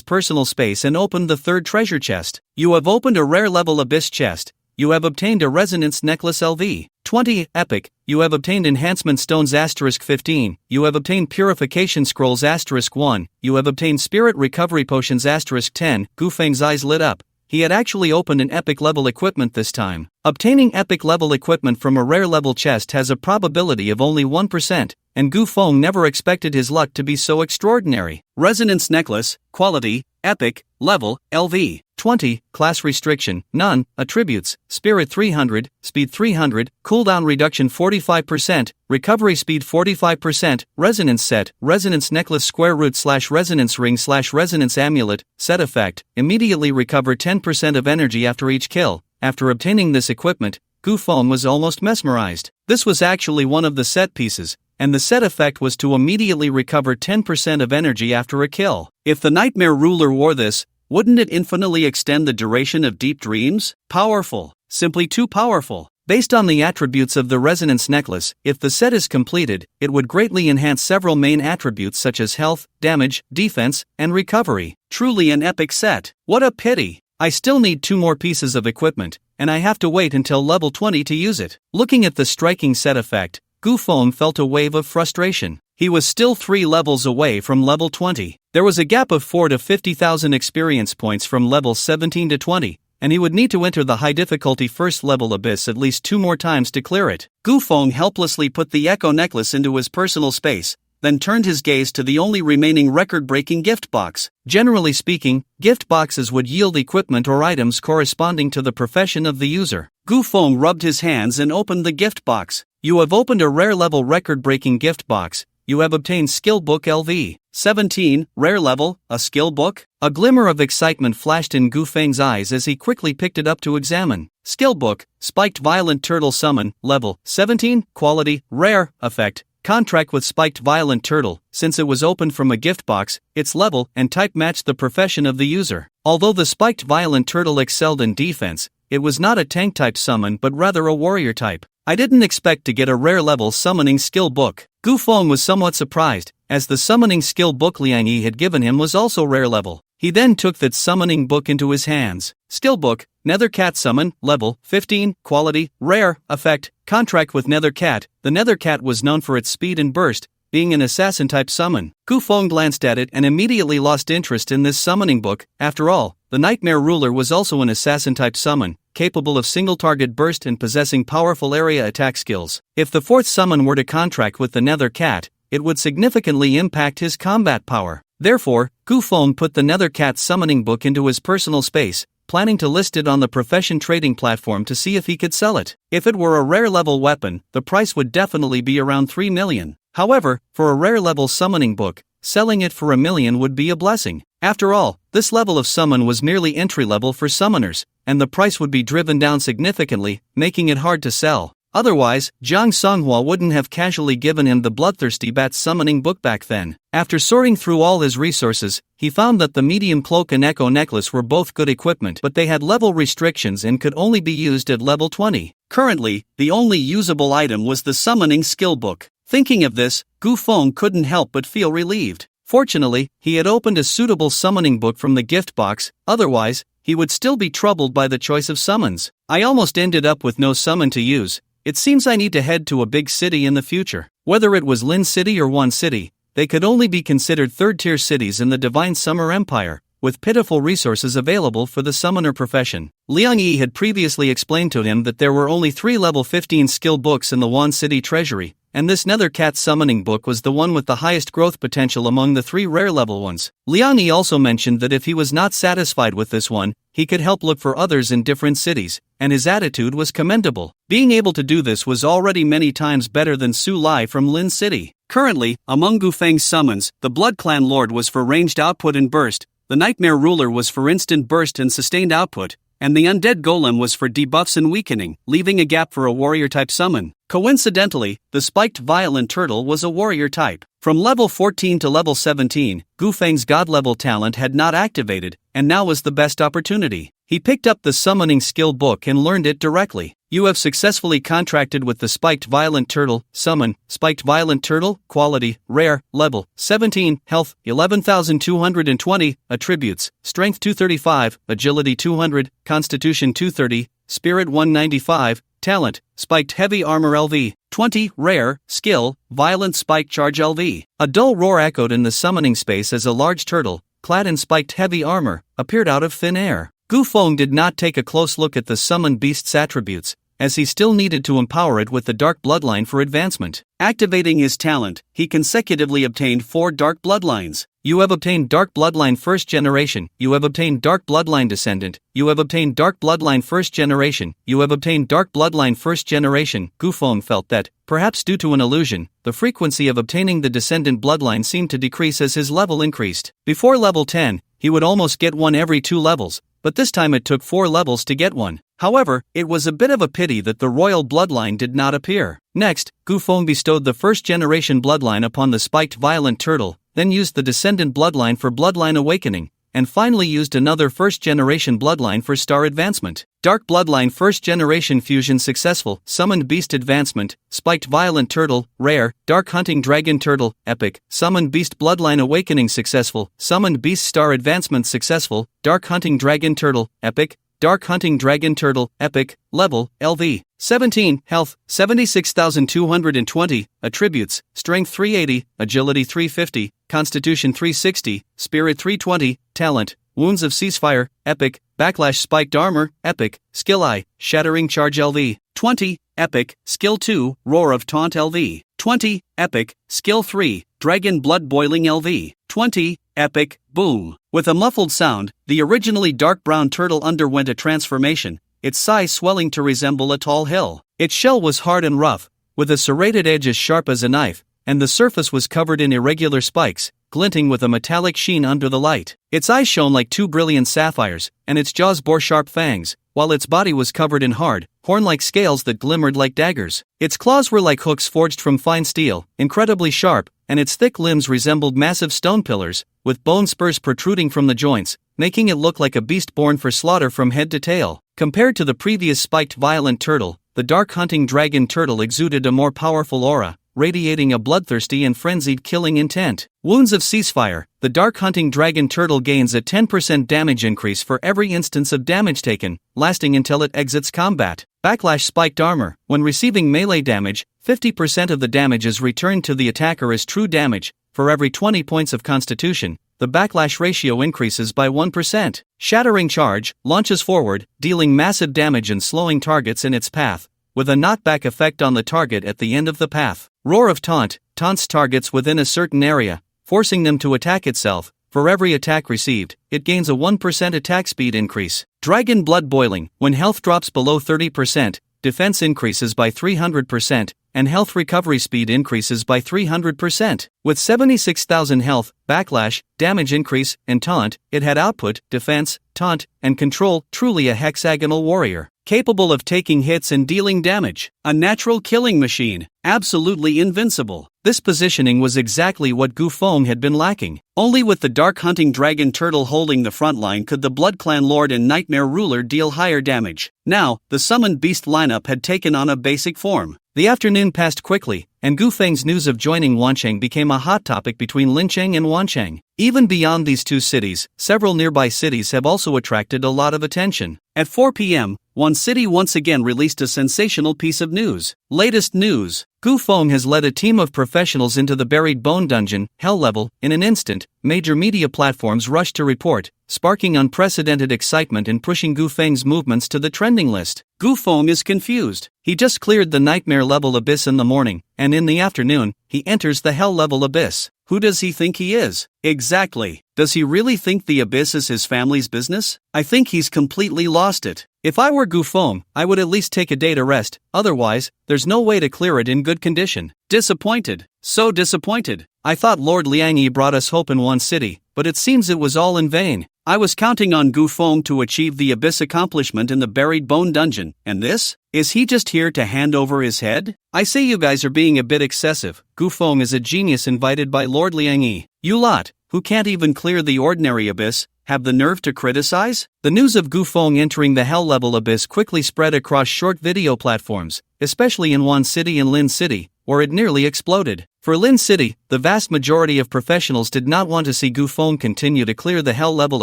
personal space and opened the third treasure chest. You have opened a rare level abyss chest. You have obtained a resonance necklace LV. 20, epic. You have obtained enhancement stones *15. You have obtained purification scrolls *1. You have obtained spirit recovery potions *10. Gu Feng's eyes lit up. He had actually opened an epic level equipment this time. Obtaining epic level equipment from a rare level chest has a probability of only 1%, and Gu Feng never expected his luck to be so extraordinary. Resonance necklace, quality, epic, level, LV. 20, class restriction, none, attributes, spirit 300, speed 300, cooldown reduction 45%, recovery speed 45%, resonance set, resonance necklace *resonance ring /resonance amulet, set effect, immediately recover 10% of energy after each kill. After obtaining this equipment, Gu Feng was almost mesmerized. This was actually one of the set pieces, and the set effect was to immediately recover 10% of energy after a kill. If the Nightmare Ruler wore this, wouldn't it infinitely extend the duration of deep dreams? Powerful. Simply too powerful. Based on the attributes of the resonance necklace, if the set is completed, it would greatly enhance several main attributes such as health, damage, defense, and recovery. Truly an epic set. What a pity. I still need 2 more pieces of equipment, and I have to wait until level 20 to use it. Looking at the striking set effect, Gu Feng felt a wave of frustration. He was still 3 levels away from level 20. There was a gap of 4 to 50,000 experience points from level 17 to 20, and he would need to enter the high difficulty first level abyss at least 2 more times to clear it. Gu Feng helplessly put the echo necklace into his personal space, then turned his gaze to the only remaining record-breaking gift box. Generally speaking, gift boxes would yield equipment or items corresponding to the profession of the user. Gu Feng rubbed his hands and opened the gift box. You have opened a rare level record-breaking gift box. You have obtained Skill Book LV. 17, rare level, a skill book? A glimmer of excitement flashed in Gu Feng's eyes as he quickly picked it up to examine. Skill book, Spiked Violent Turtle Summon, level 17, quality, rare, effect. Contract with Spiked Violent Turtle. Since it was opened from a gift box, its level and type matched the profession of the user. Although the Spiked Violent Turtle excelled in defense, it was not a tank type summon but rather a warrior type. I didn't expect to get a rare level summoning skill book. Gu Feng was somewhat surprised, as the summoning skill book Liang Yi had given him was also rare level. He then took that summoning book into his hands. Skill book, Nether Cat Summon, level 15, quality, rare, effect, contract with Nether Cat. The Nether Cat was known for its speed and burst, being an assassin-type summon. Gu Feng glanced at it and immediately lost interest in this summoning book. After all, the Nightmare Ruler was also an assassin-type summon, capable of single-target burst and possessing powerful area attack skills. If the 4th summon were to contract with the Nether Cat, it would significantly impact his combat power. Therefore, Gu Feng put the Nether Cat summoning book into his personal space, planning to list it on the profession trading platform to see if he could sell it. If it were a rare level weapon, the price would definitely be around 3 million. However, for a rare level summoning book, selling it for 1 million would be a blessing. After all, this level of summon was merely entry level for summoners, and the price would be driven down significantly, making it hard to sell. Otherwise, Jiang Songhua wouldn't have casually given him the bloodthirsty bat summoning book back then. After sorting through all his resources, he found that the medium cloak and echo necklace were both good equipment, but they had level restrictions and could only be used at level 20. Currently, the only usable item was the summoning skill book. Thinking of this, Gu Feng couldn't help but feel relieved. Fortunately, he had opened a suitable summoning book from the gift box, otherwise, he would still be troubled by the choice of summons. I almost ended up with no summon to use. It seems I need to head to a big city in the future. Whether it was Lin City or One City, they could only be considered third-tier cities in the Divine Summer Empire, with pitiful resources available for the summoner profession. Liang Yi had previously explained to him that there were only 3 level 15 skill books in the Wan City treasury, and this Nether Cat summoning book was the one with the highest growth potential among the 3 rare level ones. Liang Yi also mentioned that if he was not satisfied with this one, he could help look for others in different cities, and his attitude was commendable. Being able to do this was already many times better than Su Lai from Lin City. Currently, among Gu Feng's summons, the Blood Clan Lord was for ranged output and burst, the Nightmare Ruler was for instant burst and sustained output, and the Undead Golem was for debuffs and weakening, leaving a gap for a warrior-type summon. Coincidentally, the Spiked Violent Turtle was a warrior type. From level 14 to level 17, Gu Feng's god-level talent had not activated, and now was the best opportunity. He picked up the summoning skill book and learned it directly. You have successfully contracted with the Spiked Violent Turtle. Summon, Spiked Violent Turtle, quality, rare, level 17, health 11,220, attributes, strength 235, agility 200, constitution 230, spirit 195, talent, Spiked Heavy Armor LV 20, rare, skill, Violent Spike Charge LV. A dull roar echoed in the summoning space as a large turtle, clad in spiked heavy armor, appeared out of thin air. Gu Feng did not take a close look at the summoned beast's attributes, as he still needed to empower it with the Dark Bloodline for advancement. Activating his talent, he consecutively obtained 4 Dark Bloodlines. You have obtained Dark Bloodline First Generation, you have obtained Dark Bloodline Descendant, you have obtained Dark Bloodline First Generation, you have obtained Dark Bloodline First Generation. Gu Feng felt that, perhaps due to an illusion, the frequency of obtaining the Descendant Bloodline seemed to decrease as his level increased. Before level 10, he would almost get one every 2 levels, but this time it took 4 levels to get one. However, it was a bit of a pity that the royal bloodline did not appear. Next, Gu Feng bestowed the first generation bloodline upon the Spiked Violent Turtle, then used the Descendant Bloodline for Bloodline Awakening, and finally used another first generation bloodline for star advancement. Dark Bloodline First Generation Fusion successful. Summoned Beast Advancement, Spiked Violent Turtle, rare, Dark Hunting Dragon Turtle, epic. Summoned Beast Bloodline Awakening successful. Summoned Beast Star Advancement successful. Dark Hunting Dragon Turtle, epic. Dark Hunting Dragon Turtle, epic. Level, LV 17, health 76,220, attributes, strength 380, agility 350, constitution 360, spirit 320, talent, wounds of ceasefire, epic, backlash spiked armor, epic, skill I, shattering charge LV 20, epic, skill 2, roar of taunt LV 20, epic, skill 3, dragon blood boiling LV 20, epic, boom. With a muffled sound, the originally dark brown turtle underwent a transformation, its size swelling to resemble a tall hill. Its shell was hard and rough, with a serrated edge as sharp as a knife, and the surface was covered in irregular spikes, glinting with a metallic sheen under the light. Its eyes shone like 2 brilliant sapphires, and its jaws bore sharp fangs, while its body was covered in hard, horn-like scales that glimmered like daggers. Its claws were like hooks forged from fine steel, incredibly sharp, and its thick limbs resembled massive stone pillars, with bone spurs protruding from the joints, making it look like a beast born for slaughter from head to tail. Compared to the previous Spiked Violent Turtle, the Dark Hunting Dragon Turtle exuded a more powerful aura, radiating a bloodthirsty and frenzied killing intent. Wounds of Ceasefire. The Dark Hunting Dragon Turtle gains a 10% damage increase for every instance of damage taken, lasting until it exits combat. Backlash Spiked Armor. When receiving melee damage, 50% of the damage is returned to the attacker as true damage. For every 20 points of Constitution, the backlash ratio increases by 1%. Shattering Charge launches forward, dealing massive damage and slowing targets in its path, with a knockback effect on the target at the end of the path. Roar of Taunt taunts targets within a certain area, forcing them to attack itself. For every attack received, it gains a 1% attack speed increase. Dragon Blood Boiling. When health drops below 30%, defense increases by 300%, and health recovery speed increases by 300%. With 76,000 health, backlash, damage increase, and taunt, it had output, defense, taunt, and control, truly a hexagonal warrior. Capable of taking hits and dealing damage. A natural killing machine. Absolutely invincible. This positioning was exactly what Gu Feng had been lacking. Only with the Dark Hunting Dragon Turtle holding the front line could the Blood Clan Lord and Nightmare Ruler deal higher damage. Now, the Summoned Beast lineup had taken on a basic form. The afternoon passed quickly, and Gu Feng's news of joining Wancheng became a hot topic between Lincheng and Wancheng. Even beyond these two cities, several nearby cities have also attracted a lot of attention. At 4 p.m., one city once again released a sensational piece of news. Latest news. Gu Feng has led a team of professionals into the buried bone dungeon, hell level, in an instant. Major media platforms rushed to report, sparking unprecedented excitement and pushing Gu Feng's movements to the trending list. Gu Feng is confused. He just cleared the nightmare level abyss in the morning, and in the afternoon, he enters the hell level abyss. Who does he think he is? Exactly. Does he really think the abyss is his family's business? I think he's completely lost it. If I were Gu Feng, I would at least take a day to rest, otherwise, there's no way to clear it in good condition. Disappointed. So disappointed. I thought Lord Liangyi brought us hope in one city, but it seems it was all in vain. I was counting on Gu Feng to achieve the abyss accomplishment in the buried bone dungeon, and this? Is he just here to hand over his head? I say you guys are being a bit excessive. Gu Feng is a genius invited by Lord Liangyi. You lot, who can't even clear the ordinary abyss, have the nerve to criticize? The news of Gu Feng entering the hell level abyss quickly spread across short video platforms, especially in Wan City and Lin City, where it nearly exploded. For Lin City, the vast majority of professionals did not want to see Gu Feng continue to clear the hell level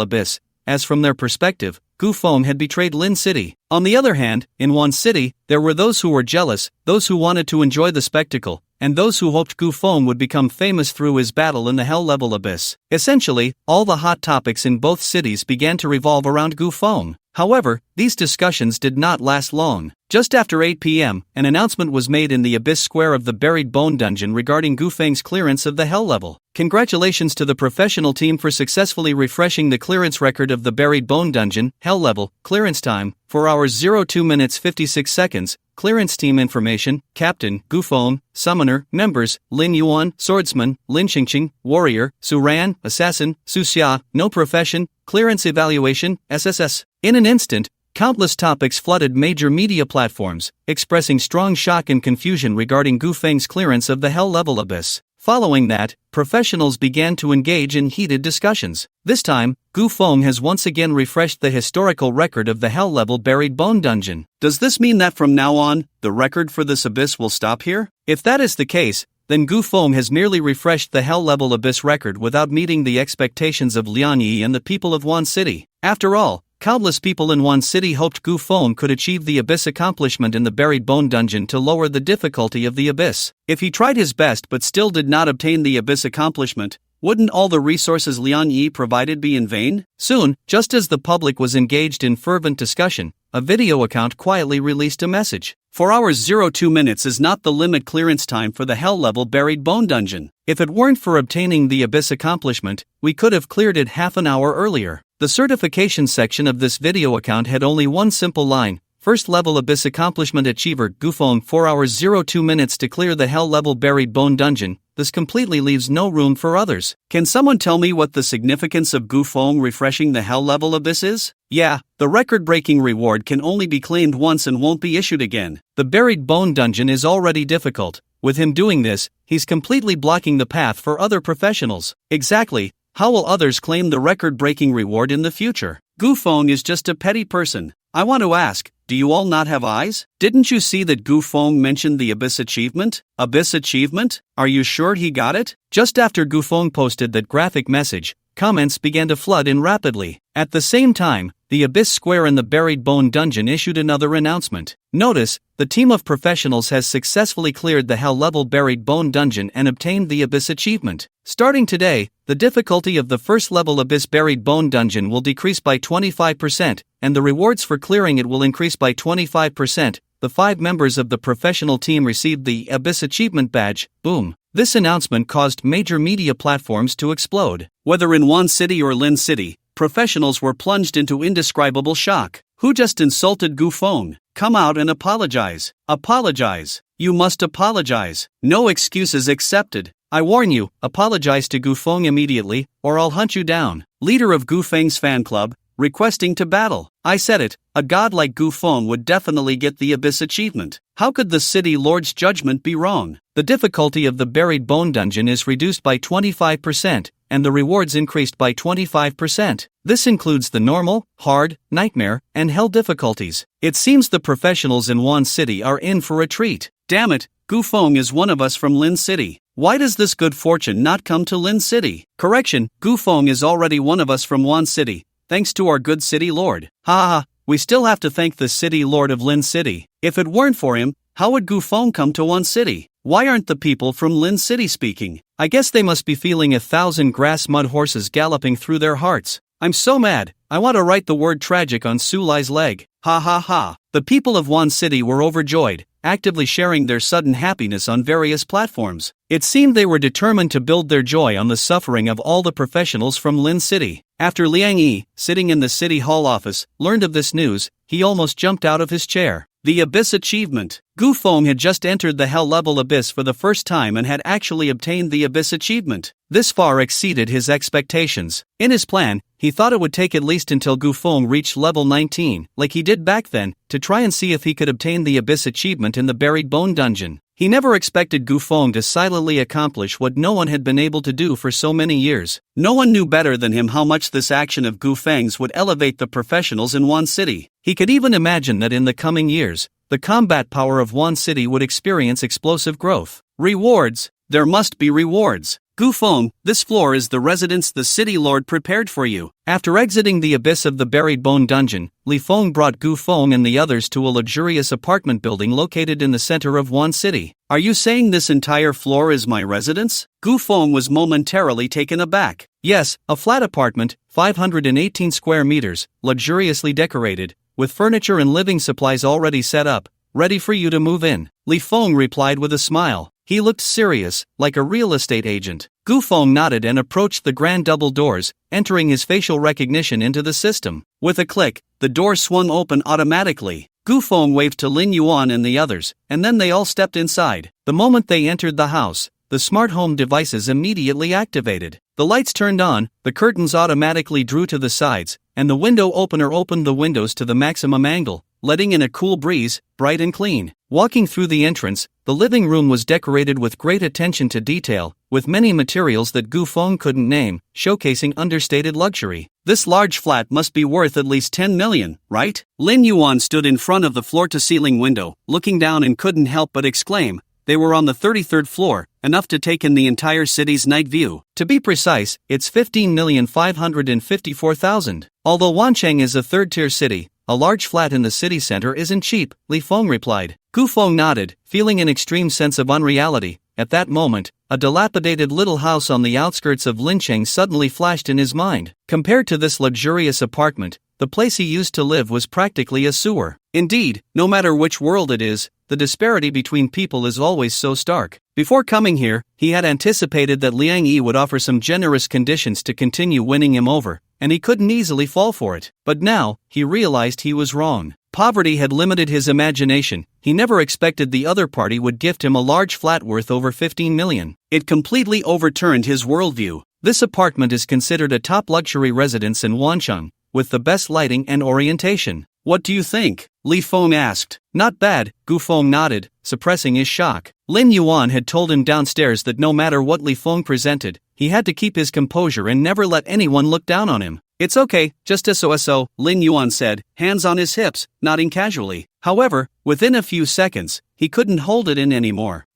abyss, as from their perspective, Gu Feng had betrayed Lin City. On the other hand, in Wan City, there were those who were jealous, those who wanted to enjoy the spectacle, and those who hoped Gu Feng would become famous through his battle in the hell level abyss. Essentially, all the hot topics in both cities began to revolve around Gu Feng. However, these discussions did not last long. Just after 8 p.m., an announcement was made in the Abyss Square of the Buried Bone Dungeon regarding Gu Feng's clearance of the Hell level. Congratulations to the professional team for successfully refreshing the clearance record of the Buried Bone Dungeon, Hell level, clearance time, 4 hours 02 minutes 56 seconds, clearance team information, Captain, Gu Feng, Summoner, members, Lin Yuan, Swordsman, Lin Qingqing, Warrior, Su Ran, Assassin, Su Xia, no profession, clearance evaluation, SSS. In an instant, countless topics flooded major media platforms, expressing strong shock and confusion regarding Gu Feng's clearance of the hell level abyss. Following that, professionals began to engage in heated discussions. This time, Gu Feng has once again refreshed the historical record of the hell level buried bone dungeon. Does this mean that from now on, the record for this abyss will stop here? If that is the case, then Gu Feng has merely refreshed the hell level abyss record without meeting the expectations of Liangyi and the people of Wan City. After all, countless people in Wan City hoped Gu Feng could achieve the abyss accomplishment in the buried bone dungeon to lower the difficulty of the abyss. If he tried his best but still did not obtain the abyss accomplishment, wouldn't all the resources Liangyi provided be in vain? Soon, just as the public was engaged in fervent discussion, a video account quietly released a message. 4 hours 02 minutes is not the limit clearance time for the hell level buried bone dungeon. If it weren't for obtaining the abyss accomplishment, we could have cleared it half an hour earlier. The certification section of this video account had only one simple line: First level abyss accomplishment achiever Gu Feng 4 hours 02 minutes to clear the hell level buried bone dungeon. This completely leaves no room for others. Can someone tell me what the significance of Gu Feng refreshing the hell level abyss is? Yeah, the record-breaking reward can only be claimed once and won't be issued again. The buried bone dungeon is already difficult. With him doing this, he's completely blocking the path for other professionals. Exactly, how will others claim the record-breaking reward in the future? Gu Feng is just a petty person. I want to ask, do you all not have eyes? Didn't you see that Gu Feng mentioned the Abyss Achievement? Abyss Achievement? Are you sure he got it? Just after Gu Feng posted that graphic message, comments began to flood in rapidly. At the same time, the Abyss Square and the Buried Bone Dungeon issued another announcement. Notice, the team of professionals has successfully cleared the hell-level Buried Bone Dungeon and obtained the Abyss Achievement. Starting today, the difficulty of the first-level Abyss Buried Bone Dungeon will decrease by 25%, and the rewards for clearing it will increase by 25%. The 5 members of the professional team received the Abyss Achievement Badge. Boom. This announcement caused major media platforms to explode. Whether in Wan City or Lin City, professionals were plunged into indescribable shock. Who just insulted Gu Feng? Come out and apologize. Apologize. You must apologize. No excuses accepted. I warn you, apologize to Gu Feng immediately, or I'll hunt you down. Leader of Gu Feng's fan club, requesting to battle. I said it, a god like Gu Feng would definitely get the Abyss achievement. How could the city lord's judgment be wrong? The difficulty of the buried bone dungeon is reduced by 25%, and the rewards increased by 25%. This includes the normal, hard, nightmare, and hell difficulties. It seems the professionals in Wan City are in for a treat. Damn it, Gu Feng is one of us from Lin City. Why does this good fortune not come to Lin City? Correction, Gu Feng is already one of us from Wan City, thanks to our good city lord. Ha ha, we still have to thank the city lord of Lin City. If it weren't for him, how would Gu Feng come to Wan City? Why aren't the people from Lin City speaking? I guess they must be feeling 1,000 grass mud horses galloping through their hearts. I'm so mad, I want to write the word tragic on Sulai's leg. Ha ha ha. The people of Wan City were overjoyed, actively sharing their sudden happiness on various platforms. It seemed they were determined to build their joy on the suffering of all the professionals from Lin City. After Liang Yi, sitting in the city hall office, learned of this news, he almost jumped out of his chair. The Abyss achievement. Gu Feng had just entered the Hell level Abyss for the first time and had actually obtained the Abyss achievement. This far exceeded his expectations. In his plan, he thought it would take at least until Gu Feng reached level 19, like he did back then, to try and see if he could obtain the Abyss achievement in the Buried Bone Dungeon. He never expected Gu Feng to silently accomplish what no one had been able to do for so many years. No one knew better than him how much this action of Gu Feng's would elevate the professionals in Wan City. He could even imagine that in the coming years, the combat power of Wan City would experience explosive growth. Rewards. There must be rewards. Gu Feng, this floor is the residence the city lord prepared for you. After exiting the abyss of the Buried Bone Dungeon, Li Feng brought Gu Feng and the others to a luxurious apartment building located in the center of Wan City. Are you saying this entire floor is my residence? Gu Feng was momentarily taken aback. Yes, a flat apartment, 518 square meters, luxuriously decorated, with furniture and living supplies already set up, ready for you to move in. Li Feng replied with a smile. He looked serious, like a real estate agent. Gu Feng nodded and approached the grand double doors, entering his facial recognition into the system. With a click, the doors swung open automatically. Gu Feng waved to Lin Yuan and the others, and then they all stepped inside. The moment they entered the house, the smart home devices immediately activated. The lights turned on, the curtains automatically drew to the sides, and the window opener opened the windows to the maximum angle, letting in a cool breeze, bright and clean. Walking through the entrance, the living room was decorated with great attention to detail, with many materials that Gu Feng couldn't name, showcasing understated luxury. This large flat must be worth at least 10 million, right? Lin Yuan stood in front of the floor-to-ceiling window, looking down and couldn't help but exclaim. They were on the 33rd floor, enough to take in the entire city's night view. To be precise, it's 15,554,000. Although Wancheng is a third-tier city, a large flat in the city center isn't cheap, Li Feng replied. Gu Feng nodded, feeling an extreme sense of unreality. At that moment, a dilapidated little house on the outskirts of Lincheng suddenly flashed in his mind. Compared to this luxurious apartment, the place he used to live was practically a sewer. Indeed, no matter which world it is, the disparity between people is always so stark. Before coming here, he had anticipated that Liang Yi would offer some generous conditions to continue winning him over, and he couldn't easily fall for it. But now, he realized he was wrong. Poverty had limited his imagination. He never expected the other party would gift him a large flat worth over 15 million. It completely overturned his worldview. This apartment is considered a top luxury residence in Wancheng, with the best lighting and orientation. What do you think? Li Feng asked. Not bad, Gu Feng nodded, suppressing his shock. Lin Yuan had told him downstairs that no matter what Li Feng presented, he had to keep his composure and never let anyone look down on him. It's okay, just so, Lin Yuan said, hands on his hips, nodding casually. However, within a few seconds, he couldn't hold it in anymore.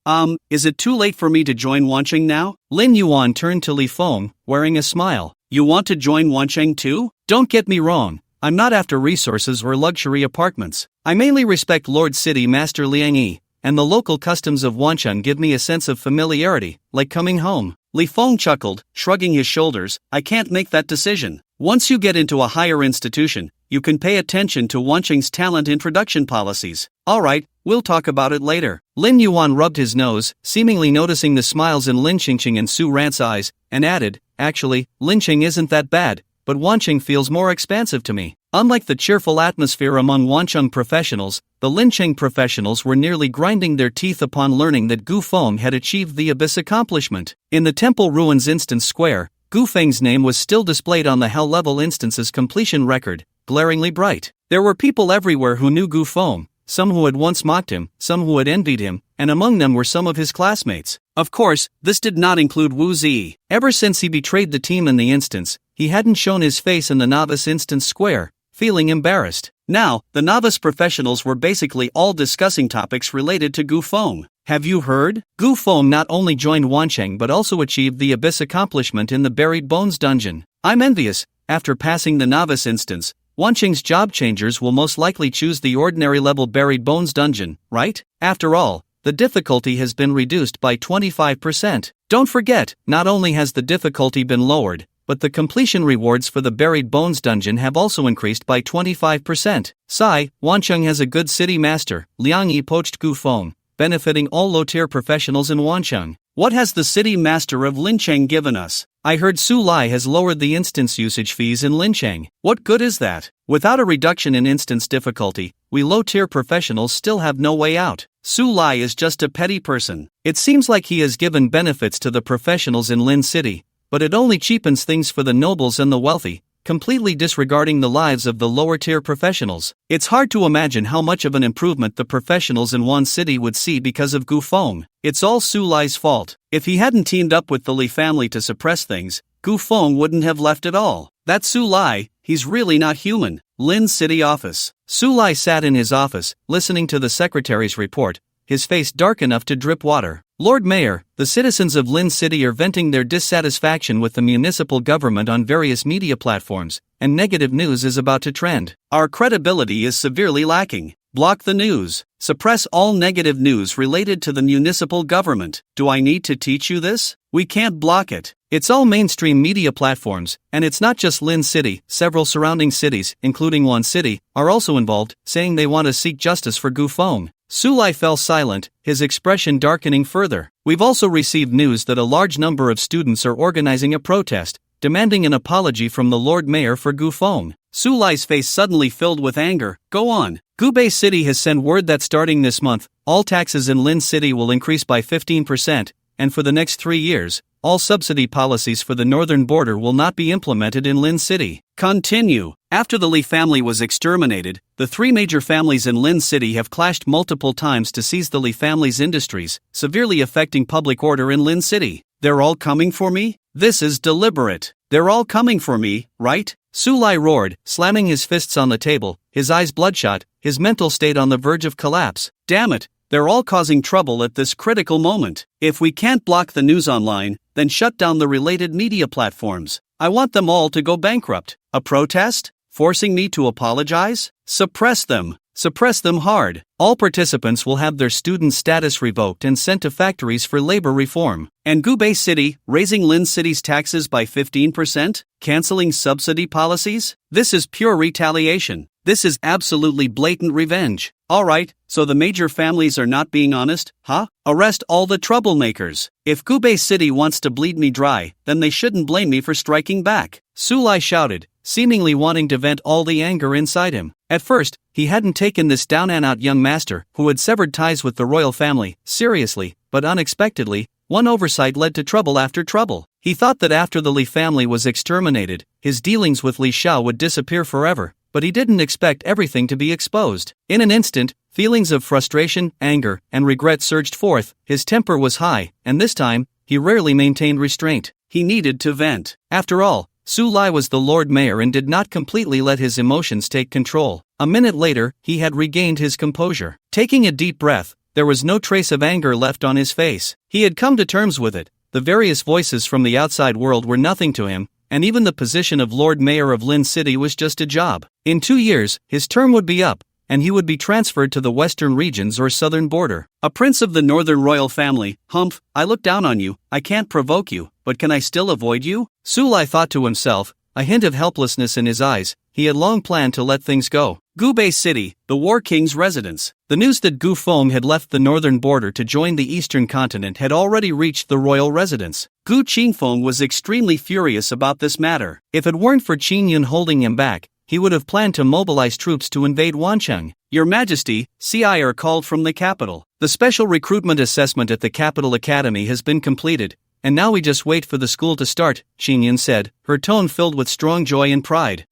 Is it too late for me to join Wancheng now? Lin Yuan turned to Li Feng, wearing a smile. You want to join Wancheng too? Don't get me wrong, I'm not after resources or luxury apartments. I mainly respect Lord City Master Liang Yi, and the local customs of Wancheng give me a sense of familiarity, like coming home. Li Feng chuckled, shrugging his shoulders. I can't make that decision. Once you get into a higher institution, you can pay attention to Wancheng's talent introduction policies. Alright, we'll talk about it later. Lin Yuan rubbed his nose, seemingly noticing the smiles in Lin Qingqing and Su Rant's eyes, and added, actually, Lincheng isn't that bad, but Wancheng feels more expansive to me. Unlike the cheerful atmosphere among Wancheng professionals, the Lincheng professionals were nearly grinding their teeth upon learning that Gu Feng had achieved the abyss accomplishment. In the temple ruins instance square, Gu Feng's name was still displayed on the Hell level instance's completion record, glaringly bright. There were people everywhere who knew Gu Feng, some who had once mocked him, some who had envied him, and among them were some of his classmates. Of course, this did not include Wu Zi. Ever since he betrayed the team in the instance, he hadn't shown his face in the novice instance square, feeling embarrassed. Now, the novice professionals were basically all discussing topics related to Gu Feng. Have you heard? Gu Feng not only joined Wancheng but also achieved the abyss accomplishment in the Buried Bones dungeon. I'm envious. After passing the novice instance, Wancheng's job changers will most likely choose the ordinary level Buried Bones dungeon, right? After all, the difficulty has been reduced by 25%. Don't forget, not only has the difficulty been lowered, but the completion rewards for the Buried Bones dungeon have also increased by 25%. Sai, Wancheng has a good city master, Liang Yi poached Gu Feng, benefiting all low-tier professionals in Wancheng. What has the city master of Lincheng given us? I heard Su Lai has lowered the instance usage fees in Lincheng. What good is that? Without a reduction in instance difficulty, we low-tier professionals still have no way out. Su Lai is just a petty person. It seems like he has given benefits to the professionals in Lin City, but it only cheapens things for the nobles and the wealthy, completely disregarding the lives of the lower-tier professionals. It's hard to imagine how much of an improvement the professionals in one city would see because of Gu Feng. It's all Su Lai's fault. If he hadn't teamed up with the Li family to suppress things, Gu Feng wouldn't have left at all. That's Su Lai, he's really not human. Lin City office. Su Lai sat in his office, listening to the secretary's report, his face dark enough to drip water. Lord Mayor, the citizens of Lin City are venting their dissatisfaction with the municipal government on various media platforms, and negative news is about to trend. Our credibility is severely lacking. Block the news. Suppress all negative news related to the municipal government. Do I need to teach you this? We can't block it. It's all mainstream media platforms, and it's not just Lin City. Several surrounding cities, including one city, are also involved, saying they want to seek justice for Gu Feng. Su Lai fell silent, his expression darkening further. We've also received news that a large number of students are organizing a protest, demanding an apology from the Lord Mayor for Gu Feng. Su Lai's face suddenly filled with anger. Go on. Gubei City has sent word that starting this month, all taxes in Lin City will increase by 15%, and for the next 3 years, all subsidy policies for the northern border will not be implemented in Lin City. Continue. After the Li family was exterminated, the 3 major families in Lin City have clashed multiple times to seize the Li family's industries, severely affecting public order in Lin City. They're all coming for me? This is deliberate. They're all coming for me, right? Su Lai roared, slamming his fists on the table, his eyes bloodshot, his mental state on the verge of collapse. Damn it, they're all causing trouble at this critical moment. If we can't block the news online, then shut down the related media platforms. I want them all to go bankrupt. A protest? Forcing me to apologize? Suppress them. Suppress them hard. All participants will have their student status revoked and sent to factories for labor reform. And Gubei City, raising Lin City's taxes by 15%? Canceling subsidy policies? This is pure retaliation. This is absolutely blatant revenge. Alright, so the major families are not being honest, huh? Arrest all the troublemakers. If Gubei City wants to bleed me dry, then they shouldn't blame me for striking back. Su Lai shouted, seemingly wanting to vent all the anger inside him. At first, he hadn't taken this down-and-out young master, who had severed ties with the royal family, seriously, but unexpectedly, one oversight led to trouble after trouble. He thought that after the Li family was exterminated, his dealings with Li Xiao would disappear forever, but he didn't expect everything to be exposed. In an instant, feelings of frustration, anger, and regret surged forth. His temper was high, and this time, he rarely maintained restraint. He needed to vent. After all, Su Lai was the Lord Mayor and did not completely let his emotions take control. A minute later, he had regained his composure. Taking a deep breath, there was no trace of anger left on his face. He had come to terms with it. The various voices from the outside world were nothing to him, and even the position of Lord Mayor of Lin City was just a job. In 2 years, his term would be up, and he would be transferred to the western regions or southern border. A prince of the northern royal family. Humph, I look down on you. I can't provoke you, but can I still avoid you? Su Lai thought to himself, a hint of helplessness in his eyes. He had long planned to let things go. Gubei City, the War King's residence. The news that Gu Feng had left the northern border to join the eastern continent had already reached the royal residence. Gu Qingfeng was extremely furious about this matter. If it weren't for Qin Yun holding him back, he would have planned to mobilize troops to invade Wancheng. Your Majesty, CIR called from the capital. The special recruitment assessment at the capital academy has been completed, and now we just wait for the school to start, Qinyan said, her tone filled with strong joy and pride.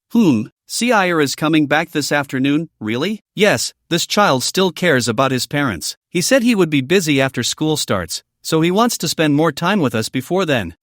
CIR is coming back this afternoon, really? Yes, this child still cares about his parents. He said he would be busy after school starts, so he wants to spend more time with us before then.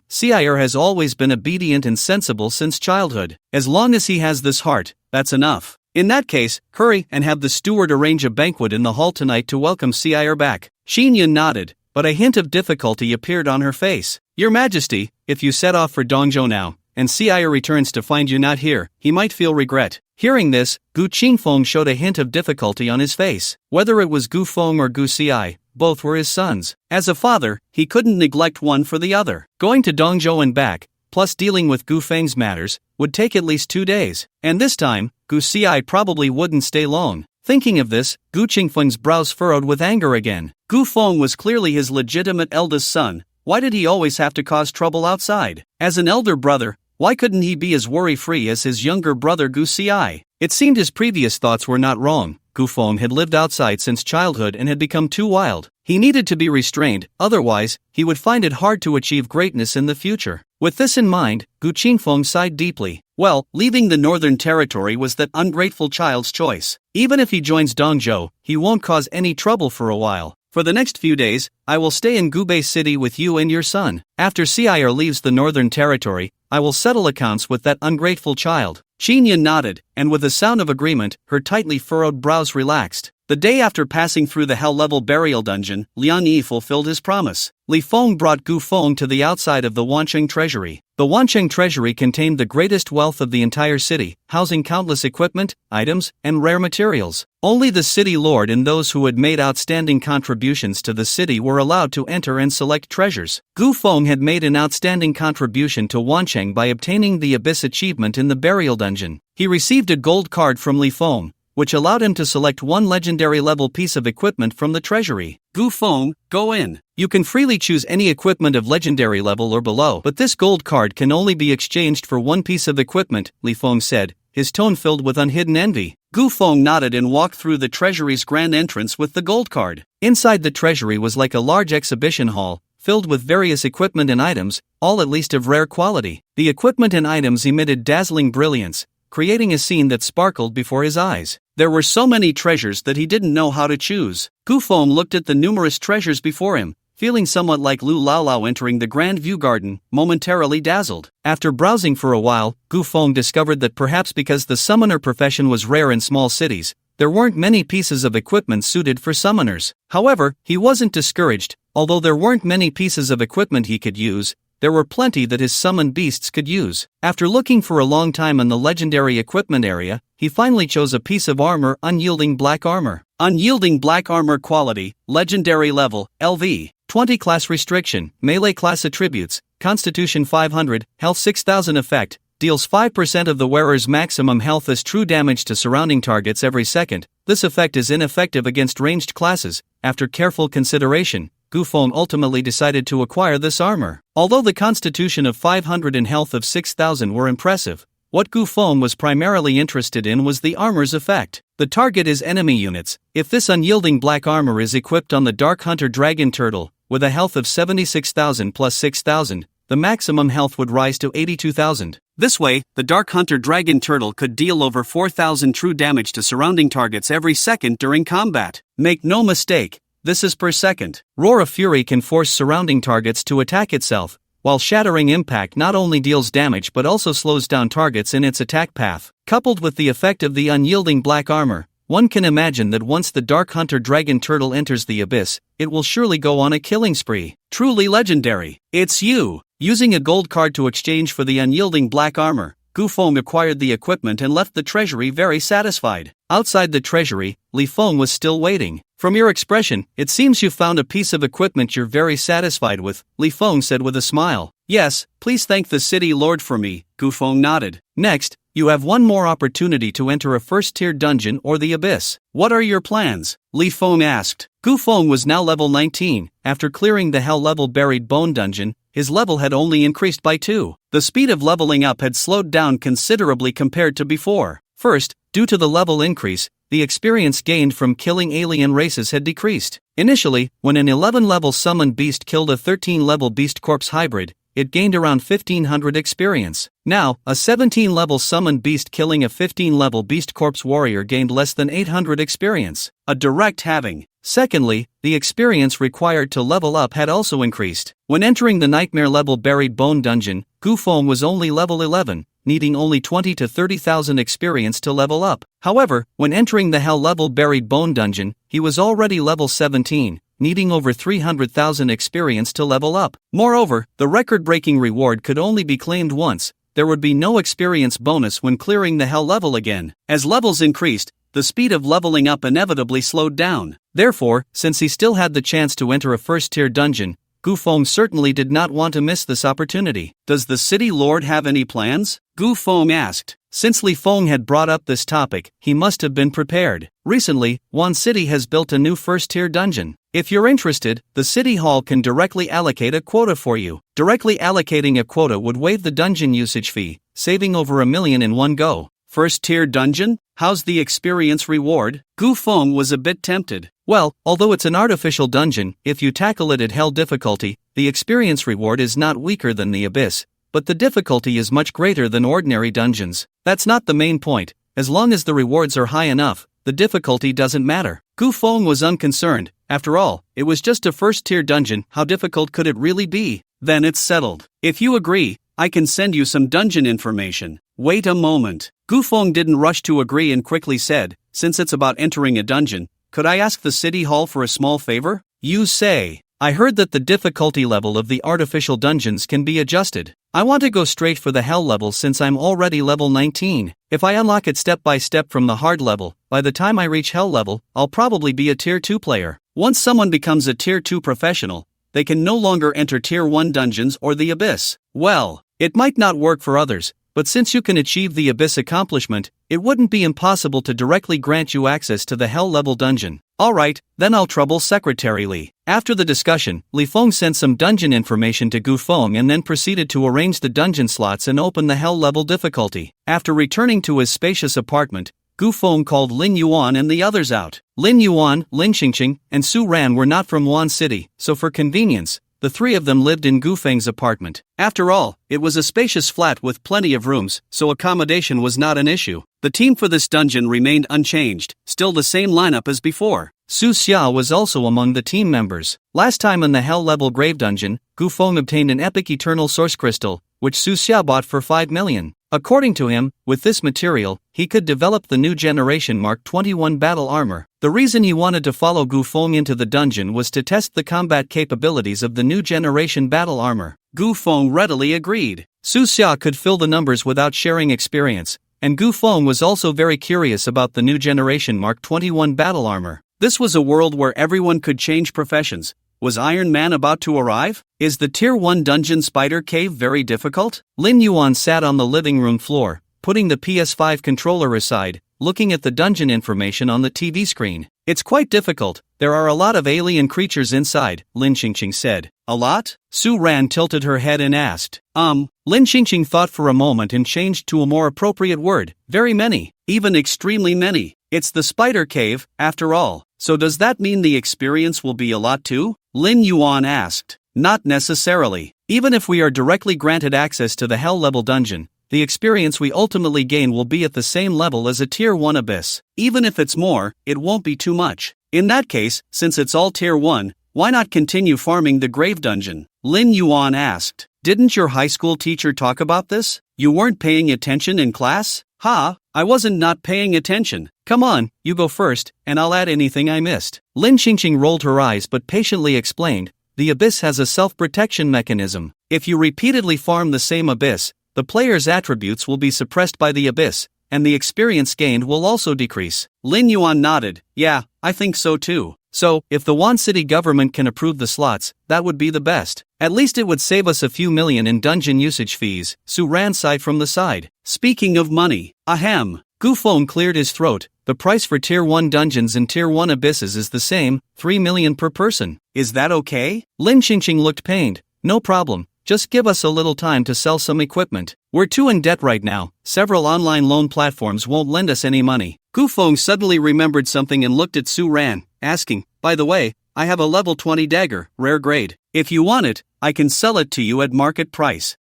CIR has always been obedient and sensible since childhood. As long as he has this heart, that's enough. In that case, hurry and have the steward arrange a banquet in the hall tonight to welcome CIR back. Xinyan nodded, but a hint of difficulty appeared on her face. Your Majesty, if you set off for Dongzhou now, and CIR returns to find you not here, he might feel regret. Hearing this, Gu Qingfeng showed a hint of difficulty on his face. Whether it was Gu Feng or Gu Ci, both were his sons. As a father, he couldn't neglect one for the other. Going to Dongzhou and back, plus dealing with Gu Feng's matters, would take at least 2 days. And this time, Gu Ci probably wouldn't stay long. Thinking of this, Gu Qingfeng's brows furrowed with anger again. Gu Feng was clearly his legitimate eldest son. Why did he always have to cause trouble outside? As an elder brother, why couldn't he be as worry-free as his younger brother Gu Ci? It seemed his previous thoughts were not wrong. Gu Feng had lived outside since childhood and had become too wild. He needed to be restrained, otherwise, he would find it hard to achieve greatness in the future. With this in mind, Gu Qingfeng sighed deeply. Well, leaving the Northern Territory was that ungrateful child's choice. Even if he joins Dongzhou, he won't cause any trouble for a while. For the next few days, I will stay in Gubei City with you and your son. After CIR leaves the Northern Territory, I will settle accounts with that ungrateful child. Qinyan nodded, and with a sound of agreement, her tightly furrowed brows relaxed. The day after passing through the hell-level burial dungeon, Liang Yi fulfilled his promise. Li Feng brought Gu Feng to the outside of the Wancheng treasury. The Wancheng treasury contained the greatest wealth of the entire city, housing countless equipment, items, and rare materials. Only the city lord and those who had made outstanding contributions to the city were allowed to enter and select treasures. Gu Feng had made an outstanding contribution to Wancheng by obtaining the Abyss achievement in the burial dungeon. He received a gold card from Li Feng, which allowed him to select one legendary-level piece of equipment from the treasury. Gu Feng, go in. You can freely choose any equipment of legendary level or below, but this gold card can only be exchanged for one piece of equipment, Li Feng said, his tone filled with unhidden envy. Gu Feng nodded and walked through the treasury's grand entrance with the gold card. Inside the treasury was like a large exhibition hall, filled with various equipment and items, all at least of rare quality. The equipment and items emitted dazzling brilliance, creating a scene that sparkled before his eyes. There were so many treasures that he didn't know how to choose. Gu Feng looked at the numerous treasures before him, feeling somewhat like Lu Laolao entering the Grand View Garden, momentarily dazzled. After browsing for a while, Gu Feng discovered that perhaps because the summoner profession was rare in small cities, there weren't many pieces of equipment suited for summoners. However, he wasn't discouraged. Although there weren't many pieces of equipment he could use, there were plenty that his summoned beasts could use. After looking for a long time in the legendary equipment area, he finally chose a piece of armor, unyielding black armor. Unyielding black armor quality, legendary level, LV. 20 class restriction, melee class attributes, Constitution 500, health 6000 effect, deals 5% of the wearer's maximum health as true damage to surrounding targets every second. This effect is ineffective against ranged classes. After careful consideration, Gu Feng ultimately decided to acquire this armor. Although the Constitution of 500 and health of 6000 were impressive, what Gu Feng was primarily interested in was the armor's effect. The target is enemy units. If this unyielding black armor is equipped on the Dark Hunter Dragon Turtle, with a health of 76,000 plus 6,000, the maximum health would rise to 82,000. This way, the Dark Hunter Dragon Turtle could deal over 4,000 true damage to surrounding targets every second during combat. Make no mistake, this is per second. Roar of Fury can force surrounding targets to attack itself, while Shattering Impact not only deals damage but also slows down targets in its attack path. Coupled with the effect of the unyielding black armor, one can imagine that once the Dark Hunter Dragon Turtle enters the Abyss, it will surely go on a killing spree. Truly legendary. It's you! Using a gold card to exchange for the unyielding black armor, Gu Feng acquired the equipment and left the treasury very satisfied. Outside the treasury, Li Feng was still waiting. From your expression, it seems you found a piece of equipment you're very satisfied with, Li Feng said with a smile. Yes, please thank the city lord for me, Gu Feng nodded. Next, you have one more opportunity to enter a first-tier dungeon or the Abyss. What are your plans? Li Feng asked. Gu Feng was now level 19. After clearing the hell-level buried bone dungeon, his level had only increased by 2. The speed of leveling up had slowed down considerably compared to before. First, due to the level increase, the experience gained from killing alien races had decreased. Initially, when an 11-level summoned beast killed a 13-level beast corpse hybrid, it gained around 1500 experience. Now, a 17-level summoned beast killing a 15-level beast corpse warrior gained less than 800 experience. A direct halving. Secondly, the experience required to level up had also increased. When entering the nightmare level buried bone dungeon, Gufeng was only level 11, needing only 20 to 30,000 experience to level up. However, when entering the hell level buried bone dungeon, he was already level 17, needing over 300,000 experience to level up. Moreover, the record-breaking reward could only be claimed once. There would be no experience bonus when clearing the hell level again. As levels increased, the speed of leveling up inevitably slowed down. Therefore, since he still had the chance to enter a first-tier dungeon, Gufeng certainly did not want to miss this opportunity. Does the city lord have any plans? Gufeng asked. Since Li Feng had brought up this topic, he must have been prepared. Recently, Wan City has built a new first-tier dungeon. If you're interested, the city hall can directly allocate a quota for you. Directly allocating a quota would waive the dungeon usage fee, saving over $1 million in one go. First-tier dungeon? How's the experience reward? Gufeng was a bit tempted. Well, although it's an artificial dungeon, if you tackle it at hell difficulty, the experience reward is not weaker than the abyss, but the difficulty is much greater than ordinary dungeons. That's not the main point. As long as the rewards are high enough, the difficulty doesn't matter. Gufeng was unconcerned. After all, it was just a first-tier dungeon. How difficult could it really be? Then it's settled. If you agree, I can send you some dungeon information. Wait a moment. Gufeng didn't rush to agree and quickly said, since it's about entering a dungeon, could I ask the city hall for a small favor? You say. I heard that the difficulty level of the artificial dungeons can be adjusted. I want to go straight for the hell level since I'm already level 19. If I unlock it step by step from the hard level, by the time I reach hell level, I'll probably be a tier 2 player. Once someone becomes a tier 2 professional, they can no longer enter tier 1 dungeons or the abyss. Well, it might not work for others, but since you can achieve the abyss accomplishment, it wouldn't be impossible to directly grant you access to the hell level dungeon. Alright, then I'll trouble Secretary Li. After the discussion, Li Feng sent some dungeon information to Gufeng and then proceeded to arrange the dungeon slots and open the hell level difficulty. After returning to his spacious apartment, Gufeng called Lin Yuan and the others out. Lin Yuan, Lin Xingqing, and Su Ran were not from Wan City, so for convenience, the three of them lived in Gufeng's apartment. After all, it was a spacious flat with plenty of rooms, so accommodation was not an issue. The team for this dungeon remained unchanged, still the same lineup as before. Su Xia was also among the team members. Last time in the Hell Level Grave Dungeon, Gufeng obtained an epic eternal source crystal, which Su Xia bought for 5 million. According to him, with this material, he could develop the new generation Mark 21 battle armor. The reason he wanted to follow Gufeng into the dungeon was to test the combat capabilities of the new generation battle armor. Gufeng readily agreed. Su Xia could fill the numbers without sharing experience, and Gufeng was also very curious about the new generation Mark 21 battle armor. This was a world where everyone could change professions. Was Iron Man about to arrive? Is the Tier 1 dungeon spider cave very difficult? Lin Yuan sat on the living room floor, putting the PS5 controller aside, looking at the dungeon information on the TV screen. It's quite difficult. There are a lot of alien creatures inside, Lin Xingqing said. A lot? Su Ran tilted her head and asked. Lin Xingqing thought for a moment and changed to a more appropriate word. Very many. Even extremely many. It's the spider cave, after all. So does that mean the experience will be a lot too? Lin Yuan asked. Not necessarily. Even if we are directly granted access to the Hell level dungeon, the experience we ultimately gain will be at the same level as a Tier 1 abyss. Even if it's more, it won't be too much. In that case, since it's all Tier 1, why not continue farming the grave dungeon? Lin Yuan asked. Didn't your high school teacher talk about this? You weren't paying attention in class? I wasn't not paying attention. Come on, you go first, and I'll add anything I missed. Lin Xingqing rolled her eyes but patiently explained, the abyss has a self-protection mechanism. If you repeatedly farm the same abyss, the player's attributes will be suppressed by the abyss, and the experience gained will also decrease. Lin Yuan nodded. Yeah, I think so too. So, if the Wan City government can approve the slots, that would be the best. At least it would save us a few million in dungeon usage fees. Su Ran sighed from the side. Speaking of money, ahem. Gufeng cleared his throat. The price for Tier 1 dungeons and Tier 1 abysses is the same, 3 million per person. Is that okay? Lin Xingqing looked pained. No problem. just give us a little time to sell some equipment. We're too in debt right now, several online loan platforms won't lend us any money. Gu Feng suddenly remembered something and looked at Su Ran, asking, by the way, I have a level 20 dagger, rare grade. If you want it, I can sell it to you at market price.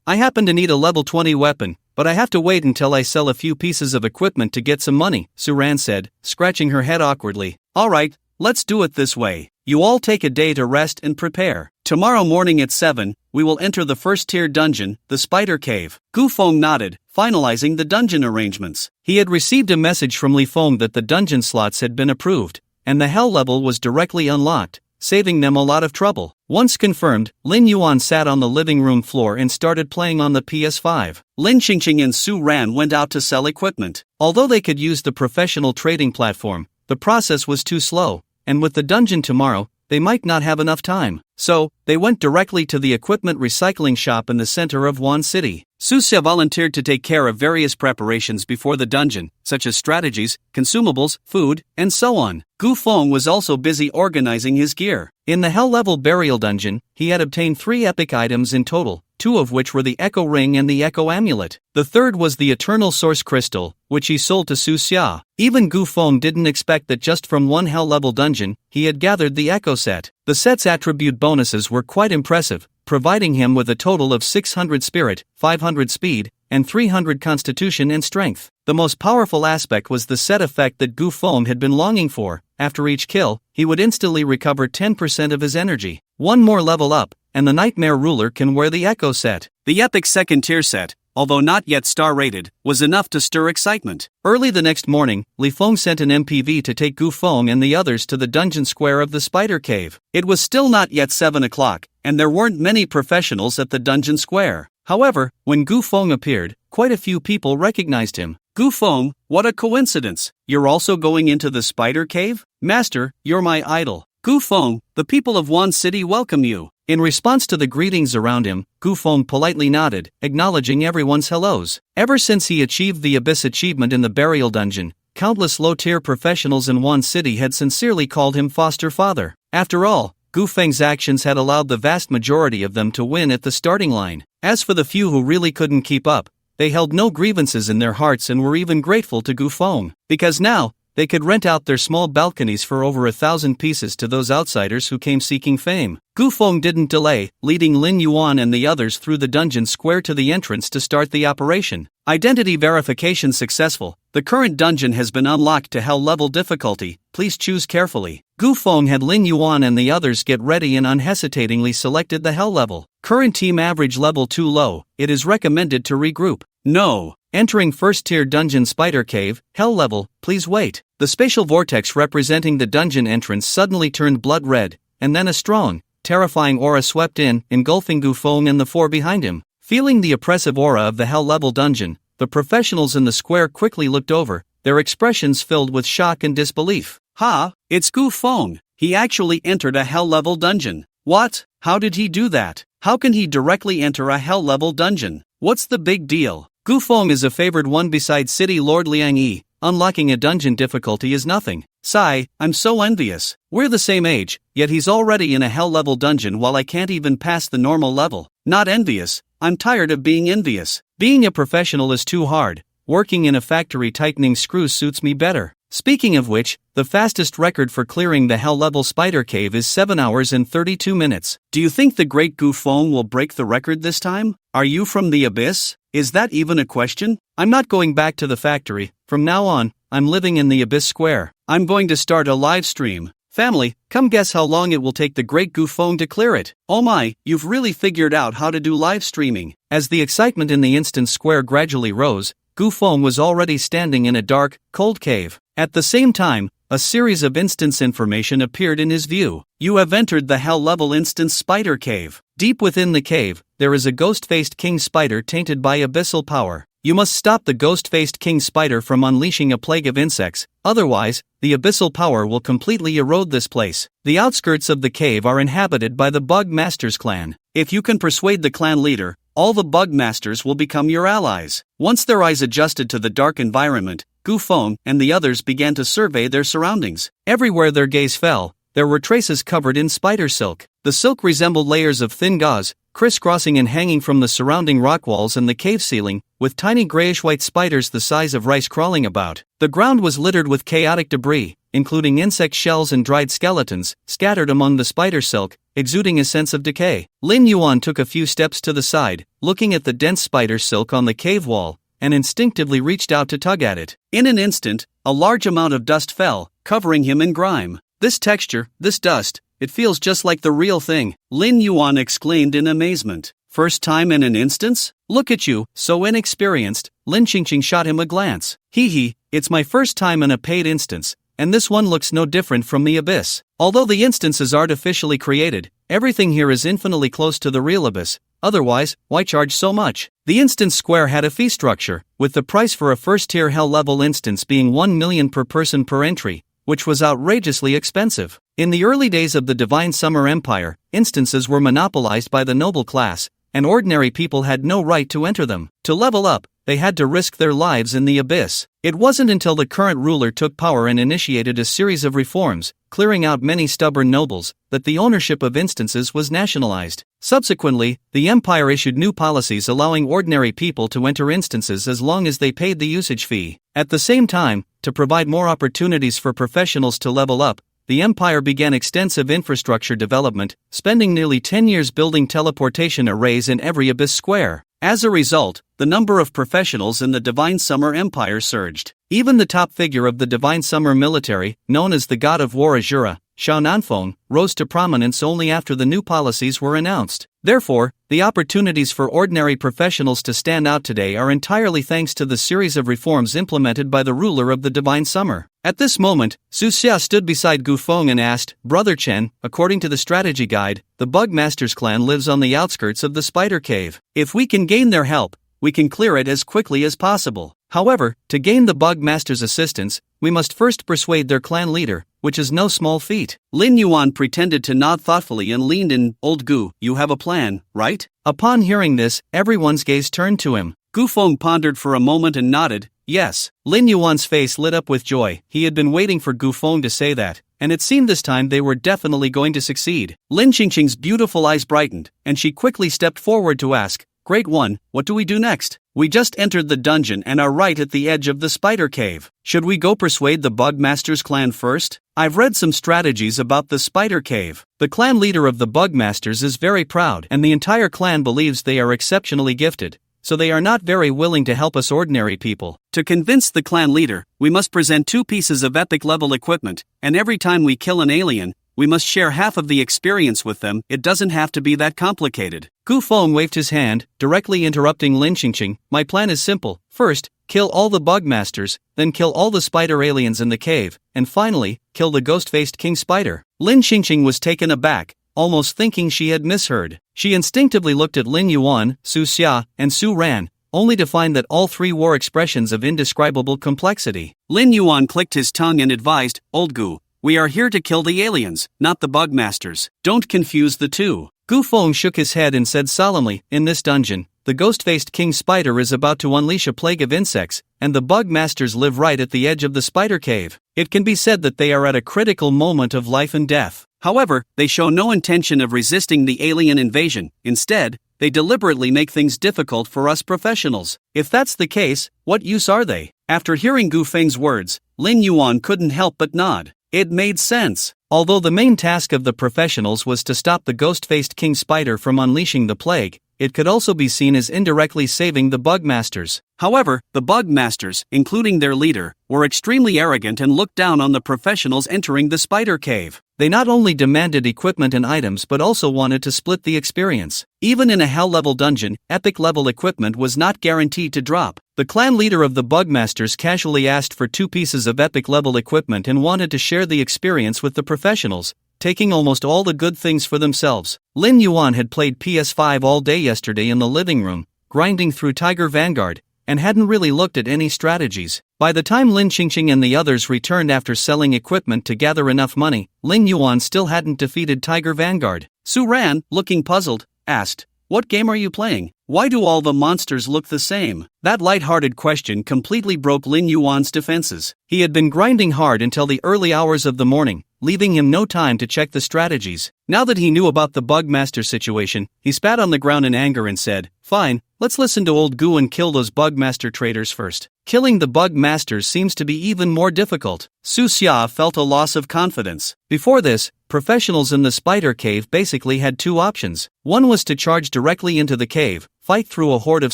I happen to need a level 20 weapon, but I have to wait until I sell a few pieces of equipment to get some money, Su Ran said, scratching her head awkwardly. Alright, let's do it this way. You all take a day to rest and prepare. Tomorrow morning at 7, we will enter the first tier dungeon, the Spider Cave. Gu Feng nodded, finalizing the dungeon arrangements. He had received a message from Li Feng that the dungeon slots had been approved, and the hell level was directly unlocked, saving them a lot of trouble. Once confirmed, Lin Yuan sat on the living room floor and started playing on the PS5. Lin Qingqing and Su Ran went out to sell equipment. Although they could use the professional trading platform, the process was too slow, and with the dungeon tomorrow, they might not have enough time. So, they went directly to the equipment recycling shop in the center of Wan City. Su Xia volunteered to take care of various preparations before the dungeon, such as strategies, consumables, food, and so on. Gu Feng was also busy organizing his gear. In the Hell Level Burial Dungeon, he had obtained 3 epic items in total, 2 of which were the Echo Ring and the Echo Amulet. The third was the Eternal Source Crystal, which he sold to Su Xia. Even Gu Feng didn't expect that just from one Hell Level dungeon, he had gathered the Echo set. The set's attribute bonuses were quite impressive, providing him with a total of 600 spirit, 500 speed, and 300 constitution and strength. The most powerful aspect was the set effect that Gu Feng had been longing for. After each kill, he would instantly recover 10% of his energy. One more level up, and the Nightmare Ruler can wear the Echo set. The epic second tier set, although not yet star-rated, was enough to stir excitement. Early the next morning, Li Feng sent an MPV to take Gu Feng and the others to the dungeon square of the Spider Cave. It was still not yet 7 o'clock, and there weren't many professionals at the dungeon square. However, when Gu Feng appeared, quite a few people recognized him. Gu Feng, what a coincidence! You're also going into the Spider Cave? Master, you're my idol. Gu Feng, the people of Wan City welcome you. In response to the greetings around him, Gu Feng politely nodded, acknowledging everyone's hellos. Ever since he achieved the Abyss achievement in the Burial Dungeon, countless low-tier professionals in Wan City had sincerely called him foster father. After all, Gu Feng's actions had allowed the vast majority of them to win at the starting line. As for the few who really couldn't keep up, they held no grievances in their hearts and were even grateful to Gu Feng, because now, they could rent out their small balconies for over 1,000 pieces to those outsiders who came seeking fame. Gu Feng didn't delay, leading Lin Yuan and the others through the dungeon square to the entrance to start the operation. Identity verification successful. The current dungeon has been unlocked to Hell level difficulty, please choose carefully. Gu Feng had Lin Yuan and the others get ready and unhesitatingly selected the Hell level. Current team average level too low, it is recommended to regroup. No. Entering first tier dungeon Spider Cave, Hell level, please wait. The spatial vortex representing the dungeon entrance suddenly turned blood red, and then a strong, terrifying aura swept in, engulfing Gu Feng and the 4 behind him. Feeling the oppressive aura of the Hell level dungeon, the professionals in the square quickly looked over, their expressions filled with shock and disbelief. Ha! It's Gu Feng! He actually entered a Hell level dungeon. What? How did he do that? How can he directly enter a Hell level dungeon? What's the big deal? Gu Feng is a favored one beside City Lord Liang Yi. Unlocking a dungeon difficulty is nothing. Sigh, I'm so envious. We're the same age, yet he's already in a Hell level dungeon while I can't even pass the normal level. Not envious, I'm tired of being envious. Being a professional is too hard. Working in a factory tightening screws suits me better. Speaking of which, the fastest record for clearing the Hell level Spider Cave is 7 hours and 32 minutes. Do you think the great Gu Feng will break the record this time? Are you from the Abyss? Is that even a question? I'm not going back to the factory. From now on, I'm living in the Abyss Square. I'm going to start a live stream. Family, come guess how long it will take the great Gu Feng to clear it. Oh my, you've really figured out how to do live streaming. As the excitement in the instant square gradually rose, Gu Feng was already standing in a dark, cold cave. At the same time, a series of instance information appeared in his view. You have entered the Hell level instance Spider Cave. Deep within the cave, there is a ghost-faced king spider tainted by abyssal power. You must stop the ghost-faced king spider from unleashing a plague of insects, otherwise, the abyssal power will completely erode this place. The outskirts of the cave are inhabited by the Bug Masters clan. If you can persuade the clan leader, all the Bug Masters will become your allies. Once their eyes adjusted to the dark environment, Gu Feng and the others began to survey their surroundings. Everywhere their gaze fell, there were traces covered in spider silk. The silk resembled layers of thin gauze, crisscrossing and hanging from the surrounding rock walls and the cave ceiling, with tiny grayish-white spiders the size of rice crawling about. The ground was littered with chaotic debris, including insect shells and dried skeletons, scattered among the spider silk, exuding a sense of decay. Lin Yuan took a few steps to the side, looking at the dense spider silk on the cave wall, and instinctively reached out to tug at it. In an instant, a large amount of dust fell, covering him in grime. "This texture, this dust, it feels just like the real thing," Lin Yuan exclaimed in amazement. "First time in an instance? Look at you, so inexperienced." Lin Qingqing shot him a glance. "Hee, it's my first time in a paid instance, and this one looks no different from the abyss. Although the instance is artificially created, everything here is infinitely close to the real abyss. Otherwise, why charge so much?" The instance square had a fee structure, with the price for a first-tier hell-level instance being 1 million per person per entry, which was outrageously expensive. In the early days of the Divine Summer Empire, instances were monopolized by the noble class, and ordinary people had no right to enter them. To level up, they had to risk their lives in the abyss. It wasn't until the current ruler took power and initiated a series of reforms, clearing out many stubborn nobles, that the ownership of instances was nationalized. Subsequently, the empire issued new policies allowing ordinary people to enter instances as long as they paid the usage fee. At the same time, to provide more opportunities for professionals to level up, the empire began extensive infrastructure development, spending nearly 10 years building teleportation arrays in every abyss square. As a result, the number of professionals in the Divine Summer Empire surged. Even the top figure of the Divine Summer military, known as the God of War Azura, Xiao Nanfeng, rose to prominence only after the new policies were announced. Therefore, the opportunities for ordinary professionals to stand out today are entirely thanks to the series of reforms implemented by the ruler of the Divine Summer. At this moment, Su Xia stood beside Gu Feng and asked, "Brother Chen, according to the strategy guide, the Bug Masters clan lives on the outskirts of the Spider Cave. If we can gain their help, we can clear it as quickly as possible. However, to gain the Bug Masters' assistance, we must first persuade their clan leader, which is no small feat." Lin Yuan pretended to nod thoughtfully and leaned in. "Old Gu, you have a plan, right?" Upon hearing this, everyone's gaze turned to him. Gu Feng pondered for a moment and nodded, "Yes." Lin Yuan's face lit up with joy. He had been waiting for Gu Feng to say that, and it seemed this time they were definitely going to succeed. Lin Qingqing's beautiful eyes brightened, and she quickly stepped forward to ask, "Great one, what do we do next? We just entered the dungeon and are right at the edge of the spider cave. Should we go persuade the Bug Masters clan first? I've read some strategies about the spider cave. The clan leader of the Bug Masters is very proud, and the entire clan believes they are exceptionally gifted, so they are not very willing to help us ordinary people. To convince the clan leader, we must present 2 pieces of epic level equipment, and every time we kill an alien, we must share half of the experience with them. It doesn't have to be that complicated." Gu Feng waved his hand, directly interrupting Lin Qingqing. "My plan is simple. First, kill all the Bug Masters, then kill all the spider aliens in the cave, and finally, kill the ghost-faced King Spider." Lin Qingqing was taken aback, almost thinking she had misheard. She instinctively looked at Lin Yuan, Su Xia, and Su Ran, only to find that all 3 wore expressions of indescribable complexity. Lin Yuan clicked his tongue and advised, "Old Gu, we are here to kill the aliens, not the Bug Masters. Don't confuse the two." Gu Feng shook his head and said solemnly, "In this dungeon, the ghost-faced King Spider is about to unleash a plague of insects, and the Bug Masters live right at the edge of the spider cave. It can be said that they are at a critical moment of life and death. However, they show no intention of resisting the alien invasion. Instead, they deliberately make things difficult for us professionals. If that's the case, what use are they?" After hearing Gu Feng's words, Lin Yuan couldn't help but nod. It made sense. Although the main task of the professionals was to stop the ghost-faced King Spider from unleashing the plague, it could also be seen as indirectly saving the Bug Masters. However, the Bug Masters, including their leader, were extremely arrogant and looked down on the professionals entering the spider cave. They not only demanded equipment and items but also wanted to split the experience. Even in a hell-level dungeon, epic-level equipment was not guaranteed to drop. The clan leader of the Bug Masters casually asked for 2 pieces of epic-level equipment and wanted to share the experience with the professionals, taking almost all the good things for themselves. Lin Yuan had played PS5 all day yesterday in the living room, grinding through Tiger Vanguard, and hadn't really looked at any strategies. By the time Lin Qingqing and the others returned after selling equipment to gather enough money, Lin Yuan still hadn't defeated Tiger Vanguard. Su Ran, looking puzzled, asked, "What game are you playing?" Why do all the monsters look the same? That light-hearted question completely broke Lin Yuan's defenses. He had been grinding hard until the early hours of the morning, leaving him no time to check the strategies. Now that he knew about the Bugmaster situation, he spat on the ground in anger and said, "Fine, let's listen to old Gu and kill those Bugmaster traitors first." Killing the Bugmasters seems to be even more difficult. Su Xia felt a loss of confidence. Before this, professionals in the spider cave basically had two options. One was to charge directly into the cave, fight through a horde of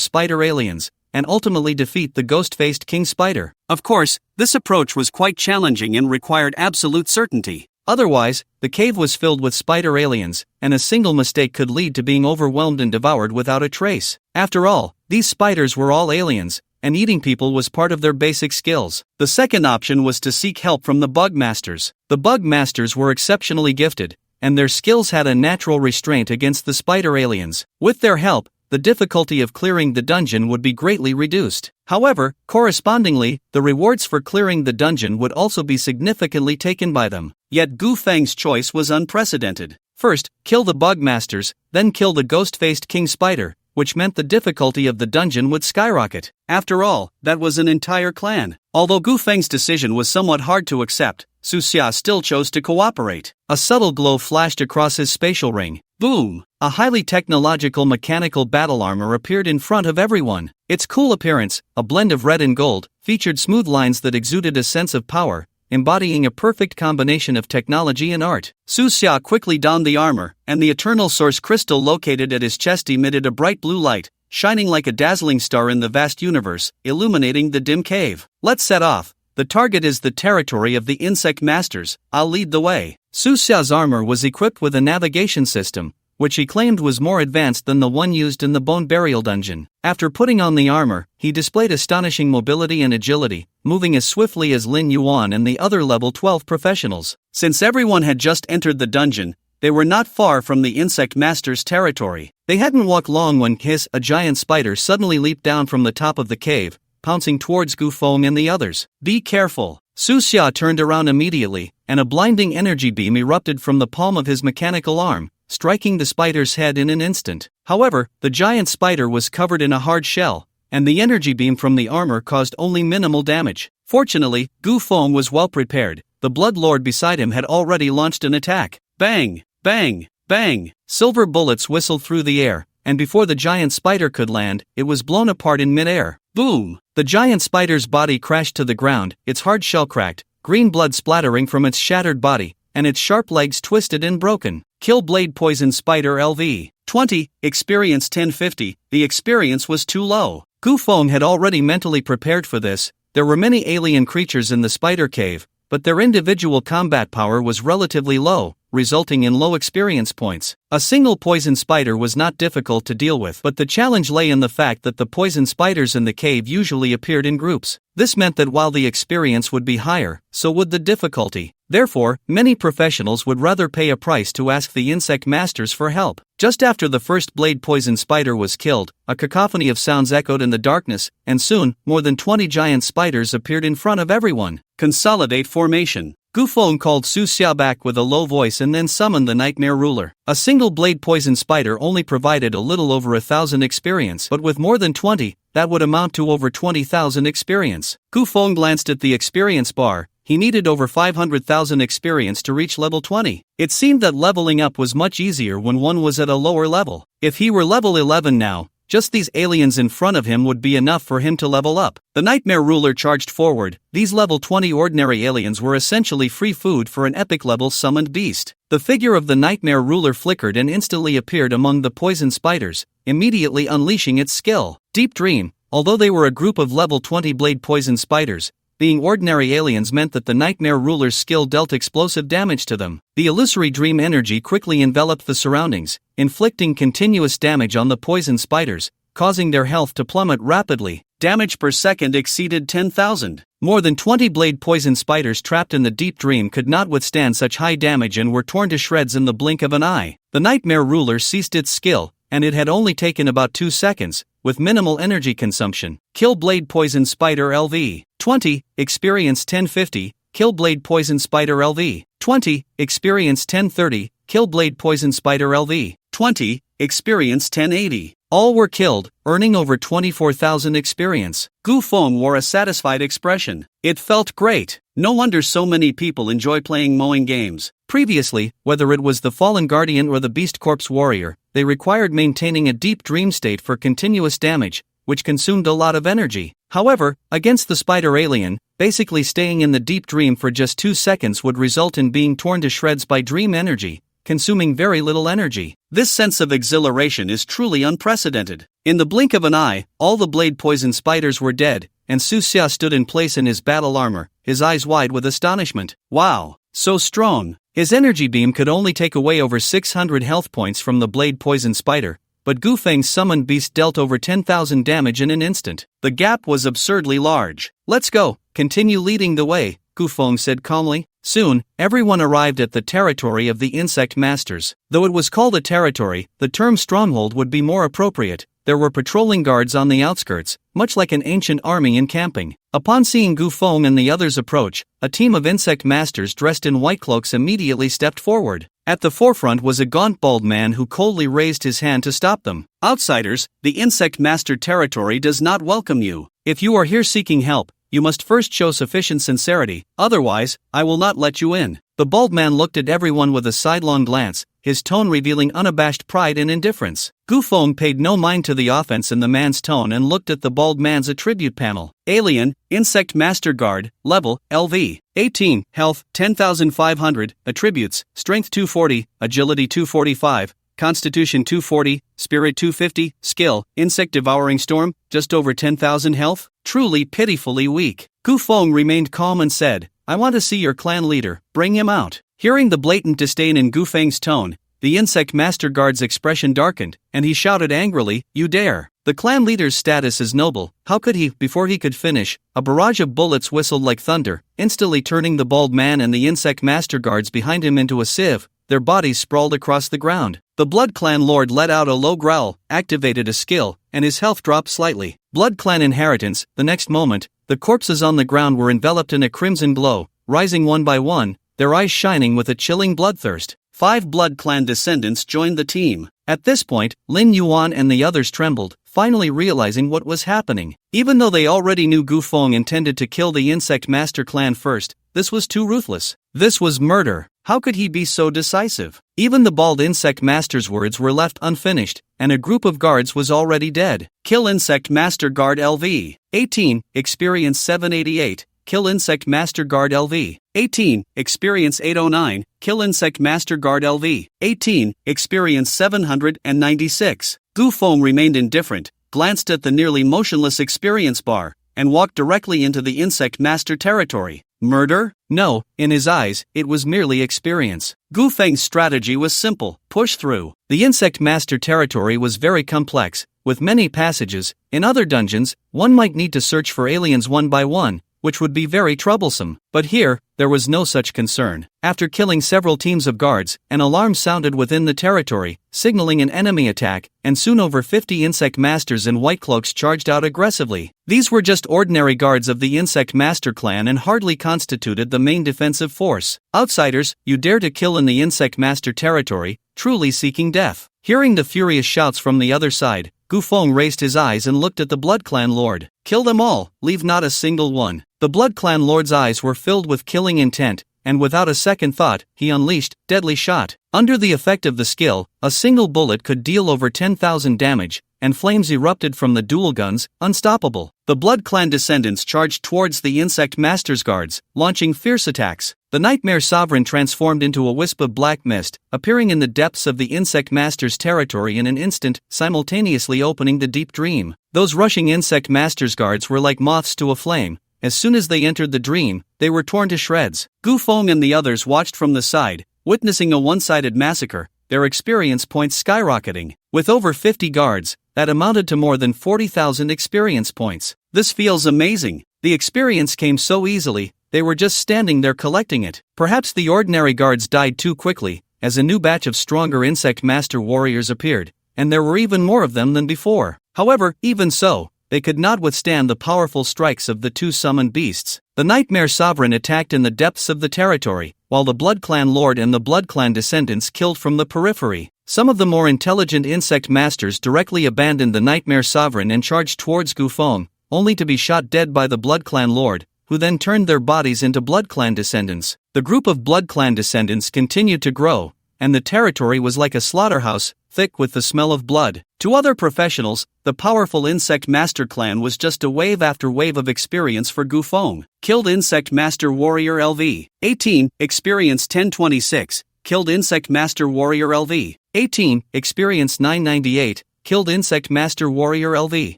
spider aliens, and ultimately defeat the ghost-faced King Spider. Of course, this approach was quite challenging and required absolute certainty. Otherwise, the cave was filled with spider aliens, and a single mistake could lead to being overwhelmed and devoured without a trace. After all, these spiders were all aliens, and eating people was part of their basic skills. The second option was to seek help from the Bugmasters. The Bugmasters were exceptionally gifted, and their skills had a natural restraint against the spider aliens. With their help, the difficulty of clearing the dungeon would be greatly reduced. However, correspondingly, the rewards for clearing the dungeon would also be significantly taken by them. Yet Gu Feng's choice was unprecedented. First, kill the Bugmasters, then kill the ghost-faced King Spider, which meant the difficulty of the dungeon would skyrocket. After all, that was an entire clan. Although Gu Feng's decision was somewhat hard to accept, Su Xia still chose to cooperate. A subtle glow flashed across his spatial ring. Boom! A highly technological mechanical battle armor appeared in front of everyone. Its cool appearance, a blend of red and gold, featured smooth lines that exuded a sense of power, embodying a perfect combination of technology and art. Su Xia quickly donned the armor, and the eternal source crystal located at his chest emitted a bright blue light, shining like a dazzling star in the vast universe, illuminating the dim cave. Let's set off. The target is the territory of the insect masters. I'll lead the way. Su Xia's armor was equipped with a navigation system, which he claimed was more advanced than the one used in the Bone Burial Dungeon. After putting on the armor, he displayed astonishing mobility and agility, moving as swiftly as Lin Yuan and the other level 12 professionals. Since everyone had just entered the dungeon, they were not far from the insect master's territory. They hadn't walked long when a giant spider suddenly leaped down from the top of the cave, pouncing towards Gu Feng and the others. "Be careful." Su Xia turned around immediately, and a blinding energy beam erupted from the palm of his mechanical arm, striking the spider's head in an instant. However, the giant spider was covered in a hard shell, and the energy beam from the armor caused only minimal damage. Fortunately, Gu Feng was well prepared. The Blood Lord beside him had already launched an attack. Bang! Bang! Bang! Silver bullets whistled through the air, and before the giant spider could land, it was blown apart in midair. Boom! The giant spider's body crashed to the ground, its hard shell cracked, green blood splattering from its shattered body, and its sharp legs twisted and broken. Kill Blade Poison Spider LV. 20, experience 1050, the experience was too low. Gu Feng had already mentally prepared for this. There were many alien creatures in the spider cave, but their individual combat power was relatively low, resulting in low experience points. A single poison spider was not difficult to deal with, but the challenge lay in the fact that the poison spiders in the cave usually appeared in groups. This meant that while the experience would be higher, so would the difficulty. Therefore, many professionals would rather pay a price to ask the insect masters for help. Just after the first blade poison spider was killed, a cacophony of sounds echoed in the darkness, and soon, more than 20 giant spiders appeared in front of everyone. Consolidate formation. Gu Feng called Su Xia back with a low voice and then summoned the Nightmare Ruler. A single blade poison spider only provided a little over 1,000 experience, but with more than 20, that would amount to over 20,000 experience. Gu Feng glanced at the experience bar. He needed over 500,000 experience to reach level 20. It seemed that leveling up was much easier when one was at a lower level. If he were level 11 now, just these aliens in front of him would be enough for him to level up. The Nightmare Ruler charged forward. These level 20 ordinary aliens were essentially free food for an epic level summoned beast. The figure of the Nightmare Ruler flickered and instantly appeared among the poison spiders, immediately unleashing its skill. Deep Dream. Although they were a group of level 20 blade poison spiders, being ordinary aliens meant that the Nightmare Ruler's skill dealt explosive damage to them. The illusory dream energy quickly enveloped the surroundings, inflicting continuous damage on the poison spiders, causing their health to plummet rapidly. Damage per second exceeded 10,000. More than 20 blade poison spiders trapped in the deep dream could not withstand such high damage and were torn to shreds in the blink of an eye. The Nightmare Ruler ceased its skill, and it had only taken about 2 seconds, with minimal energy consumption. Kill Blade Poison Spider LV. 20, experience 1050, Kill Blade Poison Spider LV. 20, experience 1030, Kill Blade Poison Spider LV. 20, experience 1080. All were killed, earning over 24,000 experience. Gu Feng wore a satisfied expression. It felt great. No wonder so many people enjoy playing mowing games. Previously, whether it was the Fallen Guardian or the Beast Corpse Warrior, they required maintaining a deep dream state for continuous damage, which consumed a lot of energy. However, against the spider alien, basically staying in the deep dream for just 2 seconds would result in being torn to shreds by dream energy, consuming very little energy. This sense of exhilaration is truly unprecedented. In the blink of an eye, all the blade poison spiders were dead, and Su Xia stood in place in his battle armor, his eyes wide with astonishment. Wow, so strong! His energy beam could only take away over 600 health points from the blade poison spider, but Gu Feng's summoned beast dealt over 10,000 damage in an instant. The gap was absurdly large. Let's go, continue leading the way, Gu Feng said calmly. Soon, everyone arrived at the territory of the insect masters. Though it was called a territory, the term stronghold would be more appropriate. There were patrolling guards on the outskirts, much like an ancient army encamping. Upon seeing Gu Feng and the others approach, a team of insect masters dressed in white cloaks immediately stepped forward. At the forefront was a gaunt bald man who coldly raised his hand to stop them. Outsiders, the insect master territory does not welcome you. If you are here seeking help, you must first show sufficient sincerity, otherwise, I will not let you in. The bald man looked at everyone with a sidelong glance, his tone revealing unabashed pride and indifference. Gu Feng paid no mind to the offense in the man's tone and looked at the bald man's attribute panel. Alien, Insect Master Guard, Level, LV. 18, Health, 10,500, Attributes, Strength 240, Agility 245, Constitution 240, Spirit 250, Skill, Insect Devouring Storm, just over 10,000 health? Truly pitifully weak. Gu Feng remained calm and said, I want to see your clan leader, bring him out. Hearing the blatant disdain in Gu Feng's tone, the insect master guard's expression darkened, and he shouted angrily, You dare! The clan leader's status is noble, how could he? Before he could finish, a barrage of bullets whistled like thunder, instantly turning the bald man and the insect master guards behind him into a sieve. Their bodies sprawled across the ground. The Blood Clan Lord let out a low growl, activated a skill, and his health dropped slightly. Blood Clan Inheritance. The next moment, the corpses on the ground were enveloped in a crimson glow, rising one by one, their eyes shining with a chilling bloodthirst. 5 Blood Clan descendants joined the team. At this point, Lin Yuan and the others trembled, finally realizing what was happening. Even though they already knew Gu Feng intended to kill the Insect Master clan first, this was too ruthless. This was murder. How could he be so decisive? Even the bald Insect Master's words were left unfinished, and a group of guards was already dead. Kill Insect Master Guard LV. 18, Experience 788. Kill Insect Master Guard LV. 18, Experience 809, Kill Insect Master Guard LV. 18, Experience 796. Gu Feng remained indifferent, glanced at the nearly motionless experience bar, and walked directly into the Insect Master territory. Murder? No, in his eyes, it was merely experience. Gu Feng's strategy was simple, push through. The Insect Master territory was very complex, with many passages. In other dungeons, one might need to search for aliens one by one, which would be very troublesome. But here, there was no such concern. After killing several teams of guards, an alarm sounded within the territory, signaling an enemy attack, and soon over 50 insect masters in white cloaks charged out aggressively. These were just ordinary guards of the Insect Master clan and hardly constituted the main defensive force. Outsiders, you dare to kill in the Insect Master territory, truly seeking death. Hearing the furious shouts from the other side, Gu Feng raised his eyes and looked at the Blood Clan Lord. Kill them all, leave not a single one. The Blood Clan Lord's eyes were filled with killing intent, and without a second thought, he unleashed deadly shot. Under the effect of the skill, a single bullet could deal over 10,000 damage, and flames erupted from the dual guns, unstoppable. The Blood Clan descendants charged towards the Insect Master's guards, launching fierce attacks. The Nightmare Sovereign transformed into a wisp of black mist, appearing in the depths of the Insect Master's territory in an instant, simultaneously opening the deep dream. Those rushing Insect Master's guards were like moths to a flame. As soon as they entered the dream, they were torn to shreds. Gu Feng and the others watched from the side, witnessing a one-sided massacre, their experience points skyrocketing. With over 50 guards, that amounted to more than 40,000 experience points. This feels amazing. The experience came so easily, they were just standing there collecting it. Perhaps the ordinary guards died too quickly, as a new batch of stronger Insect Master warriors appeared, and there were even more of them than before. However, even so, they could not withstand the powerful strikes of the two summoned beasts. The Nightmare Sovereign attacked in the depths of the territory, while the Blood Clan Lord and the Blood Clan descendants killed from the periphery. Some of the more intelligent insect masters directly abandoned the Nightmare Sovereign and charged towards Gufeng, only to be shot dead by the Blood Clan Lord, who then turned their bodies into Blood Clan descendants. The group of Blood Clan descendants continued to grow, and the territory was like a slaughterhouse, thick with the smell of blood. To other professionals, the powerful Insect Master Clan was just a wave after wave of experience for Gufeng. Killed Insect Master Warrior LV. 18, Experience 1026, killed Insect Master Warrior LV. 18, Experience 998, killed Insect Master Warrior LV.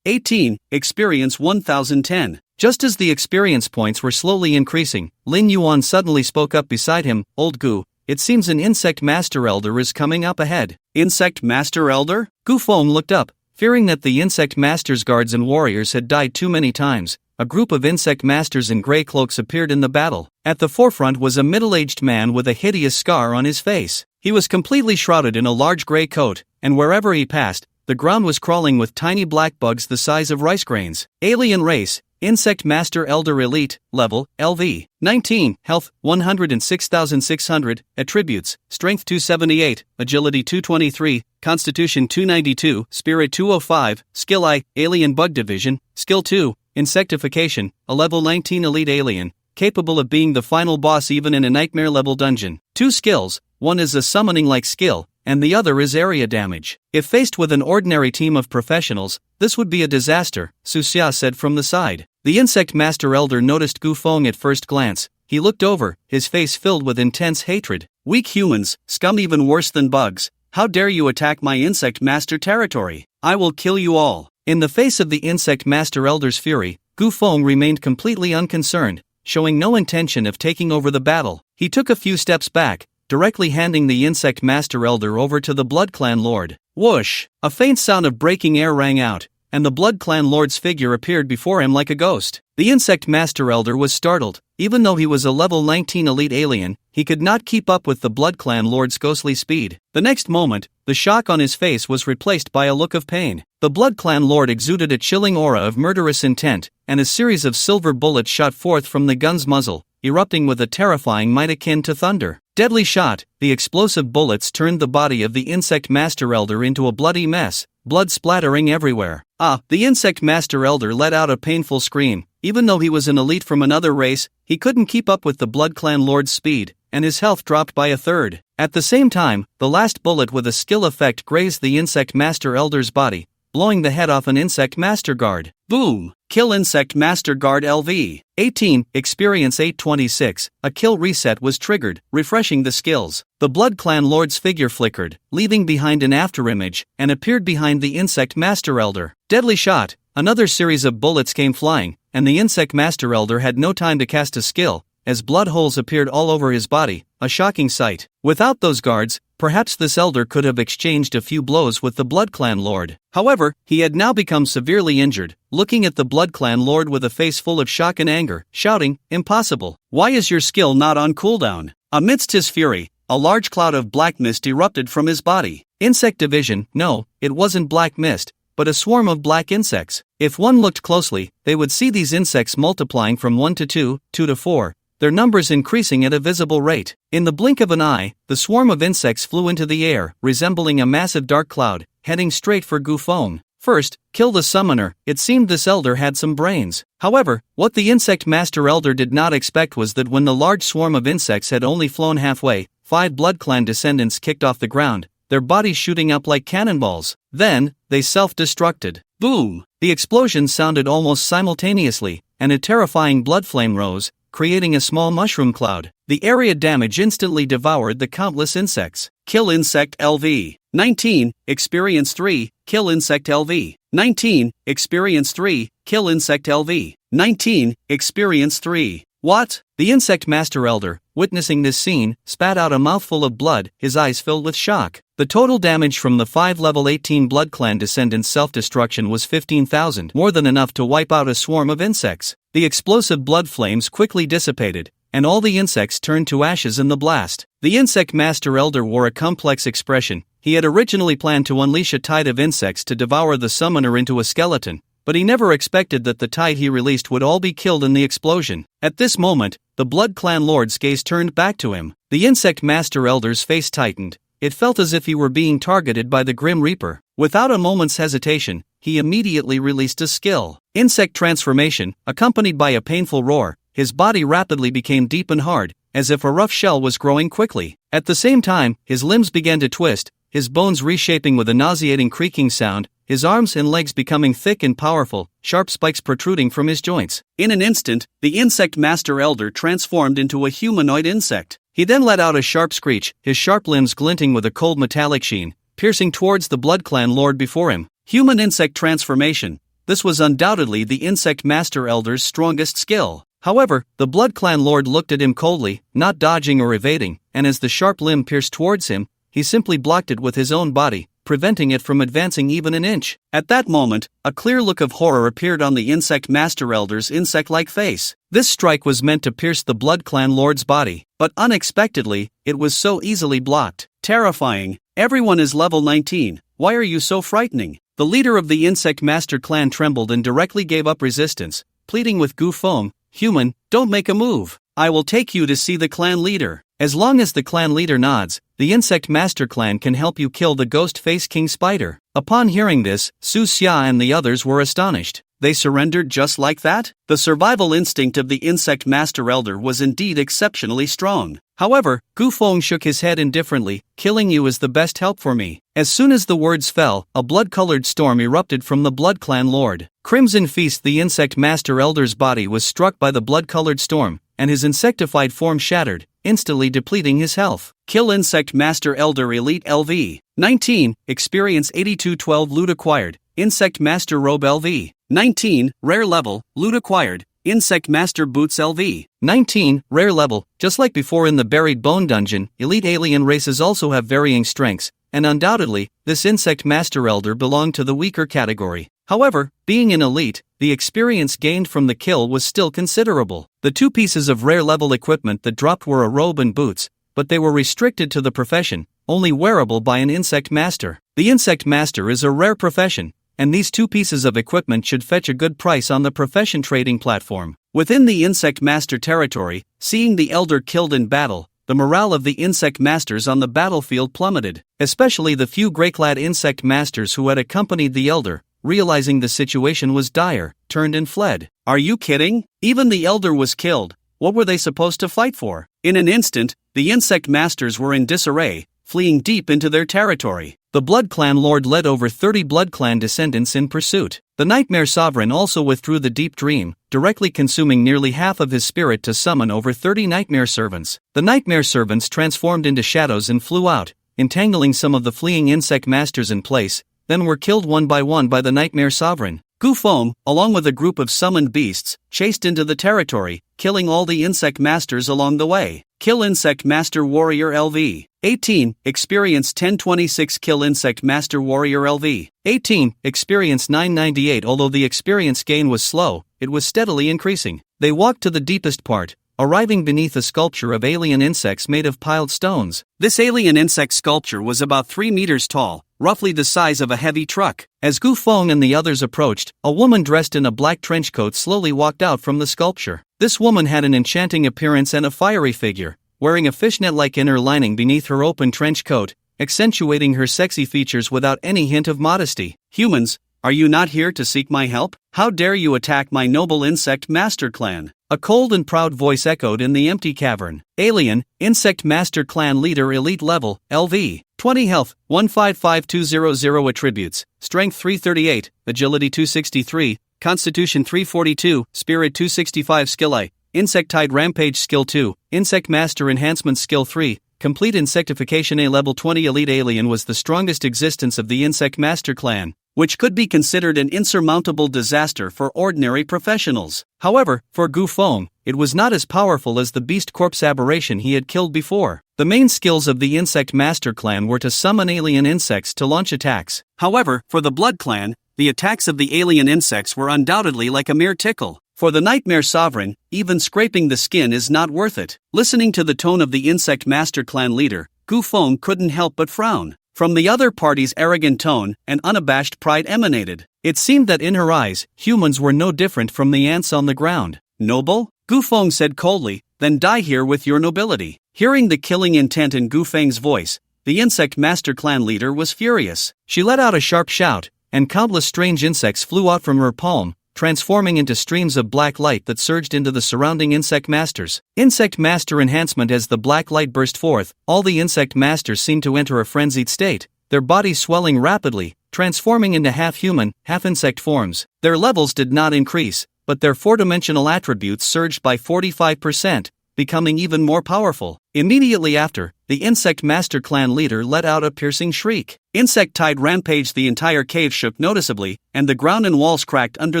18, Experience 1010. Just as the experience points were slowly increasing, Lin Yuan suddenly spoke up beside him. Old Gu, it seems an Insect Master Elder is coming up ahead. Insect Master Elder? Gufeng looked up, fearing that the Insect Master's guards and warriors had died too many times. A group of Insect Masters in grey cloaks appeared in the battle. At the forefront was a middle-aged man with a hideous scar on his face. He was completely shrouded in a large grey coat, and wherever he passed, the ground was crawling with tiny black bugs the size of rice grains. Alien race, Insect Master Elder Elite, level, LV. 19, health, 106,600, attributes, strength 278, agility 223, constitution 292, spirit 205, skill I, alien bug division, skill 2, insectification, a level 19 elite alien, capable of being the final boss even in a nightmare level dungeon. 2 skills, one is a summoning-like skill, and the other is area damage. If faced with an ordinary team of professionals, this would be a disaster, Su Xia said from the side. The Insect Master Elder noticed Gufeng at first glance. He looked over, his face filled with intense hatred. Weak humans, scum even worse than bugs. How dare you attack my Insect Master territory? I will kill you all. In the face of the Insect Master Elder's fury, Gufeng remained completely unconcerned, showing no intention of taking over the battle. He took a few steps back, directly handing the Insect Master Elder over to the Blood Clan Lord. Whoosh! A faint sound of breaking air rang out, and the Blood Clan Lord's figure appeared before him like a ghost. The Insect Master Elder was startled. Even though he was a level 19 elite alien, he could not keep up with the Blood Clan Lord's ghostly speed. The next moment, the shock on his face was replaced by a look of pain. The Blood Clan Lord exuded a chilling aura of murderous intent, and a series of silver bullets shot forth from the gun's muzzle, erupting with a terrifying might akin to thunder. Deadly shot, the explosive bullets turned the body of the Insect Master Elder into a bloody mess, blood splattering everywhere. The Insect Master Elder let out a painful scream. Even though he was an elite from another race, he couldn't keep up with the Blood Clan Lord's speed, and his health dropped by a third. At the same time, the last bullet with a skill effect grazed the Insect Master Elder's body, blowing the head off an Insect Master Guard. Boom! Kill Insect Master Guard LV. 18, Experience 826, a kill reset was triggered, refreshing the skills. The Blood Clan Lord's figure flickered, leaving behind an afterimage, and appeared behind the Insect Master Elder. Deadly shot, another series of bullets came flying, and the Insect Master Elder had no time to cast a skill, as blood holes appeared all over his body, a shocking sight. Without those guards, perhaps this elder could have exchanged a few blows with the Blood Clan Lord. However, he had now become severely injured, looking at the Blood Clan Lord with a face full of shock and anger, shouting, "Impossible! Why is your skill not on cooldown?" Amidst his fury, a large cloud of black mist erupted from his body. Insect division, no, it wasn't black mist, but a swarm of black insects. If one looked closely, they would see these insects multiplying from 1 to 2, 2 to 4, their numbers increasing at a visible rate. In the blink of an eye, the swarm of insects flew into the air, resembling a massive dark cloud, heading straight for Gufeng. First, kill the summoner. It seemed this elder had some brains. However, what the Insect Master Elder did not expect was that when the large swarm of insects had only flown halfway, 5 Blood Clan descendants kicked off the ground, their bodies shooting up like cannonballs. Then, they self-destructed. Boom! The explosion sounded almost simultaneously, and a terrifying blood flame rose, creating a small mushroom cloud. The area damage instantly devoured the countless insects. Kill Insect LV. 19, Experience 3, Kill Insect LV. 19, Experience 3, Kill Insect LV. 19, Experience 3. What? The Insect Master Elder, witnessing this scene, spat out a mouthful of blood, his eyes filled with shock. The total damage from the 5 level 18 Blood Clan descendants' self-destruction was 15,000, more than enough to wipe out a swarm of insects. The explosive blood flames quickly dissipated, and all the insects turned to ashes in the blast. The Insect Master Elder wore a complex expression. He had originally planned to unleash a tide of insects to devour the summoner into a skeleton, but he never expected that the tide he released would all be killed in the explosion. At this moment, the Blood Clan Lord's gaze turned back to him. The Insect Master Elder's face tightened. it felt as if he were being targeted by the Grim Reaper. Without a moment's hesitation, he immediately released a skill. Insect transformation, accompanied by a painful roar, his body rapidly became deep and hard, as if a rough shell was growing quickly. At the same time, his limbs began to twist, his bones reshaping with a nauseating creaking sound, his arms and legs becoming thick and powerful, sharp spikes protruding from his joints. In an instant, the insect master elder transformed into a humanoid insect. He then let out a sharp screech, his sharp limbs glinting with a cold metallic sheen, piercing towards the Blood Clan Lord before him. Human insect transformation. This was undoubtedly the insect master elder's strongest skill. However, the Blood Clan Lord looked at him coldly, not dodging or evading, and as the sharp limb pierced towards him, he simply blocked it with his own body, preventing it from advancing even an inch. At that moment, a clear look of horror appeared on the insect master elder's insect-like face. This strike was meant to pierce the Blood Clan Lord's body, but unexpectedly, it was so easily blocked. Terrifying. Everyone is level 19, why are you so frightening? The leader of the insect master clan trembled and directly gave up resistance, pleading with Gu Feng, "Human, don't make a move. I will take you to see the clan leader." As long as the clan leader nods, the insect master clan can help you kill the ghost face king spider. Upon hearing this, Su Xia and the others were astonished. They surrendered just like that? The survival instinct of the insect master elder was indeed exceptionally strong. However, Gu Feng shook his head indifferently. "Killing you is the best help for me." As soon as the words fell, a blood-colored storm erupted from the Blood Clan Lord. Crimson Feast, the insect master elder's body was struck by the blood-colored storm, and his insectified form shattered, instantly depleting his health. Kill Insect Master Elder Elite LV. 19. Experience 8212 Loot acquired. Insect Master Robe LV. 19. Rare level, loot acquired. Insect Master Boots LV. 19. Rare level. Just like before in the Buried Bone Dungeon, elite alien races also have varying strengths, and undoubtedly, this Insect Master Elder belonged to the weaker category. However, being an elite, the experience gained from the kill was still considerable. The two pieces of rare level equipment that dropped were a robe and boots, but they were restricted to the profession, only wearable by an insect master. The insect master is a rare profession, and these two pieces of equipment should fetch a good price on the profession trading platform. Within the insect master territory, seeing the elder killed in battle, the morale of the insect masters on the battlefield plummeted, especially the few grey-clad insect masters who had accompanied the elder. Realizing the situation was dire, turned and fled. Are you kidding? Even the elder was killed. What were they supposed to fight for? In an instant, the insect masters were in disarray, fleeing deep into their territory. The Blood Clan Lord led over 30 Blood Clan descendants in pursuit. The Nightmare Sovereign also withdrew the Deep Dream, directly consuming nearly half of his spirit to summon over 30 Nightmare Servants. The Nightmare Servants transformed into shadows and flew out, entangling some of the fleeing insect masters in place, then were killed one by the Nightmare Sovereign. Gu Feng, along with a group of summoned beasts, chased into the territory, killing all the insect masters along the way. Kill Insect Master Warrior LV. 18. Experience 1026 Kill Insect Master Warrior LV. 18. Experience 998. Although the experience gain was slow, it was steadily increasing. They walked to the deepest part, arriving beneath a sculpture of alien insects made of piled stones. This alien insect sculpture was about 3 meters tall, roughly the size of a heavy truck. As Gu Feng and the others approached, a woman dressed in a black trench coat slowly walked out from the sculpture. This woman had an enchanting appearance and a fiery figure, wearing a fishnet-like inner lining beneath her open trench coat, accentuating her sexy features without any hint of modesty. Humans, are you not here to seek my help? How dare you attack my noble insect master clan? A cold and proud voice echoed in the empty cavern. Alien, Insect Master Clan Leader Elite Level, LV. 20 Health, 155200 Attributes, Strength 338, Agility 263, Constitution 342, Spirit 265 Skill I, Insectide Rampage Skill 2, Insect Master Enhancement Skill 3, Complete Insectification A Level 20 Elite Alien was the strongest existence of the Insect Master Clan, which could be considered an insurmountable disaster for ordinary professionals. However, for Gu Feng, it was not as powerful as the beast corpse aberration he had killed before. The main skills of the Insect Master Clan were to summon alien insects to launch attacks. However, for the Blood Clan, the attacks of the alien insects were undoubtedly like a mere tickle. For the Nightmare Sovereign, even scraping the skin is not worth it. Listening to the tone of the Insect Master Clan leader, Gu Feng couldn't help but frown. From the other party's arrogant tone, an unabashed pride emanated. It seemed that in her eyes, humans were no different from the ants on the ground. Noble? Gu Feng said coldly, then die here with your nobility. Hearing the killing intent in Gu Feng's voice, the Insect Master Clan leader was furious. She let out a sharp shout, and countless strange insects flew out from her palm, transforming into streams of black light that surged into the surrounding insect masters. Insect Master enhancement. As the black light burst forth, all the insect masters seemed to enter a frenzied state, their bodies swelling rapidly, transforming into half-human, half-insect forms. Their levels did not increase, but their four-dimensional attributes surged by 45%, becoming even more powerful. Immediately after, the Insect Master Clan leader let out a piercing shriek. Insect tide rampaged. The entire cave shook noticeably, and the ground and walls cracked under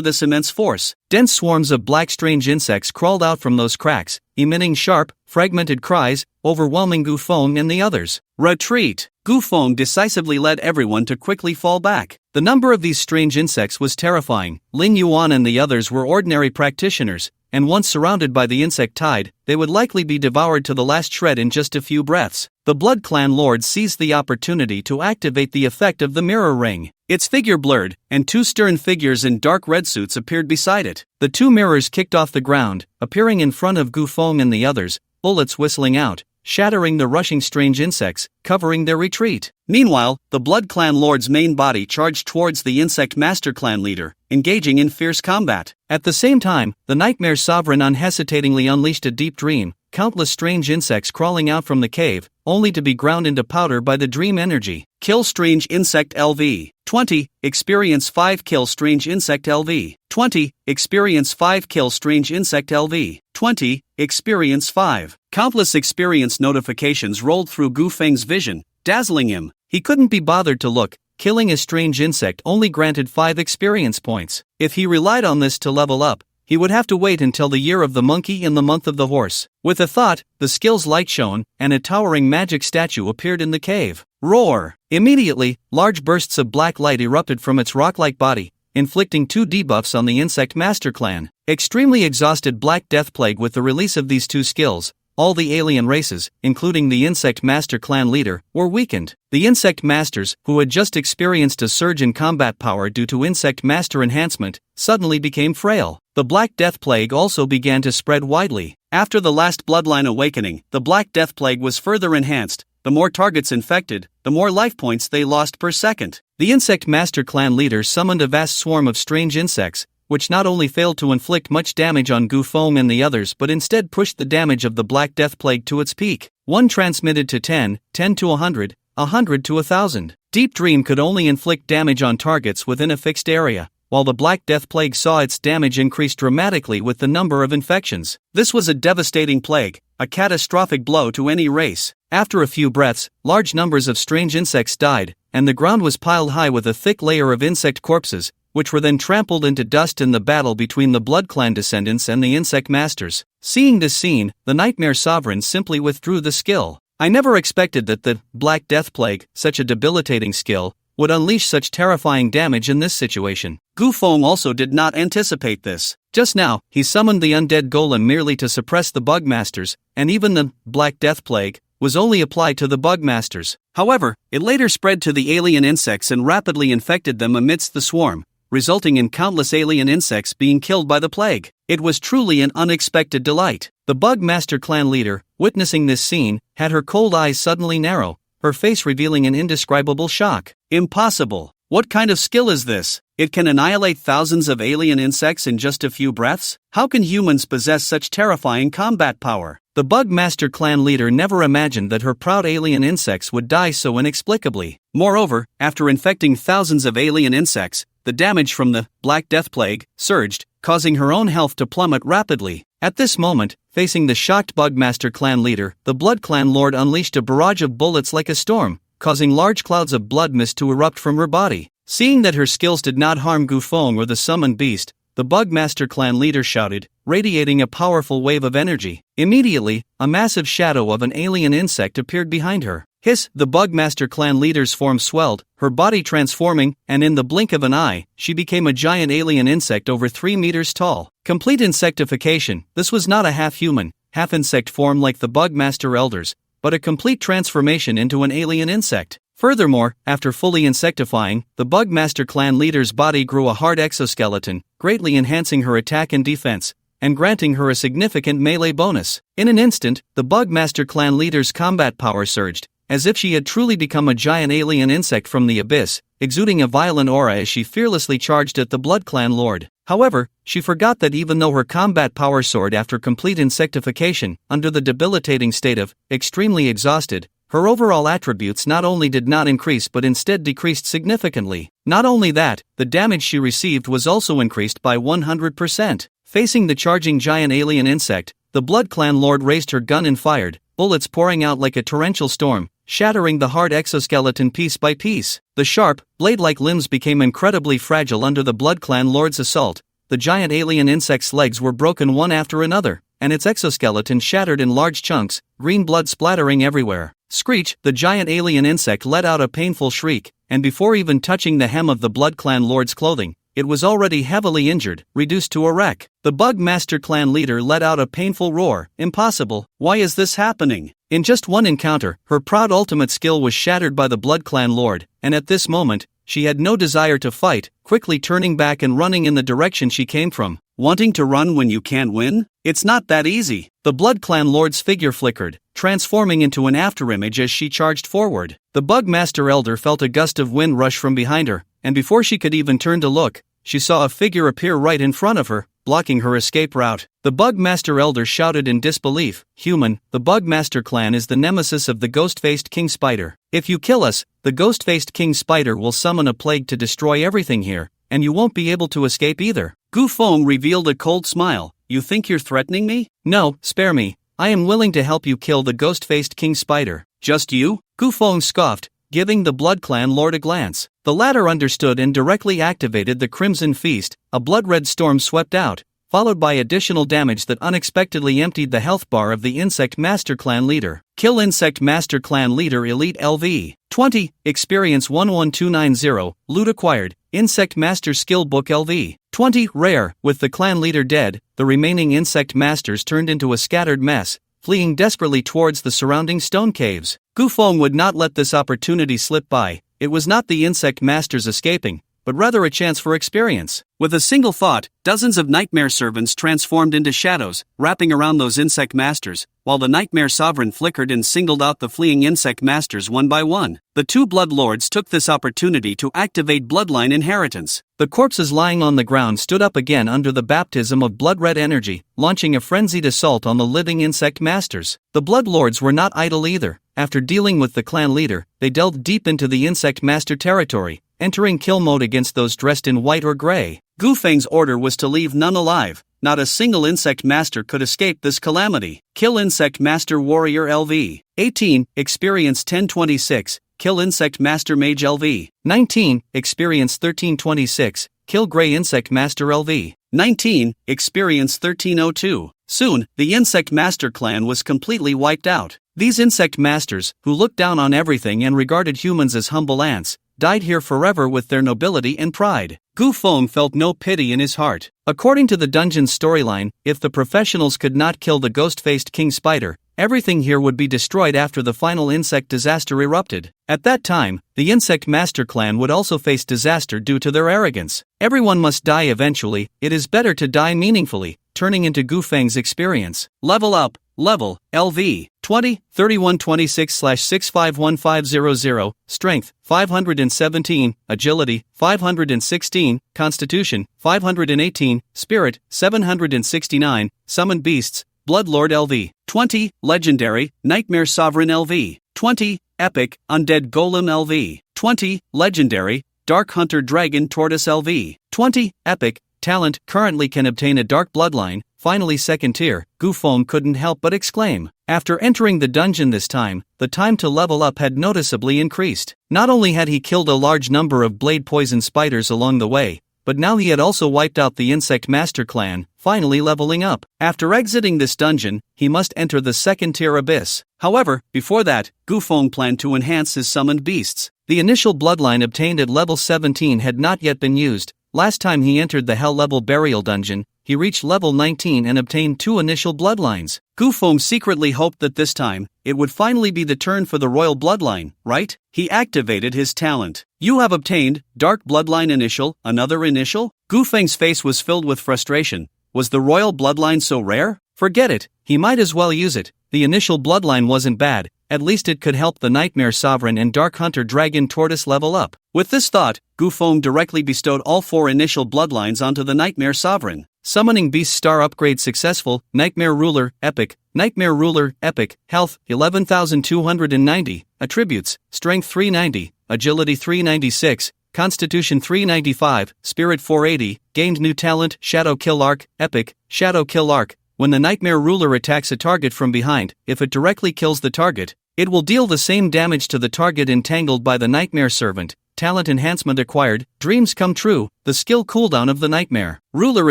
this immense force. Dense swarms of black strange insects crawled out from those cracks, emitting sharp, fragmented cries, overwhelming Gufeng and the others. Retreat! Gufeng decisively led everyone to quickly fall back. The number of these strange insects was terrifying. Ling Yuan and the others were ordinary practitioners, and once surrounded by the insect tide, they would likely be devoured to the last shred in just a few breaths. The Blood Clan Lord seized the opportunity to activate the effect of the mirror ring. Its figure blurred, and two stern figures in dark red suits appeared beside it. The two mirrors kicked off the ground, appearing in front of Gufeng and the others, bullets whistling out, shattering the rushing strange insects, covering their retreat. Meanwhile, the Blood Clan Lord's main body charged towards the Insect Master Clan leader, engaging in fierce combat. At the same time, the Nightmare Sovereign unhesitatingly unleashed a deep dream, countless strange insects crawling out from the cave, only to be ground into powder by the dream energy. Kill Strange Insect LV. 20. Experience 5 Kill Strange Insect LV. 20. Experience 5 Kill Strange Insect LV. 20. Experience 5. Countless experience notifications rolled through Gufeng's vision, dazzling him. He couldn't be bothered to look. Killing a strange insect only granted 5 experience points. If he relied on this to level up, he would have to wait until the year of the monkey and the month of the horse. With a thought, the skill's light shone, and a towering magic statue appeared in the cave. Roar! Immediately, large bursts of black light erupted from its rock-like body, inflicting 2 debuffs on the Insect Master Clan. Extremely exhausted Black Death Plague. With the release of these 2 skills, all the alien races, including the Insect Master Clan leader, were weakened. The Insect Masters, who had just experienced a surge in combat power due to Insect Master enhancement, suddenly became frail. The Black Death Plague also began to spread widely. After the last Bloodline awakening, the Black Death Plague was further enhanced. The more targets infected, the more life points they lost per second. The Insect Master Clan leader summoned a vast swarm of strange insects, which not only failed to inflict much damage on Gufeng and the others but instead pushed the damage of the Black Death Plague to its peak. 1 transmitted to 10, 10 to 100, 100 to 1,000. Deep Dream could only inflict damage on targets within a fixed area, while the Black Death Plague saw its damage increase dramatically with the number of infections. This was a devastating plague, a catastrophic blow to any race. After a few breaths, large numbers of strange insects died, and the ground was piled high with a thick layer of insect corpses, which were then trampled into dust in the battle between the Blood Clan descendants and the Insect Masters. Seeing this scene, the Nightmare Sovereign simply withdrew the skill. I never expected that the Black Death Plague, such a debilitating skill, would unleash such terrifying damage in this situation. Gufeng also did not anticipate this. Just now, he summoned the Undead Golem merely to suppress the Bugmasters, and even the Black Death Plague was only applied to the Bugmasters. However, it later spread to the alien insects and rapidly infected them amidst the swarm, resulting in countless alien insects being killed by the plague. It was truly an unexpected delight. The Bugmaster Clan leader, witnessing this scene, had her cold eyes suddenly narrow, her face revealing an indescribable shock. Impossible! What kind of skill is this? It can annihilate thousands of alien insects in just a few breaths? How can humans possess such terrifying combat power? The Bugmaster Clan leader never imagined that her proud alien insects would die so inexplicably. Moreover, after infecting thousands of alien insects, the damage from the Black Death Plague surged, causing her own health to plummet rapidly. At this moment, facing the shocked Bugmaster Clan leader, the Blood Clan Lord unleashed a barrage of bullets like a storm, causing large clouds of blood mist to erupt from her body. Seeing that her skills did not harm Gufeng or the summoned beast, the Bugmaster Clan leader shouted, radiating a powerful wave of energy. Immediately, a massive shadow of an alien insect appeared behind her. Hiss! The Bugmaster Clan leader's form swelled, her body transforming, and in the blink of an eye, she became a giant alien insect over 3 meters tall. Complete insectification. This was not a half-human, half-insect form like the Bugmaster elders, but a complete transformation into an alien insect. Furthermore, after fully insectifying, the Bugmaster Clan leader's body grew a hard exoskeleton, greatly enhancing her attack and defense, and granting her a significant melee bonus. In an instant, the Bugmaster Clan leader's combat power surged, as if she had truly become a giant alien insect from the abyss, exuding a violent aura as she fearlessly charged at the Blood Clan Lord. However, she forgot that even though her combat power soared after complete insectification, under the debilitating state of extremely exhausted, her overall attributes not only did not increase but instead decreased significantly. Not only that, the damage she received was also increased by 100%. Facing the charging giant alien insect, the Blood Clan Lord raised her gun and fired, bullets pouring out like a torrential storm, shattering the hard exoskeleton piece by piece. The sharp, blade-like limbs became incredibly fragile under the Blood Clan Lord's assault. The giant alien insect's legs were broken one after another, and its exoskeleton shattered in large chunks, green blood splattering everywhere. Screech, the giant alien insect let out a painful shriek, and before even touching the hem of the Blood Clan Lord's clothing, it was already heavily injured, reduced to a wreck. The Bug Master Clan leader let out a painful roar. Impossible, why is this happening? In just one encounter, her proud ultimate skill was shattered by the Blood Clan Lord, and at this moment, she had no desire to fight, quickly turning back and running in the direction she came from. Wanting to run when you can't win? It's not that easy. The Blood Clan Lord's figure flickered, transforming into an afterimage as she charged forward. The Bug Master Elder felt a gust of wind rush from behind her, and before she could even turn to look, she saw a figure appear right in front of her, blocking her escape route. The Bug Master Elder shouted in disbelief, "Human, the Bug Master Clan is the nemesis of the ghost-faced King Spider. If you kill us, the ghost-faced King Spider will summon a plague to destroy everything here, and you won't be able to escape either." Gu Feng revealed a cold smile. "You think you're threatening me? No, spare me. I am willing to help you kill the ghost-faced King Spider." "Just you?" Gu Feng scoffed, giving the Blood Clan Lord a glance. The latter understood and directly activated the Crimson Feast. A blood-red storm swept out, followed by additional damage that unexpectedly emptied the health bar of the Insect Master Clan leader. Kill Insect Master Clan Leader Elite LV. 20, Experience 11290, Loot acquired, Insect Master Skill Book LV. 20, Rare. With the clan leader dead, the remaining Insect Masters turned into a scattered mess, fleeing desperately towards the surrounding stone caves. Gu Feng would not let this opportunity slip by. It was not the Insect Masters escaping, but rather a chance for experience. With a single thought, dozens of nightmare servants transformed into shadows, wrapping around those insect masters, while the nightmare sovereign flickered and singled out the fleeing insect masters one by one. The two blood lords took this opportunity to activate bloodline inheritance. The corpses lying on the ground stood up again under the baptism of blood-red energy, launching a frenzied assault on the living insect masters. The blood lords were not idle either. After dealing with the clan leader, they delved deep into the insect master territory, entering kill mode against those dressed in white or gray. Gu Feng's order was to leave none alive. Not a single insect master could escape this calamity. Kill Insect Master Warrior LV. 18, Experience 1026, Kill Insect Master Mage LV. 19, Experience 1326, Kill Grey Insect Master LV. 19, Experience 1302. Soon, the Insect Master clan was completely wiped out. These insect masters, who looked down on everything and regarded humans as humble ants, died here forever with their nobility and pride. Gu Feng felt no pity in his heart. According to the dungeon's storyline, if the professionals could not kill the ghost-faced King Spider, everything here would be destroyed after the final insect disaster erupted. At that time, the Insect Master Clan would also face disaster due to their arrogance. Everyone must die eventually. It is better to die meaningfully, turning into Gu Feng's experience. Level up. Level, LV, 20, 3126/651500, Strength, 517, Agility, 516, Constitution, 518, Spirit, 769, Summoned Beasts, Bloodlord LV, 20, Legendary, Nightmare Sovereign LV, 20, Epic, Undead Golem LV, 20, Legendary, Dark Hunter Dragon Tortoise LV, 20, Epic, Talent, currently can obtain a Dark Bloodline. Finally second tier, Gu Feng couldn't help but exclaim. After entering the dungeon this time, the time to level up had noticeably increased. Not only had he killed a large number of blade poison spiders along the way, but now he had also wiped out the Insect Master clan, finally leveling up. After exiting this dungeon, he must enter the second tier abyss. However, before that, Gu Feng planned to enhance his summoned beasts. The initial bloodline obtained at level 17 had not yet been used. Last time he entered the Hell level burial dungeon, he reached level 19 and obtained 2 initial bloodlines. Gu Feng secretly hoped that this time, it would finally be the turn for the royal bloodline, right? He activated his talent. You have obtained Dark Bloodline Initial, another initial? Gu Feng's face was filled with frustration. Was the royal bloodline so rare? Forget it, he might as well use it. The initial bloodline wasn't bad, at least it could help the Nightmare Sovereign and Dark Hunter Dragon Tortoise level up. With this thought, Gufeng directly bestowed all 4 initial bloodlines onto the Nightmare Sovereign. Summoning Beast Star upgrade successful, Nightmare Ruler, Epic, Nightmare Ruler, Epic, Health, 11,290, Attributes, Strength 390, Agility 396, Constitution 395, Spirit 480, gained new talent, Shadow Kill Arc, Epic, Shadow Kill Arc. When the Nightmare Ruler attacks a target from behind, if it directly kills the target, it will deal the same damage to the target entangled by the Nightmare Servant. Talent enhancement acquired, Dreams Come True, the skill cooldown of the Nightmare Ruler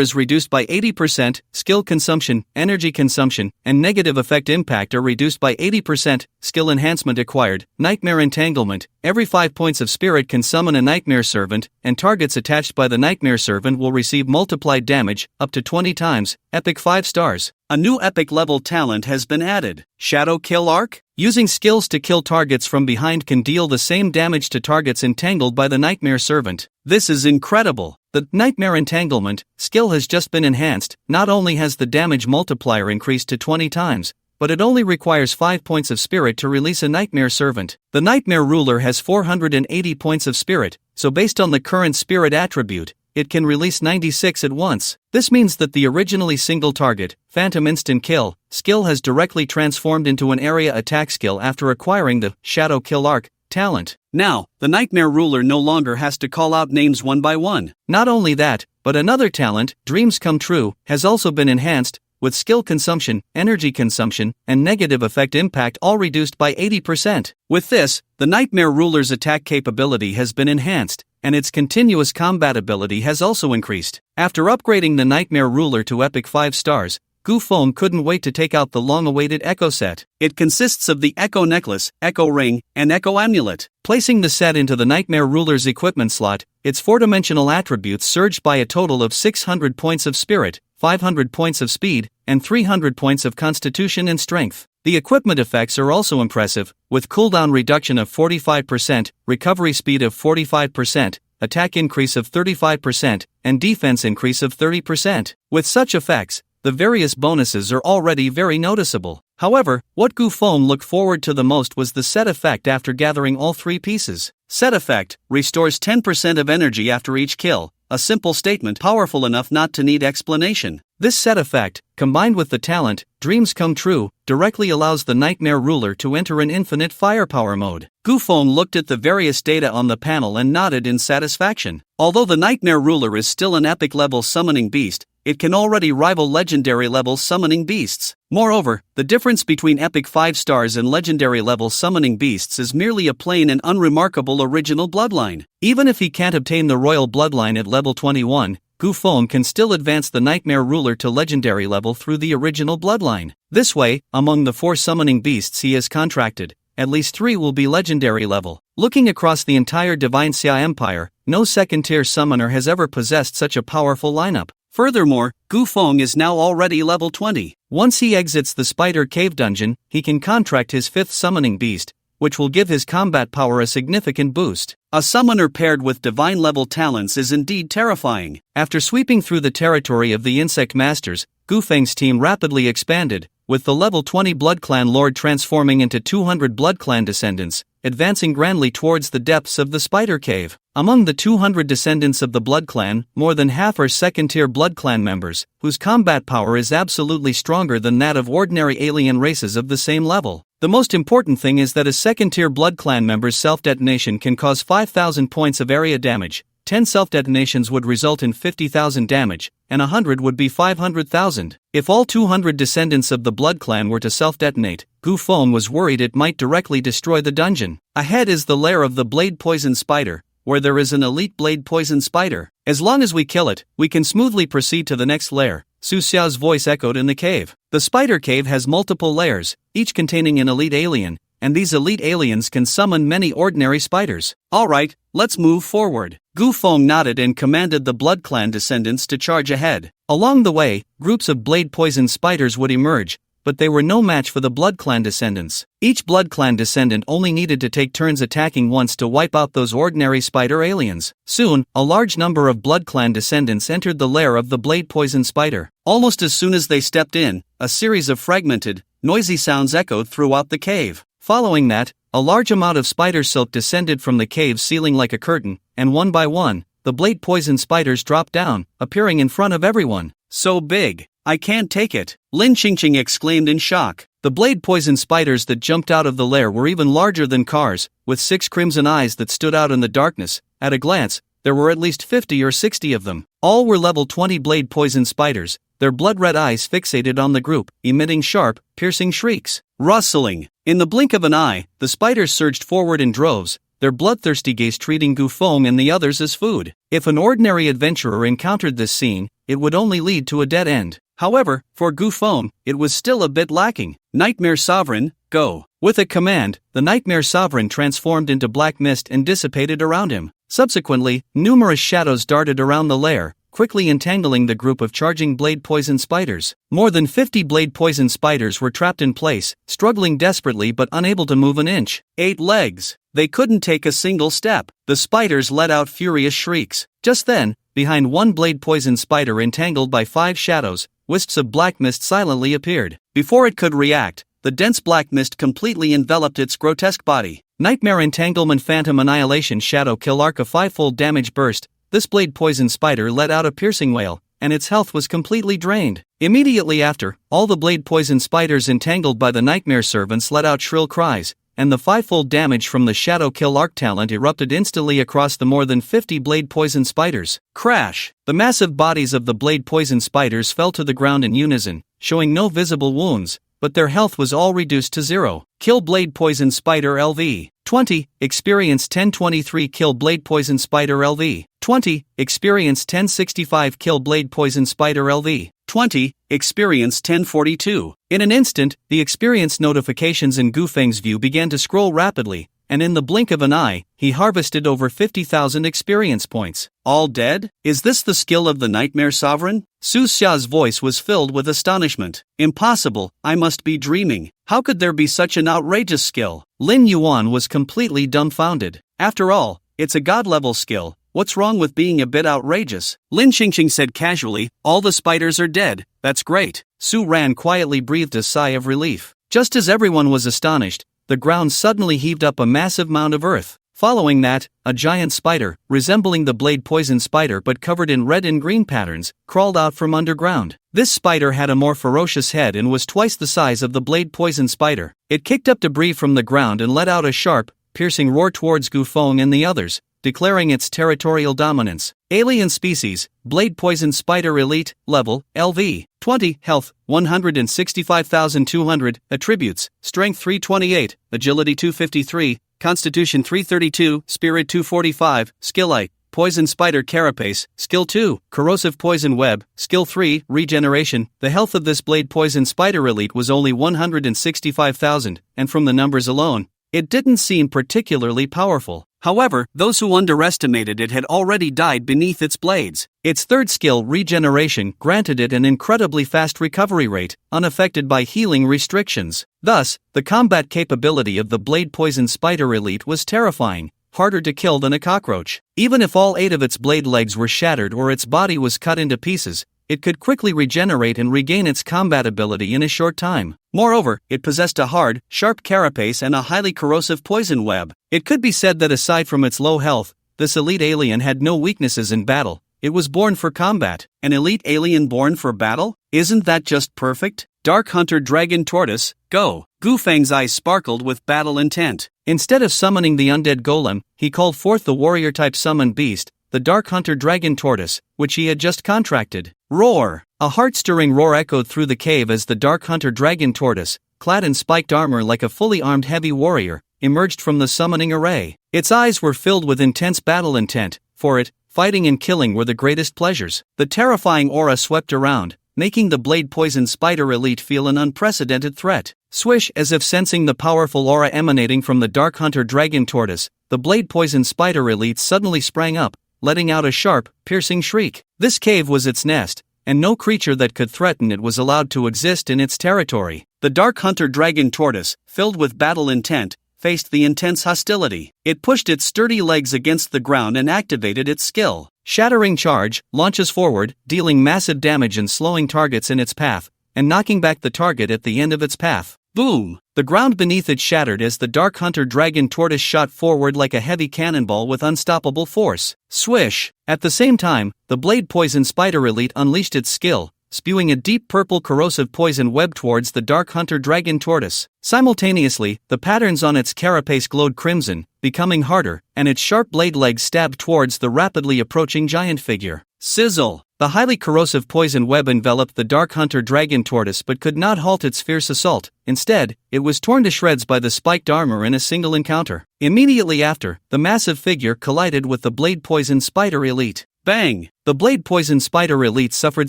is reduced by 80%, skill consumption, energy consumption, and negative effect impact are reduced by 80%, skill enhancement acquired, Nightmare Entanglement, every 5 points of spirit can summon a Nightmare Servant, and targets attached by the Nightmare Servant will receive multiplied damage, up to 20 times, Epic 5 stars. A new epic level talent has been added, Shadow Kill Arc. Using skills to kill targets from behind can deal the same damage to targets entangled by the Nightmare Servant. This is incredible. The Nightmare Entanglement skill has just been enhanced. Not only has the damage multiplier increased to 20 times, but it only requires 5 points of spirit to release a Nightmare Servant. The Nightmare Ruler has 480 points of spirit, so based on the current spirit attribute, it can release 96 at once. This means that the originally single target, Phantom Instant Kill, skill has directly transformed into an area attack skill after acquiring the Shadow Kill Arc talent. Now, the Nightmare Ruler no longer has to call out names one by one. Not only that, but another talent, Dreams Come True, has also been enhanced, with skill consumption, energy consumption, and negative effect impact all reduced by 80%. With this, the Nightmare Ruler's attack capability has been enhanced, and its continuous combat ability has also increased. After upgrading the Nightmare Ruler to Epic 5 stars, Gufeng couldn't wait to take out the long-awaited Echo set. It consists of the Echo Necklace, Echo Ring, and Echo Amulet. Placing the set into the Nightmare Ruler's equipment slot, its 4-dimensional attributes surged by a total of 600 points of spirit, 500 points of speed, and 300 points of constitution and strength. The equipment effects are also impressive, with cooldown reduction of 45%, recovery speed of 45%, attack increase of 35%, and defense increase of 30%. With such effects, the various bonuses are already very noticeable. However, what Gufeng looked forward to the most was the set effect after gathering all 3 pieces. Set effect restores 10% of energy after each kill, a simple statement powerful enough not to need explanation. This set effect, combined with the talent, Dreams Come True, directly allows the Nightmare Ruler to enter an infinite firepower mode. Gufeng looked at the various data on the panel and nodded in satisfaction. Although the Nightmare Ruler is still an epic level summoning beast, it can already rival legendary level summoning beasts. Moreover, the difference between epic 5 stars and legendary level summoning beasts is merely a plain and unremarkable original bloodline. Even if he can't obtain the royal bloodline at level 21, Gufeng can still advance the Nightmare Ruler to legendary level through the original bloodline. This way, among the 4 summoning beasts he has contracted, at least 3 will be legendary level. Looking across the entire Divine Xia Empire, no second-tier summoner has ever possessed such a powerful lineup. Furthermore, Gufeng is now already level 20. Once he exits the Spider Cave dungeon, he can contract his 5th summoning beast, which will give his combat power a significant boost. A summoner paired with divine level talents is indeed terrifying. After sweeping through the territory of the Insect Masters, Gufeng's team rapidly expanded, with the level 20 Blood Clan Lord transforming into 200 Blood Clan descendants, advancing grandly towards the depths of the Spider Cave. Among the 200 descendants of the Blood Clan, more than half are second-tier Blood Clan members, whose combat power is absolutely stronger than that of ordinary alien races of the same level. The most important thing is that a second-tier Blood Clan member's self-detonation can cause 5,000 points of area damage, 10 self-detonations would result in 50,000 damage, and 100 would be 500,000. If all 200 descendants of the Blood Clan were to self-detonate, Gufeng was worried it might directly destroy the dungeon. Ahead is the lair of the Blade Poison Spider, where there is an elite Blade Poison Spider. As long as we kill it, we can smoothly proceed to the next lair, Su Xiao's voice echoed in the cave. The Spider Cave has multiple layers, each containing an elite alien, and these elite aliens can summon many ordinary spiders. Alright, let's move forward. Gufeng nodded and commanded the Blood Clan descendants to charge ahead. Along the way, groups of Blade Poison spiders would emerge, but they were no match for the Blood Clan descendants. Each Blood Clan descendant only needed to take turns attacking once to wipe out those ordinary spider aliens. Soon, a large number of Blood Clan descendants entered the lair of the Blade Poison Spider. Almost as soon as they stepped in, a series of fragmented, noisy sounds echoed throughout the cave. Following that, a large amount of spider silk descended from the cave's ceiling like a curtain, and one by one, the blade poison spiders dropped down, appearing in front of everyone. So big, I can't take it, Lin Qingqing exclaimed in shock. The blade poison spiders that jumped out of the lair were even larger than cars, with 6 crimson eyes that stood out in the darkness. At a glance, there were at least 50 or 60 of them. All were level 20 blade poison spiders, their blood-red eyes fixated on the group, emitting sharp, piercing shrieks. Rustling. In the blink of an eye, the spiders surged forward in droves, their bloodthirsty gaze treating Gu Feng and the others as food. If an ordinary adventurer encountered this scene, it would only lead to a dead end. However, for Gu Feng, it was still a bit lacking. Nightmare Sovereign, go. With a command, the Nightmare Sovereign transformed into black mist and dissipated around him. Subsequently, numerous shadows darted around the lair, quickly entangling the group of charging blade poison spiders. More than 50 blade poison spiders were trapped in place, struggling desperately but unable to move an inch. 8 legs. They couldn't take a single step. The spiders let out furious shrieks. Just then, behind one blade poison spider entangled by 5 shadows, wisps of black mist silently appeared. Before it could react, the dense black mist completely enveloped its grotesque body. Nightmare Entanglement Phantom Annihilation Shadow Kill Arc. A 5-fold damage burst. This blade poison spider let out a piercing wail, and its health was completely drained. Immediately after, all the blade poison spiders entangled by the nightmare servants let out shrill cries, and the 5-fold damage from the Shadow Kill Arc talent erupted instantly across the more than 50 blade poison spiders. Crash! The massive bodies of the blade poison spiders fell to the ground in unison, showing no visible wounds, but their health was all reduced to 0. Kill Blade Poison Spider LV. 20. Experience 1023. Kill Blade Poison Spider LV. 20. Experience 1065. Kill Blade Poison Spider LV. 20. Experience 1042. In an instant, the experience notifications in Gu Feng's view began to scroll rapidly, and in the blink of an eye, he harvested over 50,000 experience points. All dead? Is this the skill of the Nightmare Sovereign? Su Xia's voice was filled with astonishment. Impossible, I must be dreaming. How could there be such an outrageous skill? Lin Yuan was completely dumbfounded. After all, it's a god-level skill. What's wrong with being a bit outrageous? Lin Qingqing said casually, all the spiders are dead, that's great. Su Ran quietly breathed a sigh of relief. Just as everyone was astonished, the ground suddenly heaved up a massive mound of earth. Following that, a giant spider, resembling the blade poison spider but covered in red and green patterns, crawled out from underground. This spider had a more ferocious head and was twice the size of the blade poison spider. It kicked up debris from the ground and let out a sharp, piercing roar towards Gu Feng and the others, declaring its territorial dominance. Alien species, blade poison spider elite, level, LV, 20, health, 165,200, attributes, strength 328, agility 253, constitution 332, spirit 245, skill I, poison spider carapace, skill 2, corrosive poison web, skill 3, regeneration. The health of this blade poison spider elite was only 165,000, and from the numbers alone, it didn't seem particularly powerful. However, those who underestimated it had already died beneath its blades. Its third skill, regeneration, granted it an incredibly fast recovery rate, unaffected by healing restrictions. Thus, the combat capability of the blade poison spider elite was terrifying, harder to kill than a cockroach. Even if all 8 of its blade legs were shattered or its body was cut into pieces, it could quickly regenerate and regain its combat ability in a short time. Moreover, it possessed a hard, sharp carapace and a highly corrosive poison web. It could be said that aside from its low health, this elite alien had no weaknesses in battle. It was born for combat. An elite alien born for battle? Isn't that just perfect? Dark Hunter Dragon Tortoise, go! Gu Feng's eyes sparkled with battle intent. Instead of summoning the undead golem, he called forth the warrior-type summoned beast, the Dark Hunter Dragon Tortoise, which he had just contracted. Roar! A heart-stirring roar echoed through the cave as the Dark Hunter Dragon Tortoise, clad in spiked armor like a fully armed heavy warrior, emerged from the summoning array. Its eyes were filled with intense battle intent. For it, fighting and killing were the greatest pleasures. The terrifying aura swept around, making the blade poison spider elite feel an unprecedented threat. Swish! As if sensing the powerful aura emanating from the Dark Hunter Dragon Tortoise, the blade poison spider elite suddenly sprang up, letting out a sharp, piercing shriek. This cave was its nest, and no creature that could threaten it was allowed to exist in its territory. The Dark Hunter Dragon Tortoise, filled with battle intent, faced the intense hostility. It pushed its sturdy legs against the ground and activated its skill. Shattering Charge launches forward, dealing massive damage and slowing targets in its path, and knocking back the target at the end of its path. Boom! The ground beneath it shattered as the Dark Hunter Dragon Tortoise shot forward like a heavy cannonball with unstoppable force. Swish! At the same time, the Blade Poison Spider Elite unleashed its skill, spewing a deep purple corrosive poison web towards the Dark Hunter Dragon Tortoise. Simultaneously, the patterns on its carapace glowed crimson, becoming harder, and its sharp blade legs stabbed towards the rapidly approaching giant figure. Sizzle! The highly corrosive poison web enveloped the Dark Hunter Dragon Tortoise but could not halt its fierce assault. Instead, it was torn to shreds by the spiked armor in a single encounter. Immediately after, the massive figure collided with the Blade Poison Spider Elite. Bang! The Blade Poison Spider Elite suffered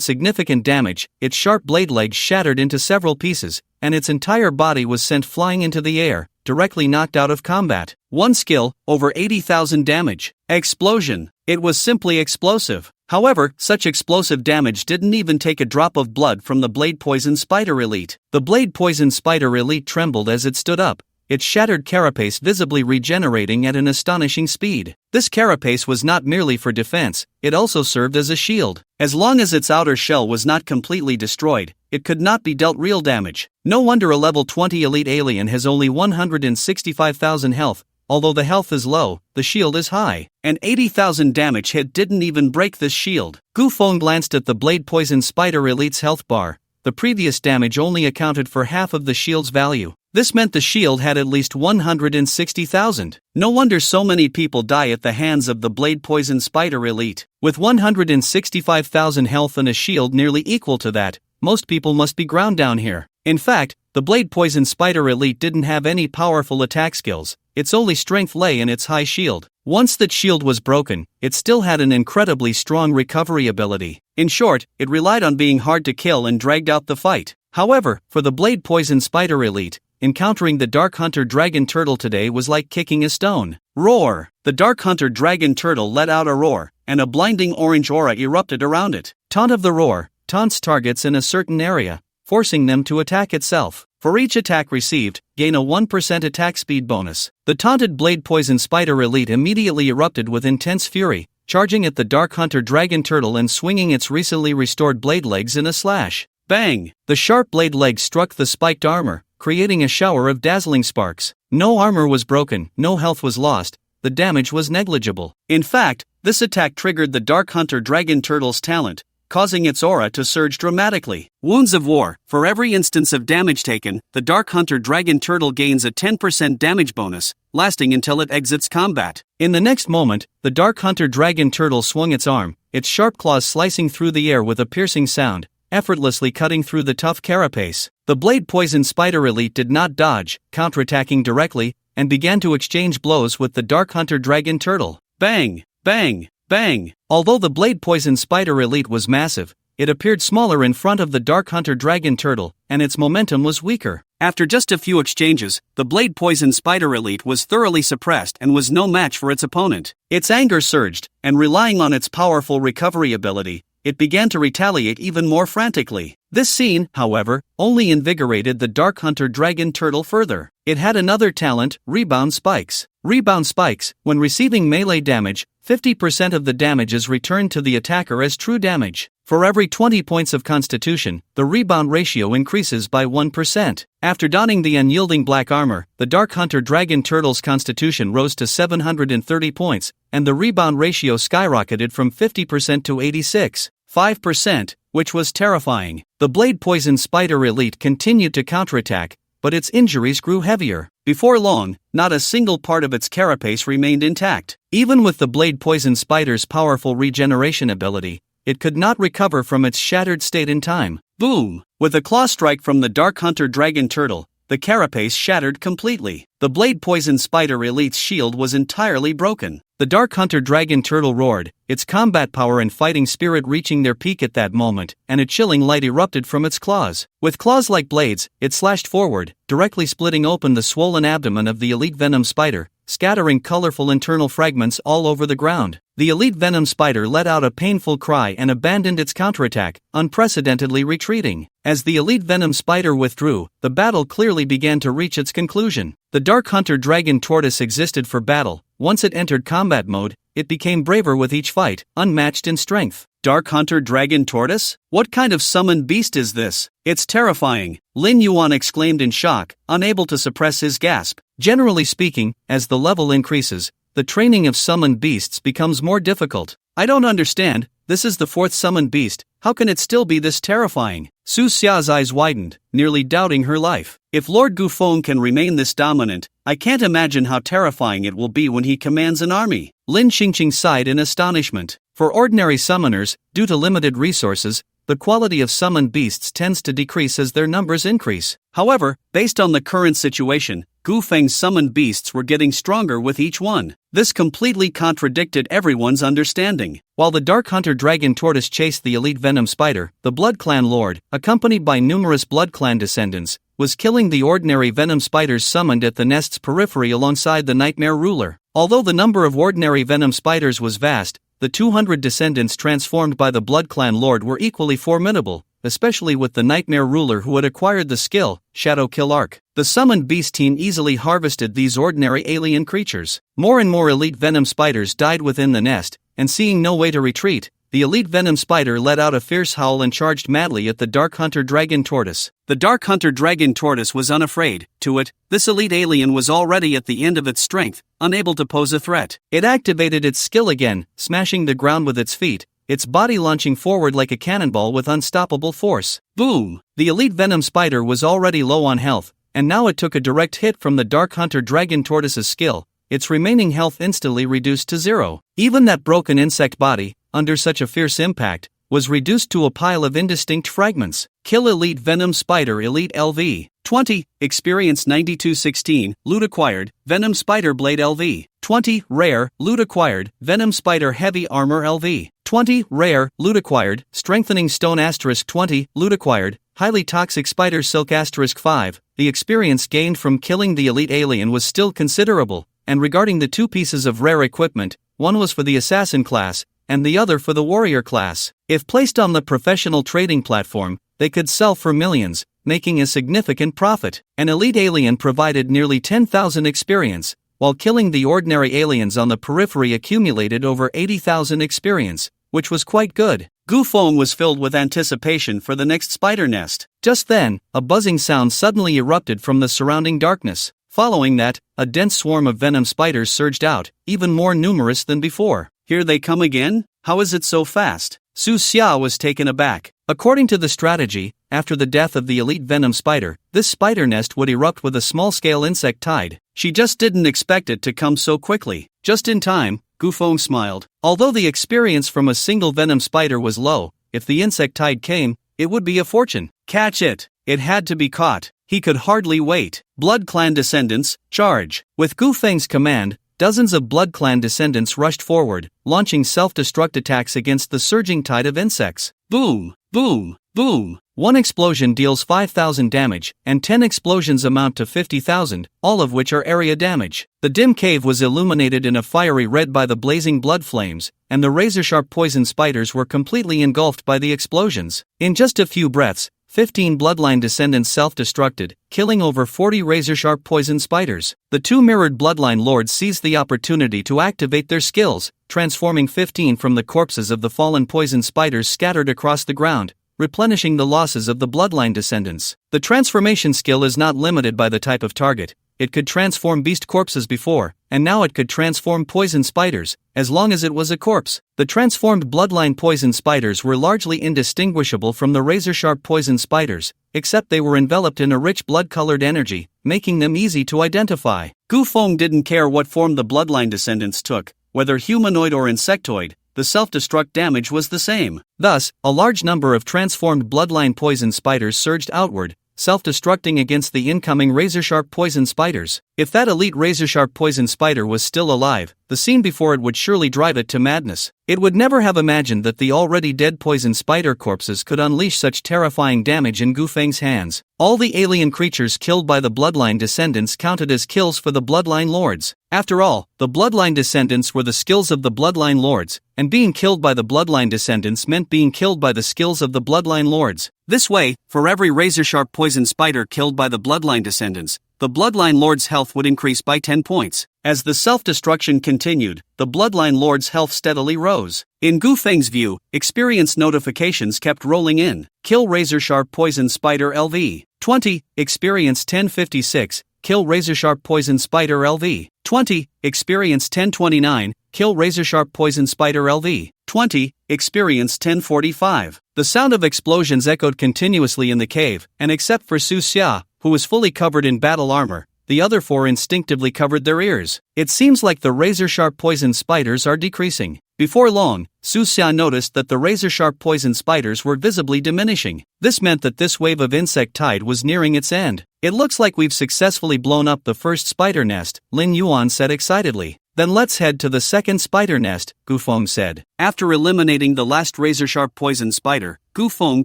significant damage, its sharp blade legs shattered into several pieces, and its entire body was sent flying into the air, directly knocked out of combat. One skill, over 80,000 damage. Explosion! It was simply explosive. However, such explosive damage didn't even take a drop of blood from the Blade Poison Spider Elite. The Blade Poison Spider Elite trembled as it stood up, its shattered carapace visibly regenerating at an astonishing speed. This carapace was not merely for defense, it also served as a shield. As long as its outer shell was not completely destroyed, it could not be dealt real damage. No wonder a level 20 elite alien has only 165,000 health. Although the health is low, the shield is high. An 80,000 damage hit didn't even break this shield. Gufeng glanced at the Blade Poison Spider Elite's health bar. The previous damage only accounted for half of the shield's value. This meant the shield had at least 160,000. No wonder so many people die at the hands of the Blade Poison Spider Elite. With 165,000 health and a shield nearly equal to that, most people must be ground down here. In fact, the Blade Poison Spider Elite didn't have any powerful attack skills. Its only strength lay in its high shield. Once that shield was broken, it still had an incredibly strong recovery ability. In short, it relied on being hard to kill and dragged out the fight. However, for the Blade Poison Spider Elite, encountering the Dark Hunter Dragon Turtle today was like kicking a stone. Roar! The Dark Hunter Dragon Turtle let out a roar, and a blinding orange aura erupted around it. Taunt of the roar taunts targets in a certain area, forcing them to attack itself. For each attack received, gain a 1% attack speed bonus. The taunted Blade Poison Spider Elite immediately erupted with intense fury, charging at the Dark Hunter Dragon Turtle and swinging its recently restored blade legs in a slash. Bang! The sharp blade legs struck the spiked armor, creating a shower of dazzling sparks. No armor was broken, no health was lost, the damage was negligible. In fact, this attack triggered the Dark Hunter Dragon Turtle's talent, causing its aura to surge dramatically. Wounds of War. For every instance of damage taken, the Dark Hunter Dragon Turtle gains a 10% damage bonus, lasting until it exits combat. In the next moment, the Dark Hunter Dragon Turtle swung its arm, its sharp claws slicing through the air with a piercing sound, effortlessly cutting through the tough carapace. The Blade Poison Spider Elite did not dodge, counterattacking directly, and began to exchange blows with the Dark Hunter Dragon Turtle. Bang! Bang! Bang! Although the Blade Poison Spider Elite was massive, it appeared smaller in front of the Dark Hunter Dragon Turtle, and its momentum was weaker. After just a few exchanges, the Blade Poison Spider Elite was thoroughly suppressed and was no match for its opponent. Its anger surged, and relying on its powerful recovery ability, it began to retaliate even more frantically. This scene, however, only invigorated the Dark Hunter Dragon Turtle further. It had another talent, Rebound Spikes. Rebound Spikes, when receiving melee damage, 50% of the damage is returned to the attacker as true damage. For every 20 points of constitution, the rebound ratio increases by 1%. After donning the unyielding black armor, the Dark Hunter Dragon Turtle's constitution rose to 730 points, and the rebound ratio skyrocketed from 50% to 86.5%, which was terrifying. The Blade Poison Spider Elite continued to counterattack, but its injuries grew heavier. Before long, not a single part of its carapace remained intact. Even with the Blade Poison Spider's powerful regeneration ability, it could not recover from its shattered state in time. Boom! With a claw strike from the Dark Hunter Dragon Turtle, the carapace shattered completely. The Blade Poison Spider Elite's shield was entirely broken. The Dark Hunter Dragon Turtle roared, its combat power and fighting spirit reaching their peak at that moment, and a chilling light erupted from its claws. With claws like blades, it slashed forward, directly splitting open the swollen abdomen of the Elite Venom Spider, scattering colorful internal fragments all over the ground. The Elite Venom Spider let out a painful cry and abandoned its counterattack, unprecedentedly retreating. As the Elite Venom Spider withdrew, the battle clearly began to reach its conclusion. The Dark Hunter Dragon Tortoise existed for battle. Once it entered combat mode, it became braver with each fight, unmatched in strength. Dark Hunter Dragon Tortoise? What kind of summoned beast is this? It's terrifying, Lin Yuan exclaimed in shock, unable to suppress his gasp. Generally speaking, as the level increases, the training of summoned beasts becomes more difficult. I don't understand, this is the 4th summoned beast, how can it still be this terrifying? Su Xia's eyes widened, nearly doubting her life. If Lord Gufeng can remain this dominant, I can't imagine how terrifying it will be when he commands an army. Lin Xingqing sighed in astonishment. For ordinary summoners, due to limited resources, the quality of summoned beasts tends to decrease as their numbers increase. However, based on the current situation, Gufeng's summoned beasts were getting stronger with each one. This completely contradicted everyone's understanding. While the Dark Hunter Dragon Tortoise chased the elite Venom Spider, the Blood Clan Lord, accompanied by numerous Blood Clan descendants, was killing the ordinary Venom Spiders summoned at the nest's periphery alongside the Nightmare Ruler. Although the number of ordinary Venom Spiders was vast, the 200 descendants transformed by the Blood Clan Lord were equally formidable, especially with the Nightmare Ruler who had acquired the skill, Shadow Kill Arc. The summoned beast team easily harvested these ordinary alien creatures. More and more elite Venom Spiders died within the nest, and seeing no way to retreat, the elite Venom Spider let out a fierce howl and charged madly at the Dark Hunter Dragon Tortoise. The Dark Hunter Dragon Tortoise was unafraid. To it, this elite alien was already at the end of its strength, unable to pose a threat. It activated its skill again, smashing the ground with its feet, its body launching forward like a cannonball with unstoppable force. Boom! The elite Venom Spider was already low on health, and now it took a direct hit from the Dark Hunter Dragon Tortoise's skill. Its remaining health instantly reduced to 0. Even that broken insect body, under such a fierce impact, was reduced to a pile of indistinct fragments. Kill Elite Venom Spider Elite LV. 20. Experience 9216. Loot acquired. Venom Spider Blade LV. 20. Rare. Loot acquired. Venom Spider Heavy Armor LV. 20. Rare. Loot acquired. Strengthening Stone * 20. Loot acquired. Highly Toxic Spider Silk * 5. The experience gained from killing the elite alien was still considerable, and regarding the 2 pieces of rare equipment, one was for the assassin class, and the other for the warrior class. If placed on the professional trading platform, they could sell for millions, making a significant profit. An elite alien provided nearly 10,000 experience, while killing the ordinary aliens on the periphery accumulated over 80,000 experience, which was quite good. Gufeng was filled with anticipation for the next spider nest. Just then, a buzzing sound suddenly erupted from the surrounding darkness. Following that, a dense swarm of venom spiders surged out, even more numerous than before. Here they come again? How is it so fast? Su Xia was taken aback. According to the strategy, after the death of the elite venom spider, this spider nest would erupt with a small-scale insect tide. She just didn't expect it to come so quickly. Just in time, Gufeng smiled. Although the experience from a single venom spider was low, if the insect tide came, it would be a fortune. Catch it! It had to be caught. He could hardly wait. Blood Clan descendants, charge! With Gufeng's command, dozens of Blood Clan descendants rushed forward, launching self-destruct attacks against the surging tide of insects. Boom! Boom! Boom! One explosion deals 5,000 damage, and 10 explosions amount to 50,000, all of which are area damage. The dim cave was illuminated in a fiery red by the blazing blood flames, and the razor-sharp poison spiders were completely engulfed by the explosions. In just a few breaths, 15 bloodline descendants self-destructed, killing over 40 razor-sharp poison spiders. The 2 mirrored bloodline lords seized the opportunity to activate their skills, transforming 15 from the corpses of the fallen poison spiders scattered across the ground, replenishing the losses of the bloodline descendants. The transformation skill is not limited by the type of target. It could transform beast corpses before, and now it could transform poison spiders, as long as it was a corpse. The transformed bloodline poison spiders were largely indistinguishable from the razor-sharp poison spiders, except they were enveloped in a rich blood-colored energy, making them easy to identify. Gufeng didn't care what form the bloodline descendants took, whether humanoid or insectoid, the self-destruct damage was the same. Thus, a large number of transformed bloodline poison spiders surged outward, self-destructing against the incoming razor-sharp poison spiders. If that elite razor-sharp poison spider was still alive, the scene before it would surely drive it to madness. It would never have imagined that the already dead poison spider corpses could unleash such terrifying damage in Gufeng's hands. All the alien creatures killed by the bloodline descendants counted as kills for the bloodline lords. After all, the bloodline descendants were the skills of the bloodline lords, and being killed by the bloodline descendants meant being killed by the skills of the bloodline lords. This way, for every razor-sharp poison spider killed by the bloodline descendants, the bloodline lord's health would increase by 10 points. As the self-destruction continued, the Bloodline Lord's health steadily rose. In Gu Feng's view, experience notifications kept rolling in. Kill Razor-Sharp Poison Spider LV. 20. Experience 1056. Kill Razor-Sharp Poison Spider LV. 20. Experience 1029. Kill Razor-Sharp Poison Spider LV. 20. Experience 1045. The sound of explosions echoed continuously in the cave, and except for Su Xia, who was fully covered in battle armor, the other four instinctively covered their ears. It seems like the razor-sharp poison spiders are decreasing. Before long, Su Xia noticed that the razor-sharp poison spiders were visibly diminishing. This meant that this wave of insect tide was nearing its end. It looks like we've successfully blown up the first spider nest, Lin Yuan said excitedly. Then let's head to the second spider nest, Gu Feng said. After eliminating the last razor-sharp poison spider, Gu Feng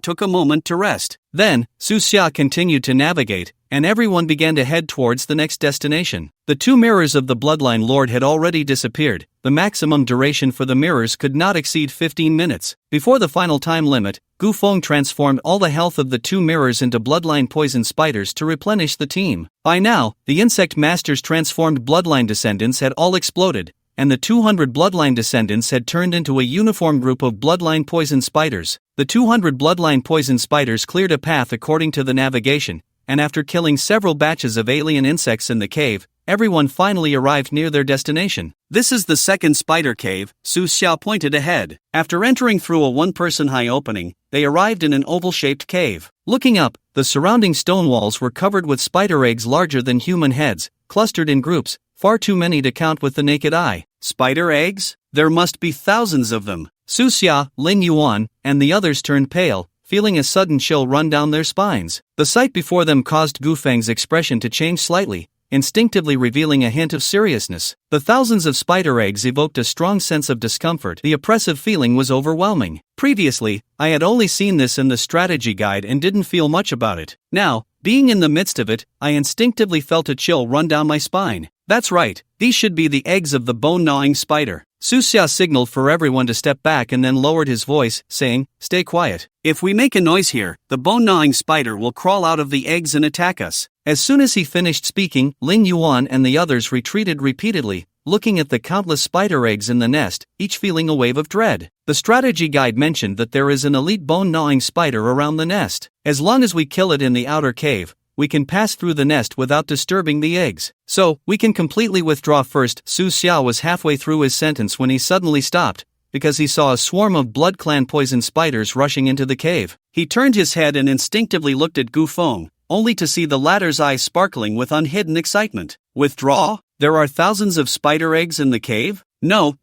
took a moment to rest. Then, Su Xia continued to navigate, and everyone began to head towards the next destination. The two mirrors of the Bloodline Lord had already disappeared. The maximum duration for the mirrors could not exceed 15 minutes. Before the final time limit, Gu Feng transformed all the health of the two mirrors into bloodline poison spiders to replenish the team. By now, the insect master's transformed bloodline descendants had all exploded, and the 200 bloodline descendants had turned into a uniform group of bloodline poison spiders. The 200 bloodline poison spiders cleared a path according to the navigation, and after killing several batches of alien insects in the cave, everyone finally arrived near their destination. This is the second spider cave, Su Xia pointed ahead. After entering through a one-person high opening, they arrived in an oval-shaped cave. Looking up, the surrounding stone walls were covered with spider eggs larger than human heads, clustered in groups, far too many to count with the naked eye. Spider eggs? There must be thousands of them. Su Xia, Lin Yuan, and the others turned pale, feeling a sudden chill run down their spines. The sight before them caused Gu Feng's expression to change slightly, instinctively revealing a hint of seriousness. The thousands of spider eggs evoked a strong sense of discomfort. The oppressive feeling was overwhelming. Previously, I had only seen this in the strategy guide and didn't feel much about it. Now, being in the midst of it, I instinctively felt a chill run down my spine. That's right, these should be the eggs of the bone-gnawing spider. Su Xia signaled for everyone to step back and then lowered his voice, saying, "Stay quiet. If we make a noise here, the bone-gnawing spider will crawl out of the eggs and attack us." As soon as he finished speaking, Lin Yuan and the others retreated repeatedly, looking at the countless spider eggs in the nest, each feeling a wave of dread. The strategy guide mentioned that there is an elite bone-gnawing spider around the nest. As long as we kill it in the outer cave, we can pass through the nest without disturbing the eggs. So, we can completely withdraw first. Su Xia was halfway through his sentence when he suddenly stopped, because he saw a swarm of Blood Clan poison spiders rushing into the cave. He turned his head and instinctively looked at Gu Feng, only to see the latter's eyes sparkling with unhidden excitement. Withdraw? There are thousands of spider eggs in the cave? No,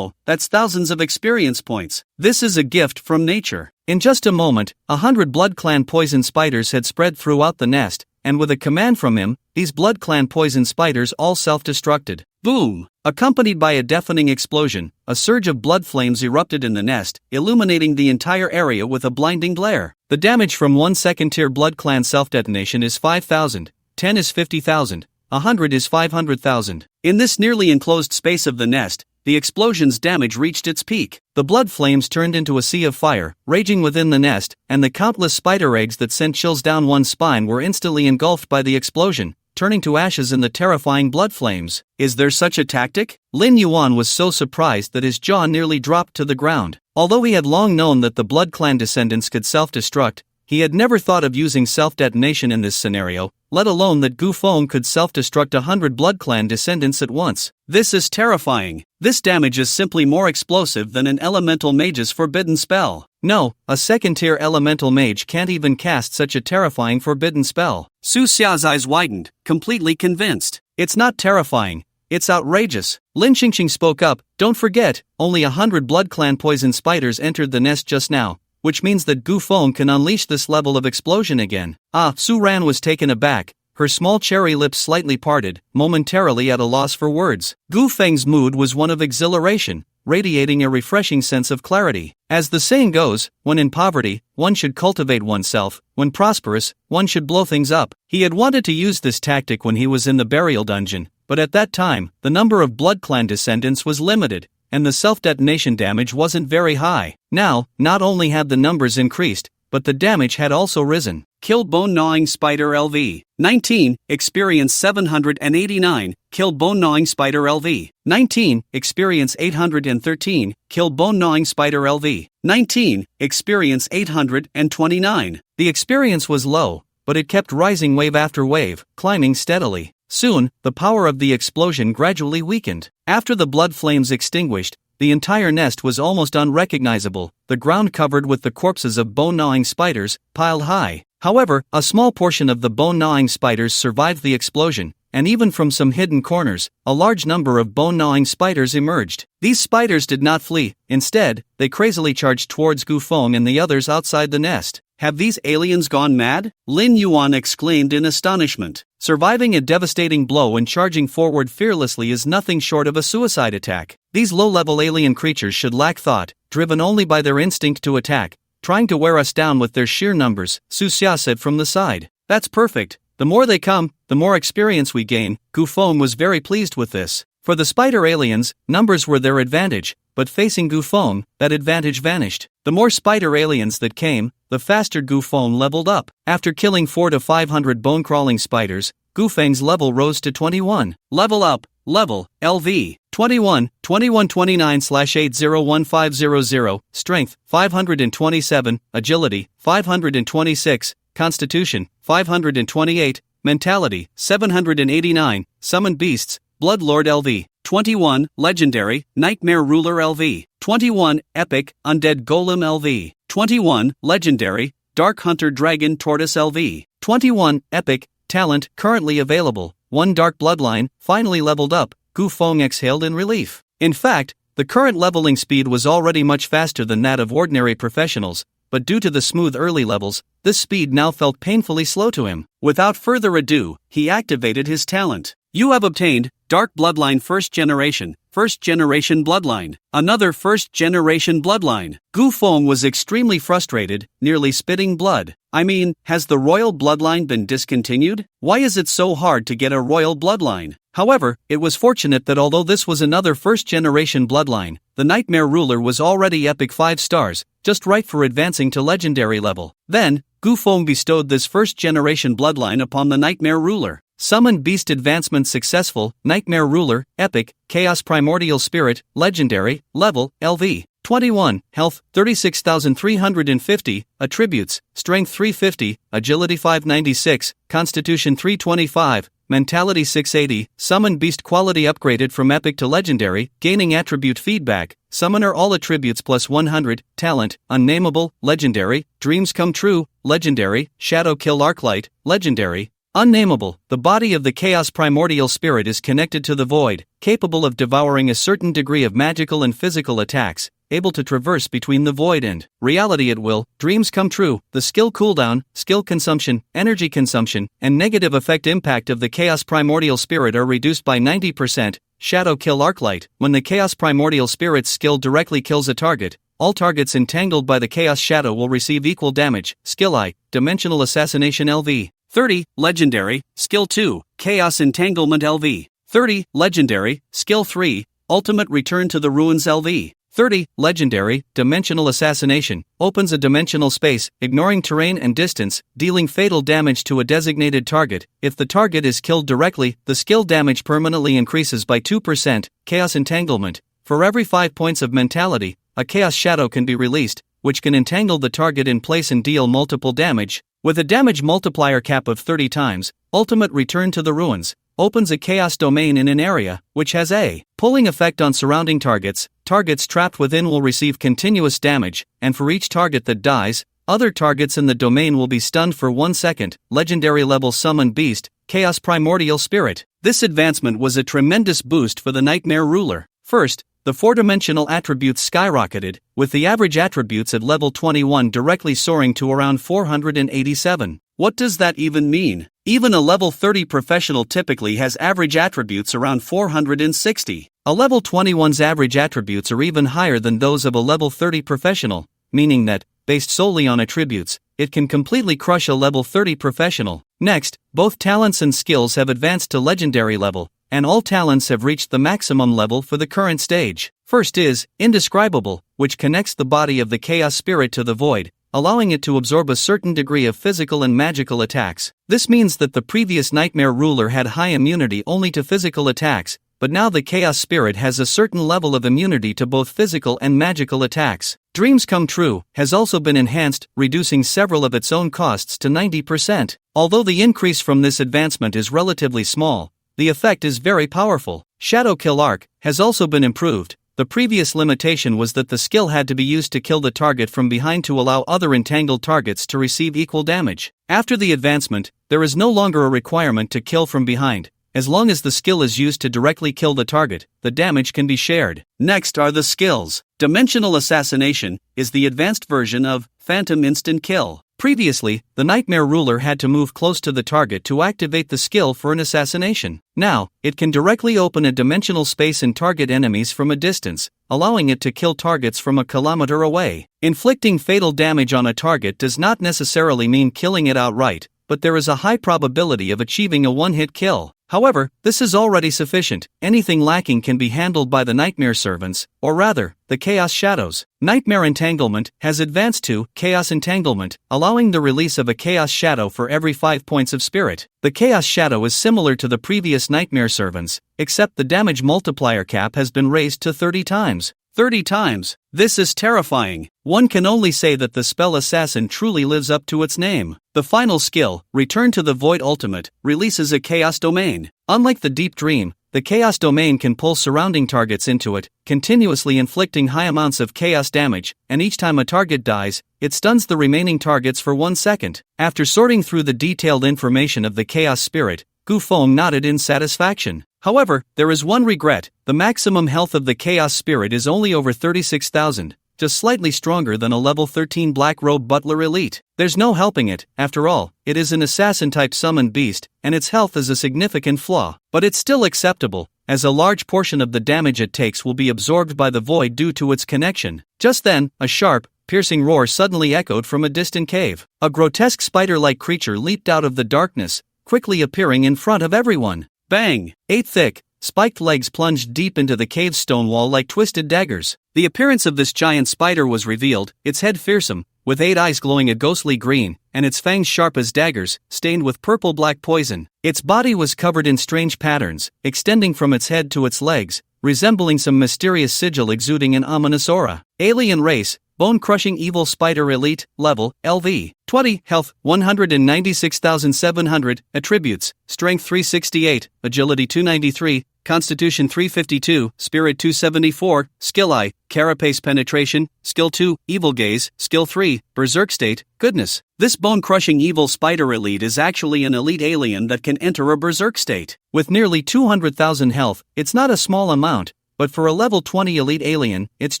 that's thousands of experience points. This is a gift from nature. In just a moment, 100 Blood Clan poison spiders had spread throughout the nest, and with a command from him, these Blood Clan poison spiders all self-destructed. Boom! Accompanied by a deafening explosion, a surge of blood flames erupted in the nest, illuminating the entire area with a blinding glare. The damage from one second-tier Blood Clan self-detonation is 5,000, 10 is 50,000, 100 is 500,000. In this nearly enclosed space of the nest, the explosion's damage reached its peak. The blood flames turned into a sea of fire, raging within the nest, and the countless spider eggs that sent chills down one's spine were instantly engulfed by the explosion, turning to ashes in the terrifying blood flames. Is there such a tactic? Lin Yuan was so surprised that his jaw nearly dropped to the ground. Although he had long known that the Blood Clan descendants could self-destruct, he had never thought of using self-detonation in this scenario, let alone that Gu Feng could self-destruct 100 Blood Clan descendants at once. This is terrifying. This damage is simply more explosive than an elemental mage's forbidden spell. No, a second-tier elemental mage can't even cast such a terrifying forbidden spell. Su Xia's eyes widened, completely convinced. It's not terrifying. It's outrageous. Lin Xingqing spoke up. Don't forget, only 100 Blood Clan poison spiders entered the nest just now, which means that Gu Feng can unleash this level of explosion again. Su Ran was taken aback, her small cherry lips slightly parted, momentarily at a loss for words. Gu Feng's mood was one of exhilaration, radiating a refreshing sense of clarity. As the saying goes, when in poverty, one should cultivate oneself, when prosperous, one should blow things up. He had wanted to use this tactic when he was in the burial dungeon, but at that time, the number of Blood Clan descendants was limited, and the self-detonation damage wasn't very high. Now, not only had the numbers increased, but the damage had also risen. Killed bone-gnawing spider LV. 19. Experience 789. Killed bone-gnawing spider LV. 19. Experience 813. Killed bone-gnawing spider LV. 19. Experience 829. The experience was low, but it kept rising wave after wave, climbing steadily. Soon, the power of the explosion gradually weakened. After the blood flames extinguished, the entire nest was almost unrecognizable, the ground covered with the corpses of bone-gnawing spiders, piled high. However, a small portion of the bone-gnawing spiders survived the explosion, and even from some hidden corners, a large number of bone-gnawing spiders emerged. These spiders did not flee. Instead, they crazily charged towards Gu Feng and the others outside the nest. Have these aliens gone mad? Lin Yuan exclaimed in astonishment. Surviving a devastating blow and charging forward fearlessly is nothing short of a suicide attack. These low-level alien creatures should lack thought, driven only by their instinct to attack, trying to wear us down with their sheer numbers, Su Xia said from the side. That's perfect. The more they come, the more experience we gain. Gu Feng was very pleased with this. For the spider aliens, numbers were their advantage, but facing Gu Feng, that advantage vanished. The more spider aliens that came, the faster Gu Feng leveled up. After killing 400 to 500 bone-crawling spiders, Gu Feng's level rose to 21. Level up, level, LV, 21, 2129/801500, Strength, 527, Agility, 526, Constitution, 528, Mentality, 789, Summoned Beasts, Bloodlord LV, 21, Legendary, Nightmare Ruler LV, 21, Epic, Undead Golem LV, 21, Legendary, Dark Hunter Dragon Tortoise LV, 21, Epic, Talent currently available, 1 Dark Bloodline, finally leveled up. Gu Feng exhaled in relief. In fact, the current leveling speed was already much faster than that of ordinary professionals, but due to the smooth early levels, this speed now felt painfully slow to him. Without further ado, he activated his talent. You have obtained Dark Bloodline First Generation Bloodline. Another First Generation Bloodline. Gu Feng was extremely frustrated, nearly spitting blood. I mean, has the royal bloodline been discontinued? Why is it so hard to get a royal bloodline? However, it was fortunate that although this was another First Generation Bloodline, the Nightmare Ruler was already epic 5 stars, just right for advancing to legendary level. Then, Gu Feng bestowed this First Generation Bloodline upon the Nightmare Ruler. Summoned Beast Advancement Successful, Nightmare Ruler, Epic, Chaos Primordial Spirit, Legendary, Level, LV, 21, Health, 36,350, Attributes, Strength 350, Agility 596, Constitution 325, Mentality 680, Summoned Beast Quality upgraded from Epic to Legendary, gaining Attribute Feedback, Summoner All Attributes plus 100, Talent, Unnameable, Legendary, Dreams Come True, Legendary, Shadow Kill Arclight, Legendary, Unnameable. The body of the Chaos Primordial Spirit is connected to the void, capable of devouring a certain degree of magical and physical attacks, able to traverse between the void and reality at will. Dreams Come True. The skill cooldown, skill consumption, energy consumption, and negative effect impact of the Chaos Primordial Spirit are reduced by 90%. Shadow Kill Arclight. When the Chaos Primordial Spirit's skill directly kills a target, all targets entangled by the Chaos Shadow will receive equal damage. Skill I. Dimensional Assassination LV. 30, Legendary, Skill 2, Chaos Entanglement LV. 30, Legendary, Skill 3, Ultimate Return to the Ruins LV. 30, Legendary, Dimensional Assassination, opens a dimensional space, ignoring terrain and distance, dealing fatal damage to a designated target. If the target is killed directly, the skill damage permanently increases by 2%. Chaos Entanglement. For every 5 points of mentality, a Chaos Shadow can be released, which can entangle the target in place and deal multiple damage. With a damage multiplier cap of 30 times, Ultimate Return to the Ruins opens a chaos domain in an area, which has a pulling effect on surrounding targets. Targets trapped within will receive continuous damage, and for each target that dies, other targets in the domain will be stunned for 1 second. Legendary level Summoned Beast, Chaos Primordial Spirit. This advancement was a tremendous boost for the Nightmare Ruler. First, the 4-dimensional attributes skyrocketed, with the average attributes at level 21 directly soaring to around 487. What does that even mean? Even a level 30 professional typically has average attributes around 460. A level 21's average attributes are even higher than those of a level 30 professional, meaning that, based solely on attributes, it can completely crush a level 30 professional. Next, both talents and skills have advanced to legendary level, and all talents have reached the maximum level for the current stage. First is Indescribable, which connects the body of the Chaos Spirit to the void, allowing it to absorb a certain degree of physical and magical attacks. This means that the previous nightmare ruler had high immunity only to physical attacks, but now the chaos spirit has a certain level of immunity to both physical and magical attacks. Dreams Come True has also been enhanced, reducing several of its own costs to 90%. Although the increase from this advancement is relatively small, the effect is very powerful. Shadow Kill Arc has also been improved. The previous limitation was that the skill had to be used to kill the target from behind to allow other entangled targets to receive equal damage. After the advancement, there is no longer a requirement to kill from behind. As long as the skill is used to directly kill the target, the damage can be shared. Next are the skills. Dimensional Assassination is the advanced version of Phantom Instant Kill. Previously, the Nightmare Ruler had to move close to the target to activate the skill for an assassination. Now, it can directly open a dimensional space and target enemies from a distance, allowing it to kill targets from a kilometer away. Inflicting fatal damage on a target does not necessarily mean killing it outright, but there is a high probability of achieving a one-hit kill. However, this is already sufficient. Anything lacking can be handled by the Nightmare Servants, or rather, the Chaos Shadows. Nightmare Entanglement has advanced to Chaos Entanglement, allowing the release of a Chaos Shadow for every 5 points of spirit. The Chaos Shadow is similar to the previous Nightmare Servants, except the damage multiplier cap has been raised to 30 times. 30 times. This is terrifying. One can only say that the spell assassin truly lives up to its name. The final skill, Return to the Void Ultimate, releases a Chaos Domain. Unlike the Deep Dream, the Chaos Domain can pull surrounding targets into it, continuously inflicting high amounts of chaos damage, and each time a target dies, it stuns the remaining targets for 1 second. After sorting through the detailed information of the Chaos Spirit, Gu Feng nodded in satisfaction. However, there is one regret: the maximum health of the Chaos Spirit is only over 36,000, just slightly stronger than a level 13 Black Robe Butler Elite. There's no helping it, after all, it is an assassin-type summoned beast, and its health is a significant flaw. But it's still acceptable, as a large portion of the damage it takes will be absorbed by the void due to its connection. Just then, a sharp, piercing roar suddenly echoed from a distant cave. A grotesque spider-like creature leaped out of the darkness, quickly appearing in front of everyone. Bang! 8 thick, spiked legs plunged deep into the cave's stone wall like twisted daggers. The appearance of this giant spider was revealed, its head fearsome, with 8 eyes glowing a ghostly green, and its fangs sharp as daggers, stained with purple-black poison. Its body was covered in strange patterns, extending from its head to its legs, resembling some mysterious sigil exuding an ominous aura. Alien race, Bone-Crushing Evil Spider Elite, Level, LV. 20, Health, 196,700, Attributes, Strength 368, Agility 293, Constitution 352, Spirit 274, Skill I, Carapace Penetration, Skill 2, Evil Gaze, Skill 3, Berserk State, Goodness. This Bone-Crushing Evil Spider Elite is actually an elite alien that can enter a Berserk State. With nearly 200,000 health, it's not a small amount, but for a level 20 elite alien, it's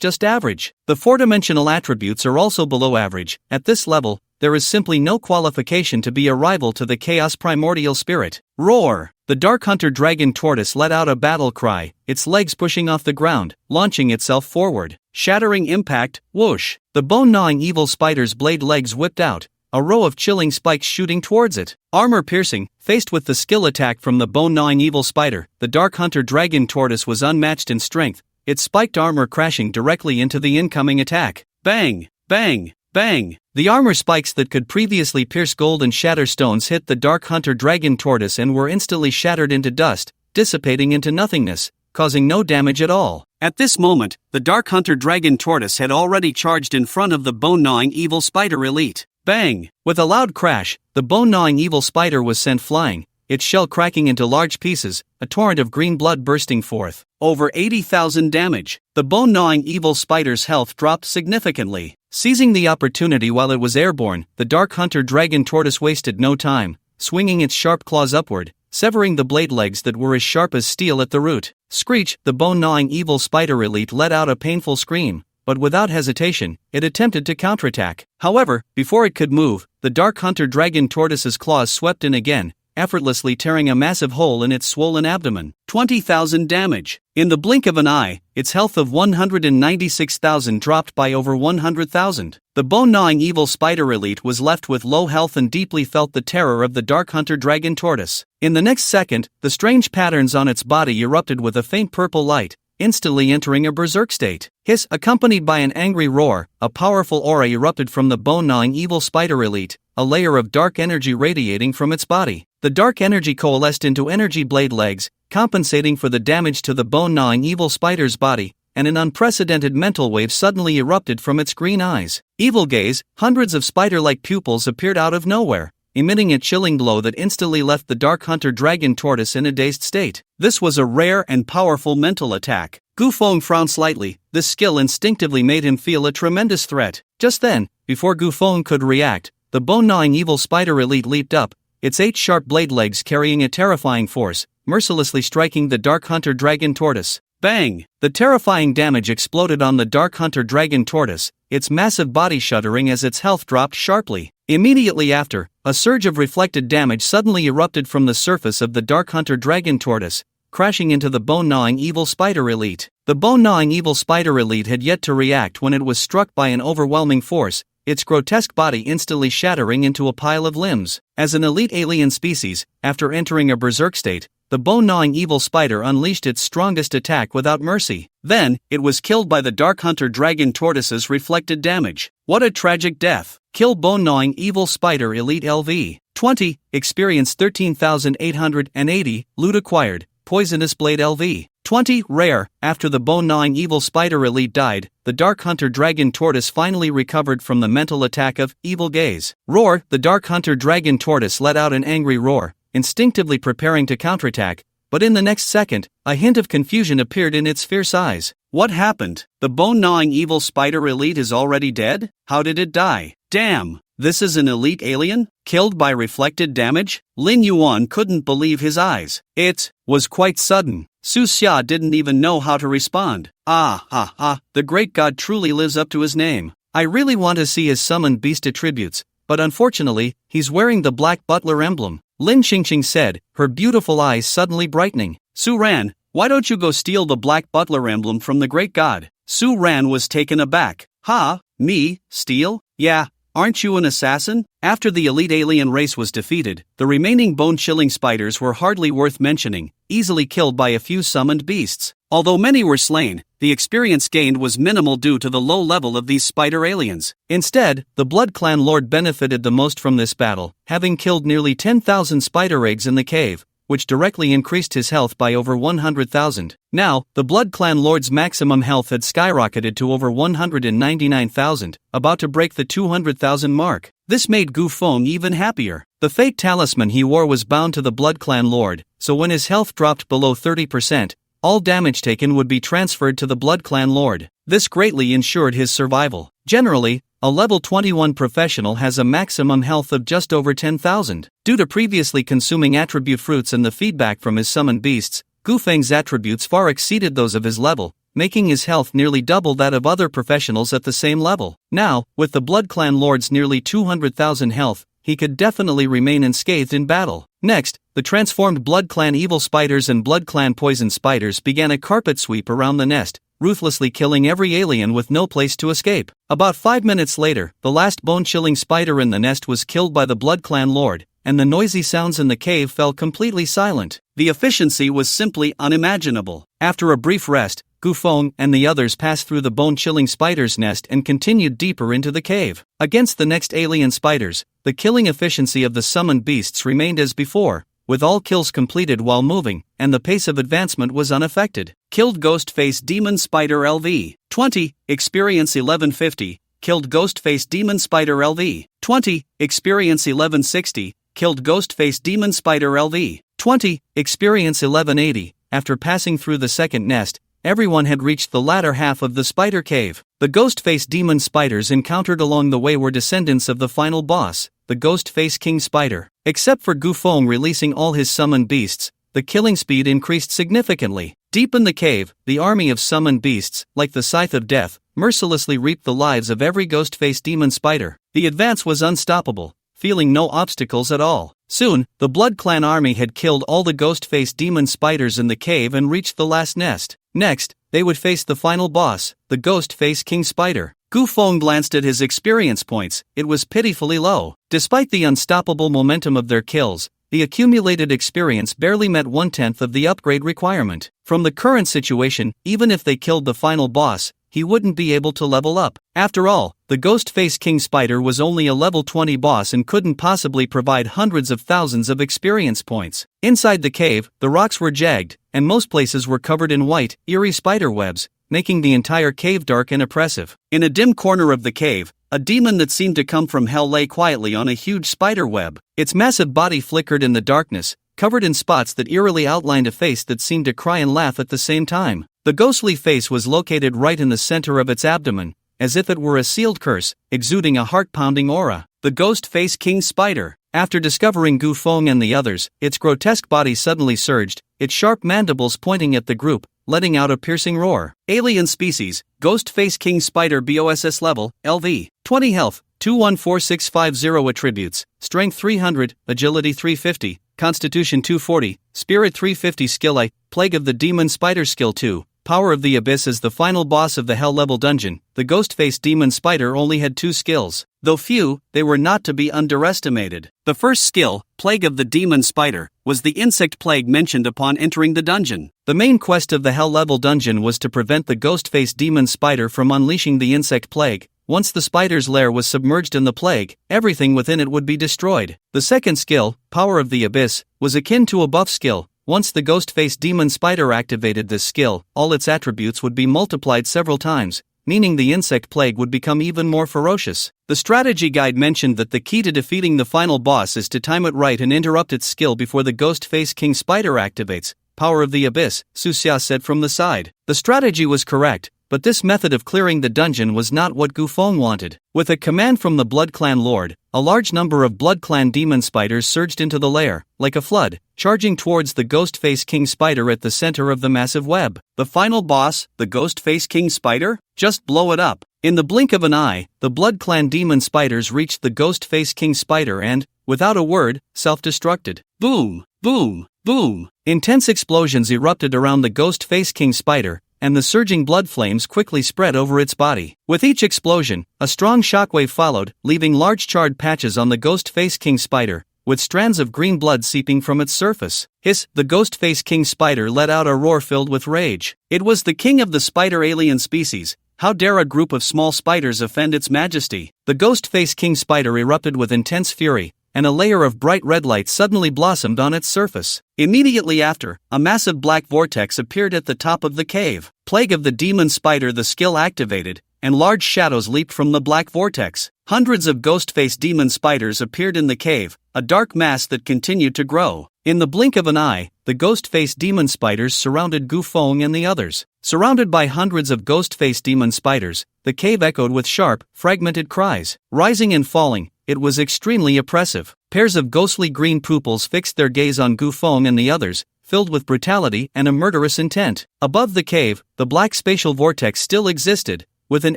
just average. The 4-dimensional attributes are also below average. At this level, there is simply no qualification to be a rival to the Chaos Primordial Spirit. Roar! The Dark Hunter Dragon Tortoise let out a battle cry, its legs pushing off the ground, launching itself forward. Shattering impact, whoosh! The bone-gnawing evil spider's blade legs whipped out, a row of chilling spikes shooting towards it. Armor piercing. Faced with the skill attack from the bone-gnawing evil spider, the Dark Hunter Dragon Tortoise was unmatched in strength, its spiked armor crashing directly into the incoming attack. Bang! Bang! Bang! The armor spikes that could previously pierce gold and shatter stones hit the Dark Hunter Dragon Tortoise and were instantly shattered into dust, dissipating into nothingness, causing no damage at all. At this moment, the Dark Hunter Dragon Tortoise had already charged in front of the bone-gnawing evil spider elite. Bang! With a loud crash, the bone-gnawing evil spider was sent flying, its shell cracking into large pieces, a torrent of green blood bursting forth. Over 80,000 damage. The bone-gnawing evil spider's health dropped significantly. Seizing the opportunity while it was airborne, the Dark Hunter Dragon Tortoise wasted no time, swinging its sharp claws upward, severing the blade legs that were as sharp as steel at the root. Screech! The bone-gnawing evil spider elite let out a painful scream, but without hesitation, it attempted to counterattack. However, before it could move, the Dark Hunter Dragon Tortoise's claws swept in again, effortlessly tearing a massive hole in its swollen abdomen. 20,000 damage. In the blink of an eye, its health of 196,000 dropped by over 100,000. The bone-gnawing evil spider elite was left with low health and deeply felt the terror of the Dark Hunter Dragon Tortoise. In the next second, the strange patterns on its body erupted with a faint purple light, instantly entering a berserk state. Hiss, accompanied by an angry roar, a powerful aura erupted from the bone-gnawing evil spider elite, a layer of dark energy radiating from its body. The dark energy coalesced into energy blade legs, compensating for the damage to the bone-gnawing evil spider's body, and an unprecedented mental wave suddenly erupted from its green eyes. Evil gaze, hundreds of spider-like pupils appeared out of nowhere, emitting a chilling glow that instantly left the Dark Hunter Dragon Tortoise in a dazed state. This was a rare and powerful mental attack. Gu Feng frowned slightly. This skill instinctively made him feel a tremendous threat. Just then, before Gu Feng could react, the bone-gnawing evil spider elite leaped up, its 8 sharp blade legs carrying a terrifying force, mercilessly striking the Dark Hunter Dragon Tortoise. Bang! The terrifying damage exploded on the Dark Hunter Dragon Tortoise, its massive body shuddering as its health dropped sharply. Immediately after, a surge of reflected damage suddenly erupted from the surface of the Dark Hunter Dragon Tortoise, crashing into the bone-gnawing evil spider elite. The bone-gnawing evil spider elite had yet to react when it was struck by an overwhelming force, its grotesque body instantly shattering into a pile of limbs. As an elite alien species, after entering a berserk state, the bone-gnawing evil spider unleashed its strongest attack without mercy. Then, it was killed by the Dark Hunter Dragon Tortoise's reflected damage. What a tragic death! Kill bone-gnawing evil spider elite LV. 20, experience 13,880, loot acquired, poisonous blade LV. 20, rare. After the bone-gnawing evil spider elite died, the Dark Hunter Dragon Tortoise finally recovered from the mental attack of evil gaze. Roar! The Dark Hunter Dragon Tortoise let out an angry roar, instinctively preparing to counterattack, but in the next second, a hint of confusion appeared in its fierce eyes. What happened? The bone-gnawing evil spider elite is already dead? How did it die? Damn! This is an elite alien? Killed by reflected damage? Lin Yuan couldn't believe his eyes. It was quite sudden. Su Xia didn't even know how to respond. The great god truly lives up to his name. I really want to see his summoned beast attributes, but unfortunately, he's wearing the black butler emblem. Lin Qingqing said, her beautiful eyes suddenly brightening. Su Ran, why don't you go steal the black butler emblem from the great god? Su Ran was taken aback. Ha, me, steal? Yeah, aren't you an assassin? After the elite alien race was defeated, the remaining bone-chilling spiders were hardly worth mentioning, easily killed by a few summoned beasts. Although many were slain, the experience gained was minimal due to the low level of these spider aliens. Instead, the Blood Clan Lord benefited the most from this battle, having killed nearly 10,000 spider eggs in the cave, which directly increased his health by over 100,000. Now, the Blood Clan Lord's maximum health had skyrocketed to over 199,000, about to break the 200,000 mark. This made Gu Feng even happier. The fate talisman he wore was bound to the Blood Clan Lord, so when his health dropped below 30%, all damage taken would be transferred to the Blood Clan Lord. This greatly ensured his survival. Generally, a level 21 professional has a maximum health of just over 10,000. Due to previously consuming attribute fruits and the feedback from his summoned beasts, Gu Feng's attributes far exceeded those of his level, making his health nearly double that of other professionals at the same level. Now, with the Blood Clan Lord's nearly 200,000 health, he could definitely remain unscathed in battle. Next, the transformed Blood Clan evil spiders and Blood Clan poison spiders began a carpet sweep around the nest, ruthlessly killing every alien with no place to escape. About 5 minutes later, the last bone-chilling spider in the nest was killed by the Blood Clan Lord, and the noisy sounds in the cave fell completely silent. The efficiency was simply unimaginable. After a brief rest, Gu Feng and the others passed through the bone-chilling spider's nest and continued deeper into the cave. Against the next alien spiders, the killing efficiency of the summoned beasts remained as before, with all kills completed while moving, and the pace of advancement was unaffected. Killed Ghost-Face Demon Spider LV. 20, experience 1150, killed Ghost-Face Demon Spider LV. 20, experience 1160, killed Ghost-Face Demon Spider LV. 20, experience 1180, after passing through the second nest, everyone had reached the latter half of the spider cave. The Ghost-Face Demon Spiders encountered along the way were descendants of the final boss, the Ghost-Face King Spider. Except for Gu Feng releasing all his summoned beasts, the killing speed increased significantly. Deep in the cave, the army of summoned beasts, like the Scythe of Death, mercilessly reaped the lives of every Ghost-Face Demon Spider. The advance was unstoppable, feeling no obstacles at all. Soon, the Blood Clan army had killed all the Ghost-Face Demon Spiders in the cave and reached the last nest. Next, they would face the final boss, the Ghost-Face King Spider. Gu Feng glanced at his experience points. It was pitifully low. Despite the unstoppable momentum of their kills, the accumulated experience barely met 1/10 of the upgrade requirement. From the current situation, even if they killed the final boss, he wouldn't be able to level up. After all, the Ghost-Faced King Spider was only a level 20 boss and couldn't possibly provide hundreds of thousands of experience points. Inside the cave, the rocks were jagged, and most places were covered in white, eerie spider webs, making the entire cave dark and oppressive. In a dim corner of the cave, a demon that seemed to come from hell lay quietly on a huge spider web. Its massive body flickered in the darkness, covered in spots that eerily outlined a face that seemed to cry and laugh at the same time. The ghostly face was located right in the center of its abdomen, as if it were a sealed curse, exuding a heart-pounding aura. The Ghost-Faced King Spider. After discovering Gu Feng and the others, its grotesque body suddenly surged, its sharp mandibles pointing at the group, letting out a piercing roar. Alien species, Ghost-Faced King Spider BOSS level, LV. 20 health, 214650 attributes, strength 300, agility 350, constitution 240, spirit 350 skill I, plague of the demon spider skill 2. Power of the Abyss is the final boss of the Hell-level dungeon. The Ghost-Faced Demon Spider only had 2 skills. Though few, they were not to be underestimated. The first skill, Plague of the Demon Spider, was the insect plague mentioned upon entering the dungeon. The main quest of the Hell-level dungeon was to prevent the Ghost-Faced Demon Spider from unleashing the insect plague. Once the spider's lair was submerged in the plague, everything within it would be destroyed. The second skill, Power of the Abyss, was akin to a buff skill. Once the Ghost-Faced Demon Spider activated this skill, all its attributes would be multiplied several times, meaning the insect plague would become even more ferocious. The strategy guide mentioned that the key to defeating the final boss is to time it right and interrupt its skill before the Ghost-Faced King Spider activates. Power of the Abyss, Suxia said from the side. The strategy was correct, but this method of clearing the dungeon was not what Gu Feng wanted. With a command from the Blood Clan Lord, a large number of Blood Clan demon spiders surged into the lair, like a flood, charging towards the Ghost-Faced King Spider at the center of the massive web. The final boss, the Ghost-Faced King Spider? Just blow it up. In the blink of an eye, the Blood Clan demon spiders reached the Ghost-Faced King Spider and, without a word, self-destructed. Boom! Boom! Boom! Intense explosions erupted around the Ghost-Faced King Spider, and the surging blood flames quickly spread over its body. With each explosion, a strong shockwave followed, leaving large charred patches on the Ghost-Faced King Spider, with strands of green blood seeping from its surface. Hiss! The Ghost-Faced King Spider let out a roar filled with rage. It was the king of the spider alien species. How dare a group of small spiders offend its majesty? The Ghost-Faced King Spider erupted with intense fury, and a layer of bright red light suddenly blossomed on its surface. Immediately after, a massive black vortex appeared at the top of the cave. Plague of the Demon Spider, the skill activated, and large shadows leaped from the black vortex. Hundreds of ghost-faced demon spiders appeared in the cave, a dark mass that continued to grow. In the blink of an eye, the ghost-faced demon spiders surrounded Gu Feng and the others. Surrounded by hundreds of ghost-faced demon spiders, the cave echoed with sharp, fragmented cries. Rising and falling, it was extremely oppressive. Pairs of ghostly green pupils fixed their gaze on Gu Feng and the others, filled with brutality and a murderous intent. Above the cave, the black spatial vortex still existed, with an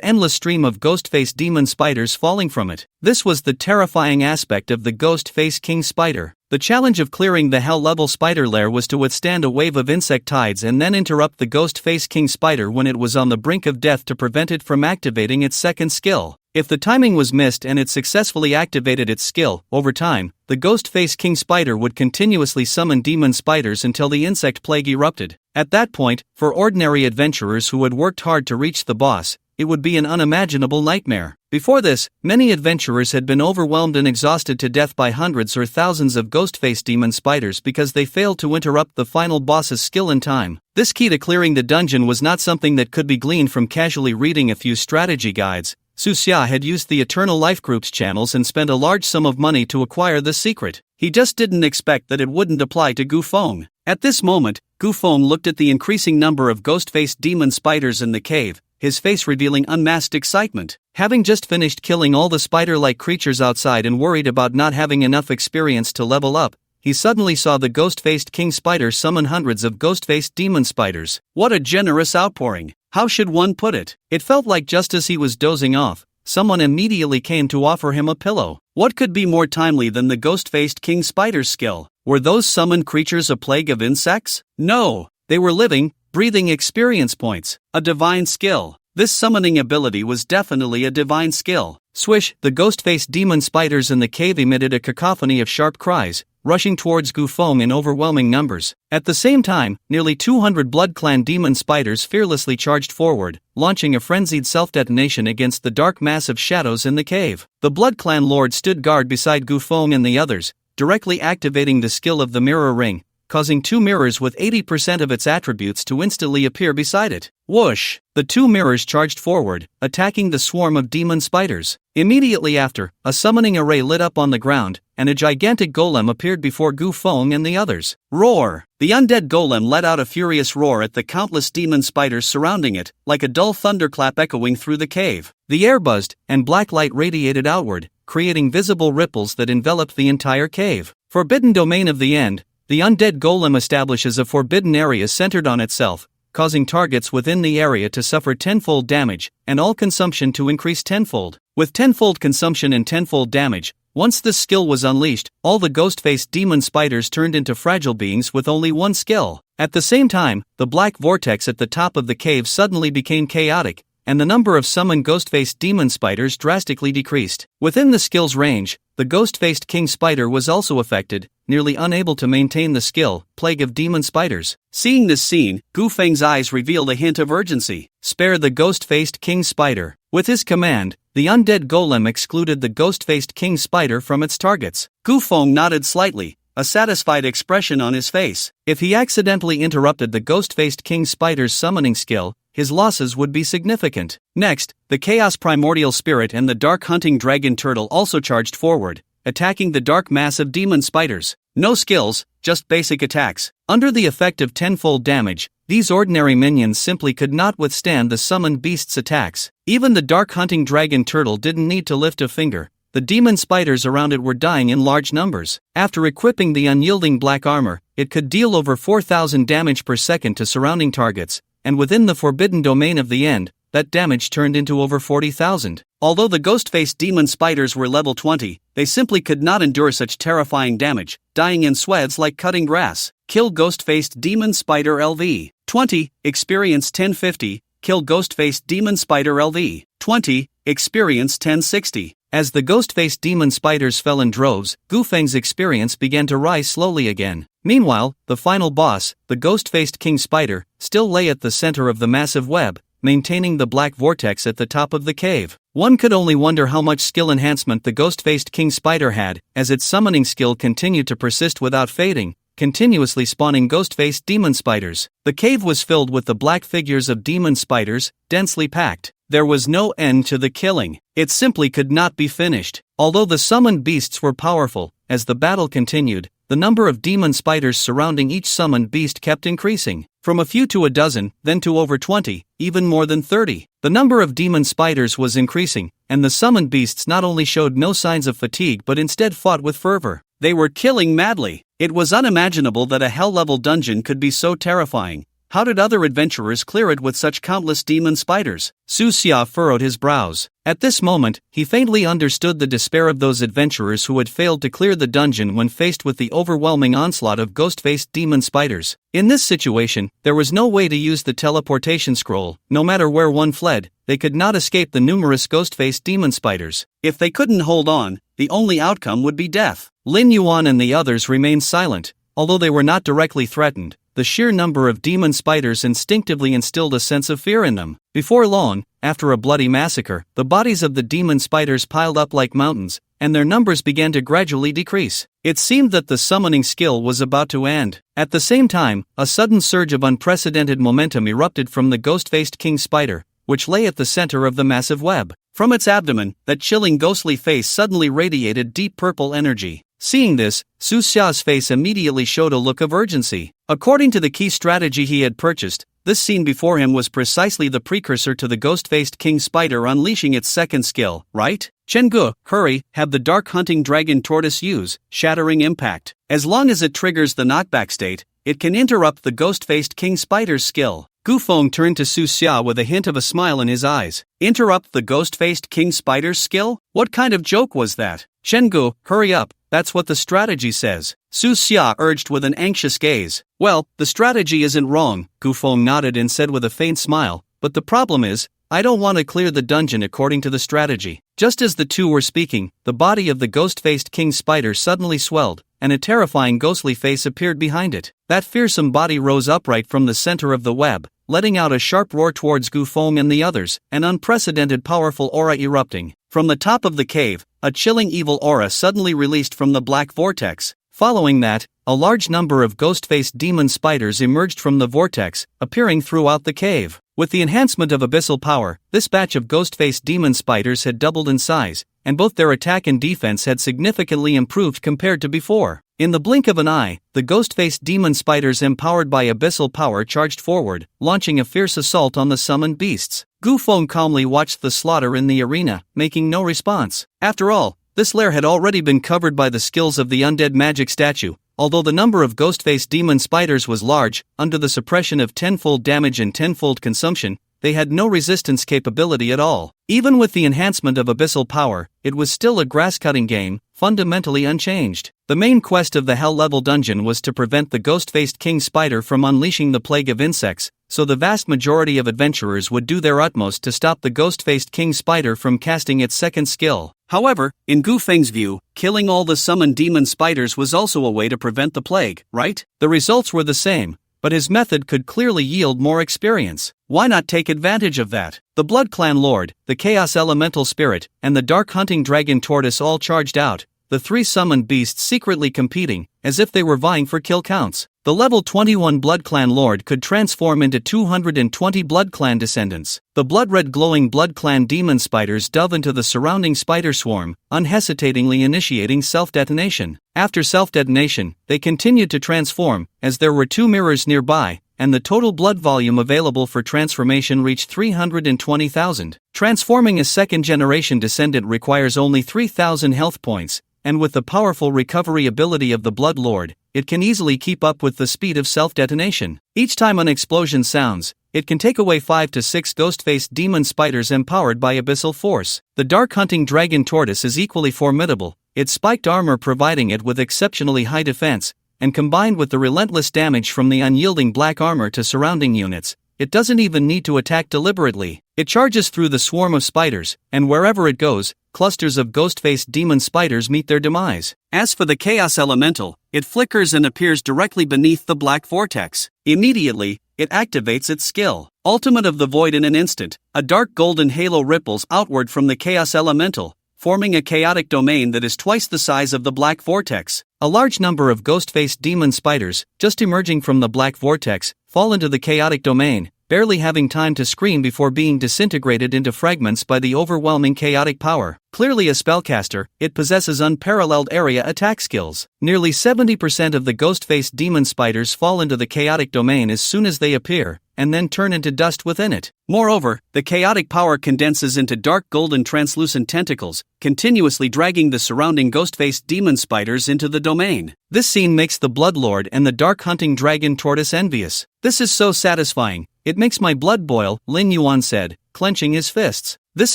endless stream of ghost-faced demon spiders falling from it. This was the terrifying aspect of the Ghost-Faced King Spider. The challenge of clearing the Hell-level spider lair was to withstand a wave of insect tides and then interrupt the Ghost-Faced King Spider when it was on the brink of death to prevent it from activating its second skill. If the timing was missed and it successfully activated its skill, over time, the Ghost-Faced King Spider would continuously summon demon spiders until the insect plague erupted. At that point, for ordinary adventurers who had worked hard to reach the boss, it would be an unimaginable nightmare. Before this, many adventurers had been overwhelmed and exhausted to death by hundreds or thousands of ghost-faced demon spiders because they failed to interrupt the final boss's skill in time. This key to clearing the dungeon was not something that could be gleaned from casually reading a few strategy guides. Suxia had used the Eternal Life Group's channels and spent a large sum of money to acquire the secret. He just didn't expect that it wouldn't apply to Gu Feng. At this moment, Gu Feng looked at the increasing number of ghost-faced demon spiders in the cave, his face revealing unmasked excitement. Having just finished killing all the spider-like creatures outside and worried about not having enough experience to level up, he suddenly saw the ghost-faced King Spider summon hundreds of ghost-faced demon spiders. What a generous outpouring! How should one put it? It felt like just as he was dozing off, someone immediately came to offer him a pillow. What could be more timely than the ghost-faced King Spider's skill? Were those summoned creatures a plague of insects? No, they were living, breathing experience points. A divine skill. This summoning ability was definitely a divine skill. Swish! The ghost-faced demon spiders in the cave emitted a cacophony of sharp cries, rushing towards Gufeng in overwhelming numbers. At the same time, nearly 200 Blood Clan demon spiders fearlessly charged forward, launching a frenzied self-detonation against the dark mass of shadows in the cave. The Blood Clan Lord stood guard beside Gufeng and the others, directly activating the skill of the mirror ring, causing two mirrors with 80% of its attributes to instantly appear beside it. Whoosh! The two mirrors charged forward, attacking the swarm of demon spiders. Immediately after, a summoning array lit up on the ground, and a gigantic golem appeared before Gufeng and the others. Roar! The undead golem let out a furious roar at the countless demon spiders surrounding it, like a dull thunderclap echoing through the cave. The air buzzed, and black light radiated outward, creating visible ripples that enveloped the entire cave. Forbidden Domain of the End. The undead golem establishes a forbidden area centered on itself, causing targets within the area to suffer tenfold damage, and all consumption to increase tenfold. With tenfold consumption and tenfold damage, once this skill was unleashed, all the ghost-faced demon spiders turned into fragile beings with only one skill. At the same time, the black vortex at the top of the cave suddenly became chaotic, and the number of summoned ghost-faced demon spiders drastically decreased. Within the skill's range, the ghost-faced king spider was also affected, nearly unable to maintain the skill, Plague of Demon Spiders. Seeing this scene, Gufeng's eyes revealed a hint of urgency. Spare the ghost-faced king spider. With his command, the undead golem excluded the ghost-faced king spider from its targets. Gufeng nodded slightly, a satisfied expression on his face. If he accidentally interrupted the ghost-faced king spider's summoning skill, his losses would be significant. Next, the Chaos Primordial Spirit and the Dark Hunting Dragon Turtle also charged forward, attacking the dark mass of demon spiders. No skills, just basic attacks. Under the effect of tenfold damage, these ordinary minions simply could not withstand the summoned beast's attacks. Even the Dark Hunting Dragon Turtle didn't need to lift a finger. The demon spiders around it were dying in large numbers. After equipping the unyielding black armor, it could deal over 4,000 damage per second to surrounding targets, and within the Forbidden Domain of the End, that damage turned into over 40,000. Although the ghost-faced demon spiders were level 20, they simply could not endure such terrifying damage, dying in sweats like cutting grass. Kill ghost-faced demon spider LV. 20, experience 1050, kill ghost-faced demon spider LV. 20, experience 1060. As the ghost-faced demon spiders fell in droves, Gufeng's experience began to rise slowly again. Meanwhile, the final boss, the ghost-faced king spider, still lay at the center of the massive web, maintaining the black vortex at the top of the cave. One could only wonder how much skill enhancement the ghost-faced king spider had, as its summoning skill continued to persist without fading, continuously spawning ghost-faced demon spiders. The cave was filled with the black figures of demon spiders, densely packed. There was no end to the killing. It simply could not be finished. Although the summoned beasts were powerful, as the battle continued, the number of demon spiders surrounding each summoned beast kept increasing. From a few to a dozen, then to over 20, even more than 30. The number of demon spiders was increasing, and the summoned beasts not only showed no signs of fatigue but instead fought with fervor. They were killing madly. It was unimaginable that a hell-level dungeon could be so terrifying. How did other adventurers clear it with such countless demon spiders? Su Xia furrowed his brows. At this moment, he faintly understood the despair of those adventurers who had failed to clear the dungeon when faced with the overwhelming onslaught of ghost-faced demon spiders. In this situation, there was no way to use the teleportation scroll. No matter where one fled, they could not escape the numerous ghost-faced demon spiders. If they couldn't hold on, the only outcome would be death. Lin Yuan and the others remained silent. Although they were not directly threatened, the sheer number of demon spiders instinctively instilled a sense of fear in them. Before long, after a bloody massacre, the bodies of the demon spiders piled up like mountains, and their numbers began to gradually decrease. It seemed that the summoning skill was about to end. At the same time, a sudden surge of unprecedented momentum erupted from the ghost-faced king spider, which lay at the center of the massive web. From its abdomen, that chilling ghostly face suddenly radiated deep purple energy. Seeing this, Su Xia's face immediately showed a look of urgency. According to the key strategy he had purchased, this scene before him was precisely the precursor to the ghost-faced king spider unleashing its second skill, right? Chenggu, hurry, have the dark hunting dragon tortoise use shattering impact. As long as it triggers the knockback state, it can interrupt the ghost-faced king spider's skill. Gufeng turned to Su Xia with a hint of a smile in his eyes. Interrupt the ghost-faced king spider's skill? What kind of joke was that? Chenggu, hurry up, that's what the strategy says. Su Xia urged with an anxious gaze. Well, the strategy isn't wrong, Gufeng nodded and said with a faint smile, but the problem is, I don't want to clear the dungeon according to the strategy. Just as the two were speaking, the body of the ghost-faced king spider suddenly swelled, and a terrifying ghostly face appeared behind it. That fearsome body rose upright from the center of the web, letting out a sharp roar towards Gufeng and the others, an unprecedented powerful aura erupting. From the top of the cave, a chilling evil aura suddenly released from the black vortex. Following that, a large number of ghost-faced demon spiders emerged from the vortex, appearing throughout the cave. With the enhancement of abyssal power, this batch of ghost-faced demon spiders had doubled in size, and both their attack and defense had significantly improved compared to before. In the blink of an eye, the ghost-faced demon spiders empowered by abyssal power charged forward, launching a fierce assault on the summoned beasts. Gufeng calmly watched the slaughter in the arena, making no response. After all, this lair had already been covered by the skills of the undead magic statue. Although the number of ghost-faced demon spiders was large, under the suppression of tenfold damage and tenfold consumption, they had no resistance capability at all. Even with the enhancement of abyssal power, it was still a grass-cutting game, fundamentally unchanged. The main quest of the Hell-level dungeon was to prevent the ghost-faced king spider from unleashing the plague of insects, so the vast majority of adventurers would do their utmost to stop the ghost-faced king spider from casting its second skill. However, in Gufeng's view, killing all the summoned demon spiders was also a way to prevent the plague, right? The results were the same, but his method could clearly yield more experience. Why not take advantage of that? The Blood Clan Lord, the Chaos Elemental Spirit, and the Dark Hunting Dragon Tortoise all charged out, the three summoned beasts secretly competing, as if they were vying for kill counts. The level 21 Blood Clan Lord could transform into 220 Blood Clan descendants. The blood-red glowing Blood Clan demon spiders dove into the surrounding spider swarm, unhesitatingly initiating self-detonation. After self-detonation, they continued to transform, as there were two mirrors nearby, and the total blood volume available for transformation reached 320,000. Transforming a second-generation descendant requires only 3,000 health points, and with the powerful recovery ability of the Blood Lord, it can easily keep up with the speed of self-detonation. Each time an explosion sounds, it can take away 5 to 6 ghost-faced demon spiders empowered by abyssal force. The Dark Hunting Dragon Tortoise is equally formidable, its spiked armor providing it with exceptionally high defense, and combined with the relentless damage from the unyielding black armor to surrounding units, it doesn't even need to attack deliberately. It charges through the swarm of spiders, and wherever it goes, clusters of ghost-faced demon spiders meet their demise. As for the Chaos Elemental, it flickers and appears directly beneath the black vortex. Immediately, it activates its skill, Ultimate of the Void. In an instant, a dark golden halo ripples outward from the Chaos Elemental, forming a chaotic domain that is twice the size of the black vortex. A large number of ghost-faced demon spiders, just emerging from the black vortex, fall into the chaotic domain, barely having time to scream before being disintegrated into fragments by the overwhelming chaotic power. Clearly a spellcaster, it possesses unparalleled area attack skills. Nearly 70% of the ghost-faced demon spiders fall into the chaotic domain as soon as they appear, and then turn into dust within it. Moreover, the chaotic power condenses into dark golden translucent tentacles, continuously dragging the surrounding ghost-faced demon spiders into the domain. This scene makes the Blood Lord and the Dark Hunting Dragon Tortoise envious. "This is so satisfying, it makes my blood boil," Lin Yuan said, clenching his fists. "This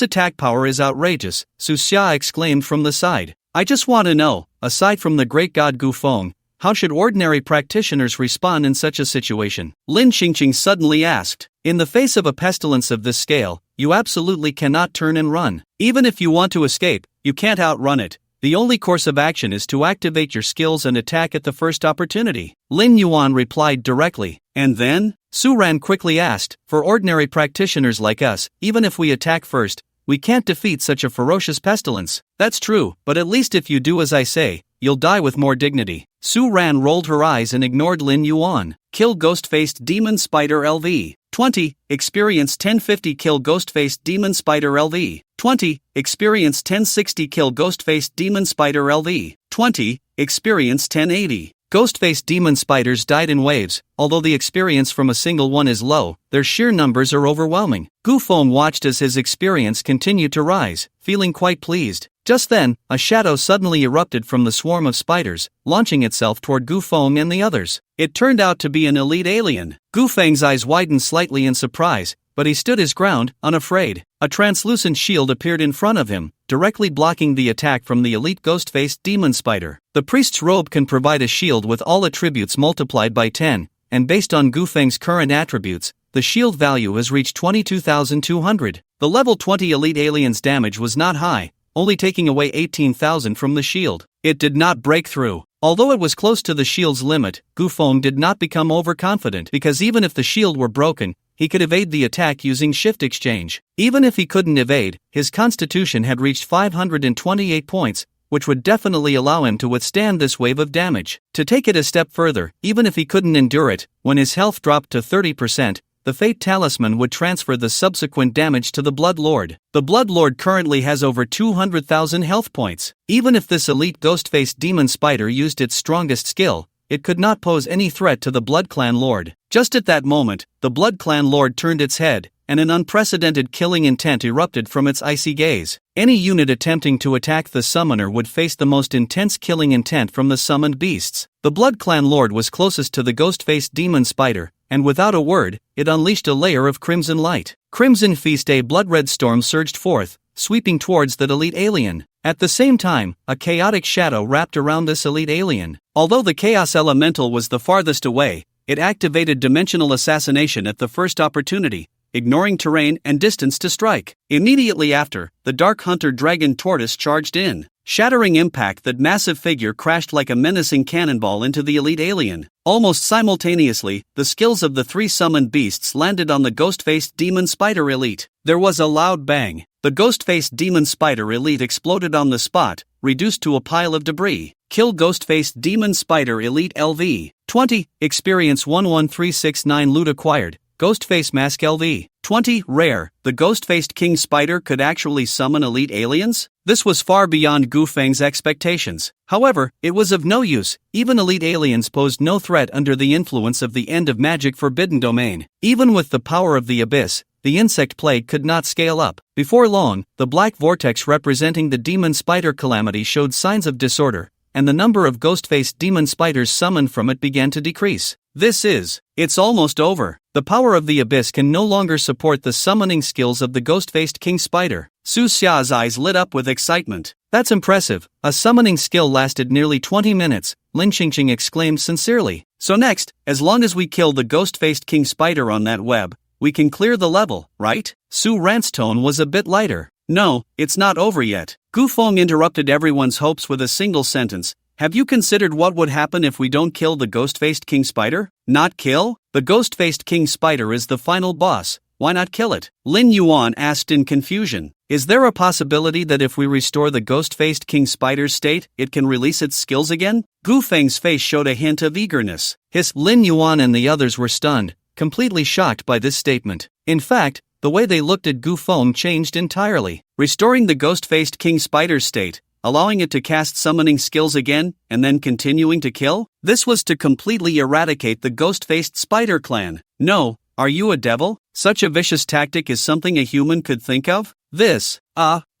attack power is outrageous," Su Xia exclaimed from the side. "I just want to know, aside from the great god Gufeng, how should ordinary practitioners respond in such a situation?" Lin Xingqing suddenly asked. "In the face of a pestilence of this scale, you absolutely cannot turn and run. Even if you want to escape, you can't outrun it. The only course of action is to activate your skills and attack at the first opportunity." Lin Yuan replied directly. "And then?" Su Ran quickly asked. "For ordinary practitioners like us, even if we attack first, we can't defeat such a ferocious pestilence." "That's true, but at least if you do as I say, you'll die with more dignity." Su Ran rolled her eyes and ignored Lin Yuan. Kill Ghost-Faced Demon Spider LV. 20. Experience 1050. Kill Ghost-Faced Demon Spider LV. 20. Experience 1060. Kill Ghost-Faced Demon Spider LV. 20. Experience 1080. Ghost-faced demon spiders died in waves. Although the experience from a single one is low, their sheer numbers are overwhelming. Gufeng watched as his experience continued to rise, feeling quite pleased. Just then, a shadow suddenly erupted from the swarm of spiders, launching itself toward Gufeng and the others. It turned out to be an elite alien. Gufeng's eyes widened slightly in surprise, but he stood his ground, unafraid. A translucent shield appeared in front of him, directly blocking the attack from the elite ghost-faced demon spider. The priest's robe can provide a shield with all attributes multiplied by 10, and based on Gufeng's current attributes, the shield value has reached 22,200. The level 20 elite alien's damage was not high, only taking away 18,000 from the shield. It did not break through. Although it was close to the shield's limit, Gu Feng did not become overconfident because even if the shield were broken, he could evade the attack using shift exchange. Even if he couldn't evade, his constitution had reached 528 points, which would definitely allow him to withstand this wave of damage. To take it a step further, even if he couldn't endure it, when his health dropped to 30%, the Fate Talisman would transfer the subsequent damage to the Blood Lord. The Blood Lord currently has over 200,000 health points. Even if this elite ghost-faced demon spider used its strongest skill, it could not pose any threat to the Blood Clan Lord. Just at that moment, the Blood Clan Lord turned its head, and an unprecedented killing intent erupted from its icy gaze. Any unit attempting to attack the summoner would face the most intense killing intent from the summoned beasts. The Blood Clan Lord was closest to the ghost-faced demon spider, and without a word, it unleashed a layer of crimson light. Crimson Feast, a blood-red storm surged forth, sweeping towards that elite alien. At the same time, a chaotic shadow wrapped around this elite alien. Although the Chaos Elemental was the farthest away, it activated Dimensional Assassination at the first opportunity, ignoring terrain and distance to strike. Immediately after, the Dark Hunter Dragon Tortoise charged in. Shattering impact, that massive figure crashed like a menacing cannonball into the elite alien. Almost simultaneously, the skills of the three summoned beasts landed on the ghost-faced demon spider elite. There was a loud bang. The ghost-faced demon spider elite exploded on the spot, reduced to a pile of debris. Kill ghost-faced demon spider elite LV. 20. Experience 11369 loot acquired. Ghostface Mask LV. 20. Rare. The ghost-faced king spider could actually summon elite aliens? This was far beyond Gu Feng's expectations. However, it was of no use. Even elite aliens posed no threat under the influence of the end of magic forbidden domain. Even with the power of the abyss, the insect plague could not scale up. Before long, the black vortex representing the demon spider calamity showed signs of disorder, and the number of ghost-faced demon spiders summoned from it began to decrease. It's almost over. The power of the abyss can no longer support the summoning skills of the ghost-faced king spider. Su Xia's eyes lit up with excitement. That's impressive. A summoning skill lasted nearly 20 minutes, Lin Qingqing exclaimed sincerely. So next, as long as we kill the ghost-faced king spider on that web, we can clear the level, right? Su Rant's tone was a bit lighter. No, it's not over yet. Gu Feng interrupted everyone's hopes with a single sentence. Have you considered what would happen if we don't kill the ghost-faced king spider? Not kill? The ghost-faced king spider is the final boss. Why not kill it? Lin Yuan asked in confusion. Is there a possibility that if we restore the ghost-faced king spider's state, it can release its skills again? Gu Feng's face showed a hint of eagerness. Lin Yuan and the others were stunned, completely shocked by this statement. In fact, the way they looked at Gu Feng changed entirely. Restoring the ghost-faced king spider's state, allowing it to cast summoning skills again, and then continuing to kill? This was to completely eradicate the ghost-faced spider clan. No, are you a devil? Such a vicious tactic is something a human could think of?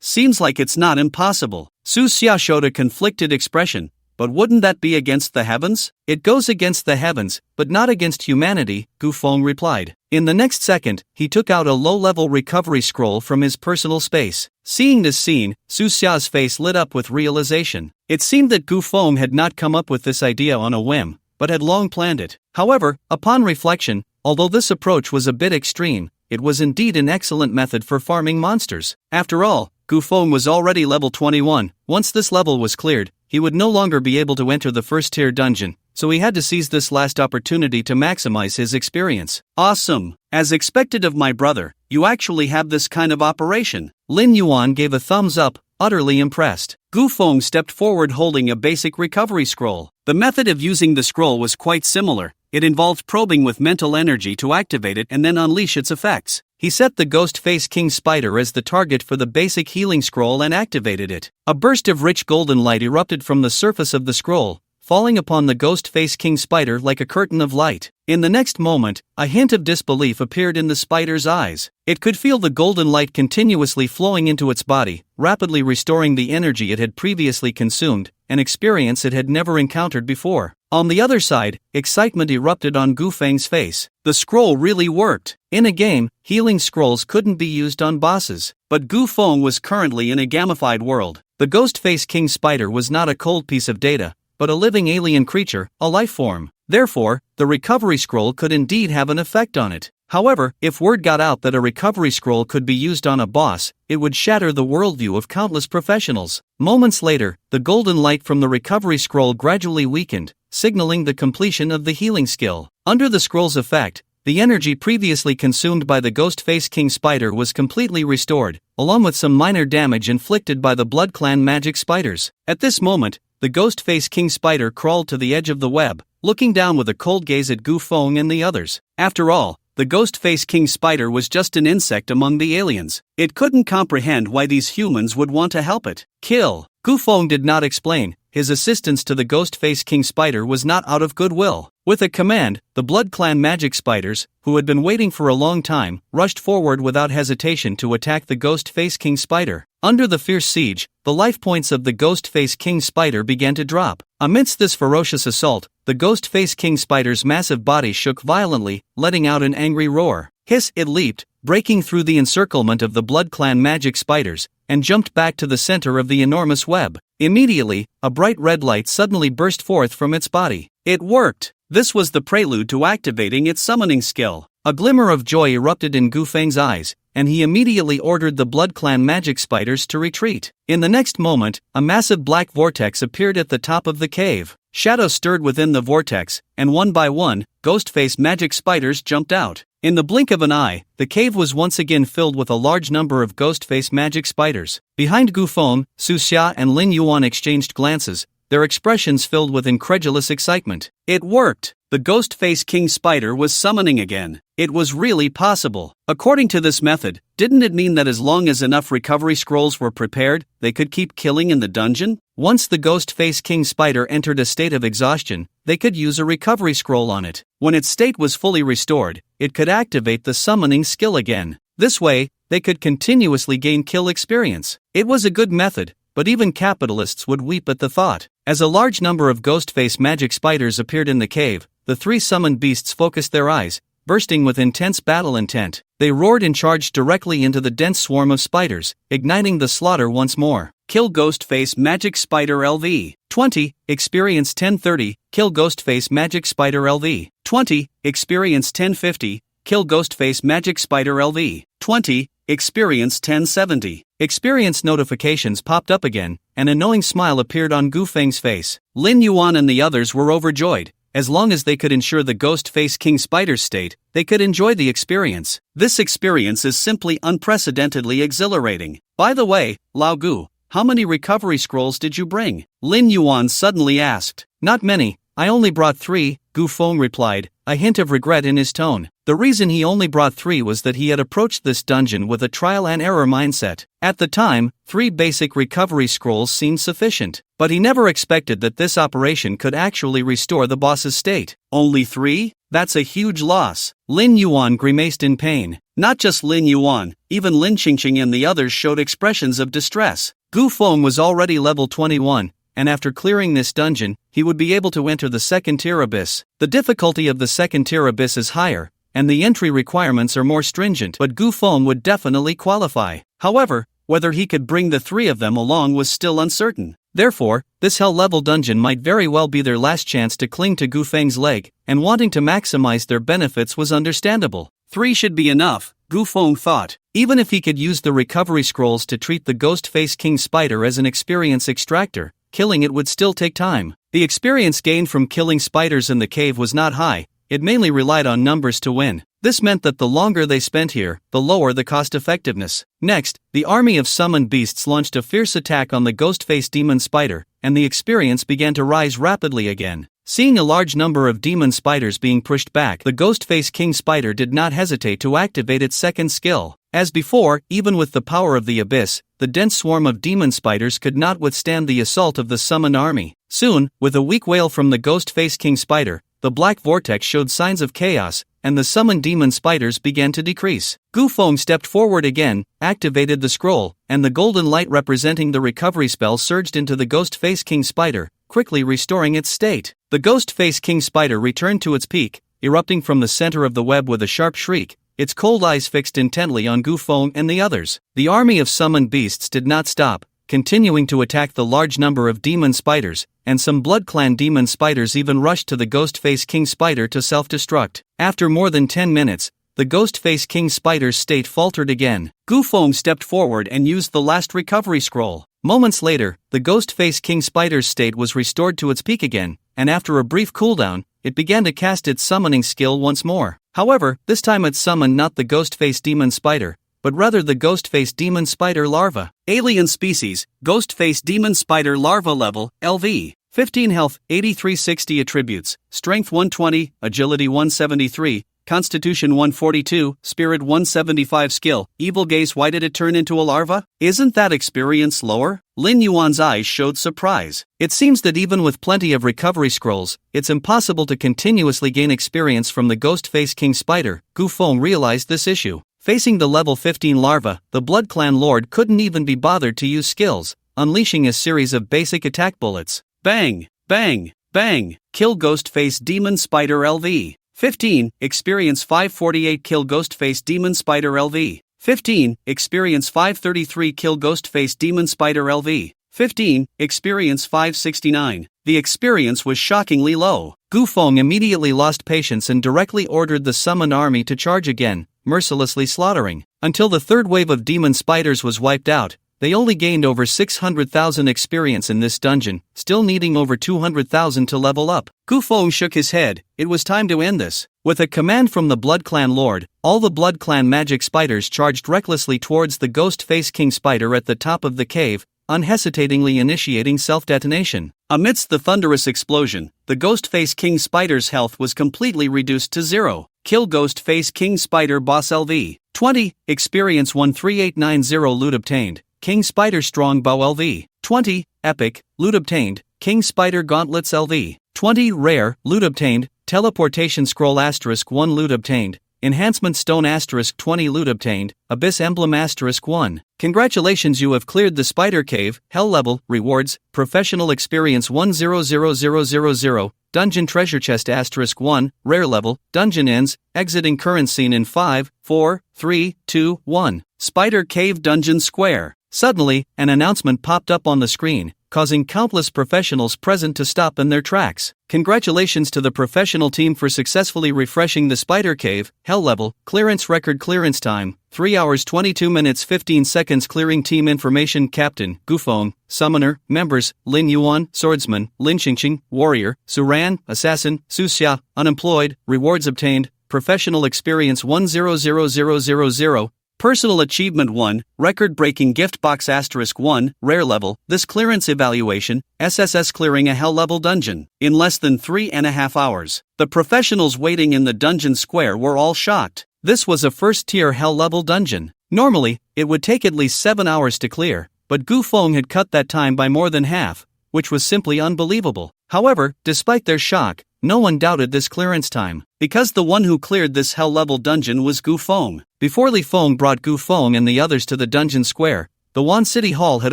Seems like it's not impossible. Su Xia showed a conflicted expression. But wouldn't that be against the heavens? It goes against the heavens, but not against humanity, Gu Feng replied. In the next second, he took out a low-level recovery scroll from his personal space. Seeing this scene, Su Xia's face lit up with realization. It seemed that Gu Feng had not come up with this idea on a whim, but had long planned it. However, upon reflection, although this approach was a bit extreme, it was indeed an excellent method for farming monsters. After all, Gu Feng was already level 21. Once this level was cleared, he would no longer be able to enter the first-tier dungeon, so he had to seize this last opportunity to maximize his experience. Awesome! As expected of my brother, you actually have this kind of operation. Lin Yuan gave a thumbs up, utterly impressed. Gu Feng stepped forward holding a basic recovery scroll. The method of using the scroll was quite similar. It involved probing with mental energy to activate it and then unleash its effects. He set the Ghost-Face King Spider as the target for the basic healing scroll and activated it. A burst of rich golden light erupted from the surface of the scroll, falling upon the Ghost-Face King Spider like a curtain of light. In the next moment, a hint of disbelief appeared in the spider's eyes. It could feel the golden light continuously flowing into its body, rapidly restoring the energy it had previously consumed, an experience it had never encountered before. On the other side, excitement erupted on Gu Feng's face. The scroll really worked. In a game, healing scrolls couldn't be used on bosses, but Gu Feng was currently in a gamified world. The Ghost-Face King Spider was not a cold piece of data, but a living alien creature, a life form. Therefore, the recovery scroll could indeed have an effect on it. However, if word got out that a recovery scroll could be used on a boss, it would shatter the worldview of countless professionals. Moments later, the golden light from the recovery scroll gradually weakened, signaling the completion of the healing skill. Under the scroll's effect, the energy previously consumed by the Ghost-Face King Spider was completely restored, along with some minor damage inflicted by the Blood Clan magic spiders. At this moment, the Ghost-Face King Spider crawled to the edge of the web, looking down with a cold gaze at Gu Feng and the others. After all, the Ghost-Face King Spider was just an insect among the aliens. It couldn't comprehend why these humans would want to help it. Kill. Gu Feng did not explain. His assistance to the Ghost-Face King Spider was not out of goodwill. With a command, the Blood Clan magic spiders, who had been waiting for a long time, rushed forward without hesitation to attack the Ghost-Face King Spider. Under the fierce siege, the life points of the Ghost-Face King Spider began to drop. Amidst this ferocious assault, the Ghost-Face King Spider's massive body shook violently, letting out an angry roar. Hiss! It leaped, breaking through the encirclement of the Blood Clan magic spiders, and jumped back to the center of the enormous web. Immediately, a bright red light suddenly burst forth from its body. It worked! This was the prelude to activating its summoning skill. A glimmer of joy erupted in Gu Feng's eyes, and he immediately ordered the Blood Clan magic spiders to retreat. In the next moment, a massive black vortex appeared at the top of the cave. Shadows stirred within the vortex, and one by one, Ghost-Face magic spiders jumped out. In the blink of an eye, the cave was once again filled with a large number of Ghost-Face magic spiders. Behind Gu Feng, Su Xia and Lin Yuan exchanged glances, their expressions filled with incredulous excitement. It worked! The Ghost-Face King Spider was summoning again. It was really possible. According to this method, didn't it mean that as long as enough recovery scrolls were prepared, they could keep killing in the dungeon? Once the Ghost-Face King Spider entered a state of exhaustion, they could use a recovery scroll on it. When its state was fully restored, it could activate the summoning skill again. This way, they could continuously gain kill experience. It was a good method, but even capitalists would weep at the thought. As a large number of Ghost-Face magic spiders appeared in the cave, the three summoned beasts focused their eyes, bursting with intense battle intent. They roared and charged directly into the dense swarm of spiders, igniting the slaughter once more. Kill Ghost-Face Magic Spider LV. 20, Experience 1030, Kill Ghost-Face Magic Spider LV. 20, Experience 1050, Kill Ghost-Face Magic Spider LV. 20, Experience 1070. Experience notifications popped up again, an annoying smile appeared on Gu Feng's face. Lin Yuan and the others were overjoyed. As long as they could ensure the Ghost-Face King Spider's state, they could enjoy the experience. This experience is simply unprecedentedly exhilarating. By the way, Lao Gu, how many recovery scrolls did you bring? Lin Yuan suddenly asked. Not many, I only brought 3, Gu Feng replied, a hint of regret in his tone. The reason he only brought 3 was that he had approached this dungeon with a trial and error mindset. At the time, 3 basic recovery scrolls seemed sufficient, but he never expected that this operation could actually restore the boss's state. Only 3? That's a huge loss. Lin Yuan grimaced in pain. Not just Lin Yuan, even Lin Qingqing and the others showed expressions of distress. Gu Feng was already level 21, and after clearing this dungeon, he would be able to enter the second-tier abyss. The difficulty of the second-tier abyss is higher, and the entry requirements are more stringent, but Gu Feng would definitely qualify. However, whether he could bring the 3 of them along was still uncertain. Therefore, this hell-level dungeon might very well be their last chance to cling to Gu Feng's leg, and wanting to maximize their benefits was understandable. 3 should be enough, Gu Feng thought. Even if he could use the recovery scrolls to treat the Ghost-Face King Spider as an experience extractor, killing it would still take time. The experience gained from killing spiders in the cave was not high, it mainly relied on numbers to win. This meant that the longer they spent here, the lower the cost effectiveness. Next, the army of summoned beasts launched a fierce attack on the Ghost-Face Demon Spider, and the experience began to rise rapidly again. Seeing a large number of demon spiders being pushed back, the Ghost-Face King Spider did not hesitate to activate its second skill. As before, even with the power of the abyss, the dense swarm of demon spiders could not withstand the assault of the summoned army. Soon, with a weak wail from the Ghost-Face King Spider, the black vortex showed signs of chaos, and the summoned demon spiders began to decrease. Gu Feng stepped forward again, activated the scroll, and the golden light representing the recovery spell surged into the Ghost-Face King Spider, quickly restoring its state. The Ghost-Face King Spider returned to its peak, erupting from the center of the web with a sharp shriek, its cold eyes fixed intently on Gu Feng and the others. The army of summoned beasts did not stop, continuing to attack the large number of demon spiders, and some Blood Clan demon spiders even rushed to the Ghost-Face King Spider to self-destruct. After more than 10 minutes, the Ghostface King Spider's state faltered again. Gu Feng stepped forward and used the last recovery scroll. Moments later, the Ghostface King Spider's state was restored to its peak again, and after a brief cooldown, it began to cast its summoning skill once more. However, this time it summoned not the Ghostface Demon Spider, but rather the Ghostface Demon Spider Larva. Alien species, Ghostface Demon Spider Larva level, LV. 15 health, 8360 attributes, strength 120, agility 173, constitution 142, spirit 175 skill. Evil gaze. Why did it turn into a larva? Isn't that experience lower? Lin Yuan's eyes showed surprise. It seems that even with plenty of recovery scrolls, it's impossible to continuously gain experience from the Ghostface King Spider. Gu Feng realized this issue. Facing the level 15 larva, the Blood Clan Lord couldn't even be bothered to use skills, unleashing a series of basic attack bullets. Bang! Bang! Bang! Kill Ghostface Demon Spider LV. 15. Experience 548. Kill Ghostface Demon Spider LV. 15. Experience 533. Kill Ghostface Demon Spider LV. 15. Experience 569. The experience was shockingly low. Gu Feng immediately lost patience and directly ordered the summoned army to charge again, mercilessly slaughtering. Until the third wave of demon spiders was wiped out, they only gained over 600,000 experience in this dungeon, still needing over 200,000 to level up. Gu Feng shook his head. It was time to end this. With a command from the Blood Clan Lord, all the Blood Clan magic spiders charged recklessly towards the Ghostface King Spider at the top of the cave, unhesitatingly initiating self-detonation. Amidst the thunderous explosion, the Ghostface King Spider's health was completely reduced to 0. Kill Ghostface King Spider Boss LV. 20. Experience 13890. Loot obtained. King Spider Strongbow LV. 20. Epic. Loot obtained. King Spider Gauntlets LV. 20. Rare. Loot obtained. Teleportation Scroll *1. Loot obtained. Enhancement Stone *20. Loot obtained. Abyss Emblem *1. Congratulations, you have cleared the Spider Cave. Hell level. Rewards. Professional Experience 100000. Dungeon Treasure Chest *1. Rare level. Dungeon ends. Exiting current scene in 5, 4, 3, 2, 1. Spider Cave Dungeon Square. Suddenly, an announcement popped up on the screen, causing countless professionals present to stop in their tracks. Congratulations to the professional team for successfully refreshing the Spider Cave. Hell level. Clearance record. Clearance time 3 hours 22 minutes 15 seconds. Clearing team information. Captain Gu Feng. Summoner. Members: Lin Yuan, Swordsman; Lin Qingqing, Warrior; Suran, Assassin; Su Xia, Unemployed. Rewards obtained. Professional Experience 100000. Personal Achievement 1, Record-Breaking Gift Box *1, Rare Level. This clearance evaluation, SSS clearing a Hell Level dungeon in less than 3.5 hours. The professionals waiting in the dungeon square were all shocked. This was a first-tier Hell Level dungeon. Normally, it would take at least 7 hours to clear, but Gu Feng had cut that time by more than half, which was simply unbelievable. However, despite their shock, no one doubted this clearance time, because the one who cleared this hell-level dungeon was Gu Feng. Before Li Feng brought Gu Feng and the others to the dungeon square, the Wan City Hall had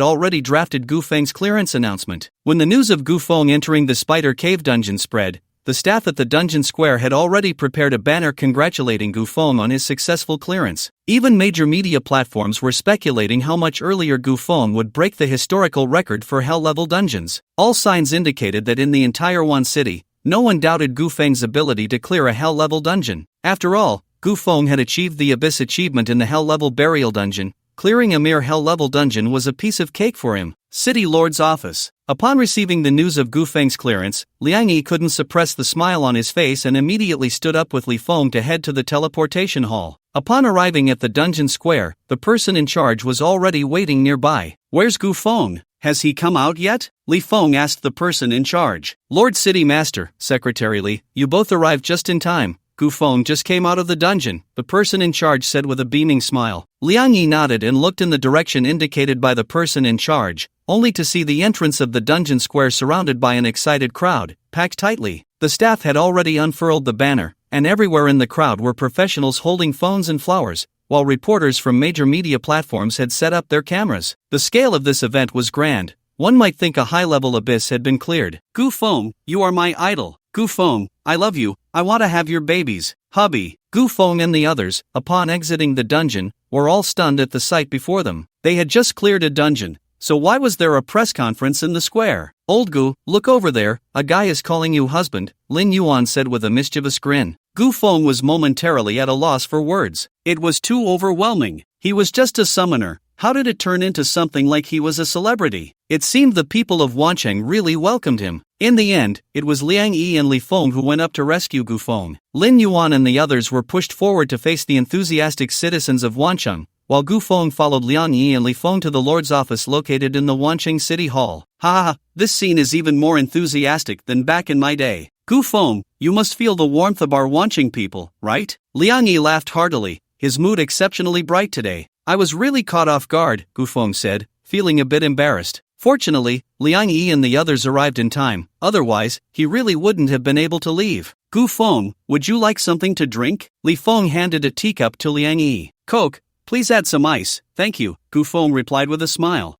already drafted Gu Feng's clearance announcement. When the news of Gu Feng entering the Spider Cave dungeon spread, the staff at the dungeon square had already prepared a banner congratulating Gu Feng on his successful clearance. Even major media platforms were speculating how much earlier Gu Feng would break the historical record for hell-level dungeons. All signs indicated that in the entire Wan City, no one doubted Gu Feng's ability to clear a hell-level dungeon. After all, Gu Feng had achieved the Abyss achievement in the hell-level burial dungeon. Clearing a mere hell-level dungeon was a piece of cake for him. City Lord's office. Upon receiving the news of Gu Feng's clearance, Liang Yi couldn't suppress the smile on his face and immediately stood up with Li Feng to head to the teleportation hall. Upon arriving at the dungeon square, the person in charge was already waiting nearby. "Where's Gu Feng? Has he come out yet?" Li Feng asked the person in charge. "Lord City Master, Secretary Li, you both arrived just in time. Gu Feng just came out of the dungeon," the person in charge said with a beaming smile. Liang Yi nodded and looked in the direction indicated by the person in charge, only to see the entrance of the dungeon square surrounded by an excited crowd, packed tightly. The staff had already unfurled the banner, and everywhere in the crowd were professionals holding phones and flowers, while reporters from major media platforms had set up their cameras. The scale of this event was grand. One might think a high-level abyss had been cleared. "Gu Feng, you are my idol. Gu Feng, I love you, I want to have your babies, hubby." Gu Feng and the others, upon exiting the dungeon, were all stunned at the sight before them. They had just cleared a dungeon, so why was there a press conference in the square? "Old Gu, look over there, a guy is calling you husband," Lin Yuan said with a mischievous grin. Gu Feng was momentarily at a loss for words. It was too overwhelming. He was just a summoner. How did it turn into something like he was a celebrity? It seemed the people of Wancheng really welcomed him. In the end, it was Liang Yi and Li Feng who went up to rescue Gu Feng. Lin Yuan and the others were pushed forward to face the enthusiastic citizens of Wancheng, while Gu Feng followed Liang Yi and Li Feng to the Lord's office located in the Wancheng City Hall. Ha, this scene is even more enthusiastic than back in my day. Gu Feng, you must feel the warmth of our Wancheng people, right? Liang Yi laughed heartily, his mood exceptionally bright today. I was really caught off guard, Gu Feng said, feeling a bit embarrassed. Fortunately, Liang Yi and the others arrived in time, otherwise, he really wouldn't have been able to leave. Gu Feng, would you like something to drink? Li Feng handed a teacup to Liang Yi. Coke, please add some ice, thank you, Gu Feng replied with a smile.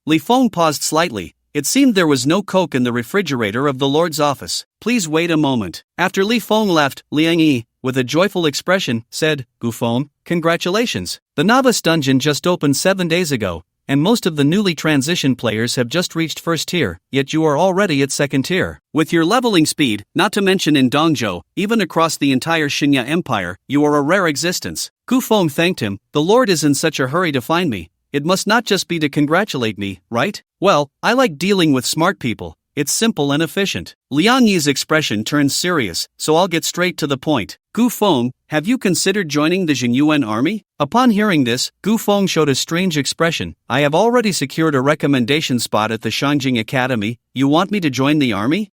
Li Feng paused slightly. It seemed there was no Coke in the refrigerator of the Lord's office. Please wait a moment. After Li Feng left, Liang Yi, with a joyful expression, said, Gu Feng, congratulations. The novice dungeon just opened 7 days ago, and most of the newly transitioned players have just reached first tier, yet you are already at second tier. With your leveling speed, not to mention in Dongzhou, even across the entire Xinya Empire, you are a rare existence. Gu Feng thanked him. The Lord is in such a hurry to find me. It must not just be to congratulate me, right? Well, I like dealing with smart people. It's simple and efficient. Liang Yi's expression turned serious, so I'll get straight to the point. Gu Feng, have you considered joining the Years.When army? Upon hearing this, Gu Feng showed a strange expression. I have already secured a recommendation spot at the Shangjing Academy. You want me to join the army?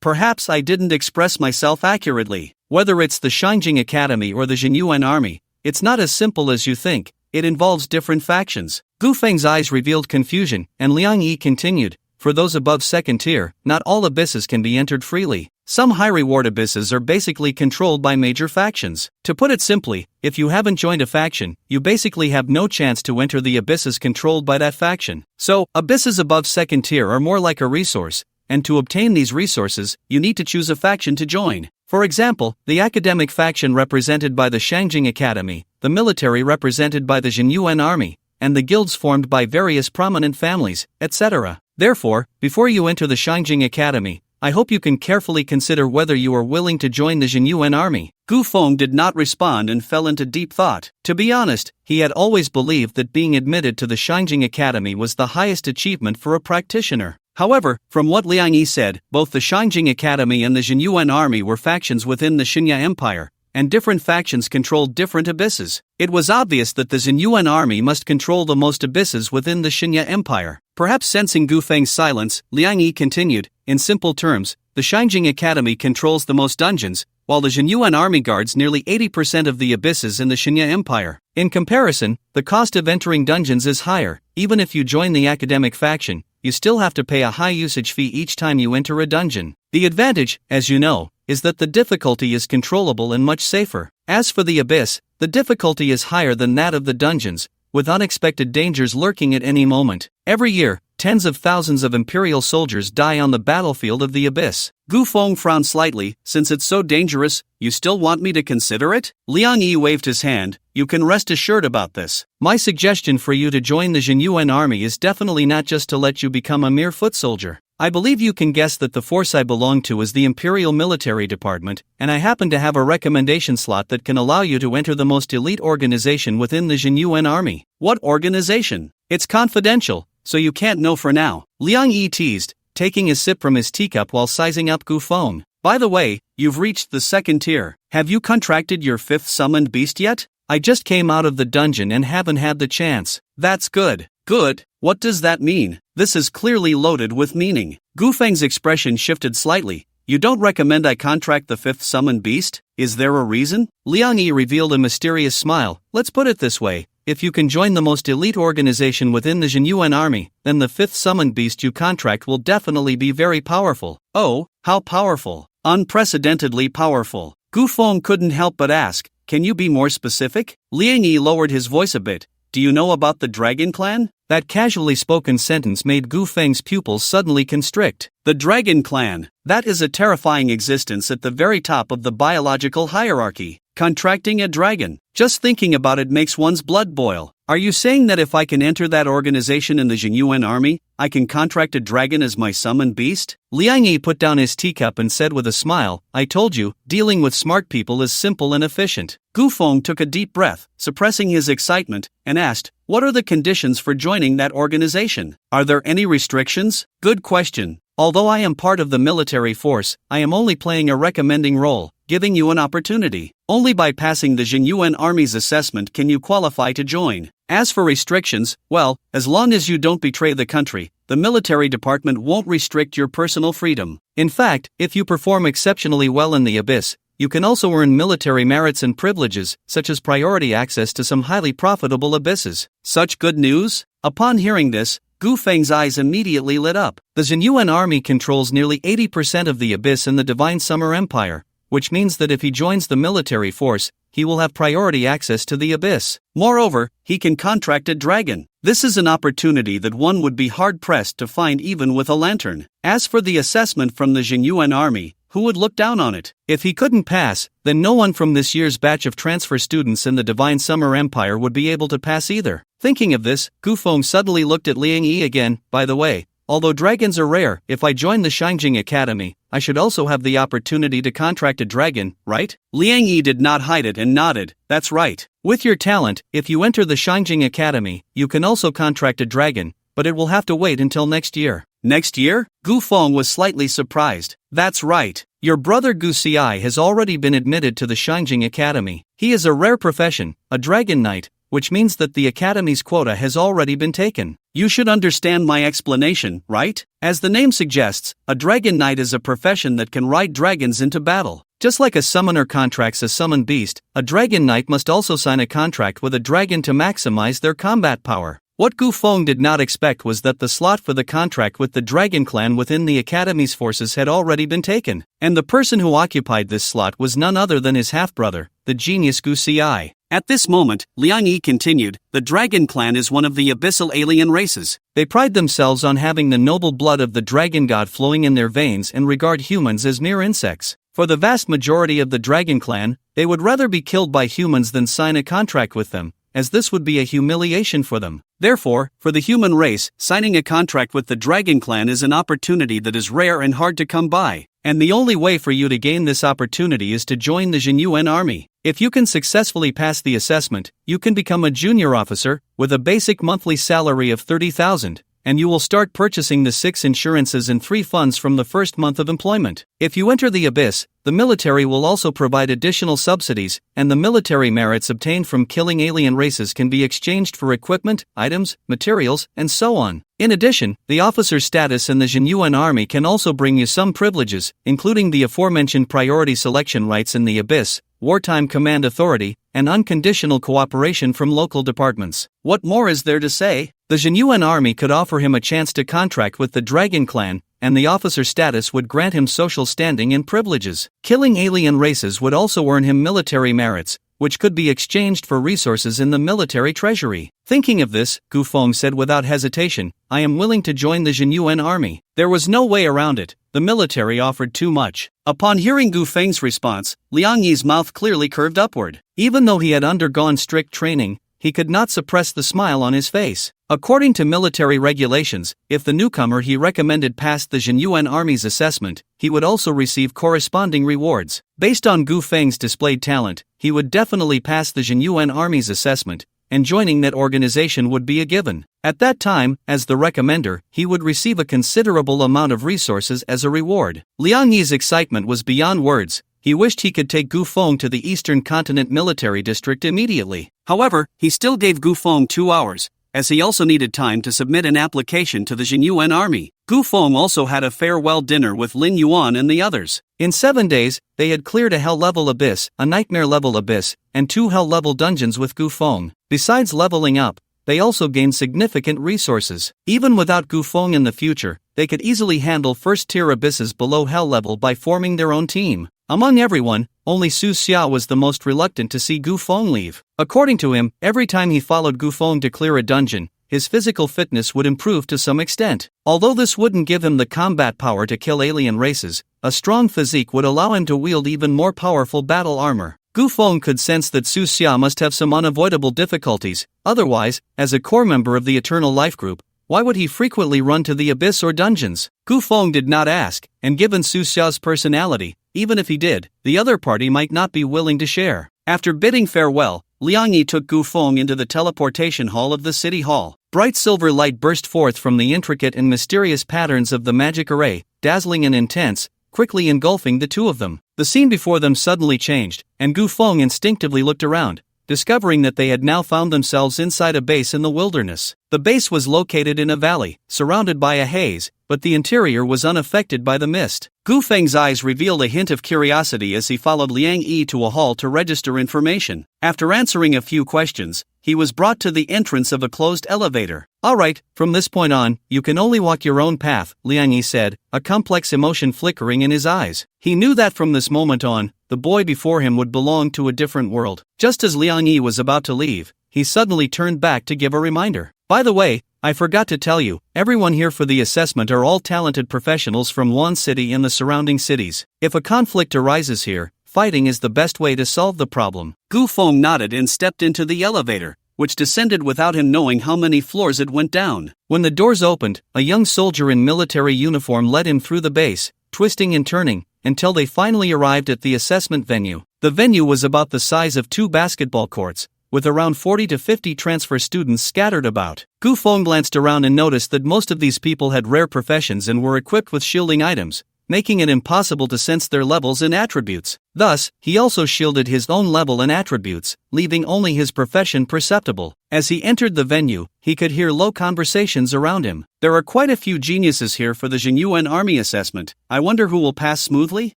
Perhaps I didn't express myself accurately. Whether it's the Shangjing Academy or the Years.When army, it's not as simple as you think. It involves different factions. Gu Feng's eyes revealed confusion, and Liang Yi continued. For those above second tier, not all abysses can be entered freely. Some high-reward abysses are basically controlled by major factions. To put it simply, if you haven't joined a faction, you basically have no chance to enter the abysses controlled by that faction. So, abysses above second tier are more like a resource, and to obtain these resources, you need to choose a faction to join. For example, the academic faction represented by the Shangjing Academy, the military represented by the Years.When army, and the guilds formed by various prominent families, etc. Therefore, before you enter the Shangjing Academy, I hope you can carefully consider whether you are willing to join the Years.When army. Gu Feng did not respond and fell into deep thought. To be honest, he had always believed that being admitted to the Shangjing Academy was the highest achievement for a practitioner. However, from what Liang Yi said, both the Shangjing Academy and the Years.When army were factions within the Xinya Empire, and different factions controlled different abysses. It was obvious that the Years.When army must control the most abysses within the Xinya Empire. Perhaps sensing Gu Feng's silence, Liang Yi continued, in simple terms, the Shangjing Academy controls the most dungeons, while the Years.When army guards nearly 80% of the abysses in the Xinya Empire. In comparison, the cost of entering dungeons is higher. Even if you join the academic faction, you still have to pay a high usage fee each time you enter a dungeon. The advantage, as you know, is that the difficulty is controllable and much safer. As for the abyss, the difficulty is higher than that of the dungeons, with unexpected dangers lurking at any moment. Every year, tens of thousands of Imperial soldiers die on the battlefield of the abyss. Gu Feng frowned slightly. Since it's so dangerous, you still want me to consider it? Liang Yi waved his hand. You can rest assured about this. My suggestion for you to join the Years.When army is definitely not just to let you become a mere foot soldier. I believe you can guess that the force I belong to is the Imperial Military Department, and I happen to have a recommendation slot that can allow you to enter the most elite organization within the Years.When army. What organization? It's confidential, so you can't know for now. Liang Yi teased, taking a sip from his teacup while sizing up Gu Feng. By the way, you've reached the second tier. Have you contracted your 5th summoned beast yet? I just came out of the dungeon and haven't had the chance. That's good. Good? What does that mean? This is clearly loaded with meaning. Gu Feng's expression shifted slightly. You don't recommend I contract the 5th summoned beast? Is there a reason? Liang Yi revealed a mysterious smile. Let's put it this way. If you can join the most elite organization within the Years.When army, then the 5th summoned beast you contract will definitely be very powerful. Oh, how powerful. Unprecedentedly powerful. Gu Feng couldn't help but ask, can you be more specific? Liang Yi lowered his voice a bit. Do you know about the Dragon Clan? That casually spoken sentence made Gu Feng's pupils suddenly constrict. The Dragon Clan. That is a terrifying existence at the very top of the biological hierarchy. Contracting a dragon. Just thinking about it makes one's blood boil. Are you saying that if I can enter that organization in the Years.When army, I can contract a dragon as my summoned beast? Liang Yi put down his teacup and said with a smile, I told you, dealing with smart people is simple and efficient. Gu Feng took a deep breath, suppressing his excitement, and asked, what are the conditions for joining that organization? Are there any restrictions? Good question. Although I am part of the military force, I am only playing a recommending role, giving you an opportunity. Only by passing the Years.When army's assessment can you qualify to join. As for restrictions, well, as long as you don't betray the country, the military department won't restrict your personal freedom. In fact, if you perform exceptionally well in the abyss, you can also earn military merits and privileges, such as priority access to some highly profitable abysses. Such good news? Upon hearing this, Gu Feng's eyes immediately lit up. The Years.When army controls nearly 80% of the abyss in the Divine Summer Empire, which means that if he joins the military force, he will have priority access to the abyss. Moreover, he can contract a dragon. This is an opportunity that one would be hard-pressed to find even with a lantern. As for the assessment from the Years.When army, who would look down on it? If he couldn't pass, then no one from this year's batch of transfer students in the Divine Summer Empire would be able to pass either. Thinking of this, Gu Feng suddenly looked at Liang Yi again. By the way, although dragons are rare, if I join the Shangjing Academy, I should also have the opportunity to contract a dragon, right? Liang Yi did not hide it and nodded. That's right. With your talent, if you enter the Shangjing Academy, you can also contract a dragon, but it will have to wait until next year. Next year? Gu Feng was slightly surprised. That's right. Your brother Gu Xiai has already been admitted to the Shangjing Academy. He is a rare profession, a dragon knight, which means that the Academy's quota has already been taken. You should understand my explanation, right? As the name suggests, a dragon knight is a profession that can ride dragons into battle. Just like a summoner contracts a summoned beast, a dragon knight must also sign a contract with a dragon to maximize their combat power. What Gu Feng did not expect was that the slot for the contract with the Dragon Clan within the Academy's forces had already been taken, and the person who occupied this slot was none other than his half-brother, the genius Gu Xiai. At this moment, Liang Yi continued, the Dragon Clan is one of the abyssal alien races. They pride themselves on having the noble blood of the dragon god flowing in their veins and regard humans as mere insects. For the vast majority of the Dragon Clan, they would rather be killed by humans than sign a contract with them, as this would be a humiliation for them. Therefore, for the human race, signing a contract with the Dragon Clan is an opportunity that is rare and hard to come by, and the only way for you to gain this opportunity is to join the Years.When army. If you can successfully pass the assessment, you can become a junior officer, with a basic monthly salary of 30,000, and you will start purchasing the 6 insurances and 3 funds from the first month of employment. If you enter the abyss, the military will also provide additional subsidies, and the military merits obtained from killing alien races can be exchanged for equipment, items, materials, and so on. In addition, the officer status in the Years.When army can also bring you some privileges, including the aforementioned priority selection rights in the abyss, wartime command authority, and unconditional cooperation from local departments. What more is there to say? The Years.When army could offer him a chance to contract with the Dragon Clan, and the officer status would grant him social standing and privileges. Killing alien races would also earn him military merits, which could be exchanged for resources in the military treasury. Thinking of this, Gu Feng said without hesitation, I am willing to join the Years.When army. There was no way around it. The military offered too much. Upon hearing Gu Feng's response, Liang Yi's mouth clearly curved upward. Even though he had undergone strict training, he could not suppress the smile on his face. According to military regulations, if the newcomer he recommended passed the Years.When army's assessment, he would also receive corresponding rewards. Based on Gu Feng's displayed talent, he would definitely pass the Years.When army's assessment, and joining that organization would be a given. At that time, as the recommender, he would receive a considerable amount of resources as a reward. Liang Yi's excitement was beyond words. He wished he could take Gu Feng to the Eastern Continent Military District immediately. However, he still gave Gu Feng 2 hours, as he also needed time to submit an application to the Years.When army. Gu Feng also had a farewell dinner with Lin Yuan and the others. In 7 days, they had cleared a hell-level abyss, a nightmare-level abyss, and 2 hell-level dungeons with Gu Feng. Besides leveling up, they also gained significant resources. Even without Gu Feng in the future, they could easily handle first-tier abysses below hell level by forming their own team. Among everyone, only Su Xia was the most reluctant to see Gu Feng leave. According to him, every time he followed Gu Feng to clear a dungeon, his physical fitness would improve to some extent. Although this wouldn't give him the combat power to kill alien races, a strong physique would allow him to wield even more powerful battle armor. Gu Feng could sense that Su Xia must have some unavoidable difficulties, otherwise, as a core member of the Eternal Life Group, why would he frequently run to the abyss or dungeons? Gu Feng did not ask, and given Su Xia's personality, even if he did, the other party might not be willing to share. After bidding farewell, Liang Yi took Gu Feng into the teleportation hall of the city hall. Bright silver light burst forth from the intricate and mysterious patterns of the magic array, dazzling and intense, quickly engulfing the two of them. The scene before them suddenly changed, and Gu Feng instinctively looked around, discovering that they had now found themselves inside a base in the wilderness. The base was located in a valley, surrounded by a haze, but the interior was unaffected by the mist. Gu Feng's eyes revealed a hint of curiosity as he followed Liang Yi to a hall to register information. After answering a few questions, he was brought to the entrance of a closed elevator. "Alright, from this point on, you can only walk your own path," Liang Yi said, a complex emotion flickering in his eyes. He knew that from this moment on, the boy before him would belong to a different world. Just as Liang Yi was about to leave, he suddenly turned back to give a reminder. "By the way, I forgot to tell you, everyone here for the assessment are all talented professionals from Wan City and the surrounding cities. If a conflict arises here, fighting is the best way to solve the problem." Gu Feng nodded and stepped into the elevator, which descended without him knowing how many floors it went down. When the doors opened, a young soldier in military uniform led him through the base, twisting and turning, until they finally arrived at the assessment venue. The venue was about the size of 2 basketball courts, with around 40 to 50 transfer students scattered about. Gu Feng glanced around and noticed that most of these people had rare professions and were equipped with shielding items, making it impossible to sense their levels and attributes. Thus, he also shielded his own level and attributes, leaving only his profession perceptible. As he entered the venue, he could hear low conversations around him. "There are quite a few geniuses here for the Years.When army assessment. I wonder who will pass smoothly?"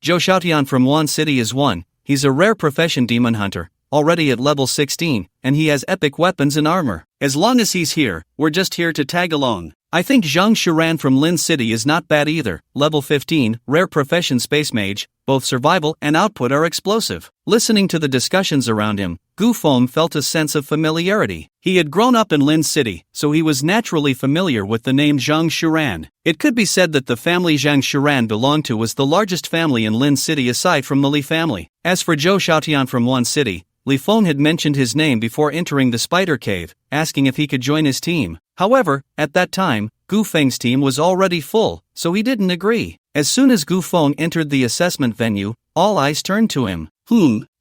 Zhou Xiaotian from Wan City is one. He's a rare profession demon hunter, already at level 16, and he has epic weapons and armor. "As long as he's here, we're just here to tag along." "I think Zhang Shuran from Lin City is not bad either, level 15, rare profession space mage, both survival and output are explosive." Listening to the discussions around him, Gu Feng felt a sense of familiarity. He had grown up in Lin City, so he was naturally familiar with the name Zhang Shuran. It could be said that the family Zhang Shuran belonged to was the largest family in Lin City aside from the Li family. As for Zhou Xiaotian from Wan City, Li Feng had mentioned his name before entering the spider cave, asking if he could join his team. However, at that time, Gu Feng's team was already full, so he didn't agree. As soon as Gu Feng entered the assessment venue, all eyes turned to him.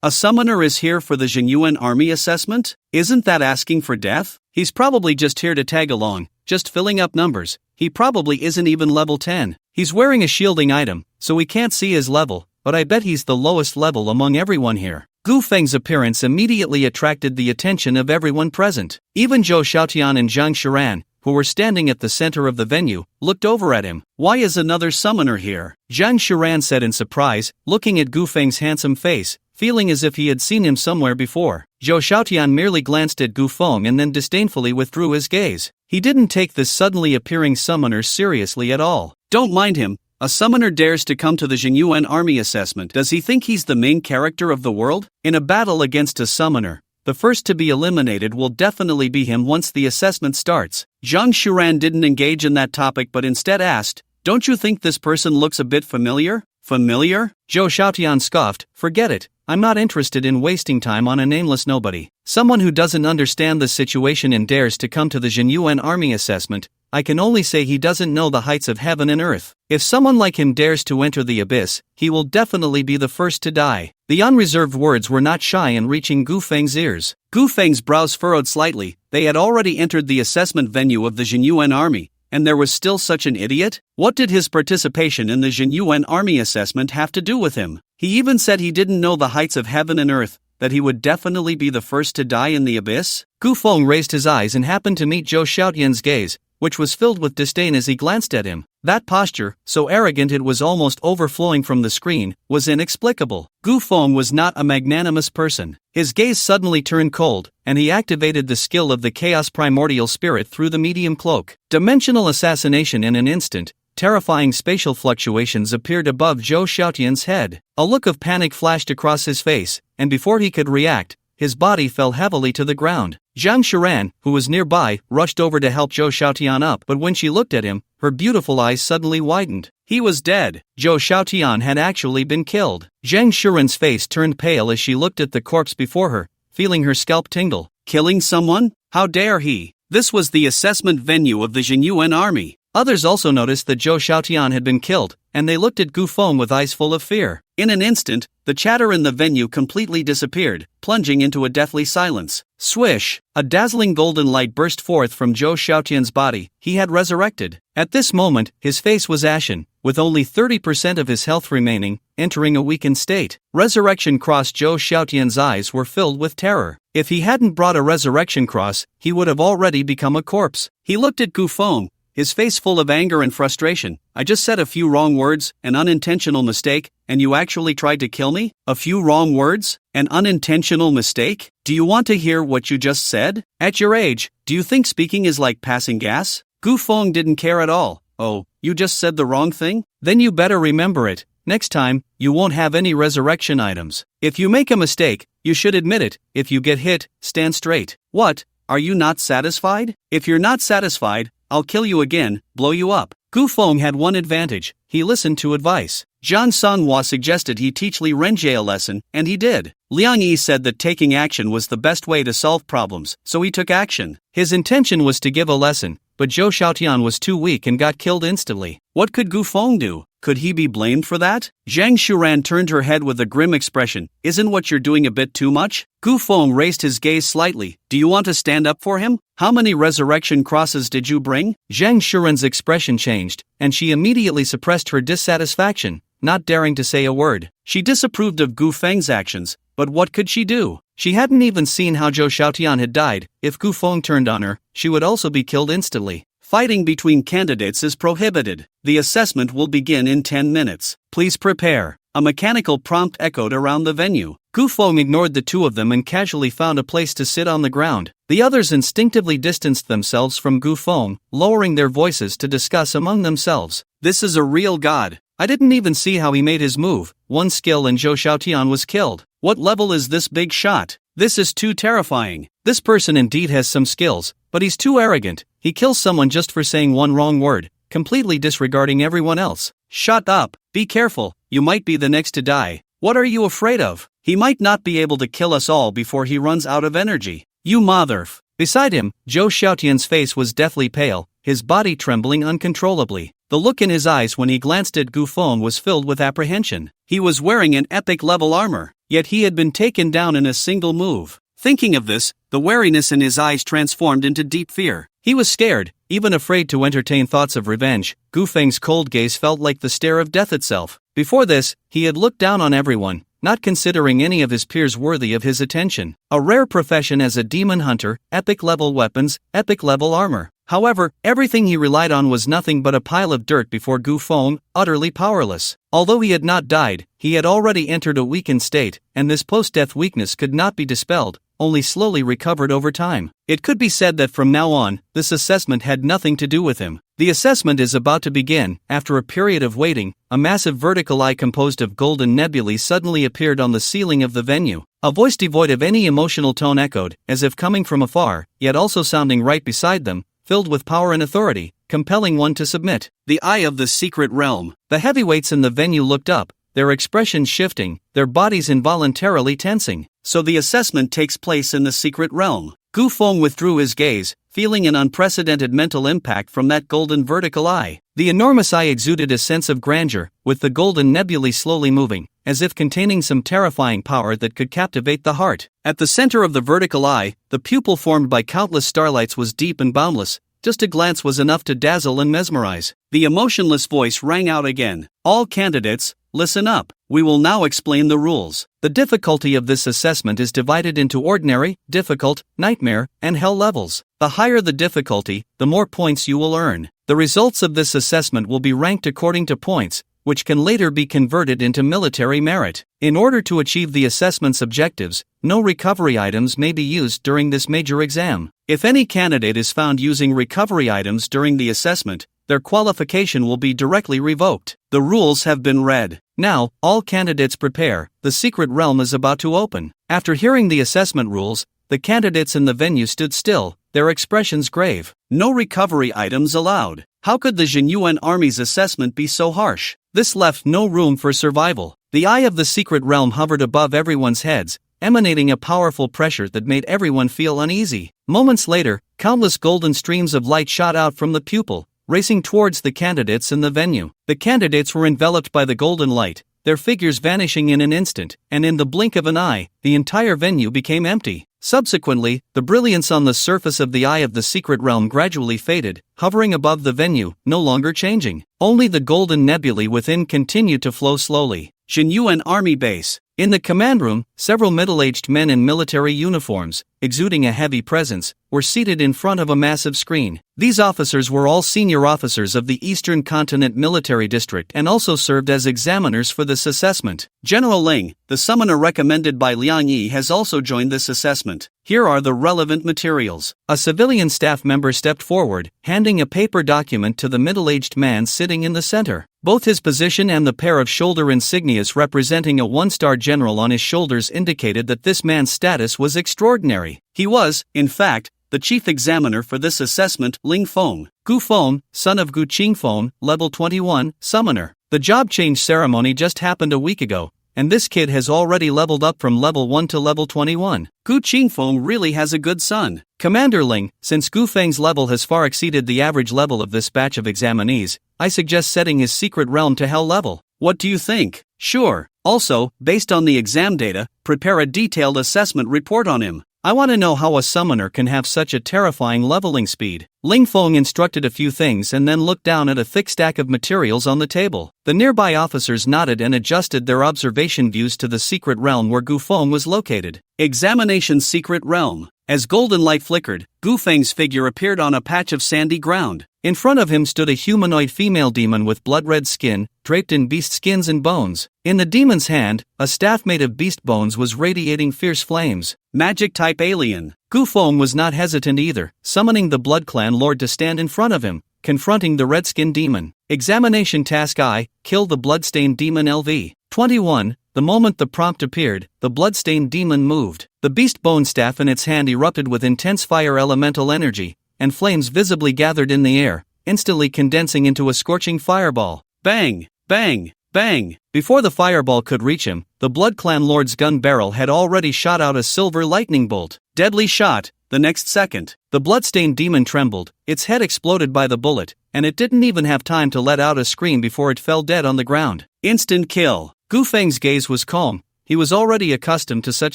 A summoner is here for the Years.When army assessment? Isn't that asking for death? He's probably just here to tag along, just filling up numbers. He probably isn't even level 10. He's wearing a shielding item, so we can't see his level, but I bet he's the lowest level among everyone here. Gu Feng's appearance immediately attracted the attention of everyone present. Even Zhou Xiaotian and Zhang Shuran, who were standing at the center of the venue, looked over at him. "Why is another summoner here?" Zhang Shuran said in surprise, looking at Gu Feng's handsome face, feeling as if he had seen him somewhere before. Zhou Xiaotian merely glanced at Gu Feng and then disdainfully withdrew his gaze. He didn't take this suddenly appearing summoner seriously at all. "Don't mind him. A summoner dares to come to the Years.When army assessment. Does he think he's the main character of the world? In a battle against a summoner, the first to be eliminated will definitely be him once the assessment starts." Zhang Shuran didn't engage in that topic but instead asked, "Don't you think this person looks a bit familiar?" "Familiar?" Zhou Xiaotian scoffed, "Forget it. I'm not interested in wasting time on a nameless nobody. Someone who doesn't understand the situation and dares to come to the Years.When army assessment. I can only say he doesn't know the heights of heaven and earth. If someone like him dares to enter the abyss, he will definitely be the first to die." The unreserved words were not shy in reaching Gu Feng's ears. Gu Feng's brows furrowed slightly. They had already entered the assessment venue of the Years.When army, and there was still such an idiot? What did his participation in the Years.When army assessment have to do with him? He even said he didn't know the heights of heaven and earth, that he would definitely be the first to die in the abyss? Gu Feng raised his eyes and happened to meet Zhou Xiaotian's gaze, which was filled with disdain as he glanced at him. That posture, so arrogant it was almost overflowing from the screen, was inexplicable. Gu Feng was not a magnanimous person. His gaze suddenly turned cold, and he activated the skill of the Chaos Primordial Spirit through the medium cloak. Dimensional assassination in an instant. Terrifying spatial fluctuations appeared above Zhou Xiaotian's head. A look of panic flashed across his face, and before he could react, his body fell heavily to the ground. Zhang Shiran, who was nearby, rushed over to help Zhou Xiaotian up, but when she looked at him, her beautiful eyes suddenly widened. He was dead. Zhou Xiaotian had actually been killed. Zhang Shiran's face turned pale as she looked at the corpse before her, feeling her scalp tingle. Killing someone? How dare he? This was the assessment venue of the Jinyuan army. Others also noticed that Zhou Xiaotian had been killed, and they looked at Gu Feng with eyes full of fear. In an instant, the chatter in the venue completely disappeared, plunging into a deathly silence. Swish! A dazzling golden light burst forth from Zhou Xiaotian's body. He had resurrected. At this moment, his face was ashen, with only 30% of his health remaining, entering a weakened state. Resurrection Cross. Zhou Xiaotian's eyes were filled with terror. If he hadn't brought a resurrection cross, he would have already become a corpse. He looked at Gu Feng, his face full of anger and frustration. I just said a few wrong words, an unintentional mistake, and you actually tried to kill me? A few wrong words? An unintentional mistake? Do you want to hear what you just said? At your age, do you think speaking is like passing gas? Gu Feng didn't care at all. Oh, you just said the wrong thing? Then you better remember it. Next time, you won't have any resurrection items. If you make a mistake, you should admit it. If you get hit, stand straight. What? Are you not satisfied? If you're not satisfied, I'll kill you again, blow you up. Gu Feng had one advantage. He listened to advice. Zhang Sanhua suggested he teach Li Renjie a lesson, and he did. Liang Yi said that taking action was the best way to solve problems, so he took action. His intention was to give a lesson, but Zhou Xiaotian was too weak and got killed instantly. What could Gu Feng do? Could he be blamed for that? Zhang Shiran turned her head with a grim expression. Isn't what you're doing a bit too much? Gu Feng raised his gaze slightly. Do you want to stand up for him? How many resurrection crosses did you bring? Zhang Shiran's expression changed, and she immediately suppressed her dissatisfaction, not daring to say a word. She disapproved of Gu Feng's actions, but what could she do? She hadn't even seen how Zhou Xiaotian had died. If Gu Feng turned on her, she would also be killed instantly. Fighting between candidates is prohibited. The assessment will begin in 10 minutes. Please prepare. A mechanical prompt echoed around the venue. Gu Feng ignored the two of them and casually found a place to sit on the ground. The others instinctively distanced themselves from Gu Feng, lowering their voices to discuss among themselves. This is a real god. I didn't even see how he made his move. One skill and Zhou Xiaotian was killed. What level is this big shot? This is too terrifying. This person indeed has some skills, but he's too arrogant. He kills someone just for saying one wrong word, completely disregarding everyone else. Shut up. Be careful. You might be the next to die. What are you afraid of? He might not be able to kill us all before he runs out of energy. You motherf. Beside him, Zhou Xiaotian's face was deathly pale, his body trembling uncontrollably. The look in his eyes when he glanced at Gu Feng was filled with apprehension. He was wearing an epic level armor, yet he had been taken down in a single move. Thinking of this, the wariness in his eyes transformed into deep fear. He was scared, even afraid to entertain thoughts of revenge. Gu Feng's cold gaze felt like the stare of death itself. Before this, he had looked down on everyone, not considering any of his peers worthy of his attention. A rare profession as a demon hunter, epic level weapons, epic level armor. However, everything he relied on was nothing but a pile of dirt before Gu Feng, utterly powerless. Although he had not died, he had already entered a weakened state, and this post-death weakness could not be dispelled, only slowly recovered over time. It could be said that from now on, this assessment had nothing to do with him. The assessment is about to begin. After a period of waiting, a massive vertical eye composed of golden nebulae suddenly appeared on the ceiling of the venue. A voice devoid of any emotional tone echoed, as if coming from afar, yet also sounding right beside them, filled with power and authority, compelling one to submit. The Eye of the Secret Realm. The heavyweights in the venue looked up, their expressions shifting, their bodies involuntarily tensing. So the assessment takes place in the secret realm. Gu Feng withdrew his gaze, feeling an unprecedented mental impact from that golden vertical eye. The enormous eye exuded a sense of grandeur, with the golden nebulae slowly moving, as if containing some terrifying power that could captivate the heart. At the center of the vertical eye, the pupil formed by countless starlights was deep and boundless. Just a glance was enough to dazzle and mesmerize. The emotionless voice rang out again. All candidates, listen up. We will now explain the rules. The difficulty of this assessment is divided into ordinary, difficult, nightmare, and hell levels. The higher the difficulty, the more points you will earn. The results of this assessment will be ranked according to points, which can later be converted into military merit. In order to achieve the assessment's objectives, no recovery items may be used during this major exam. If any candidate is found using recovery items during the assessment, their qualification will be directly revoked. The rules have been read. Now, all candidates prepare, the secret realm is about to open. After hearing the assessment rules, the candidates in the venue stood still, their expressions grave. No recovery items allowed. How could the Years.When army's assessment be so harsh? This left no room for survival. The eye of the secret realm hovered above everyone's heads, emanating a powerful pressure that made everyone feel uneasy. Moments later, countless golden streams of light shot out from the pupil, racing towards the candidates in the venue. The candidates were enveloped by the golden light, their figures vanishing in an instant, and in the blink of an eye, the entire venue became empty. Subsequently, the brilliance on the surface of the eye of the secret realm gradually faded, hovering above the venue, no longer changing. Only the golden nebulae within continued to flow slowly. Years.When Army Base. In the command room, several middle-aged men in military uniforms, exuding a heavy presence, were seated in front of a massive screen. These officers were all senior officers of the Eastern Continent Military District and also served as examiners for this assessment. General Ling, the summoner recommended by Liang Yi, has also joined this assessment. Here are the relevant materials. A civilian staff member stepped forward, handing a paper document to the middle-aged man sitting in the center. Both his position and the pair of shoulder insignias representing a one-star general on his shoulders indicated that this man's status was extraordinary. He was, in fact, the chief examiner for this assessment, Ling Feng. Gu Feng, son of Gu Qingfeng, level 21, summoner. The job change ceremony just happened a week ago, and this kid has already leveled up from level 1 to level 21. Gu Qingfeng really has a good son. Commander Ling, since Gu Feng's level has far exceeded the average level of this batch of examinees, I suggest setting his secret realm to hell level. What do you think? Sure. Also, based on the exam data, prepare a detailed assessment report on him. I want to know how a summoner can have such a terrifying leveling speed. Ling Feng instructed a few things and then looked down at a thick stack of materials on the table. The nearby officers nodded and adjusted their observation views to the secret realm where Gu Feng was located. Examination Secret Realm. As golden light flickered, Gu Feng's figure appeared on a patch of sandy ground. In front of him stood a humanoid female demon with blood-red skin, draped in beast skins and bones. In the demon's hand, a staff made of beast bones was radiating fierce flames. Magic-type alien. Gu Feng was not hesitant either, summoning the Blood Clan Lord to stand in front of him, confronting the red-skinned demon. Examination Task I, kill the bloodstained demon LV. 21. The moment the prompt appeared, the bloodstained demon moved. The beast bone staff in its hand erupted with intense fire elemental energy, and flames visibly gathered in the air, instantly condensing into a scorching fireball. Bang! Bang! Bang! Before the fireball could reach him, the Blood Clan Lord's gun barrel had already shot out a silver lightning bolt. Deadly shot. The next second, the bloodstained demon trembled, its head exploded by the bullet, and it didn't even have time to let out a scream before it fell dead on the ground. Instant kill. Gu Feng's gaze was calm. He was already accustomed to such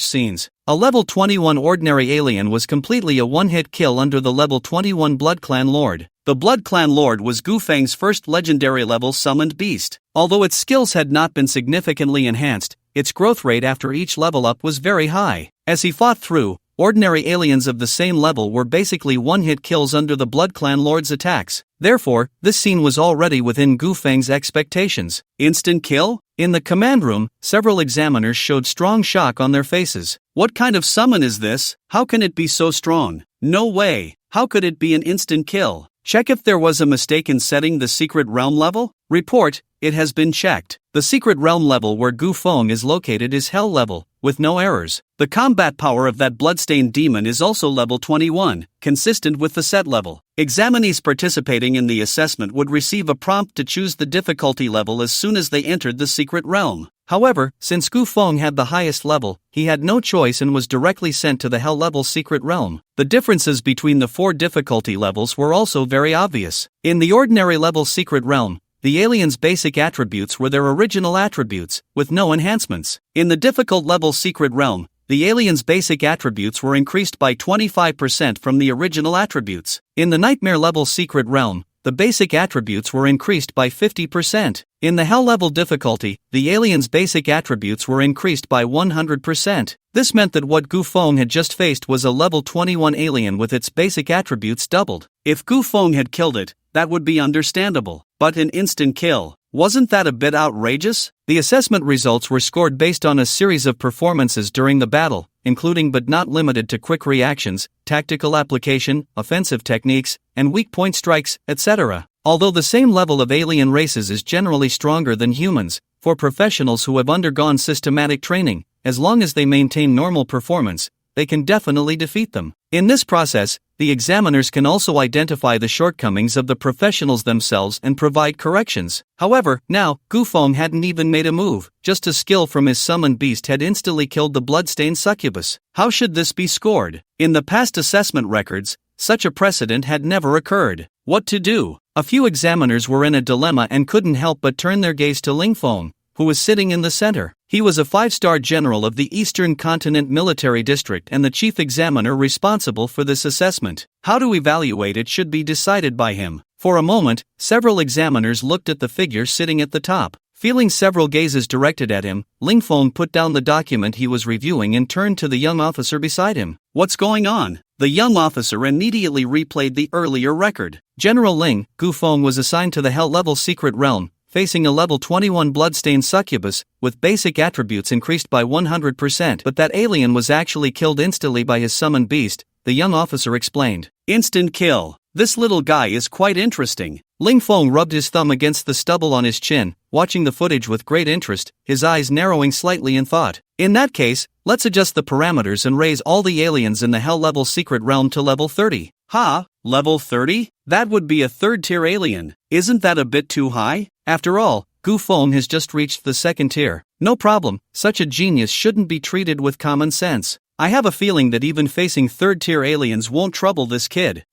scenes. A level 21 ordinary alien was completely a one-hit kill under the level 21 Blood Clan Lord. The Blood Clan Lord was Gu Feng's first legendary level summoned beast. Although its skills had not been significantly enhanced, its growth rate after each level up was very high. As he fought through, ordinary aliens of the same level were basically one-hit kills under the Blood Clan Lord's attacks. Therefore, this scene was already within Gu Feng's expectations. Instant kill? In the command room, several examiners showed strong shock on their faces. What kind of summon is this? How can it be so strong? No way. How could it be an instant kill? Check if there was a mistake in setting the secret realm level. Report, it has been checked. The secret realm level where Gu Feng is located is hell level, with no errors. The combat power of that bloodstained demon is also level 21, consistent with the set level. Examinees participating in the assessment would receive a prompt to choose the difficulty level as soon as they entered the secret realm. However, since Gu Feng had the highest level, he had no choice and was directly sent to the hell level secret realm. The differences between the 4 difficulty levels were also very obvious. In the ordinary level secret realm, the alien's basic attributes were their original attributes, with no enhancements. In the difficult level secret realm, the alien's basic attributes were increased by 25% from the original attributes. In the nightmare level secret realm, the basic attributes were increased by 50%. In the hell level difficulty, the alien's basic attributes were increased by 100%. This meant that what Gu Feng had just faced was a level 21 alien with its basic attributes doubled. If Gu Feng had killed it, that would be understandable. But an instant kill, wasn't that a bit outrageous? The assessment results were scored based on a series of performances during the battle, including but not limited to quick reactions, tactical application, offensive techniques, and weak point strikes, etc. Although the same level of alien races is generally stronger than humans, for professionals who have undergone systematic training, as long as they maintain normal performance, they can definitely defeat them. In this process, the examiners can also identify the shortcomings of the professionals themselves and provide corrections. However, now, Gufeng hadn't even made a move, just a skill from his summoned beast had instantly killed the bloodstained succubus. How should this be scored? In the past assessment records, such a precedent had never occurred. What to do? A few examiners were in a dilemma and couldn't help but turn their gaze to Lingfeng, who was sitting in the center. He was a 5-star general of the Eastern Continent Military District and the chief examiner responsible for this assessment. How to evaluate it should be decided by him. For a moment, several examiners looked at the figure sitting at the top. Feeling several gazes directed at him, Lingfeng put down the document he was reviewing and turned to the young officer beside him. "What's going on?" The young officer immediately replayed the earlier record. General Ling, Gufeng was assigned to the Hell-level secret realm, facing a level 21 bloodstained succubus, with basic attributes increased by 100%, but that alien was actually killed instantly by his summoned beast, the young officer explained. "Instant kill. This little guy is quite interesting." Lingfeng rubbed his thumb against the stubble on his chin, watching the footage with great interest, his eyes narrowing slightly in thought. "In that case, let's adjust the parameters and raise all the aliens in the Hell-level secret realm to level 30. "Ha? Level 30? That would be a third-tier alien. Isn't that a bit too high? After all, Gufeng has just reached the second tier. No problem, such a genius shouldn't be treated with common sense. I have a feeling that even facing third-tier aliens won't trouble this kid.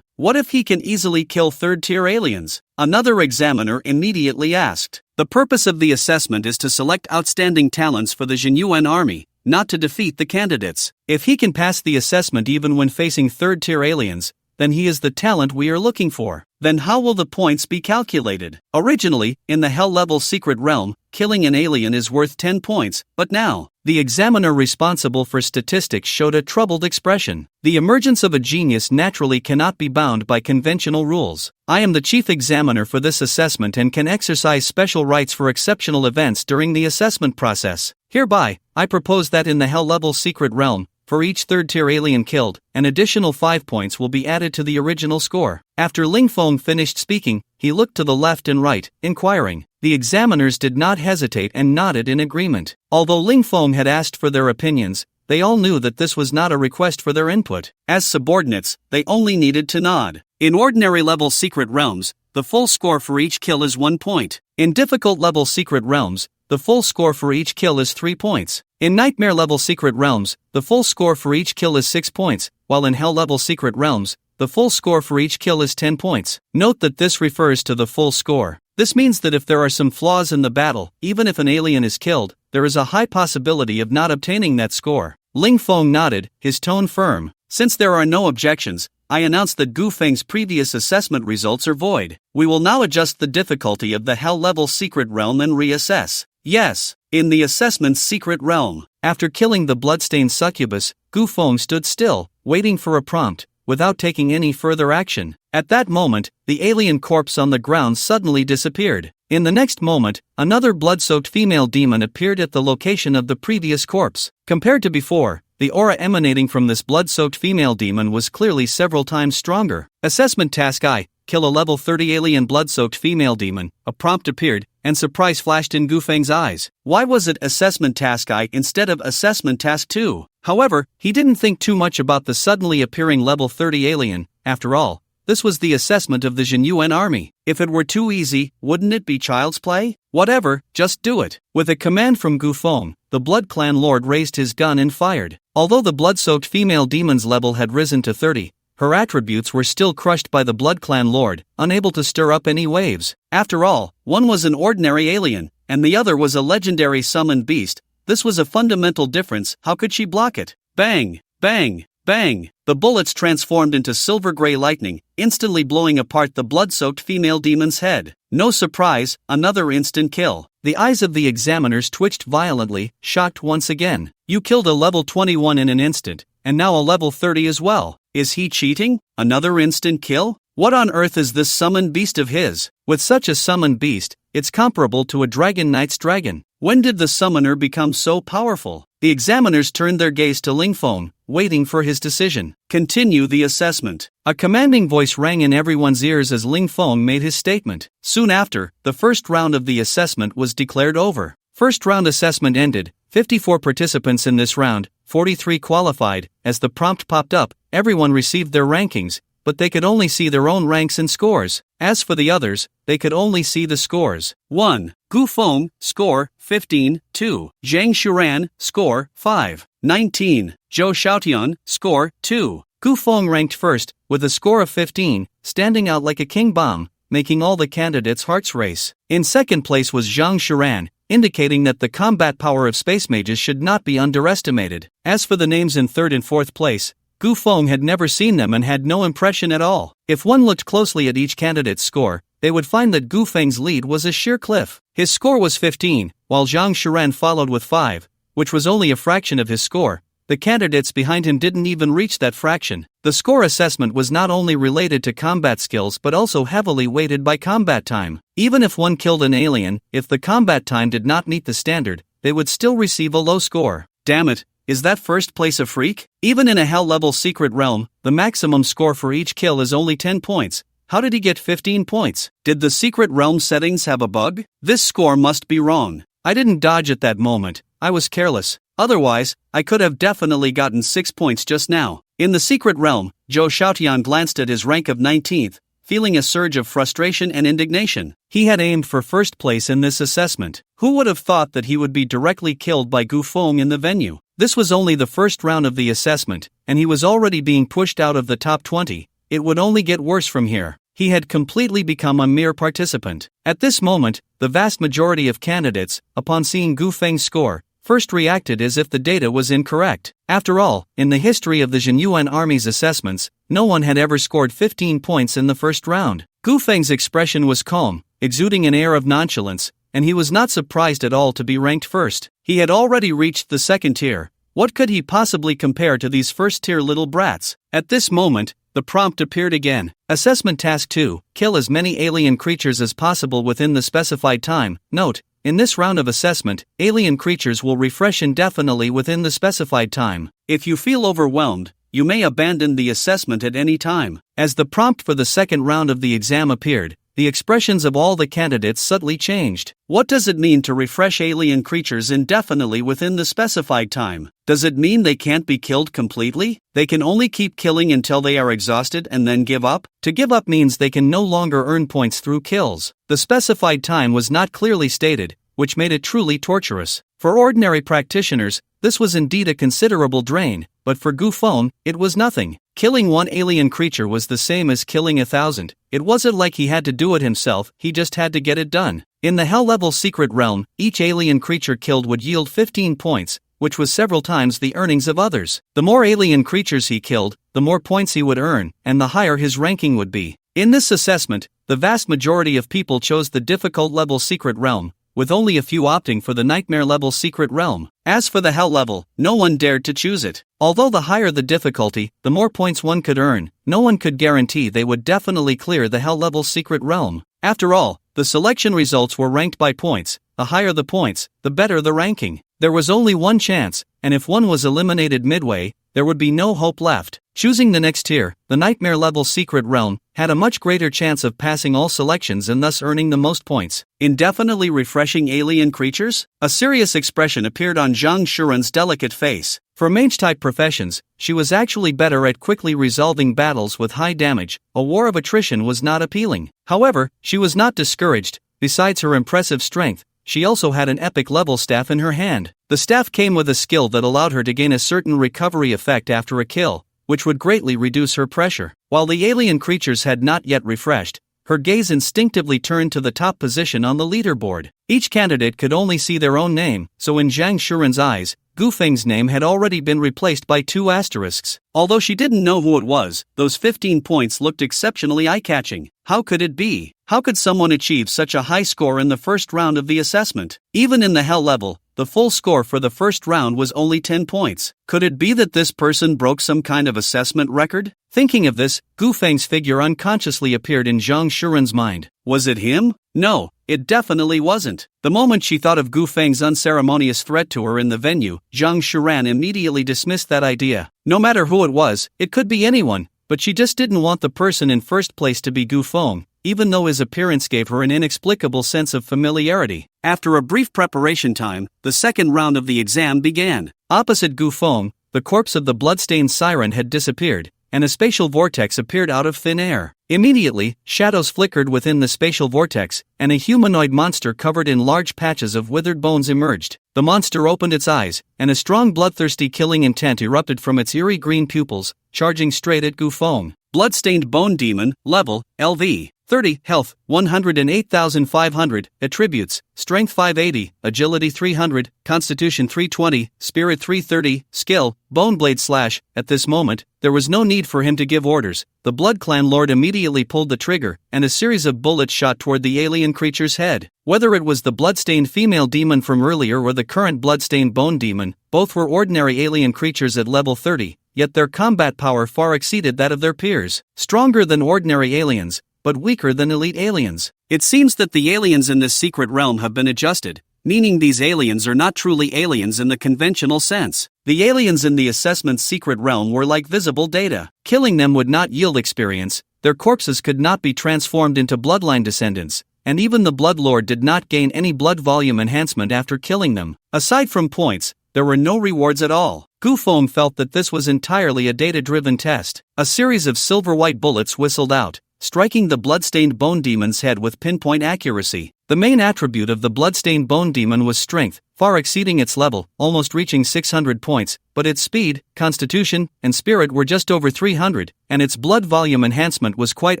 What if he can easily kill third-tier aliens?" Another examiner immediately asked. "The purpose of the assessment is to select outstanding talents for the Years.When army, not to defeat the candidates. If he can pass the assessment even when facing third-tier aliens, then he is the talent we are looking for. Then how will the points be calculated? Originally, in the Hell-level secret realm, killing an alien is worth 10 points, but now, the examiner responsible for statistics showed a troubled expression. The emergence of a genius naturally cannot be bound by conventional rules. I am the chief examiner for this assessment and can exercise special rights for exceptional events during the assessment process. Hereby, I propose that in the Hell-level secret realm, for each third-tier alien killed, an additional 5 points will be added to the original score." After Lingfeng finished speaking, he looked to the left and right, inquiring. The examiners did not hesitate and nodded in agreement. Although Lingfeng had asked for their opinions, they all knew that this was not a request for their input. As subordinates, they only needed to nod. In ordinary level secret realms, the full score for each kill is 1 point. In difficult level secret realms, the full score for each kill is 3 points. In nightmare level secret realms, the full score for each kill is 6 points, while in hell level secret realms, the full score for each kill is 10 points. Note that this refers to the full score. This means that if there are some flaws in the battle, even if an alien is killed, there is a high possibility of not obtaining that score. Lingfeng nodded, his tone firm. "Since there are no objections, I announce that Gufeng's previous assessment results are void. We will now adjust the difficulty of the Hell-level secret realm and reassess." Yes, in the assessment's secret realm. After killing the bloodstained succubus, Gufeng stood still, waiting for a prompt, without taking any further action. At that moment, the alien corpse on the ground suddenly disappeared. In the next moment, another blood-soaked female demon appeared at the location of the previous corpse. Compared to before, the aura emanating from this blood-soaked female demon was clearly several times stronger. Assessment task I: kill a level 30 alien blood-soaked female demon. A prompt appeared, and surprise flashed in Gufeng's eyes. Why was it assessment task I instead of assessment task 2? However, he didn't think too much about the suddenly appearing level 30 alien. After all, this was the assessment of the Years.When army. If it were too easy, wouldn't it be child's play? Whatever, just do it. With a command from Gufeng, the Blood Clan Lord raised his gun and fired. Although the blood-soaked female demon's level had risen to 30, her attributes were still crushed by the Blood Clan Lord, unable to stir up any waves. After all, one was an ordinary alien, and the other was a legendary summoned beast. This was a fundamental difference. How could she block it? Bang! Bang! Bang! The bullets transformed into silver-gray lightning, instantly blowing apart the blood-soaked female demon's head. No surprise, another instant kill. The eyes of the examiners twitched violently, shocked once again. You killed a level 21 in an instant, and now a level 30 as well. Is he cheating? Another instant kill? What on earth is this summoned beast of his? With such a summoned beast, it's comparable to a dragon knight's dragon. When did the summoner become so powerful? The examiners turned their gaze to Lingfeng, waiting for his decision. Continue the assessment. A commanding voice rang in everyone's ears as Ling Feng made his statement. Soon after, the first round of the assessment was declared over. First round assessment ended. 54 participants in this round, 43 qualified. As the prompt popped up, everyone received their rankings, but they could only see their own ranks and scores. As for the others, they could only see the scores. 1. Gu Feng, score, 15, 2. Zhang Shuran, score, 5, 19. Zhou Xiaotian, score, 2. Gu Feng ranked first, with a score of 15, standing out like a king bomb, making all the candidates' hearts race. In second place was Zhang Shuran, indicating that the combat power of space mages should not be underestimated. As for the names in third and fourth place, Gu Feng had never seen them and had no impression at all. If one looked closely at each candidate's score, they would find that Gu Feng's lead was a sheer cliff. His score was 15, while Zhang Shuran followed with 5, which was only a fraction of his score. The candidates behind him didn't even reach that fraction. The score assessment was not only related to combat skills but also heavily weighted by combat time. Even if one killed an alien, if the combat time did not meet the standard, they would still receive a low score. Damn it, is that first place a freak? Even in a hell-level secret realm, the maximum score for each kill is only 10 points. How did he get 15 points? Did the secret realm settings have a bug? This score must be wrong. I didn't dodge at that moment, I was careless. Otherwise, I could have definitely gotten 6 points just now. In the secret realm, Zhou Xiaotian glanced at his rank of 19th, feeling a surge of frustration and indignation. He had aimed for first place in this assessment. Who would have thought that he would be directly killed by Gu Feng in the venue? This was only the first round of the assessment, and he was already being pushed out of the top 20. It would only get worse from here. He had completely become a mere participant. At this moment, the vast majority of candidates, upon seeing Gu Feng's score, first reacted as if the data was incorrect. After all, in the history of the Jinyuan army's assessments, no one had ever scored 15 points in the first round. Gu Feng's expression was calm, exuding an air of nonchalance, and he was not surprised at all to be ranked first. He had already reached the second tier. What could he possibly compare to these first-tier little brats? At this moment, the prompt appeared again. Assessment Task 2, kill as many alien creatures as possible within the specified time. Note, in this round of assessment, alien creatures will refresh indefinitely within the specified time. If you feel overwhelmed, you may abandon the assessment at any time. As the prompt for the second round of the exam appeared, the expressions of all the candidates subtly changed. What does it mean to refresh alien creatures indefinitely within the specified time? Does it mean they can't be killed completely? They can only keep killing until they are exhausted and then give up? To give up means they can no longer earn points through kills. The specified time was not clearly stated, which made it truly torturous. For ordinary practitioners, this was indeed a considerable drain, but for Gu Feng, it was nothing. Killing one alien creature was the same as killing 1,000. It wasn't like he had to do it himself, he just had to get it done. In the hell-level secret realm, each alien creature killed would yield 15 points, which was several times the earnings of others. The more alien creatures he killed, the more points he would earn, and the higher his ranking would be. In this assessment, the vast majority of people chose the difficult level secret realm, with only a few opting for the nightmare level secret realm. As for the hell level, no one dared to choose it. Although the higher the difficulty, the more points one could earn, no one could guarantee they would definitely clear the hell level secret realm. After all, the selection results were ranked by points. The higher the points, the better the ranking. There was only one chance, and if one was eliminated midway, there would be no hope left. Choosing the next tier, the nightmare level secret realm, had a much greater chance of passing all selections and thus earning the most points. Indefinitely refreshing alien creatures? A serious expression appeared on Zhang Shuren's delicate face. For mage-type professions, she was actually better at quickly resolving battles with high damage. A war of attrition was not appealing. However, she was not discouraged. Besides her impressive strength, she also had an epic level staff in her hand. The staff came with a skill that allowed her to gain a certain recovery effect after a kill, which would greatly reduce her pressure. While the alien creatures had not yet refreshed, her gaze instinctively turned to the top position on the leaderboard. Each candidate could only see their own name, so in Zhang Shuren's eyes, Gu Feng's name had already been replaced by 2 asterisks. Although she didn't know who it was, those 15 points looked exceptionally eye-catching. How could it be? How could someone achieve such a high score in the first round of the assessment? Even in the hell level, the full score for the first round was only 10 points. Could it be that this person broke some kind of assessment record? Thinking of this, Gu Feng's figure unconsciously appeared in Zhang Shuren's mind. Was it him? No, it definitely wasn't. The moment she thought of Gu Feng's unceremonious threat to her in the venue, Zhang Shuren immediately dismissed that idea. No matter who it was, it could be anyone, but she just didn't want the person in first place to be Gu Feng, even though his appearance gave her an inexplicable sense of familiarity. After a brief preparation time, the second round of the exam began. Opposite Gu Feng, the corpse of the bloodstained siren had disappeared, and a spatial vortex appeared out of thin air. Immediately, shadows flickered within the spatial vortex, and a humanoid monster covered in large patches of withered bones emerged. The monster opened its eyes, and a strong bloodthirsty killing intent erupted from its eerie green pupils, charging straight at Gu Feng. Bloodstained Bone Demon, level, LV. 30, health, 108,500, attributes, strength 580, agility 300, constitution 320, spirit 330, skill, bone blade slash. At this moment, there was no need for him to give orders. The Blood Clan Lord immediately pulled the trigger, and a series of bullets shot toward the alien creature's head. Whether it was the bloodstained female demon from earlier or the current bloodstained bone demon, both were ordinary alien creatures at level 30, yet their combat power far exceeded that of their peers. Stronger than ordinary aliens, but weaker than elite aliens. It seems that the aliens in this secret realm have been adjusted, meaning these aliens are not truly aliens in the conventional sense. The aliens in the assessment's secret realm were like visible data. Killing them would not yield experience, their corpses could not be transformed into bloodline descendants, and even the Blood Lord did not gain any blood volume enhancement after killing them. Aside from points, there were no rewards at all. Gu Feng felt that this was entirely a data-driven test. A series of silver-white bullets whistled out, striking the bloodstained bone demon's head with pinpoint accuracy. The main attribute of the bloodstained bone demon was strength, far exceeding its level, almost reaching 600 points, but its speed, constitution, and spirit were just over 300, and its blood volume enhancement was quite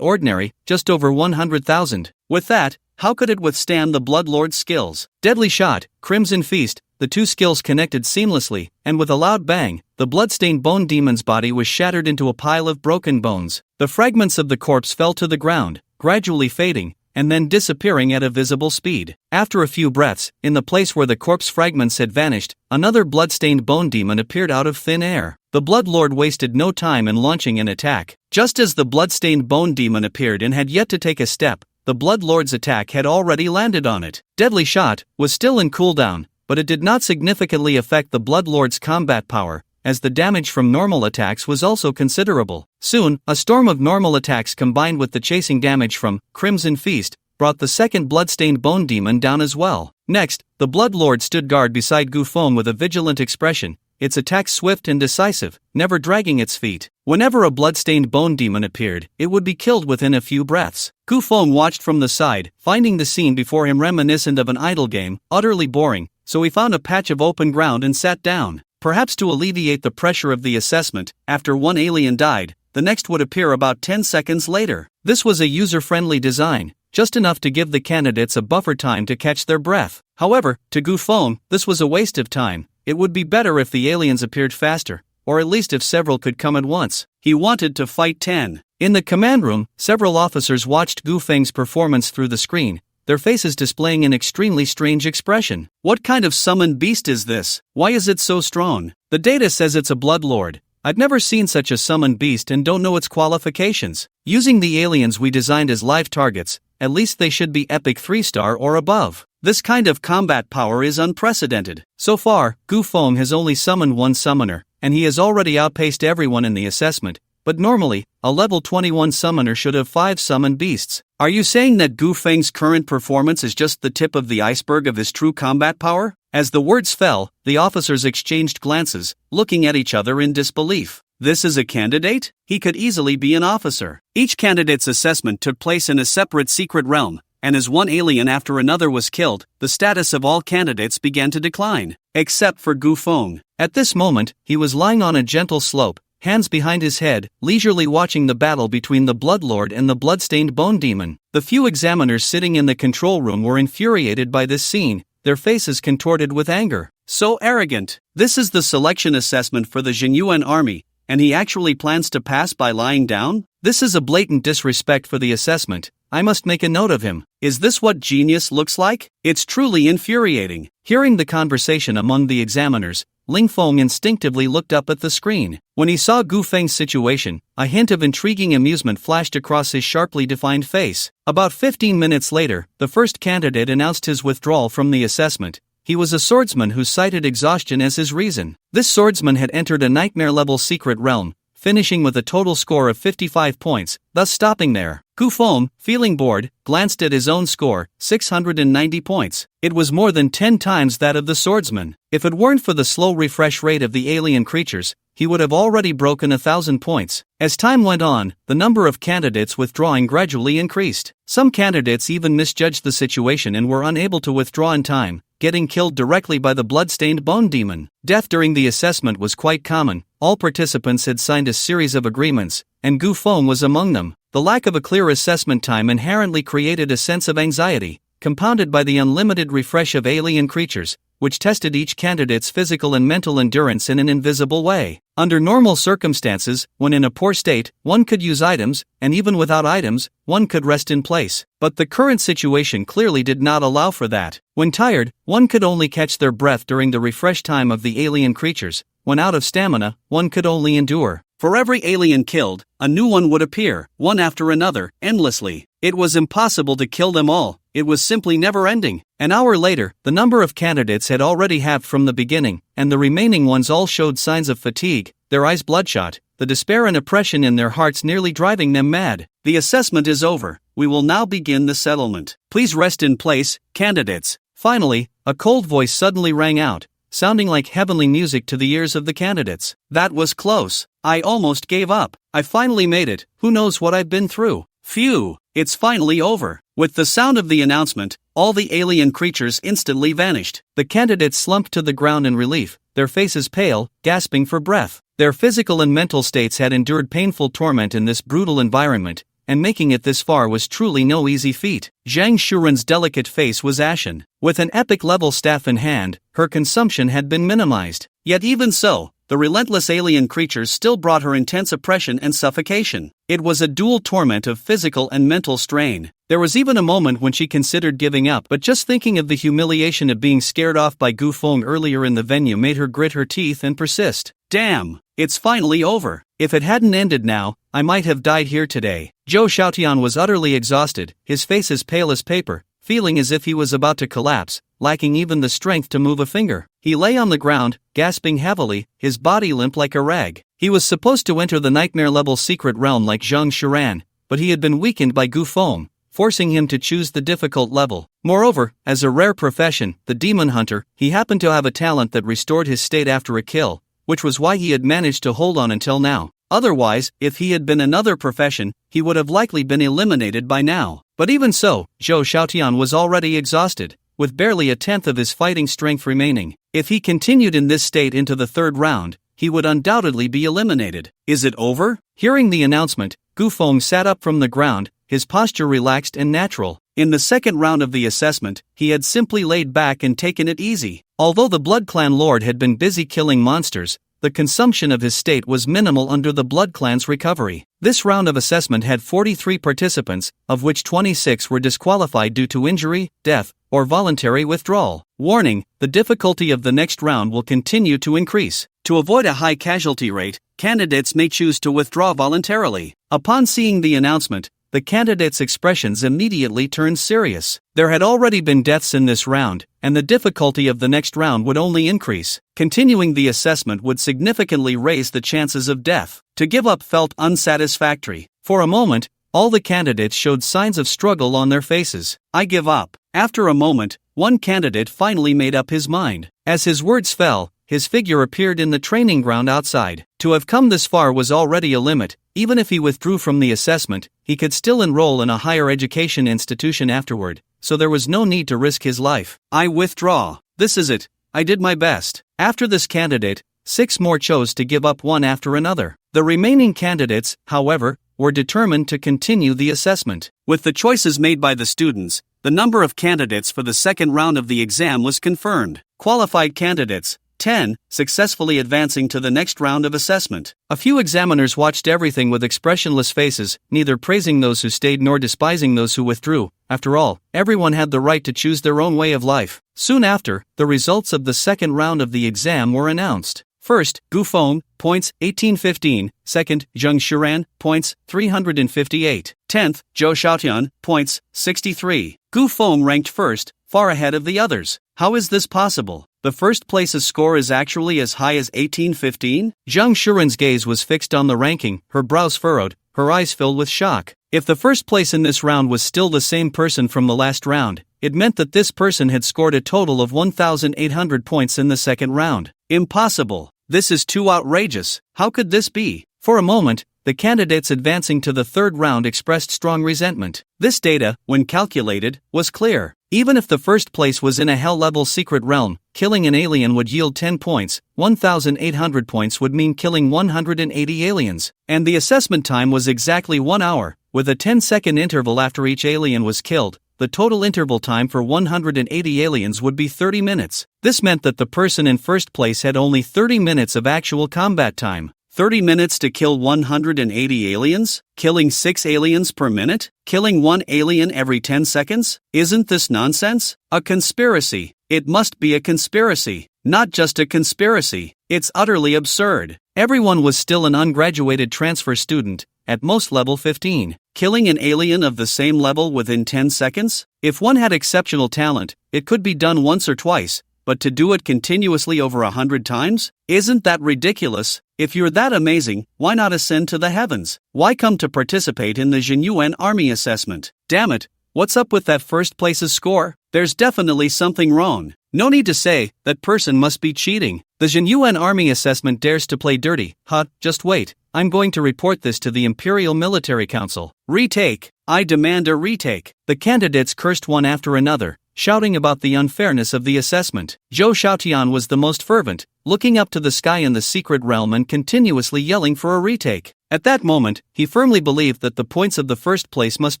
ordinary, just over 100,000. With that, how could it withstand the Blood Lord's skills? Deadly Shot, Crimson Feast. The two skills connected seamlessly, and with a loud bang, the bloodstained bone demon's body was shattered into a pile of broken bones. The fragments of the corpse fell to the ground, gradually fading, and then disappearing at a visible speed. After a few breaths, in the place where the corpse fragments had vanished, another bloodstained bone demon appeared out of thin air. The Blood Lord wasted no time in launching an attack. Just as the bloodstained bone demon appeared and had yet to take a step, the Blood Lord's attack had already landed on it. Deadly Shot was still in cooldown, but it did not significantly affect the Blood Lord's combat power, as the damage from normal attacks was also considerable. Soon, a storm of normal attacks combined with the chasing damage from Crimson Feast brought the second bloodstained bone demon down as well. Next, the Blood Lord stood guard beside Gu Feng with a vigilant expression, its attacks swift and decisive, never dragging its feet. Whenever a bloodstained bone demon appeared, it would be killed within a few breaths. Gu Feng watched from the side, finding the scene before him reminiscent of an idle game, utterly boring, so he found a patch of open ground and sat down. Perhaps to alleviate the pressure of the assessment, after one alien died, the next would appear about 10 seconds later. This was a user-friendly design, just enough to give the candidates a buffer time to catch their breath. However, to Gu Feng, this was a waste of time. It would be better if the aliens appeared faster, or at least if several could come at once. He wanted to fight 10. In the command room, several officers watched Gu Feng's performance through the screen, their faces displaying an extremely strange expression. What kind of summoned beast is this? Why is it so strong? The data says it's a Blood Lord. I've never seen such a summoned beast and don't know its qualifications. Using the aliens we designed as live targets, at least they should be epic 3-star or above. This kind of combat power is unprecedented. So far, Gu Feng has only summoned one summoner, and he has already outpaced everyone in the assessment, but normally, a level 21 summoner should have 5 summoned beasts. Are you saying that Gu Feng's current performance is just the tip of the iceberg of his true combat power? As the words fell, the officers exchanged glances, looking at each other in disbelief. This is a candidate? He could easily be an officer. Each candidate's assessment took place in a separate secret realm, and as one alien after another was killed, the status of all candidates began to decline, except for Gu Feng. At this moment, he was lying on a gentle slope, hands behind his head, leisurely watching the battle between the Blood Lord and the bloodstained bone demon. The few examiners sitting in the control room were infuriated by this scene, their faces contorted with anger. So arrogant! This is the selection assessment for the Years.When army, and he actually plans to pass by lying down? This is a blatant disrespect for the assessment, I must make a note of him. Is this what genius looks like? It's truly infuriating. Hearing the conversation among the examiners, Ling Feng instinctively looked up at the screen. When he saw Gu Feng's situation, a hint of intriguing amusement flashed across his sharply defined face. About 15 minutes later, the first candidate announced his withdrawal from the assessment. He was a swordsman who cited exhaustion as his reason. This swordsman had entered a nightmare-level secret realm, finishing with a total score of 55 points, thus stopping there. Gu Feng, feeling bored, glanced at his own score, 690 points. It was more than 10 times that of the swordsman. If it weren't for the slow refresh rate of the alien creatures, he would have already broken 1,000 points. As time went on, the number of candidates withdrawing gradually increased. Some candidates even misjudged the situation and were unable to withdraw in time, getting killed directly by the blood-stained bone demon. Death during the assessment was quite common. All participants had signed a series of agreements, and Gu Feng was among them. The lack of a clear assessment time inherently created a sense of anxiety, compounded by the unlimited refresh of alien creatures, which tested each candidate's physical and mental endurance in an invisible way. Under normal circumstances, when in a poor state, one could use items, and even without items, one could rest in place. But the current situation clearly did not allow for that. When tired, one could only catch their breath during the refresh time of the alien creatures. When out of stamina, one could only endure. For every alien killed, a new one would appear, one after another, endlessly. It was impossible to kill them all. It was simply never-ending. An hour later, the number of candidates had already halved from the beginning, and the remaining ones all showed signs of fatigue, their eyes bloodshot, the despair and oppression in their hearts nearly driving them mad. The assessment is over. We will now begin the settlement. Please rest in place, candidates. Finally, a cold voice suddenly rang out, sounding like heavenly music to the ears of the candidates. That was close. I almost gave up. I finally made it. Who knows what I've been through? Phew, it's finally over. With the sound of the announcement, all the alien creatures instantly vanished. The candidates slumped to the ground in relief, their faces pale, gasping for breath. Their physical and mental states had endured painful torment in this brutal environment, and making it this far was truly no easy feat. Zhang Shuren's delicate face was ashen. With an epic-level staff in hand, her consumption had been minimized. Yet even so, the relentless alien creatures still brought her intense oppression and suffocation. It was a dual torment of physical and mental strain. There was even a moment when she considered giving up, but just thinking of the humiliation of being scared off by Gu Feng earlier in the venue made her grit her teeth and persist. Damn, it's finally over. If it hadn't ended now, I might have died here today. Zhou Xiaotian was utterly exhausted, his face as pale as paper, feeling as if he was about to collapse, lacking even the strength to move a finger. He lay on the ground, gasping heavily, his body limp like a rag. He was supposed to enter the nightmare-level secret realm like Zhang Shuran, but he had been weakened by Gu Feng, forcing him to choose the difficult level. Moreover, as a rare profession, the demon hunter, he happened to have a talent that restored his state after a kill, which was why he had managed to hold on until now. Otherwise, if he had been another profession, he would have likely been eliminated by now. But even so, Zhou Xiaotian was already exhausted, with barely a tenth of his fighting strength remaining. If he continued in this state into the third round, he would undoubtedly be eliminated. Is it over? Hearing the announcement, Gu Feng sat up from the ground, his posture relaxed and natural. In the second round of the assessment, he had simply laid back and taken it easy. Although the Blood Clan Lord had been busy killing monsters, the consumption of his state was minimal under the Blood Clan's recovery. This round of assessment had 43 participants, of which 26 were disqualified due to injury, death, or voluntary withdrawal. Warning, the difficulty of the next round will continue to increase. To avoid a high casualty rate, candidates may choose to withdraw voluntarily. Upon seeing the announcement, the candidates' expressions immediately turned serious. There had already been deaths in this round, and the difficulty of the next round would only increase. Continuing the assessment would significantly raise the chances of death. To give up felt unsatisfactory. For a moment, all the candidates showed signs of struggle on their faces. I give up. After a moment, one candidate finally made up his mind. As his words fell, his figure appeared in the training ground outside. To have come this far was already a limit. Even if he withdrew from the assessment, he could still enroll in a higher education institution afterward, so there was no need to risk his life. I withdraw. This is it. I did my best. After this candidate, 6 more chose to give up one after another. The remaining candidates, however, were determined to continue the assessment. With the choices made by the students, the number of candidates for the second round of the exam was confirmed. Qualified candidates, 10, successfully advancing to the next round of assessment. A few examiners watched everything with expressionless faces, neither praising those who stayed nor despising those who withdrew. After all, everyone had the right to choose their own way of life. Soon after, the results of the second round of the exam were announced. First, Gu Feng, points 1815. Second, Zheng Shuran, points 358. 10th, Zhou Xiaotian, points 63. Gu Feng ranked first, far ahead of the others. How is this possible? The first place's score is actually as high as 1815? Zheng Shuran's gaze was fixed on the ranking, her brows furrowed, her eyes filled with shock. If the first place in this round was still the same person from the last round, it meant that this person had scored a total of 1,800 points in the second round. Impossible. This is too outrageous. How could this be? For a moment, the candidates advancing to the third round expressed strong resentment. This data, when calculated, was clear. Even if the first place was in a hell-level secret realm, killing an alien would yield 10 points, 1,800 points would mean killing 180 aliens. And the assessment time was exactly 1 hour, with a 10-second interval after each alien was killed. The total interval time for 180 aliens would be 30 minutes. This meant that the person in first place had only 30 minutes of actual combat time. 30 minutes to kill 180 aliens? Killing 6 aliens per minute? Killing 1 alien every 10 seconds? Isn't this nonsense? A conspiracy. It must be a conspiracy. Not just a conspiracy. It's utterly absurd. Everyone was still an ungraduated transfer student, at most level 15. Killing an alien of the same level within 10 seconds? If one had exceptional talent, it could be done once or twice, but to do it continuously over 100 times? Isn't that ridiculous? If you're that amazing, why not ascend to the heavens? Why come to participate in the Years.When army assessment? Damn it, what's up with that first place's score? There's definitely something wrong. No need to say, that person must be cheating. The Years.When army assessment dares to play dirty. Just wait. I'm going to report this to the Imperial Military Council. Retake. I demand a retake. The candidates cursed one after another, shouting about the unfairness of the assessment. Zhou Xiaotian was the most fervent, looking up to the sky in the secret realm and continuously yelling for a retake. At that moment, he firmly believed that the points of the first place must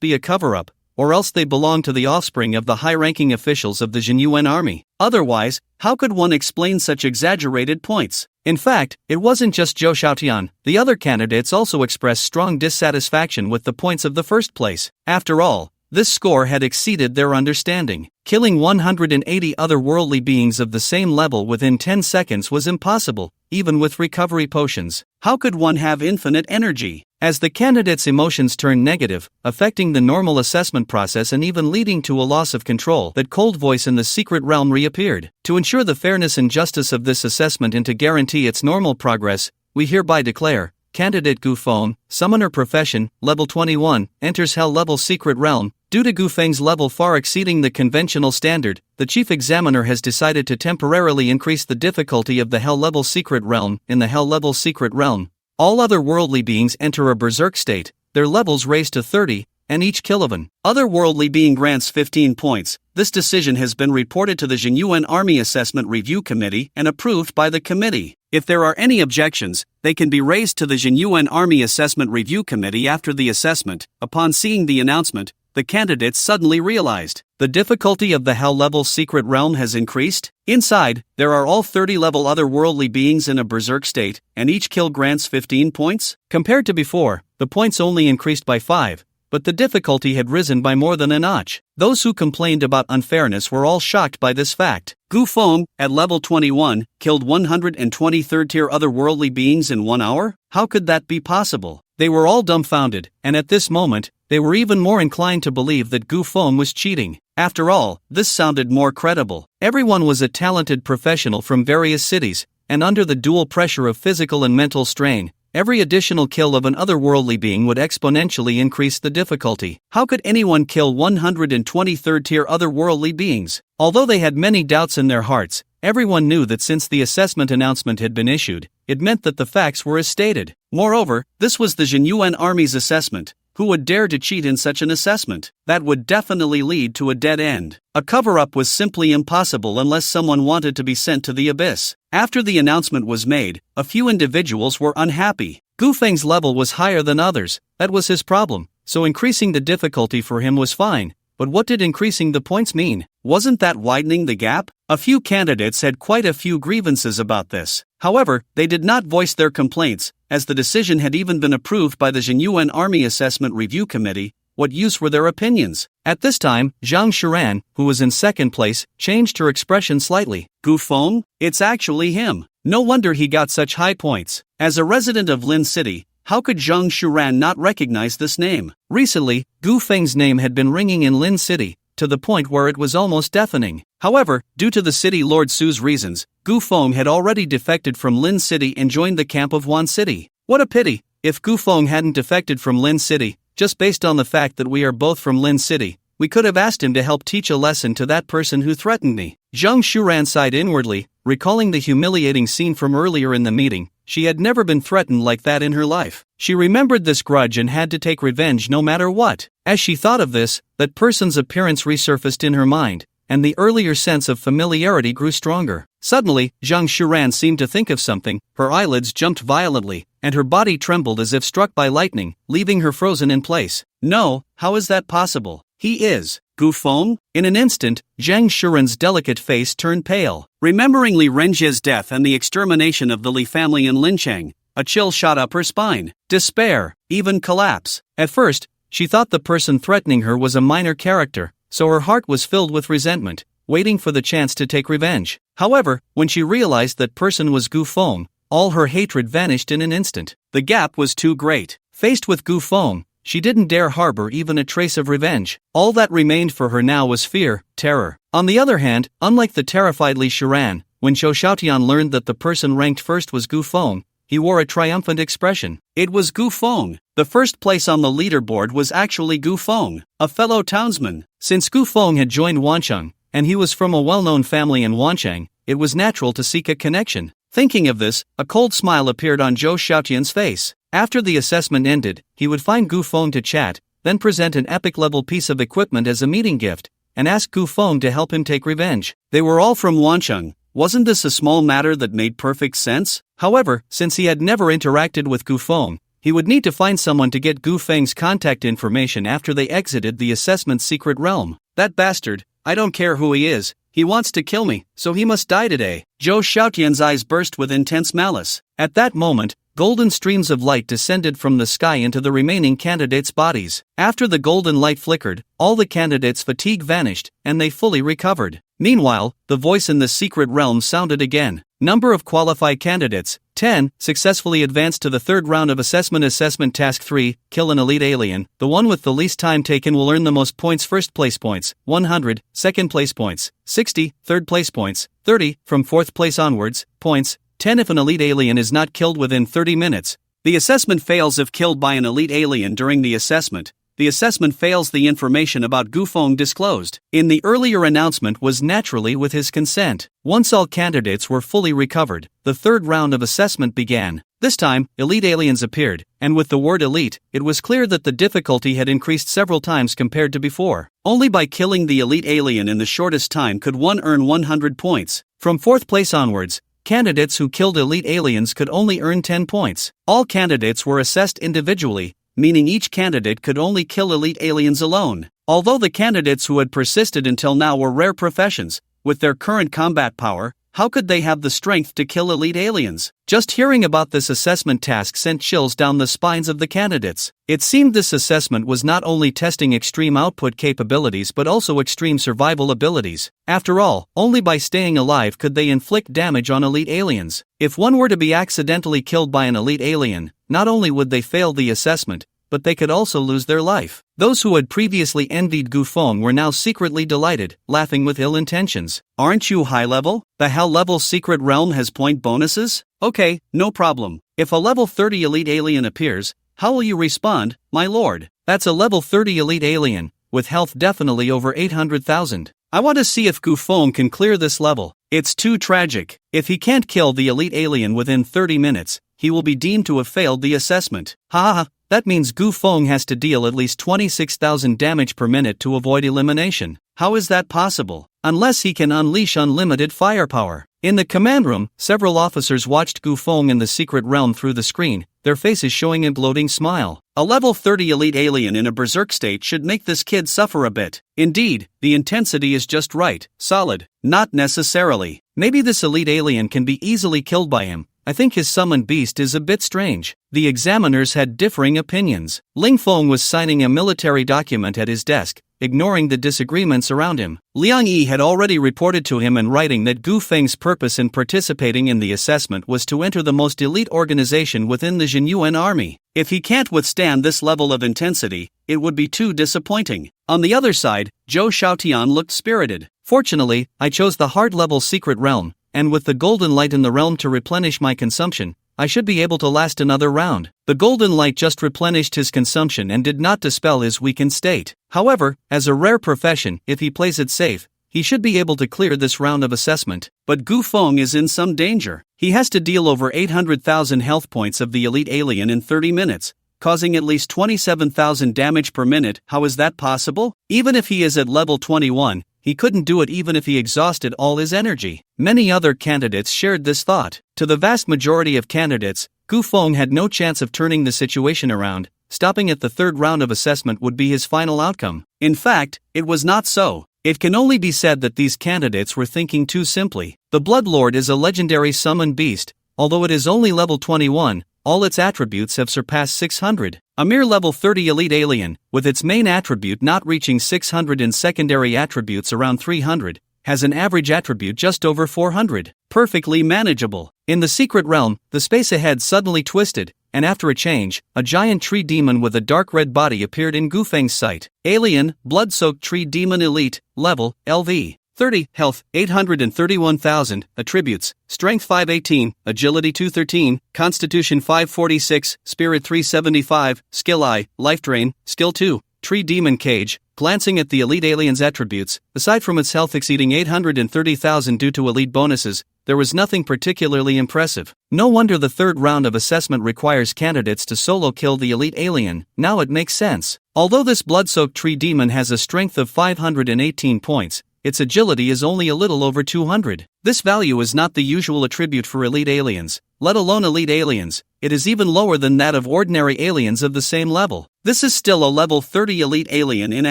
be a cover-up, or else they belong to the offspring of the high-ranking officials of the Years.When army. Otherwise, how could one explain such exaggerated points? In fact, it wasn't just Zhou Xiaotian. The other candidates also expressed strong dissatisfaction with the points of the first place. After all, this score had exceeded their understanding. Killing 180 otherworldly beings of the same level within 10 seconds was impossible, even with recovery potions. How could one have infinite energy? As the candidates' emotions turned negative, affecting the normal assessment process and even leading to a loss of control, that cold voice in the secret realm reappeared. To ensure the fairness and justice of this assessment and to guarantee its normal progress, we hereby declare, Candidate Gu Feng, Summoner Profession, Level 21, enters Hell-Level Secret Realm. Due to Gu Feng's level far exceeding the conventional standard, the Chief Examiner has decided to temporarily increase the difficulty of the Hell-Level Secret Realm. In the Hell-Level Secret Realm, all other worldly beings enter a berserk state, their levels raised to 30, and each kill of an otherworldly being grants 15 points. This decision has been reported to the Years.When Army Assessment Review Committee and approved by the committee. If there are any objections, they can be raised to the Years.When Army Assessment Review Committee after the assessment. Upon seeing the announcement, the candidates suddenly realized the difficulty of the Hell-Level Secret Realm has increased. Inside, there are all 30-level otherworldly beings in a berserk state, and each kill grants 15 points. Compared to before, the points only increased by 5, but the difficulty had risen by more than a notch. Those who complained about unfairness were all shocked by this fact. Gu Feng, at level 21, killed 120 third-tier otherworldly beings in 1 hour? How could that be possible? They were all dumbfounded, and at this moment, they were even more inclined to believe that Gu Feng was cheating. After all, this sounded more credible. Everyone was a talented professional from various cities, and under the dual pressure of physical and mental strain, every additional kill of an otherworldly being would exponentially increase the difficulty. How could anyone kill 120 third-tier otherworldly beings? Although they had many doubts in their hearts, everyone knew that since the assessment announcement had been issued, it meant that the facts were as stated. Moreover, this was the Years.When Army's assessment. Who would dare to cheat in such an assessment? That would definitely lead to a dead end. A cover-up was simply impossible unless someone wanted to be sent to the abyss. After the announcement was made, a few individuals were unhappy. Gu Feng's level was higher than others, that was his problem, so increasing the difficulty for him was fine. but what did increasing the points mean? Wasn't that widening the gap? A few candidates had quite a few grievances about this. However, they did not voice their complaints, as the decision had even been approved by the Years.When Army Assessment Review Committee. What use were their opinions? At this time, Zhang Shiran, who was in second place, changed her expression slightly. Gu Feng? It's actually him. No wonder he got such high points. As a resident of Lin City, how could Zhang Shiran not recognize this name? Recently, Gu Feng's name had been ringing in Lin City, to the point where it was almost deafening. However, due to the city Lord Su's reasons, Gu Feng had already defected from Lin City and joined the camp of Wan City. What a pity! If Gu Feng hadn't defected from Lin City, just based on the fact that we are both from Lin City, we could have asked him to help teach a lesson to that person who threatened me. Zhang Shiran sighed inwardly, recalling the humiliating scene from earlier in the meeting. She had never been threatened like that in her life. She remembered this grudge and had to take revenge no matter what. As she thought of this, that person's appearance resurfaced in her mind, and the earlier sense of familiarity grew stronger. Suddenly, Zhang Shiran seemed to think of something, her eyelids jumped violently, and her body trembled as if struck by lightning, leaving her frozen in place. No, how is that possible? He is Gu Feng? In an instant, Zhang Shiran's delicate face turned pale. Remembering Li Renjie's death and the extermination of the Li family in Lincheng, a chill shot up her spine. Despair, even collapse. At first, she thought the person threatening her was a minor character, so her heart was filled with resentment, waiting for the chance to take revenge. However, when she realized that person was Gu Feng, all her hatred vanished in an instant. The gap was too great. Faced with Gu Feng, she didn't dare harbor even a trace of revenge. All that remained for her now was fear, terror. On the other hand, unlike the terrified Li Shiran, when Zhou Xiaotian learned that the person ranked first was Gu Feng, he wore a triumphant expression. It was Gu Feng. The first place on the leaderboard was actually Gu Feng, a fellow townsman. Since Gu Feng had joined Wancheng, and he was from a well-known family in Wancheng, it was natural to seek a connection. Thinking of this, a cold smile appeared on Zhou Xiaotian's face. After the assessment ended, he would find Gu Feng to chat, then present an epic-level piece of equipment as a meeting gift, and ask Gu Feng to help him take revenge. They were all from Wancheng. Wasn't this a small matter that made perfect sense? However, since he had never interacted with Gu Feng, he would need to find someone to get Gu Feng's contact information after they exited the assessment's secret realm. That bastard, I don't care who he is, he wants to kill me, so he must die today. Zhou Xiaotian's eyes burst with intense malice. At that moment, golden streams of light descended from the sky into the remaining candidates' bodies. After the golden light flickered, all the candidates' fatigue vanished, and they fully recovered. Meanwhile, the voice in the secret realm sounded again. Number of qualified candidates, 10, successfully advanced to the third round of assessment. Assessment Task 3, kill an elite alien. The one with the least time taken will earn the most points. First place points, 100, second place points, 60, third place points, 30, from fourth place onwards, points, 10 if an elite alien is not killed within 30 minutes. The assessment fails if killed by an elite alien during the assessment. The assessment fails. The information about Gu Feng disclosed in the earlier announcement was naturally with his consent. Once all candidates were fully recovered, the third round of assessment began. This time, elite aliens appeared, and with the word elite, it was clear that the difficulty had increased several times compared to before. Only by killing the elite alien in the shortest time could one earn 100 points. From fourth place onwards, candidates who killed elite aliens could only earn 10 points. All candidates were assessed individually, meaning each candidate could only kill elite aliens alone. Although the candidates who had persisted until now were rare professions, with their current combat power, how could they have the strength to kill elite aliens? Just hearing about this assessment task sent chills down the spines of the candidates. It seemed this assessment was not only testing extreme output capabilities but also extreme survival abilities. After all, only by staying alive could they inflict damage on elite aliens. If one were to be accidentally killed by an elite alien, not only would they fail the assessment, but they could also lose their life. Those who had previously envied Gu Feng were now secretly delighted, laughing with ill intentions. Aren't you high level? The hell level secret realm has point bonuses? Okay, no problem. If a level 30 elite alien appears, how will you respond, my lord? That's a level 30 elite alien, with health definitely over 800,000. I want to see if Gu Feng can clear this level. It's too tragic. If he can't kill the elite alien within 30 minutes, he will be deemed to have failed the assessment. Ha. That means Gu Feng has to deal at least 26,000 damage per minute to avoid elimination. How is that possible? Unless he can unleash unlimited firepower. In the command room, several officers watched Gu Feng in the secret realm through the screen, their faces showing a gloating smile. A level 30 elite alien in a berserk state should make this kid suffer a bit. Indeed, the intensity is just right, solid. Not necessarily. Maybe this elite alien can be easily killed by him. I think his summoned beast is a bit strange. The examiners had differing opinions. Ling Feng was signing a military document at his desk, ignoring the disagreements around him. Liang Yi had already reported to him in writing that Gu Feng's purpose in participating in the assessment was to enter the most elite organization within the Years.When army. If he can't withstand this level of intensity, it would be too disappointing. On the other side, Zhou Xiaotian looked spirited. Fortunately, I chose the hard-level secret realm, and with the golden light in the realm to replenish my consumption, I should be able to last another round. The golden light just replenished his consumption and did not dispel his weakened state. However, as a rare profession, if he plays it safe, he should be able to clear this round of assessment. But Gu Feng is in some danger. He has to deal over 800,000 health points of the elite alien in 30 minutes, causing at least 27,000 damage per minute. How is that possible? Even if he is at level 21, he couldn't do it even if he exhausted all his energy. Many other candidates shared this thought. To the vast majority of candidates, Gu Feng had no chance of turning the situation around. Stopping at the third round of assessment would be his final outcome. In fact, it was not so. It can only be said that these candidates were thinking too simply. The Bloodlord is a legendary summoned beast. Although it is only level 21, all its attributes have surpassed 600. A mere level 30 elite alien, with its main attribute not reaching 600 and secondary attributes around 300, has an average attribute just over 400. Perfectly manageable. In the secret realm, the space ahead suddenly twisted, and after a change, a giant tree demon with a dark red body appeared in Gu Feng's sight. Alien, blood-soaked tree demon elite, level, LV. 30, health, 831,000, attributes, strength 518, agility 213, constitution 546, spirit 375, skill I, life drain, skill 2, tree demon cage. Glancing at the elite alien's attributes, aside from its health exceeding 830,000 due to elite bonuses, there was nothing particularly impressive. No wonder the third round of assessment requires candidates to solo kill the elite alien. Now it makes sense. Although this blood-soaked tree demon has a strength of 518 points, its agility is only a little over 200. This value is not the usual attribute for elite aliens, let alone elite aliens. It is even lower than that of ordinary aliens of the same level. This is still a level 30 elite alien in a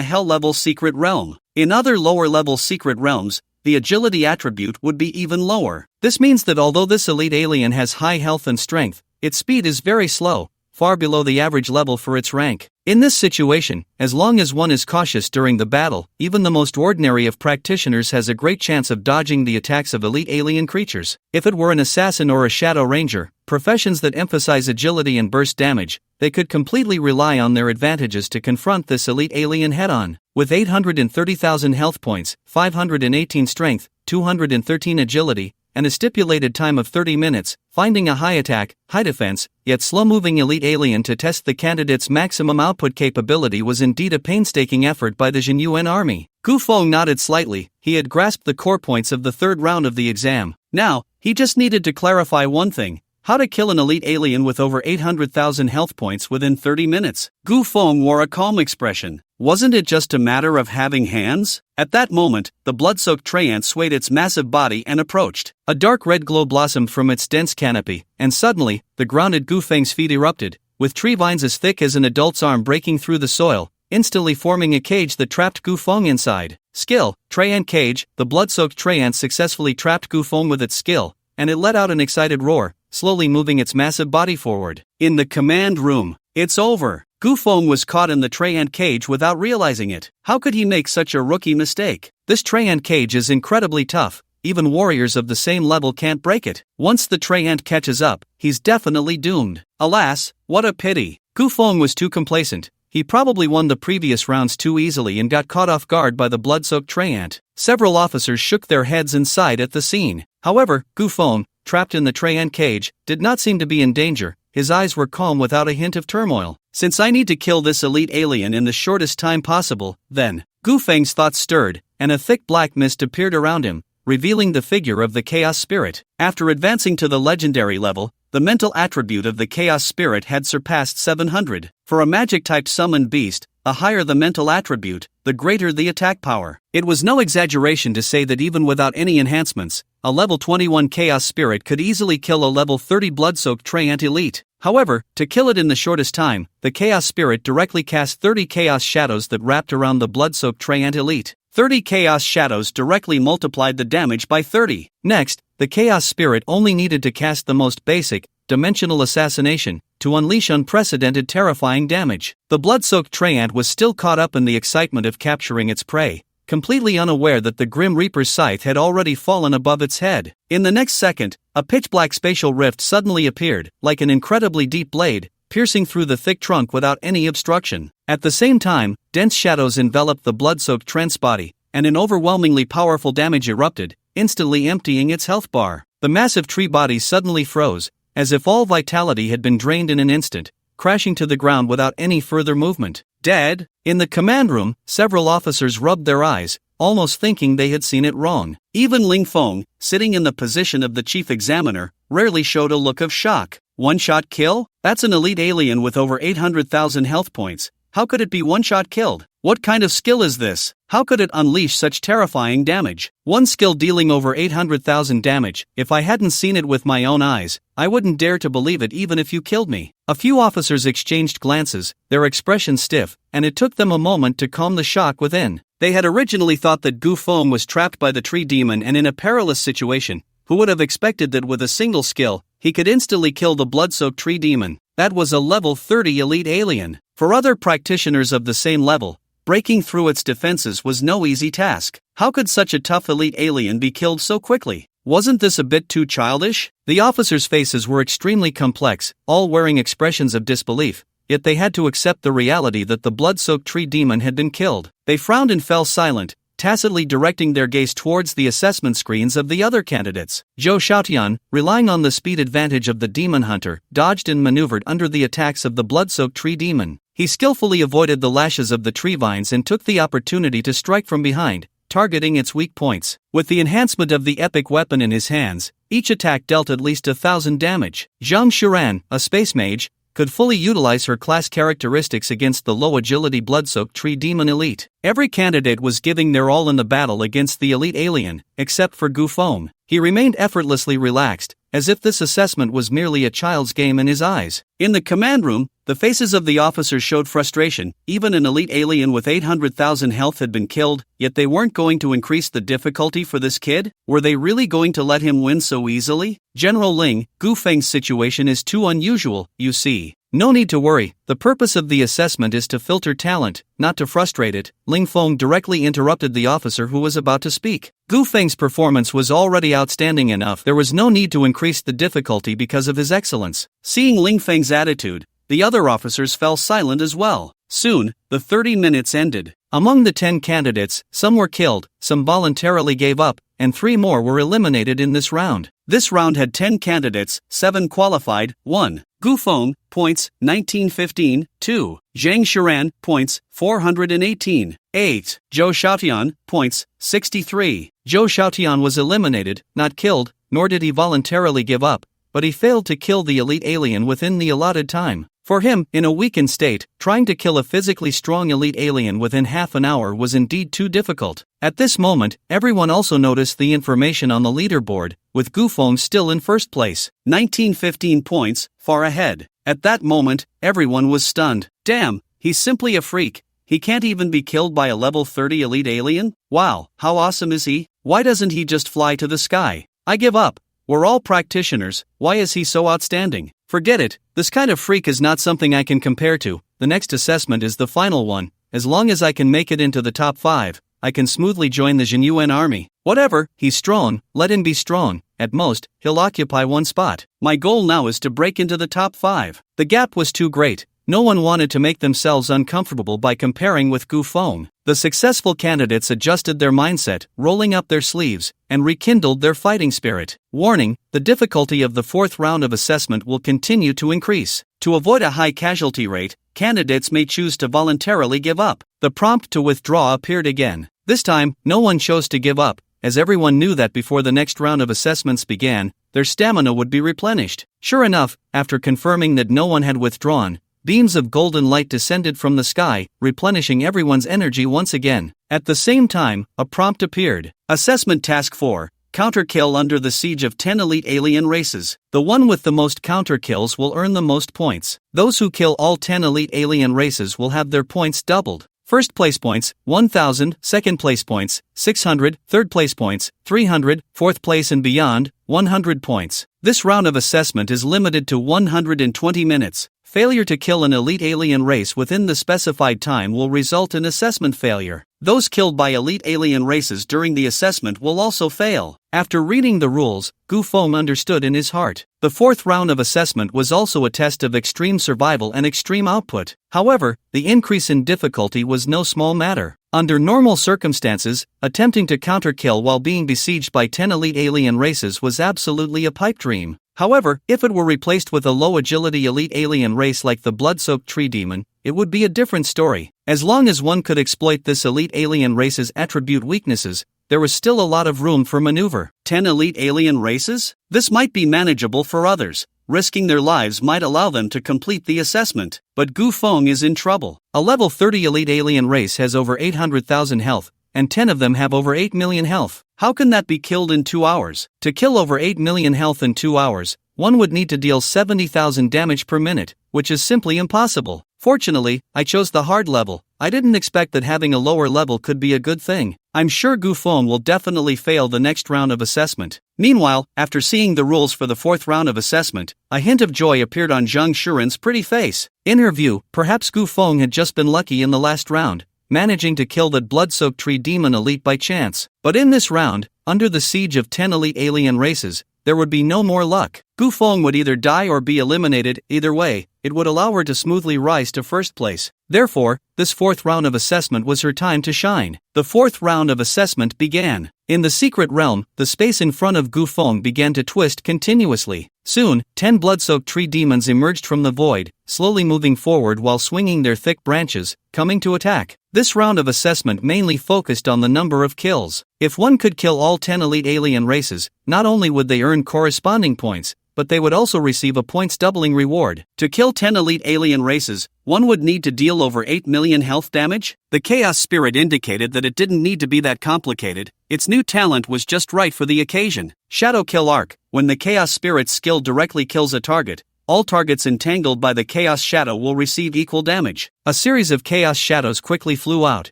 hell-level secret realm. In other lower-level secret realms, the agility attribute would be even lower. This means that although this elite alien has high health and strength, its speed is very slow, far below the average level for its rank. In this situation, as long as one is cautious during the battle, even the most ordinary of practitioners has a great chance of dodging the attacks of elite alien creatures. If it were an assassin or a shadow ranger, professions that emphasize agility and burst damage, they could completely rely on their advantages to confront this elite alien head-on. With 830,000 health points, 518 strength, 213 agility, and a stipulated time of 30 minutes, finding a high attack, high defense, yet slow-moving elite alien to test the candidate's maximum output capability was indeed a painstaking effort by the Years.When army. Gu Feng nodded slightly. He had grasped the core points of the third round of the exam. Now, he just needed to clarify one thing: how to kill an elite alien with over 800,000 health points within 30 minutes. Gu Feng wore a calm expression. Wasn't it just a matter of having hands? At that moment, the blood-soaked tree swayed its massive body and approached. A dark red glow blossomed from its dense canopy, and suddenly, the grounded Gu Feng's feet erupted, with tree vines as thick as an adult's arm breaking through the soil, instantly forming a cage that trapped Gu Feng inside. Skill, tree cage. The blood-soaked tree successfully trapped Gu Feng with its skill, and it let out an excited roar, slowly moving its massive body forward. In the command room, it's over. Gu Feng was caught in the tree cage without realizing it. How could he make such a rookie mistake? This tree cage is incredibly tough. Even warriors of the same level can't break it. Once the tree catches up, he's definitely doomed. Alas, what a pity. Gu Feng was too complacent. He probably won the previous rounds too easily and got caught off guard by the blood-soaked tree. Several officers shook their heads and sighed at the scene. However, Gu Feng, trapped in the tree cage, did not seem to be in danger. His eyes were calm without a hint of turmoil. Since I need to kill this elite alien in the shortest time possible, then, Gu Feng's thoughts stirred, and a thick black mist appeared around him, revealing the figure of the Chaos Spirit. After advancing to the legendary level, the mental attribute of the Chaos Spirit had surpassed 700. For a magic-type summoned beast, the higher the mental attribute, the greater the attack power. It was no exaggeration to say that even without any enhancements, a level 21 Chaos Spirit could easily kill a level 30 Blood-Soaked Treant Elite. However, to kill it in the shortest time, the Chaos Spirit directly cast 30 Chaos Shadows that wrapped around the Blood-Soaked Treant Elite. 30 Chaos Shadows directly multiplied the damage by 30. Next, the Chaos Spirit only needed to cast the most basic, Dimensional Assassination, to unleash unprecedented terrifying damage. The Blood-Soaked Treant was still caught up in the excitement of capturing its prey, completely unaware that the Grim Reaper's scythe had already fallen above its head. In the next second, a pitch-black spatial rift suddenly appeared, like an incredibly deep blade, piercing through the thick trunk without any obstruction. At the same time, dense shadows enveloped the blood-soaked Treant's body, and an overwhelmingly powerful damage erupted, instantly emptying its health bar. The massive tree body suddenly froze, as if all vitality had been drained in an instant, crashing to the ground without any further movement. Dead? In the command room, several officers rubbed their eyes, almost thinking they had seen it wrong. Even Ling Feng, sitting in the position of the chief examiner, rarely showed a look of shock. One-shot kill? That's an elite alien with over 800,000 health points. How could it be one-shot killed? What kind of skill is this? How could it unleash such terrifying damage? One skill dealing over 800,000 damage. If I hadn't seen it with my own eyes, I wouldn't dare to believe it even if you killed me. A few officers exchanged glances, their expressions stiff, and it took them a moment to calm the shock within. They had originally thought that Gu Feng was trapped by the tree demon and in a perilous situation. Who would have expected that with a single skill, he could instantly kill the blood-soaked tree demon? That was a level 30 elite alien. For other practitioners of the same level, breaking through its defenses was no easy task. How could such a tough elite alien be killed so quickly? Wasn't this a bit too childish? The officers' faces were extremely complex, all wearing expressions of disbelief, yet they had to accept the reality that the blood-soaked tree demon had been killed. They frowned and fell silent, tacitly directing their gaze towards the assessment screens of the other candidates. Zhou Xiaotian, relying on the speed advantage of the demon hunter, dodged and maneuvered under the attacks of the blood-soaked tree demon. He skillfully avoided the lashes of the tree vines and took the opportunity to strike from behind, targeting its weak points. With the enhancement of the epic weapon in his hands, each attack dealt at least 1,000 damage. Zhang Shuran, a space mage, could fully utilize her class characteristics against the low-agility blood-soaked tree demon elite. Every candidate was giving their all in the battle against the elite alien, except for Gu Feng. He remained effortlessly relaxed, as if this assessment was merely a child's game in his eyes. In the command room, the faces of the officers showed frustration. Even an elite alien with 800,000 health had been killed, yet they weren't going to increase the difficulty for this kid? Were they really going to let him win so easily? General Ling, Gu Feng's situation is too unusual, you see. No need to worry, the purpose of the assessment is to filter talent, not to frustrate it. Ling Feng directly interrupted the officer who was about to speak. Gu Feng's performance was already outstanding enough. There was no need to increase the difficulty because of his excellence. Seeing Ling Feng's attitude, the other officers fell silent as well. Soon, the 30 minutes ended. Among the 10 candidates, some were killed, some voluntarily gave up, and 3 more were eliminated in this round. This round had 10 candidates, 7 qualified, 1. Gu Feng, points, 1915, 2. Zhang Shuran, points, 418, 8. Zhou Xiaotian, points, 63. Zhou Xiaotian was eliminated, not killed, nor did he voluntarily give up, but he failed to kill the elite alien within the allotted time. For him, in a weakened state, trying to kill a physically strong elite alien within half an hour was indeed too difficult. At this moment, everyone also noticed the information on the leaderboard, with Gu Feng still in first place, 1915 points, far ahead. At that moment, everyone was stunned. Damn, he's simply a freak. He can't even be killed by a level 30 elite alien? Wow, how awesome is he? Why doesn't he just fly to the sky? I give up. We're all practitioners, why is he so outstanding? Forget it, this kind of freak is not something I can compare to. The next assessment is the final one. As long as I can make it into the top 5, I can smoothly join the Years.When army. Whatever, he's strong, let him be strong. At most, he'll occupy one spot. My goal now is to break into the top 5. The gap was too great. No one wanted to make themselves uncomfortable by comparing with Gu Feng. The successful candidates adjusted their mindset, rolling up their sleeves, and rekindled their fighting spirit. Warning, the difficulty of the 4th round of assessment will continue to increase. To avoid a high casualty rate, candidates may choose to voluntarily give up. The prompt to withdraw appeared again. This time, no one chose to give up, as everyone knew that before the next round of assessments began, their stamina would be replenished. Sure enough, after confirming that no one had withdrawn, beams of golden light descended from the sky, replenishing everyone's energy once again. At the same time, a prompt appeared. Assessment Task 4. Counter-kill under the siege of 10 elite alien races. The one with the most counter-kills will earn the most points. Those who kill all 10 elite alien races will have their points doubled. First place points, 1,000, second place points, 600, third place points, 300, fourth place and beyond, 100 points. This round of assessment is limited to 120 minutes. Failure to kill an elite alien race within the specified time will result in assessment failure. Those killed by elite alien races during the assessment will also fail. After reading the rules, Gu Feng understood in his heart. The fourth round of assessment was also a test of extreme survival and extreme output. However, the increase in difficulty was no small matter. Under normal circumstances, attempting to counter-kill while being besieged by 10 elite alien races was absolutely a pipe dream. However, if it were replaced with a low-agility elite alien race like the blood-soaked tree demon, it would be a different story. As long as one could exploit this elite alien race's attribute weaknesses, there was still a lot of room for maneuver. 10 elite alien races? This might be manageable for others. Risking their lives might allow them to complete the assessment. But Gu Feng is in trouble. A level 30 elite alien race has over 800,000 health, and 10 of them have over 8 million health. How can that be killed in 2 hours? To kill over 8 million health in 2 hours, one would need to deal 70,000 damage per minute, which is simply impossible. Fortunately, I chose the hard level. I didn't expect that having a lower level could be a good thing. I'm sure Gu Feng will definitely fail the next round of assessment. Meanwhile, after seeing the rules for the fourth round of assessment, a hint of joy appeared on Zhang Shuren's pretty face. In her view, perhaps Gu Feng had just been lucky in the last round, managing to kill that blood-soaked tree demon elite by chance. But in this round, under the siege of 10 elite alien races, there would be no more luck. Gu Feng would either die or be eliminated. Either way, it would allow her to smoothly rise to first place. Therefore, this fourth round of assessment was her time to shine. The fourth round of assessment began. In the secret realm, the space in front of Gu Feng began to twist continuously. Soon, 10 blood-soaked tree demons emerged from the void, slowly moving forward while swinging their thick branches, coming to attack. This round of assessment mainly focused on the number of kills. If one could kill all 10 elite alien races, not only would they earn corresponding points, but they would also receive a points-doubling reward. To kill 10 elite alien races, one would need to deal over 8 million health damage? The Chaos Spirit indicated that it didn't need to be that complicated. Its new talent was just right for the occasion. Shadow Kill Arc. When the Chaos Spirit's skill directly kills a target, all targets entangled by the Chaos Shadow will receive equal damage. A series of Chaos Shadows quickly flew out,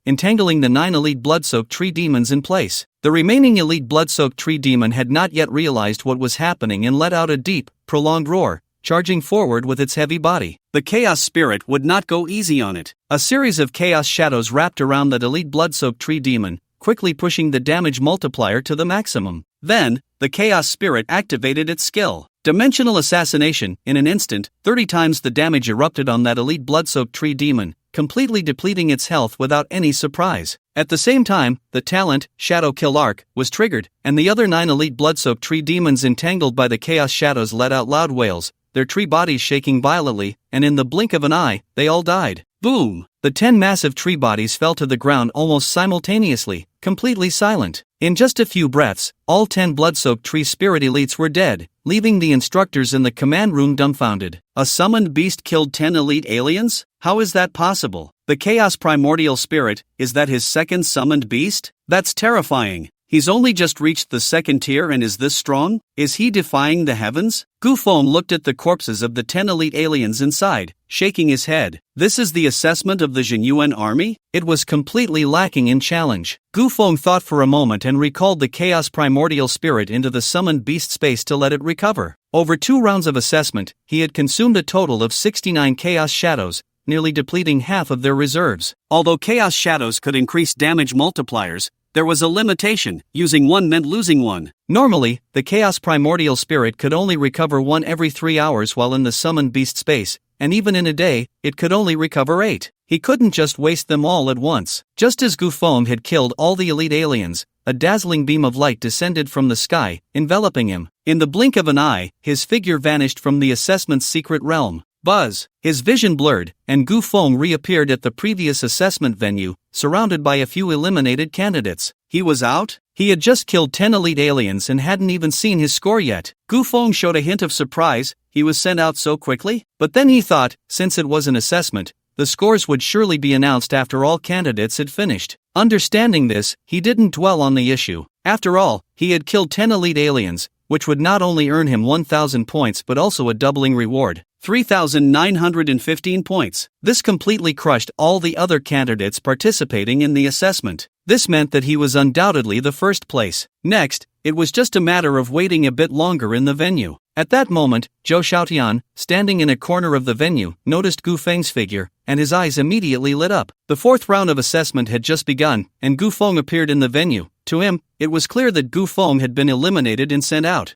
entangling the 9 elite blood-soaked tree demons in place. The remaining elite blood-soaked tree demon had not yet realized what was happening and let out a deep, prolonged roar, charging forward with its heavy body. The Chaos Spirit would not go easy on it. A series of Chaos Shadows wrapped around that elite blood-soaked tree demon, quickly pushing the damage multiplier to the maximum. Then, the Chaos Spirit activated its skill. Dimensional Assassination. In an instant, 30 times the damage erupted on that elite blood-soaked tree demon, completely depleting its health without any surprise. At the same time, the talent, Shadow Kill Arc, was triggered, and the other 9 elite blood-soaked tree demons entangled by the Chaos Shadows let out loud wails, their tree bodies shaking violently, and in the blink of an eye, they all died. Boom! The 10 massive tree bodies fell to the ground almost simultaneously, completely silent. In just a few breaths, all 10 blood-soaked tree spirit elites were dead, leaving the instructors in the command room dumbfounded. A summoned beast killed 10 elite aliens? How is that possible? The Chaos Primordial Spirit, is that his second summoned beast? That's terrifying. He's only just reached the second tier and is this strong? Is he defying the heavens? Gu Feng looked at the corpses of the 10 elite aliens inside, shaking his head. This is the assessment of the Years.When army? It was completely lacking in challenge. Gu Feng thought for a moment and recalled the Chaos Primordial Spirit into the summoned beast space to let it recover. Over 2 rounds of assessment, he had consumed a total of 69 Chaos Shadows, nearly depleting half of their reserves. Although Chaos Shadows could increase damage multipliers, there was a limitation. Using one meant losing one. Normally, the Chaos Primordial Spirit could only recover 1 every 3 hours while in the summoned beast space, and even in a day, it could only recover 8. He couldn't just waste them all at once. Just as Gu Feng had killed all the elite aliens, a dazzling beam of light descended from the sky, enveloping him. In the blink of an eye, his figure vanished from the assessment's secret realm. Buzz! His vision blurred, and Gu Feng reappeared at the previous assessment venue, surrounded by a few eliminated candidates. He was out? He had just killed 10 elite aliens and hadn't even seen his score yet. Gu Feng showed a hint of surprise. He was sent out so quickly? But then he thought, since it was an assessment, the scores would surely be announced after all candidates had finished. Understanding this, he didn't dwell on the issue. After all, he had killed 10 elite aliens, which would not only earn him 1,000 points but also a doubling reward, 3,915 points. This completely crushed all the other candidates participating in the assessment. This meant that he was undoubtedly the first place. Next, it was just a matter of waiting a bit longer in the venue. At that moment, Zhou Xiaotian, standing in a corner of the venue, noticed Gu Feng's figure, and his eyes immediately lit up. The fourth round of assessment had just begun, and Gu Feng appeared in the venue. To him, it was clear that Gu Feng had been eliminated and sent out.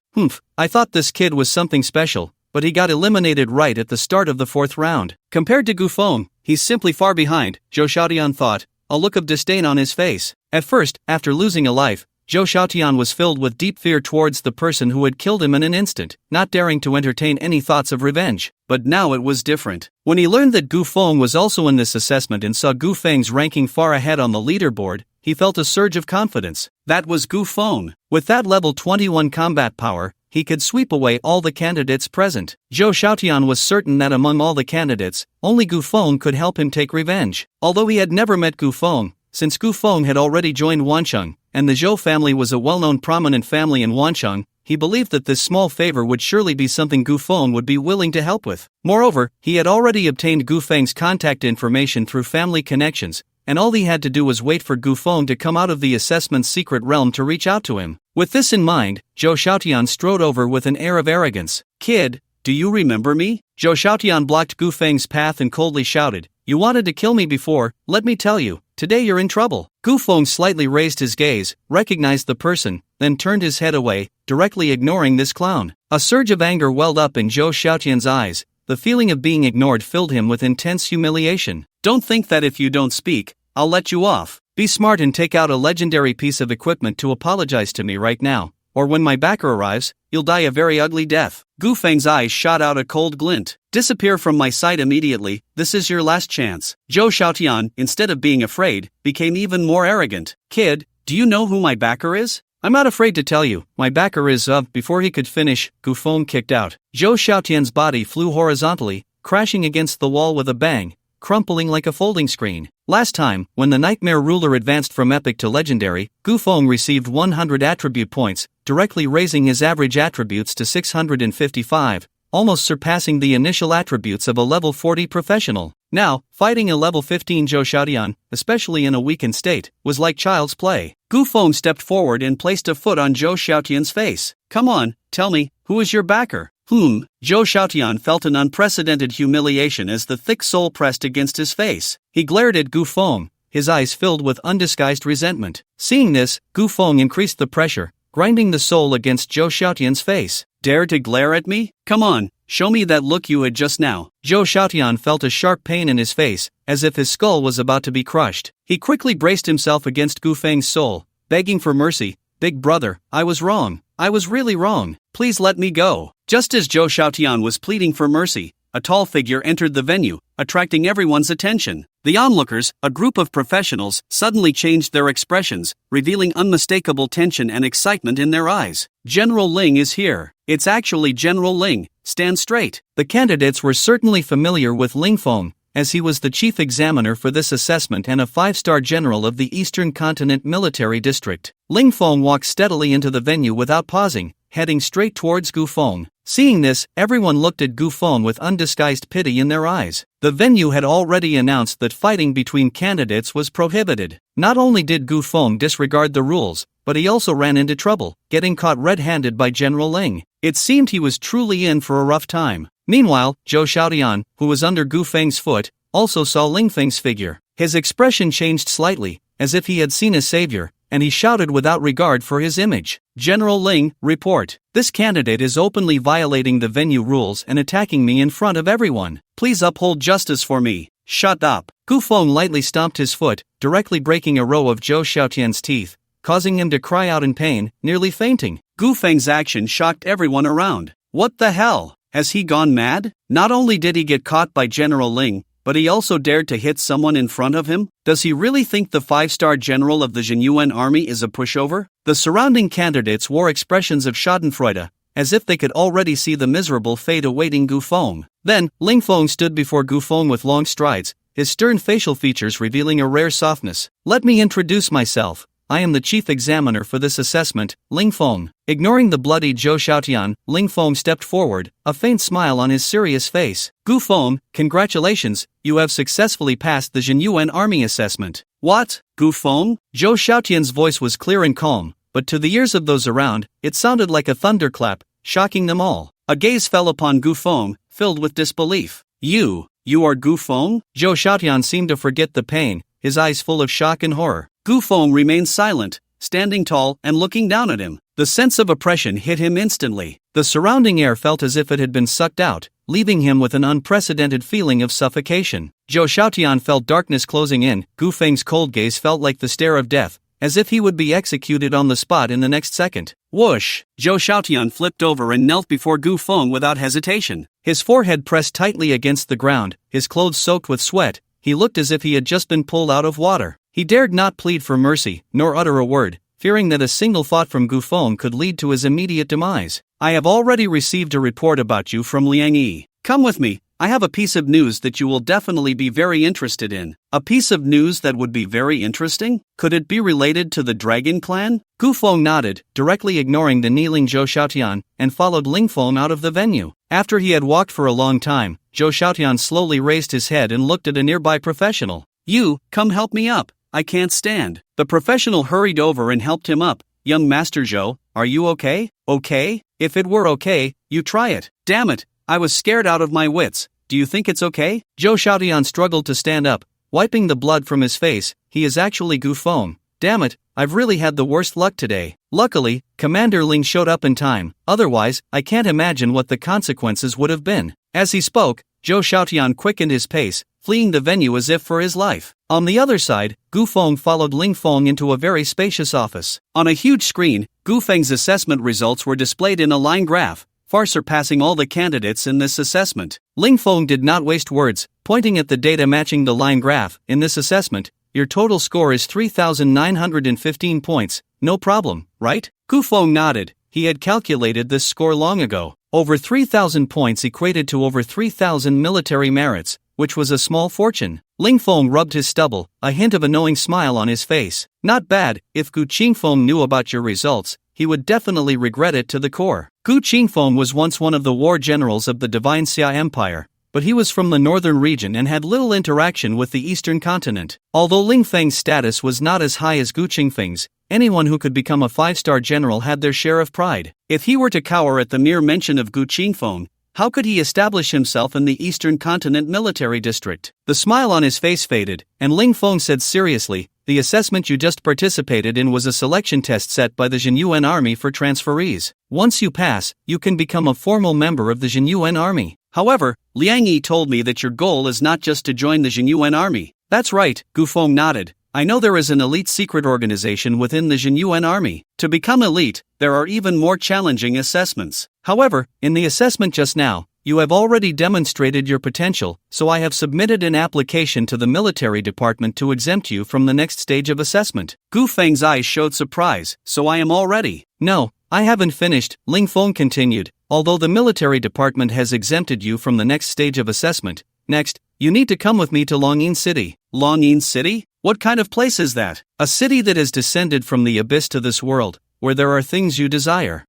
I thought this kid was something special, but he got eliminated right at the start of the fourth round. Compared to Gu Feng, he's simply far behind, Zhou Xiaotian thought, a look of disdain on his face. At first, after losing a life, Zhou Xiaotian was filled with deep fear towards the person who had killed him in an instant, not daring to entertain any thoughts of revenge. But now it was different. When he learned that Gu Feng was also in this assessment and saw Gu Feng's ranking far ahead on the leaderboard, he felt a surge of confidence. That was Gu Feng. With that level 21 combat power, he could sweep away all the candidates present. Zhou Xiaotian was certain that among all the candidates, only Gu Feng could help him take revenge. Although he had never met Gu Feng, since Gu Feng had already joined Wancheng, and the Zhou family was a well-known prominent family in Wancheng, he believed that this small favor would surely be something Gu Feng would be willing to help with. Moreover, he had already obtained Gu Feng's contact information through family connections, and all he had to do was wait for Gu Feng to come out of the assessment's secret realm to reach out to him. With this in mind, Zhou Xiaotian strode over with an air of arrogance. "Kid, do you remember me?" Zhou Xiaotian blocked Gu Feng's path and coldly shouted, "You wanted to kill me before, let me tell you. Today you're in trouble." Gu Feng slightly raised his gaze, recognized the person, then turned his head away, directly ignoring this clown. A surge of anger welled up in Zhou Xiaotian's eyes. The feeling of being ignored filled him with intense humiliation. "Don't think that if you don't speak, I'll let you off. Be smart and take out a legendary piece of equipment to apologize to me right now, or when my backer arrives, you'll die a very ugly death." Gu Feng's eyes shot out a cold glint. "Disappear from my sight immediately, this is your last chance." Zhou Xiaotian, instead of being afraid, became even more arrogant. "Kid, do you know who my backer is?" "I'm not afraid to tell you, my backer is of." Before he could finish, Gu Feng kicked out. Zhou Xiaotian's body flew horizontally, crashing against the wall with a bang, crumpling like a folding screen. Last time, when the Nightmare Ruler advanced from Epic to Legendary, Gu Feng received 100 attribute points, directly raising his average attributes to 655, almost surpassing the initial attributes of a level 40 professional. Now, fighting a level 15 Zhou Xiaotian, especially in a weakened state, was like child's play. Gu Feng stepped forward and placed a foot on Zhou Xiaotian's face. "Come on, tell me, who is your backer?" Zhou Xiaotian felt an unprecedented humiliation as the thick soul pressed against his face. He glared at Gu Feng, his eyes filled with undisguised resentment. Seeing this, Gu Feng increased the pressure, grinding the soul against Zhou Xiaotian's face. "Dare to glare at me? Come on, show me that look you had just now." Zhou Xiaotian felt a sharp pain in his face, as if his skull was about to be crushed. He quickly braced himself against Gu Feng's soul, begging for mercy. "Big brother, I was wrong. I was really wrong. Please let me go." Just as Zhou Xiaotian was pleading for mercy, a tall figure entered the venue, attracting everyone's attention. The onlookers, a group of professionals, suddenly changed their expressions, revealing unmistakable tension and excitement in their eyes. "General Ling is here. It's actually General Ling. Stand straight." The candidates were certainly familiar with Ling Feng, as he was the chief examiner for this assessment and a 5-star general of the Eastern Continent Military District. Ling Feng walked steadily into the venue without pausing, heading straight towards Gu Feng. Seeing this, everyone looked at Gu Feng with undisguised pity in their eyes. The venue had already announced that fighting between candidates was prohibited. Not only did Gu Feng disregard the rules, but he also ran into trouble, getting caught red-handed by General Ling. It seemed he was truly in for a rough time. Meanwhile, Zhou Xiaotian, who was under Gu Feng's foot, also saw Ling Feng's figure. His expression changed slightly, as if he had seen a savior, and he shouted without regard for his image. "General Ling, report. This candidate is openly violating the venue rules and attacking me in front of everyone. Please uphold justice for me." "Shut up." Gu Feng lightly stomped his foot, directly breaking a row of Zhou Xiaotian's teeth, causing him to cry out in pain, nearly fainting. Gu Feng's action shocked everyone around. What the hell? Has he gone mad? Not only did he get caught by General Ling, but he also dared to hit someone in front of him? Does he really think the 5-star general of the Years.When army is a pushover? The surrounding candidates wore expressions of schadenfreude, as if they could already see the miserable fate awaiting Gu Feng. Then, Ling Feng stood before Gu Feng with long strides, his stern facial features revealing a rare softness. "Let me introduce myself. I am the chief examiner for this assessment, Ling Feng." Ignoring the bloody Zhou Xiaotian, Ling Feng stepped forward, a faint smile on his serious face. "Gu Feng, congratulations, you have successfully passed the Years.When army assessment." "What? Gu Feng?" Zhou Xiaotian's voice was clear and calm, but to the ears of those around, it sounded like a thunderclap, shocking them all. A gaze fell upon Gu Feng, filled with disbelief. You are Gu Feng?" Zhou Xiaotian seemed to forget the pain, his eyes full of shock and horror. Gu Feng remained silent, standing tall and looking down at him. The sense of oppression hit him instantly. The surrounding air felt as if it had been sucked out, leaving him with an unprecedented feeling of suffocation. Zhou Xiaotian felt darkness closing in. Gu Feng's cold gaze felt like the stare of death, as if he would be executed on the spot in the next second. Whoosh! Zhou Xiaotian flipped over and knelt before Gu Feng without hesitation. His forehead pressed tightly against the ground, his clothes soaked with sweat. He looked as if he had just been pulled out of water. He dared not plead for mercy, nor utter a word, fearing that a single thought from Gu Feng could lead to his immediate demise. "I have already received a report about you from Liang Yi. Come with me. I have a piece of news that you will definitely be very interested in." A piece of news that would be very interesting? Could it be related to the Dragon Clan? Gu Feng nodded, directly ignoring the kneeling Zhou Xiaotian, and followed Ling Feng out of the venue. After he had walked for a long time, Zhou Xiaotian slowly raised his head and looked at a nearby professional. "You, come help me up. I can't stand." The professional hurried over and helped him up. "Young Master Zhou, are you okay?" "Okay? If it were okay, you try it." "Damn it, I was scared out of my wits. Do you think it's okay?" Zhou Xiaotian struggled to stand up, wiping the blood from his face. "He is actually Gu Feng. Damn it, I've really had the worst luck today." Luckily, Commander Ling showed up in time, otherwise, I can't imagine what the consequences would have been. As he spoke, Zhou Xiaotian quickened his pace, fleeing the venue as if for his life. On the other side, Gu Feng followed Ling Feng into a very spacious office. On a huge screen, Gu Feng's assessment results were displayed in a line graph, far surpassing all the candidates in this assessment. Ling Feng did not waste words, pointing at the data matching the line graph. "In this assessment, your total score is 3,915 points, no problem, right?" Gu Feng nodded. He had calculated this score long ago. Over 3,000 points equated to over 3,000 military merits, which was a small fortune. Ling Feng rubbed his stubble, a hint of a knowing smile on his face. "Not bad. If Gu Qingfeng knew about your results, he would definitely regret it to the core." Gu Qingfeng was once one of the war generals of the Divine Xia Empire, but he was from the northern region and had little interaction with the eastern continent. Although Ling Feng's status was not as high as Gu Qingfeng's, anyone who could become a 5-star general had their share of pride. If he were to cower at the mere mention of Gu Qingfeng, how could he establish himself in the Eastern Continent military district? The smile on his face faded, and Ling Feng said seriously, "The assessment you just participated in was a selection test set by the Years.When army for transferees. Once you pass, you can become a formal member of the Years.When army." "However, Liang Yi told me that your goal is not just to join the Years.When army." "That's right," Gu Feng nodded. "I know there is an elite secret organization within the Years.When army. To become elite, there are even more challenging assessments. However, in the assessment just now, you have already demonstrated your potential, so I have submitted an application to the military department to exempt you from the next stage of assessment." Gu Feng's eyes showed surprise. "So I am already?" "No, I haven't finished," Ling Feng continued. "Although the military department has exempted you from the next stage of assessment, next, you need to come with me to Longyin City." "Longyin City? What kind of place is that?" "A city that has descended from the abyss to this world, where there are things you desire."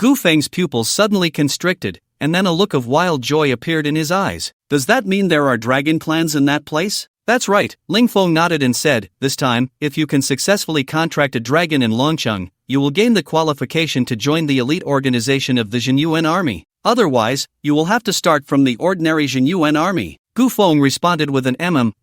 Gu Feng's pupils suddenly constricted, and then a look of wild joy appeared in his eyes. "Does that mean there are dragon clans in that place?" "That's right," Ling Feng nodded and said, "This time, if you can successfully contract a dragon in Longcheng, you will gain the qualification to join the elite organization of the Years.When army. Otherwise, you will have to start from the ordinary Years.When army." Gu Feng responded with an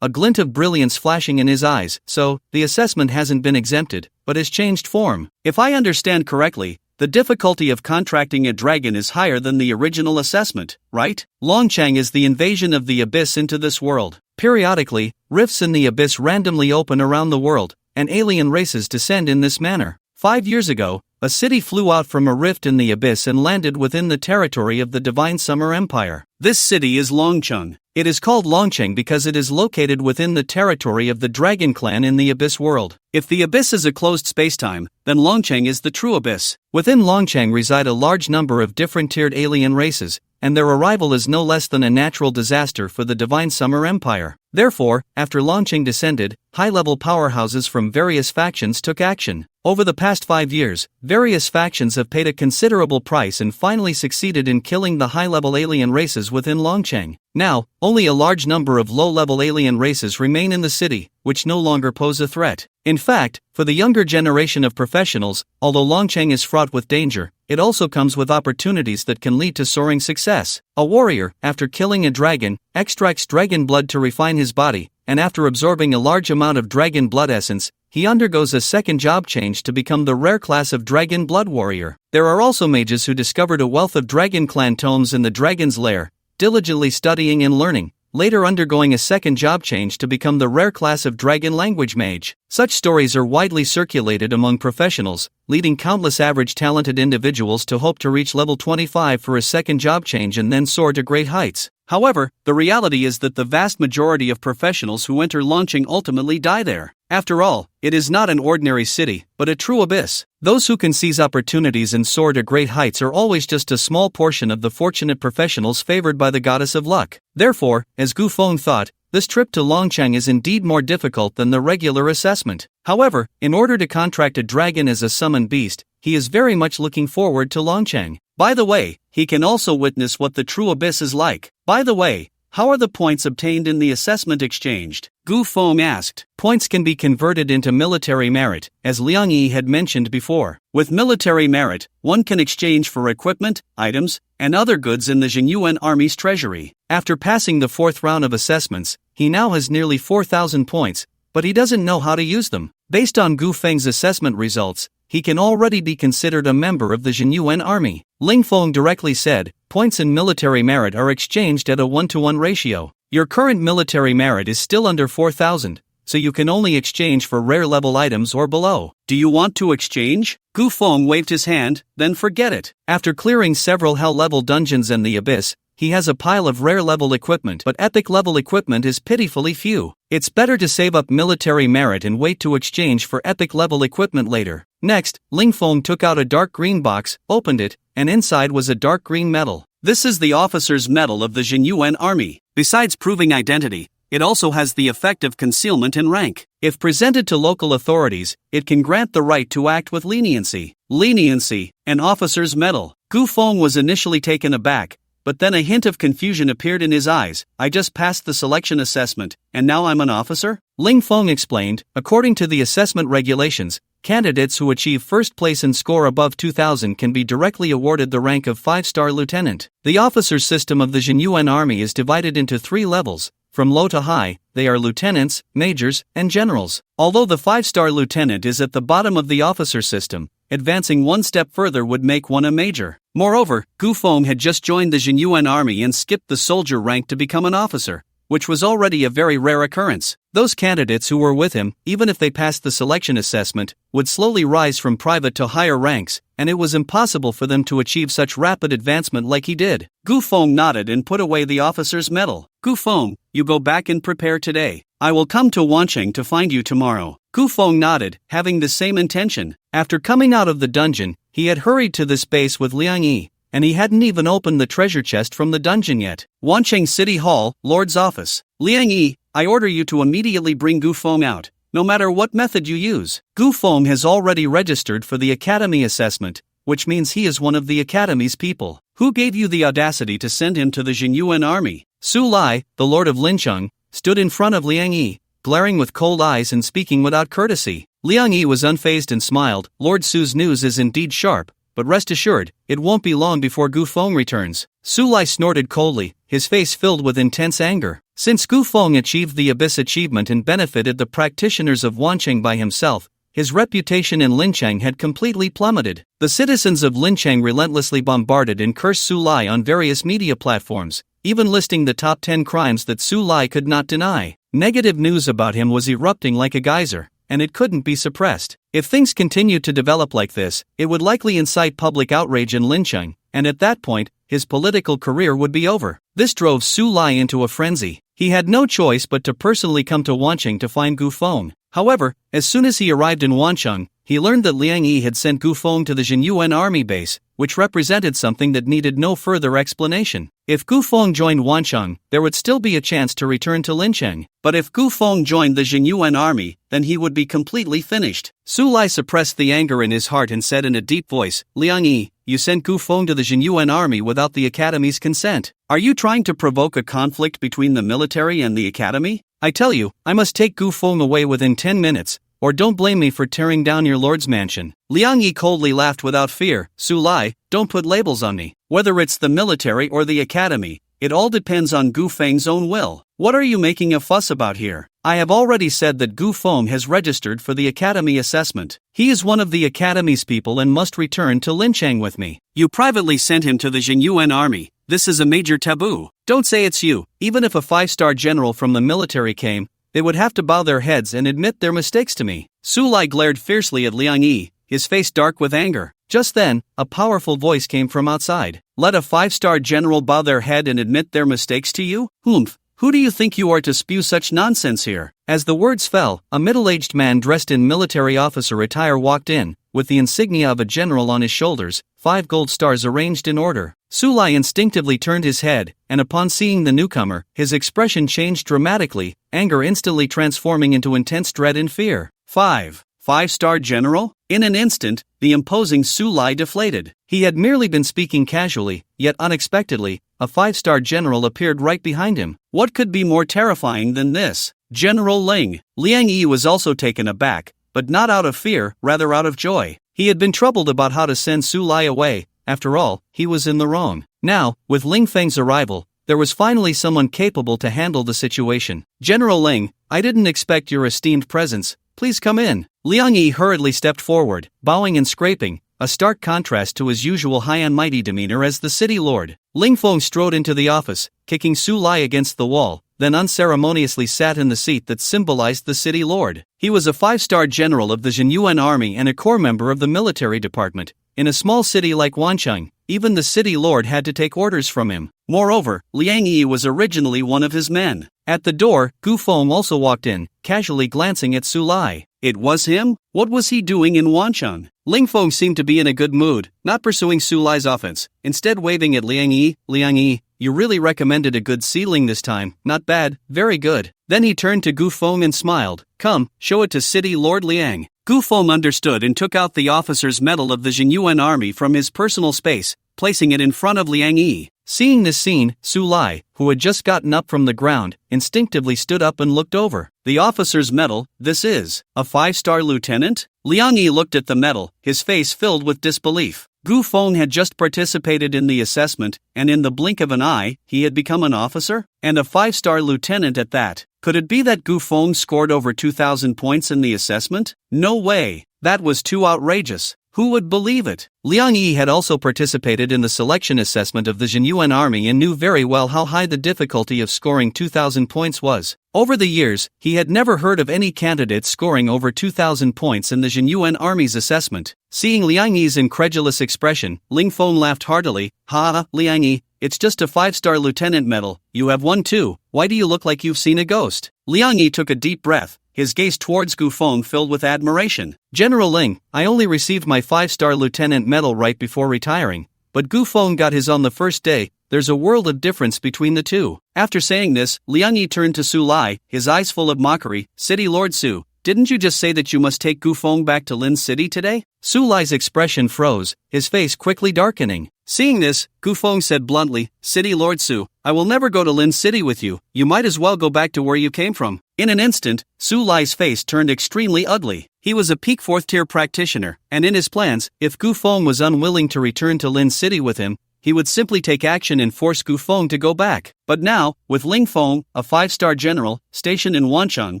a glint of brilliance flashing in his eyes. "So, the assessment hasn't been exempted, but has changed form. If I understand correctly, the difficulty of contracting a dragon is higher than the original assessment, right? Longcheng is the invasion of the abyss into this world. Periodically, rifts in the abyss randomly open around the world, and alien races descend in this manner. 5 years ago, a city flew out from a rift in the abyss and landed within the territory of the Divine Summer Empire. This city is Longcheng. It is called Longcheng because it is located within the territory of the Dragon Clan in the Abyss world. If the Abyss is a closed spacetime, then Longcheng is the true Abyss. Within Longcheng reside a large number of different tiered alien races, and their arrival is no less than a natural disaster for the Divine Summer Empire. Therefore, after Longcheng descended, high-level powerhouses from various factions took action. Over the past 5 years, various factions have paid a considerable price and finally succeeded in killing the high-level alien races within Longcheng. Now, only a large number of low-level alien races remain in the city, which no longer pose a threat. In fact, for the younger generation of professionals, although Longcheng is fraught with danger, it also comes with opportunities that can lead to soaring success. A warrior, after killing a dragon, extracts dragon blood to refine his body, and after absorbing a large amount of dragon blood essence, he undergoes a second job change to become the rare class of Dragon Blood Warrior. There are also mages who discovered a wealth of Dragon Clan tomes in the Dragon's Lair, diligently studying and learning, later undergoing a second job change to become the rare class of Dragon Language Mage. Such stories are widely circulated among professionals, leading countless average talented individuals to hope to reach level 25 for a second job change and then soar to great heights. However, the reality is that the vast majority of professionals who enter Longcheng ultimately die there. After all, it is not an ordinary city, but a true abyss. Those who can seize opportunities and soar to great heights are always just a small portion of the fortunate professionals favored by the goddess of luck. Therefore, as Gu Feng thought, this trip to Longcheng is indeed more difficult than the regular assessment. However, in order to contract a dragon as a summoned beast, he is very much looking forward to Longcheng. By the way, he can also witness what the true abyss is like. By the way, how are the points obtained in the assessment exchanged? Gu Feng asked. Points can be converted into military merit, as Liang Yi had mentioned before. With military merit, one can exchange for equipment, items, and other goods in the Years.When army's treasury. After passing the 4th round of assessments, he now has nearly 4,000 points, but he doesn't know how to use them. Based on Gu Feng's assessment results, he can already be considered a member of the Years.When army. Ling Feng directly said, points and military merit are exchanged at a 1-to-1 ratio. Your current military merit is still under 4,000, so you can only exchange for rare level items or below. Do you want to exchange? Gu Feng waved his hand, then forget it. After clearing several hell-level dungeons and the abyss, he has a pile of rare-level equipment, but epic-level equipment is pitifully few. It's better to save up military merit and wait to exchange for epic-level equipment later. Next, Ling Feng took out a dark green box, opened it, and inside was a dark green medal. This is the officer's medal of the Years.When army. Besides proving identity, it also has the effect of concealment in rank. If presented to local authorities, it can grant the right to act with leniency. Leniency, an officer's medal. Gu Feng was initially taken aback, but then a hint of confusion appeared in his eyes. I just passed the selection assessment, and now I'm an officer? Ling Feng explained, according to the assessment regulations, candidates who achieve first place and score above 2,000 can be directly awarded the rank of 5-star lieutenant. The officers' system of the Years.When army is divided into 3 levels. From low to high, they are lieutenants, majors, and generals. Although the 5-star lieutenant is at the bottom of the officer system, advancing one step further would make one a major. Moreover, Gu Feng had just joined the Years.When army and skipped the soldier rank to become an officer, which was already a very rare occurrence. Those candidates who were with him, even if they passed the selection assessment, would slowly rise from private to higher ranks, and it was impossible for them to achieve such rapid advancement like he did. Gu Feng nodded and put away the officer's medal. Gu Feng, you go back and prepare today. I will come to Wancheng to find you tomorrow. Gu Feng nodded, having the same intention. After coming out of the dungeon, he had hurried to this base with Liang Yi, and he hadn't even opened the treasure chest from the dungeon yet. Wancheng City Hall, Lord's office. Liang Yi, I order you to immediately bring Gu Feng out, no matter what method you use. Gu Feng has already registered for the academy assessment, which means he is one of the academy's people. Who gave you the audacity to send him to the Years.When army? Su Lai, the lord of Lincheng, stood in front of Liang Yi, glaring with cold eyes and speaking without courtesy. Liang Yi was unfazed and smiled. Lord Su's news is indeed sharp, but rest assured, it won't be long before Gu Feng returns. Su Lai snorted coldly, his face filled with intense anger. Since Gu Feng achieved the Abyss achievement and benefited the practitioners of Wancheng by himself, his reputation in Lincheng had completely plummeted. The citizens of Lincheng relentlessly bombarded and cursed Su Lai on various media platforms, even listing the top 10 crimes that Su Lai could not deny. Negative news about him was erupting like a geyser, and it couldn't be suppressed. If things continued to develop like this, it would likely incite public outrage and lynching, and at that point, his political career would be over. This drove Su Lai into a frenzy. He had no choice but to personally come to Wancheng to find Gu Feng. However, as soon as he arrived in Wancheng, he learned that Liang Yi had sent Gu Feng to the Jinyuan army base, which represented something that needed no further explanation. If Gu Feng joined Wancheng, there would still be a chance to return to Lincheng. But if Gu Feng joined the Jinyuan army, then he would be completely finished. Su Lai suppressed the anger in his heart and said in a deep voice, "Liang Yi, you sent Gu Feng to the Jinyuan army without the academy's consent. Are you trying to provoke a conflict between the military and the academy? I tell you, I must take Gu Feng away within 10 minutes, or don't blame me for tearing down your lord's mansion." Liang Yi coldly laughed without fear. "Su Lai, don't put labels on me. Whether it's the military or the academy, it all depends on Gu Feng's own will. What are you making a fuss about here? I have already said that Gu Feng has registered for the academy assessment. He is one of the academy's people and must return to Lincheng with me. You privately sent him to the Jinyuan army. This is a major taboo. Don't say it's you. Even if a 5-star general from the military came, they would have to bow their heads and admit their mistakes to me." Su Lai glared fiercely at Liang Yi, his face dark with anger. Just then, a powerful voice came from outside. "Let a 5-star general bow their head and admit their mistakes to you? Humph! Who do you think you are to spew such nonsense here?" As the words fell, a middle-aged man dressed in military officer attire walked in, with the insignia of a general on his shoulders, 5 gold stars arranged in order. Su Lai instinctively turned his head, and upon seeing the newcomer, his expression changed dramatically, anger instantly transforming into intense dread and fear. Five-star general? In an instant, the imposing Su Lai deflated. He had merely been speaking casually, yet unexpectedly, a 5-star general appeared right behind him. What could be more terrifying than this? General Ling. Liang Yi was also taken aback, but not out of fear, rather out of joy. He had been troubled about how to send Su Lai away. After all, he was in the wrong. Now, with Ling Feng's arrival, there was finally someone capable to handle the situation. "General Ling, I didn't expect your esteemed presence. Please come in." Liang Yi hurriedly stepped forward, bowing and scraping, a stark contrast to his usual high and mighty demeanor as the city lord. Ling Feng strode into the office, kicking Su Lai against the wall, then unceremoniously sat in the seat that symbolized the city lord. He was a 5-star general of the Jinyuan army and a core member of the military department. In a small city like Wancheng, even the city lord had to take orders from him. Moreover, Liang Yi was originally one of his men. At the door, Gu Feng also walked in, casually glancing at Su Lai. It was him? What was he doing in Wancheng? Ling Feng seemed to be in a good mood, not pursuing Su Lai's offense, instead waving at Liang Yi. "Liang Yi, you really recommended a good ceiling this time. Not bad, very good." Then he turned to Gu Feng and smiled. "Come, show it to City Lord Liang." Gu Feng understood and took out the officer's medal of the Jinyuan army from his personal space, placing it in front of Liang Yi. Seeing this scene, Su Lai, who had just gotten up from the ground, instinctively stood up and looked over. "The officer's medal, this is a 5-star lieutenant?" Liang Yi looked at the medal, his face filled with disbelief. Gu Feng had just participated in the assessment, and in the blink of an eye, he had become an officer? And a 5-star lieutenant at that. Could it be that Gu Feng scored over 2,000 points in the assessment? No way. That was too outrageous. Who would believe it? Liang Yi had also participated in the selection assessment of the Jinyuan army and knew very well how high the difficulty of scoring 2,000 points was. Over the years, he had never heard of any candidate scoring over 2,000 points in the Jinyuan army's assessment. Seeing Liang Yi's incredulous expression, Ling Feng laughed heartily. "Ha, Liang Yi, it's just a 5-star lieutenant medal. You have one too. Why do you look like you've seen a ghost?" Liang Yi took a deep breath, his gaze towards Gu Feng filled with admiration. "General Ling, I only received my 5-star lieutenant medal right before retiring, but Gu Feng got his on the first day. There's a world of difference between the two." After saying this, Liang Yi turned to Su Lai, his eyes full of mockery. "City Lord Su, didn't you just say that you must take Gu Feng back to Lin City today?" Su Lai's expression froze, his face quickly darkening. Seeing this, Gu Feng said bluntly, "City Lord Su, I will never go to Lin City with you. You might as well go back to where you came from." In an instant, Su Lai's face turned extremely ugly. He was a peak 4th-tier practitioner, and in his plans, if Gu Feng was unwilling to return to Lin City with him, he would simply take action and force Gu Feng to go back. But now, with Ling Feng, a 5-star general, stationed in Wancheng,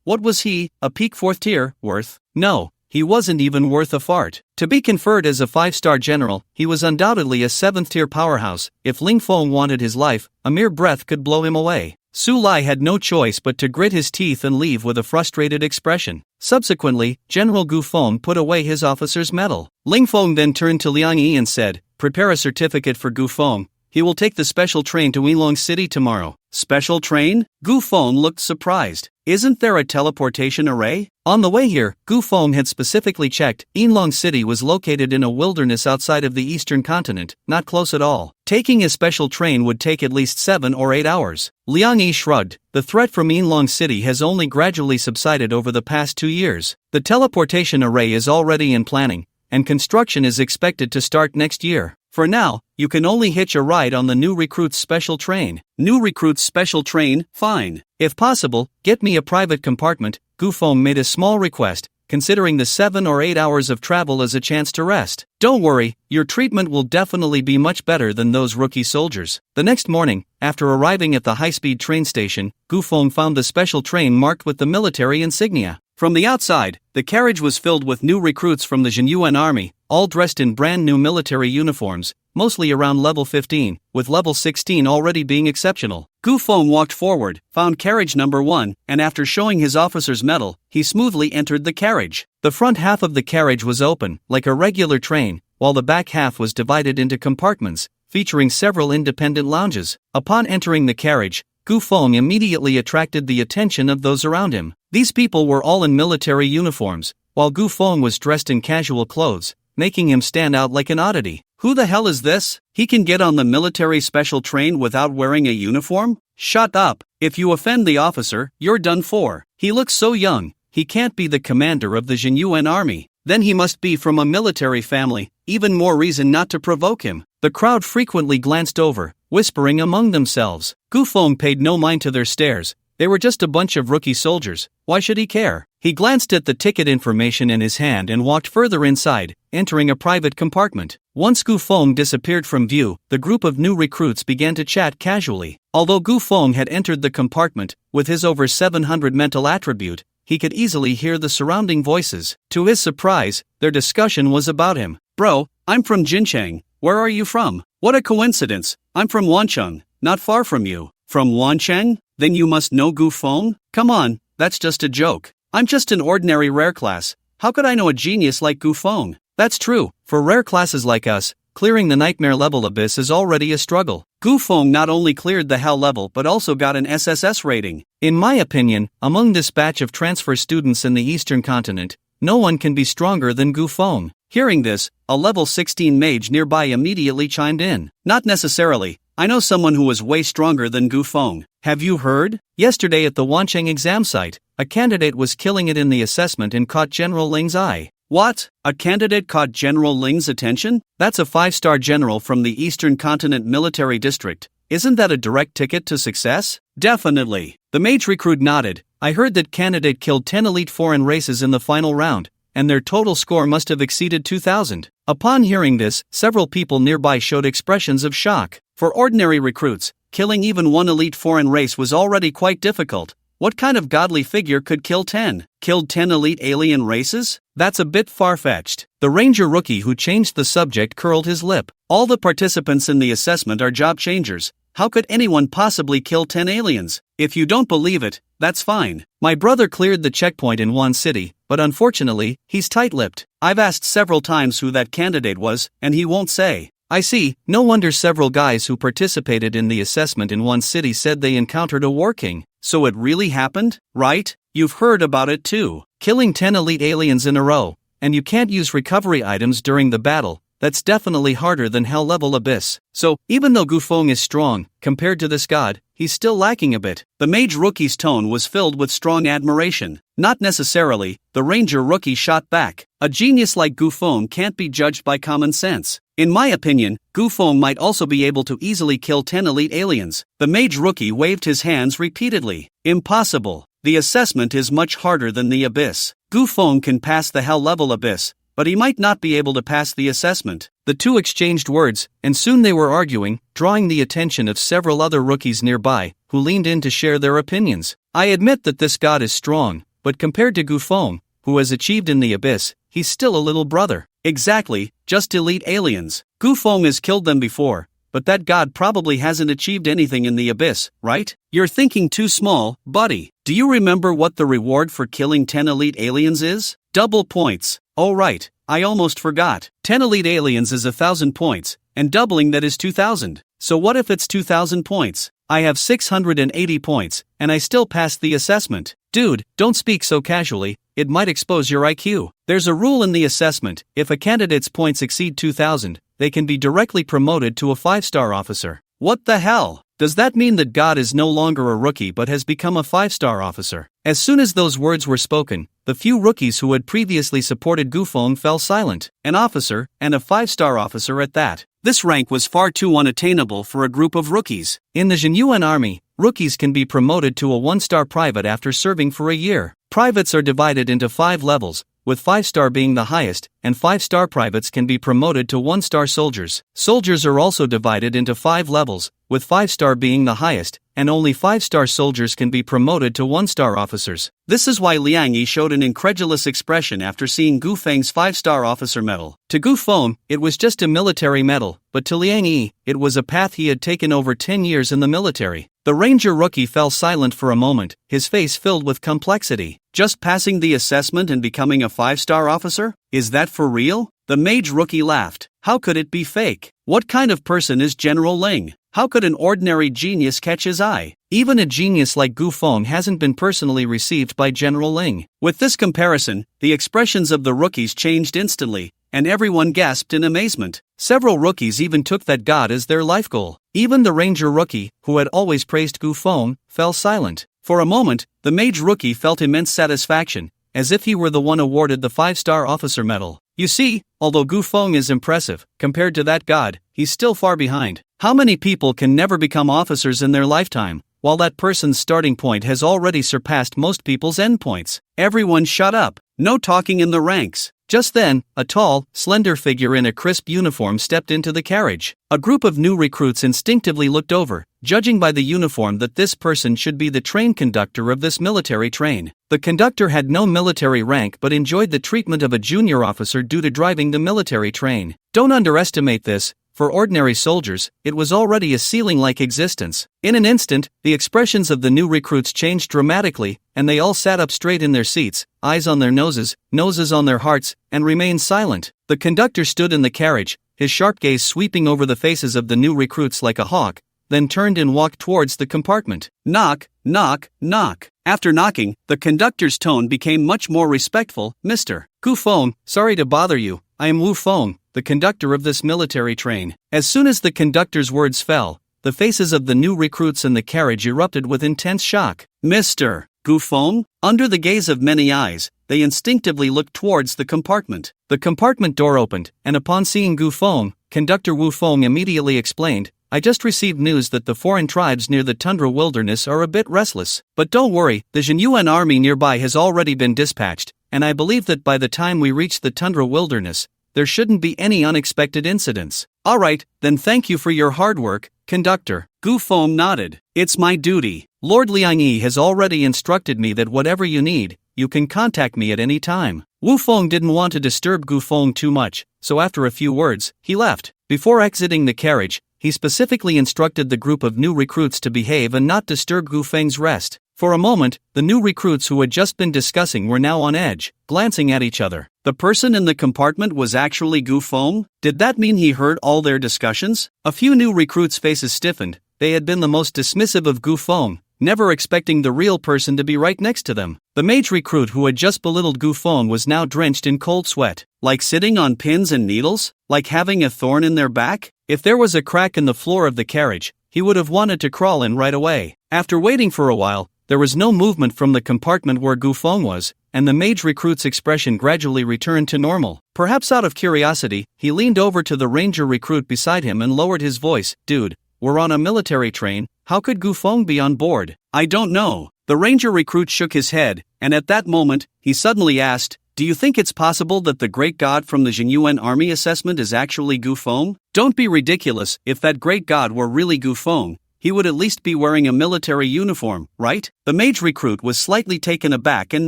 what was he, a peak 4th tier, worth? No, he wasn't even worth a fart. To be conferred as a 5-star general, he was undoubtedly a 7th-tier powerhouse. If Ling Feng wanted his life, a mere breath could blow him away. Su Lai had no choice but to grit his teeth and leave with a frustrated expression. Subsequently, General Gu Feng put away his officer's medal. Ling Feng then turned to Liang Yi and said, "Prepare a certificate for Gu Feng. He will take the special train to Yinlong City tomorrow." Special train? Gu Feng looked surprised. Isn't there a teleportation array? On the way here, Gu Feng had specifically checked. Yinlong City was located in a wilderness outside of the eastern continent, not close at all. Taking a special train would take at least 7 or 8 hours. Liang Yi shrugged. The threat from Yinlong City has only gradually subsided over the past 2 years. The teleportation array is already in planning, and construction is expected to start next year. For now, you can only hitch a ride on the new recruit's special train. New recruit's special train? Fine. If possible, get me a private compartment. Gu Feng made a small request, considering the 7 or 8 hours of travel as a chance to rest. Don't worry, your treatment will definitely be much better than those rookie soldiers. The next morning, after arriving at the high-speed train station, Gu Feng found the special train marked with the military insignia. From the outside, the carriage was filled with new recruits from the Years.When army, all dressed in brand new military uniforms, mostly around level 15, with level 16 already being exceptional. Gu Feng walked forward, found carriage number 1, and after showing his officer's medal, he smoothly entered the carriage. The front half of the carriage was open, like a regular train, while the back half was divided into compartments, featuring several independent lounges. Upon entering the carriage, Gu Feng immediately attracted the attention of those around him. These people were all in military uniforms, while Gu Feng was dressed in casual clothes, making him stand out like an oddity. Who the hell is this? He can get on the military special train without wearing a uniform? Shut up. If you offend the officer, you're done for. He looks so young. He can't be the commander of the Years.When army. Then he must be from a military family. Even more reason not to provoke him. The crowd frequently glanced over, whispering among themselves. Gu Feng paid no mind to their stares. They were just a bunch of rookie soldiers. Why should he care? He glanced at the ticket information in his hand and walked further inside, entering a private compartment. Once Gu Feng disappeared from view, the group of new recruits began to chat casually. Although Gu Feng had entered the compartment, with his over 700 mental attribute, he could easily hear the surrounding voices. To his surprise, their discussion was about him. "Bro, I'm from Jincheng. Where are you from?" "What a coincidence. I'm from Wancheng, not far from you." "From Wancheng? Then you must know Gu Feng?" "Come on, that's just a joke. I'm just an ordinary rare class. How could I know a genius like Gu Feng?" "That's true. For rare classes like us, clearing the nightmare level abyss is already a struggle." Gu Feng not only cleared the hell level but also got an SSS rating. In my opinion, among this batch of transfer students in the eastern continent, no one can be stronger than Gu Feng. Hearing this, a level 16 mage nearby immediately chimed in. "Not necessarily. I know someone who was way stronger than Gu Feng. Have you heard? Yesterday at the Wancheng exam site, a candidate was killing it in the assessment and caught General Ling's eye." "What? A candidate caught General Ling's attention? That's a 5-star general from the Eastern Continent Military District. Isn't that a direct ticket to success?" "Definitely." The mage recruit nodded. "I heard that candidate killed 10 elite foreign races in the final round, and their total score must have exceeded 2,000. Upon hearing this, several people nearby showed expressions of shock. For ordinary recruits, killing even one elite foreign race was already quite difficult. What kind of godly figure could kill 10? Killed 10 elite alien races? That's a bit far-fetched. The ranger rookie who changed the subject curled his lip. "All the participants in the assessment are job changers. How could anyone possibly kill 10 aliens? If you don't believe it, that's fine. My brother cleared the checkpoint in one city, but unfortunately, he's tight-lipped. I've asked several times who that candidate was, and he won't say." "I see. No wonder several guys who participated in the assessment in one city said they encountered a war king. So it really happened, right? You've heard about it too. Killing 10 elite aliens in a row, and you can't use recovery items during the battle. That's definitely harder than hell level abyss. So, even though Gu Feng is strong, compared to this god, he's still lacking a bit." The mage rookie's tone was filled with strong admiration. "Not necessarily," the ranger rookie shot back. "A genius like Gu Feng can't be judged by common sense. In my opinion, Gu Feng might also be able to easily kill 10 elite aliens." The mage rookie waved his hands repeatedly. "Impossible. The assessment is much harder than the abyss. Gu Feng can pass the hell level abyss, but he might not be able to pass the assessment." The two exchanged words, and soon they were arguing, drawing the attention of several other rookies nearby, who leaned in to share their opinions. "I admit that this god is strong, but compared to Gu Feng, who has achieved in the abyss, he's still a little brother." "Exactly, just elite aliens. Gu Feng has killed them before, but that god probably hasn't achieved anything in the abyss, right? You're thinking too small, buddy. Do you remember what the reward for killing 10 elite aliens is? Double points. Oh right, I almost forgot. 10 elite aliens is 1,000 points, and doubling that is 2,000. So what if it's 2,000 points? I have 680 points, and I still passed the assessment. Dude, don't speak so casually, it might expose your IQ. There's a rule in the assessment: if a candidate's points exceed 2,000, they can be directly promoted to a 5-star officer. What the hell? Does that mean that God is no longer a rookie but has become a 5-star officer? As soon as those words were spoken, the few rookies who had previously supported Gufeng fell silent. An officer, and a 5-star officer at that. This rank was far too unattainable for a group of rookies. In the Years.When army, rookies can be promoted to a 1-star private after serving for a year. Privates are divided into 5 levels, with 5-star being the highest, and 5-star privates can be promoted to 1-star soldiers. Soldiers are also divided into 5 levels, with 5-star being the highest, and only 5-star soldiers can be promoted to 1-star officers. This is why Liang Yi showed an incredulous expression after seeing Gu Feng's 5-star officer medal. To Gu Feng, it was just a military medal, but to Liang Yi, it was a path he had taken over 10 years in the military. The ranger rookie fell silent for a moment, his face filled with complexity. Just passing the assessment and becoming a 5-star officer? Is that for real? The mage rookie laughed. How could it be fake? What kind of person is General Ling? How could an ordinary genius catch his eye? Even a genius like Gu Feng hasn't been personally received by General Ling. With this comparison, the expressions of the rookies changed instantly, and everyone gasped in amazement. Several rookies even took that god as their life goal. Even the ranger rookie, who had always praised Gu Feng, fell silent. For a moment, the mage rookie felt immense satisfaction, as if he were the one awarded the 5-star officer medal. You see, although Gu Feng is impressive, compared to that god, he's still far behind. How many people can never become officers in their lifetime, while that person's starting point has already surpassed most people's endpoints? Everyone shut up. No talking in the ranks. Just then, a tall, slender figure in a crisp uniform stepped into the carriage. A group of new recruits instinctively looked over, judging by the uniform that this person should be the train conductor of this military train. The conductor had no military rank but enjoyed the treatment of a junior officer due to driving the military train. Don't underestimate this. For ordinary soldiers, it was already a ceiling-like existence. In an instant, the expressions of the new recruits changed dramatically, and they all sat up straight in their seats, eyes on their noses, noses on their hearts, and remained silent. The conductor stood in the carriage, his sharp gaze sweeping over the faces of the new recruits like a hawk, then turned and walked towards the compartment. Knock, knock, knock. After knocking, the conductor's tone became much more respectful. Mr. Gu Feng, sorry to bother you, I am Wu Feng, the conductor of this military train. As soon as the conductor's words fell, the faces of the new recruits in the carriage erupted with intense shock. Mr. Gu Feng? Under the gaze of many eyes, they instinctively looked towards the compartment. The compartment door opened, and upon seeing Gu Feng, Conductor Wu Feng immediately explained, I just received news that the foreign tribes near the tundra wilderness are a bit restless. But don't worry, the Years.When army nearby has already been dispatched, and I believe that by the time we reach the tundra wilderness, there shouldn't be any unexpected incidents. Alright, then thank you for your hard work, conductor. Gu Feng nodded. It's my duty. Lord Liang Yi has already instructed me that whatever you need, you can contact me at any time. Wu Feng didn't want to disturb Gu Feng too much, so after a few words, he left. Before exiting the carriage, he specifically instructed the group of new recruits to behave and not disturb Gu Feng's rest. For a moment, the new recruits who had just been discussing were now on edge, glancing at each other. The person in the compartment was actually Gu Feng? Did that mean he heard all their discussions? A few new recruits' faces stiffened. They had been the most dismissive of Gu Feng, never expecting the real person to be right next to them. The mage recruit who had just belittled Gu Feng was now drenched in cold sweat. Like sitting on pins and needles? Like having a thorn in their back? If there was a crack in the floor of the carriage, he would have wanted to crawl in right away. After waiting for a while, there was no movement from the compartment where Gu Feng was, and the mage recruit's expression gradually returned to normal. Perhaps out of curiosity, he leaned over to the ranger recruit beside him and lowered his voice. Dude, we're on a military train, how could Gu Feng be on board? I don't know. The ranger recruit shook his head, and at that moment, he suddenly asked, do you think it's possible that the great god from the Years.When army assessment is actually Gu Feng? Don't be ridiculous. If that great god were really Gu Feng, he would at least be wearing a military uniform, right? The mage recruit was slightly taken aback and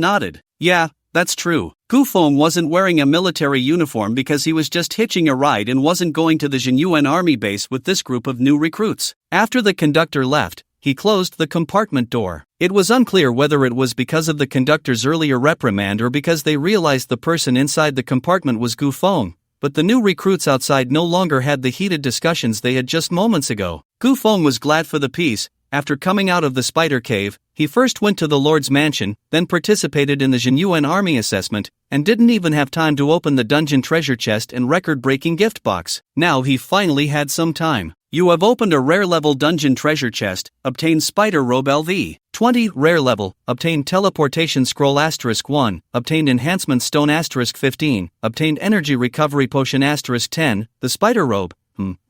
nodded. Yeah, that's true. Gu Feng wasn't wearing a military uniform because he was just hitching a ride and wasn't going to the Years.When army base with this group of new recruits. After the conductor left, he closed the compartment door. It was unclear whether it was because of the conductor's earlier reprimand or because they realized the person inside the compartment was Gu Feng, but the new recruits outside no longer had the heated discussions they had just moments ago. Gu Feng was glad for the peace. After coming out of the spider cave, he first went to the Lord's mansion, then participated in the Years.When army assessment, and didn't even have time to open the dungeon treasure chest and record-breaking gift box. Now he finally had some time. You have opened a rare level dungeon treasure chest, obtained spider robe LV. 20 rare level, obtained teleportation scroll *1, obtained enhancement stone *15, obtained energy recovery potion *10, the spider robe.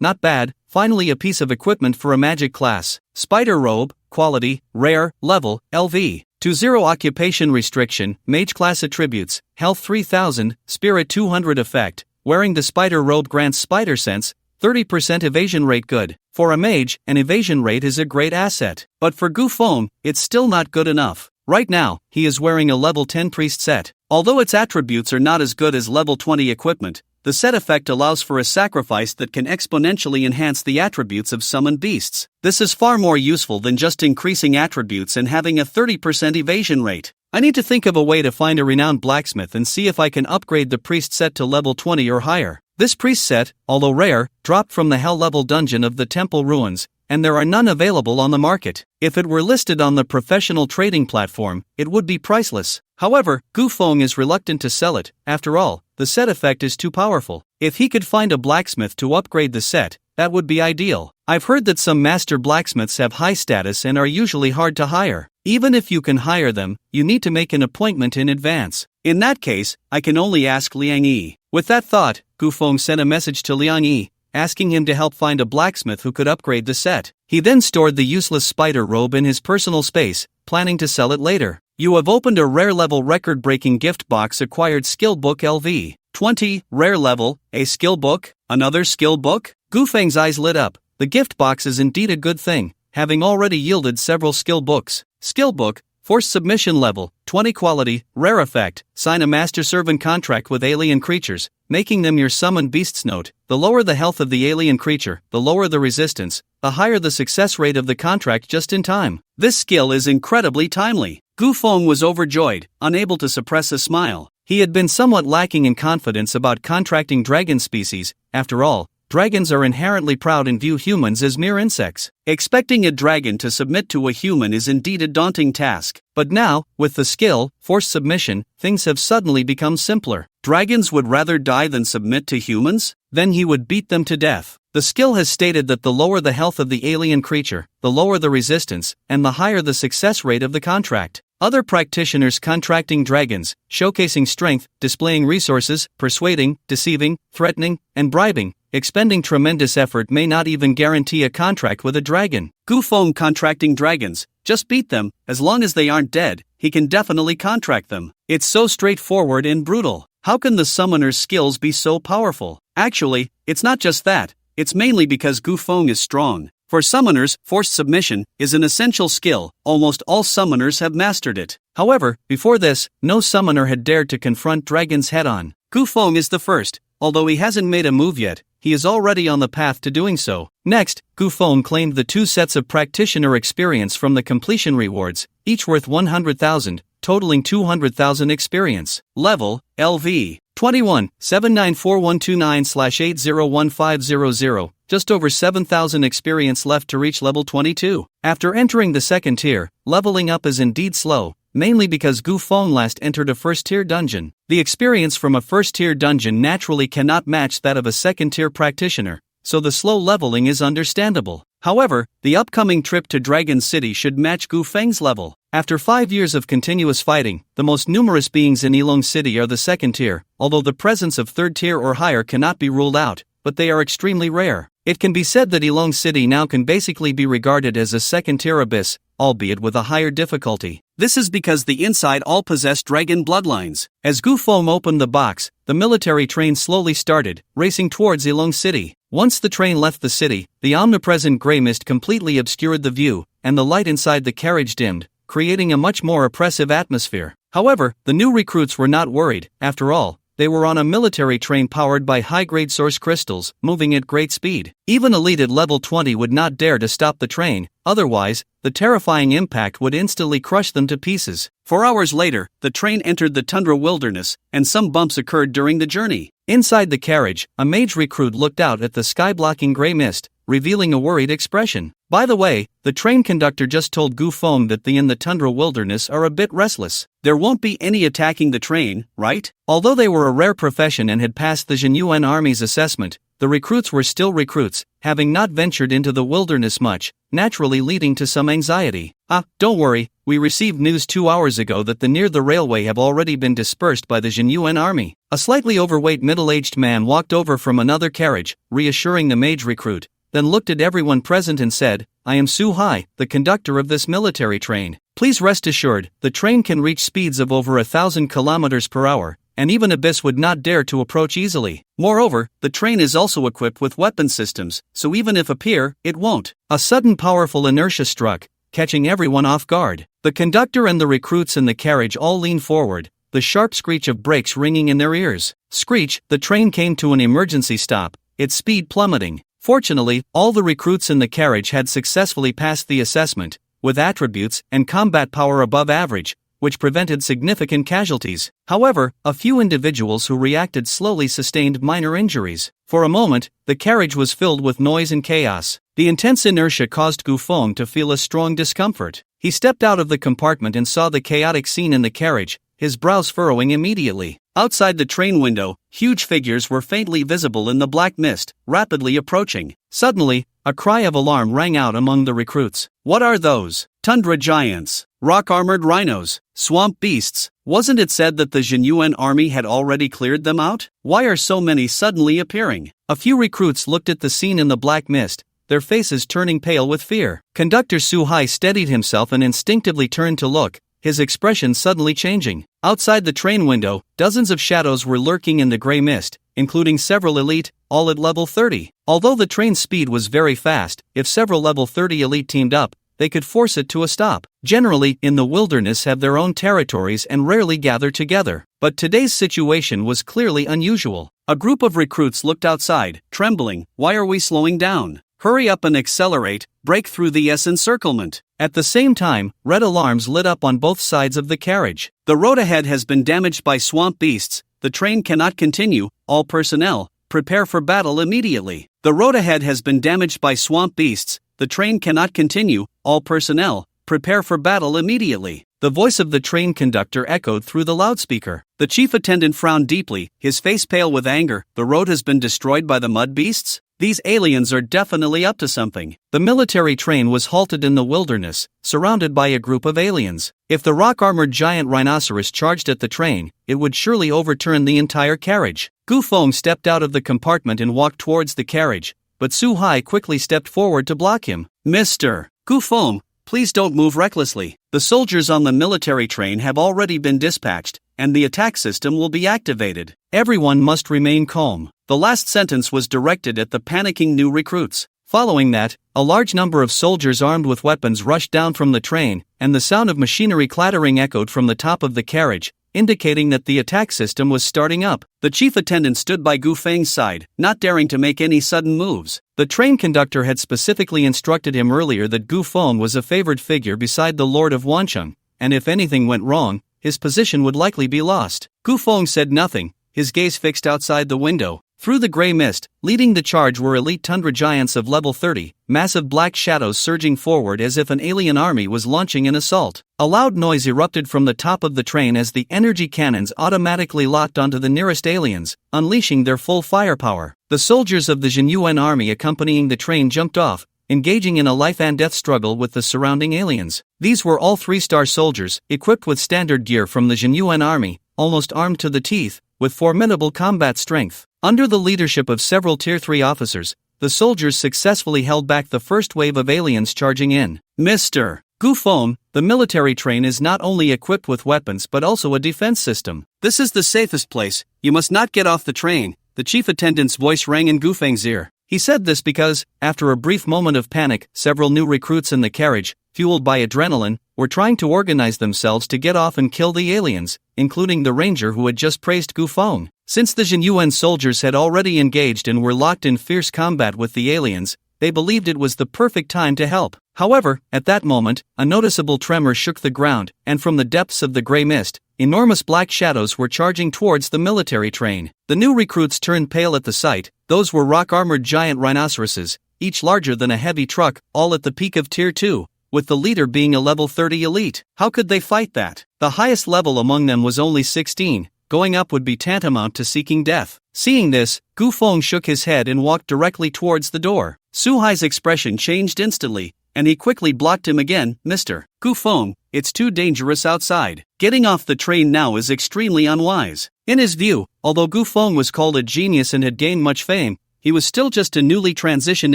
Not bad. Finally a piece of equipment for a magic class. Spider robe, quality, rare, level, LV. 20 occupation restriction, mage class attributes, health 3000, spirit 200 effect. Wearing the spider robe grants spider sense, 30% evasion rate good. For a mage, an evasion rate is a great asset. But for Gu Feng, it's still not good enough. Right now, he is wearing a level 10 priest set. Although its attributes are not as good as level 20 equipment, the set effect allows for a sacrifice that can exponentially enhance the attributes of summoned beasts. This is far more useful than just increasing attributes and having a 30% evasion rate. I need to think of a way to find a renowned blacksmith and see if I can upgrade the priest set to level 20 or higher. This priest set, although rare, dropped from the hell level dungeon of the temple ruins, and there are none available on the market. If it were listed on the professional trading platform, it would be priceless. However, Gu Feng is reluctant to sell it. After all, the set effect is too powerful. If he could find a blacksmith to upgrade the set, that would be ideal. I've heard that some master blacksmiths have high status and are usually hard to hire. Even if you can hire them, you need to make an appointment in advance. In that case, I can only ask Liang Yi. With that thought, Gu Feng sent a message to Liang Yi, asking him to help find a blacksmith who could upgrade the set. He then stored the useless spider robe in his personal space, planning to sell it later. You have opened a rare level record-breaking gift box acquired skill book LV. 20 rare level, a skill book, another skill book? Gu Feng's eyes lit up. The gift box is indeed a good thing, having already yielded several skill books. Skill book, forced submission level, 20 quality, rare effect, sign a master servant contract with alien creatures, making them your summoned beasts. Note, the lower the health of the alien creature, the lower the resistance, the higher the success rate of the contract just in time. This skill is incredibly timely. Gu Feng was overjoyed, unable to suppress a smile. He had been somewhat lacking in confidence about contracting dragon species. After all, dragons are inherently proud and view humans as mere insects. Expecting a dragon to submit to a human is indeed a daunting task. But now, with the skill, forced submission, things have suddenly become simpler. Dragons would rather die than submit to humans? Then he would beat them to death. The skill has stated that the lower the health of the alien creature, the lower the resistance, and the higher the success rate of the contract. Other practitioners contracting dragons, showcasing strength, displaying resources, persuading, deceiving, threatening, and bribing, expending tremendous effort may not even guarantee a contract with a dragon. Gu Feng contracting dragons, just beat them, as long as they aren't dead, he can definitely contract them. It's so straightforward and brutal. How can the summoner's skills be so powerful? Actually, it's not just that, it's mainly because Gu Feng is strong. For summoners, forced submission is an essential skill, almost all summoners have mastered it. However, before this, no summoner had dared to confront dragons head-on. Gu Feng is the first, although he hasn't made a move yet, he is already on the path to doing so. Next, Gu Feng claimed the 2 sets of practitioner experience from the completion rewards, each worth 100,000, totaling 200,000 experience. Level, LV. 21, 794129/801500, just over 7,000 experience left to reach level 22. After entering the second tier, leveling up is indeed slow, mainly because Gu Feng last entered a first-tier dungeon. The experience from a first-tier dungeon naturally cannot match that of a second-tier practitioner, so the slow leveling is understandable. However, the upcoming trip to Dragon City should match Gu Feng's level. After 5 years of continuous fighting, the most numerous beings in Yilong City are the second tier, although the presence of third tier or higher cannot be ruled out, but they are extremely rare. It can be said that Yilong City now can basically be regarded as a second-tier abyss, albeit with a higher difficulty. This is because the inside all possess dragon bloodlines. As Gu Feng opened the box, the military train slowly started, racing towards Yilong City. Once the train left the city, the omnipresent grey mist completely obscured the view, and the light inside the carriage dimmed, creating a much more oppressive atmosphere. However, the new recruits were not worried. After all, they were on a military train powered by high-grade source crystals, moving at great speed. Even elite at level 20 would not dare to stop the train, otherwise, the terrifying impact would instantly crush them to pieces. 4 hours later, the train entered the tundra wilderness, and some bumps occurred during the journey. Inside the carriage, a mage recruit looked out at the sky-blocking gray mist, revealing a worried expression. By the way, the train conductor just told Gu Feng that the in the tundra wilderness are a bit restless. There won't be any attacking the train, right? Although they were a rare profession and had passed the Years.When army's assessment, the recruits were still recruits, having not ventured into the wilderness much, naturally leading to some anxiety. Don't worry, we received news 2 hours ago that the near the railway have already been dispersed by the Years.When army. A slightly overweight middle-aged man walked over from another carriage, reassuring the mage recruit, then looked at everyone present and said, I am Su Hai, the conductor of this military train. Please rest assured, the train can reach speeds of over 1,000 kilometers per hour, and even Abyss would not dare to approach easily. Moreover, the train is also equipped with weapon systems, so even if appear, it won't. A sudden powerful inertia struck, catching everyone off guard. The conductor and the recruits in the carriage all leaned forward, the sharp screech of brakes ringing in their ears. Screech, the train came to an emergency stop, its speed plummeting. Fortunately, all the recruits in the carriage had successfully passed the assessment, with attributes and combat power above average, which prevented significant casualties. However, a few individuals who reacted slowly sustained minor injuries. For a moment, the carriage was filled with noise and chaos. The intense inertia caused Gu Feng to feel a strong discomfort. He stepped out of the compartment and saw the chaotic scene in the carriage, his brows furrowing immediately. Outside the train window, huge figures were faintly visible in the black mist, rapidly approaching. Suddenly, a cry of alarm rang out among the recruits. What are those? Tundra giants, rock-armored rhinos, swamp beasts. Wasn't it said that the Years.When army had already cleared them out? Why are so many suddenly appearing? A few recruits looked at the scene in the black mist, their faces turning pale with fear. Conductor Su Hai steadied himself and instinctively turned to look, his expression suddenly changing. Outside the train window, dozens of shadows were lurking in the gray mist, including several elite, all at level 30. Although the train's speed was very fast, if several level 30 elite teamed up, they could force it to a stop. Generally, in the wilderness have their own territories and rarely gather together. But today's situation was clearly unusual. A group of recruits looked outside, trembling. Why are we slowing down? Hurry up and accelerate, break through the S-encirclement. At the same time, red alarms lit up on both sides of the carriage. The road ahead has been damaged by swamp beasts, the train cannot continue, all personnel, prepare for battle immediately. The road ahead has been damaged by swamp beasts, the train cannot continue, all personnel, prepare for battle immediately. The voice of the train conductor echoed through the loudspeaker. The chief attendant frowned deeply, his face pale with anger. The road has been destroyed by the mud beasts? These aliens are definitely up to something. The military train was halted in the wilderness, surrounded by a group of aliens. If the rock-armored giant rhinoceros charged at the train, it would surely overturn the entire carriage. Gu Feng stepped out of the compartment and walked towards the carriage, but Su Hai quickly stepped forward to block him. Mr. Gu Feng, please don't move recklessly. The soldiers on the military train have already been dispatched, and the attack system will be activated. Everyone must remain calm. The last sentence was directed at the panicking new recruits. Following that, a large number of soldiers armed with weapons rushed down from the train, and the sound of machinery clattering echoed from the top of the carriage, indicating that the attack system was starting up. The chief attendant stood by Gu Feng's side, not daring to make any sudden moves. The train conductor had specifically instructed him earlier that Gu Feng was a favored figure beside the Lord of Wancheng, and if anything went wrong, his position would likely be lost. Gu Feng said nothing, his gaze fixed outside the window. Through the gray mist, leading the charge were elite tundra giants of level 30, massive black shadows surging forward as if an alien army was launching an assault. A loud noise erupted from the top of the train as the energy cannons automatically locked onto the nearest aliens, unleashing their full firepower. The soldiers of the Years.When army accompanying the train jumped off, engaging in a life-and-death struggle with the surrounding aliens. These were all 3-star soldiers, equipped with standard gear from the Years.When army, almost armed to the teeth, with formidable combat strength. Under the leadership of several Tier 3 officers, the soldiers successfully held back the first wave of aliens charging in. Mr. Gu Feng, the military train is not only equipped with weapons but also a defense system. This is the safest place, you must not get off the train. The chief attendant's voice rang in Gu Feng's ear. He said this because, after a brief moment of panic, several new recruits in the carriage, fueled by adrenaline, were trying to organize themselves to get off and kill the aliens, including the ranger who had just praised Gu Feng. Since the Years.When soldiers had already engaged and were locked in fierce combat with the aliens, they believed it was the perfect time to help. However, at that moment, a noticeable tremor shook the ground, and from the depths of the gray mist, enormous black shadows were charging towards the military train. The new recruits turned pale at the sight. Those were rock-armored giant rhinoceroses, each larger than a heavy truck, all at the peak of Tier 2, with the leader being a level 30 elite. How could they fight that? The highest level among them was only 16. Going up would be tantamount to seeking death. Seeing this, Gu Feng shook his head and walked directly towards the door. Su Hai's expression changed instantly, and he quickly blocked him again. Mr. Gu Feng, it's too dangerous outside. Getting off the train now is extremely unwise. In his view, although Gu Feng was called a genius and had gained much fame, he was still just a newly transitioned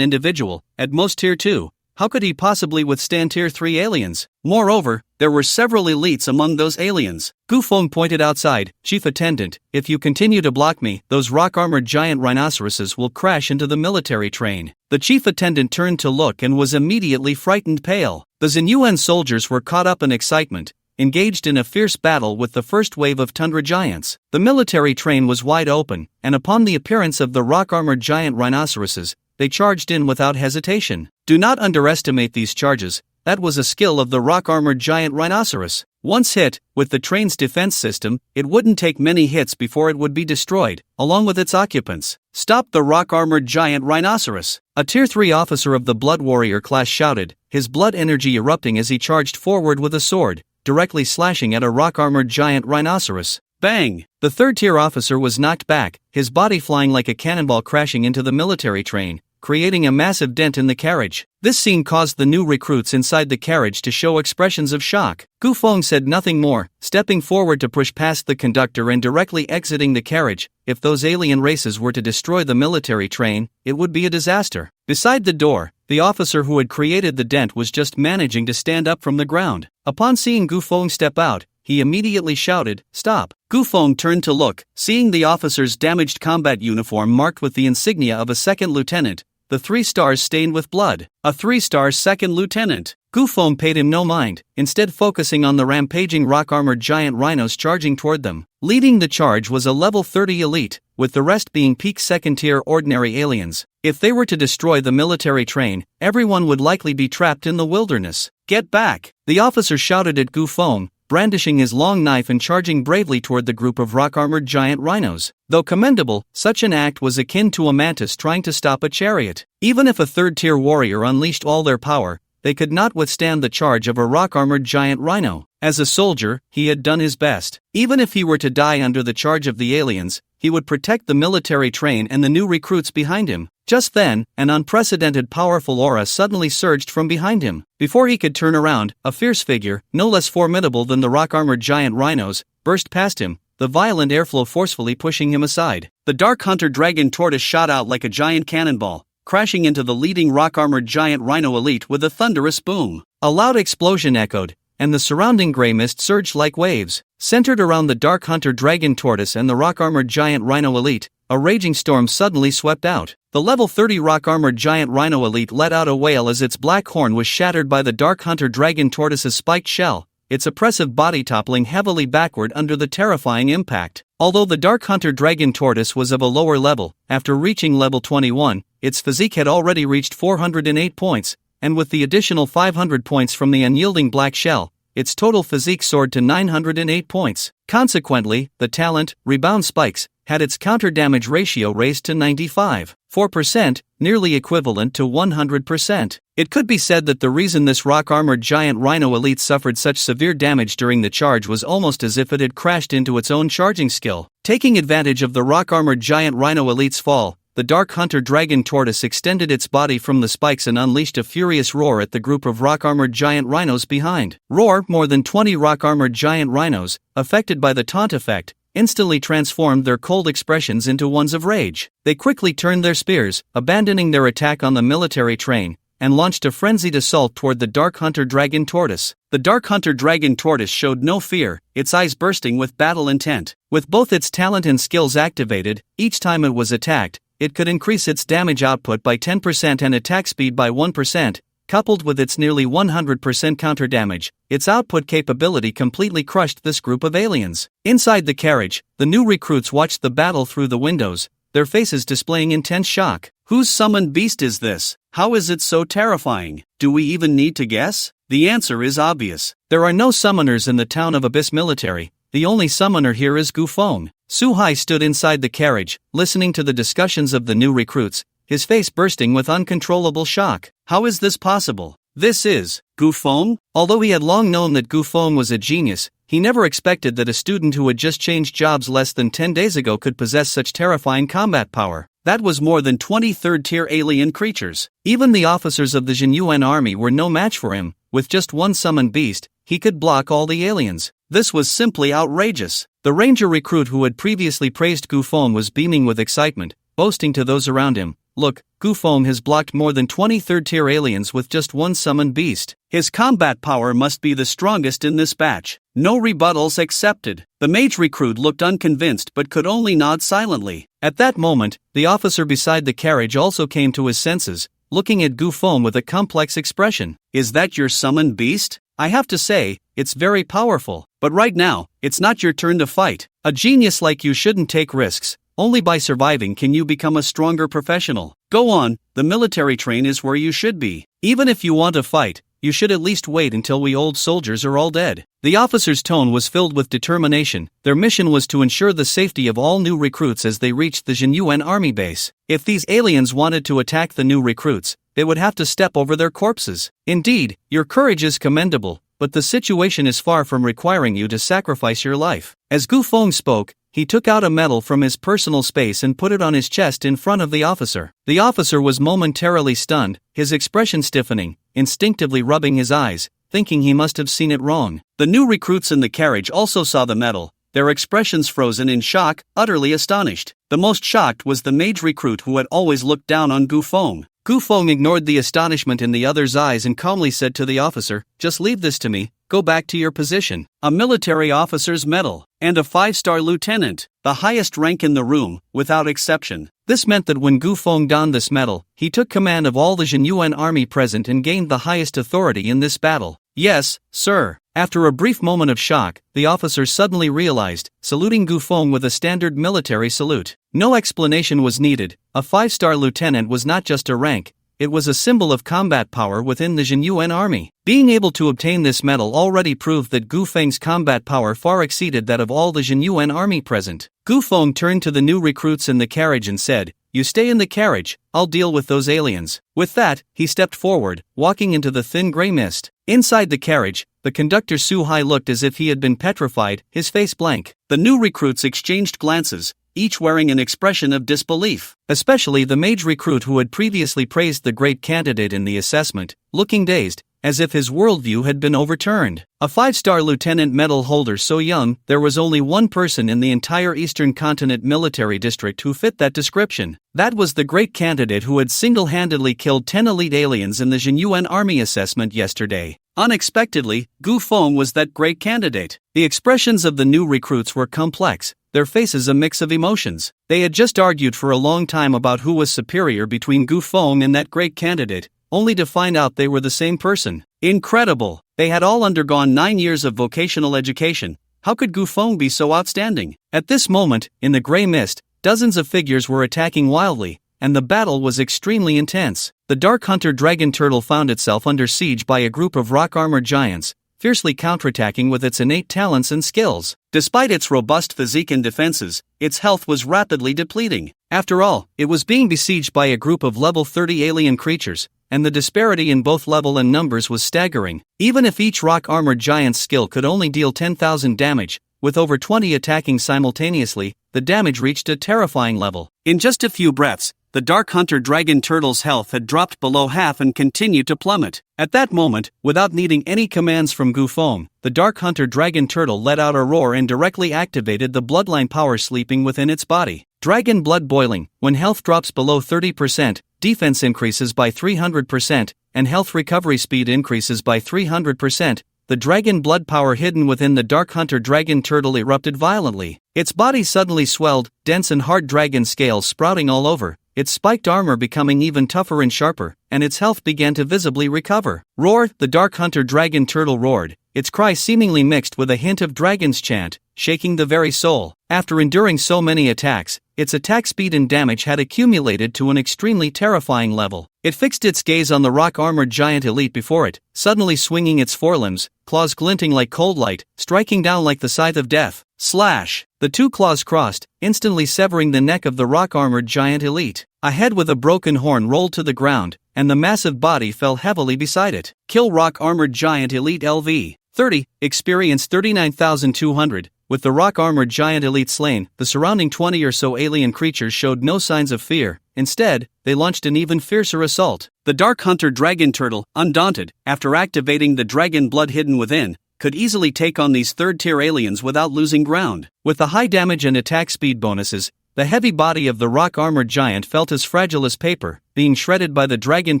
individual, at most Tier 2. How could he possibly withstand Tier 3 aliens? Moreover, there were several elites among those aliens. Gu Feng pointed outside. Chief Attendant, if you continue to block me, those rock-armored giant rhinoceroses will crash into the military train. The chief attendant turned to look and was immediately frightened pale. The Years.When soldiers were caught up in excitement, engaged in a fierce battle with the first wave of tundra giants. The military train was wide open, and upon the appearance of the rock-armored giant rhinoceroses, they charged in without hesitation. Do not underestimate these charges. That was a skill of the rock-armored giant rhinoceros. Once hit, with the train's defense system, it wouldn't take many hits before it would be destroyed, along with its occupants. Stop the rock-armored giant rhinoceros! A Tier 3 officer of the Blood Warrior class shouted, his blood energy erupting as he charged forward with a sword, directly slashing at a rock-armored giant rhinoceros. Bang! The third-tier officer was knocked back, his body flying like a cannonball crashing into the military train, creating a massive dent in the carriage. This scene caused the new recruits inside the carriage to show expressions of shock. Gu Feng said nothing more, stepping forward to push past the conductor and directly exiting the carriage. If those alien races were to destroy the military train, it would be a disaster. Beside the door, the officer who had created the dent was just managing to stand up from the ground. Upon seeing Gu Feng step out, he immediately shouted, "Stop!" Gu Feng turned to look, seeing the officer's damaged combat uniform marked with the insignia of a second lieutenant, the 3 stars stained with blood. A 3-star second lieutenant. Gu Feng paid him no mind, instead focusing on the rampaging rock-armored giant rhinos charging toward them. Leading the charge was a level 30 elite, with the rest being peak second-tier ordinary aliens. If they were to destroy the military train, everyone would likely be trapped in the wilderness. Get back! The officer shouted at Gu Feng, brandishing his long knife and charging bravely toward the group of rock-armored giant rhinos. Though commendable, such an act was akin to a mantis trying to stop a chariot. Even if a third-tier warrior unleashed all their power, they could not withstand the charge of a rock-armored giant rhino. As a soldier, he had done his best. Even if he were to die under the charge of the aliens, he would protect the military train and the new recruits behind him. Just then, an unprecedented powerful aura suddenly surged from behind him. Before he could turn around, a fierce figure, no less formidable than the rock-armored giant rhinos, burst past him, the violent airflow forcefully pushing him aside. The Dark Hunter Dragon Tortoise shot out like a giant cannonball, crashing into the leading rock-armored giant rhino elite with a thunderous boom. A loud explosion echoed, and the surrounding gray mist surged like waves. Centered around the Dark Hunter Dragon Tortoise and the rock-armored giant rhino elite, a raging storm suddenly swept out. The level 30 rock-armored giant rhino elite let out a wail as its black horn was shattered by the Dark Hunter Dragon Tortoise's spiked shell, its oppressive body toppling heavily backward under the terrifying impact. Although the Dark Hunter Dragon Tortoise was of a lower level, after reaching level 21, its physique had already reached 408 points, and with the additional 500 points from the unyielding black shell, its total physique soared to 908 points. Consequently, the talent, Rebound Spikes, had its counter-damage ratio raised to 95.4%, nearly equivalent to 100%. It could be said that the reason this rock-armored giant rhino elite suffered such severe damage during the charge was almost as if it had crashed into its own charging skill. Taking advantage of the rock-armored giant rhino elite's fall, the Dark Hunter Dragon Tortoise extended its body from the spikes and unleashed a furious roar at the group of rock-armored giant rhinos behind. Roar, more than 20 rock-armored giant rhinos, affected by the taunt effect, instantly transformed their cold expressions into ones of rage. They quickly turned their spears, abandoning their attack on the military train, and launched a frenzied assault toward the Dark Hunter Dragon Tortoise. The Dark Hunter Dragon Tortoise showed no fear, its eyes bursting with battle intent. With both its talent and skills activated, each time it was attacked, it could increase its damage output by 10% and attack speed by 1%. Coupled with its nearly 100% counter damage, its output capability completely crushed this group of aliens. Inside the carriage, the new recruits watched the battle through the windows, their faces displaying intense shock. Whose summoned beast is this? How is it so terrifying? Do we even need to guess? The answer is obvious. There are no summoners in the town of Abyss Military. The only summoner here is Gufeng. Suhai stood inside the carriage, listening to the discussions of the new recruits, his face bursting with uncontrollable shock. How is this possible? This is Gufeng? Although he had long known that Gufeng was a genius, he never expected that a student who had just changed jobs less than 10 days ago could possess such terrifying combat power. That was more than 20 third-tier alien creatures. Even the officers of the Years.When army were no match for him. With just one summoned beast, he could block all the aliens. This was simply outrageous. The ranger recruit who had previously praised Gufeng was beaming with excitement, boasting to those around him, "Look, Gufeng has blocked more than 20 third-tier aliens with just one summoned beast. His combat power must be the strongest in this batch. No rebuttals accepted." The mage recruit looked unconvinced but could only nod silently. At that moment, the officer beside the carriage also came to his senses, looking at Gufeng with a complex expression. "Is that your summoned beast? I have to say, it's very powerful. But right now, it's not your turn to fight. A genius like you shouldn't take risks. Only by surviving can you become a stronger professional. Go on, the military train is where you should be. Even if you want to fight, you should at least wait until we old soldiers are all dead." The officer's tone was filled with determination. Their mission was to ensure the safety of all new recruits as they reached the Years.When army base. If these aliens wanted to attack the new recruits, they would have to step over their corpses. "Indeed, your courage is commendable, but the situation is far from requiring you to sacrifice your life." As Gufeng spoke, he took out a medal from his personal space and put it on his chest in front of the officer. The officer was momentarily stunned, his expression stiffening, instinctively rubbing his eyes, thinking he must have seen it wrong. The new recruits in the carriage also saw the medal, their expressions frozen in shock, utterly astonished. The most shocked was the mage recruit who had always looked down on Gufeng. Gufeng ignored the astonishment in the other's eyes and calmly said to the officer, "Just leave this to me, go back to your position." A military officer's medal, and a 5-star lieutenant, the highest rank in the room, without exception. This meant that when Gufeng donned this medal, he took command of all the Years.When army present and gained the highest authority in this battle. "Yes, sir." After a brief moment of shock, the officer suddenly realized, saluting Gufeng with a standard military salute. No explanation was needed. A 5-star lieutenant was not just a rank, it was a symbol of combat power within the Years.When army. Being able to obtain this medal already proved that Gufeng's combat power far exceeded that of all the Years.When army present. Gufeng turned to the new recruits in the carriage and said, "You stay in the carriage, I'll deal with those aliens." With that, he stepped forward, walking into the thin gray mist. Inside the carriage, the conductor Suhai looked as if he had been petrified, his face blank. The new recruits exchanged glances, each wearing an expression of disbelief. Especially the mage recruit who had previously praised the great candidate in the assessment, looking dazed, as if his worldview had been overturned. A 5-star lieutenant medal holder so young, there was only one person in the entire Eastern Continent military district who fit that description. That was the great candidate who had single-handedly killed 10 elite aliens in the Years.When army assessment yesterday. Unexpectedly, Gufeng was that great candidate. The expressions of the new recruits were complex, their faces a mix of emotions. They had just argued for a long time about who was superior between Gufeng and that great candidate, only to find out they were the same person. Incredible! They had all undergone 9 years of vocational education. How could Gufeng be so outstanding? At this moment, in the gray mist, dozens of figures were attacking wildly, and the battle was extremely intense. The Dark Hunter Dragon Turtle found itself under siege by a group of rock-armored giants, fiercely counterattacking with its innate talents and skills. Despite its robust physique and defenses, its health was rapidly depleting. After all, it was being besieged by a group of level 30 alien creatures, and the disparity in both level and numbers was staggering. Even if each rock-armored giant's skill could only deal 10,000 damage, with over 20 attacking simultaneously, the damage reached a terrifying level. In just a few breaths, the Dark Hunter Dragon Turtle's health had dropped below half and continued to plummet. At that moment, without needing any commands from Gufeng, the Dark Hunter Dragon Turtle let out a roar and directly activated the bloodline power sleeping within its body. Dragon blood boiling. When health drops below 30%, defense increases by 300%, and health recovery speed increases by 300%. The dragon blood power hidden within the Dark Hunter Dragon Turtle erupted violently. Its body suddenly swelled, dense and hard dragon scales sprouting all over, its spiked armor becoming even tougher and sharper, and its health began to visibly recover. Roar! The Dark Hunter Dragon Turtle roared, its cry seemingly mixed with a hint of dragon's chant, shaking the very soul. After enduring so many attacks, its attack speed and damage had accumulated to an extremely terrifying level. It fixed its gaze on the rock-armored giant elite before it, suddenly swinging its forelimbs, claws glinting like cold light, striking down like the scythe of death. Slash! The two claws crossed, instantly severing the neck of the rock-armored giant elite. A head with a broken horn rolled to the ground, and the massive body fell heavily beside it. Kill rock-armored giant elite LV. 30, experience 39,200. With the rock-armored giant elite slain, the surrounding 20 or so alien creatures showed no signs of fear. Instead, they launched an even fiercer assault. The Dark Hunter Dragon Turtle, undaunted, after activating the dragon blood hidden within, could easily take on these third-tier aliens without losing ground. With the high damage and attack speed bonuses, the heavy body of the rock-armored giant felt as fragile as paper, being shredded by the dragon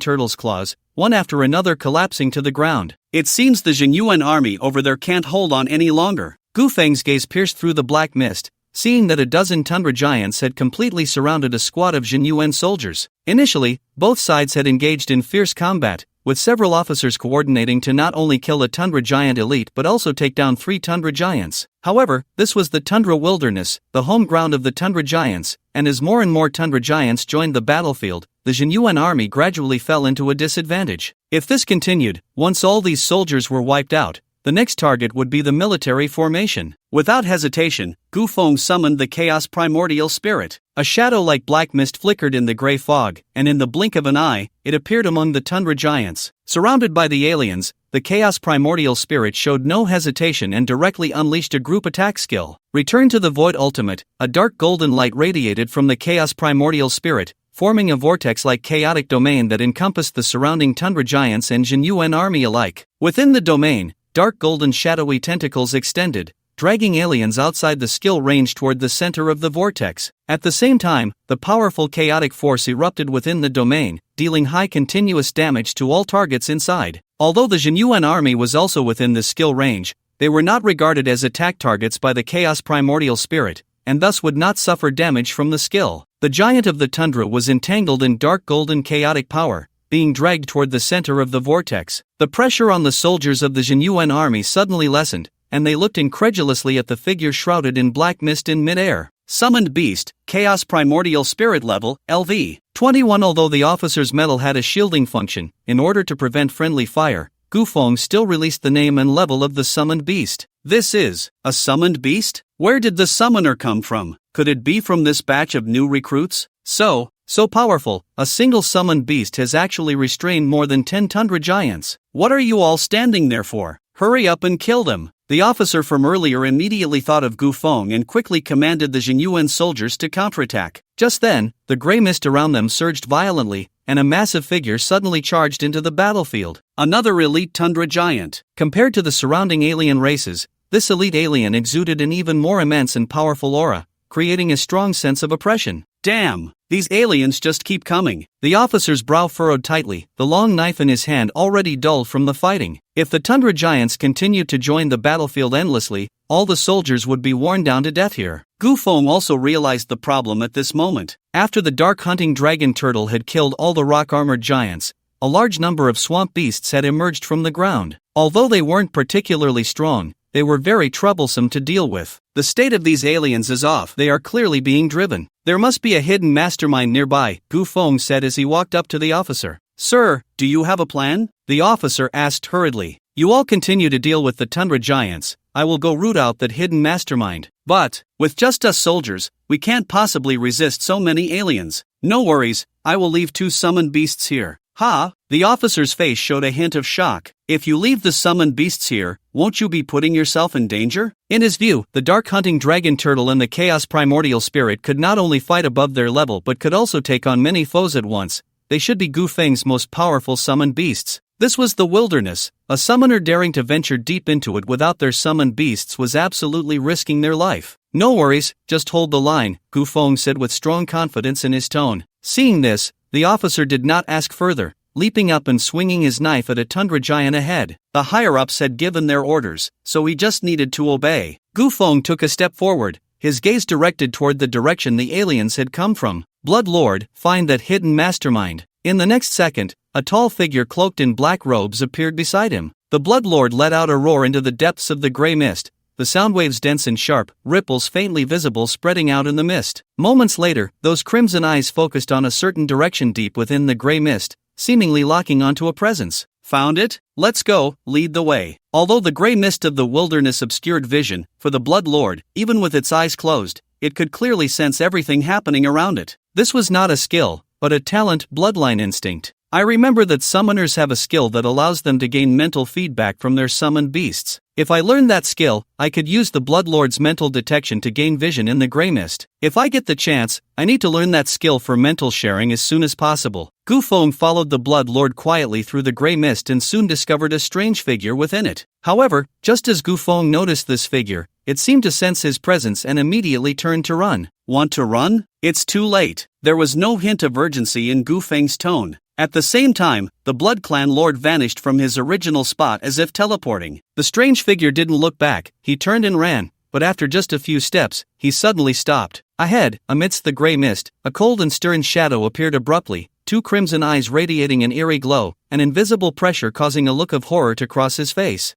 turtle's claws, one after another collapsing to the ground. It seems the Jinyuan army over there can't hold on any longer. Gu Feng's gaze pierced through the black mist, seeing that a dozen tundra giants had completely surrounded a squad of Jinyuan soldiers. Initially, both sides had engaged in fierce combat, with several officers coordinating to not only kill a tundra giant elite but also take down 3 tundra giants. However, this was the tundra wilderness, the home ground of the tundra giants, and as more and more tundra giants joined the battlefield, the Jinyuan army gradually fell into a disadvantage. If this continued, once all these soldiers were wiped out, the next target would be the military formation. Without hesitation, Gu Feng summoned the Chaos Primordial Spirit. A shadow-like black mist flickered in the gray fog, and in the blink of an eye, it appeared among the tundra giants. Surrounded by the aliens, the Chaos Primordial Spirit showed no hesitation and directly unleashed a group attack skill. Return to the Void Ultimate, a dark golden light radiated from the Chaos Primordial Spirit, forming a vortex-like chaotic domain that encompassed the surrounding tundra giants and Jinyuan army alike. Within the domain, dark golden shadowy tentacles extended, dragging aliens outside the skill range toward the center of the vortex. At the same time, the powerful chaotic force erupted within the domain, dealing high continuous damage to all targets inside. Although the Jinyuan army was also within the skill range, they were not regarded as attack targets by the Chaos Primordial Spirit, and thus would not suffer damage from the skill. The giant of the tundra was entangled in dark golden chaotic power, being dragged toward the center of the vortex. The pressure on the soldiers of the Jinyuan army suddenly lessened, and they looked incredulously at the figure shrouded in black mist in midair. Summoned Beast, Chaos Primordial Spirit Level, LV. 21. Although the officer's medal had a shielding function, in order to prevent friendly fire, Gu Feng still released the name and level of the summoned beast. This is a summoned beast? Where did the summoner come from? Could it be from this batch of new recruits? So powerful, a single summoned beast has actually restrained more than 10 tundra giants. What are you all standing there for? Hurry up and kill them. The officer from earlier immediately thought of Gu Feng and quickly commanded the Jinyuan soldiers to counterattack. Just then, the gray mist around them surged violently, and a massive figure suddenly charged into the battlefield. Another elite tundra giant. Compared to the surrounding alien races, this elite alien exuded an even more immense and powerful aura, creating a strong sense of oppression. Damn, these aliens just keep coming. The officer's brow furrowed tightly, the long knife in his hand already dulled from the fighting. If the tundra giants continued to join the battlefield endlessly, all the soldiers would be worn down to death here. Gu Feng also realized the problem at this moment. After the dark hunting dragon turtle had killed all the rock-armored giants, a large number of swamp beasts had emerged from the ground. Although they weren't particularly strong, they were very troublesome to deal with. The state of these aliens is off. They are clearly being driven. There must be a hidden mastermind nearby, Gu Feng said as he walked up to the officer. Sir, do you have a plan? The officer asked hurriedly. You all continue to deal with the tundra giants. I will go root out that hidden mastermind. But, with just us soldiers, we can't possibly resist so many aliens. No worries, I will leave 2 summoned beasts here. Ha! The officer's face showed a hint of shock. If you leave the summoned beasts here, won't you be putting yourself in danger? In his view, the dark hunting dragon turtle and the Chaos Primordial Spirit could not only fight above their level but could also take on many foes at once. They should be Gu Feng's most powerful summoned beasts. This was the wilderness. A summoner daring to venture deep into it without their summoned beasts was absolutely risking their life. No worries, just hold the line, Gu Feng said with strong confidence in his tone. Seeing this, the officer did not ask further, leaping up and swinging his knife at a tundra giant ahead. The higher-ups had given their orders, so he just needed to obey. Gu Feng took a step forward, his gaze directed toward the direction the aliens had come from. Blood Lord, find that hidden mastermind. In the next second, a tall figure cloaked in black robes appeared beside him. The Blood Lord let out a roar into the depths of the gray mist, the sound waves dense and sharp, ripples faintly visible spreading out in the mist. Moments later, those crimson eyes focused on a certain direction deep within the gray mist, seemingly locking onto a presence. Found it? Let's go, lead the way. Although the gray mist of the wilderness obscured vision, for the Blood Lord, even with its eyes closed, it could clearly sense everything happening around it. This was not a skill, but a talent, bloodline instinct. I remember that summoners have a skill that allows them to gain mental feedback from their summoned beasts. If I learned that skill, I could use the Blood Lord's mental detection to gain vision in the gray mist. If I get the chance, I need to learn that skill for mental sharing as soon as possible. Gu Feng followed the Blood Lord quietly through the gray mist and soon discovered a strange figure within it. However, just as Gu Feng noticed this figure, it seemed to sense his presence and immediately turned to run. Want to run? It's too late. There was no hint of urgency in Gu Feng's tone. At the same time, the Blood Clan Lord vanished from his original spot as if teleporting. The strange figure didn't look back, he turned and ran, but after just a few steps, he suddenly stopped. Ahead, amidst the gray mist, a cold and stern shadow appeared abruptly, two crimson eyes radiating an eerie glow, an invisible pressure causing a look of horror to cross his face.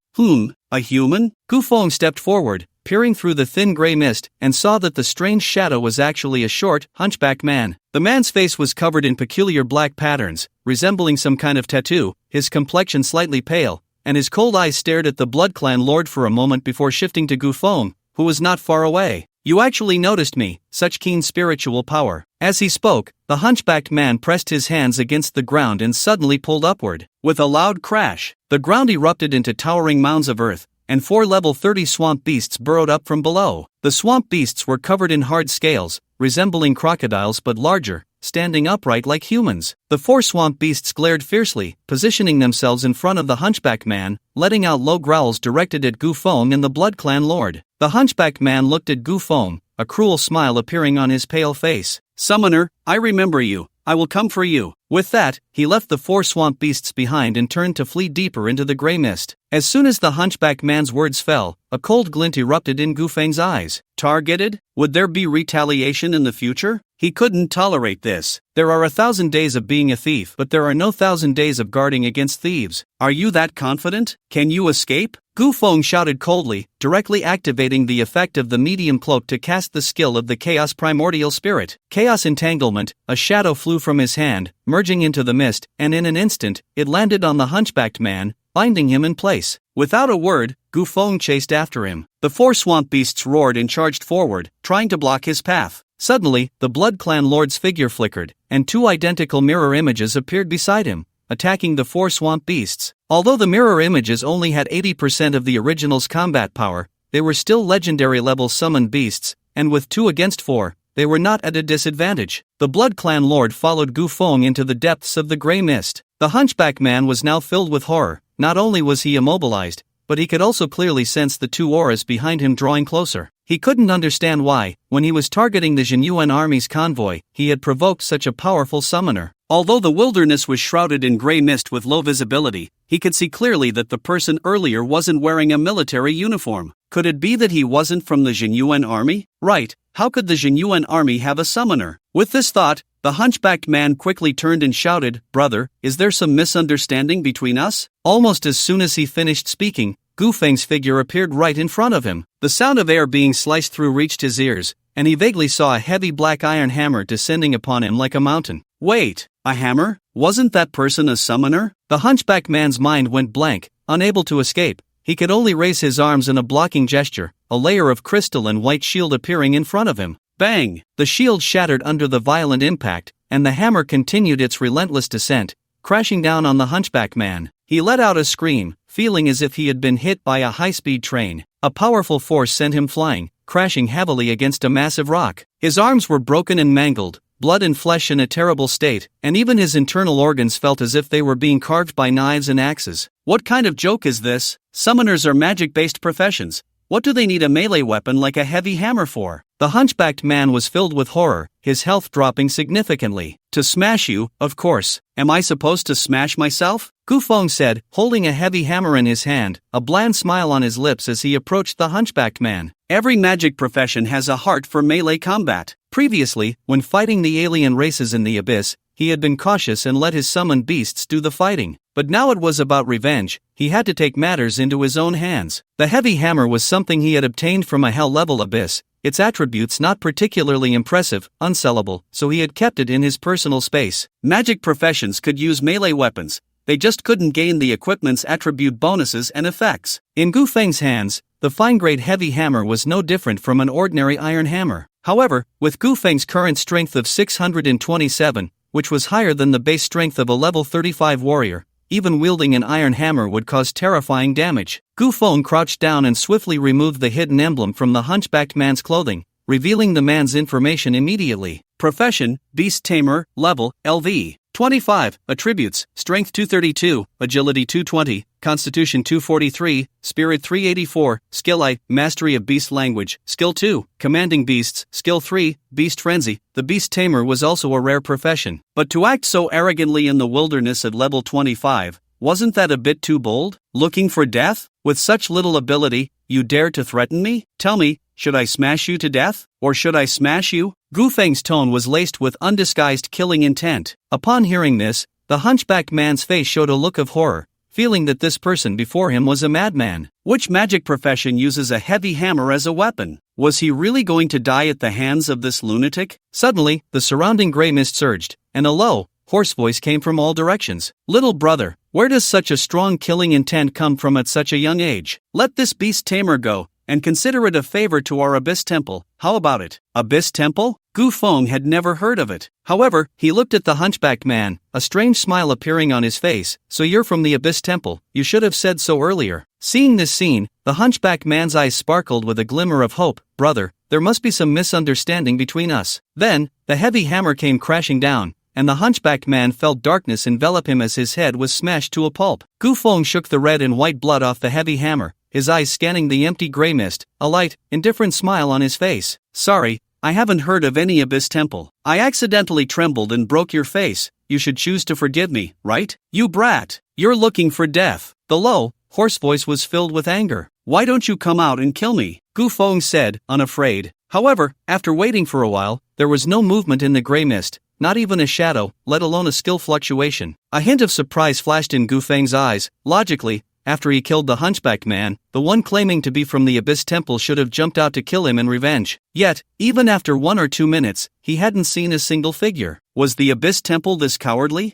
A human? Gu Feng stepped forward, peering through the thin gray mist, and saw that the strange shadow was actually a short, hunchbacked man. The man's face was covered in peculiar black patterns, resembling some kind of tattoo, his complexion slightly pale, and his cold eyes stared at the Blood Clan Lord for a moment before shifting to Gu Feng, who was not far away. You actually noticed me, such keen spiritual power. As he spoke, the hunchbacked man pressed his hands against the ground and suddenly pulled upward. With a loud crash, the ground erupted into towering mounds of earth, and 4 level 30 swamp beasts burrowed up from below. The swamp beasts were covered in hard scales, resembling crocodiles but larger, standing upright like humans. The 4 swamp beasts glared fiercely, positioning themselves in front of the hunchback man, letting out low growls directed at Gu Feng and the Blood Clan Lord. The hunchback man looked at Gu Feng, a cruel smile appearing on his pale face. Summoner, I remember you. I will come for you. With that, he left the 4 swamp beasts behind and turned to flee deeper into the gray mist. As soon as the hunchback man's words fell, a cold glint erupted in Gu Feng's eyes. Targeted? Would there be retaliation in the future? He couldn't tolerate this. There are 1,000 days of being a thief, but there are no 1,000 days of guarding against thieves. Are you that confident? Can you escape? Gu Feng shouted coldly, directly activating the effect of the medium cloak to cast the skill of the Chaos Primordial Spirit. Chaos Entanglement, a shadow flew from his hand, merging into the mist, and in an instant, it landed on the hunchbacked man, binding him in place. Without a word, Gu Feng chased after him. The 4 swamp beasts roared and charged forward, trying to block his path. Suddenly, the Blood Clan Lord's figure flickered, and 2 identical mirror images appeared beside him, attacking the 4 swamp beasts. Although the mirror images only had 80% of the original's combat power, they were still legendary level summoned beasts, and with 2 against 4, they were not at a disadvantage. The Blood Clan Lord followed Gu Feng into the depths of the gray mist. The hunchback man was now filled with horror. Not only was he immobilized, but he could also clearly sense the 2 auras behind him drawing closer. He couldn't understand why, when he was targeting the Years.When army's convoy, he had provoked such a powerful summoner. Although the wilderness was shrouded in gray mist with low visibility, he could see clearly that the person earlier wasn't wearing a military uniform. Could it be that he wasn't from the Years.When army? Right, how could the Years.When army have a summoner? With this thought, the hunchbacked man quickly turned and shouted, "Brother, is there some misunderstanding between us?" Almost as soon as he finished speaking, Gu Feng's figure appeared right in front of him. The sound of air being sliced through reached his ears, and he vaguely saw a heavy black iron hammer descending upon him like a mountain. Wait, a hammer? Wasn't that person a summoner? The hunchback man's mind went blank, unable to escape. He could only raise his arms in a blocking gesture, a layer of crystal and white shield appearing in front of him. Bang! The shield shattered under the violent impact, and the hammer continued its relentless descent, crashing down on the hunchback man. He let out a scream, feeling as if he had been hit by a high-speed train. A powerful force sent him flying, crashing heavily against a massive rock. His arms were broken and mangled, blood and flesh in a terrible state, and even his internal organs felt as if they were being carved by knives and axes. What kind of joke is this? Summoners are magic-based professions. What do they need a melee weapon like a heavy hammer for? The hunchbacked man was filled with horror, his health dropping significantly. To smash you, of course. Am I supposed to smash myself? Gufeng said, holding a heavy hammer in his hand, a bland smile on his lips as he approached the hunchbacked man. Every magic profession has a heart for melee combat. Previously, when fighting the alien races in the abyss, he had been cautious and let his summoned beasts do the fighting. But now it was about revenge. He had to take matters into his own hands. The heavy hammer was something he had obtained from a hell-level abyss, its attributes not particularly impressive, unsellable, so he had kept it in his personal space. Magic professions could use melee weapons, they just couldn't gain the equipment's attribute bonuses and effects. In Gufeng's hands, the fine-grade heavy hammer was no different from an ordinary iron hammer. However, with Gufeng's current strength of 627, which was higher than the base strength of a level 35 warrior, even wielding an iron hammer would cause terrifying damage. Gufeng crouched down and swiftly removed the hidden emblem from the hunchbacked man's clothing, revealing the man's information immediately. Profession, Beast Tamer, Level, LV. 25, Attributes, Strength 232, Agility 220, Constitution 243, Spirit 384, Skill I, Mastery of Beast Language, Skill 2, Commanding Beasts, Skill 3, Beast Frenzy. The Beast Tamer was also a rare profession. But to act so arrogantly in the wilderness at level 25, wasn't that a bit too bold? Looking for death? With such little ability, you dare to threaten me? Tell me, should I smash you to death? Or should I smash you? Gufeng's tone was laced with undisguised killing intent. Upon hearing this, the hunchbacked man's face showed a look of horror, feeling that this person before him was a madman. Which magic profession uses a heavy hammer as a weapon? Was he really going to die at the hands of this lunatic? Suddenly, the surrounding gray mist surged, and a low, hoarse voice came from all directions. Little brother, where does such a strong killing intent come from at such a young age? Let this beast tamer go, and consider it a favor to our Abyss Temple. How about it? Abyss Temple? Gufeng had never heard of it. However, he looked at the hunchbacked man, a strange smile appearing on his face. So you're from the Abyss Temple, you should have said so earlier. Seeing this scene, the hunchbacked man's eyes sparkled with a glimmer of hope. Brother, there must be some misunderstanding between us. Then, the heavy hammer came crashing down, and the hunchbacked man felt darkness envelop him as his head was smashed to a pulp. Gufeng shook the red and white blood off the heavy hammer, his eyes scanning the empty gray mist, a light, indifferent smile on his face. Sorry, I haven't heard of any Abyss Temple. I accidentally trembled and broke your face. You should choose to forgive me, right? You brat! You're looking for death. The low, hoarse voice was filled with anger. Why don't you come out and kill me? Gufeng said, unafraid. However, after waiting for a while, there was no movement in the gray mist, not even a shadow, let alone a skill fluctuation. A hint of surprise flashed in Gufeng's eyes. Logically, after he killed the hunchbacked man, the one claiming to be from the Abyss Temple should have jumped out to kill him in revenge. Yet, even after 1 or 2 minutes, he hadn't seen a single figure. Was the Abyss Temple this cowardly?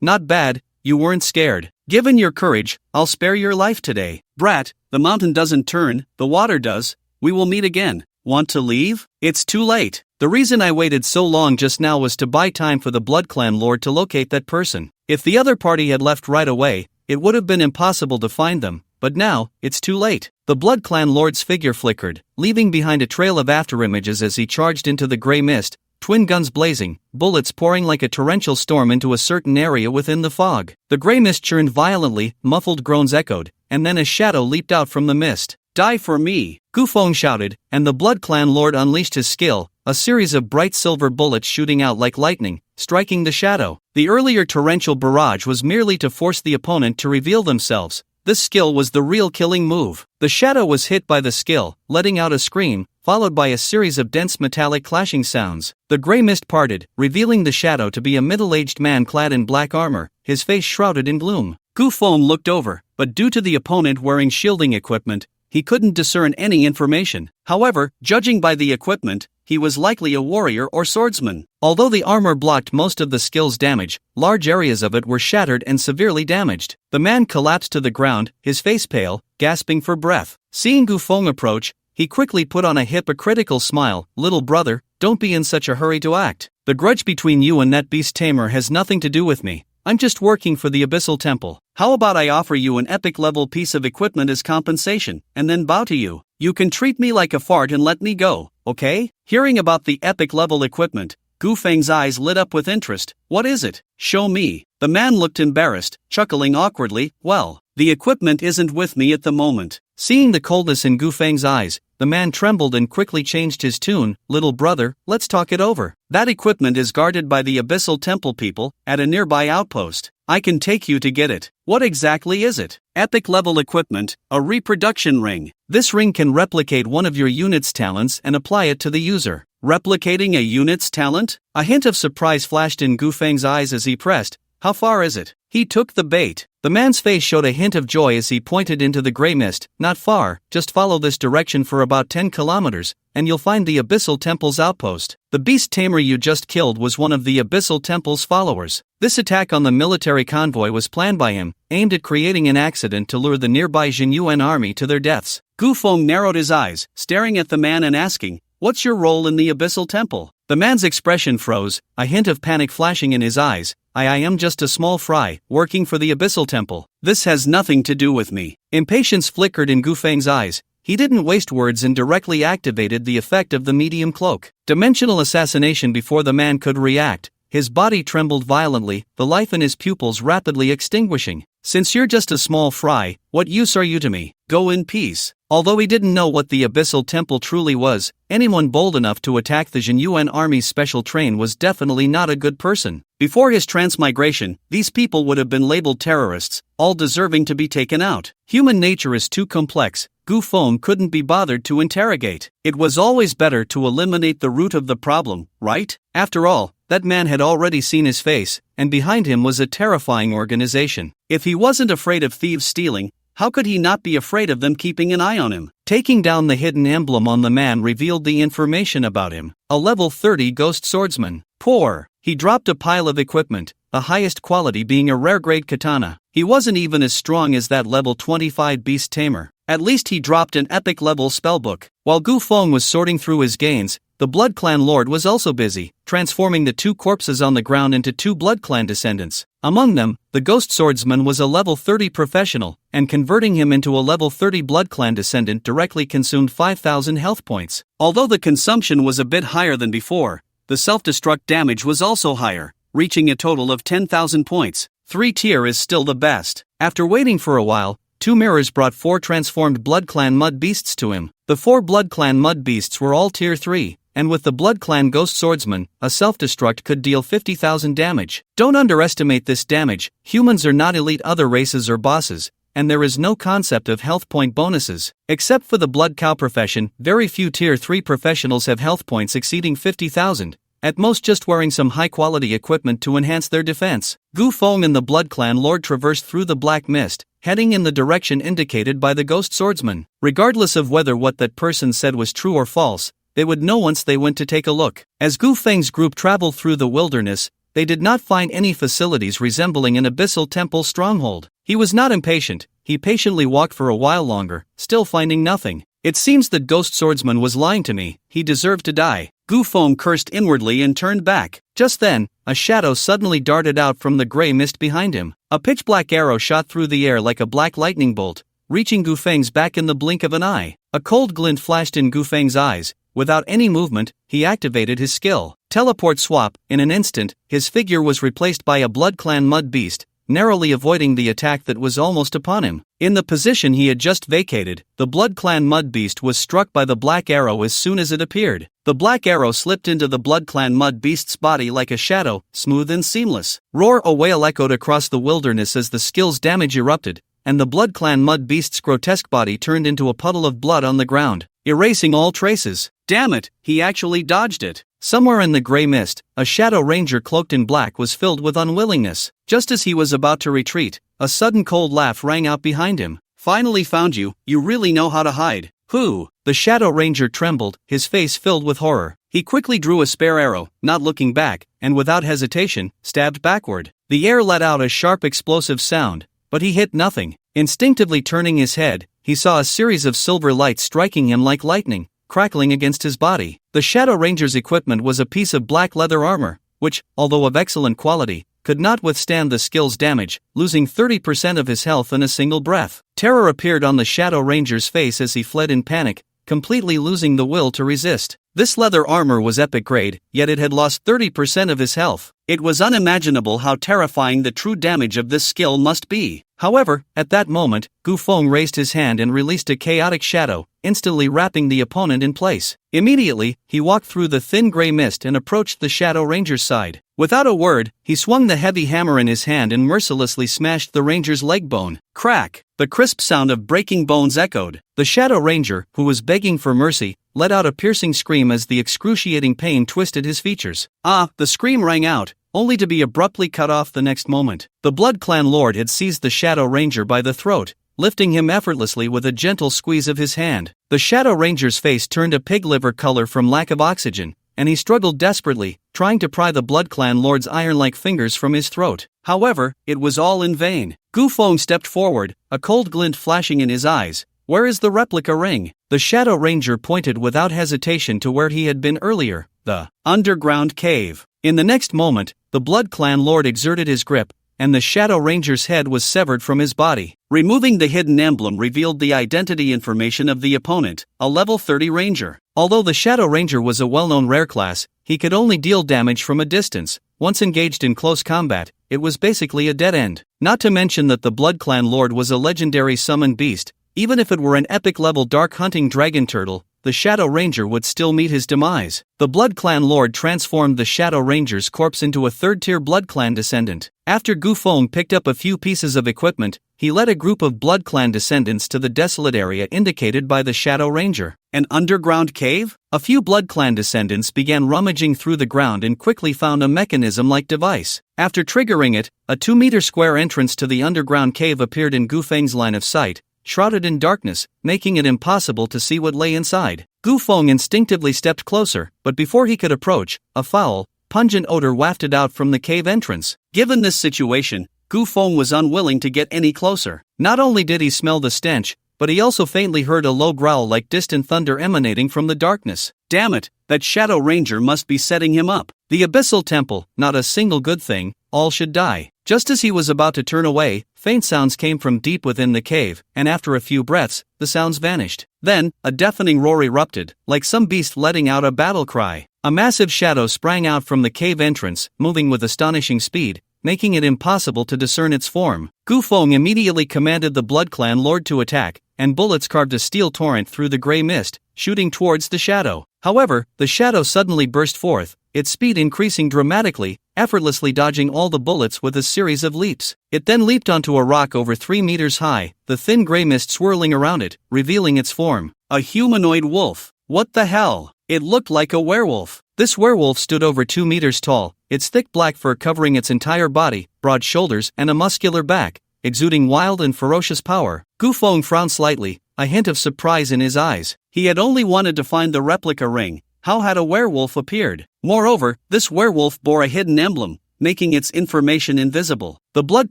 Not bad, you weren't scared. Given your courage, I'll spare your life today. Brat, the mountain doesn't turn, the water does. We will meet again. Want to leave? It's too late. The reason I waited so long just now was to buy time for the Blood Clan Lord to locate that person. If the other party had left right away, it would have been impossible to find them, but now, it's too late. The Blood Clan Lord's figure flickered, leaving behind a trail of afterimages as he charged into the gray mist, twin guns blazing, bullets pouring like a torrential storm into a certain area within the fog. The gray mist churned violently, muffled groans echoed, and then a shadow leaped out from the mist. Die for me! Gufeng shouted, and the Blood Clan Lord unleashed his skill, a series of bright silver bullets shooting out like lightning, striking the shadow. The earlier torrential barrage was merely to force the opponent to reveal themselves. This skill was the real killing move. The shadow was hit by the skill, letting out a scream, followed by a series of dense metallic clashing sounds. The gray mist parted, revealing the shadow to be a middle-aged man clad in black armor, his face shrouded in gloom. Gufeng looked over, but due to the opponent wearing shielding equipment, he couldn't discern any information. However, judging by the equipment, he was likely a warrior or swordsman. Although the armor blocked most of the skill's damage, large areas of it were shattered and severely damaged. The man collapsed to the ground, his face pale, gasping for breath. Seeing Gufeng approach, he quickly put on a hypocritical smile. Little brother, don't be in such a hurry to act. The grudge between you and that beast tamer has nothing to do with me. I'm just working for the Abyssal Temple. How about I offer you an epic level piece of equipment as compensation, and then bow to you? You can treat me like a fart and let me go, okay? Hearing about the epic level equipment, Gufeng's eyes lit up with interest. What is it? Show me. The man looked embarrassed, chuckling awkwardly. Well, The equipment isn't with me at the moment. Seeing the coldness in Gu Feng's eyes, the man trembled and quickly changed his tune. Little brother, let's talk it over. That equipment is guarded by the Abyssal Temple people at a nearby outpost. I can take you to get it. What exactly is it? Epic level equipment, a reproduction ring. This ring can replicate one of your unit's talents and apply it to the user. Replicating a unit's talent? A hint of surprise flashed in Gu Feng's eyes as he pressed. How far is it? He took the bait. The man's face showed a hint of joy as he pointed into the gray mist. Not far, just follow this direction for about 10 kilometers, and you'll find the Abyssal Temple's outpost. The beast tamer you just killed was one of the Abyssal Temple's followers. This attack on the military convoy was planned by him, aimed at creating an accident to lure the nearby Years.When army to their deaths. Gu Feng narrowed his eyes, staring at the man and asking, "What's your role in the Abyssal Temple?" The man's expression froze, a hint of panic flashing in his eyes. I am just a small fry, working for the Abyssal Temple. This has nothing to do with me. Impatience flickered in Gu Feng's eyes. He didn't waste words and directly activated the effect of the medium cloak. Dimensional assassination before the man could react. His body trembled violently, the life in his pupils rapidly extinguishing. Since you're just a small fry, what use are you to me? Go in peace. Although he didn't know what the Abyssal Temple truly was, anyone bold enough to attack the Years.When army's special train was definitely not a good person. Before his transmigration, these people would have been labeled terrorists, all deserving to be taken out. Human nature is too complex. Gu Feng couldn't be bothered to interrogate. It was always better to eliminate the root of the problem, right? After all, that man had already seen his face, and behind him was a terrifying organization. If he wasn't afraid of thieves stealing, how could he not be afraid of them keeping an eye on him? Taking down the hidden emblem on the man revealed the information about him. A level 30 ghost swordsman. Poor. He dropped a pile of equipment, the highest quality being a rare-grade katana. He wasn't even as strong as that level 25 beast tamer. At least he dropped an epic-level spellbook. While Gu Feng was sorting through his gains, the Blood Clan Lord was also busy, transforming the two corpses on the ground into two Blood Clan descendants. Among them, the Ghost Swordsman was a level 30 professional, and converting him into a level 30 Blood Clan descendant directly consumed 5,000 health points. Although the consumption was a bit higher than before, the self-destruct damage was also higher, reaching a total of 10,000 points. 3 tier is still the best. After waiting for a while, 2 mirrors brought 4 transformed Blood Clan Mud Beasts to him. The 4 Blood Clan Mud Beasts were all tier 3. And with the Blood Clan Ghost Swordsman, a self-destruct could deal 50,000 damage. Don't underestimate this damage. Humans are not elite other races or bosses, and there is no concept of health point bonuses. Except for the Blood Cow profession, very few tier 3 professionals have health points exceeding 50,000, at most just wearing some high-quality equipment to enhance their defense. Gu Feng and the Blood Clan Lord traversed through the black mist, heading in the direction indicated by the Ghost Swordsman. Regardless of whether what that person said was true or false, they would know once they went to take a look. As Gu Feng's group traveled through the wilderness, they did not find any facilities resembling an Abyssal Temple stronghold. He was not impatient. He patiently walked for a while longer, still finding nothing. It seems that Ghost Swordsman was lying to me. He deserved to die. Gu Feng cursed inwardly and turned back. Just then, a shadow suddenly darted out from the gray mist behind him. A pitch-black arrow shot through the air like a black lightning bolt, reaching Gu Feng's back in the blink of an eye. A cold glint flashed in Gu Feng's eyes. Without any movement, he activated his skill. Teleport swap. In an instant, his figure was replaced by a Blood Clan Mud Beast, narrowly avoiding the attack that was almost upon him. In the position he had just vacated, the Blood Clan Mud Beast was struck by the black arrow as soon as it appeared. The black arrow slipped into the Blood Clan Mud Beast's body like a shadow, smooth and seamless. Roar a wail echoed across the wilderness as the skill's damage erupted, and the Blood Clan Mud Beast's grotesque body turned into a puddle of blood on the ground, erasing all traces. Damn it, he actually dodged it. Somewhere in the gray mist, a Shadow Ranger cloaked in black was filled with unwillingness. Just as he was about to retreat, a sudden cold laugh rang out behind him. Finally found you, you really know how to hide. Who? The Shadow Ranger trembled, his face filled with horror. He quickly drew a spare arrow, not looking back, and without hesitation, stabbed backward. The air let out a sharp explosive sound, but he hit nothing. Instinctively turning his head, he saw a series of silver lights striking him like lightning, crackling against his body. The Shadow Ranger's equipment was a piece of black leather armor, which, although of excellent quality, could not withstand the skill's damage, losing 30% of his health in a single breath. Terror appeared on the Shadow Ranger's face as he fled in panic, completely losing the will to resist. This leather armor was epic grade, yet it had lost 30% of his health. It was unimaginable how terrifying the true damage of this skill must be. However, at that moment, Gu Feng raised his hand and released a chaotic shadow, instantly wrapping the opponent in place. Immediately, he walked through the thin gray mist and approached the Shadow Ranger's side. Without a word, he swung the heavy hammer in his hand and mercilessly smashed the ranger's leg bone. Crack! The crisp sound of breaking bones echoed. The Shadow Ranger, who was begging for mercy, let out a piercing scream as the excruciating pain twisted his features. The scream rang out, only to be abruptly cut off the next moment. The Blood Clan Lord had seized the Shadow Ranger by the throat, lifting him effortlessly with a gentle squeeze of his hand. The Shadow Ranger's face turned a pig liver color from lack of oxygen, and he struggled desperately, trying to pry the Blood Clan Lord's iron-like fingers from his throat. However, it was all in vain. Gu Feng stepped forward, a cold glint flashing in his eyes. "Where is the replica ring?" The Shadow Ranger pointed without hesitation to where he had been earlier, the underground cave. In the next moment, the Blood Clan Lord exerted his grip, and the Shadow Ranger's head was severed from his body. Removing the hidden emblem revealed the identity information of the opponent, a level 30 ranger. Although the Shadow Ranger was a well-known rare class, he could only deal damage from a distance. Once engaged in close combat, it was basically a dead end. Not to mention that the Blood Clan Lord was a legendary summoned beast. Even if it were an epic-level dark hunting dragon turtle, the Shadow Ranger would still meet his demise. The Blood Clan Lord transformed the Shadow Ranger's corpse into a third-tier Blood Clan descendant. After Gu Feng picked up a few pieces of equipment, he led a group of Blood Clan descendants to the desolate area indicated by the Shadow Ranger. An underground cave? A few Blood Clan descendants began rummaging through the ground and quickly found a mechanism-like device. After triggering it, a 2-meter square entrance to the underground cave appeared in Gu Feng's line of sight, shrouded in darkness, making it impossible to see what lay inside. Gu Feng instinctively stepped closer, but before he could approach, a foul, pungent odor wafted out from the cave entrance. Given this situation, Gu Feng was unwilling to get any closer. Not only did he smell the stench, but he also faintly heard a low growl like distant thunder emanating from the darkness. Damn it, that Shadow Ranger must be setting him up. The Abyssal Temple, not a single good thing, all should die. Just as he was about to turn away, faint sounds came from deep within the cave, and after a few breaths, the sounds vanished. Then, a deafening roar erupted, like some beast letting out a battle cry. A massive shadow sprang out from the cave entrance, moving with astonishing speed, making it impossible to discern its form. Gu Feng immediately commanded the Blood Clan Lord to attack, and bullets carved a steel torrent through the gray mist, shooting towards the shadow. However, the shadow suddenly burst forth, its speed increasing dramatically, effortlessly dodging all the bullets with a series of leaps. It then leaped onto a rock over 3 meters high, the thin gray mist swirling around it, revealing its form. A humanoid wolf. What the hell? It looked like a werewolf. This werewolf stood over 2 meters tall, its thick black fur covering its entire body, broad shoulders and a muscular back, exuding wild and ferocious power. Gu Feng frowned slightly, a hint of surprise in his eyes. He had only wanted to find the replica ring. How had a werewolf appeared? Moreover, this werewolf bore a hidden emblem, making its information invisible. The Blood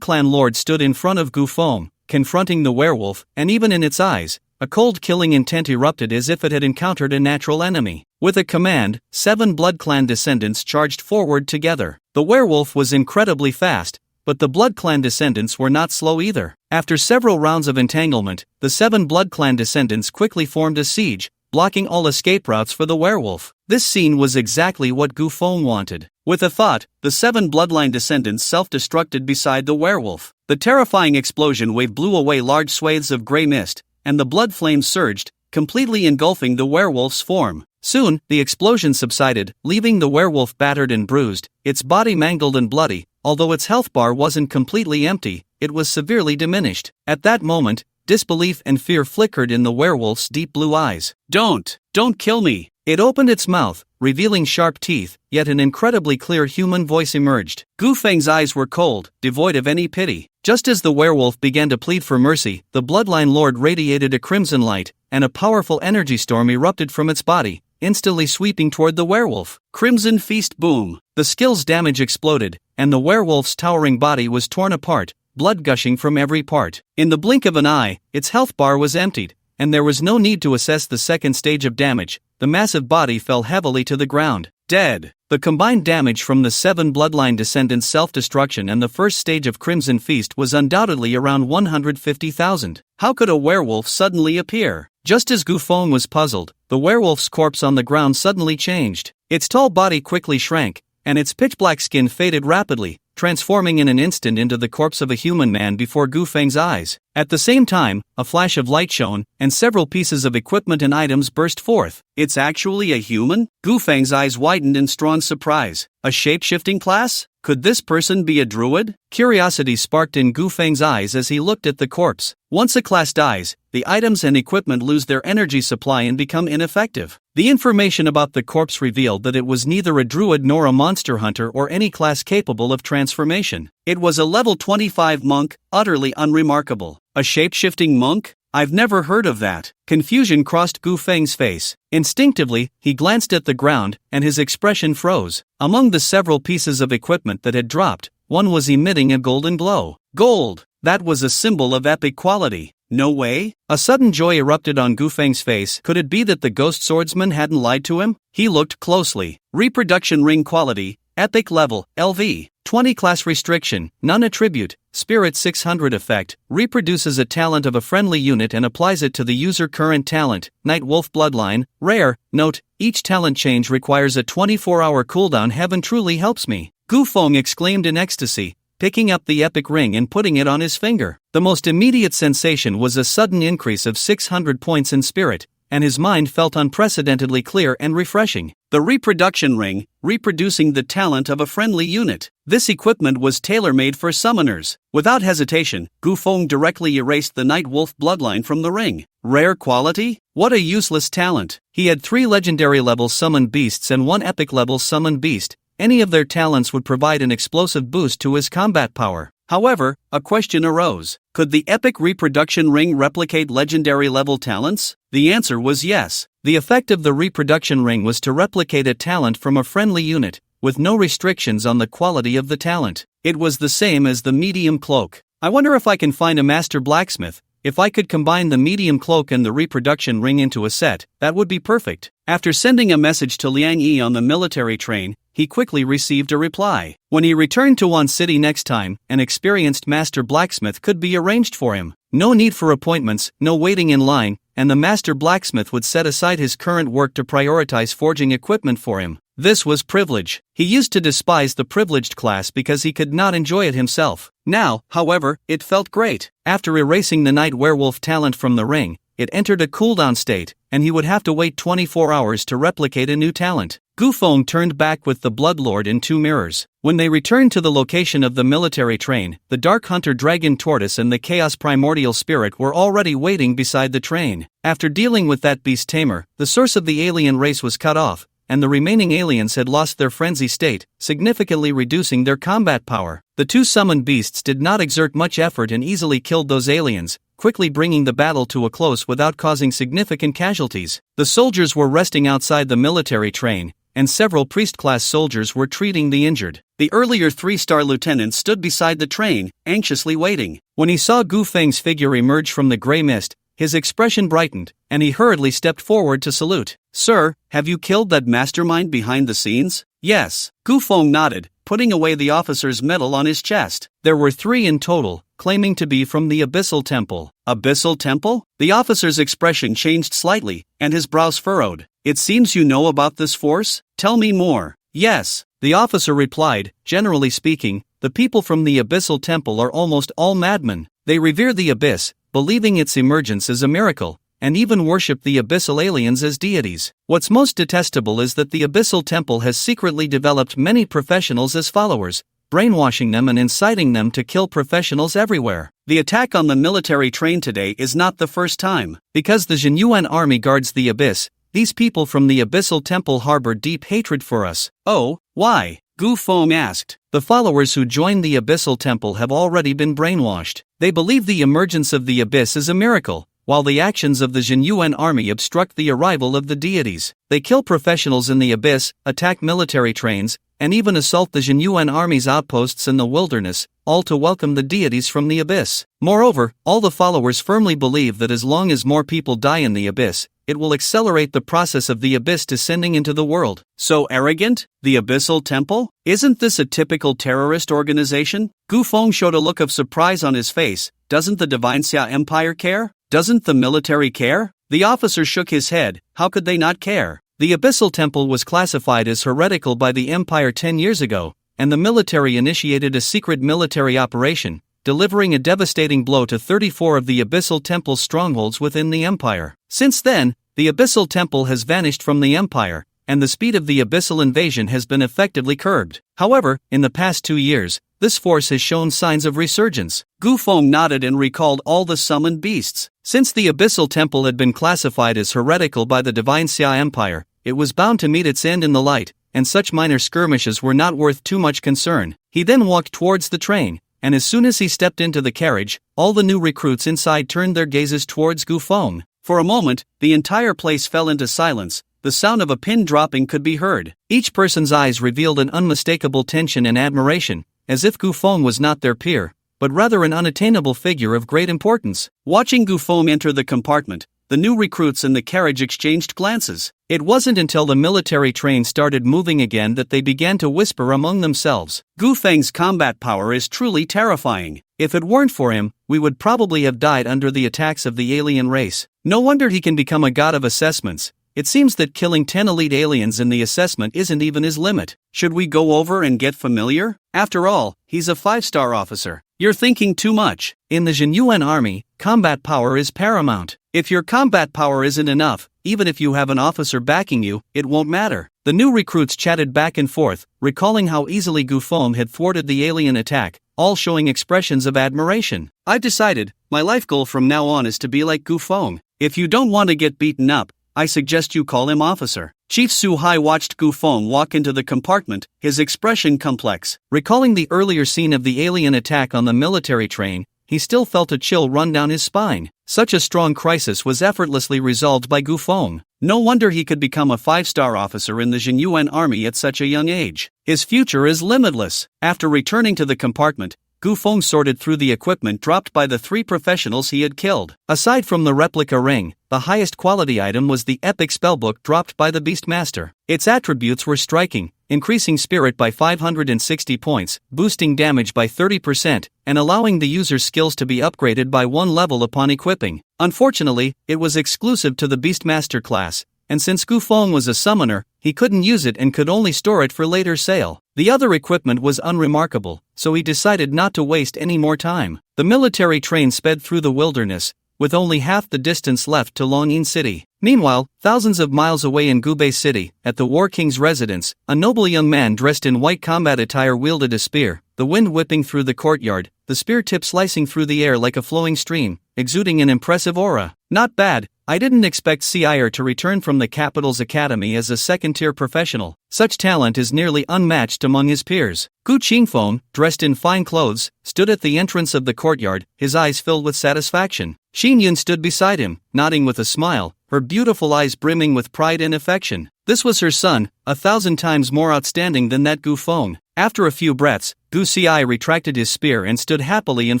Clan Lord stood in front of Gu Feng, confronting the werewolf, and even in its eyes, a cold killing intent erupted as if it had encountered a natural enemy. With a command, 7 Blood Clan descendants charged forward together. The werewolf was incredibly fast, but the Blood Clan descendants were not slow either. After several rounds of entanglement, the 7 Blood Clan descendants quickly formed a siege, blocking all escape routes for the werewolf. This scene was exactly what Gu Feng wanted. With a thought, the 7 bloodline descendants self-destructed beside the werewolf. The terrifying explosion wave blew away large swathes of gray mist, and the blood flames surged, completely engulfing the werewolf's form. Soon, the explosion subsided, leaving the werewolf battered and bruised, its body mangled and bloody. Although its health bar wasn't completely empty, it was severely diminished. At that moment, disbelief and fear flickered in the werewolf's deep blue eyes. Don't kill me. It opened its mouth, revealing sharp teeth, yet an incredibly clear human voice emerged. Gu Feng's eyes were cold, devoid of any pity. Just as the werewolf began to plead for mercy, the Bloodline Lord radiated a crimson light, and a powerful energy storm erupted from its body, instantly sweeping toward the werewolf. Crimson Feast boom! The skill's damage exploded, and the werewolf's towering body was torn apart, blood gushing from every part. In the blink of an eye, its health bar was emptied, and there was no need to assess the second stage of damage. The massive body fell heavily to the ground, dead. The combined damage from the 7 bloodline descendants' self-destruction and the first stage of Crimson Feast was undoubtedly around 150,000. How could a werewolf suddenly appear? Just as Gu Feng was puzzled, the werewolf's corpse on the ground suddenly changed. Its tall body quickly shrank, and its pitch-black skin faded rapidly, transforming in an instant into the corpse of a human man before Gu Feng's eyes. At the same time, a flash of light shone, and several pieces of equipment and items burst forth. It's actually a human? Gu Feng's eyes widened in strong surprise. A shape-shifting class? Could this person be a druid? Curiosity sparked in Gu Feng's eyes as he looked at the corpse. Once a class dies, the items and equipment lose their energy supply and become ineffective. The information about the corpse revealed that it was neither a druid nor a monster hunter or any class capable of transformation. It was a level 25 monk, utterly unremarkable. A shape-shifting monk? I've never heard of that. Confusion crossed Gu Feng's face. Instinctively, he glanced at the ground, and his expression froze. Among the several pieces of equipment that had dropped, one was emitting a golden glow. Gold! That was a symbol of epic quality. No way? A sudden joy erupted on Gu Feng's face. Could it be that the ghost swordsman hadn't lied to him? He looked closely. Reproduction ring quality, epic level, LV. 20 class restriction, none attribute, spirit 600 effect, reproduces a talent of a friendly unit and applies it to the user current talent, Night Wolf bloodline, rare. Note, each talent change requires a 24-hour cooldown. Heaven truly helps me. Gu Feng exclaimed in ecstasy, picking up the epic ring and putting it on his finger. The most immediate sensation was a sudden increase of 600 points in spirit, and his mind felt unprecedentedly clear and refreshing. The reproduction ring, reproducing the talent of a friendly unit. This equipment was tailor-made for summoners. Without hesitation, Gu Feng directly erased the Night Wolf bloodline from the ring. Rare quality? What a useless talent. He had 3 legendary level summoned beasts and 1 epic level summoned beast. Any of their talents would provide an explosive boost to his combat power. However, a question arose. Could the epic reproduction ring replicate legendary level talents? The answer was yes. The effect of the reproduction ring was to replicate a talent from a friendly unit, with no restrictions on the quality of the talent. It was the same as the medium cloak. I wonder if I can find a master blacksmith. If I could combine the medium cloak and the reproduction ring into a set, that would be perfect. After sending a message to Liang Yi on the military train, he quickly received a reply. When he returned to Wan City next time, an experienced master blacksmith could be arranged for him. No need for appointments, no waiting in line, and the master blacksmith would set aside his current work to prioritize forging equipment for him. This was privilege. He used to despise the privileged class because he could not enjoy it himself. Now, however, it felt great. After erasing the night werewolf talent from the ring, it entered a cooldown state, and he would have to wait 24 hours to replicate a new talent. Gu Feng turned back with the Bloodlord in 2 mirrors. When they returned to the location of the military train, the Dark Hunter Dragon Tortoise and the Chaos Primordial Spirit were already waiting beside the train. After dealing with that beast tamer, the source of the alien race was cut off, and the remaining aliens had lost their frenzy state, significantly reducing their combat power. The 2 summoned beasts did not exert much effort and easily killed those aliens, quickly bringing the battle to a close without causing significant casualties. The soldiers were resting outside the military train, and several priest-class soldiers were treating the injured. The earlier 3-star lieutenant stood beside the train, anxiously waiting. When he saw Gu Feng's figure emerge from the gray mist, his expression brightened, and he hurriedly stepped forward to salute. "Sir, have you killed that mastermind behind the scenes?" "Yes." Gu Feng nodded, putting away the officer's medal on his chest. There were 3 in total, claiming to be from the Abyssal Temple. Abyssal Temple? The officer's expression changed slightly, and his brows furrowed. "It seems you know about this force? Tell me more." "Yes," the officer replied. "Generally speaking, the people from the Abyssal Temple are almost all madmen. They revere the Abyss, believing its emergence is a miracle, and even worship the Abyssal aliens as deities. What's most detestable is that the Abyssal Temple has secretly developed many professionals as followers, brainwashing them and inciting them to kill professionals everywhere. The attack on the military train today is not the first time. Because the Jinyuan army guards the Abyss, these people from the Abyssal Temple harbor deep hatred for us." "Oh, why?" Gu Feng asked. "The followers who joined the Abyssal Temple have already been brainwashed. They believe the emergence of the Abyss is a miracle, while the actions of the Jinyuan army obstruct the arrival of the deities. They kill professionals in the Abyss, attack military trains, and even assault the Jinyuan army's outposts in the wilderness, all to welcome the deities from the Abyss. Moreover, all the followers firmly believe that as long as more people die in the Abyss, it will accelerate the process of the Abyss descending into the world." "So arrogant? The Abyssal Temple? Isn't this a typical terrorist organization?" Gu Feng showed a look of surprise on his face. "Doesn't the Divine Xia Empire care? Doesn't the military care?" The officer shook his head. "How could they not care? The Abyssal Temple was classified as heretical by the Empire 10 years ago, and the military initiated a secret military operation, delivering a devastating blow to 34 of the Abyssal Temple's strongholds within the Empire. Since then, the Abyssal Temple has vanished from the Empire, and the speed of the Abyssal invasion has been effectively curbed. However, in the past 2 years, this force has shown signs of resurgence. Gu Feng nodded and recalled all the summoned beasts. Since the Abyssal Temple had been classified as heretical by the Divine Xia Empire, it was bound to meet its end in the light, and such minor skirmishes were not worth too much concern. He then walked towards the train, and as soon as he stepped into the carriage, all the new recruits inside turned their gazes towards Gu Feng. For a moment, the entire place fell into silence. The sound of a pin dropping could be heard. Each person's eyes revealed an unmistakable tension and admiration, as if Gu Feng was not their peer, but rather an unattainable figure of great importance. Watching Gu Feng enter the compartment, the new recruits in the carriage exchanged glances. It wasn't until the military train started moving again that they began to whisper among themselves. Gu Feng's combat power is truly terrifying. If it weren't for him, we would probably have died under the attacks of the alien race. No wonder he can become a god of assessments. It seems that killing 10 elite aliens in the assessment isn't even his limit. Should we go over and get familiar? After all, he's a 5-star officer. You're thinking too much. In the Years.When army, combat power is paramount. If your combat power isn't enough, even if you have an officer backing you, it won't matter. The new recruits chatted back and forth, recalling how easily Gu Feng had thwarted the alien attack, all showing expressions of admiration. I've decided, my life goal from now on is to be like Gu Feng. If you don't want to get beaten up, I suggest you call him officer. Chief Su Hai watched Gu Feng walk into the compartment, his expression complex. Recalling the earlier scene of the alien attack on the military train, he still felt a chill run down his spine. Such a strong crisis was effortlessly resolved by Gu Feng. No wonder he could become a 5-star officer in the Years.When army at such a young age. His future is limitless. After returning to the compartment, Gu Feng sorted through the equipment dropped by the 3 professionals he had killed. Aside from the replica ring, the highest quality item was the epic spellbook dropped by the Beastmaster. Its attributes were striking, increasing spirit by 560 points, boosting damage by 30%, and allowing the user's skills to be upgraded by 1 level upon equipping. Unfortunately, it was exclusive to the Beastmaster class, and since Gu Feng was a summoner, he couldn't use it and could only store it for later sale. The other equipment was unremarkable, so he decided not to waste any more time. The military train sped through the wilderness, with only half the distance left to Longyin City. Meanwhile, thousands of miles away in Gubei City, at the War King's residence, a noble young man dressed in white combat attire wielded a spear, the wind whipping through the courtyard, the spear tip slicing through the air like a flowing stream, exuding an impressive aura. Not bad. I didn't expect Seir to return from the capital's academy as a second-tier professional. Such talent is nearly unmatched among his peers. Gu Qingfeng, dressed in fine clothes, stood at the entrance of the courtyard, his eyes filled with satisfaction. Xin Yun stood beside him, nodding with a smile, her beautiful eyes brimming with pride and affection. This was her son, 1,000 times more outstanding than that Gu Feng. After a few breaths, Gu Xi retracted his spear and stood happily in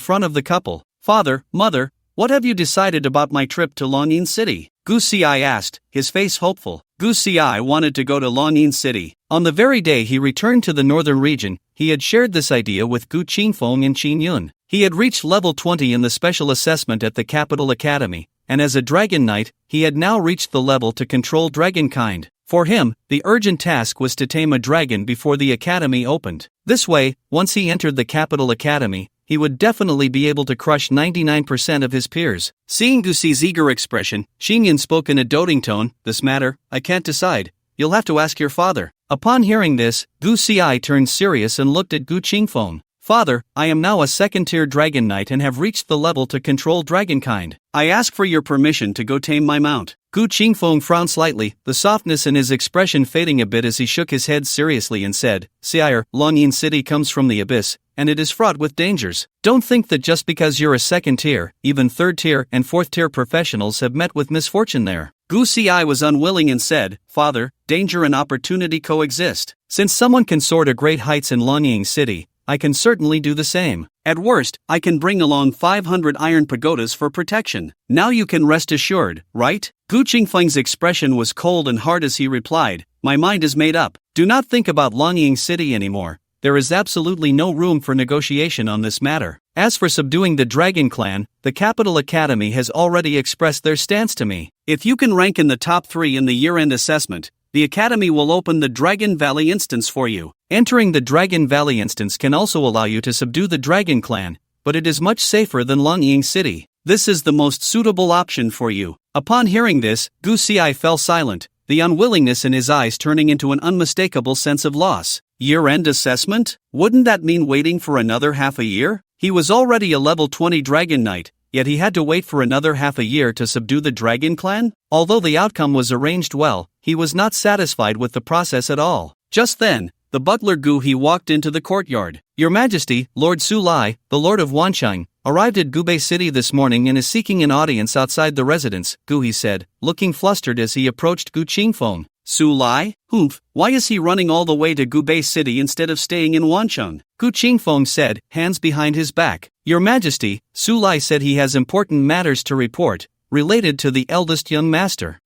front of the couple. Father, mother, what have you decided about my trip to Longyin City? Gu Xi asked, his face hopeful. Gu Xi wanted to go to Longyin City. On the very day he returned to the northern region, he had shared this idea with Gu Qingfeng and Xin Yun. He had reached level 20 in the special assessment at the capital academy, and as a dragon knight, he had now reached the level to control dragonkind. For him, the urgent task was to tame a dragon before the academy opened. This way, once he entered the capital academy, he would definitely be able to crush 99% of his peers. Seeing Gu Xi's eager expression, Xin Yun spoke in a doting tone, "This matter, I can't decide. You'll have to ask your father." Upon hearing this, Gu Xi turned serious and looked at Gu Qingfeng. "Father, I am now a second-tier dragon knight and have reached the level to control dragonkind. I ask for your permission to go tame my mount." Gu Qingfeng frowned slightly, the softness in his expression fading a bit as he shook his head seriously and said, "Sire, Longyin City comes from the abyss, and it is fraught with dangers. Don't think that just because you're a second-tier, even third-tier and fourth-tier professionals have met with misfortune there." Gu Xi was unwilling and said, "Father, danger and opportunity coexist. Since someone can soar to great heights in Longyin City, I can certainly do the same. At worst, I can bring along 500 iron pagodas for protection. Now you can rest assured, right?" Gu Qingfeng's expression was cold and hard as he replied, "My mind is made up. Do not think about Longyin City anymore. There is absolutely no room for negotiation on this matter. As for subduing the Dragon Clan, the Capital Academy has already expressed their stance to me. If you can rank in the top 3 in the year-end assessment, the Academy will open the Dragon Valley instance for you. Entering the Dragon Valley instance can also allow you to subdue the Dragon Clan, but it is much safer than Longying City. This is the most suitable option for you. Upon hearing this, Gu Xi fell silent, the unwillingness in his eyes turning into an unmistakable sense of loss. Year-end assessment? Wouldn't that mean waiting for another half a year? He was already a level 20 Dragon Knight, yet he had to wait for another half a year to subdue the Dragon Clan? Although the outcome was arranged well, he was not satisfied with the process at all. Just then, the butler Gu He walked into the courtyard. Your Majesty, Lord Su Lai, the Lord of Wancheng, arrived at Gubei City this morning and is seeking an audience outside the residence, Gu He said, looking flustered as he approached Gu Qingfeng. Su Lai? Humph, why is he running all the way to Gubei City instead of staying in Wancheng? Gu Qingfeng said, hands behind his back. Your Majesty, Su Lai said he has important matters to report, related to the eldest young master.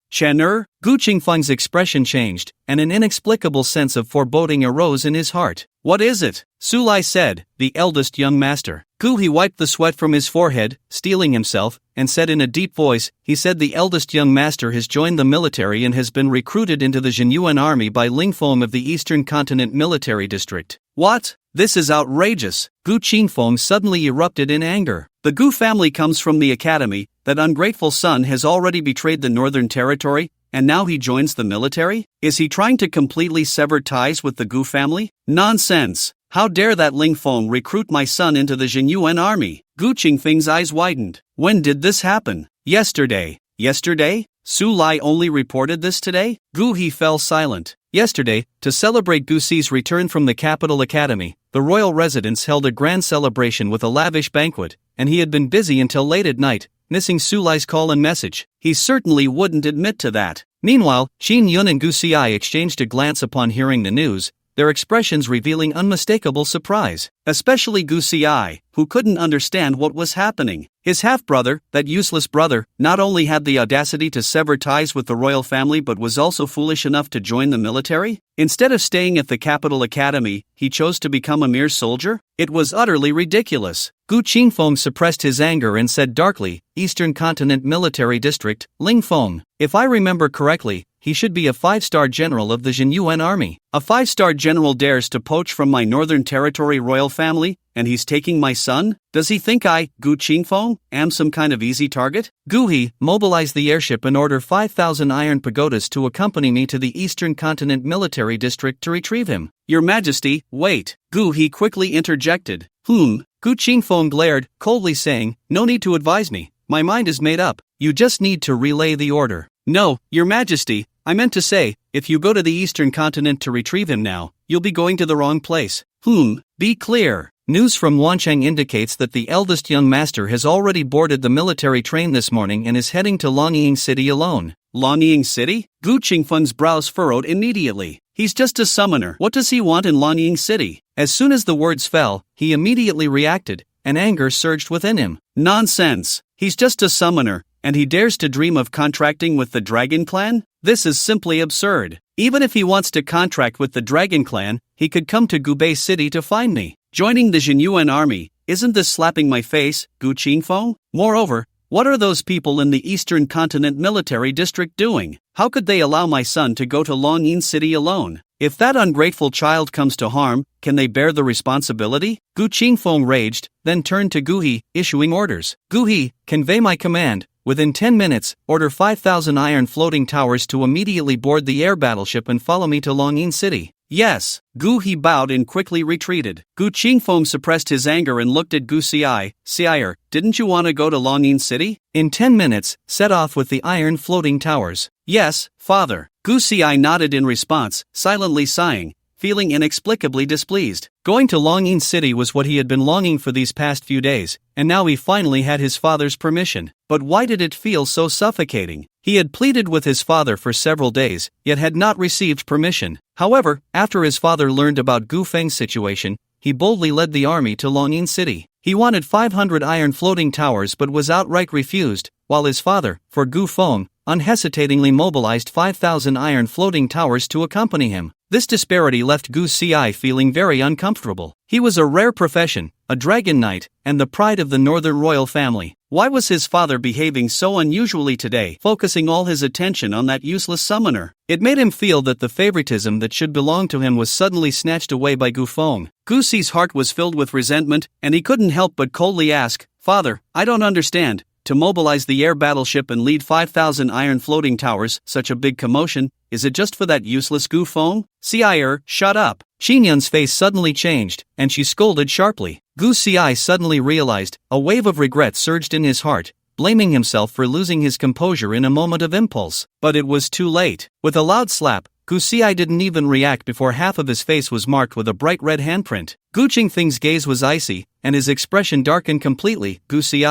Chen Gu Qingfeng's expression changed, and an inexplicable sense of foreboding arose in his heart. What is it? Su Lai said, the eldest young master. Gu He wiped the sweat from his forehead, steeling himself, and said in a deep voice, he said the eldest young master has joined the military and has been recruited into the Jinyuan army by Lingfeng of the Eastern Continent Military District. What? This is outrageous! Gu Qingfeng suddenly erupted in anger. The Gu family comes from the academy, that ungrateful son has already betrayed the Northern Territory, and now he joins the military? Is he trying to completely sever ties with the Gu family? Nonsense! How dare that Lingfeng recruit my son into the Jinyuan army? Gu Qingfeng's eyes widened. When did this happen? Yesterday. Yesterday? Su Lai only reported this today? Gu He fell silent. Yesterday, to celebrate Gu Xi's return from the capital academy, the royal residence held a grand celebration with a lavish banquet, and he had been busy until late at night, missing Su Lai's call and message. He certainly wouldn't admit to that. Meanwhile, Xin Yun and Gu Xi exchanged a glance upon hearing the news, their expressions revealing unmistakable surprise, especially Gu Xi, who couldn't understand what was happening. His half-brother, that useless brother, not only had the audacity to sever ties with the royal family but was also foolish enough to join the military? Instead of staying at the capital academy, he chose to become a mere soldier? It was utterly ridiculous. Gu Qingfeng suppressed his anger and said darkly, Eastern Continent Military District, Lingfeng. If I remember correctly, he should be a 5-star general of the Jinyuan army. A 5-star general dares to poach from my Northern Territory royal family, and he's taking my son? Does he think I, Gu Qingfeng, am some kind of easy target? Gu He, mobilize the airship and order 5,000 iron pagodas to accompany me to the Eastern Continent Military District to retrieve him. Your Majesty, wait. Gu He quickly interjected. Gu Qingfeng glared, coldly saying, no need to advise me. My mind is made up. You just need to relay the order. No, Your Majesty, I meant to say, if you go to the Eastern Continent to retrieve him now, you'll be going to the wrong place. Be clear. News from Wancheng indicates that the eldest young master has already boarded the military train this morning and is heading to Longying City alone. Longying City? Gu Qingfeng's brows furrowed immediately. He's just a summoner. What does he want in Longying City? As soon as the words fell, he immediately reacted, and anger surged within him. Nonsense! He's just a summoner, and he dares to dream of contracting with the Dragon Clan? This is simply absurd. Even if he wants to contract with the Dragon Clan, he could come to Gubei City to find me. Joining the Jinyuan army, isn't this slapping my face, Gu Qingfeng? Moreover, what are those people in the Eastern Continent Military District doing? How could they allow my son to go to Longying City alone? If that ungrateful child comes to harm, can they bear the responsibility? Gu Qingfeng raged, then turned to Gu He, issuing orders. Gu He, convey my command. Within 10 minutes, order 5,000 iron floating towers to immediately board the air battleship and follow me to Longying City. Yes. Gu He bowed and quickly retreated. Gu Qingfeng suppressed his anger and looked at Gu Xi. Sire, didn't you want to go to Longying City? In 10 minutes, set off with the iron floating towers. Yes, father. Gu Xi nodded in response, silently sighing, feeling inexplicably displeased. Going to Longying City was what he had been longing for these past few days, and now he finally had his father's permission. But why did it feel so suffocating? He had pleaded with his father for several days, yet had not received permission. However, after his father learned about Gu Feng's situation, he boldly led the army to Longying City. He wanted 500 iron floating towers but was outright refused, while his father, for Gu Feng, unhesitatingly mobilized 5,000 iron floating towers to accompany him. This disparity left Gu Xi feeling very uncomfortable. He was a rare profession, a dragon knight, and the pride of the northern royal family. Why was his father behaving so unusually today, focusing all his attention on that useless summoner? It made him feel that the favoritism that should belong to him was suddenly snatched away by Gu Feng. Gu Si's heart was filled with resentment, and he couldn't help but coldly ask, "Father, I don't understand. To mobilize the air battleship and lead 5,000 iron floating towers, such a big commotion, is it just for that useless Gu Feng? Shut up." Xinyan's face suddenly changed, and she scolded sharply. Gu Si suddenly realized, a wave of regret surged in his heart, blaming himself for losing his composure in a moment of impulse. But it was too late. With a loud slap, Gu Si didn't even react before half of his face was marked with a bright red handprint. Gu Qingfeng's gaze was icy, and his expression darkened completely. "Gu Si,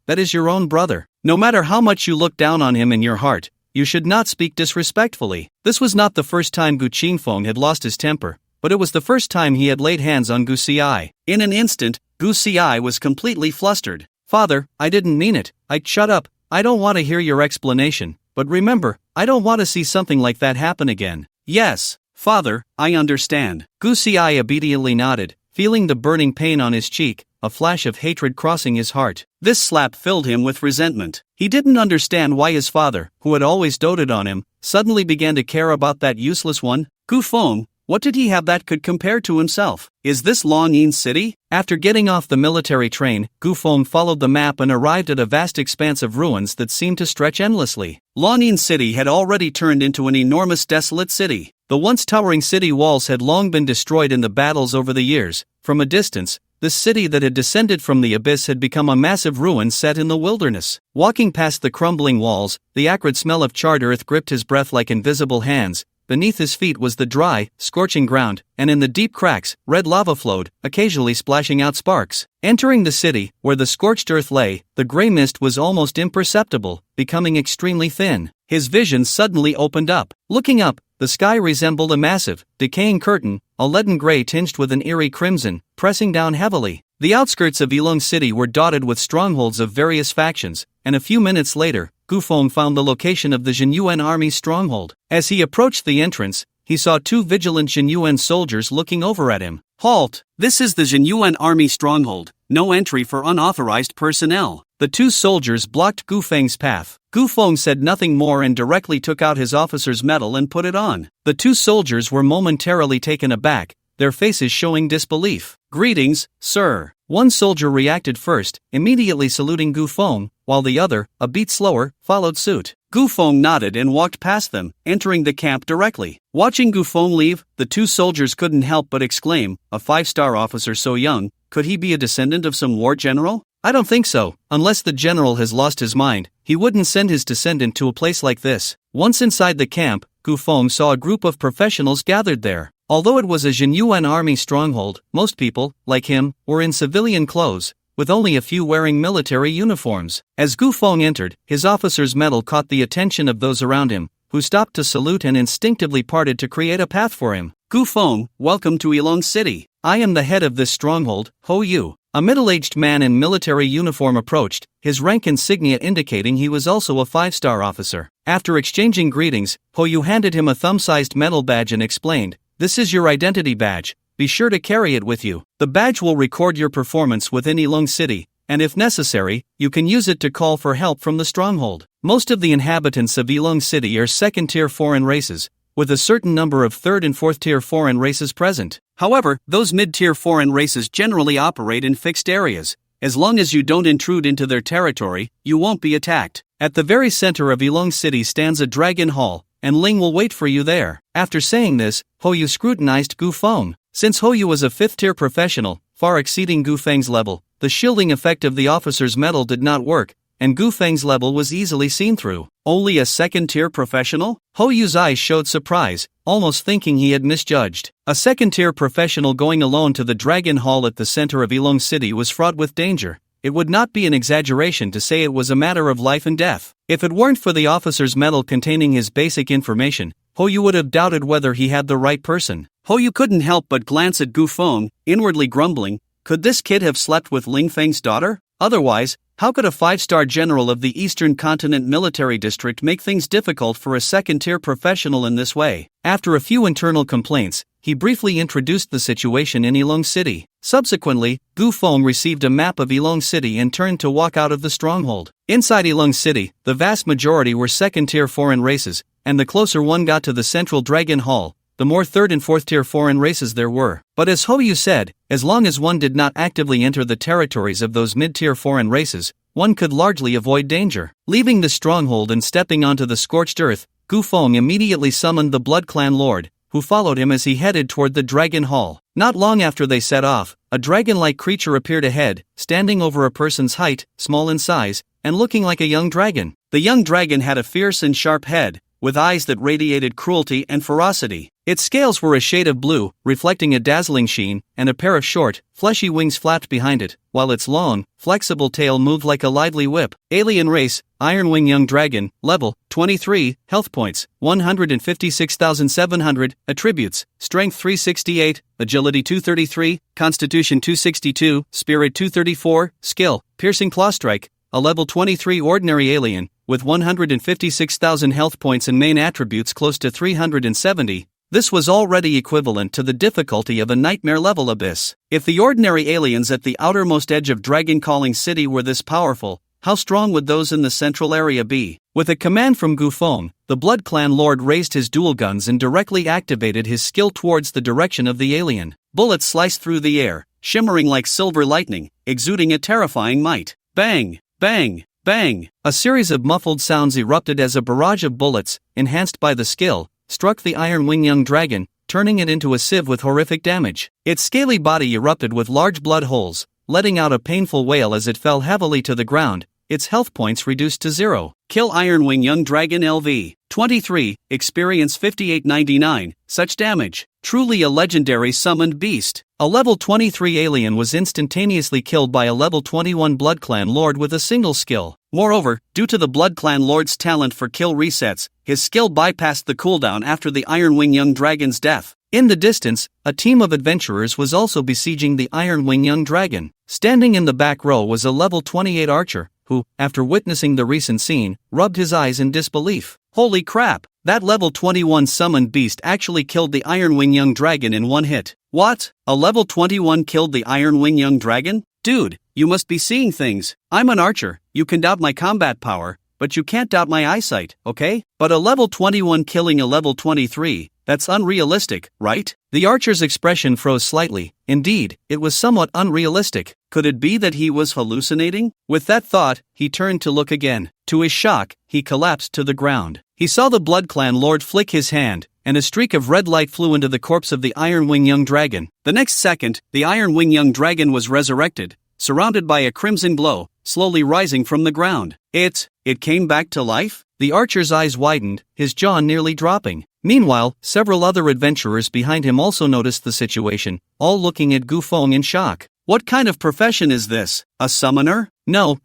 that is your own brother. No matter how much you look down on him in your heart, you should not speak disrespectfully." This was not the first time Gu Qingfeng had lost his temper, but it was the first time he had laid hands on Gu Si. In an instant, Gu Si was completely flustered. "Father, I didn't mean it. Shut up. I don't want to hear your explanation, but remember, I don't want to see something like that happen again." "Yes, Father, I understand." Gu Si obediently nodded, feeling the burning pain on his cheek, a flash of hatred crossing his heart. This slap filled him with resentment. He didn't understand why his father, who had always doted on him, suddenly began to care about that useless one. Gu Feng, what did he have that could compare to himself? Is this Longyin City? After getting off the military train, Gu Feng followed the map and arrived at a vast expanse of ruins that seemed to stretch endlessly. Longyin City had already turned into an enormous desolate city. The once towering city walls had long been destroyed in the battles over the years. From a distance, this city that had descended from the abyss had become a massive ruin set in the wilderness. Walking past the crumbling walls, the acrid smell of charred earth gripped his breath like invisible hands. Beneath his feet was the dry, scorching ground, and in the deep cracks, red lava flowed, occasionally splashing out sparks. Entering the city, where the scorched earth lay, the gray mist was almost imperceptible, becoming extremely thin. His vision suddenly opened up. Looking up, the sky resembled a massive, decaying curtain, a leaden gray tinged with an eerie crimson, pressing down heavily. The outskirts of Yilong City were dotted with strongholds of various factions, and a few minutes later, Gu Feng found the location of the Jinyuan army's stronghold. As he approached the entrance, he saw two vigilant Jinyuan soldiers looking over at him. "Halt! This is the Jinyuan army stronghold. No entry for unauthorized personnel." The two soldiers blocked Gu Feng's path. Gu Feng said nothing more and directly took out his officer's medal and put it on. The two soldiers were momentarily taken aback, their faces showing disbelief. "Greetings, sir." One soldier reacted first, immediately saluting Gu Feng, while the other, a beat slower, followed suit. Gu Feng nodded and walked past them, entering the camp directly. Watching Gu Feng leave, the two soldiers couldn't help but exclaim, "A 5-star officer so young, could he be a descendant of some war general?" "I don't think so. Unless the general has lost his mind, he wouldn't send his descendant to a place like this." Once inside the camp, Gu Feng saw a group of professionals gathered there. Although it was a Jinyuan army stronghold, most people, like him, were in civilian clothes, with only a few wearing military uniforms. As Gu Feng entered, his officer's medal caught the attention of those around him, who stopped to salute and instinctively parted to create a path for him. "Gu Feng, welcome to Yilong City. I am the head of this stronghold, Ho Yu." A middle-aged man in military uniform approached, his rank insignia indicating he was also a 5-star officer. After exchanging greetings, Ho Yu handed him a thumb-sized metal badge and explained, "This is your identity badge. Be sure to carry it with you. The badge will record your performance within Yilong City, and if necessary, you can use it to call for help from the stronghold." Most of the inhabitants of Yilong City are second-tier foreign races, with a certain number of third- and fourth-tier foreign races present. However, those mid-tier foreign races generally operate in fixed areas. As long as you don't intrude into their territory, you won't be attacked. At the very center of Yilong City stands a dragon hall, and Ling will wait for you there. After saying this, Ho Yu scrutinized Gu Feng. Since Ho Yu was a 5th-tier professional, far exceeding Gu Feng's level, the shielding effect of the officer's medal did not work, and Gu Feng's level was easily seen through. "Only a 2nd-tier professional?" Ho Yu's eyes showed surprise, almost thinking he had misjudged. A 2nd-tier professional going alone to the Dragon Hall at the center of Yilong City was fraught with danger. It would not be an exaggeration to say it was a matter of life and death. If it weren't for the officer's medal containing his basic information, Ho Yu would have doubted whether he had the right person. Ho Yu couldn't help but glance at Gu Feng, inwardly grumbling, could this kid have slept with Ling Feng's daughter? Otherwise, how could a 5-star general of the Eastern Continent Military District make things difficult for a 2nd-tier professional in this way? After a few internal complaints, he briefly introduced the situation in Ilong City. Subsequently, Gu Feng received a map of Ilong City and turned to walk out of the stronghold. Inside Ilong City, the vast majority were second-tier foreign races, and the closer one got to the central Dragon Hall, the more third and fourth-tier foreign races there were. But as Hoyu said, as long as one did not actively enter the territories of those mid-tier foreign races, one could largely avoid danger. Leaving the stronghold and stepping onto the scorched earth, Gu Feng immediately summoned the Blood Clan Lord, who followed him as he headed toward the Dragon Hall. Not long after they set off, a dragon-like creature appeared ahead, standing over a person's height, small in size, and looking like a young dragon. The young dragon had a fierce and sharp head, with eyes that radiated cruelty and ferocity. Its scales were a shade of blue, reflecting a dazzling sheen, and a pair of short, fleshy wings flapped behind it, while its long, flexible tail moved like a lively whip. Alien race, Iron Wing Young Dragon, level 23, health points 156,700, attributes, strength 368, agility 233, constitution 262, spirit 234, skill, piercing claw strike, a level 23 ordinary alien, with 156,000 health points and main attributes close to 370. This was already equivalent to the difficulty of a nightmare-level abyss. If the ordinary aliens at the outermost edge of Dragon Calling City were this powerful, how strong would those in the central area be? With a command from Gu Feng, the Blood Clan Lord raised his dual guns and directly activated his skill towards the direction of the alien. Bullets sliced through the air, shimmering like silver lightning, exuding a terrifying might. Bang! Bang! Bang! A series of muffled sounds erupted as a barrage of bullets, enhanced by the skill, struck the Iron Wing Young Dragon, turning it into a sieve with horrific damage. Its scaly body erupted with large blood holes, letting out a painful wail as it fell heavily to the ground, its health points reduced to 0. Kill Iron Wing Young Dragon LV. 23, experience 5899, such damage. Truly a legendary summoned beast. A level 23 alien was instantaneously killed by a level 21 Blood Clan Lord with a single skill. Moreover, due to the Blood Clan Lord's talent for kill resets, his skill bypassed the cooldown after the Iron Wing Young Dragon's death. In the distance, a team of adventurers was also besieging the Iron Wing Young Dragon. Standing in the back row was a level 28 archer, who, after witnessing the recent scene, rubbed his eyes in disbelief. Holy crap! That level 21 summoned beast actually killed the Iron Wing Young Dragon in one hit. What? A level 21 killed the Iron Wing Young Dragon? Dude, you must be seeing things. I'm an archer, you can doubt my combat power, but you can't doubt my eyesight, okay? But a level 21 killing a level 23, that's unrealistic, right? The archer's expression froze slightly. Indeed, it was somewhat unrealistic. Could it be that he was hallucinating? With that thought, he turned to look again. To his shock, he collapsed to the ground. He saw the Blood Clan Lord flick his hand, and a streak of red light flew into the corpse of the Iron Wing Young Dragon. The next second, the Iron Wing Young Dragon was resurrected, surrounded by a crimson glow, slowly rising from the ground. It came back to life? The archer's eyes widened, his jaw nearly dropping. Meanwhile, several other adventurers behind him also noticed the situation, all looking at Gu Feng in shock. What kind of profession is this? A summoner? No.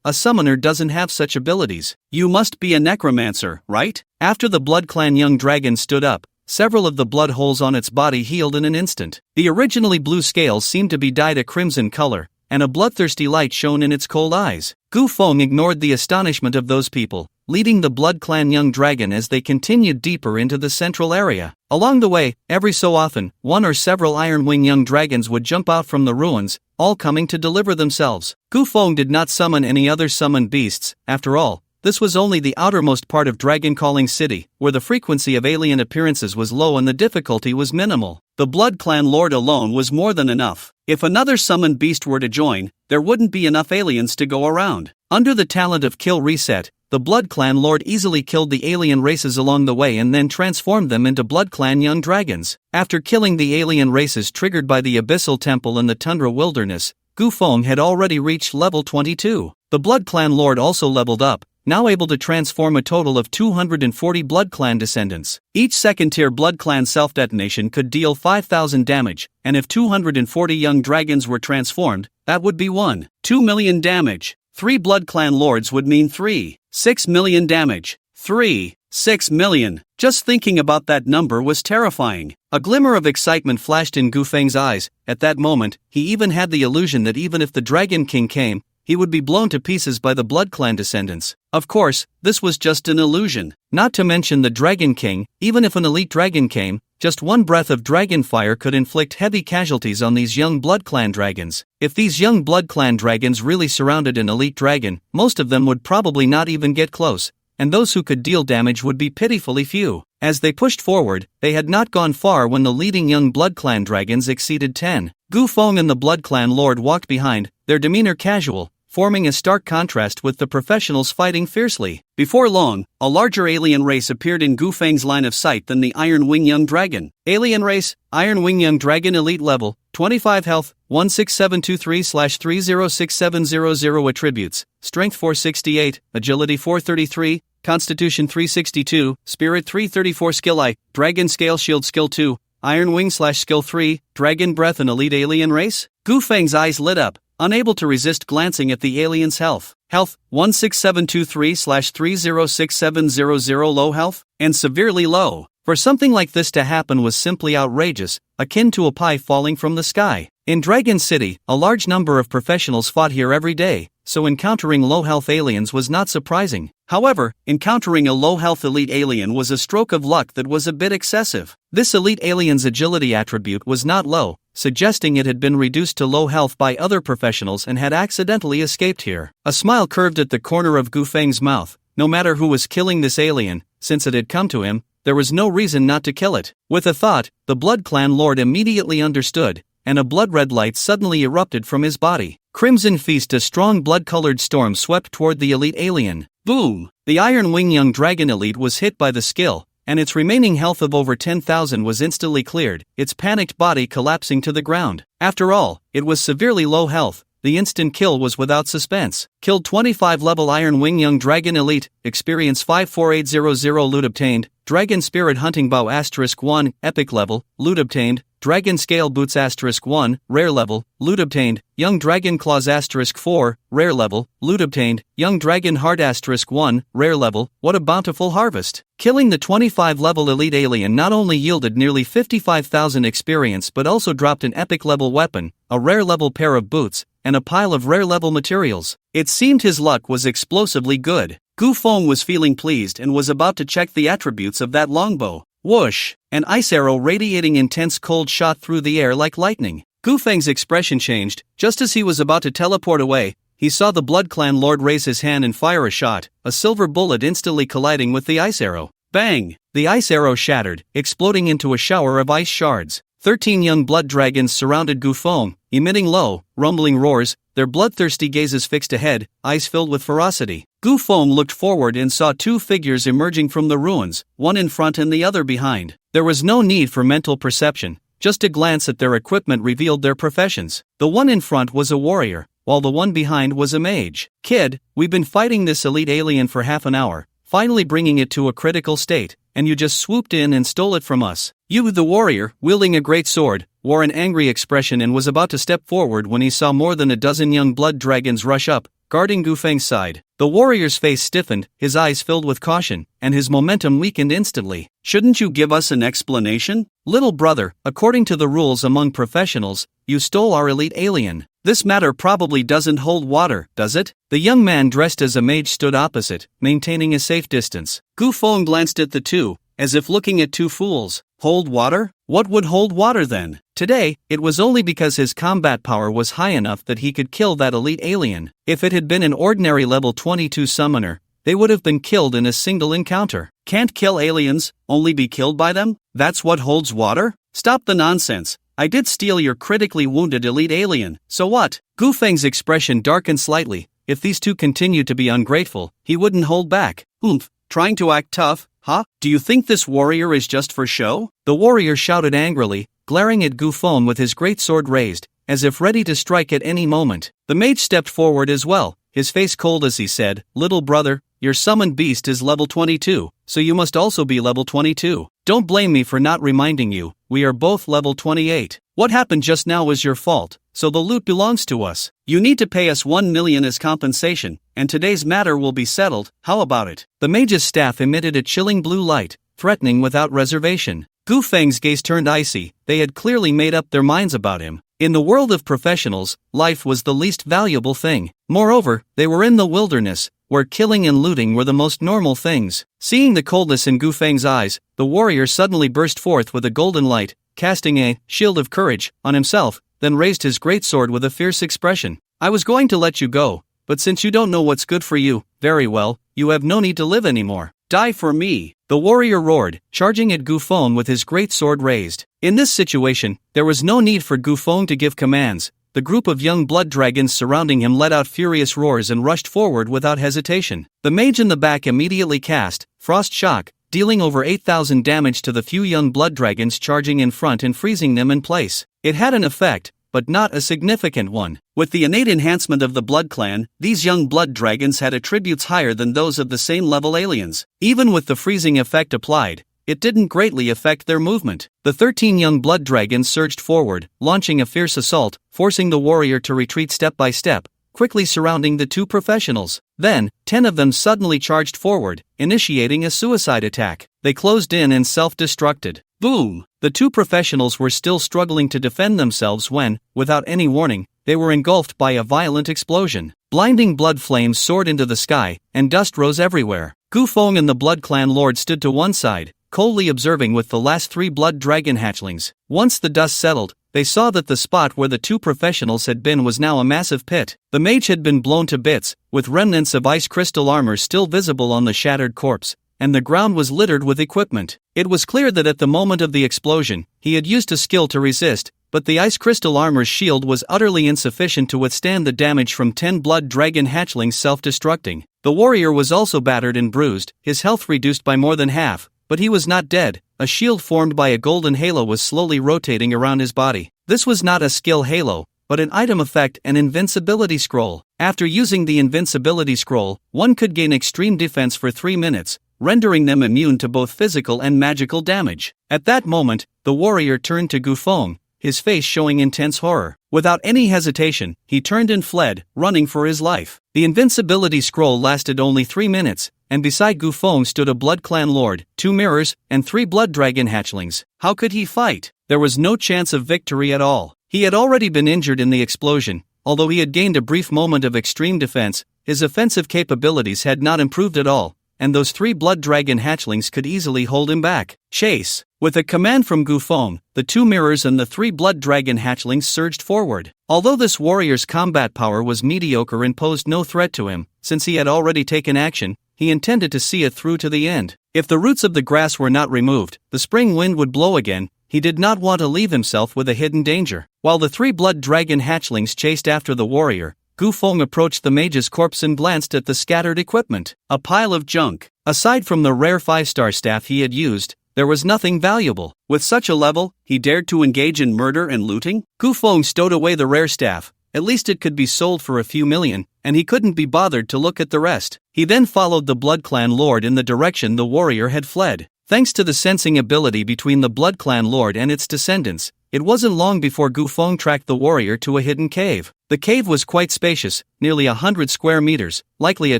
A summoner doesn't have such abilities. You must be a necromancer, right? After the Blood Clan Young Dragon stood up, several of the blood holes on its body healed in an instant. The originally blue scales seemed to be dyed a crimson color, and a bloodthirsty light shone in its cold eyes. Gu Feng ignored the astonishment of those people, leading the Blood Clan Young Dragon as they continued deeper into the central area. Along the way, every so often, one or several Iron Wing Young Dragons would jump out from the ruins, all coming to deliver themselves. Gu Feng did not summon any other summoned beasts. After all, this was only the outermost part of Dragon Calling City, where the frequency of alien appearances was low and the difficulty was minimal. The Blood Clan Lord alone was more than enough. If another summoned beast were to join, there wouldn't be enough aliens to go around. Under the talent of Kill Reset, the Blood Clan Lord easily killed the alien races along the way and then transformed them into Blood Clan Young Dragons. After killing the alien races triggered by the Abyssal Temple and the Tundra Wilderness, Gu Feng had already reached level 22. The Blood Clan Lord also leveled up, now able to transform a total of 240 Blood Clan descendants. Each second-tier Blood Clan self-detonation could deal 5,000 damage, and if 240 young dragons were transformed, that would be 2 million damage. 3 Blood Clan Lords would mean 6 million damage. 6 million. Just thinking about that number was terrifying. A glimmer of excitement flashed in Gu Feng's eyes. At that moment, he even had the illusion that even if the Dragon King came, he would be blown to pieces by the Blood Clan descendants. Of course, this was just an illusion. Not to mention the Dragon King. Even if an elite dragon came, just one breath of dragon fire could inflict heavy casualties on these young Blood Clan dragons. If these young Blood Clan dragons really surrounded an elite dragon, most of them would probably not even get close, and those who could deal damage would be pitifully few. As they pushed forward, they had not gone far when the leading young Blood Clan dragons exceeded 10. Gu Feng and the Blood Clan lord walked behind, their demeanor casual, forming a stark contrast with the professionals fighting fiercely. Before long, a larger alien race appeared in Gu Feng's line of sight than the Iron Wing Young Dragon. Alien race, Iron Wing Young Dragon elite level, 25 health, 16723/306700 attributes, strength 468, agility 433, constitution 362, spirit 334 skill I, dragon scale shield skill 2, Iron Wing /skill 3, dragon breath an elite alien race? Gu Feng's eyes lit up, unable to resist glancing at the alien's health. Health, 16723/306700 low health, and severely low. For something like this to happen was simply outrageous, akin to a pie falling from the sky. In Dragon City, a large number of professionals fought here every day, so encountering low-health aliens was not surprising. However, encountering a low-health elite alien was a stroke of luck that was a bit excessive. This elite alien's agility attribute was not low, suggesting it had been reduced to low health by other professionals and had accidentally escaped here. A smile curved at the corner of Gu Feng's mouth. No matter who was killing this alien, since it had come to him, there was no reason not to kill it. With a thought, the Blood Clan lord immediately understood, and a blood-red light suddenly erupted from his body. Crimson Feast, a strong blood-colored storm swept toward the elite alien. Boom! The Iron Wing Young Dragon elite was hit by the skill, and its remaining health of over 10,000 was instantly cleared, its panicked body collapsing to the ground. After all, it was severely low health. The instant kill was without suspense. Killed 25 level Iron Wing Young Dragon Elite, experience 54800 loot obtained, Dragon Spirit Hunting Bow *1, epic level, loot obtained, Dragon Scale Boots *1, rare level, loot obtained, Young Dragon Claws *4, rare level, loot obtained, Young Dragon Heart *1, rare level. What a bountiful harvest. Killing the 25 level elite alien not only yielded nearly 55,000 experience but also dropped an epic level weapon, a rare level pair of boots, and a pile of rare level materials. It seemed his luck was explosively good. Gu Feng was feeling pleased and was about to check the attributes of that longbow. Whoosh! An ice arrow radiating intense cold shot through the air like lightning. Gu Feng's expression changed. Just as he was about to teleport away, he saw the Blood Clan lord raise his hand and fire a shot, a silver bullet instantly colliding with the ice arrow. Bang! The ice arrow shattered, exploding into a shower of ice shards. 13 young blood dragons surrounded Gu Feng, emitting low, rumbling roars, their bloodthirsty gazes fixed ahead, eyes filled with ferocity. Gu Feng looked forward and saw two figures emerging from the ruins, one in front and the other behind. There was no need for mental perception, just a glance at their equipment revealed their professions. The one in front was a warrior, while the one behind was a mage. Kid, we've been fighting this elite alien for half an hour, finally bringing it to a critical state, and you just swooped in and stole it from us. You, the warrior, wielding a great sword, wore an angry expression and was about to step forward when he saw more than a dozen young blood dragons rush up, guarding Gu Feng's side. The warrior's face stiffened, his eyes filled with caution, and his momentum weakened instantly. Shouldn't you give us an explanation? Little brother, according to the rules among professionals, you stole our elite alien. This matter probably doesn't hold water, does it? The young man dressed as a mage stood opposite, maintaining a safe distance. Gu Feng glanced at the two, as if looking at two fools. Hold water? What would hold water then? Today, it was only because his combat power was high enough that he could kill that elite alien. If it had been an ordinary level 22 summoner, they would have been killed in a single encounter. Can't kill aliens, only be killed by them? That's what holds water? Stop the nonsense. I did steal your critically wounded elite alien, so what? Gu Feng's expression darkened slightly. If these two continued to be ungrateful, he wouldn't hold back. Oomph, trying to act tough, huh? Do you think this warrior is just for show? The warrior shouted angrily, glaring at Gu Feng with his great sword raised, as if ready to strike at any moment. The mage stepped forward as well, his face cold as he said, "Little brother, your summoned beast is level 22, so you must also be level 22. Don't blame me for not reminding you, we are both level 28. What happened just now was your fault, so the loot belongs to us. You need to pay us 1 million as compensation, and today's matter will be settled, how about it?" The mage's staff emitted a chilling blue light, threatening without reservation. Gu Feng's gaze turned icy, they had clearly made up their minds about him. In the world of professionals, life was the least valuable thing. Moreover, they were in the wilderness, where killing and looting were the most normal things. Seeing the coldness in Gu Feng's eyes, the warrior suddenly burst forth with a golden light, casting a shield of courage on himself, then raised his great sword with a fierce expression. I was going to let you go, but since you don't know what's good for you, very well, you have no need to live anymore. Die for me, the warrior roared, charging at Gu Feng with his great sword raised. In this situation, there was no need for Gu Feng to give commands. The group of young blood dragons surrounding him let out furious roars and rushed forward without hesitation. The mage in the back immediately cast Frost Shock, dealing over 8,000 damage to the few young blood dragons charging in front and freezing them in place. It had an effect, but not a significant one. With the innate enhancement of the Blood Clan, these young blood dragons had attributes higher than those of the same level aliens. Even with the freezing effect applied, it didn't greatly affect their movement. The 13 young blood dragons surged forward, launching a fierce assault, forcing the warrior to retreat step by step, quickly surrounding the two professionals. Then, 10 of them suddenly charged forward, initiating a suicide attack. They closed in and self-destructed. Boom! The two professionals were still struggling to defend themselves when, without any warning, they were engulfed by a violent explosion. Blinding blood flames soared into the sky, and dust rose everywhere. Gu Feng and the Blood Clan Lord stood to one side, coldly observing with the last 3 blood dragon hatchlings. Once the dust settled, they saw that the spot where the two professionals had been was now a massive pit. The mage had been blown to bits, with remnants of ice crystal armor still visible on the shattered corpse, and the ground was littered with equipment. It was clear that at the moment of the explosion, he had used a skill to resist, but the ice crystal armor's shield was utterly insufficient to withstand the damage from 10 blood dragon hatchlings self-destructing. The warrior was also battered and bruised, his health reduced by more than half, but he was not dead. A shield formed by a golden halo was slowly rotating around his body. This was not a skill halo, but an item effect and invincibility scroll. After using the invincibility scroll, one could gain extreme defense for 3 minutes, rendering them immune to both physical and magical damage. At that moment, the warrior turned to Gu Feng, his face showing intense horror. Without any hesitation, he turned and fled, running for his life. The invincibility scroll lasted only 3 minutes, and beside Gu Feng stood a Blood Clan Lord, 2 mirrors, and 3 blood dragon hatchlings. How could he fight? There was no chance of victory at all. He had already been injured in the explosion. Although he had gained a brief moment of extreme defense, his offensive capabilities had not improved at all, and those 3 blood dragon hatchlings could easily hold him back. Chase! With a command from Gu Feng, the 2 mirrors and the 3 blood dragon hatchlings surged forward. Although this warrior's combat power was mediocre and posed no threat to him, since he had already taken action, he intended to see it through to the end. If the roots of the grass were not removed, the spring wind would blow again. He did not want to leave himself with a hidden danger. While the 3 blood dragon hatchlings chased after the warrior, Gu Feng approached the mage's corpse and glanced at the scattered equipment. A pile of junk. Aside from the rare 5-star staff he had used, there was nothing valuable. With such a level, he dared to engage in murder and looting? Gu Feng stowed away the rare staff. At least it could be sold for a few million, and he couldn't be bothered to look at the rest. He then followed the Blood Clan Lord in the direction the warrior had fled. Thanks to the sensing ability between the Blood Clan Lord and its descendants, it wasn't long before Gu Feng tracked the warrior to a hidden cave. The cave was quite spacious, nearly 100 square meters, likely a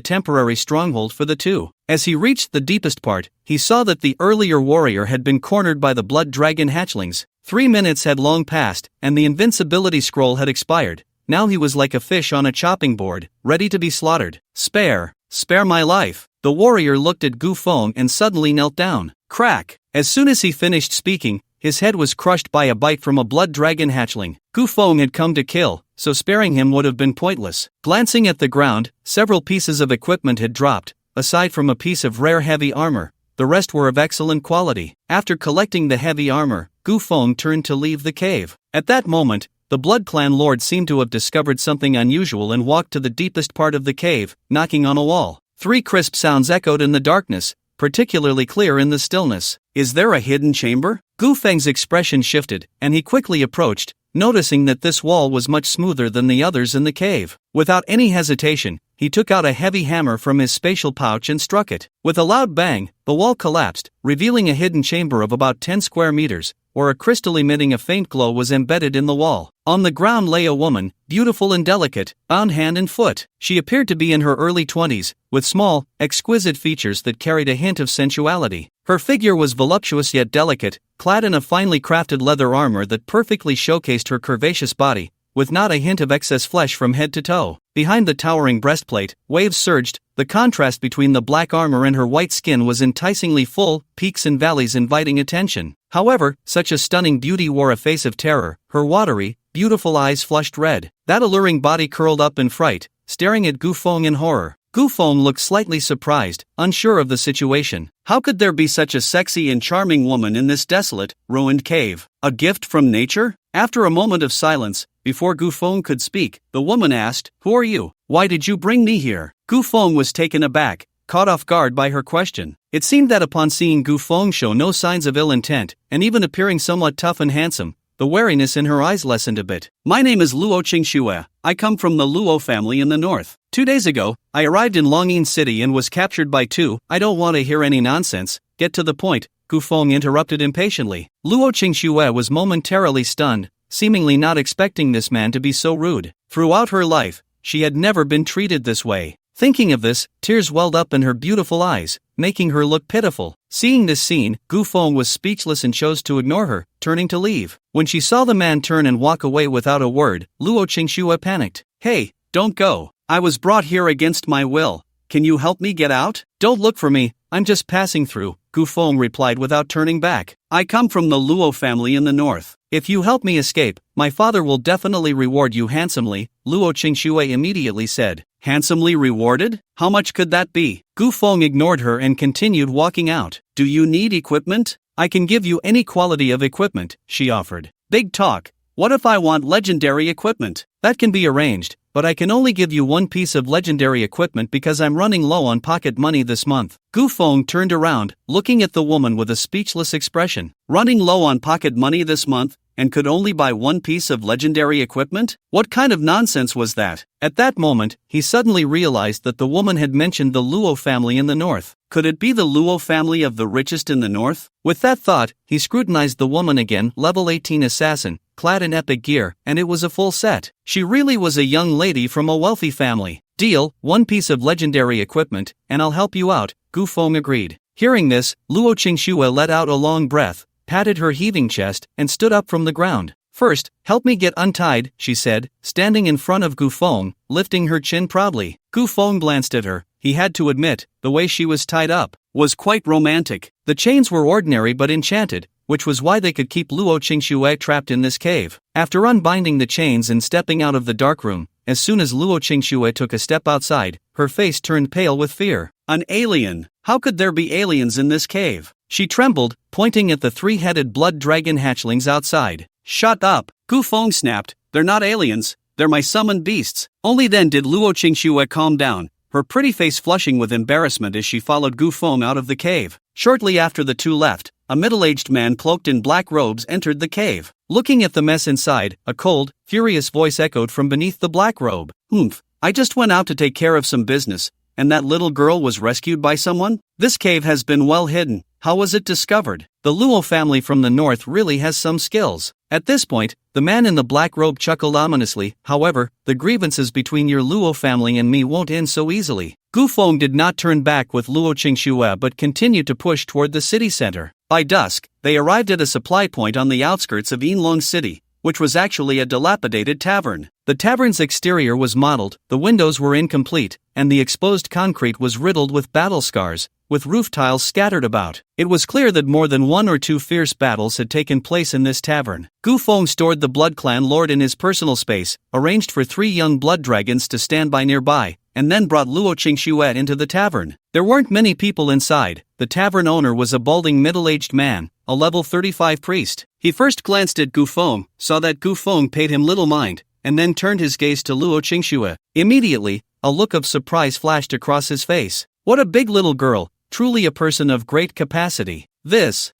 temporary stronghold for the two. As he reached the deepest part, he saw that the earlier warrior had been cornered by the blood dragon hatchlings. 3 minutes had long passed, and the invincibility scroll had expired. Now he was like a fish on a chopping board, ready to be slaughtered. Spare my life. The warrior looked at Gu Feng and suddenly knelt down. Crack! As soon as he finished speaking, his head was crushed by a bite from a blood dragon hatchling. Gu Feng had come to kill, so sparing him would have been pointless. Glancing at the ground, several pieces of equipment had dropped. Aside from a piece of rare heavy armor, the rest were of excellent quality. After collecting the heavy armor, Gu Feng turned to leave the cave. At that moment, the Blood Clan Lord seemed to have discovered something unusual and walked to the deepest part of the cave, knocking on a wall. 3 crisp sounds echoed in the darkness, particularly clear in the stillness. Is there a hidden chamber? Gu Feng's expression shifted, and he quickly approached, noticing that this wall was much smoother than the others in the cave. Without any hesitation, he took out a heavy hammer from his spatial pouch and struck it. With a loud bang, the wall collapsed, revealing a hidden chamber of about 10 square meters, where a crystal emitting a faint glow was embedded in the wall. On the ground lay a woman, beautiful and delicate, bound hand and foot. She appeared to be in her early 20s, with small, exquisite features that carried a hint of sensuality. Her figure was voluptuous yet delicate, clad in a finely crafted leather armor that perfectly showcased her curvaceous body, with not a hint of excess flesh from head to toe. Behind the towering breastplate, waves surged. The contrast between the black armor and her white skin was enticingly full, peaks and valleys inviting attention. However, such a stunning beauty wore a face of terror, her watery, beautiful eyes flushed red. That alluring body curled up in fright, staring at Gu Feng in horror. Gu Feng looked slightly surprised, unsure of the situation. How could there be such a sexy and charming woman in this desolate, ruined cave? A gift from nature? After a moment of silence, before Gu Feng could speak, the woman asked, "Who are you? Why did you bring me here?" Gu Feng was taken aback, caught off guard by her question. It seemed that upon seeing Gu Feng show no signs of ill intent, and even appearing somewhat tough and handsome, the wariness in her eyes lessened a bit. "My name is Luo Qingxue. I come from the Luo family in the north. 2 days ago, I arrived in Longyin City and was captured by two." "I don't want to hear any nonsense, get to the point," Gu Feng interrupted impatiently. Luo Qingxue was momentarily stunned, seemingly not expecting this man to be so rude. Throughout her life, she had never been treated this way. Thinking of this, tears welled up in her beautiful eyes, making her look pitiful. Seeing this scene, Gu Feng was speechless and chose to ignore her, turning to leave. When she saw the man turn and walk away without a word, Luo Qingxue panicked. "Hey, don't go. I was brought here against my will. Can you help me get out?" "Don't look for me, I'm just passing through," Gu Feng replied without turning back. "I come from the Luo family in the north. If you help me escape, my father will definitely reward you handsomely," Luo Qingxue immediately said. "Handsomely rewarded? How much could that be?" Gu Feng ignored her and continued walking out. "Do you need equipment? I can give you any quality of equipment," she offered. "Big talk. What if I want legendary equipment?" "That can be arranged, but I can only give you one piece of legendary equipment because I'm running low on pocket money this month." Gu Feng turned around, looking at the woman with a speechless expression. Running low on pocket money this month, and could only buy one piece of legendary equipment? What kind of nonsense was that? At that moment, he suddenly realized that the woman had mentioned the Luo family in the north. Could it be the Luo family of the richest in the north? With that thought, he scrutinized the woman again. Level 18 assassin, clad in epic gear, and it was a full set. She really was a young lady from a wealthy family. "Deal, one piece of legendary equipment, and I'll help you out," Gu Feng agreed. Hearing this, Luo Qingxue let out a long breath, patted her heaving chest, and stood up from the ground. "First, help me get untied," she said, standing in front of Gu Feng, lifting her chin proudly. Gu Feng glanced at her. He had to admit, the way she was tied up was quite romantic. The chains were ordinary but enchanted, which was why they could keep Luo Qingxue trapped in this cave. After unbinding the chains and stepping out of the dark room, as soon as Luo Qingxue took a step outside, her face turned pale with fear. An alien? How could there be aliens in this cave? She trembled, pointing at the three-headed blood dragon hatchlings outside. "Shut up!" Gu Feng snapped. "They're not aliens, they're my summoned beasts." Only then did Luo Qingxue calm down, her pretty face flushing with embarrassment as she followed Gu Feng out of the cave. Shortly after the two left, a middle-aged man cloaked in black robes entered the cave. Looking at the mess inside, a cold, furious voice echoed from beneath the black robe. "Humph, I just went out to take care of some business, and that little girl was rescued by someone? This cave has been well hidden. How was it discovered? The Luo family from the north really has some skills." At this point, the man in the black robe chuckled ominously. "However, the grievances between your Luo family and me won't end so easily." Gu Feng did not turn back with Luo Qingxue but continued to push toward the city center. By dusk, they arrived at a supply point on the outskirts of Yinlong City, which was actually a dilapidated tavern. The tavern's exterior was mottled, the windows were incomplete, and the exposed concrete was riddled with battle scars, with roof tiles scattered about. It was clear that more than one or two fierce battles had taken place in this tavern. Gu Feng stored the Blood Clan Lord in his personal space, arranged for 3 young blood dragons to stand by nearby, and then brought Luo Qingxue into the tavern. There weren't many people inside. The tavern owner was a balding middle-aged man, a level 35 priest. He first glanced at Gu Feng, saw that Gu Feng paid him little mind, and then turned his gaze to Luo Qingxue. Immediately, a look of surprise flashed across his face. What a big little girl, truly a person of great capacity. This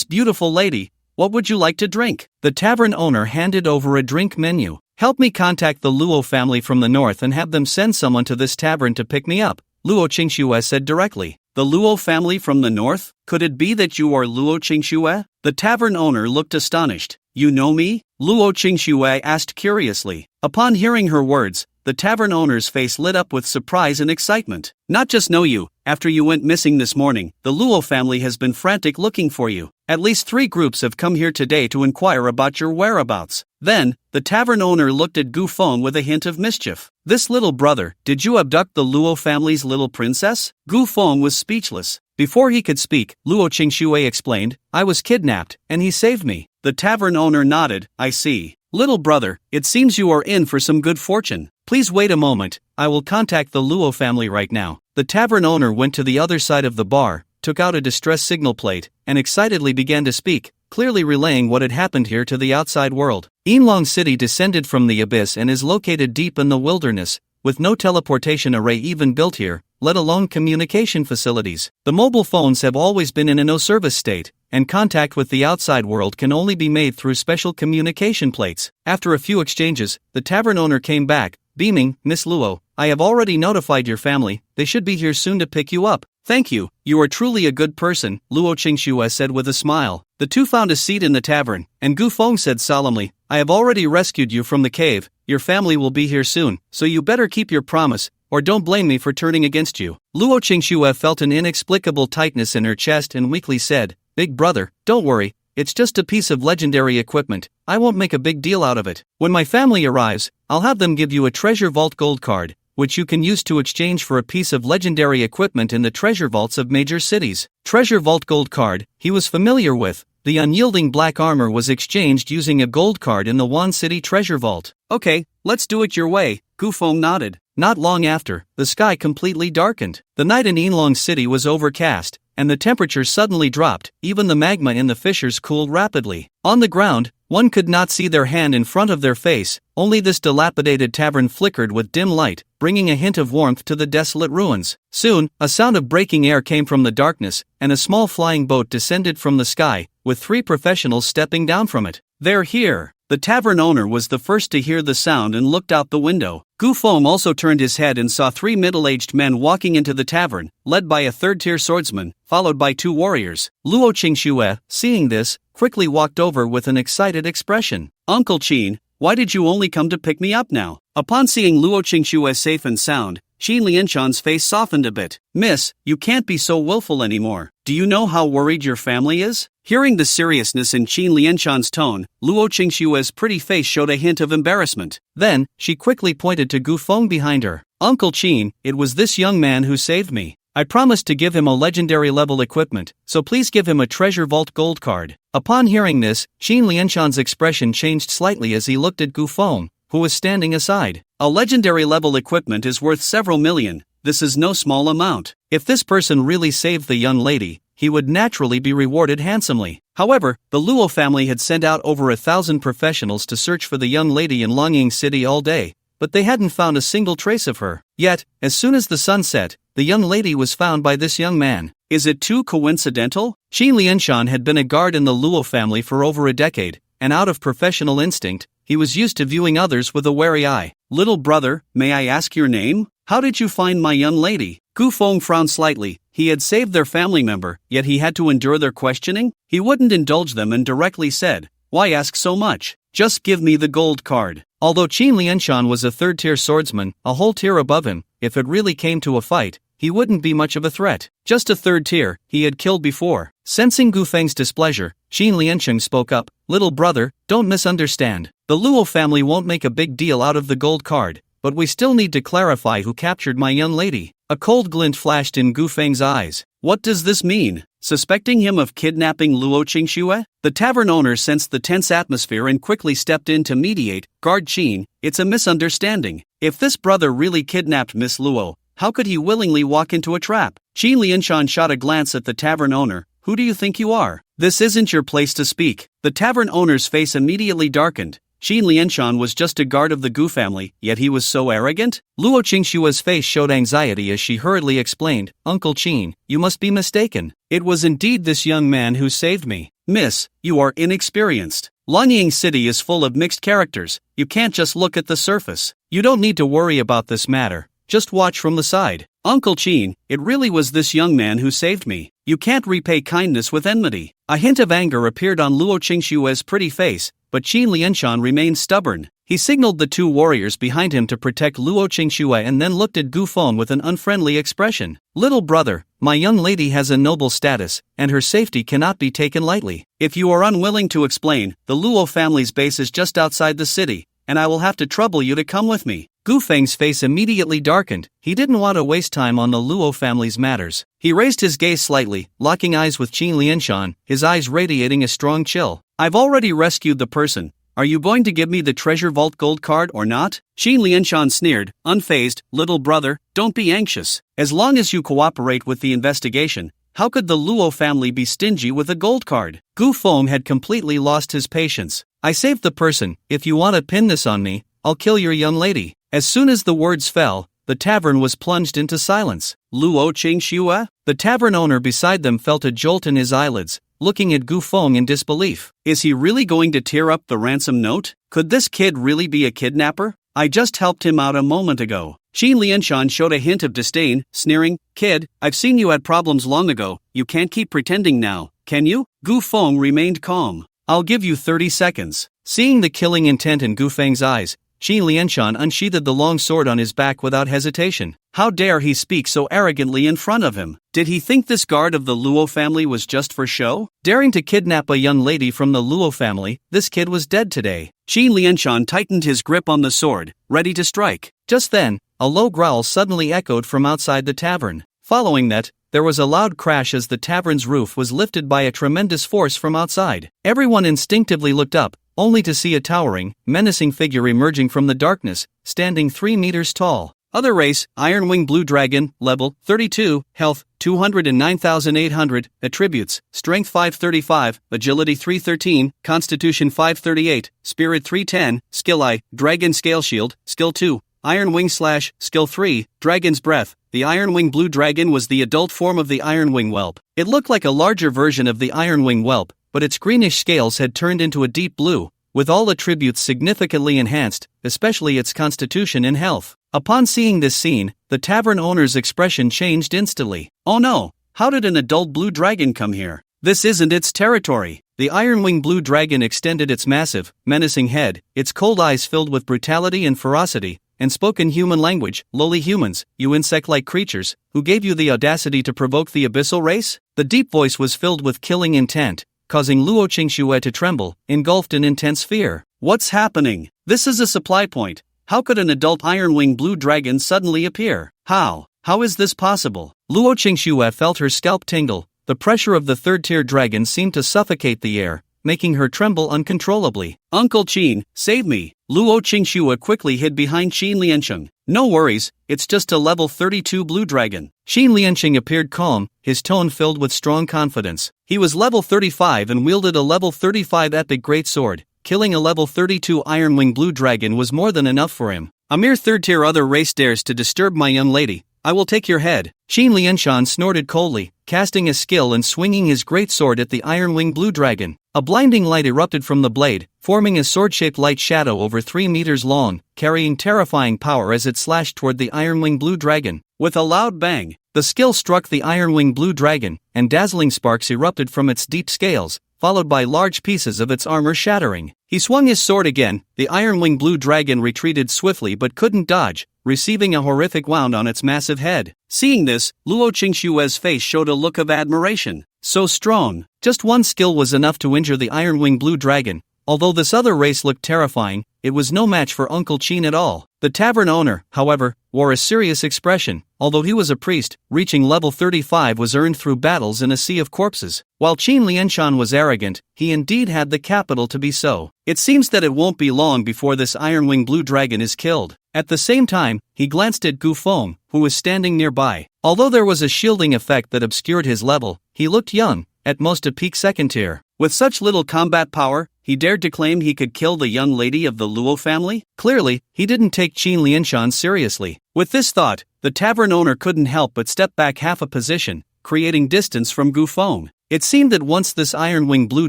beautiful lady, what would you like to drink? The tavern owner handed over a drink menu. "Help me contact the Luo family from the north and have them send someone to this tavern to pick me up," Luo Qingxue said directly. "The Luo family from the north? Could it be that you are Luo Qingxue?" The tavern owner looked astonished. "You know me?" Luo Qingxue asked curiously. Upon hearing her words, the tavern owner's face lit up with surprise and excitement. "Not just know you, after you went missing this morning, the Luo family has been frantic looking for you. At least 3 groups have come here today to inquire about your whereabouts. Then, the tavern owner looked at Gu Feng with a hint of mischief. This little brother, did you abduct the Luo family's little princess? Gu Feng was speechless. Before he could speak, Luo Qingxue explained, I was kidnapped, and he saved me. The tavern owner nodded, I see. Little brother, it seems you are in for some good fortune. Please wait a moment, I will contact the Luo family right now. The tavern owner went to the other side of the bar, took out a distress signal plate, and excitedly began to speak, clearly relaying what had happened here to the outside world. Yinlong City descended from the abyss and is located deep in the wilderness, with no teleportation array even built here, let alone communication facilities. The mobile phones have always been in a no-service state, and contact with the outside world can only be made through special communication plates. After a few exchanges, the tavern owner came back, beaming, Miss Luo, I have already notified your family, they should be here soon to pick you up. Thank you, you are truly a good person, Luo Qingxue said with a smile. The two found a seat in the tavern, and Gu Feng said solemnly, I have already rescued you from the cave, your family will be here soon, so you better keep your promise, or don't blame me for turning against you. Luo Qingxue felt an inexplicable tightness in her chest and weakly said, Big brother, don't worry, it's just a piece of legendary equipment, I won't make a big deal out of it. When my family arrives, I'll have them give you a treasure vault gold card, which you can use to exchange for a piece of legendary equipment in the treasure vaults of major cities. Treasure vault gold card, he was familiar with. The unyielding black armor was exchanged using a gold card in the Wan City treasure vault. Okay, let's do it your way, Gu Feng nodded. Not long after, the sky completely darkened. The night in Yinlong City was overcast, and the temperature suddenly dropped, even the magma in the fissures cooled rapidly. On the ground, one could not see their hand in front of their face, only this dilapidated tavern flickered with dim light, bringing a hint of warmth to the desolate ruins. Soon, a sound of breaking air came from the darkness, and a small flying boat descended from the sky, with 3 professionals stepping down from it. They're here. The tavern owner was the first to hear the sound and looked out the window. Gu Feng also turned his head and saw 3 middle-aged men walking into the tavern, led by a third-tier swordsman, followed by 2 warriors. Luo Qingxue, seeing this, quickly walked over with an excited expression. Uncle Qin, why did you only come to pick me up now? Upon seeing Luo Qingxue safe and sound, Qin Lianshan's face softened a bit. Miss, you can't be so willful anymore. Do you know how worried your family is? Hearing the seriousness in Qin Lianshan's tone, Luo Qingxue's pretty face showed a hint of embarrassment. Then, she quickly pointed to Gu Feng behind her. Uncle Qin, it was this young man who saved me. I promised to give him a legendary level equipment, so please give him a treasure vault gold card. Upon hearing this, Qin Lianshan's expression changed slightly as he looked at Gu Feng, who was standing aside. A legendary level equipment is worth several million. This is no small amount. If this person really saved the young lady, he would naturally be rewarded handsomely. However, the Luo family had sent out over 1,000 professionals to search for the young lady in Longying City all day, but they hadn't found a single trace of her. Yet, as soon as the sun set, the young lady was found by this young man. Is it too coincidental? Qin Lianshan had been a guard in the Luo family for over a decade, and out of professional instinct, he was used to viewing others with a wary eye. Little brother, may I ask your name? How did you find my young lady? Gu Feng frowned slightly. He had saved their family member, yet he had to endure their questioning? He wouldn't indulge them and directly said, why ask so much? Just give me the gold card. Although Qin Lianshan was a third-tier swordsman, a whole tier above him, if it really came to a fight, he wouldn't be much of a threat. Just a third tier, he had killed before. Sensing Gu Feng's displeasure, Qin Lianshan spoke up, Little brother, don't misunderstand. The Luo family won't make a big deal out of the gold card, but we still need to clarify who captured my young lady. A cold glint flashed in Gu Feng's eyes. What does this mean? Suspecting him of kidnapping Luo Qingxue? The tavern owner sensed the tense atmosphere and quickly stepped in to mediate. Guard Qin, it's a misunderstanding. If this brother really kidnapped Miss Luo, how could he willingly walk into a trap? Qin Lianshan shot a glance at the tavern owner. Who do you think you are? This isn't your place to speak. The tavern owner's face immediately darkened. Qin Lianshan was just a guard of the Gu family, yet he was so arrogant? Luo Qingxue's face showed anxiety as she hurriedly explained, Uncle Qin, you must be mistaken. It was indeed this young man who saved me. Miss, you are inexperienced. Longying City is full of mixed characters. You can't just look at the surface. You don't need to worry about this matter. Just watch from the side. Uncle Qin, it really was this young man who saved me. You can't repay kindness with enmity. A hint of anger appeared on Luo Qingxue's pretty face, but Qin Lianshan remained stubborn. He signaled the two warriors behind him to protect Luo Qingxue and then looked at Gu Feng with an unfriendly expression. Little brother, my young lady has a noble status, and her safety cannot be taken lightly. If you are unwilling to explain, the Luo family's base is just outside the city, and I will have to trouble you to come with me. Gu Feng's face immediately darkened. He didn't want to waste time on the Luo family's matters. He raised his gaze slightly, locking eyes with Qin Lianshan, his eyes radiating a strong chill. I've already rescued the person. Are you going to give me the treasure vault gold card or not? Qin Lianshan sneered, unfazed. Little brother, don't be anxious. As long as you cooperate with the investigation, how could the Luo family be stingy with a gold card? Gu Feng had completely lost his patience. I saved the person. If you want to pin this on me, I'll kill your young lady. As soon as the words fell, the tavern was plunged into silence. Luo Qingxue? The tavern owner beside them felt a jolt in his eyelids, looking at Gu Feng in disbelief. Is he really going to tear up the ransom note? Could this kid really be a kidnapper? I just helped him out a moment ago. Qin Lianshan showed a hint of disdain, sneering, Kid, I've seen you had problems long ago, you can't keep pretending now, can you? Gu Feng remained calm. I'll give you 30 seconds. Seeing the killing intent in Gu Feng's eyes, Qin Lianshan unsheathed the long sword on his back without hesitation. How dare he speak so arrogantly in front of him? Did he think this guard of the Luo family was just for show? Daring to kidnap a young lady from the Luo family, this kid was dead today. Qin Lianshan tightened his grip on the sword, ready to strike. Just then, a low growl suddenly echoed from outside the tavern. Following that, there was a loud crash as the tavern's roof was lifted by a tremendous force from outside. Everyone instinctively looked up, only to see a towering, menacing figure emerging from the darkness, standing 3 meters tall. Other race, Ironwing Blue Dragon, level 32, health 209,800, attributes, strength 535, agility 313, constitution 538, spirit 310, skill I, dragon scale shield, skill 2, Iron Wing Slash, skill 3, Dragon's Breath. The Ironwing Blue Dragon was the adult form of the Ironwing Whelp. It looked like a larger version of the Ironwing Whelp, but its greenish scales had turned into a deep blue, with all attributes significantly enhanced, especially its constitution and health. Upon seeing this scene, the tavern owner's expression changed instantly. Oh no, how did an adult blue dragon come here? This isn't its territory. The Ironwing Blue Dragon extended its massive, menacing head, its cold eyes filled with brutality and ferocity, and spoke in human language. Lowly humans, you insect-like creatures, who gave you the audacity to provoke the abyssal race? The deep voice was filled with killing intent, causing Luo Qingxue to tremble, engulfed in intense fear. What's happening? This is a supply point. How could an adult Ironwing Blue Dragon suddenly appear? How is this possible? Luo Qingxue felt her scalp tingle. The pressure of the third-tier dragon seemed to suffocate the air, making her tremble uncontrollably. Uncle Qin, save me! Luo Qingxue quickly hid behind Qin Lianshan. No worries, it's just a level 32 blue dragon. Qin Lianshan appeared calm, his tone filled with strong confidence. He was level 35 and wielded a level 35 epic greatsword. Killing a level 32 Ironwing Blue Dragon was more than enough for him. A mere third-tier other race dares to disturb my young lady. I will take your head. Qin Lianshan snorted coldly, casting a skill and swinging his greatsword at the Ironwing Blue Dragon. A blinding light erupted from the blade, forming a sword-shaped light shadow over 3 meters long, carrying terrifying power as it slashed toward the Ironwing Blue Dragon. With a loud bang, the skill struck the Ironwing Blue Dragon, and dazzling sparks erupted from its deep scales, followed by large pieces of its armor shattering. He swung his sword again. The Ironwing Blue Dragon retreated swiftly but couldn't dodge, receiving a horrific wound on its massive head. Seeing this, Luo Qingxue's face showed a look of admiration. So strong. Just one skill was enough to injure the Ironwing Blue Dragon. Although this other race looked terrifying, it was no match for Uncle Qin at all. The tavern owner, however, wore a serious expression. Although he was a priest, reaching level 35 was earned through battles in a sea of corpses. While Qin Lianshan was arrogant, he indeed had the capital to be so. It seems that it won't be long before this Ironwing Blue Dragon is killed. At the same time, he glanced at Gu Feng, who was standing nearby. Although there was a shielding effect that obscured his level, he looked young, at most a peak second tier. With such little combat power, he dared to claim he could kill the young lady of the Luo family? Clearly, he didn't take Qin Lianshan seriously. With this thought, the tavern owner couldn't help but step back half a position, creating distance from Gu Feng. It seemed that once this Ironwing Blue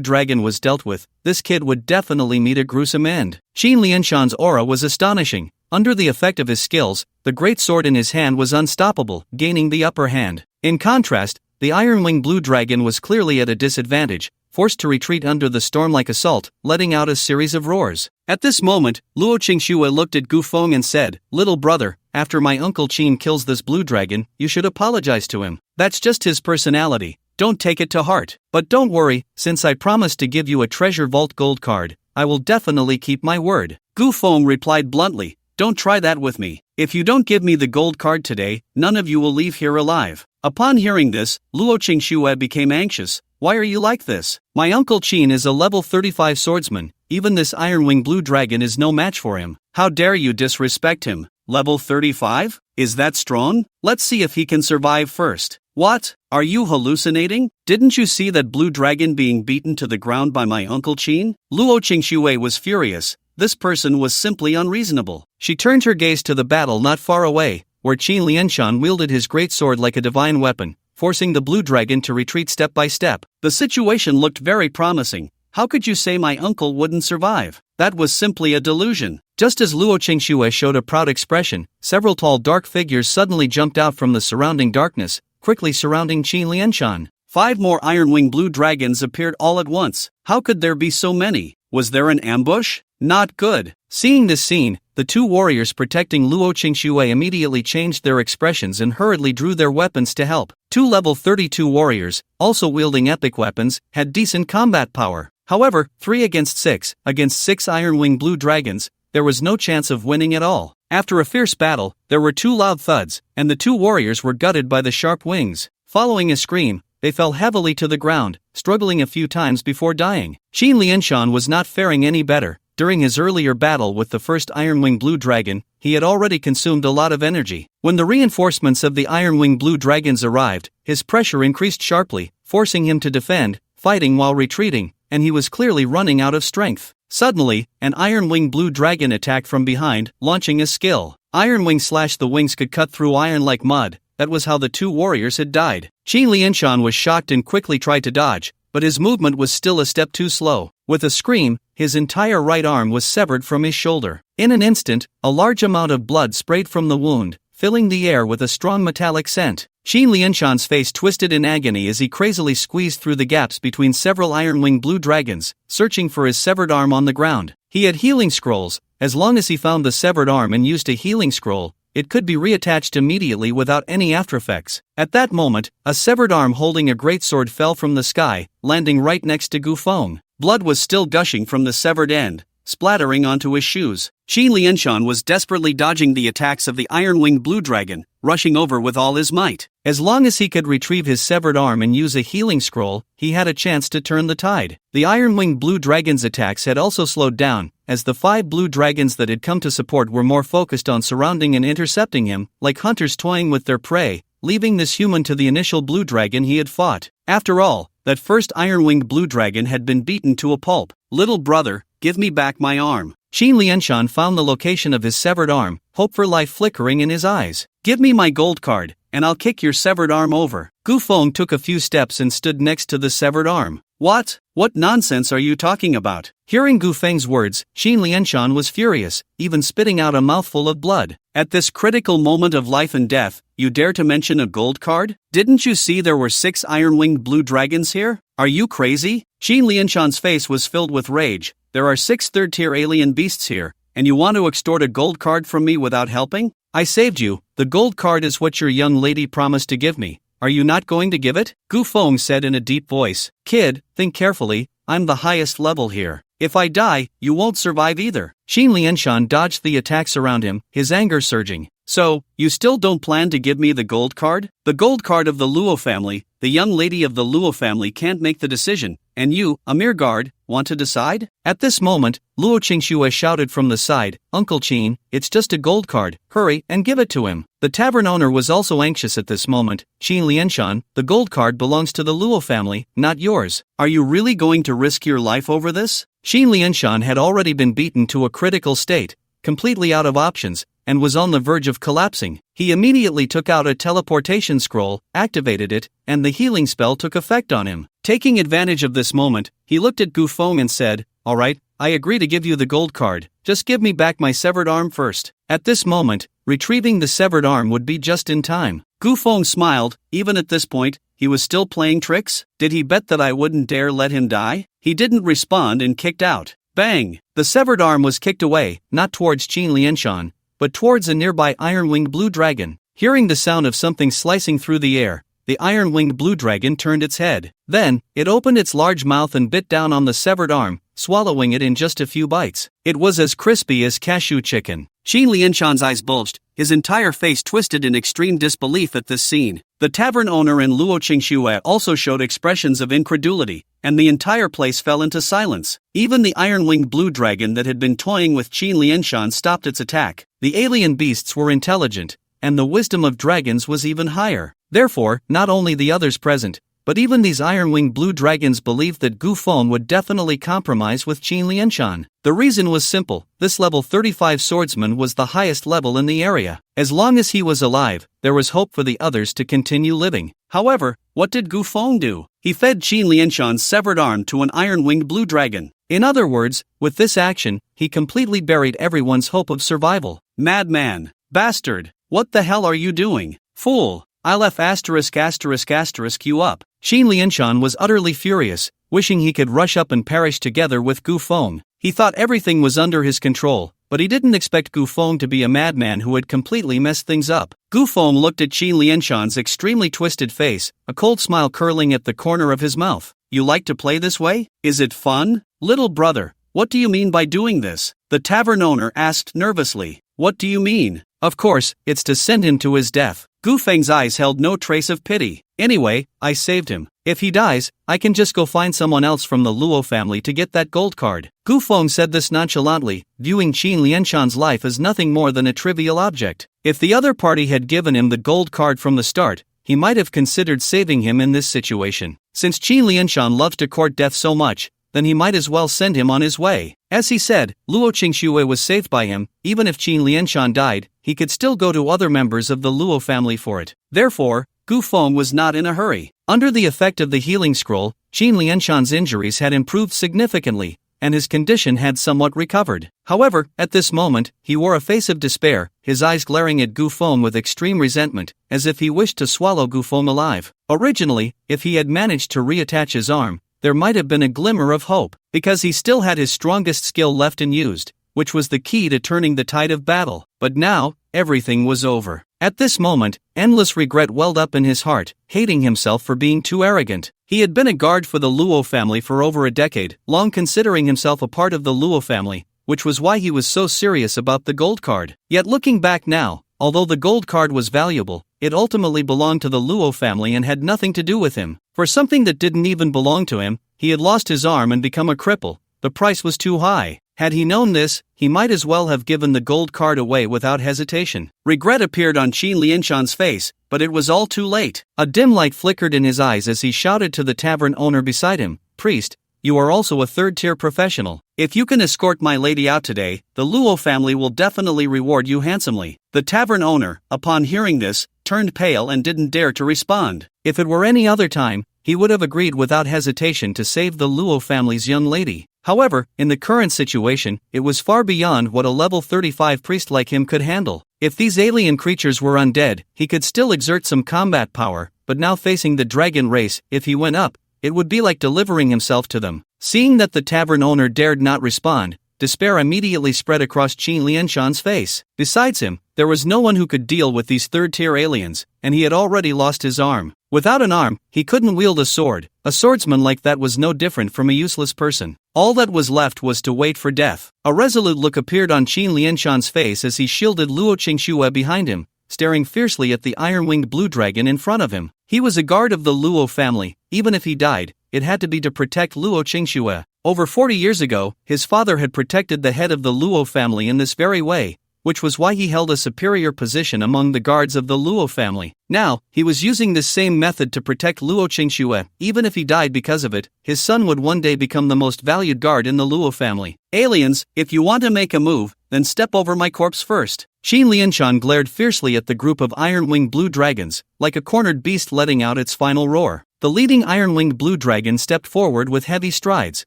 Dragon was dealt with, this kid would definitely meet a gruesome end. Qin Lianshan's aura was astonishing. Under the effect of his skills, the great sword in his hand was unstoppable, gaining the upper hand. In contrast, the Ironwing Blue Dragon was clearly at a disadvantage, forced to retreat under the storm like a salt, letting out a series of roars. At this moment, Luo Qingxue looked at Gu Feng and said, "Little brother, after my uncle Qin kills this blue dragon, you should apologize to him. That's just his personality. Don't take it to heart. But don't worry, since I promised to give you a treasure vault gold card, I will definitely keep my word." Gu Feng replied bluntly, "Don't try that with me. If you don't give me the gold card today, none of you will leave here alive." Upon hearing this, Luo Qingxue became anxious. "Why are you like this? My uncle Qin is a level 35 swordsman. Even this Iron-Wing Blue Dragon is no match for him. How dare you disrespect him? Level 35? Is that strong? Let's see if he can survive first." "What? Are you hallucinating? Didn't you see that blue dragon being beaten to the ground by my uncle Qin?" Luo Qingxue was furious. This person was simply unreasonable. She turned her gaze to the battle not far away, where Qin Lianshan wielded his great sword like a divine weapon, forcing the blue dragon to retreat step by step. The situation looked very promising. How could you say my uncle wouldn't survive? That was simply a delusion. Just as Luo Qingxue showed a proud expression, several tall dark figures suddenly jumped out from the surrounding darkness, quickly surrounding Qin Lianshan. 5 more Iron-Wing Blue Dragons appeared all at once. How could there be so many? Was there an ambush? Not good. Seeing this scene, the 2 warriors protecting Luo Qingxue immediately changed their expressions and hurriedly drew their weapons to help. 2 level 32 warriors, also wielding epic weapons, had decent combat power. However, 3 against 6 Iron-Wing Blue Dragons, there was no chance of winning at all. After a fierce battle, there were 2 loud thuds, and the 2 warriors were gutted by the sharp wings. Following a scream, they fell heavily to the ground, struggling a few times before dying. Qin Lianshan was not faring any better. During his earlier battle with the first Iron-Wing Blue Dragon, he had already consumed a lot of energy. When the reinforcements of the Iron-Wing Blue Dragons arrived, his pressure increased sharply, forcing him to defend, fighting while retreating, and he was clearly running out of strength. Suddenly, an Iron-Wing Blue Dragon attacked from behind, launching a skill. Iron Wing slash. The wings could cut through iron like mud. That was how the 2 warriors had died. Qin Lianshan was shocked and quickly tried to dodge, but his movement was still a step too slow. With a scream, his entire right arm was severed from his shoulder. In an instant, a large amount of blood sprayed from the wound, filling the air with a strong metallic scent. Qin Lianshan's face twisted in agony as he crazily squeezed through the gaps between several Iron-Wing Blue Dragons, searching for his severed arm on the ground. He had healing scrolls. As long as he found the severed arm and used a healing scroll, it could be reattached immediately without any aftereffects. At that moment, a severed arm holding a great sword fell from the sky, landing right next to Gu Feng. Blood was still gushing from the severed end, splattering onto his shoes. Qin Lianshan was desperately dodging the attacks of the Iron-Wing Blue Dragon, rushing over with all his might. As long as he could retrieve his severed arm and use a healing scroll, he had a chance to turn the tide. The Iron-Wing Blue Dragon's attacks had also slowed down, as the 5 blue dragons that had come to support were more focused on surrounding and intercepting him, like hunters toying with their prey, leaving this human to the initial blue dragon he had fought. After all, that first Iron-Winged Blue Dragon had been beaten to a pulp. "Little brother, give me back my arm." Qin Lianshan found the location of his severed arm, hope for life flickering in his eyes. "Give me my gold card, and I'll kick your severed arm over." Gu Feng took a few steps and stood next to the severed arm. "What? What nonsense are you talking about?" Hearing Gu Feng's words, Qin Lianshan was furious, even spitting out a mouthful of blood. "At this critical moment of life and death, you dare to mention a gold card? Didn't you see there were 6 Iron-Winged Blue Dragons here? Are you crazy?" Qin Lianshan's face was filled with rage. "There are 6 third-tier alien beasts here, and you want to extort a gold card from me without helping? I saved you. The gold card is what your young lady promised to give me. Are you not going to give it?" Gu Feng said in a deep voice. "Kid, think carefully, I'm the highest level here. If I die, you won't survive either." Qin Lianshan dodged the attacks around him, his anger surging. "So, you still don't plan to give me the gold card? The gold card of the Luo family, the young lady of the Luo family can't make the decision, and you, a mere guard, want to decide?" At this moment, Luo Qingxue shouted from the side, "Uncle Qin, it's just a gold card, hurry and give it to him." The tavern owner was also anxious at this moment. "Qin Lianshan, the gold card belongs to the Luo family, not yours. Are you really going to risk your life over this?" Qin Lianshan had already been beaten to a critical state, completely out of options, and was on the verge of collapsing. He immediately took out a teleportation scroll, activated it, and the healing spell took effect on him. Taking advantage of this moment, he looked at Gu Feng and said, "All right, I agree to give you the gold card, just give me back my severed arm first." At this moment, retrieving the severed arm would be just in time. Gu Feng smiled. Even at this point, he was still playing tricks? Did he bet that I wouldn't dare let him die? He didn't respond and kicked out. Bang! The severed arm was kicked away, not towards Qin Lianshan, but towards a nearby iron-winged blue dragon. Hearing the sound of something slicing through the air, the iron-winged blue dragon turned its head. Then, it opened its large mouth and bit down on the severed arm, swallowing it in just a few bites. It was as crispy as cashew chicken. Qin Lianshan's eyes bulged, his entire face twisted in extreme disbelief at this scene. The tavern owner and Luo Qingxue also showed expressions of incredulity, and the entire place fell into silence. Even the iron-winged blue dragon that had been toying with Qin Lianshan stopped its attack. The alien beasts were intelligent, and the wisdom of dragons was even higher. Therefore, not only the others present, but even these iron-winged blue dragons believed that Gu Feng would definitely compromise with Qin Lianshan. The reason was simple: this level 35 swordsman was the highest level in the area. As long as he was alive, there was hope for the others to continue living. However, what did Gu Feng do? He fed Qin Lianshan's severed arm to an iron-winged blue dragon. In other words, with this action, he completely buried everyone's hope of survival. Madman! Bastard! What the hell are you doing? Fool! I'll F*** you up. Qin Lianshan was utterly furious, wishing he could rush up and perish together with Gu Feng. He thought everything was under his control, but he didn't expect Gu Feng to be a madman who had completely messed things up. Gu Feng looked at Qin Lianshan's extremely twisted face, a cold smile curling at the corner of his mouth. You like to play this way? Is it fun? Little brother, what do you mean by doing this? The tavern owner asked nervously. What do you mean? Of course, it's to send him to his death. Gu Feng's eyes held no trace of pity. Anyway, I saved him. If he dies, I can just go find someone else from the Luo family to get that gold card. Gu Feng said this nonchalantly, viewing Qin Lianshan's life as nothing more than a trivial object. If the other party had given him the gold card from the start, he might have considered saving him in this situation. Since Qin Lianshan loves to court death so much, then he might as well send him on his way. As he said, Luo Qingxue was saved by him. Even if Qin Lianshan died, he could still go to other members of the Luo family for it. Therefore, Gu Feng was not in a hurry. Under the effect of the healing scroll, Qin Lianshan's injuries had improved significantly, and his condition had somewhat recovered. However, at this moment, he wore a face of despair, his eyes glaring at Gu Feng with extreme resentment, as if he wished to swallow Gu Feng alive. Originally, if he had managed to reattach his arm, there might have been a glimmer of hope, because he still had his strongest skill left unused, which was the key to turning the tide of battle. But now, everything was over. At this moment, endless regret welled up in his heart, hating himself for being too arrogant. He had been a guard for the Luo family for over a decade, long considering himself a part of the Luo family, which was why he was so serious about the gold card. Yet looking back now, although the gold card was valuable, it ultimately belonged to the Luo family and had nothing to do with him. For something that didn't even belong to him, he had lost his arm and become a cripple. The price was too high. Had he known this, he might as well have given the gold card away without hesitation. Regret appeared on Qin Lianshan's face, but it was all too late. A dim light flickered in his eyes as he shouted to the tavern owner beside him, "Priest, you are also a third-tier professional. If you can escort my lady out today, the Luo family will definitely reward you handsomely." The tavern owner, upon hearing this, turned pale and didn't dare to respond. If it were any other time, he would have agreed without hesitation to save the Luo family's young lady. However, in the current situation, it was far beyond what a level 35 priest like him could handle. If these alien creatures were undead, he could still exert some combat power, but now facing the dragon race, if he went up, it would be like delivering himself to them. Seeing that the tavern owner dared not respond, despair immediately spread across Qin Lianshan's face. Besides him, there was no one who could deal with these third-tier aliens, and he had already lost his arm. Without an arm, he couldn't wield a sword. A swordsman like that was no different from a useless person. All that was left was to wait for death. A resolute look appeared on Qin Lianshan's face as he shielded Luo Qingxue behind him, staring fiercely at the iron-winged blue dragon in front of him. He was a guard of the Luo family. Even if he died, it had to be to protect Luo Qingxue. Over 40 years ago, his father had protected the head of the Luo family in this very way, which was why he held a superior position among the guards of the Luo family. Now, he was using this same method to protect Luo Qingxue. Even if he died because of it, his son would one day become the most valued guard in the Luo family. Aliens, if you want to make a move, then step over my corpse first. Qin Lianshan glared fiercely at the group of iron-winged blue dragons, like a cornered beast letting out its final roar. The leading iron-winged blue dragon stepped forward with heavy strides,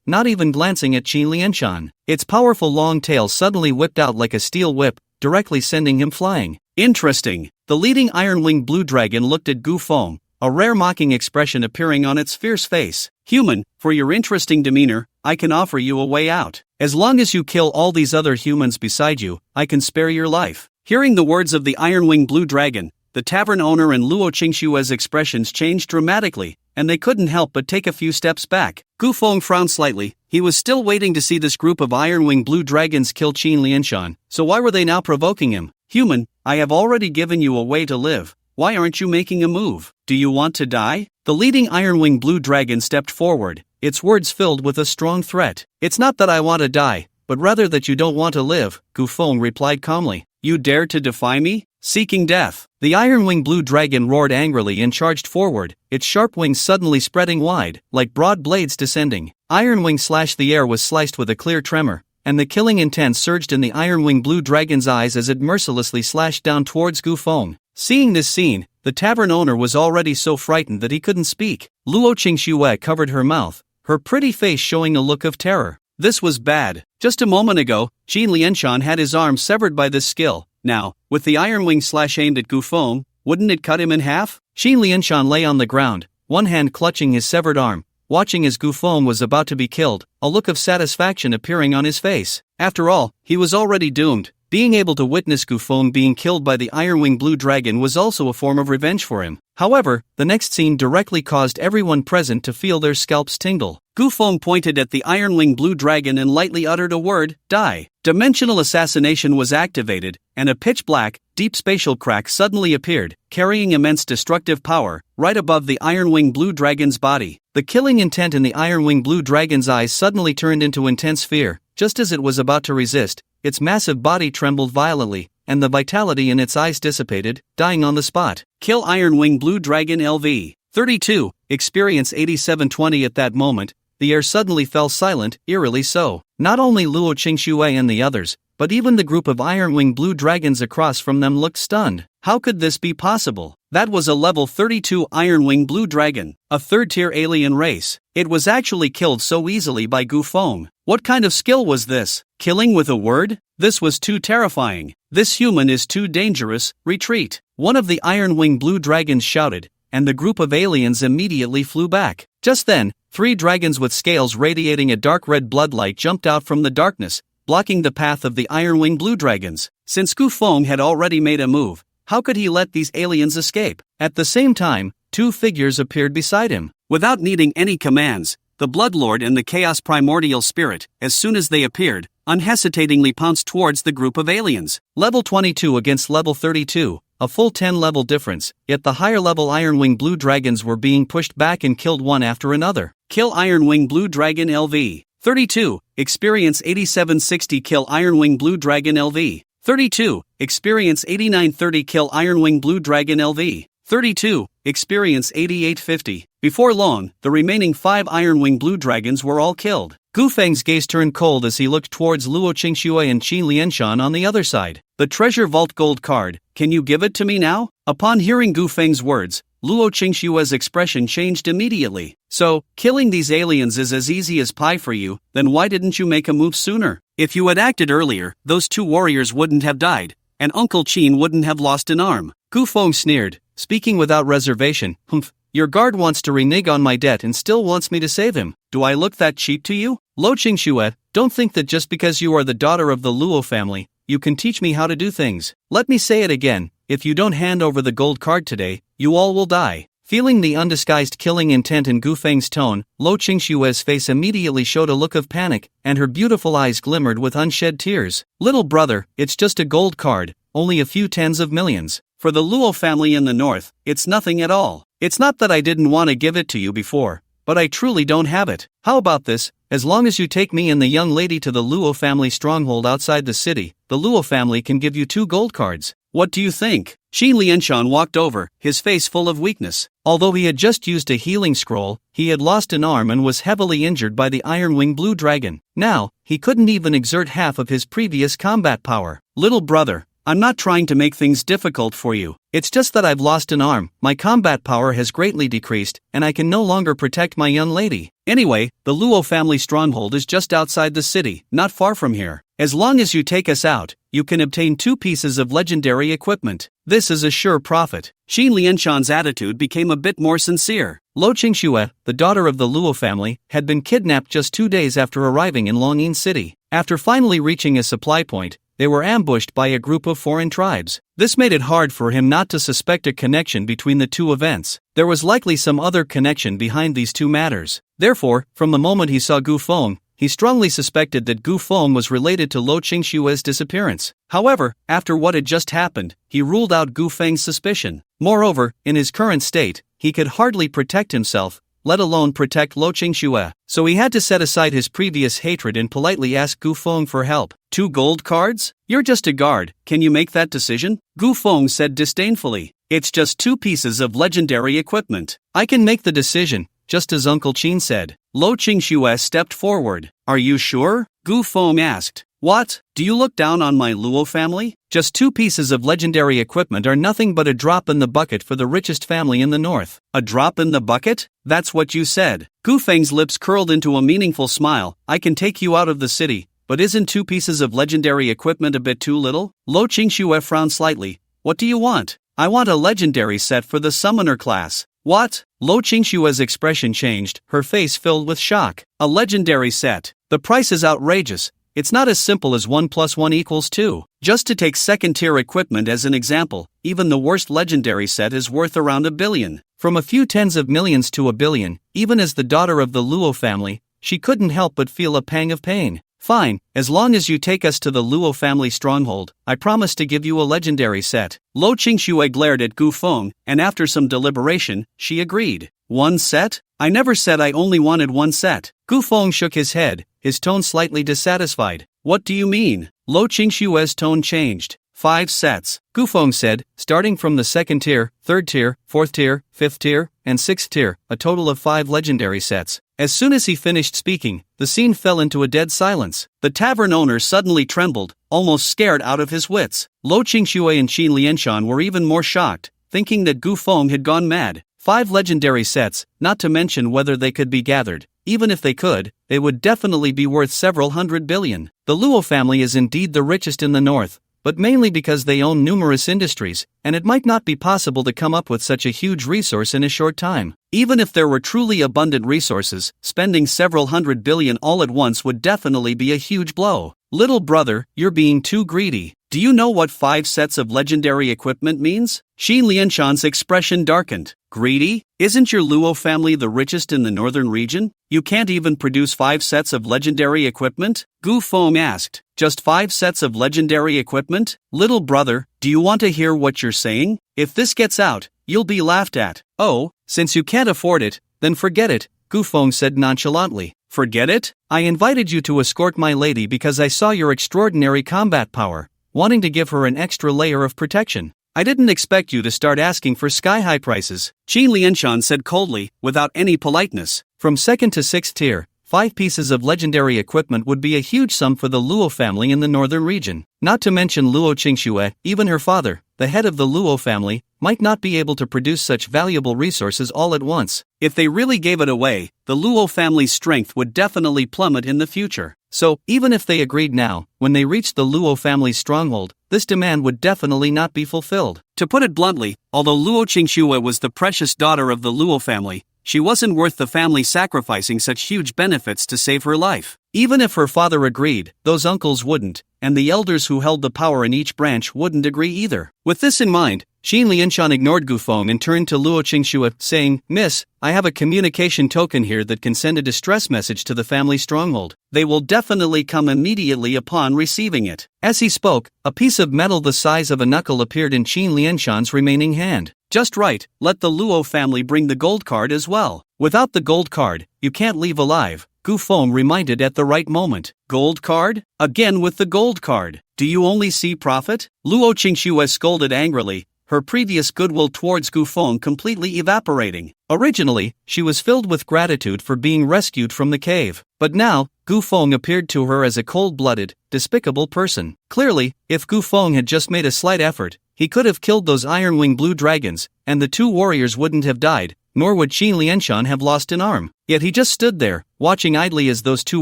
not even glancing at Qin Lianshan. Its powerful long tail suddenly whipped out like a steel whip, directly sending him flying. Interesting. The leading iron-winged blue dragon looked at Gu Feng, a rare mocking expression appearing on its fierce face. Human, for your interesting demeanor, I can offer you a way out. As long as you kill all these other humans beside you, I can spare your life. Hearing the words of the iron-winged blue dragon, the tavern owner and Luo Qingshue's expressions changed dramatically, and they couldn't help but take a few steps back. Gu Feng frowned slightly. He was still waiting to see this group of iron-winged blue dragons kill Qin Lianshan, so why were they now provoking him? Human, I have already given you a way to live. Why aren't you making a move? Do you want to die? The leading iron-winged blue dragon stepped forward, its words filled with a strong threat. It's not that I want to die, but rather that you don't want to live, Gu Feng replied calmly. You dare to defy me? Seeking death. The iron-winged blue dragon roared angrily and charged forward, its sharp wings suddenly spreading wide, like broad blades descending. Iron wing slashed the air was sliced with a clear tremor, and the killing intent surged in the iron-winged blue dragon's eyes as it mercilessly slashed down towards Gu Feng. Seeing this scene, the tavern owner was already so frightened that he couldn't speak. Luo Qingxue covered her mouth, her pretty face showing a look of terror. This was bad. Just a moment ago, Qin Lianshan had his arm severed by this skill. Now, with the iron wing slash aimed at Gu Feng, wouldn't it cut him in half? Qin Lianshan lay on the ground, one hand clutching his severed arm, watching as Gu Feng was about to be killed, a look of satisfaction appearing on his face. After all, he was already doomed. Being able to witness Gu Feng being killed by the iron-winged blue dragon was also a form of revenge for him. However, the next scene directly caused everyone present to feel their scalps tingle. Gu Feng pointed at the iron-winged blue dragon and lightly uttered a word, die. Dimensional assassination was activated, and a pitch-black, deep spatial crack suddenly appeared, carrying immense destructive power, right above the iron-winged blue dragon's body. The killing intent in the iron-winged blue dragon's eyes suddenly turned into intense fear. Just as it was about to resist, its massive body trembled violently, and the vitality in its eyes dissipated, dying on the spot. Kill Iron-Wing Blue Dragon LV. 32. Experience 8720. At that moment, the air suddenly fell silent, eerily so. Not only Luo Qingxue and the others, but even the group of Iron-Wing Blue Dragons across from them looked stunned. How could this be possible? That was a level 32 Iron-Wing Blue Dragon, a third-tier alien race. It was actually killed so easily by Gu Feng. What kind of skill was this? Killing with a word? This was too terrifying. This human is too dangerous, retreat. One of the Iron-Wing Blue Dragons shouted, and the group of aliens immediately flew back. Just then, 3 dragons with scales radiating a dark red bloodlight jumped out from the darkness, blocking the path of the Iron-Wing Blue Dragons. Since Gu Feng had already made a move, how could he let these aliens escape? At the same time, 2 figures appeared beside him. Without needing any commands, the Bloodlord and the Chaos Primordial Spirit, as soon as they appeared, unhesitatingly pounced towards the group of aliens. Level 22 against level 32, a full 10-level difference, yet the higher-level Iron-Wing Blue Dragons were being pushed back and killed one after another. Kill Iron-Wing Blue Dragon LV. 32. Experience 8760. Kill Iron-Wing Blue Dragon LV. 32. Experience 8930. Kill Iron-Wing Blue Dragon LV. 32. Experience 8850. Before long, the remaining 5 Iron-Wing Blue Dragons were all killed. Gu Feng's gaze turned cold as he looked towards Luo Qingxue and Qin Lianshan on the other side. The treasure vault gold card, can you give it to me now? Upon hearing Gu Feng's words, Luo Qingxue's expression changed immediately. So, killing these aliens is as easy as pie for you, then why didn't you make a move sooner? If you had acted earlier, those 2 warriors wouldn't have died, and Uncle Qin wouldn't have lost an arm. Gu Feng sneered, speaking without reservation. Humph, your guard wants to renege on my debt and still wants me to save him. Do I look that cheap to you? Luo Qingxue, don't think that just because you are the daughter of the Luo family, you can teach me how to do things. Let me say it again, if you don't hand over the gold card today, you all will die. Feeling the undisguised killing intent in Gu Feng's tone, Luo Qingxue's face immediately showed a look of panic, and her beautiful eyes glimmered with unshed tears. Little brother, it's just a gold card, only a few tens of millions. For the Luo family in the north, it's nothing at all. It's not that I didn't want to give it to you before, but I truly don't have it. How about this? As long as you take me and the young lady to the Luo family stronghold outside the city, the Luo family can give you 2 gold cards. What do you think? Qin Lianshan walked over, his face full of weakness. Although he had just used a healing scroll, he had lost an arm and was heavily injured by the Iron-Wing Blue Dragon. Now, he couldn't even exert half of his previous combat power. Little brother, I'm not trying to make things difficult for you. It's just that I've lost an arm, my combat power has greatly decreased, and I can no longer protect my young lady. Anyway, the Luo family stronghold is just outside the city, not far from here. As long as you take us out, you can obtain 2 pieces of legendary equipment. This is a sure profit. Xin Lianshan's attitude became a bit more sincere. Lo Qingxue, the daughter of the Luo family, had been kidnapped just 2 days after arriving in Longyin City. After finally reaching a supply point, they were ambushed by a group of foreign tribes. This made it hard for him not to suspect a connection between the 2 events. There was likely some other connection behind these 2 matters. Therefore, from the moment he saw Gu Feng, he strongly suspected that Gu Feng was related to Lo Qingshue's disappearance. However, after what had just happened, he ruled out Gu Feng's suspicion. Moreover, in his current state, he could hardly protect himself, let alone protect Lo Qingxue. So he had to set aside his previous hatred and politely ask Gu Feng for help. 2 gold cards? You're just a guard, can you make that decision? Gu Feng said disdainfully. It's just 2 pieces of legendary equipment. I can make the decision, just as Uncle Qin said. Lo Qingxue stepped forward. Are you sure? Gu Feng asked. What? Do you look down on my Luo family? Just 2 pieces of legendary equipment are nothing but a drop in the bucket for the richest family in the north. A drop in the bucket? That's what you said. Gu Feng's lips curled into a meaningful smile. I can take you out of the city, but isn't 2 pieces of legendary equipment a bit too little? Lo Qingxue frowned slightly. What do you want? I want a legendary set for the summoner class. What? Lo Qingshue's expression changed, her face filled with shock. A legendary set. The price is outrageous. It's not as simple as 1 + 1 = 2. Just to take second-tier equipment as an example, even the worst legendary set is worth around $1 billion. From a few tens of millions to $1 billion, even as the daughter of the Luo family, she couldn't help but feel a pang of pain. Fine, as long as you take us to the Luo family stronghold, I promise to give you a legendary set. Lo Qingxue glared at Gu Feng, and after some deliberation, she agreed. 1 set? I never said I only wanted 1 set. Gu Feng shook his head, his tone slightly dissatisfied. What do you mean? Lo Qingshue's tone changed. 5 sets. Gu Feng said, starting from the 2nd tier, 3rd tier, 4th tier, 5th tier, and 6th tier, a total of 5 legendary sets. As soon as he finished speaking, the scene fell into a dead silence. The tavern owner suddenly trembled, almost scared out of his wits. Lo Qingxue and Xin Lianshan were even more shocked, thinking that Gu Feng had gone mad. 5 legendary sets, not to mention whether they could be gathered. Even if they could, they would definitely be worth several hundred billion. The Luo family is indeed the richest in the north, but mainly because they own numerous industries, and it might not be possible to come up with such a huge resource in a short time. Even if there were truly abundant resources, spending several hundred billion all at once would definitely be a huge blow. Little brother, you're being too greedy. Do you know what 5 sets of legendary equipment means? Xin Lianshan's expression darkened. Greedy? Isn't your Luo family the richest in the northern region? You can't even produce 5 sets of legendary equipment? Gu Feng asked. Just 5 sets of legendary equipment? Little brother, do you want to hear what you're saying? If this gets out, you'll be laughed at. Oh, since you can't afford it, then forget it, Gu Feng said nonchalantly. Forget it? I invited you to escort my lady because I saw your extraordinary combat power, wanting to give her an extra layer of protection. I didn't expect you to start asking for sky-high prices, Qin Lianshan said coldly, without any politeness. From 2nd to 6th tier, 5 pieces of legendary equipment would be a huge sum for the Luo family in the northern region. Not to mention Luo Qingxue, even her father, the head of the Luo family, might not be able to produce such valuable resources all at once. If they really gave it away, the Luo family's strength would definitely plummet in the future. So, even if they agreed now, when they reached the Luo family's stronghold, this demand would definitely not be fulfilled. To put it bluntly, although Luo Qingxue was the precious daughter of the Luo family, she wasn't worth the family sacrificing such huge benefits to save her life. Even if her father agreed, those uncles wouldn't, and the elders who held the power in each branch wouldn't agree either. With this in mind, Xin Lianshan ignored Gu Feng and turned to Luo Qingxue, saying, Miss, I have a communication token here that can send a distress message to the family stronghold. They will definitely come immediately upon receiving it. As he spoke, a piece of metal the size of a knuckle appeared in Xin Lianshan's remaining hand. Just right, let the Luo family bring the gold card as well. Without the gold card, you can't leave alive, Gu Feng reminded at the right moment. Gold card? Again with the gold card. Do you only see profit? Luo Qingxue scolded angrily, her previous goodwill towards Gu Feng completely evaporating. Originally, she was filled with gratitude for being rescued from the cave. But now, Gu Feng appeared to her as a cold-blooded, despicable person. Clearly, if Gu Feng had just made a slight effort, he could have killed those iron-wing blue dragons, and the two warriors wouldn't have died, nor would Qin Lianshan have lost an arm. Yet he just stood there, watching idly as those two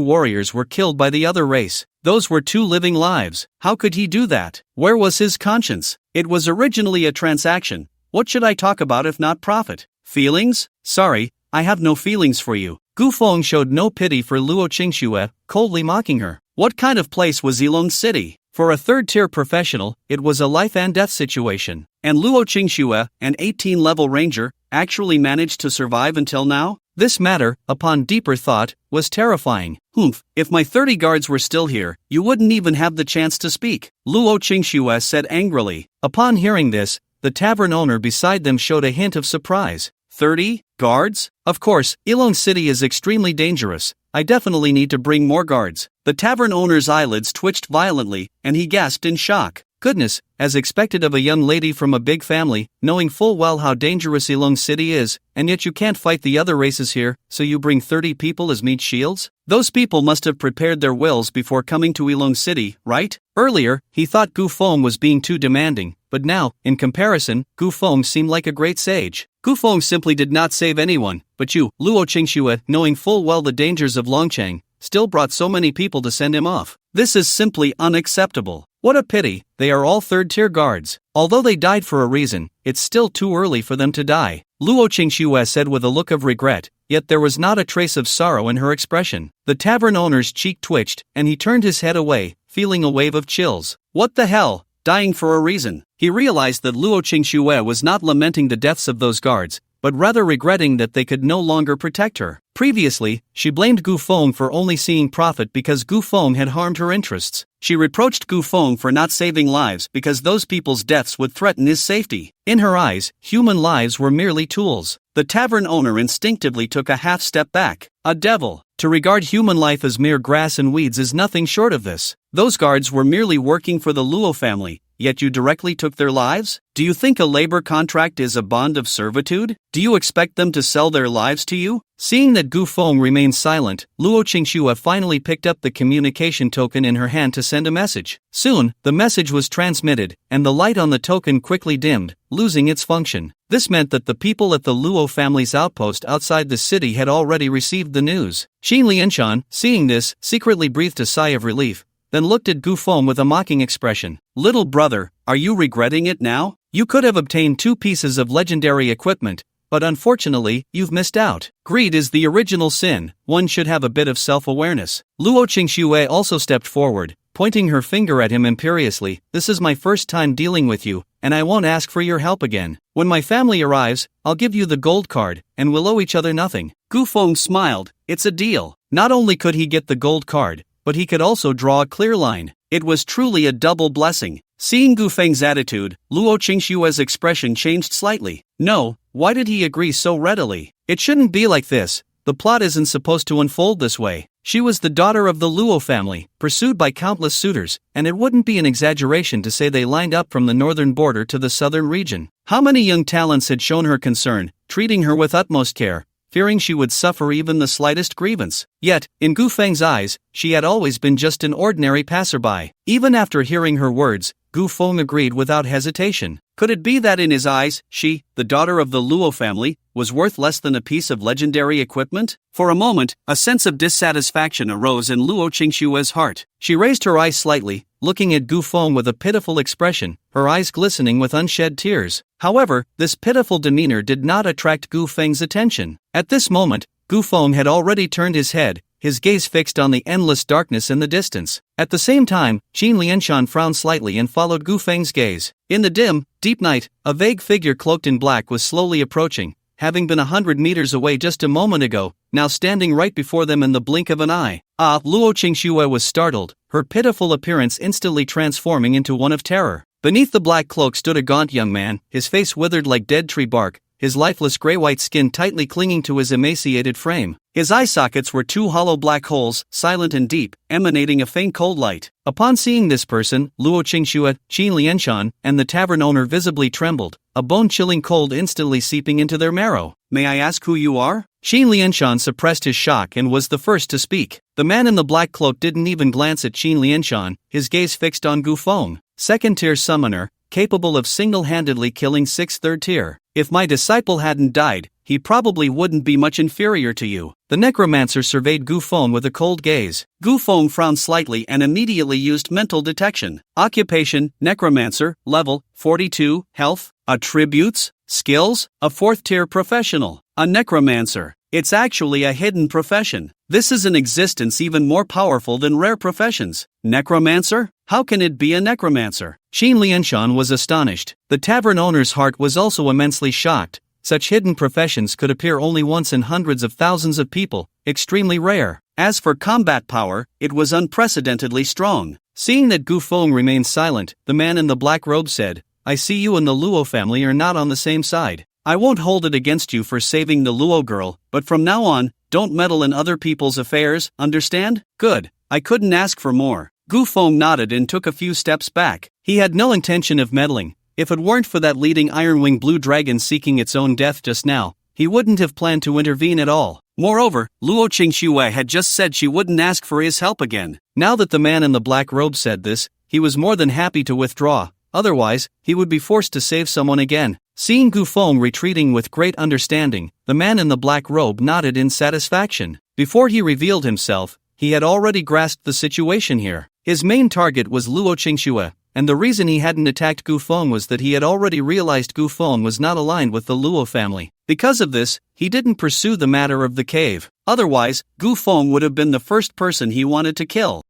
warriors were killed by the other race. Those were two living lives. How could he do that? Where was his conscience? It was originally a transaction. What should I talk about if not profit? Feelings? Sorry, I have no feelings for you. Gu Feng showed no pity for Luo Qingxue, coldly mocking her. What kind of place was Yilong City? For a third-tier professional, it was a life-and-death situation. And Luo Qingxue, an 18-level ranger, actually managed to survive until now? This matter, upon deeper thought, was terrifying. Humph, if my 30 guards were still here, you wouldn't even have the chance to speak, Luo Qingxue said angrily. Upon hearing this, the tavern owner beside them showed a hint of surprise. 30 guards? Of course, Yilong City is extremely dangerous. I definitely need to bring more guards. The tavern owner's eyelids twitched violently, and he gasped in shock. Goodness, as expected of a young lady from a big family, knowing full well how dangerous Yilong City is, and yet you can't fight the other races here, so you bring 30 people as meat shields? Those people must have prepared their wills before coming to Yilong City, right? Earlier, he thought Gu Feng was being too demanding, but now, in comparison, Gu Feng seemed like a great sage. Gu Feng simply did not save anyone, but you, Luo Qingxue, knowing full well the dangers of Longcheng, still brought so many people to send him off. This is simply unacceptable. What a pity, they are all third-tier guards. Although they died for a reason, it's still too early for them to die, Luo Qingxue said with a look of regret, yet there was not a trace of sorrow in her expression. The tavern owner's cheek twitched, and he turned his head away, feeling a wave of chills. What the hell? Dying for a reason. He realized that Luo Qingxue was not lamenting the deaths of those guards, but rather regretting that they could no longer protect her. Previously, she blamed Gu Feng for only seeing profit because Gu Feng had harmed her interests. She reproached Gu Feng for not saving lives because those people's deaths would threaten his safety. In her eyes, human lives were merely tools. The tavern owner instinctively took a half step back. A devil. To regard human life as mere grass and weeds is nothing short of this. Those guards were merely working for the Luo family, yet you directly took their lives? Do you think a labor contract is a bond of servitude? Do you expect them to sell their lives to you? Seeing that Gu Feng remained silent, Luo Qingxue finally picked up the communication token in her hand to send a message. Soon, the message was transmitted, and the light on the token quickly dimmed, losing its function. This meant that the people at the Luo family's outpost outside the city had already received the news. Qin Lianshan, seeing this, secretly breathed a sigh of relief, then looked at Gu Feng with a mocking expression. Little brother, are you regretting it now? You could have obtained 2 pieces of legendary equipment, but unfortunately, you've missed out. Greed is the original sin, one should have a bit of self-awareness. Luo Qingxue also stepped forward, pointing her finger at him imperiously. This is my first time dealing with you, and I won't ask for your help again. When my family arrives, I'll give you the gold card, and we'll owe each other nothing. Gu Feng smiled. It's a deal. Not only could he get the gold card, but he could also draw a clear line. It was truly a double blessing. Seeing Gu Feng's attitude, Luo Qingxue's expression changed slightly. No, why did he agree so readily? It shouldn't be like this. The plot isn't supposed to unfold this way. She was the daughter of the Luo family, pursued by countless suitors, and it wouldn't be an exaggeration to say they lined up from the northern border to the southern region. How many young talents had shown her concern, treating her with utmost care, fearing she would suffer even the slightest grievance. Yet, in Gu Feng's eyes, she had always been just an ordinary passerby. Even after hearing her words, Gu Feng agreed without hesitation. Could it be that in his eyes, she, the daughter of the Luo family, was worth less than a piece of legendary equipment? For a moment, a sense of dissatisfaction arose in Luo Qingxue's heart. She raised her eyes slightly, looking at Gu Feng with a pitiful expression, her eyes glistening with unshed tears. However, this pitiful demeanor did not attract Gu Feng's attention. At this moment, Gu Feng had already turned his head, his gaze fixed on the endless darkness in the distance. At the same time, Qin Lianshan frowned slightly and followed Gu Feng's gaze. In the dim, deep night, a vague figure cloaked in black was slowly approaching, having been 100 meters away just a moment ago, now standing right before them in the blink of an eye. Luo Qingxue was startled, her pitiful appearance instantly transforming into one of terror. Beneath the black cloak stood a gaunt young man, his face withered like dead tree bark, his lifeless gray-white skin tightly clinging to his emaciated frame. His eye sockets were 2 hollow black holes, silent and deep, emanating a faint cold light. Upon seeing this person, Luo Qingxue, Qin Lianshan, and the tavern owner visibly trembled, a bone-chilling cold instantly seeping into their marrow. may I ask who you are? Xin Lianshan suppressed his shock and was the first to speak. The man in the black cloak didn't even glance at Xin Lianshan, his gaze fixed on Gu Feng, second-tier summoner, capable of single-handedly killing 6th third tier. If my disciple hadn't died, he probably wouldn't be much inferior to you. The necromancer surveyed Gu Feng with a cold gaze. Gu Feng frowned slightly and immediately used mental detection. Occupation, necromancer, level, 42, health, attributes, skills, a 4th-tier professional. A necromancer. It's actually a hidden profession. This is an existence even more powerful than rare professions. Necromancer? How can it be a necromancer? Xin Lianshan was astonished. The tavern owner's heart was also immensely shocked. Such hidden professions could appear only once in hundreds of thousands of people, extremely rare. As for combat power, it was unprecedentedly strong. Seeing that Gu Feng remained silent, the man in the black robe said, I see you and the Luo family are not on the same side. I won't hold it against you for saving the Luo girl, but from now on, don't meddle in other people's affairs, understand? Good. I couldn't ask for more. Gu Feng nodded and took a few steps back. He had no intention of meddling. If it weren't for that leading Ironwing blue dragon seeking its own death just now, he wouldn't have planned to intervene at all. Moreover, Luo Qingxue had just said she wouldn't ask for his help again. Now that the man in the black robe said this, he was more than happy to withdraw. Otherwise, he would be forced to save someone again. Seeing Gu Feng retreating with great understanding, the man in the black robe nodded in satisfaction. Before he revealed himself, he had already grasped the situation here. His main target was Luo Qingxue, and the reason he hadn't attacked Gu Feng was that he had already realized Gu Feng was not aligned with the Luo family. Because of this, he didn't pursue the matter of the cave. Otherwise, Gu Feng would have been the first person he wanted to kill.